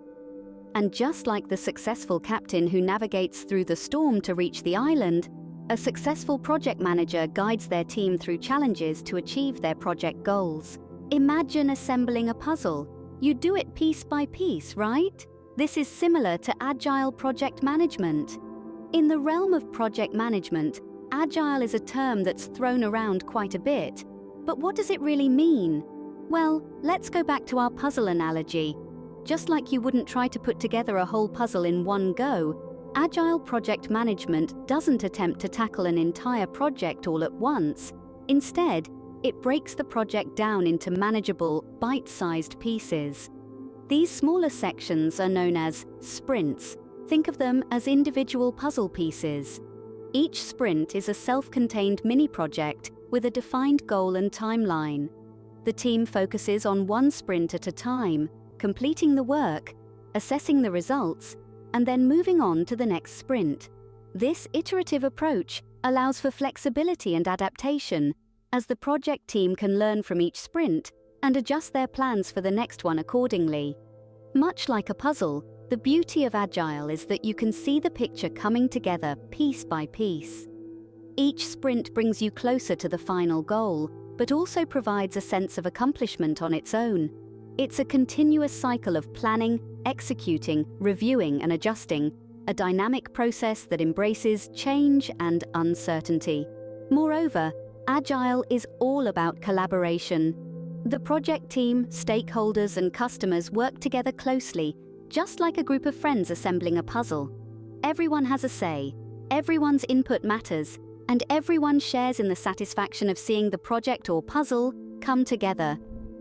And just like the successful captain who navigates through the storm to reach the island, a successful project manager guides their team through challenges to achieve their project goals. Imagine assembling a puzzle. You do it piece by piece, right? This is similar to agile project management. In the realm of project management, agile is a term that's thrown around quite a bit. But what does it really mean? Well, let's go back to our puzzle analogy. Just like you wouldn't try to put together a whole puzzle in one go, agile project management doesn't attempt to tackle an entire project all at once. Instead, it breaks the project down into manageable, bite-sized pieces. These smaller sections are known as sprints. Think of them as individual puzzle pieces. Each sprint is a self-contained mini-project with a defined goal and timeline. The team focuses on one sprint at a time, completing the work, assessing the results, and then moving on to the next sprint. This iterative approach allows for flexibility and adaptation, as the project team can learn from each sprint and adjust their plans for the next one accordingly. Much like a puzzle, the beauty of Agile is that you can see the picture coming together piece by piece. Each sprint brings you closer to the final goal, but also provides a sense of accomplishment on its own. It's a continuous cycle of planning, executing, reviewing, and adjusting, a dynamic process that embraces change and uncertainty. Moreover, Agile is all about collaboration. The project team, stakeholders, and customers work together closely, just like a group of friends assembling a puzzle. Everyone has a say, everyone's input matters, and everyone shares in the satisfaction of seeing the project or puzzle come together.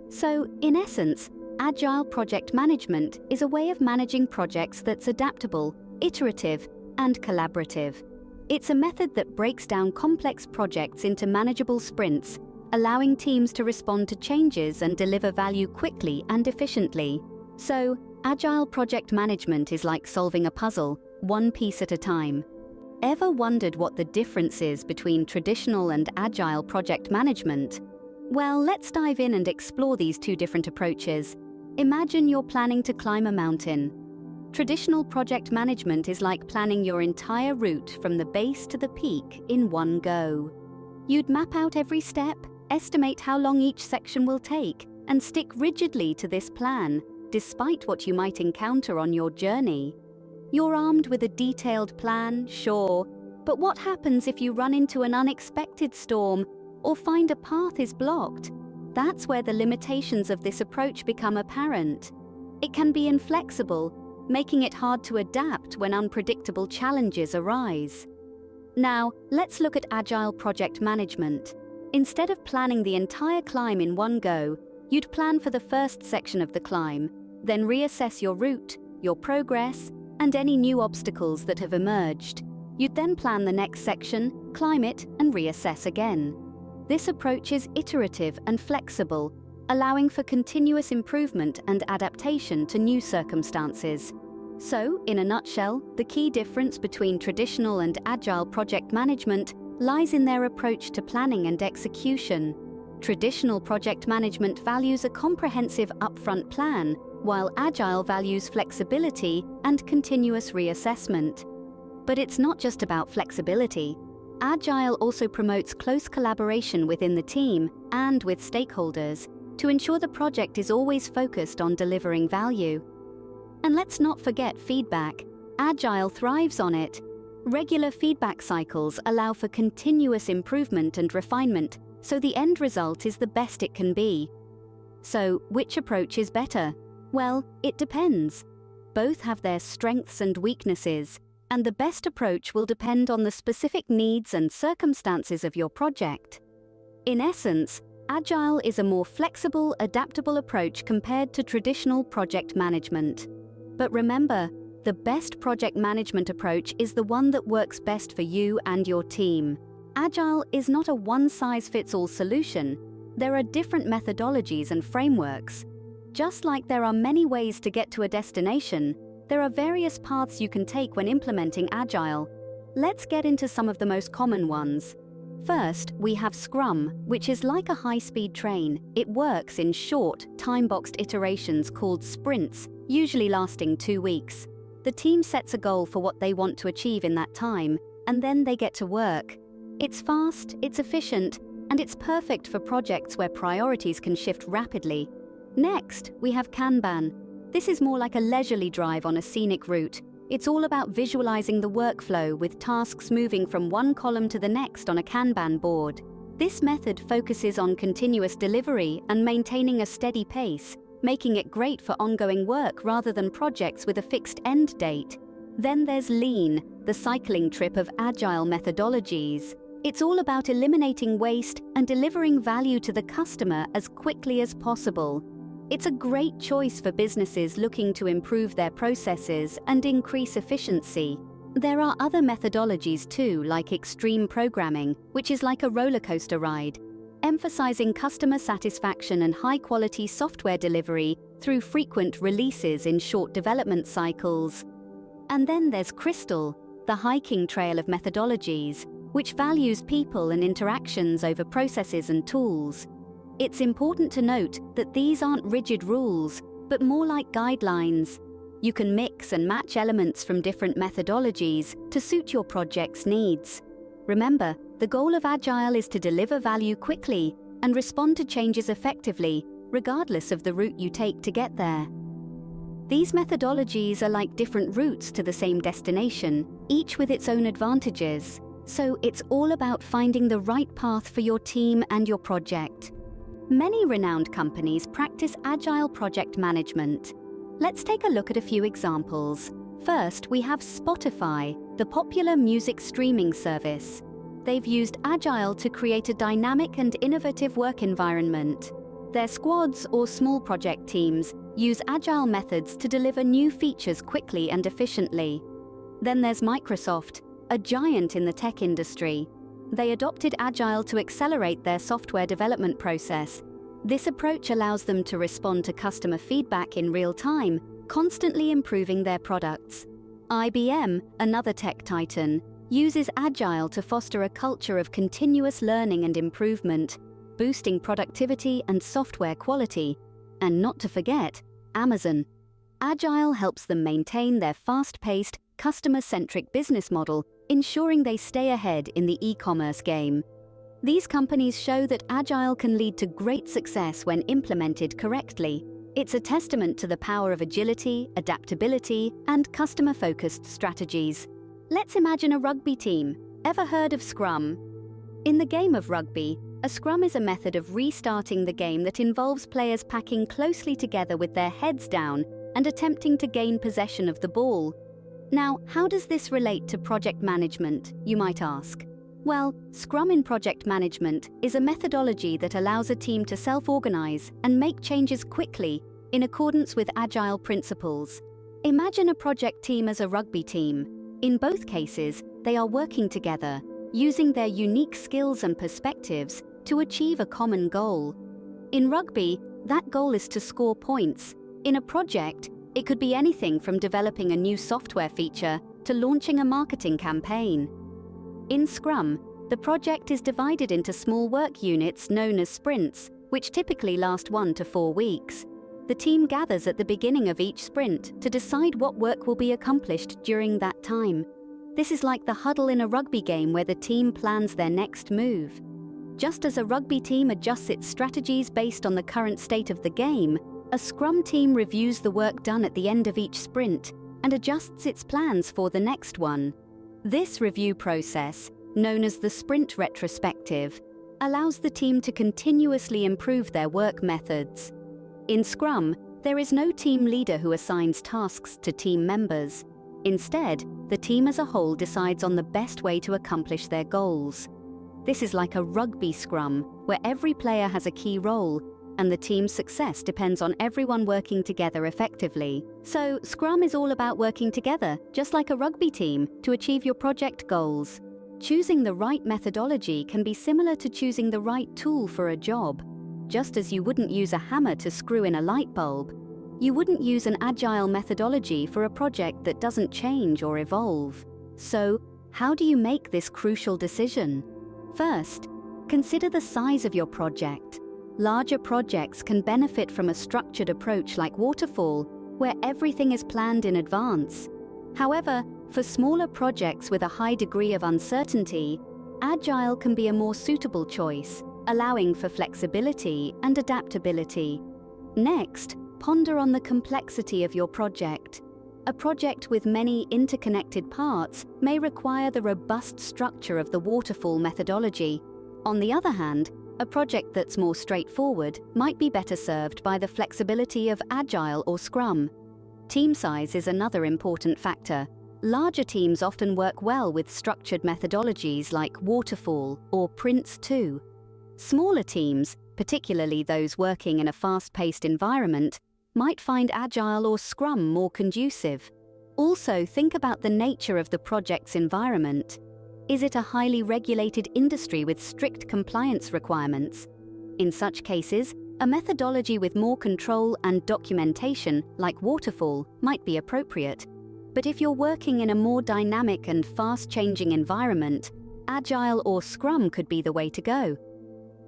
So, in essence, Agile project management is a way of managing projects that's adaptable, iterative, and collaborative. It's a method that breaks down complex projects into manageable sprints allowing teams to respond to changes and deliver value quickly and efficiently. So, Agile project management is like solving a puzzle, one piece at a time. Ever wondered what the difference is between traditional and agile project management? Well, let's dive in and explore these two different approaches. Imagine you're planning to climb a mountain. Traditional project management is like planning your entire route from the base to the peak in one go. You'd map out every step, estimate how long each section will take, and stick rigidly to this plan, despite what you might encounter on your journey. You're armed with a detailed plan, sure, but what happens if you run into an unexpected storm or find a path is blocked? That's where the limitations of this approach become apparent. It can be inflexible, making it hard to adapt when unpredictable challenges arise. Now, let's look at agile project management. Instead of planning the entire climb in one go, you'd plan for the first section of the climb, then reassess your route, your progress, and any new obstacles that have emerged. You'd then plan the next section, climb it, and reassess again. This approach is iterative and flexible, allowing for continuous improvement and adaptation to new circumstances. So, in a nutshell, the key difference between traditional and agile project management lies in their approach to planning and execution. Traditional project management values a comprehensive upfront plan, while agile values flexibility and continuous reassessment. But it's not just about flexibility. Agile also promotes close collaboration within the team and with stakeholders to ensure the project is always focused on delivering value. And let's not forget feedback. Agile thrives on it. Regular feedback cycles allow for continuous improvement and refinement, so the end result is the best it can be. So, which approach is better? Well, it depends. Both have their strengths and weaknesses, and the best approach will depend on the specific needs and circumstances of your project. In essence, Agile is a more flexible, adaptable approach compared to traditional project management. But remember, the best project management approach is the one that works best for you and your team. Agile is not a one-size-fits-all solution. There are different methodologies and frameworks. Just like there are many ways to get to a destination, there are various paths you can take when implementing Agile. Let's get into some of the most common ones. First, we have Scrum, which is like a high-speed train. It works in short, time-boxed iterations called sprints, usually lasting 2 weeks. The team sets a goal for what they want to achieve in that time, and then they get to work. It's fast, it's efficient, and it's perfect for projects where priorities can shift rapidly. Next, we have Kanban. This is more like a leisurely drive on a scenic route. It's all about visualizing the workflow with tasks moving from one column to the next on a Kanban board. This method focuses on continuous delivery and maintaining a steady pace, making it great for ongoing work rather than projects with a fixed end date. Then there's Lean, the cycling trip of agile methodologies. It's all about eliminating waste and delivering value to the customer as quickly as possible. It's a great choice for businesses looking to improve their processes and increase efficiency. There are other methodologies too, like extreme programming, which is like a roller coaster ride, emphasizing customer satisfaction and high-quality software delivery through frequent releases in short development cycles. And then there's Crystal, the hiking trail of methodologies, which values people and interactions over processes and tools. It's important to note that these aren't rigid rules, but more like guidelines. You can mix and match elements from different methodologies to suit your project's needs. Remember, the goal of Agile is to deliver value quickly and respond to changes effectively, regardless of the route you take to get there. These methodologies are like different routes to the same destination, each with its own advantages. So it's all about finding the right path for your team and your project. Many renowned companies practice agile project management. Let's take a look at a few examples. First, we have Spotify, the popular music streaming service. They've used Agile to create a dynamic and innovative work environment. Their squads or small project teams use Agile methods to deliver new features quickly and efficiently. Then there's Microsoft, a giant in the tech industry. They adopted Agile to accelerate their software development process. This approach allows them to respond to customer feedback in real time, constantly improving their products. IBM, another tech titan, uses Agile to foster a culture of continuous learning and improvement, boosting productivity and software quality. And not to forget, Amazon. Agile helps them maintain their fast-paced, customer-centric business model, ensuring they stay ahead in the e-commerce game. These companies show that Agile can lead to great success when implemented correctly. It's a testament to the power of agility, adaptability, and customer-focused strategies. Let's imagine a rugby team. Ever heard of Scrum? In the game of rugby, a scrum is a method of restarting the game that involves players packing closely together with their heads down and attempting to gain possession of the ball. Now, how does this relate to project management, you might ask? Well, Scrum in project management is a methodology that allows a team to self-organize and make changes quickly in accordance with Agile principles. Imagine a project team as a rugby team. In both cases, they are working together, using their unique skills and perspectives to achieve a common goal. In rugby, that goal is to score points. In a project, it could be anything from developing a new software feature to launching a marketing campaign. In Scrum, the project is divided into small work units known as sprints, which typically last 1 to 4 weeks. The team gathers at the beginning of each sprint to decide what work will be accomplished during that time. This is like the huddle in a rugby game where the team plans their next move. Just as a rugby team adjusts its strategies based on the current state of the game, a Scrum team reviews the work done at the end of each sprint and adjusts its plans for the next one. This review process, known as the sprint retrospective, allows the team to continuously improve their work methods. In Scrum, there is no team leader who assigns tasks to team members. Instead, the team as a whole decides on the best way to accomplish their goals. This is like a rugby scrum, where every player has a key role, and the team's success depends on everyone working together effectively. So, Scrum is all about working together, just like a rugby team, to achieve your project goals. Choosing the right methodology can be similar to choosing the right tool for a job. Just as you wouldn't use a hammer to screw in a light bulb, you wouldn't use an agile methodology for a project that doesn't change or evolve. So, how do you make this crucial decision? First, consider the size of your project. Larger projects can benefit from a structured approach like waterfall, where everything is planned in advance. However, for smaller projects with a high degree of uncertainty, agile can be a more suitable choice, allowing for flexibility and adaptability. Next, ponder on the complexity of your project. A project with many interconnected parts may require the robust structure of the waterfall methodology. On the other hand, a project that's more straightforward might be better served by the flexibility of Agile or Scrum. Team size is another important factor. Larger teams often work well with structured methodologies like Waterfall or Prince2. Smaller teams, particularly those working in a fast-paced environment, might find Agile or Scrum more conducive. Also, think about the nature of the project's environment. Is it a highly regulated industry with strict compliance requirements? In such cases, a methodology with more control and documentation, like Waterfall, might be appropriate. But if you're working in a more dynamic and fast-changing environment, Agile or Scrum could be the way to go.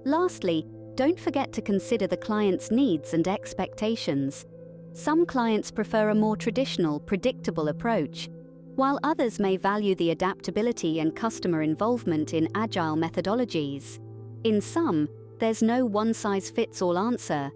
Lastly, don't forget to consider the client's needs and expectations. Some clients prefer a more traditional, predictable approach, while others may value the adaptability and customer involvement in agile methodologies. In sum, there's no one-size-fits-all answer.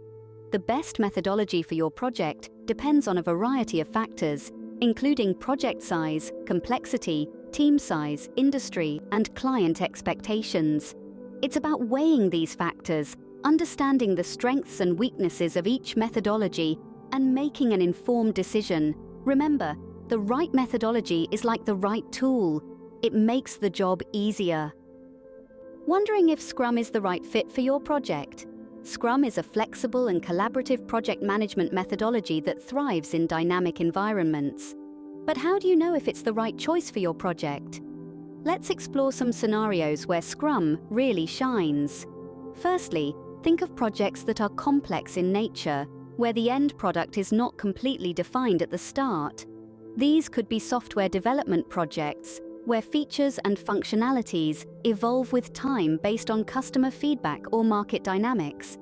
The best methodology for your project depends on a variety of factors, including project size, complexity, team size, industry, and client expectations. It's about weighing these factors, understanding the strengths and weaknesses of each methodology, and making an informed decision. Remember, the right methodology is like the right tool. It makes the job easier. Wondering if Scrum is the right fit for your project? Scrum is a flexible and collaborative project management methodology that thrives in dynamic environments. But how do you know if it's the right choice for your project? Let's explore some scenarios where Scrum really shines. Firstly, think of projects that are complex in nature, where the end product is not completely defined at the start. These could be software development projects, where features and functionalities evolve with time based on customer feedback or market dynamics.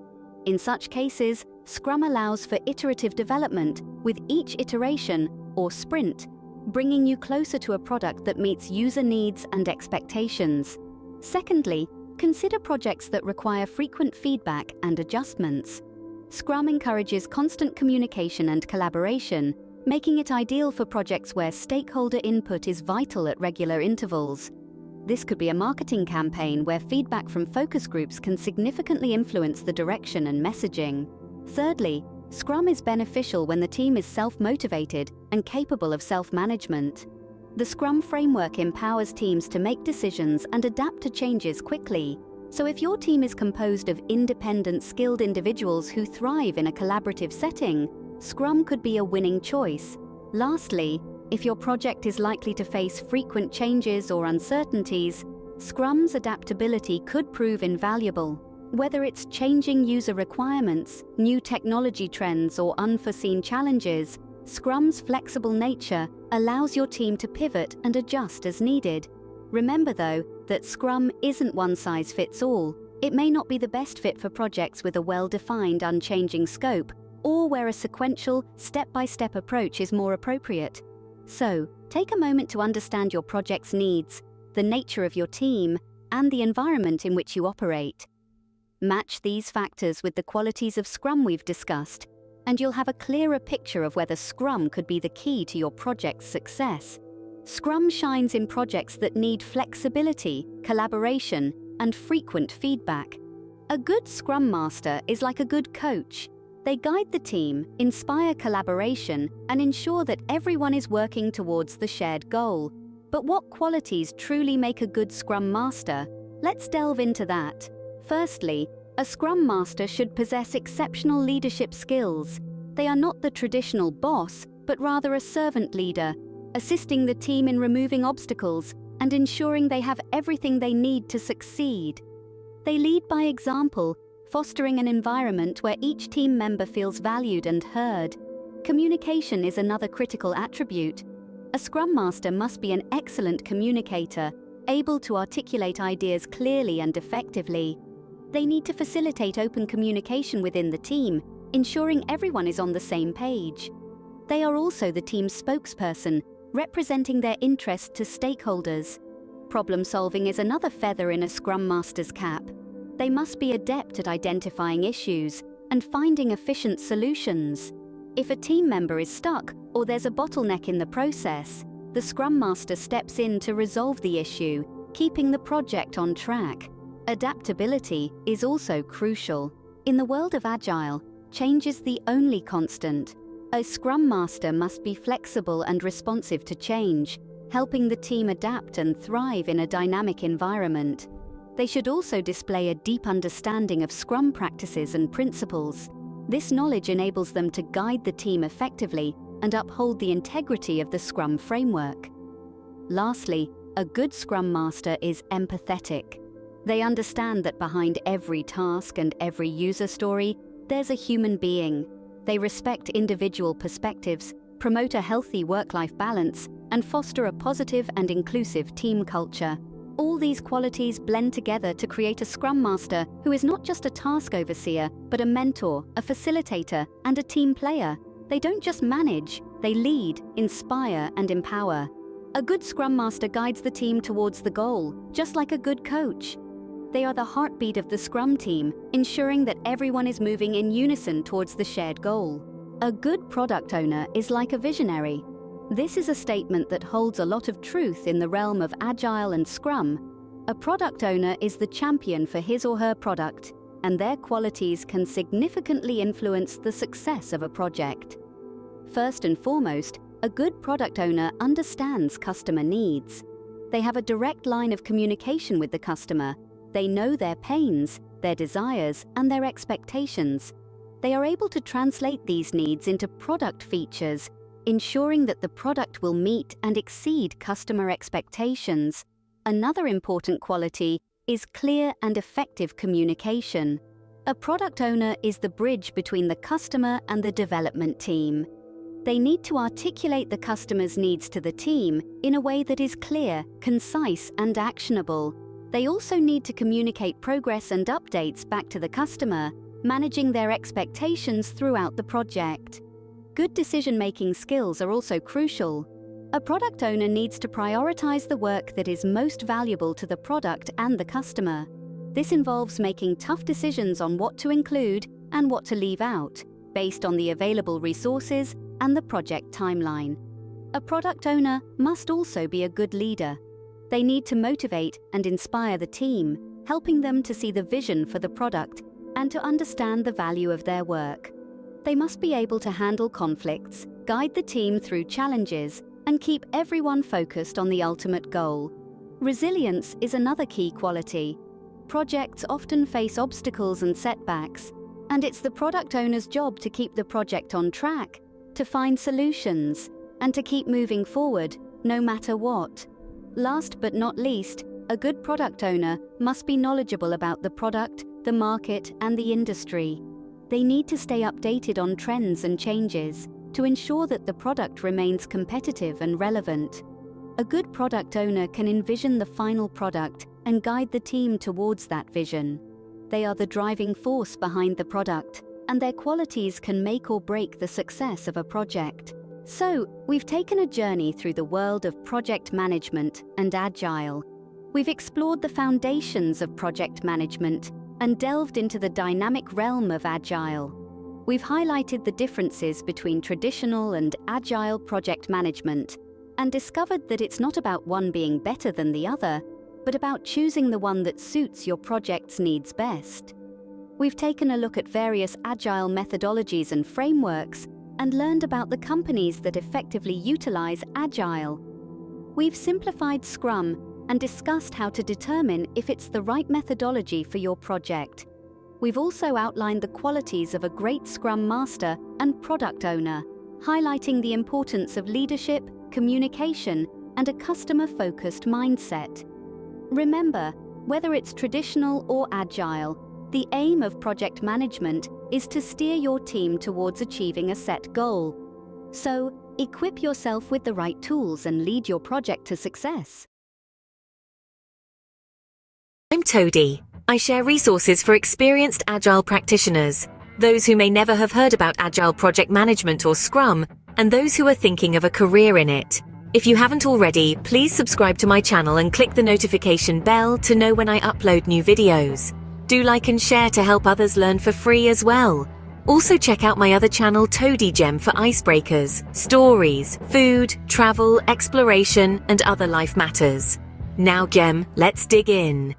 In such cases, Scrum allows for iterative development with each iteration, or sprint, bringing you closer to a product that meets user needs and expectations. Secondly, consider projects that require frequent feedback and adjustments. Scrum encourages constant communication and collaboration, making it ideal for projects where stakeholder input is vital at regular intervals. This could be a marketing campaign where feedback from focus groups can significantly influence the direction and messaging. Thirdly, Scrum is beneficial when the team is self-motivated and capable of self-management. The Scrum framework empowers teams to make decisions and adapt to changes quickly. So if your team is composed of independent, skilled individuals who thrive in a collaborative setting, Scrum could be a winning choice. Lastly, if your project is likely to face frequent changes or uncertainties, Scrum's adaptability could prove invaluable. Whether it's changing user requirements, new technology trends, or unforeseen challenges, Scrum's flexible nature allows your team to pivot and adjust as needed. Remember, though, that Scrum isn't one size fits all. It may not be the best fit for projects with a well-defined, unchanging scope, or where a sequential, step-by-step approach is more appropriate. So, take a moment to understand your project's needs, the nature of your team, and the environment in which you operate. Match these factors with the qualities of Scrum we've discussed, and you'll have a clearer picture of whether Scrum could be the key to your project's success. Scrum shines in projects that need flexibility, collaboration, and frequent feedback. A good Scrum Master is like a good coach. They guide the team, inspire collaboration, and ensure that everyone is working towards the shared goal. But what qualities truly make a good Scrum Master? Let's delve into that. Firstly, a Scrum Master should possess exceptional leadership skills. They are not the traditional boss, but rather a servant leader, assisting the team in removing obstacles and ensuring they have everything they need to succeed. They lead by example, fostering an environment where each team member feels valued and heard. Communication is another critical attribute. A Scrum Master must be an excellent communicator, able to articulate ideas clearly and effectively. They need to facilitate open communication within the team, ensuring everyone is on the same page. They are also the team's spokesperson, representing their interests to stakeholders. Problem solving is another feather in a Scrum Master's cap. They must be adept at identifying issues and finding efficient solutions. If a team member is stuck or there's a bottleneck in the process, the Scrum Master steps in to resolve the issue, keeping the project on track. Adaptability is also crucial. In the world of Agile, change is the only constant. A Scrum Master must be flexible and responsive to change, helping the team adapt and thrive in a dynamic environment. They should also display a deep understanding of Scrum practices and principles. This knowledge enables them to guide the team effectively and uphold the integrity of the Scrum framework. Lastly, a good Scrum Master is empathetic. They understand that behind every task and every user story, there's a human being. They respect individual perspectives, promote a healthy work-life balance, and foster a positive and inclusive team culture. All these qualities blend together to create a Scrum Master who is not just a task overseer, but a mentor, a facilitator, and a team player. They don't just manage, they lead, inspire, and empower. A good Scrum Master guides the team towards the goal, just like a good coach. They are the heartbeat of the Scrum team, ensuring that everyone is moving in unison towards the shared goal. A good product owner is like a visionary. This is a statement that holds a lot of truth in the realm of Agile and Scrum. A product owner is the champion for his or her product, and their qualities can significantly influence the success of a project. First and foremost, a good product owner understands customer needs. They have a direct line of communication with the customer. They know their pains, their desires, and their expectations. They are able to translate these needs into product features, ensuring that the product will meet and exceed customer expectations. Another important quality is clear and effective communication. A product owner is the bridge between the customer and the development team. They need to articulate the customer's needs to the team in a way that is clear, concise, and actionable. They also need to communicate progress and updates back to the customer, managing their expectations throughout the project. Good decision-making skills are also crucial. A product owner needs to prioritize the work that is most valuable to the product and the customer. This involves making tough decisions on what to include and what to leave out, based on the available resources and the project timeline. A product owner must also be a good leader. They need to motivate and inspire the team, helping them to see the vision for the product and to understand the value of their work. They must be able to handle conflicts, guide the team through challenges, and keep everyone focused on the ultimate goal. Resilience is another key quality. Projects often face obstacles and setbacks, and it's the product owner's job to keep the project on track, to find solutions, and to keep moving forward, no matter what. Last but not least, a good product owner must be knowledgeable about the product, the market, and the industry. They need to stay updated on trends and changes to ensure that the product remains competitive and relevant. A good product owner can envision the final product and guide the team towards that vision. They are the driving force behind the product, and their qualities can make or break the success of a project. So, we've taken a journey through the world of project management and Agile. We've explored the foundations of project management and delved into the dynamic realm of Agile. We've highlighted the differences between traditional and Agile project management and discovered that it's not about one being better than the other, but about choosing the one that suits your project's needs best. We've taken a look at various Agile methodologies and frameworks and learned about the companies that effectively utilize Agile. We've simplified Scrum and discussed how to determine if it's the right methodology for your project. We've also outlined the qualities of a great Scrum Master and product owner, highlighting the importance of leadership, communication, and a customer-focused mindset. Remember, whether it's traditional or Agile, the aim of project management is to steer your team towards achieving a set goal. So, equip yourself with the right tools and lead your project to success. I'm Todi. I share resources for experienced Agile practitioners, those who may never have heard about Agile project management or Scrum, and those who are thinking of a career in it. If you haven't already, please subscribe to my channel and click the notification bell to know when I upload new videos. Do like and share to help others learn for free as well. Also check out my other channel Todigem for icebreakers, stories, food, travel, exploration, and other life matters. Now Gem, let's dig in.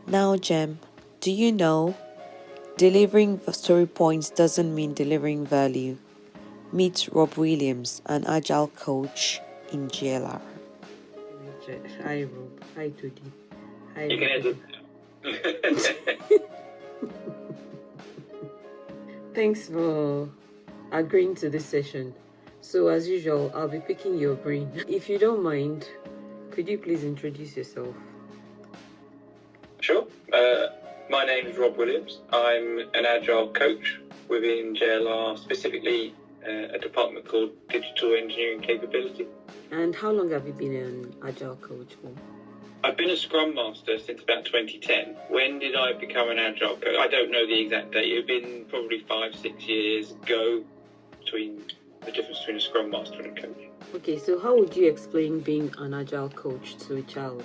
Now, Gem, do you know delivering story points doesn't mean delivering value? Meet Rob Williams, an Agile coach in JLR. Hi, Rob. Hi, Todi. Hi, you can edit. Thanks for agreeing to this session. So, as usual, I'll be picking your brain. If you don't mind, could you please introduce yourself? Sure. My name is Rob Williams. I'm an Agile coach within JLR, specifically a department called Digital Engineering Capability. And how long have you been an Agile coach for? I've been a Scrum Master since about 2010. When did I become an Agile coach? I don't know the exact date. It's been probably 5-6 years ago between the difference between a Scrum Master and a coach. Okay, so how would you explain being an Agile coach to a child?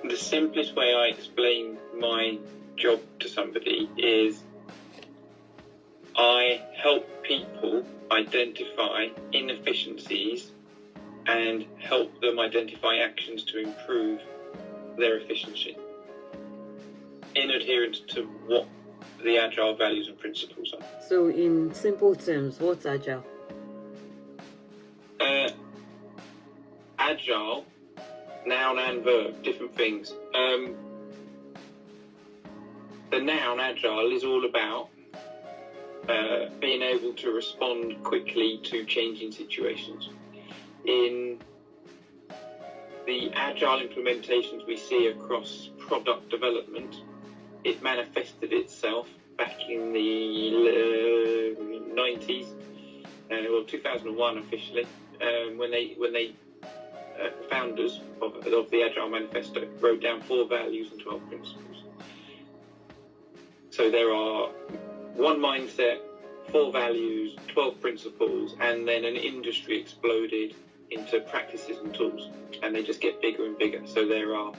The simplest way I explain my job to somebody is I help people identify inefficiencies and help them identify actions to improve their efficiency in adherence to what the Agile values and principles are. So in simple terms, what's Agile? Agile, noun and verb, different things. The noun Agile is all about being able to respond quickly to changing situations. In the agile implementations we see across product development, it manifested itself back in the 90s, well 2001 officially, when they founders of the Agile Manifesto wrote down 4 values and 12 principles. So there are 1 mindset, 4 values, 12 principles, and then an industry exploded into practices and tools, and they just get bigger and bigger. So there are,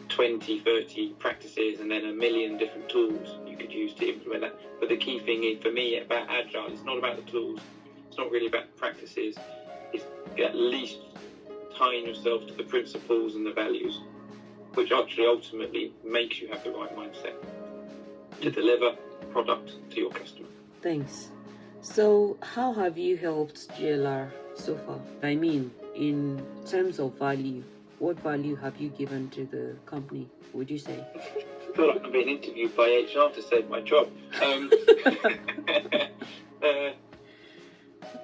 20, 30 practices and then 1 million different tools you could use to implement that. But the key thing is, for me, about Agile, it's not about the tools, it's not really about the practices, it's at least tying yourself to the principles and the values, which actually ultimately makes you have the right mindset to deliver product to your customer. Thanks. So how have you helped GLR so far? I mean, in terms of value, what value have you given to the company, would you say? I feel like I'm being interviewed by HR to save my job.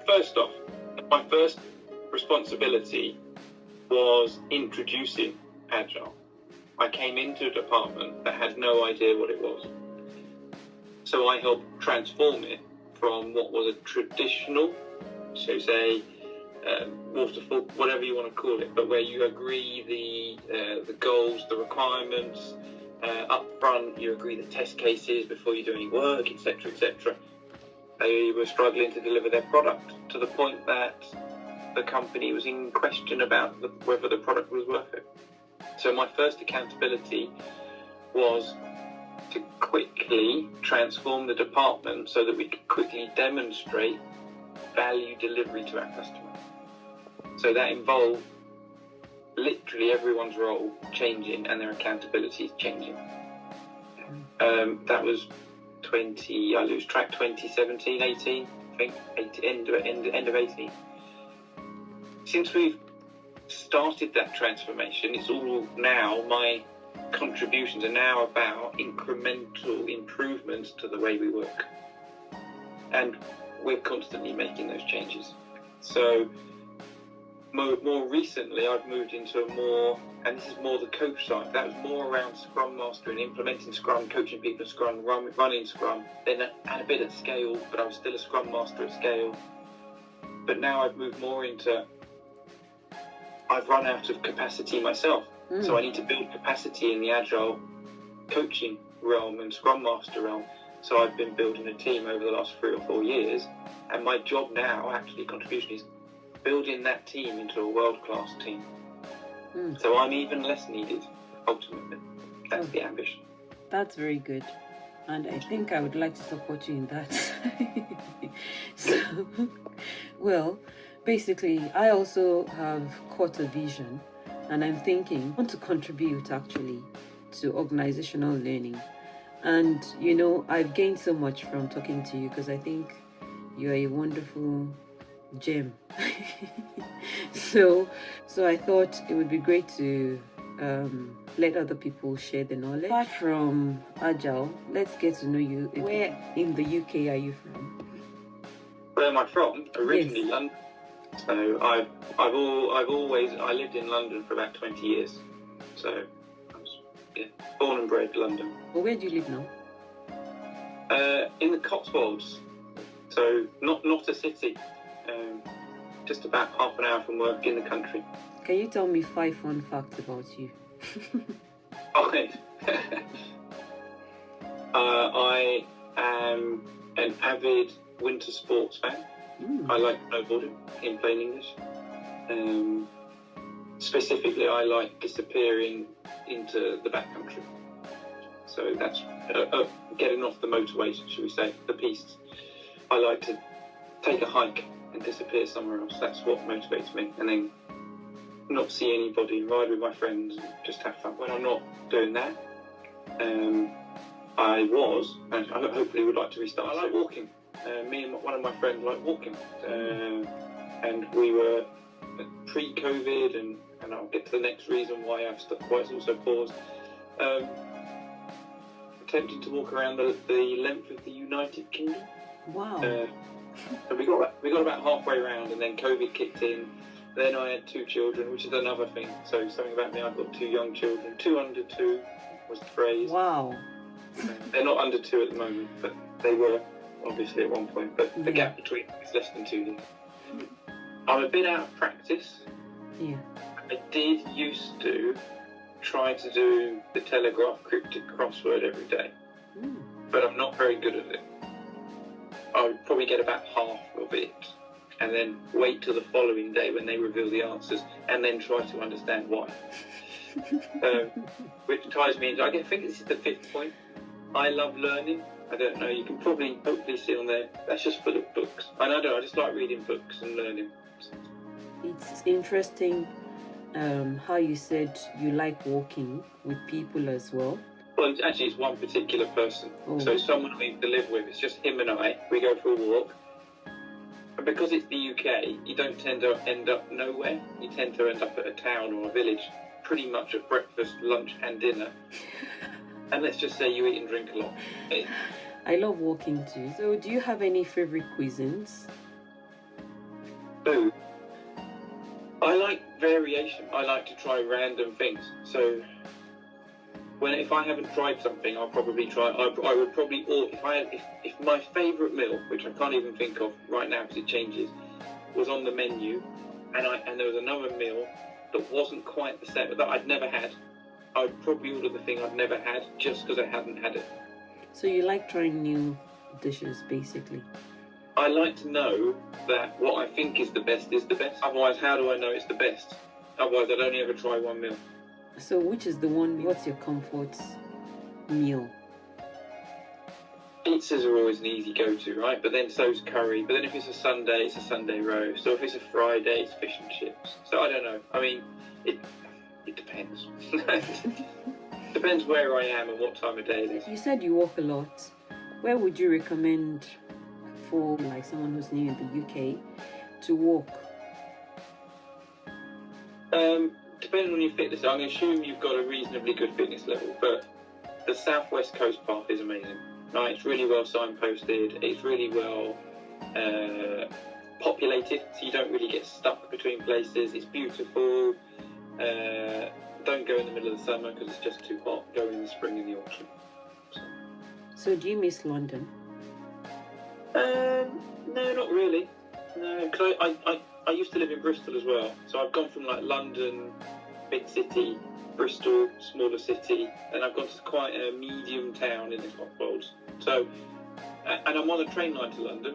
First off, my first responsibility was introducing Agile. I came into a department that had no idea what it was. So I helped transform it from what was a traditional, so say, waterfall, whatever you want to call it, but where you agree the goals, the requirements, up front, you agree the test cases before you do any work, etc., etc. They were struggling to deliver their product to the point that the company was in question about whether the product was worth it. So my first accountability was to quickly transform the department so that we could quickly demonstrate value delivery to our customer. So that involved literally everyone's role changing and their accountability changing. That was 2017, 18, I think, end of 18. Since we've started that transformation, it's all now, my contributions are now about incremental improvements to the way we work. And we're constantly making those changes. So more recently, I've moved into a more, and this is more the coach side, that was more around Scrum Mastering, implementing Scrum, coaching people in Scrum, running Scrum, then at a bit at scale, but I was still a Scrum Master at scale. But now I've moved more into, I've run out of capacity myself, so I need to build capacity in the Agile coaching realm and Scrum Master realm. So I've been building a team over the last 3 or 4 years, and my job now, actually, contribution is building that team into a world-class team. So I'm even less needed, ultimately. That's the ambition. That's very good. And I think I would like to support you in that. So, well, basically, I also have caught a vision, and I'm thinking, I want to contribute actually to organizational learning. And, you know, I've gained so much from talking to you because I think you're a wonderful gem. So I thought it would be great to let other people share the knowledge. Apart from Agile, let's get to know you. Where in the UK are you from? Where am I from? Originally London. So I lived in London for about 20 years. So I was born and bred London. Well, where do you live now? In the Cotswolds. So not a city. Just about half an hour from work in the country. Can you tell me 5 fun facts about you? Okay. I am an avid winter sports fan. I like snowboarding, in plain English. Specifically, I like disappearing into the backcountry. So that's getting off the motorways, should we say, the pistes. I like to take a hike and disappear somewhere else. That's what motivates me. And then not see anybody, ride with my friends, and just have fun. When I'm not doing that, I was, and I hopefully would like to restart. I like walking. Me and one of my friends like walking. And we were pre-COVID, and I'll get to the next reason why it's also paused. attempting to walk around the length of the United Kingdom. Wow. So we got about halfway around, and then COVID kicked in. Then I had 2 children, which is another thing. So something about me, I've got 2 young children. 2 under 2 was the phrase. Wow. They're not under 2 at the moment, but they were obviously at one point. But the gap between is less than 2 years. I'm a bit out of practice. Yeah. I did used to try to do the Telegraph cryptic crossword every day, but I'm not very good at it. I would probably get about half of it, and then wait till the following day when they reveal the answers, and then try to understand why. Which ties me into, I think this is the 5th point. I love learning. I don't know, you can probably hopefully see on there, that's just full of books. And I just like reading books and learning. It's interesting how you said you like walking with people as well. Well, actually, it's one particular person. So someone we live with, it's just him and I. We go for a walk. And because it's the UK, you don't tend to end up nowhere. You tend to end up at a town or a village, pretty much at breakfast, lunch and dinner. And let's just say you eat and drink a lot. I love walking too. So do you have any favorite cuisines? Food. I like variation. I like to try random things. So if I haven't tried something, I'll probably try. I would probably, or if my favourite meal, which I can't even think of right now because it changes, was on the menu, and there was another meal that wasn't quite the same, that I'd never had, I would probably order the thing I'd never had just because I hadn't had it. So you like trying new dishes, basically? I like to know that what I think is the best. Otherwise, how do I know it's the best? Otherwise, I'd only ever try one meal. So which is the one, what's your comfort meal? Pizzas are always an easy go-to, right? But then so's curry. But then if it's a Sunday, it's a Sunday roast. Or if it's a Friday, it's fish and chips. So I don't know. I mean, it depends. Depends where I am and what time of day it is. You said you walk a lot. Where would you recommend for like someone who's new in the UK to walk? Depending on your fitness, I'm going to assume you've got a reasonably good fitness level, but the Southwest Coast Path is amazing. Right, it's really well signposted, it's really well populated, so you don't really get stuck between places. It's beautiful. Don't go in the middle of the summer because it's just too hot. Go in the spring and the autumn. So do you miss London? No, not really. No, because I used to live in Bristol as well. So I've gone from like London, big city, Bristol, smaller city, and I've gone to quite a medium town in the Cotswolds. So, and I'm on a train line to London.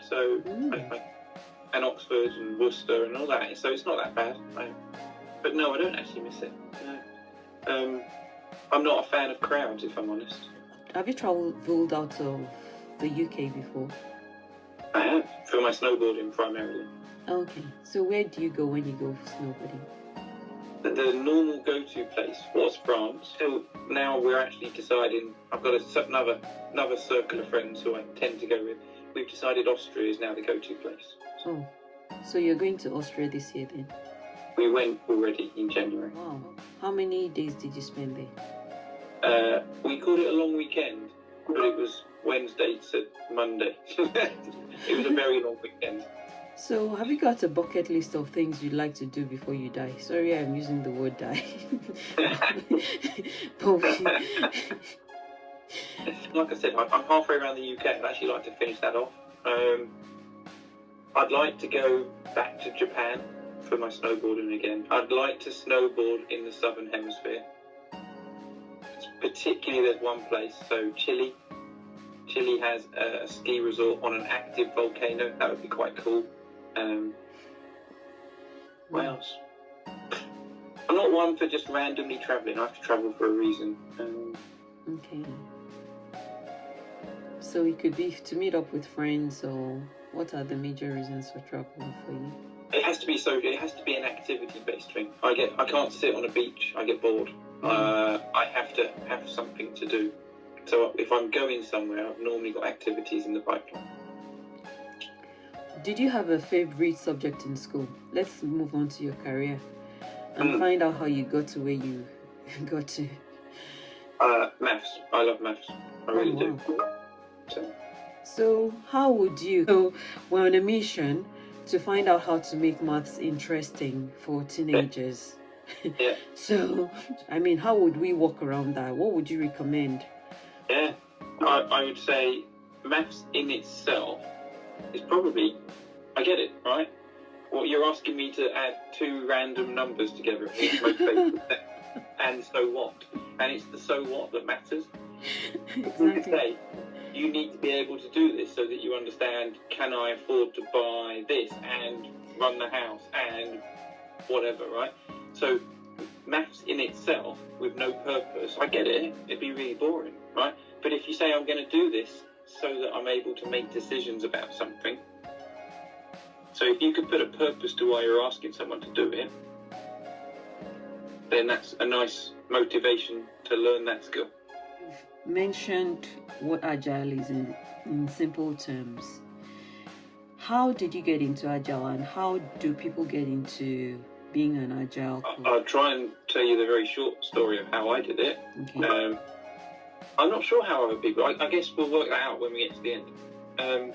So, and Oxford and Worcester and all that. So it's not that bad. But no, I don't actually miss it. No. I'm not a fan of crowds, if I'm honest. Have you travelled out of the UK before? I have, for my snowboarding primarily. Okay, so where do you go when you go snowboarding? The normal go-to place was France. So now we're actually deciding, I've got another circle of friends who I tend to go with. We've decided Austria is now the go-to place. Oh, so you're going to Austria this year then? We went already in January. Wow. How many days did you spend there? We called it a long weekend, but it was Wednesday to Monday. It was a very long weekend. So have you got a bucket list of things you'd like to do before you die? Sorry, I'm using the word die. Like I said, I'm halfway around the UK. I'd actually like to finish that off. I'd like to go back to Japan for my snowboarding again. I'd like to snowboard in the Southern Hemisphere. Particularly there's one place, so Chile. Chile has a ski resort on an active volcano. That would be quite cool. What else? I'm not one for just randomly travelling. I have to travel for a reason. Okay. So it could be to meet up with friends, or what are the major reasons for traveling for you? It has to be so. It has to be an activity-based thing. I can't sit on a beach. I get bored. I have to have something to do. So if I'm going somewhere, I've normally got activities in the pipeline. Did you have a favorite subject in school? Let's move on to your career and find out how you got to where you got to. Maths. I love maths. I really do. So how would you? So we're on a mission to find out how to make maths interesting for teenagers. Yeah. So, I mean, how would we walk around that? What would you recommend? Yeah, I would say maths in itself is probably, I get it, right? Well, you're asking me to add two random numbers together, and so what? And it's the so what that matters. Exactly. Say, you need to be able to do this so that you understand, can I afford to buy this and run the house and whatever, right? So maths in itself with no purpose, I get it, it'd be really boring, right? But if you say I'm going to do this so that I'm able to make decisions about something, so if you could put a purpose to why you're asking someone to do it, then that's a nice motivation to learn that skill. You've mentioned what Agile is in simple terms. How did you get into Agile, and how do people get into being an Agile coach? I'll try and tell you the very short story of how I did it. Okay. I'm not sure how other people, I guess we'll work that out when we get to the end.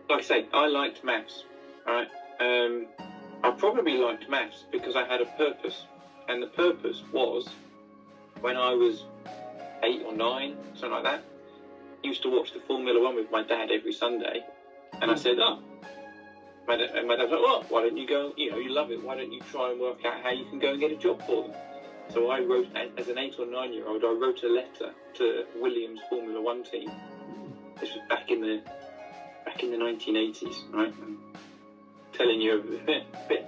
Like I say, I liked maths, right? I probably liked maths because I had a purpose, and the purpose was when I was 8 or 9, something like that. I used to watch the Formula One with my dad every Sunday, and I said, my dad was like, well, why don't you go, you love it, why don't you try and work out how you can go and get a job for them? So I wrote, as an 8 or 9-year-old, I wrote a letter to Williams Formula One team. This was back in the 1980s, right? I'm telling you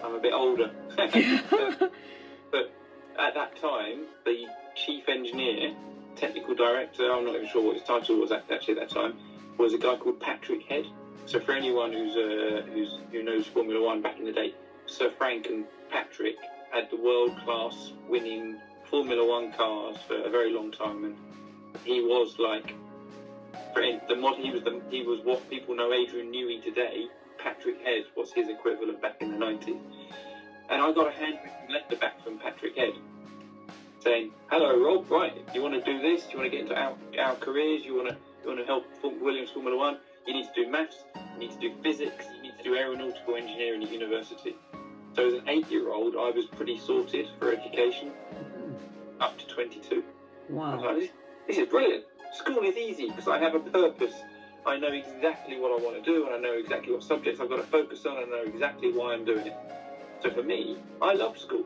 I'm a bit older. But at that time, the chief engineer, technical director, I'm not even sure what his title was actually at that time, was a guy called Patrick Head. So for anyone who knows Formula One back in the day, Sir Frank and Patrick had the world-class winning Formula One cars for a very long time, and he was like, he was what people know Adrian Newey today. Patrick Head was his equivalent back in the 90s. And I got a handwritten letter back from Patrick Head saying, hello Rob, right, you want to do this? Do you want to get into our careers? You want to help Williams Formula One? You need to do maths, you need to do physics, you need to do aeronautical engineering at university. So as an 8-year-old, I was pretty sorted for education, up to 22. Wow. I was like, this is brilliant. School is easy because I have a purpose. I know exactly what I want to do, and I know exactly what subjects I've got to focus on, and I know exactly why I'm doing it. So for me, I loved school.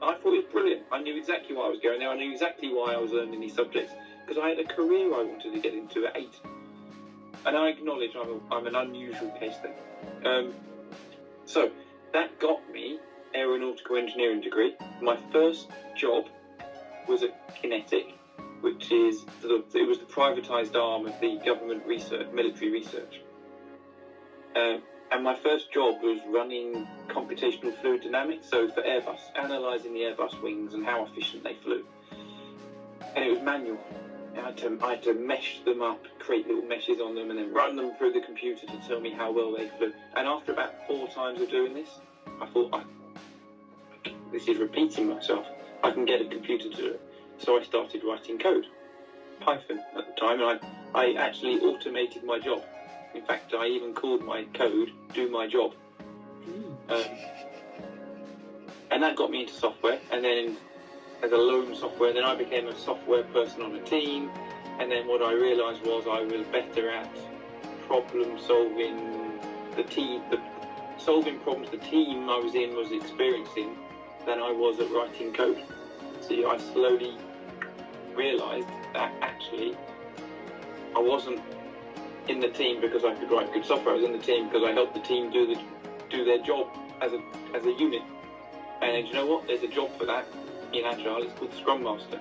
I thought it was brilliant. I knew exactly why I was going there. I knew exactly why I was learning these subjects, because I had a career I wanted to get into at 8. And I acknowledge I'm an unusual case then. So that got me aeronautical engineering degree. My first job was at Kinetic, which is it was the privatised arm of the government research, military research. And my first job was running computational fluid dynamics, so for Airbus, analysing the Airbus wings and how efficient they flew. And it was manual. I had to mesh them up, create little meshes on them, and then run them through the computer to tell me how well they flew. And after about 4 times of doing this, I thought, this is repeating myself. I can get a computer to do it. So I started writing code, Python at the time, and I actually automated my job. In fact, I even called my code Do My Job. And that got me into software, and then as a lone software, then I became a software person on a team, and then what I realised was I was better at problem solving solving problems the team I was in was experiencing than I was at writing code. So I slowly realised that actually I wasn't in the team because I could write good software. I was in the team because I helped the team do their job as a unit. And you know what? There's a job for that in Agile. It's called Scrum Master.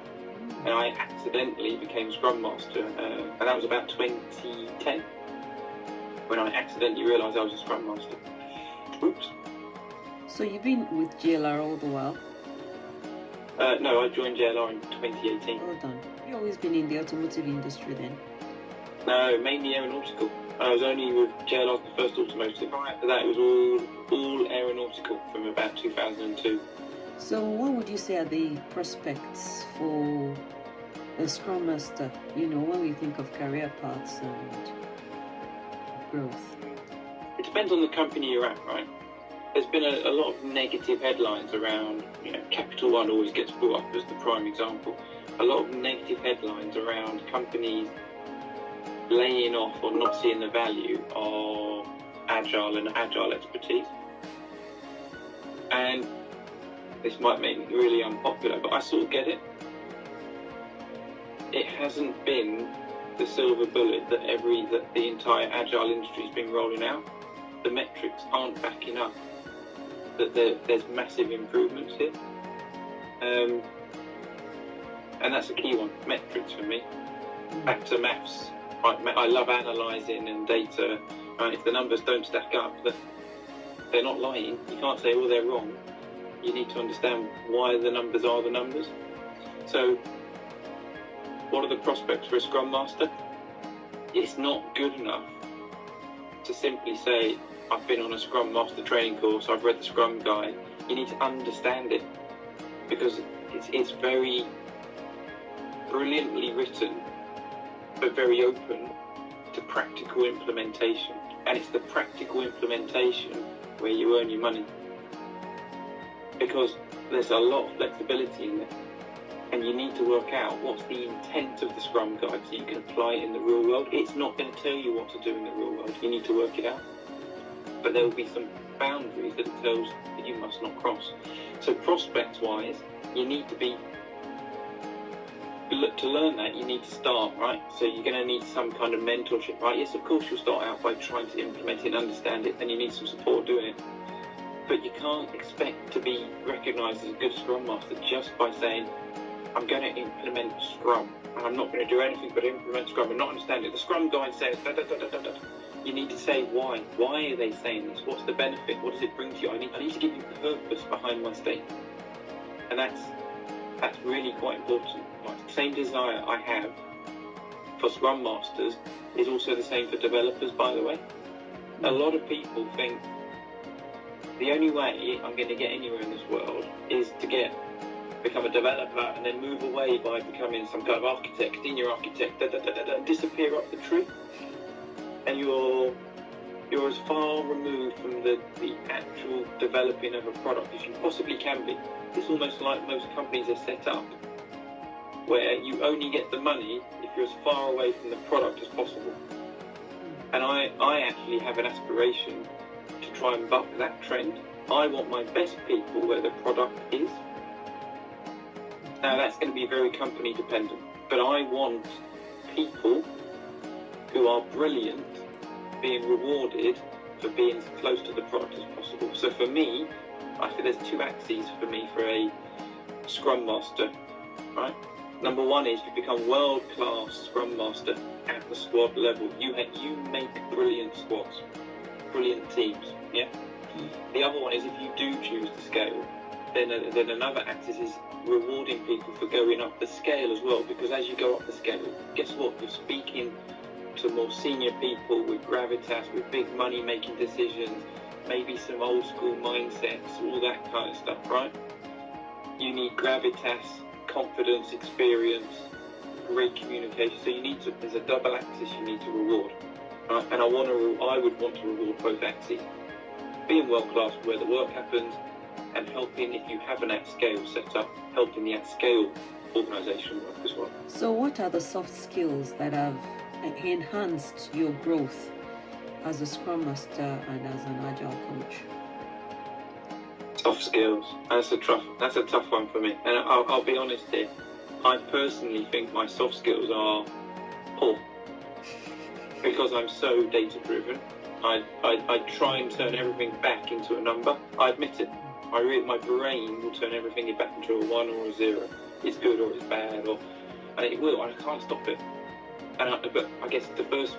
And I accidentally became Scrum Master, and that was about 2010 when I accidentally realised I was a Scrum Master. Oops. So you've been with JLR all the while? No, I joined JLR in 2018. Well done. You've always been in the automotive industry then? No, mainly aeronautical. I was only with JLR the first automotive. After that, it was all aeronautical from about 2002. So what would you say are the prospects for a Scrum Master, when we think of career paths and growth? It depends on the company you're at, right? There's been a lot of negative headlines around, Capital One always gets brought up as the prime example. A lot of negative headlines around companies laying off or not seeing the value of agile and agile expertise. And this might make me really unpopular, but I sort of get it. It hasn't been the silver bullet that the entire agile industry has been rolling out. The metrics aren't backing up that there's massive improvements here. And that's a key one, metrics for me. Back to maths. I love analysing and data. Right? If the numbers don't stack up, they're not lying. You can't say, they're wrong. You need to understand why the numbers are the numbers. So, what are the prospects for a Scrum Master? It's not good enough to simply say, I've been on a Scrum Master training course, I've read the Scrum Guide. You need to understand it, because it's very brilliantly written, but very open to practical implementation. And it's the practical implementation where you earn your money, because there's a lot of flexibility in there. And you need to work out what's the intent of the Scrum Guide so you can apply it in the real world. It's not going to tell you what to do in the real world. You need to work it out. But there will be some boundaries that it tells that you must not cross. So prospects-wise, you need to learn that, you need to start, right? So you're going to need some kind of mentorship, right? Yes, of course, you'll start out by trying to implement it and understand it, and you need some support doing it. But you can't expect to be recognised as a good Scrum Master just by saying, I'm going to implement Scrum, and I'm not going to do anything but implement Scrum and not understand it. The Scrum Guide says da da da da da da. You need to say why. Why are they saying this? What's the benefit? What does it bring to you? I need to give you purpose behind my statement, and that's really quite important. The same desire I have for Scrum Masters is also the same for developers, by the way. A lot of people think the only way I'm going to get anywhere in this world is to become a developer and then move away by becoming some kind of architect, senior architect, and disappear up the tree. And you're as far removed from the actual developing of a product as you possibly can be. It's almost like most companies are set up, where you only get the money if you're as far away from the product as possible. And I actually have an aspiration to try and buck that trend. I want my best people where the product is. Now that's going to be very company dependent, but I want people who are brilliant being rewarded for being as close to the product as possible. So for me, I think there's two axes for me for a Scrum Master, right? Number one is you become world-class Scrum Master at the squad level. You make brilliant squads, brilliant teams, yeah? The other one is if you do choose to scale, then another axis is rewarding people for going up the scale as well, because as you go up the scale, guess what? You're speaking to more senior people with gravitas, with big money making decisions, maybe some old school mindsets, all that kind of stuff, right? You need gravitas, confidence, experience, great communication. So there's a double axis you need to reward, right? And I would want to reward both axes. Being world class where the work happens, and helping, if you have an at-scale setup, helping the at-scale organisation work as well. So what are the soft skills that have enhanced your growth as a Scrum Master and as an Agile coach? Soft skills. That's a tough one for me. And I'll be honest here. I personally think my soft skills are poor, because I'm so data-driven. I try and turn everything back into a number. I admit it. My brain will turn everything back into a 1 or a 0. It's good or it's bad, and it will. I can't stop it. But I guess the first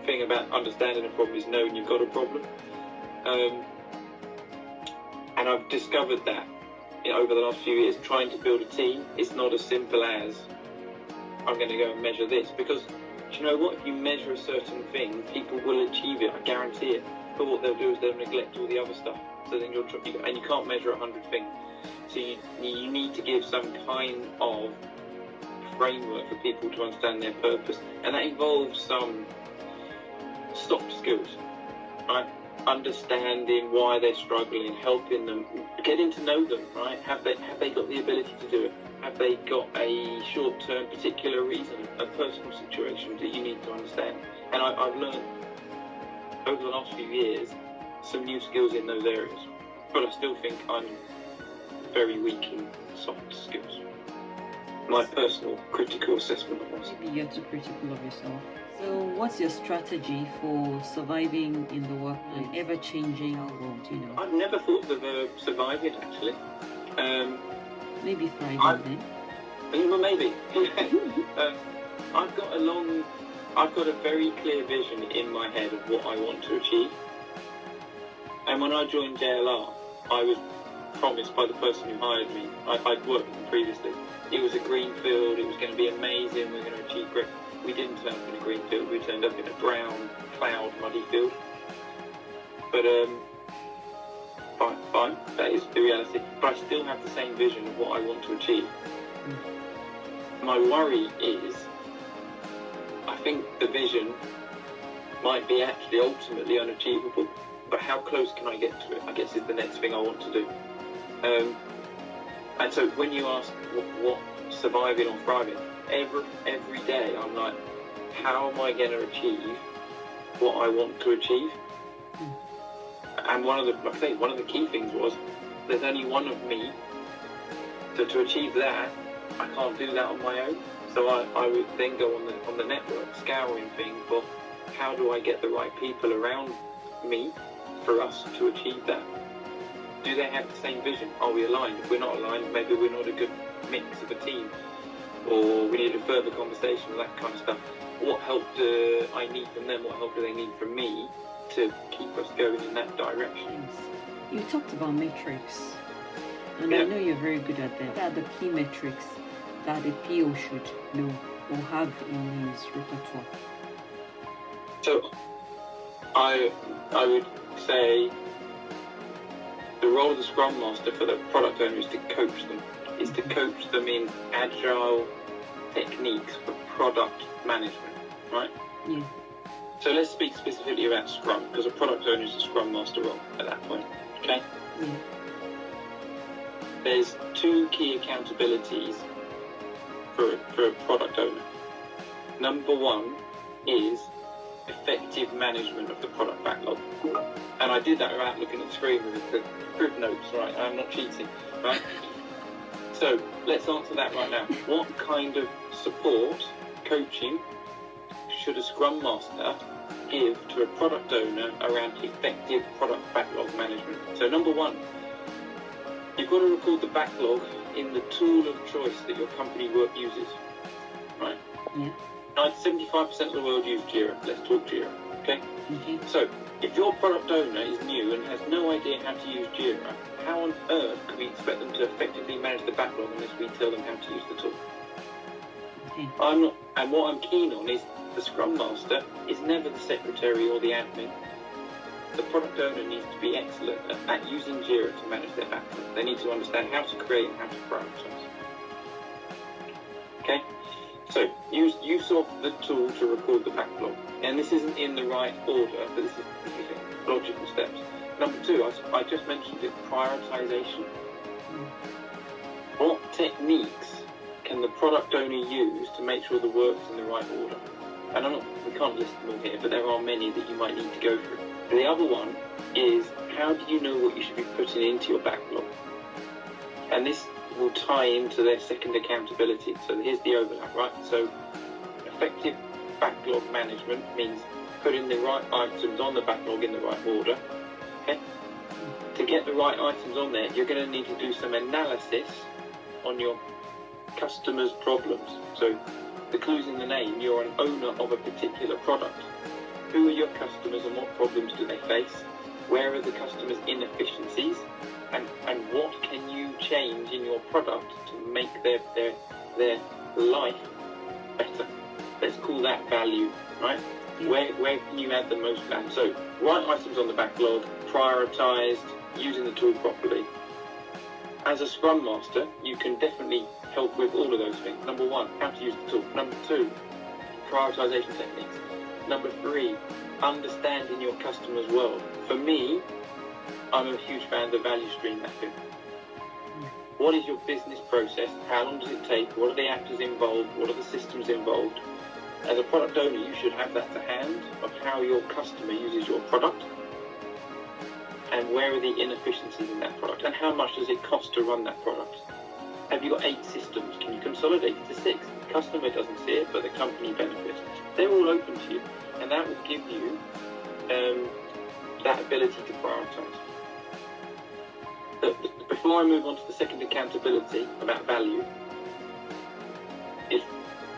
thing about understanding a problem is knowing you've got a problem. And I've discovered that over the last few years, trying to build a team, it's not as simple as I'm going to go and measure this. Because do you know what? If you measure a certain thing, people will achieve it. I guarantee it. But what they'll do is they'll neglect all the other stuff. So then and you can't measure 100 things. So you need to give some kind of framework for people to understand their purpose, and that involves some soft skills, right? Understanding why they're struggling, helping them, getting to know them, right? Have they got the ability to do it? Have they got a short-term particular reason, a personal situation that you need to understand? And I've learned over the last few years some new skills in those areas, but I still think I'm very weak in soft skills. My personal critical assessment of myself. Maybe you're too critical of yourself. So what's your strategy for surviving in the workplace, ever-changing world, you know? I've never thought of the verb surviving, actually. Maybe thriving then? Well, maybe. I've got a very clear vision in my head of what I want to achieve. And when I joined JLR, I was promised by the person who hired me, I'd worked with them previously, it was a green field, it was going to be amazing, we're going to achieve great. We didn't turn up in a green field, we turned up in a brown, cloud, muddy field. But fine, that is the reality. But I still have the same vision of what I want to achieve. My worry is, I think the vision might be actually ultimately unachievable, but how close can I get to it, I guess, is the next thing I want to do. And so when you ask what surviving or thriving, every day I'm like, how am I going to achieve what I want to achieve? And one of the key things was, there's only one of me, so to achieve that, I can't do that on my own. So I would then go on the network, scouring things for how do I get the right people around me for us to achieve that. Do they have the same vision? Are we aligned? If we're not aligned, maybe we're not a good mix of a team, or we need a further conversation, that kind of stuff. What help do I need from them? What help do they need from me to keep us going in that direction? You talked about metrics, and I know you're very good at them. What are the key metrics that a PO should know or have in his repertoire? So, I would say the role of the Scrum Master for the product owner is to coach them in agile techniques for product management, right? Yeah. So let's speak specifically about Scrum, because a product owner is a Scrum Master role at that point, okay? Yeah. There's two key accountabilities for a product owner. Number one is effective management of the product backlog. And I did that without looking at the screen with the crib notes, right? I'm not cheating, right? So let's answer that right now. What kind of support, coaching, should a Scrum Master give to a product owner around effective product backlog management? So number one, you've got to record the backlog in the tool of choice that your company uses, right? Yeah. 75% of the world use Jira. Let's talk Jira, okay? Mm-hmm. So if your product owner is new and has no idea how to use Jira, how on earth can we expect them to effectively manage the backlog unless we tell them how to use the tool? Okay. And what I'm keen on is the Scrum Master is never the secretary or the admin. The product owner needs to be excellent at using Jira to manage their backlog. They need to understand how to create and how to prioritize. Okay? So, use of the tool to record the backlog. And this isn't in the right order, but this is logical steps. Number two, I just mentioned it, prioritization. What techniques can the product owner use to make sure the work's in the right order? And we can't list them all here, but there are many that you might need to go through. And the other one is, how do you know what you should be putting into your backlog? And this will tie into their second accountability. So here's the overlap, right? So effective backlog management means putting the right items on the backlog in the right order. Okay? To get the right items on there, you're going to need to do some analysis on your customers' problems. So the clue's in the name, you're an owner of a particular product. Who are your customers and what problems do they face? Where are the customers' inefficiencies? And what can you change in your product to make their life better? Let's call that value, right? Yeah. Where can you add the most value? So, right items on the backlog, prioritized, using the tool properly. As a Scrum Master, you can definitely help with all of those things. Number one, how to use the tool. Number two, prioritization techniques. Number three, understanding your customer's world. For me, I'm a huge fan of the value stream method. What is your business process? How long does it take? What are the actors involved? What are the systems involved? As a product owner, you should have that to hand of how your customer uses your product and where are the inefficiencies in that product and how much does it cost to run that product. Have you got 8 systems? Can you consolidate it to 6? The customer doesn't see it, but the company benefits. They're all open to you, and that will give you that ability to prioritise. Before I move on to the second accountability about value, if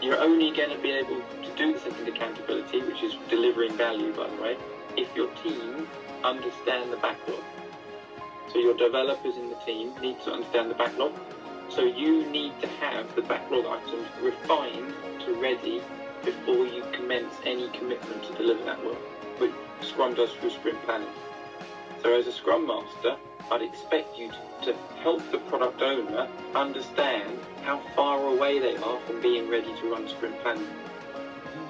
you're only going to be able to do the second accountability, which is delivering value, by the way, if your team understand the backlog. So your developers in the team need to understand the backlog. So you need to have the backlog items refined to ready before you commence any commitment to deliver that work, which Scrum does through sprint planning. So as a Scrum Master, I'd expect you to help the product owner understand how far away they are from being ready to run sprint planning.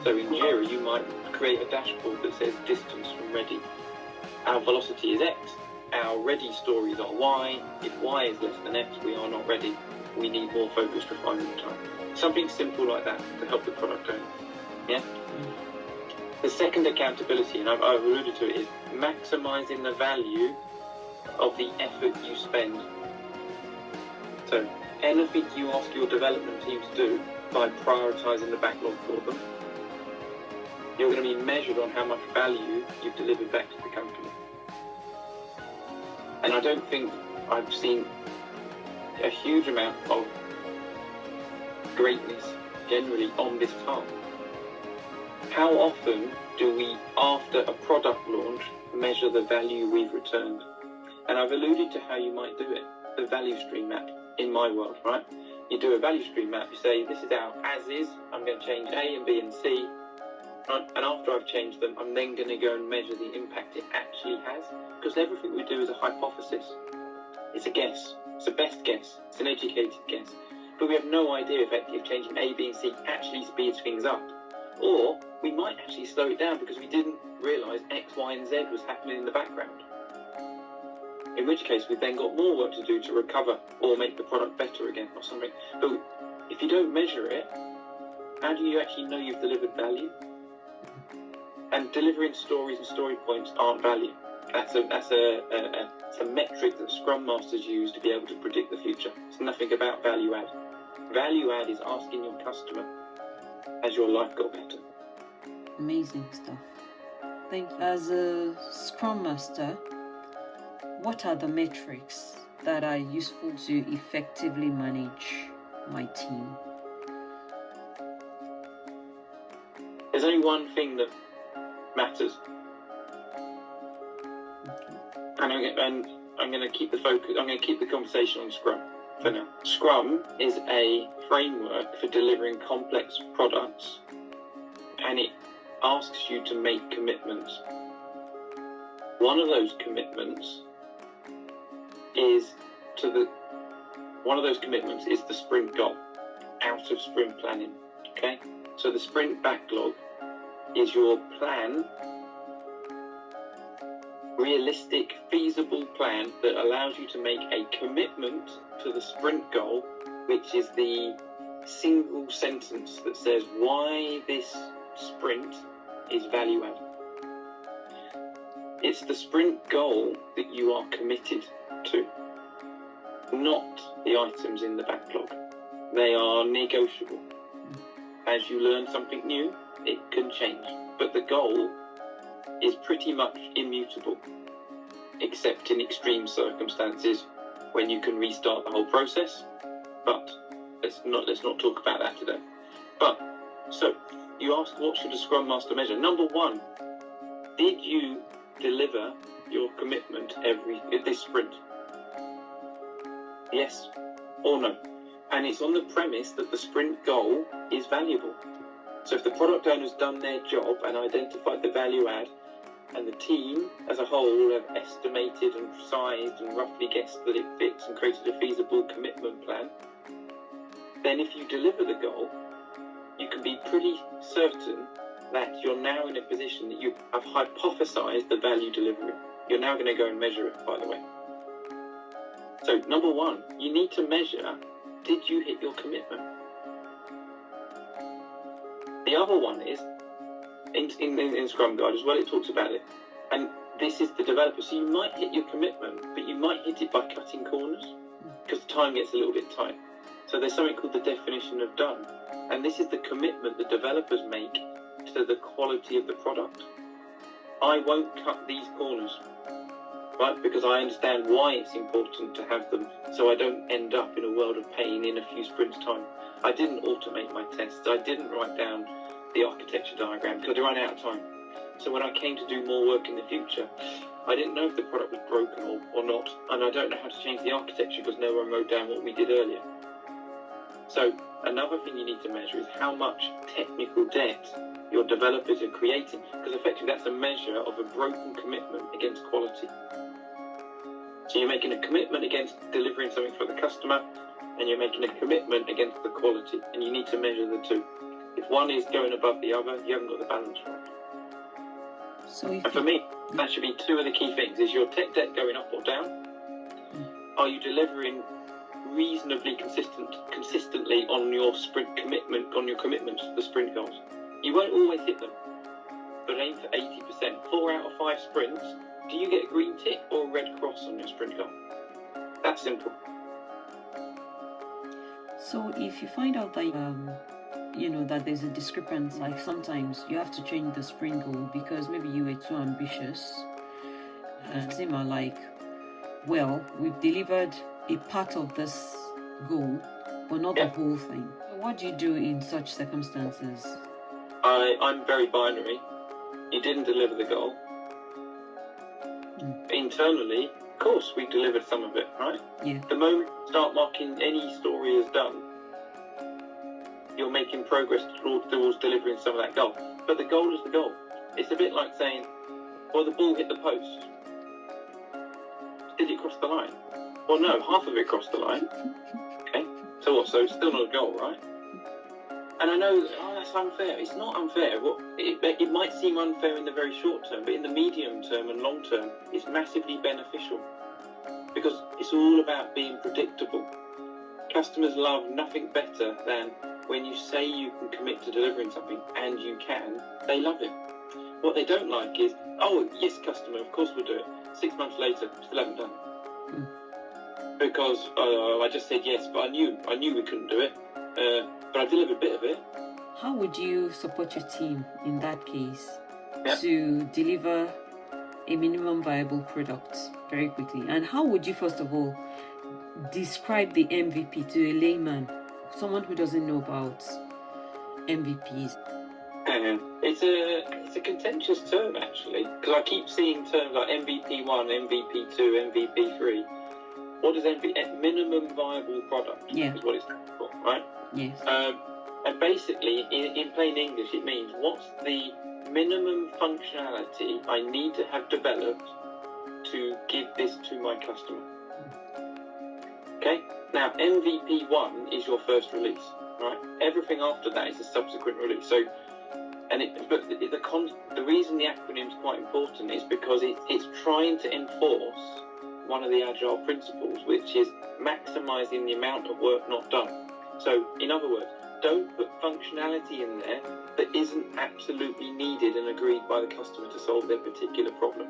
So in Jira, you might create a dashboard that says distance from ready. Our velocity is X. Our ready stories are Y. If Y is less than X, we are not ready. We need more focused refinement time. Something simple like that to help the product owner. Yeah? The second accountability, and I've alluded to it, is maximizing the value of the effort you spend. So anything you ask your development team to do by prioritizing the backlog for them, you're going to be measured on how much value you've delivered back to the company. And I don't think I've seen a huge amount of greatness generally on this task. How often do we, after a product launch, measure the value we've returned? And I've alluded to how you might do it, the value stream map in my world, right? You do a value stream map, you say, this is our as is, I'm going to change A and B and C, right? And after I've changed them, I'm then going to go and measure the impact it actually has, because everything we do is a hypothesis. It's a guess, it's a best guess, it's an educated guess. But we have no idea if changing A, B and C actually speeds things up. Or we might actually slow it down because we didn't realise X, Y and Z was happening in the background. In which case we've then got more work to do to recover or make the product better again or something. But if you don't measure it, how do you actually know you've delivered value? And delivering stories and story points aren't value. That's a metric that Scrum Masters use to be able to predict the future. It's nothing about value add. Value add is asking your customer, has your life got better? Amazing stuff. Thank you. As a Scrum Master, what are the metrics that are useful to effectively manage my team? There's only one thing that matters. And I'm going to keep the focus. I'm going to keep the conversation on Scrum for now. Scrum is a framework for delivering complex products, and it asks you to make commitments. One of those commitments is the sprint goal out of sprint planning. Okay, so the sprint backlog is your plan, realistic, feasible plan that allows you to make a commitment to the sprint goal, which is the single sentence that says why this sprint is value add. It's the sprint goal that you are committed to, not the items in the backlog. They are negotiable. As you learn something new, it can change, but the goal is pretty much immutable, except in extreme circumstances when you can restart the whole process. But let's not talk about that today. But so you ask, what should a Scrum Master measure? Number one, did you deliver your commitment this sprint? Yes or no? And it's on the premise that the sprint goal is valuable. So if the product owner's done their job and identified the value add, and the team as a whole have estimated and sized and roughly guessed that it fits and created a feasible commitment plan, then if you deliver the goal, you can be pretty certain that you're now in a position that you have hypothesized the value delivery. You're now going to go and measure it, by the way. So, number one, you need to measure, did you hit your commitment? The other one is, in Scrum Guide as well, it talks about it. And this is the developer. So you might hit your commitment, but you might hit it by cutting corners because the time gets a little bit tight. So there's something called the definition of done. And this is the commitment that developers make to the quality of the product. I won't cut these corners, right? Because I understand why it's important to have them, so I don't end up in a world of pain in a few sprints' time. I didn't automate my tests. I didn't write down the architecture diagram because I ran out of time. So when I came to do more work in the future, I didn't know if the product was broken or not, and I don't know how to change the architecture because no one wrote down what we did earlier. So another thing you need to measure is how much technical debt your developers are creating, because effectively that's a measure of a broken commitment against quality. So you're making a commitment against delivering something for the customer, and you're making a commitment against the quality, and you need to measure the two. If one is going above the other, you haven't got the balance right. So and for me, that should be two of the key things. Is your tech debt going up or down? Are you delivering reasonably consistently on your sprint commitment, on your commitments to the sprint goals? You won't always hit them, but aim for 80%. 4 out of 5 sprints, do you get a green tick or a red cross on your sprint goal? That's simple. So if you find out that that there's a discrepancy, like sometimes you have to change the sprint goal because maybe you were too ambitious, and some are like, well, we've delivered a part of this goal, but not the whole thing. What do you do in such circumstances? I'm very binary. You didn't deliver the goal. Internally, of course, we delivered some of it, right? Yeah. The moment you start marking any story as done, you're making progress towards delivering some of that goal. But the goal is the goal. It's a bit like saying, well, the ball hit the post. Did it cross the line? Well, no, half of it crossed the line. Okay, so what? So it's still not a goal, right? And I know that's unfair. It's not unfair. It might seem unfair in the very short term, but in the medium term and long term, it's massively beneficial because it's all about being predictable. Customers love nothing better than when you say you can commit to delivering something and you can, they love it. What they don't like is, oh, yes, customer, of course we'll do it. 6 months later, still haven't done it. Because I just said yes, but I knew we couldn't do it. But I delivered a bit of it. How would you support your team in that case to deliver a minimum viable product very quickly? And how would you, first of all, describe the MVP to a layman, someone who doesn't know about MVPs? It's a contentious term, actually, because I keep seeing terms like MVP1, MVP2, MVP3. What does minimum viable product is what it's for, right? Yes. And basically, in plain English, it means what's the minimum functionality I need to have developed to give this to my customer. Okay? Now, MVP1 is your first release, right? Everything after that is a subsequent release. So, the reason the acronym is quite important is because it's trying to enforce one of the agile principles, which is maximizing the amount of work not done. So, in other words, don't put functionality in there that isn't absolutely needed and agreed by the customer to solve their particular problem.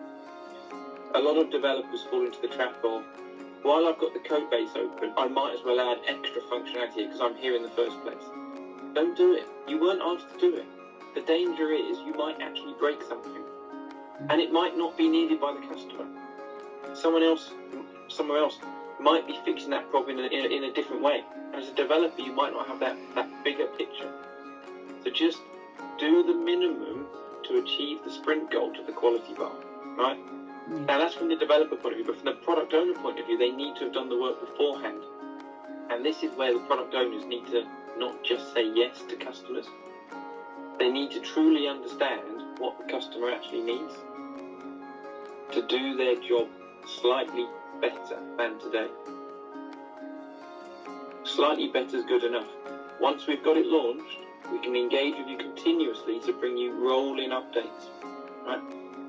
A lot of developers fall into the trap of, while I've got the code base open, I might as well add extra functionality because I'm here in the first place. Don't do it. You weren't asked to do it. The danger is you might actually break something, and it might not be needed by the customer. Somewhere else might be fixing that problem in a different way. And as a developer, you might not have that bigger picture. So just do the minimum to achieve the sprint goal to the quality bar, right? Now that's from the developer point of view, but from the product owner point of view, they need to have done the work beforehand. And this is where the product owners need to not just say yes to customers. They need to truly understand what the customer actually needs. to do their job slightly better than today. Slightly better is good enough. Once we've got it launched, we can engage with you continuously to bring you rolling updates, right?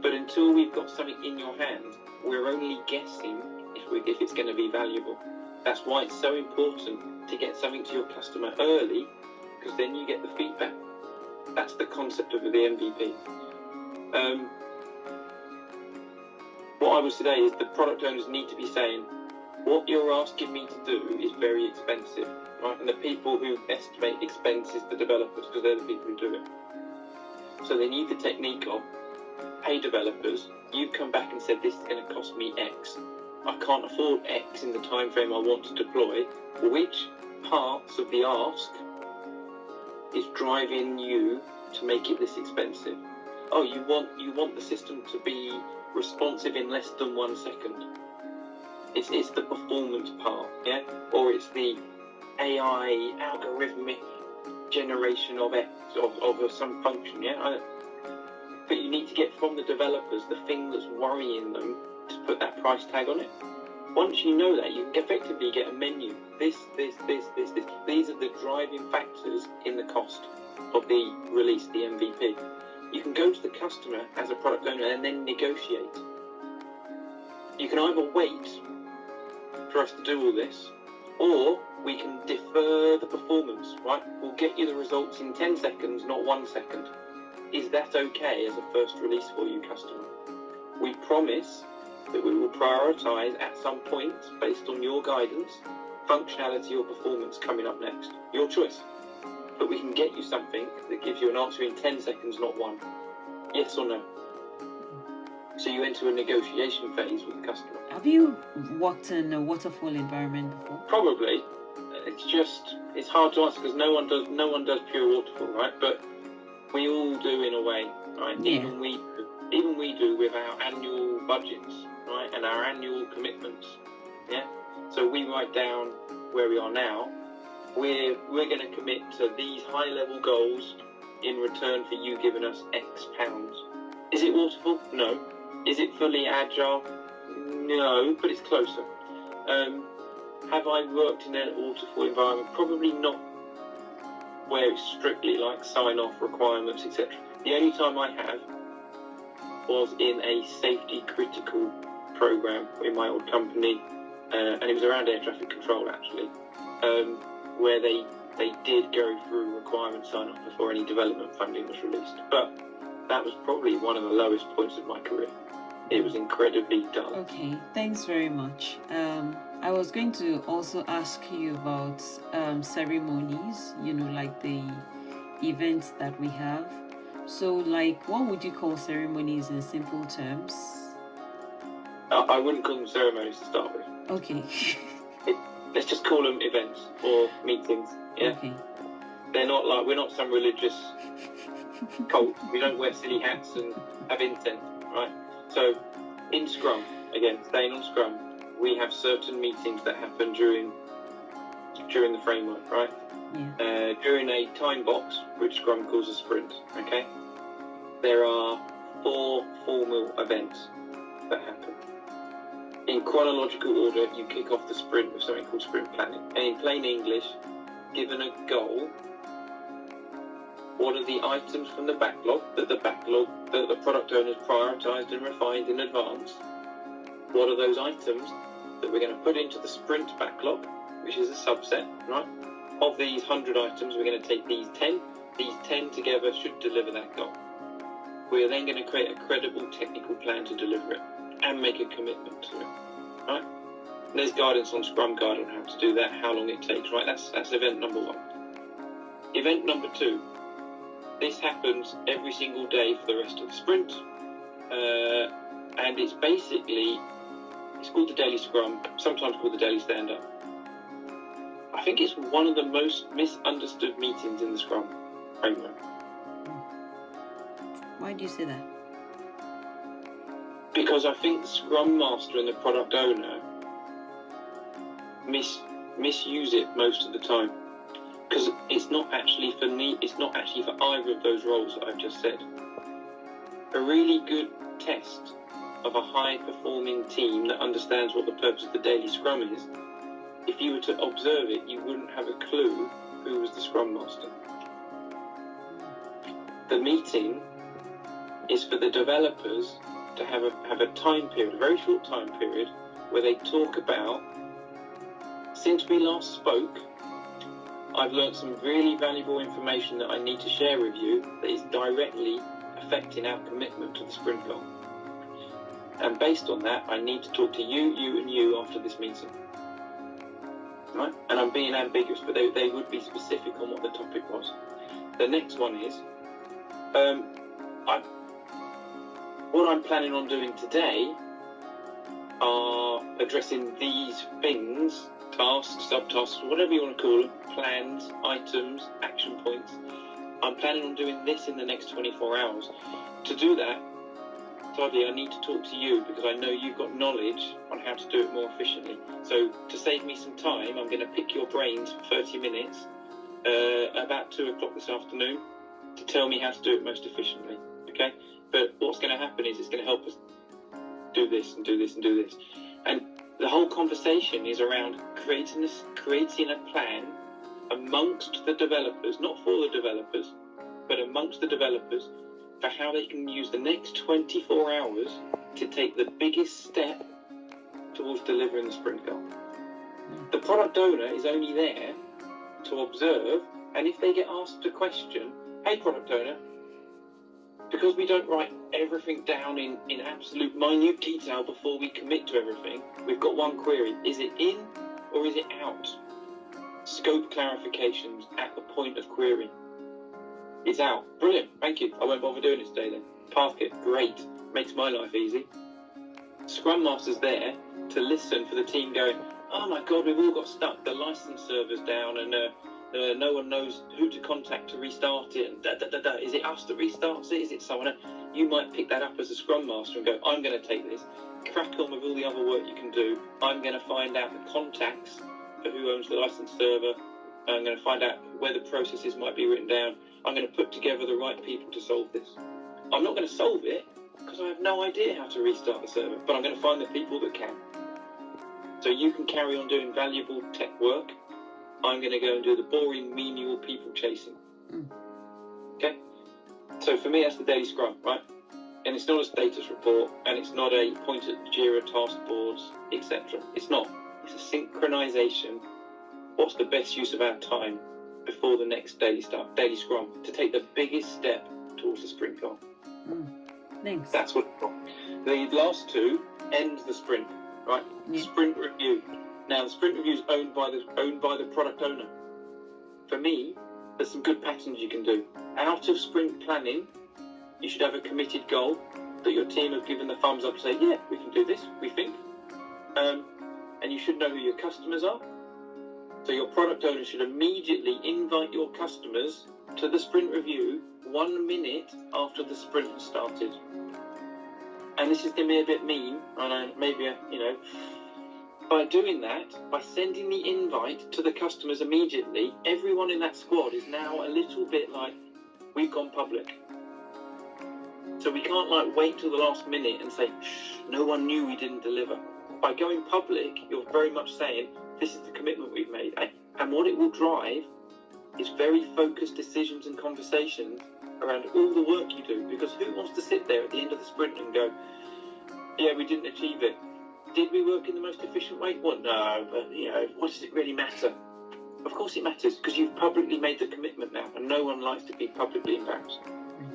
But until we've got something in your hand, we're only guessing if it's going to be valuable. That's why it's so important to get something to your customer early, because then you get the feedback. That's the concept of the MVP. What I would say is the product owners need to be saying, what you're asking me to do is very expensive, right? And the people who estimate expense is the developers, because they're the people who do it. So they need the technique of, hey developers, you've come back and said this is going to cost me X. I can't afford X in the time frame I want to deploy. Which parts of the ask is driving you to make it this expensive? Oh, you want the system to be responsive in less than 1 second. It's the performance part, yeah? Or it's the AI algorithmic generation of X, of some function, yeah? But you need to get from the developers the thing that's worrying them to put that price tag on it. Once you know that, you can effectively get a menu. This. These are the driving factors in the cost of the release, the MVP. You can go to the customer as a product owner and then negotiate. You can either wait for us to do all this, or we can defer the performance, right? We'll get you the results in 10 seconds, not 1 second. Is that okay as a first release for you, customer? We promise that we will prioritise at some point, based on your guidance, functionality or performance coming up next. Your choice. But we can get you something that gives you an answer in 10 seconds, not 1. Yes or no? So you enter a negotiation phase with the customer. Have you worked in a waterfall environment before? Probably. It's hard to answer because no one does pure waterfall, right? But we all do in a way, right? Yeah. Even we do with our annual budgets, right? And our annual commitments, yeah? So we write down where we are now. We're going to commit to these high-level goals in return for you giving us X pounds. Is it waterfall? No. Is it fully agile? No, but it's closer. Have I worked in a waterfall environment? Probably not where it's strictly like sign-off requirements, etc. The only time I have was in a safety-critical program in my old company, and it was around air traffic control, actually, where they did go through requirement sign-off before any development funding was released. But that was probably one of the lowest points of my career. It was incredibly dull. Okay, thanks very much. I was going to also ask you about ceremonies, like the events that we have. So, what would you call ceremonies in simple terms? I wouldn't call them ceremonies to start with. Okay. Let's just call them events or meetings. Yeah. Okay. They're not we're not some religious cult. We don't wear silly hats and have incense, right? So, in Scrum, again, staying on Scrum, we have certain meetings that happen during the framework, right? Yeah. During a time box, which Scrum calls a sprint, okay? There are 4 formal events that happen. In chronological order, you kick off the sprint with something called sprint planning. And in plain English, given a goal, what are the items from the backlog that the product owners prioritised and refined in advance? What are those items that we're going to put into the sprint backlog, which is a subset, right? Of these 100 items, we're going to take these 10. These 10 together should deliver that goal. We're then going to create a credible technical plan to deliver it and make a commitment to it, right? And there's guidance on Scrum Guide on how to do that, how long it takes, right? That's event number 1. Event number 2. This happens every single day for the rest of the sprint, and it's called the daily Scrum, sometimes called the daily stand-up. I think it's one of the most misunderstood meetings in the Scrum framework. Why do you say that? Because I think the Scrum Master and the product owner misuse it most of the time. Because it's not actually for either of those roles that I've just said. A really good test of a high-performing team that understands what the purpose of the daily scrum is, if you were to observe it, you wouldn't have a clue who was the scrum master. The meeting is for the developers to have a time period, a very short time period, where they talk about, since we last spoke, I've learned some really valuable information that I need to share with you that is directly affecting our commitment to the sprint goal. And based on that, I need to talk to you, you and you after this meeting. Right? And I'm being ambiguous, but they would be specific on what the topic was. The next one is, what I'm planning on doing today are addressing these things, tasks, subtasks, whatever you want to call them, plans, items, action points. I'm planning on doing this in the next 24 hours. To do that, Toddy, I need to talk to you because I know you've got knowledge on how to do it more efficiently. So to save me some time, I'm going to pick your brains for 30 minutes about 2 o'clock this afternoon to tell me how to do it most efficiently. Okay? But what's going to happen is it's going to help us do this and do this and do this. And the whole conversation is around creating a plan amongst the developers, not for the developers, but amongst the developers, for how they can use the next 24 hours to take the biggest step towards delivering the sprint goal. The product owner is only there to observe, and if they get asked a question, hey product owner, because we don't write everything down in absolute minute detail before we commit to everything, we've got one query. Is it in or is it out? Scope clarifications at the point of query. It's out. Brilliant. Thank you. I won't bother doing it today then. Park it. Great. Makes my life easy. Scrum Master's there to listen for the team going, oh my God, we've all got stuck. The license server's down and no one knows who to contact to restart it. And Is it us that restarts it? Is it someone else? You might pick that up as a Scrum Master and go, I'm going to take this, crack on with all the other work you can do. I'm going to find out the contacts for who owns the license server. I'm going to find out where the processes might be written down. I'm going to put together the right people to solve this. I'm not going to solve it because I have no idea how to restart the server, but I'm going to find the people that can. So you can carry on doing valuable tech work. I'm going to go and do the boring, menial people chasing. Okay? So for me, that's the daily scrum, right? And it's not a status report, and it's not a point at Jira task boards, etc. It's not. It's a synchronization. What's the best use of our time before the next daily scrum to take the biggest step towards the sprint goal? Thanks. That's what it's got. The last two end the sprint, right? Sprint review. Now the sprint review is owned by the product owner. For me, there's some good patterns you can do. Out of sprint planning, you should have a committed goal that your team have given the thumbs up to say, yeah, we can do this, we think. And you should know who your customers are. So your product owner should immediately invite your customers to the sprint review 1 minute after the sprint has started. And this is going to be a bit mean, and maybe, by doing that, by sending the invite to the customers immediately, everyone in that squad is now a little bit like, we've gone public. So we can't wait till the last minute and say, shh, no one knew we didn't deliver. By going public, you're very much saying, this is the commitment we've made. And what it will drive is very focused decisions and conversations around all the work you do. Because who wants to sit there at the end of the sprint and go, yeah, we didn't achieve it. Did we work in the most efficient way? Well, no, but, what does it really matter? Of course it matters, because you've publicly made the commitment now, and no one likes to be publicly embarrassed.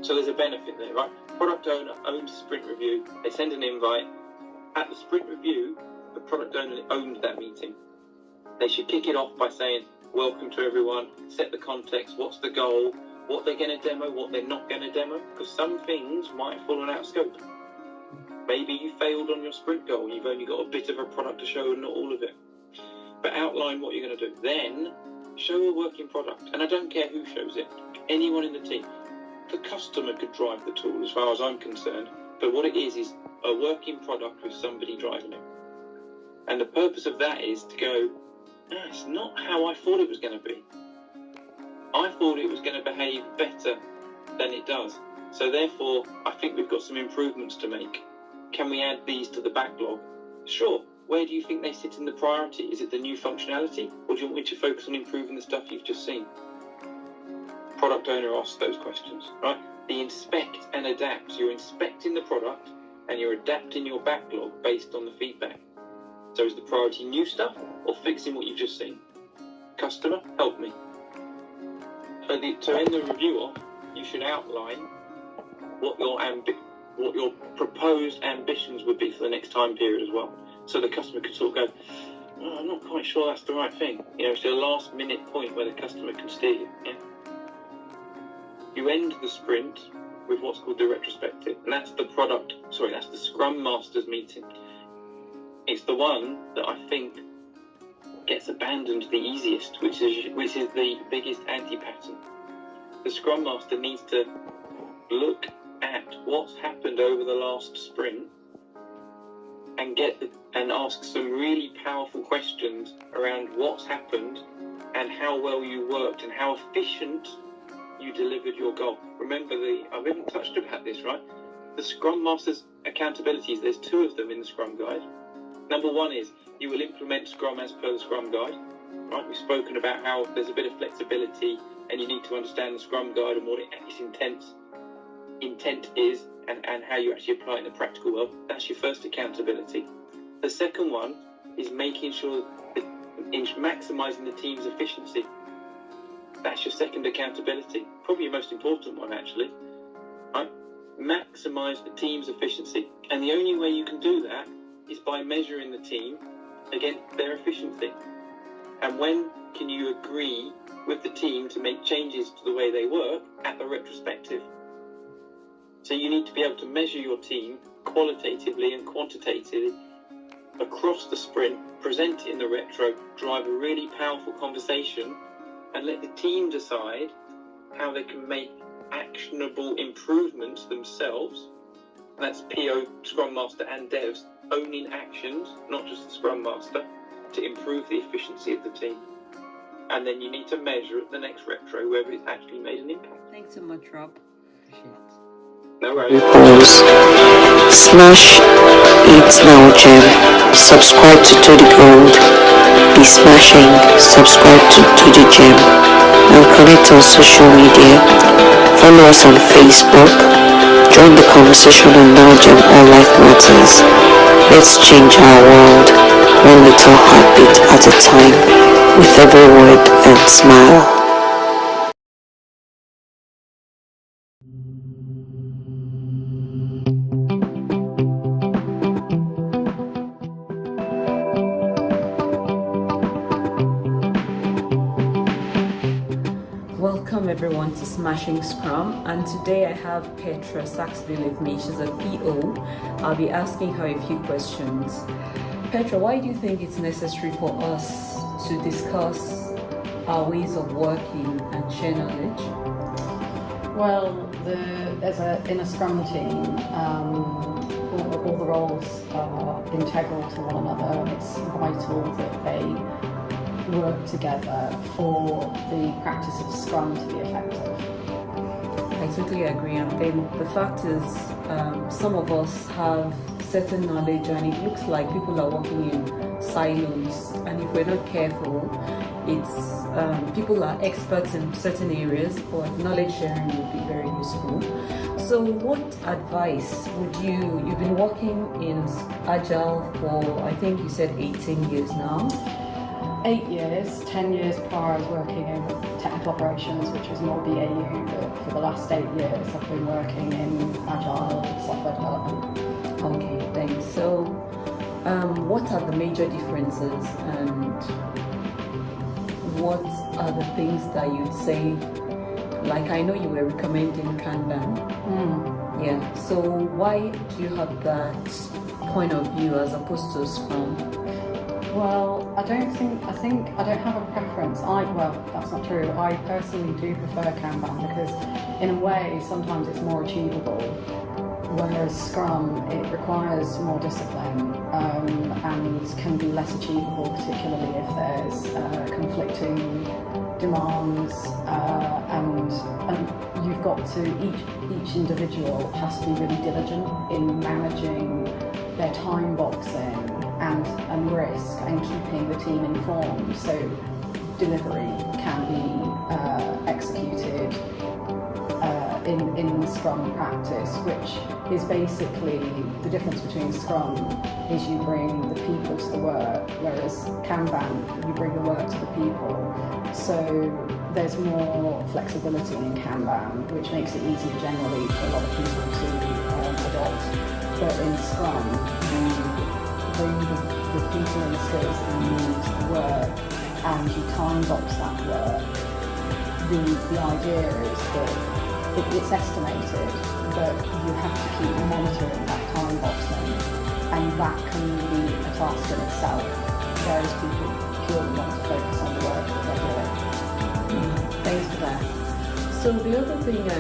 So there's a benefit there, right? Product owner owns the sprint review. They send an invite. At the sprint review, the product owner owns that meeting. They should kick it off by saying, welcome to everyone, set the context, what's the goal, what they're going to demo, what they're not going to demo, because some things might have fallen out of scope. Maybe you failed on your sprint goal, you've only got a bit of a product to show and not all of it. But outline what you're going to do. Then, show a working product. And I don't care who shows it, anyone in the team. The customer could drive the tool as far as I'm concerned, but what it is a working product with somebody driving it. And the purpose of that is to go, it's not how I thought it was going to be. I thought it was going to behave better than it does. So therefore, I think we've got some improvements to make. can we add these to the backlog? Sure. Where do you think they sit in the priority? Is it the new functionality, or do you want me to focus on improving the stuff you've just seen? Product owner asks those questions, right? The inspect and adapt. You're inspecting the product and you're adapting your backlog based on the feedback. So is the priority new stuff or fixing what you've just seen? Customer, help me. To end the review off, you should outline what your proposed ambitions would be for the next time period as well. So the customer could sort of go, oh, I'm not quite sure that's the right thing. You know, it's a last minute point where the customer can steer you. Yeah? You end the sprint with what's called the retrospective, and that's the Scrum Masters meeting. It's the one that I think gets abandoned the easiest, which is the biggest anti-pattern. The Scrum Master needs to look at what's happened over the last sprint and ask some really powerful questions around what's happened and how well you worked and how efficient you delivered your goal. Remember, I haven't touched about this, right? The Scrum Master's accountabilities, there's 2 of them in the Scrum Guide. Number 1 is you will implement Scrum as per the Scrum Guide, right? We've spoken about how there's a bit of flexibility and you need to understand the Scrum Guide and what its intent is and how you actually apply it in the practical world. That's your first accountability. The second one is making sure that maximising the team's efficiency. That's your second accountability. Probably your most important one, actually. Right? Maximise the team's efficiency. And the only way you can do that is by measuring the team against their efficiency. And when can you agree with the team to make changes to the way they work at the retrospective? So you need to be able to measure your team qualitatively and quantitatively across the sprint, present it in the retro, drive a really powerful conversation, and let the team decide how they can make actionable improvements themselves. That's PO, Scrum Master and devs owning actions, not just the Scrum Master, to improve the efficiency of the team. And then you need to measure at the next retro whether it's actually made an impact. Thanks so much, Rob. Appreciate it. No worries. Smash It's NowGems. Subscribe to Todigold. Be smashing. Subscribe to todigem. And connect on social media. Follow us on Facebook. Join the conversation on NowGems. All life matters. Let's change our world one little heartbeat at a time, with every word and smile. Welcome everyone to Smashing Scrum, and today I have Petra Saxby with me. She's a PO. I'll be asking her a few questions. Petra, why do you think it's necessary for us to discuss our ways of working and share knowledge? Well, in a Scrum team, all the roles are integral to one another. It's vital that they work together for the practice of Scrum to be effective. I totally agree, and then the fact is some of us have certain knowledge and it looks like people are working in silos, and if we're not careful, it's people are experts in certain areas, but knowledge sharing would be very useful. So what advice would you've been working in Agile for, I think you said 18 years now? 8 years, 10 years prior I was working in technical operations, which was more BAU, but for the last 8 years I've been working in Agile software development. Okay, thanks. So what are the major differences and what are the things that you'd say, like I know you were recommending Kanban. Yeah, so why do you have that point of view as opposed to Scrum? Well, I think I don't have a preference. Well, that's not true. I personally do prefer Kanban because in a way sometimes it's more achievable, whereas Scrum, it requires more discipline and can be less achievable, particularly if there's conflicting demands and you've got to, each individual has to be really diligent in managing their time boxing and risk and keeping the team informed so delivery can be executed in Scrum practice, which is basically the difference between Scrum is you bring the people to the work, whereas Kanban, you bring the work to the people. So there's more flexibility in Kanban, which makes it easier generally for a lot of people to adopt. But in Scrum, you bring the people and the skills that you need to the work, and you time box that work. The idea is that it's estimated, but you have to keep monitoring that time boxing, and that can be a task in itself, whereas people purely want to focus on the work that they're doing. Thanks for that. So the other thing I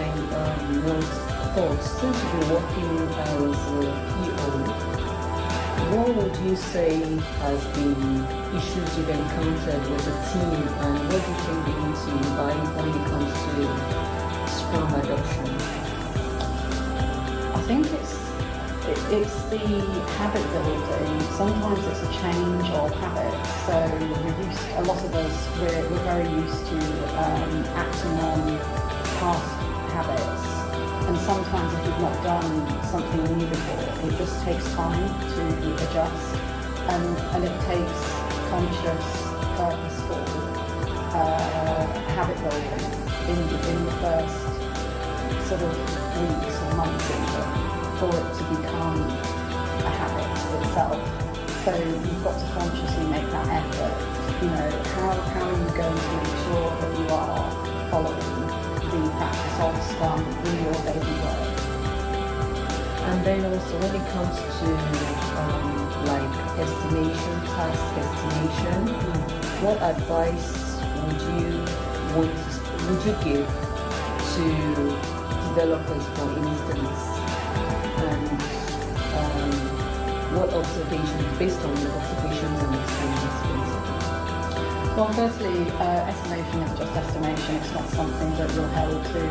thought, since you've been working as a PO, what would you say has been issues you've encountered with the team, and what do you think they need to imbibe when it comes to Scrum adoption? I think it's the habit building. Sometimes it's a change of habits. So a lot of us, we're very used to acting on past habits. And sometimes if we've not done something new before, it just takes time to adjust. And it takes conscious, purposeful habit building in the first sort of weeks or months even, for it to become a habit itself. So you've got to consciously make that effort. You know, how are you going to make sure that you are following the practice of Scrum in your daily work? And then also when it comes to like estimation, task estimation, what advice would you give to developers, for instance, and what observations, based on your observations and experience, basically? Well, firstly, estimation is just estimation. It's not something that you're held to.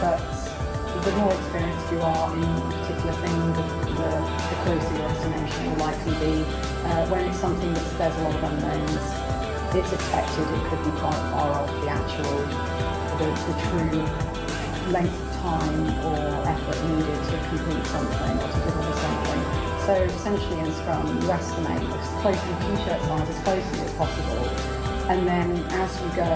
But the more experienced you are in a particular thing, the closer your estimation will likely be. When it's something there's a lot of unknowns, it's expected it could be quite far off the actual, the true length of time or effort needed to complete something or to deliver something. So essentially in Scrum, you estimate the t-shirt size as closely as possible, and then as you go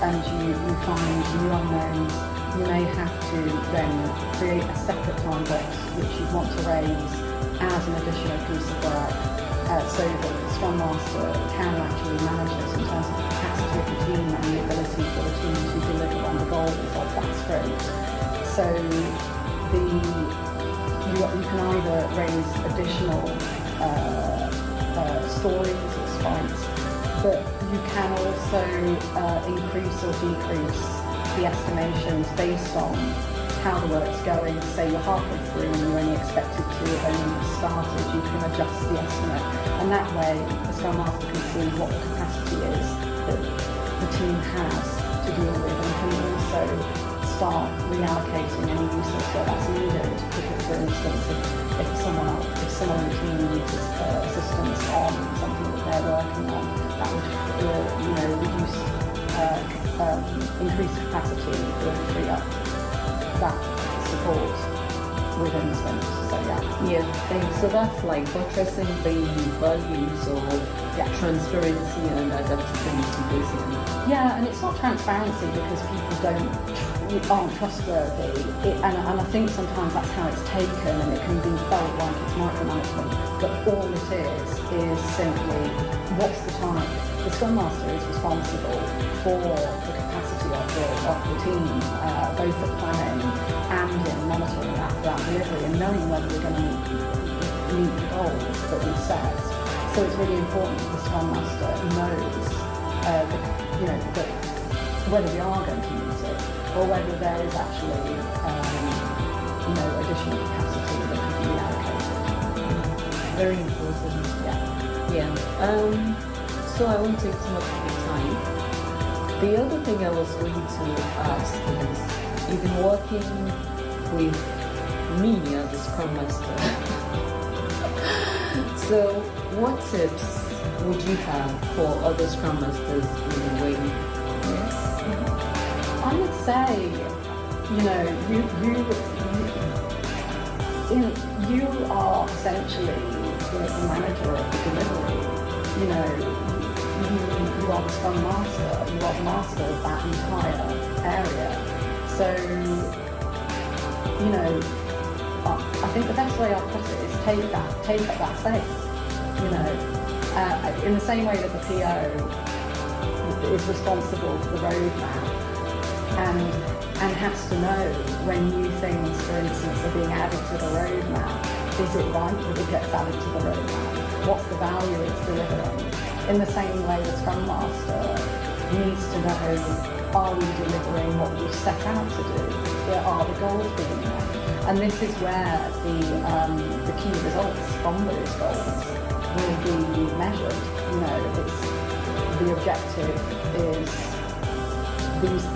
and you find new unknowns, you may have to then create a separate time box which you want to raise as an additional piece of work, so that the Scrum Master can actually manage this in terms of the capacity of the team and the ability for the team to deliver on the goals of that sprint. So you can either raise additional stories or spikes, but you can also increase or decrease the estimations based on how the work's going. Say you're halfway through and you're only expected to have only started, you can adjust the estimate, and that way the Scrum Master can see what the capacity is that the team has to deal with, and can also start reallocating any resource where that's needed. For instance, if someone in the team needs assistance on something that they're working on, that would reduce increased capacity would free up that support within the sprint. So yeah, thanks. So that's like buttressing the values of transparency and adaptability, basically. Yeah, and it's not transparency because people aren't trustworthy, and I think sometimes that's how it's taken, and it can be felt like it's micromanagement, but all it is simply what's the time. The Scrum Master is responsible for the capacity of the team, both at planning and in monitoring that throughout delivery, and knowing whether we're going to meet the goals that we set. So it's really important that the Scrum Master knows that whether we are going to use it, or whether there is actually additional capacity that can be allocated. Very important. Yeah. So I won't take too much of your time. The other thing I was going to ask is, you've been working with me as a Scrum Master. So what tips would you have for other Scrum Masters in the way? I would say, you are essentially the manager of the delivery. You are the Scrum Master. You are the master of that entire area. So, I think the best way I'll put it is take up that space. In the same way that the PO is responsible for the roadmap and has to know when new things, for instance, are being added to the roadmap. Is it right that it gets added to the roadmap? What's the value it's delivering? In the same way, the Scrum Master needs to know, are we delivering what we set out to do? Are the goals being met? And this is where the key results from those goals will be measured. The objective is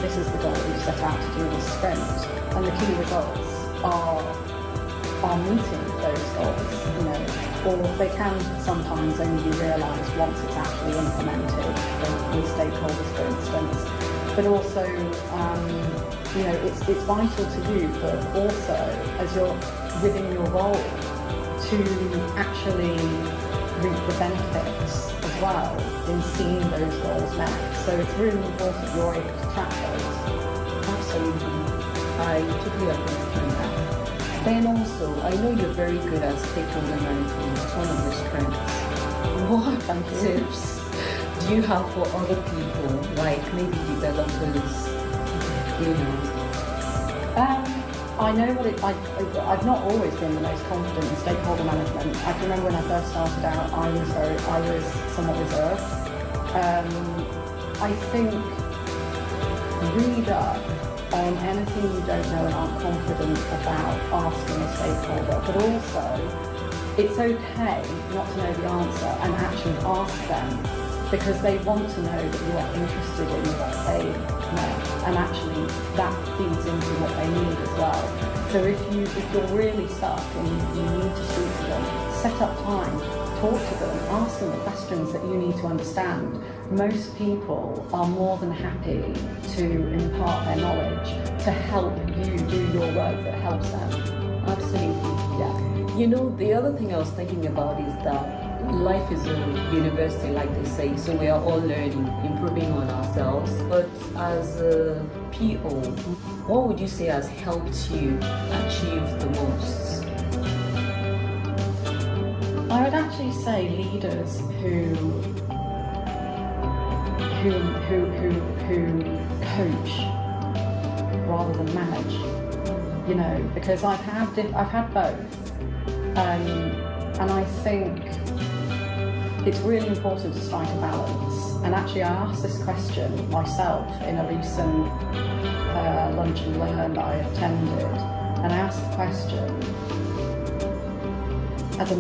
this is the goal we set out to do this sprint, and the key results are meeting those goals. Or they can sometimes only be realised once it's actually implemented with stakeholders, for instance. But also, it's vital to you, but also as you're within your role, to actually reap the benefits as well in seeing those goals met. So it's really important you're able to track those. Absolutely. I totally agree with you on that. Then also, I know you're very good at stakeholder management. It's one of your strengths. What tips do you have for other people, like maybe developers? I know I've not always been the most confident in stakeholder management. I can remember when I first started out, I was somewhat reserved. I think read up on anything you don't know and aren't confident about asking a stakeholder, but also it's okay not to know the answer and actually ask them, because they want to know that you are interested in what they know, and actually that feeds into what they need as well. So if you're really stuck and you need to speak to them, set up time, talk to them, ask them the questions that you need to understand. Most people are more than happy to impart their knowledge to help you do your work that helps them. Absolutely. Yeah. The other thing I was thinking about is that life is a university, like they say, so we are all learning, improving on ourselves. But as a PO, what would you say has helped you achieve the most? I would actually say leaders who coach rather than manage. Because I've had both, and I think it's really important to strike a balance. And actually, I asked this question myself in a recent lunch and learn I attended, and I asked the question: as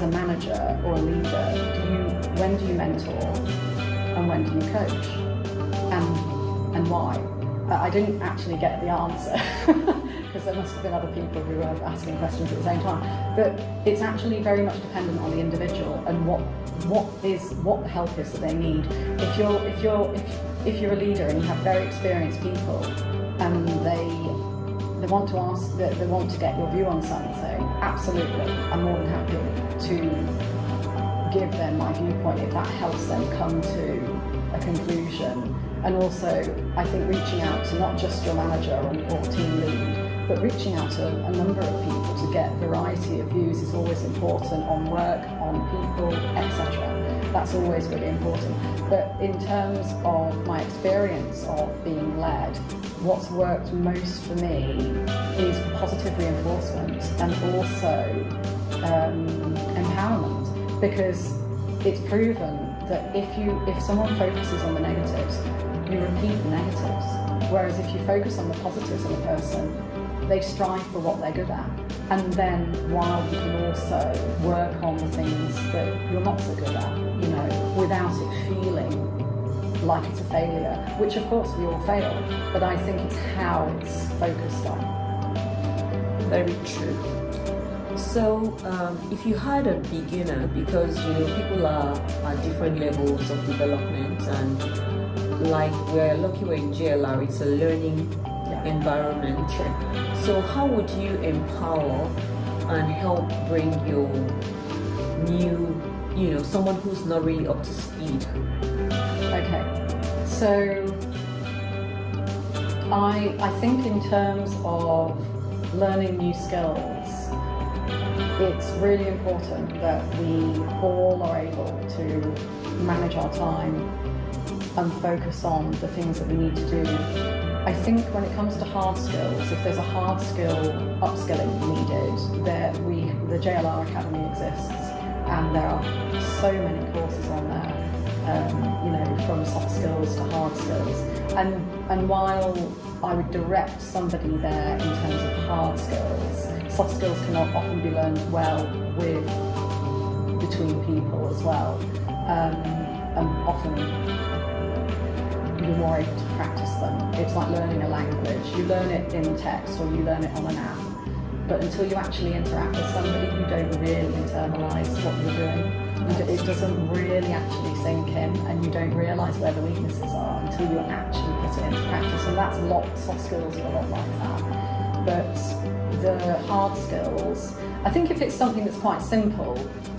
a manager or a leader, when do you mentor and when do you coach, and why? I didn't actually get the answer because there must have been other people who were asking questions at the same time. But it's actually very much dependent on the individual and what the help is that they need. If you're a leader and you have very experienced people and they want to get your view on something, absolutely, I'm more than happy to give them my viewpoint if that helps them come to a conclusion. And also, I think reaching out to not just your manager or team lead, but reaching out to a number of people to get variety of views is always important on work, on people, etc. That's always really important. But in terms of my experience of being led, what's worked most for me is positive reinforcement and also empowerment, because it's proven that if someone focuses on the negatives, you repeat the negatives. Whereas if you focus on the positives in a person, they strive for what they're good at. And then while you can also work on the things that you're not so good at, without it feeling like it's a failure, which of course we all fail, but I think it's how it's focused on. Very true. So if you had a beginner, because people are at different levels of development, and like we're lucky we're in JLR, it's a learning environment. So how would you empower and help bring your new, someone who's not really up to speed? Okay, so I think in terms of learning new skills, it's really important that we all are able to manage our time and focus on the things that we need to do. I think when it comes to hard skills, if there's a hard skill upskilling needed, the JLR Academy exists, and there are so many courses on there, from soft skills to hard skills. And while I would direct somebody there in terms of hard skills, soft skills can often be learned well between people as well, and often you're more able to practice them. It's like learning a language. You learn it in text or you learn it on an app, but until you actually interact with somebody, you don't really internalise what you're doing. It doesn't really actually sink in, and you don't realise where the weaknesses are until you actually put it into practice. And soft skills are a lot like that. But the hard skills, I think if it's something that's quite simple,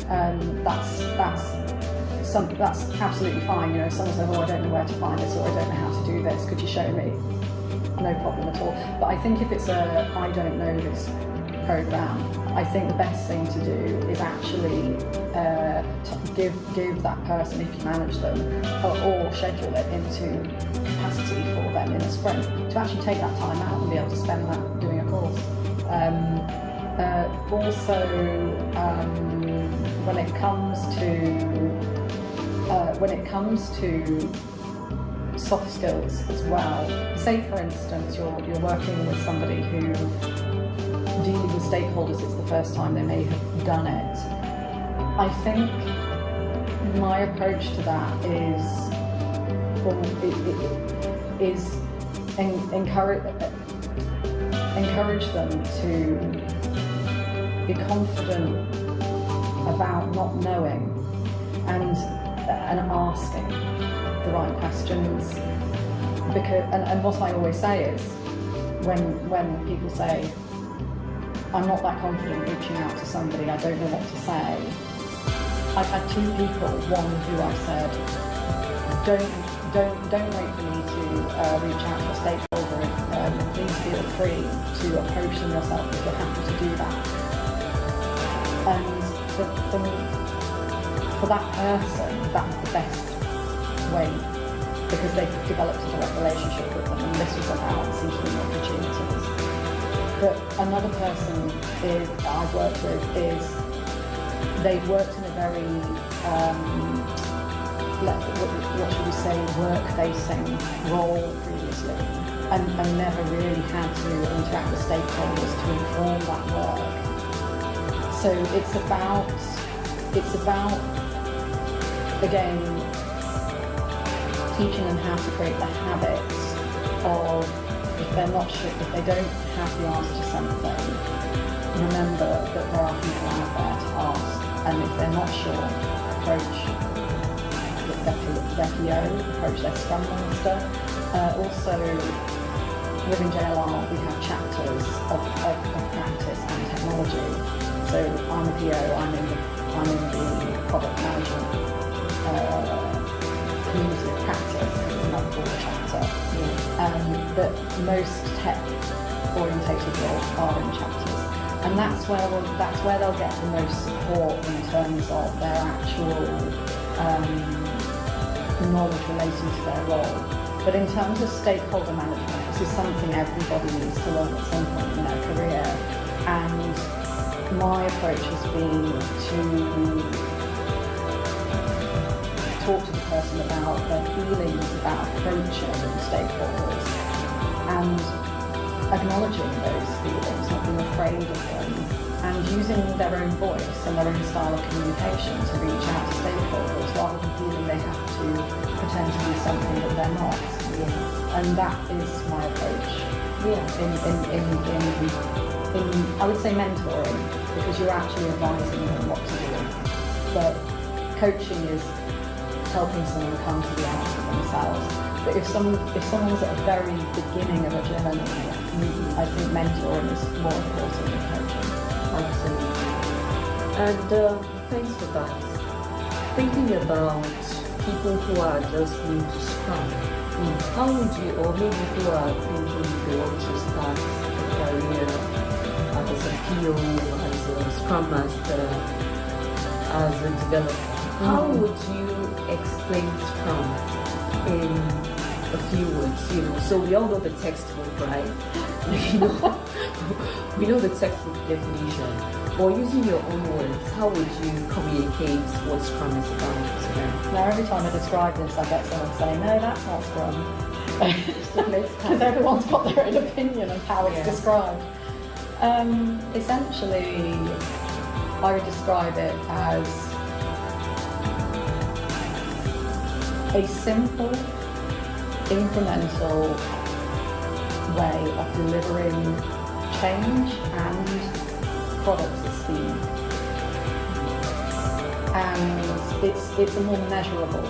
that's absolutely fine. If someone says, I don't know where to find this, or I don't know how to do this, could you show me? No problem at all. But I think if it's I don't know this program, I think the best thing to do is actually give that person, if you manage them, or schedule it into capacity for them in a sprint, to actually take that time out and be able to spend that doing a course. Also, when it comes to soft skills as well, say for instance you're working with somebody who dealing with stakeholders, it's the first time they may have done it. I think my approach to that is encourage them to be confident about not knowing and asking the right questions. Because and what I always say is, when people say, I'm not that confident reaching out to somebody, I don't know what to say. I've had two people, one who I said, don't wait for me to reach out to a stakeholder. Please feel free to approach them yourself if you're happy to do that. And for that person, that was the best way, because they developed a direct relationship with them, and this was about seeking opportunities. But another person I've worked with is, they've worked in a very, what should we say, work-facing role previously, and never really had to interact with stakeholders to inform that work. So it's about again, teaching them how to create the habits of, if they're not sure, if they don't have the answer to something, remember that there are people out there to ask, and if they're not sure, approach their PO, approach their Scrum Master. Also, within JLR we have chapters of practice and technology. So I'm a PO, I'm in the product management community of practice, because it's another broad chapter. But most tech-orientated roles are in chapters, and that's where they'll get the most support in terms of their actual knowledge relating to their role. But in terms of stakeholder management, this is something everybody needs to learn at some point in their career, and my approach has been to talk to the person about their feelings about approaching stakeholders, and acknowledging those feelings, not being afraid of them, and using their own voice and their own style of communication to reach out to stakeholders rather than feeling they have to pretend to be something that they're not. Yeah. And that is my approach. Yeah. In I would say mentoring, because you're actually advising them what to do. But coaching is helping someone come to the answer themselves. But if someone's at the very beginning of a journey, I think mentoring is more important than coaching. Absolutely. And thanks for that. Thinking about people who are just new to Scrum, how would you, or maybe who are thinking they want to start a career as a PO, as a Scrum Master, as a developer, how would you explain Scrum in a few words? So we all know the textbook, right? We know the textbook definition. Or using your own words, how would you communicate what Scrum is about to them? Now, every time I describe this, I get someone saying, no, that's not Scrum. Because everyone's got their own opinion of how it's described. Essentially, I would describe it as a simple, incremental way of delivering change and products at speed. And it's a more measurable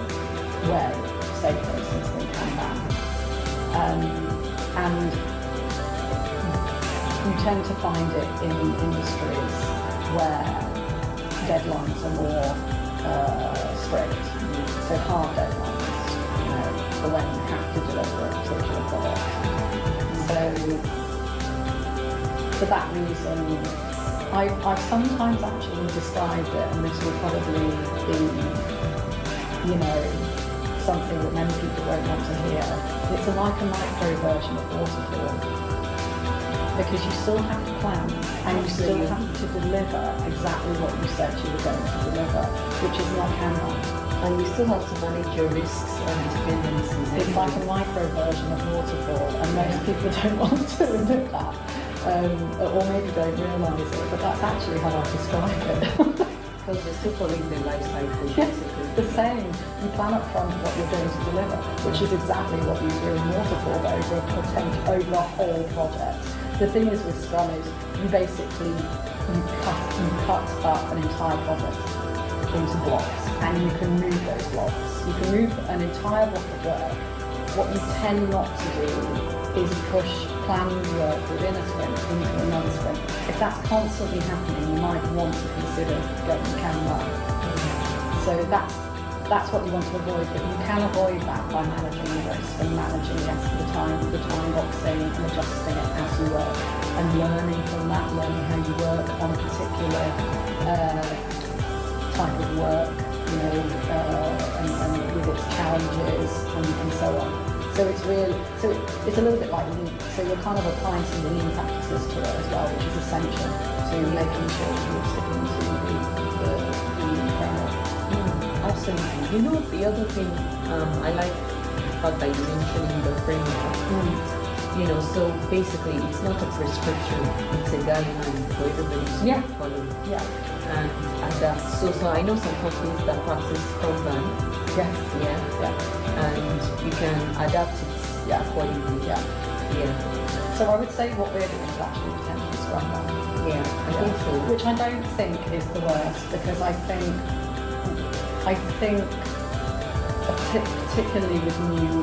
way, say for instance, than Kanban. And you tend to find it in industries where deadlines are more strict, so hard deadlines, for when you have to deliver a particular product. So for that reason, I've sometimes actually described it, and this will probably be, something that many people won't want to hear. It's like a micro version of waterfall, because you still have to plan, and you still have to deliver exactly what you said you were going to deliver, which is not Kanban. And you still have to manage your risks and dependencies. It's like a micro version of waterfall, and most people don't want to admit that. Or maybe don't realise it, but that's actually how I describe it. Because you're still following the life cycle. Yes, the same. You plan up front what you're going to deliver, which is exactly what you do in waterfall over a whole project. The thing is with Scrum is you basically cut up an entire project into blocks, and you can move those blocks. You can move an entire block of work. What you tend not to do is push planned work within a sprint into another sprint. If that's constantly happening, you might want to consider going Kanban. So that's what you want to avoid, but you can avoid that by managing the risk and managing the time boxing and adjusting it as you work, and learning from that, learning how you work on a particular type of work, and with its challenges and so on. So it's it's a little bit like Lean. So you're kind of applying some Lean practices to it as well, which is essential to making sure you're sticking to the framework. Absolutely. The other thing I like the fact that you mentioned the framework. So basically it's not a prescription, it's a guideline for everybody to follow. Yeah. And adapt. So I know some companies that practice Kanban. Yes. And you can adapt it accordingly. So I would say what we're doing is actually potentially Scrum. I think so. Which I don't think is the worst, because I think particularly with new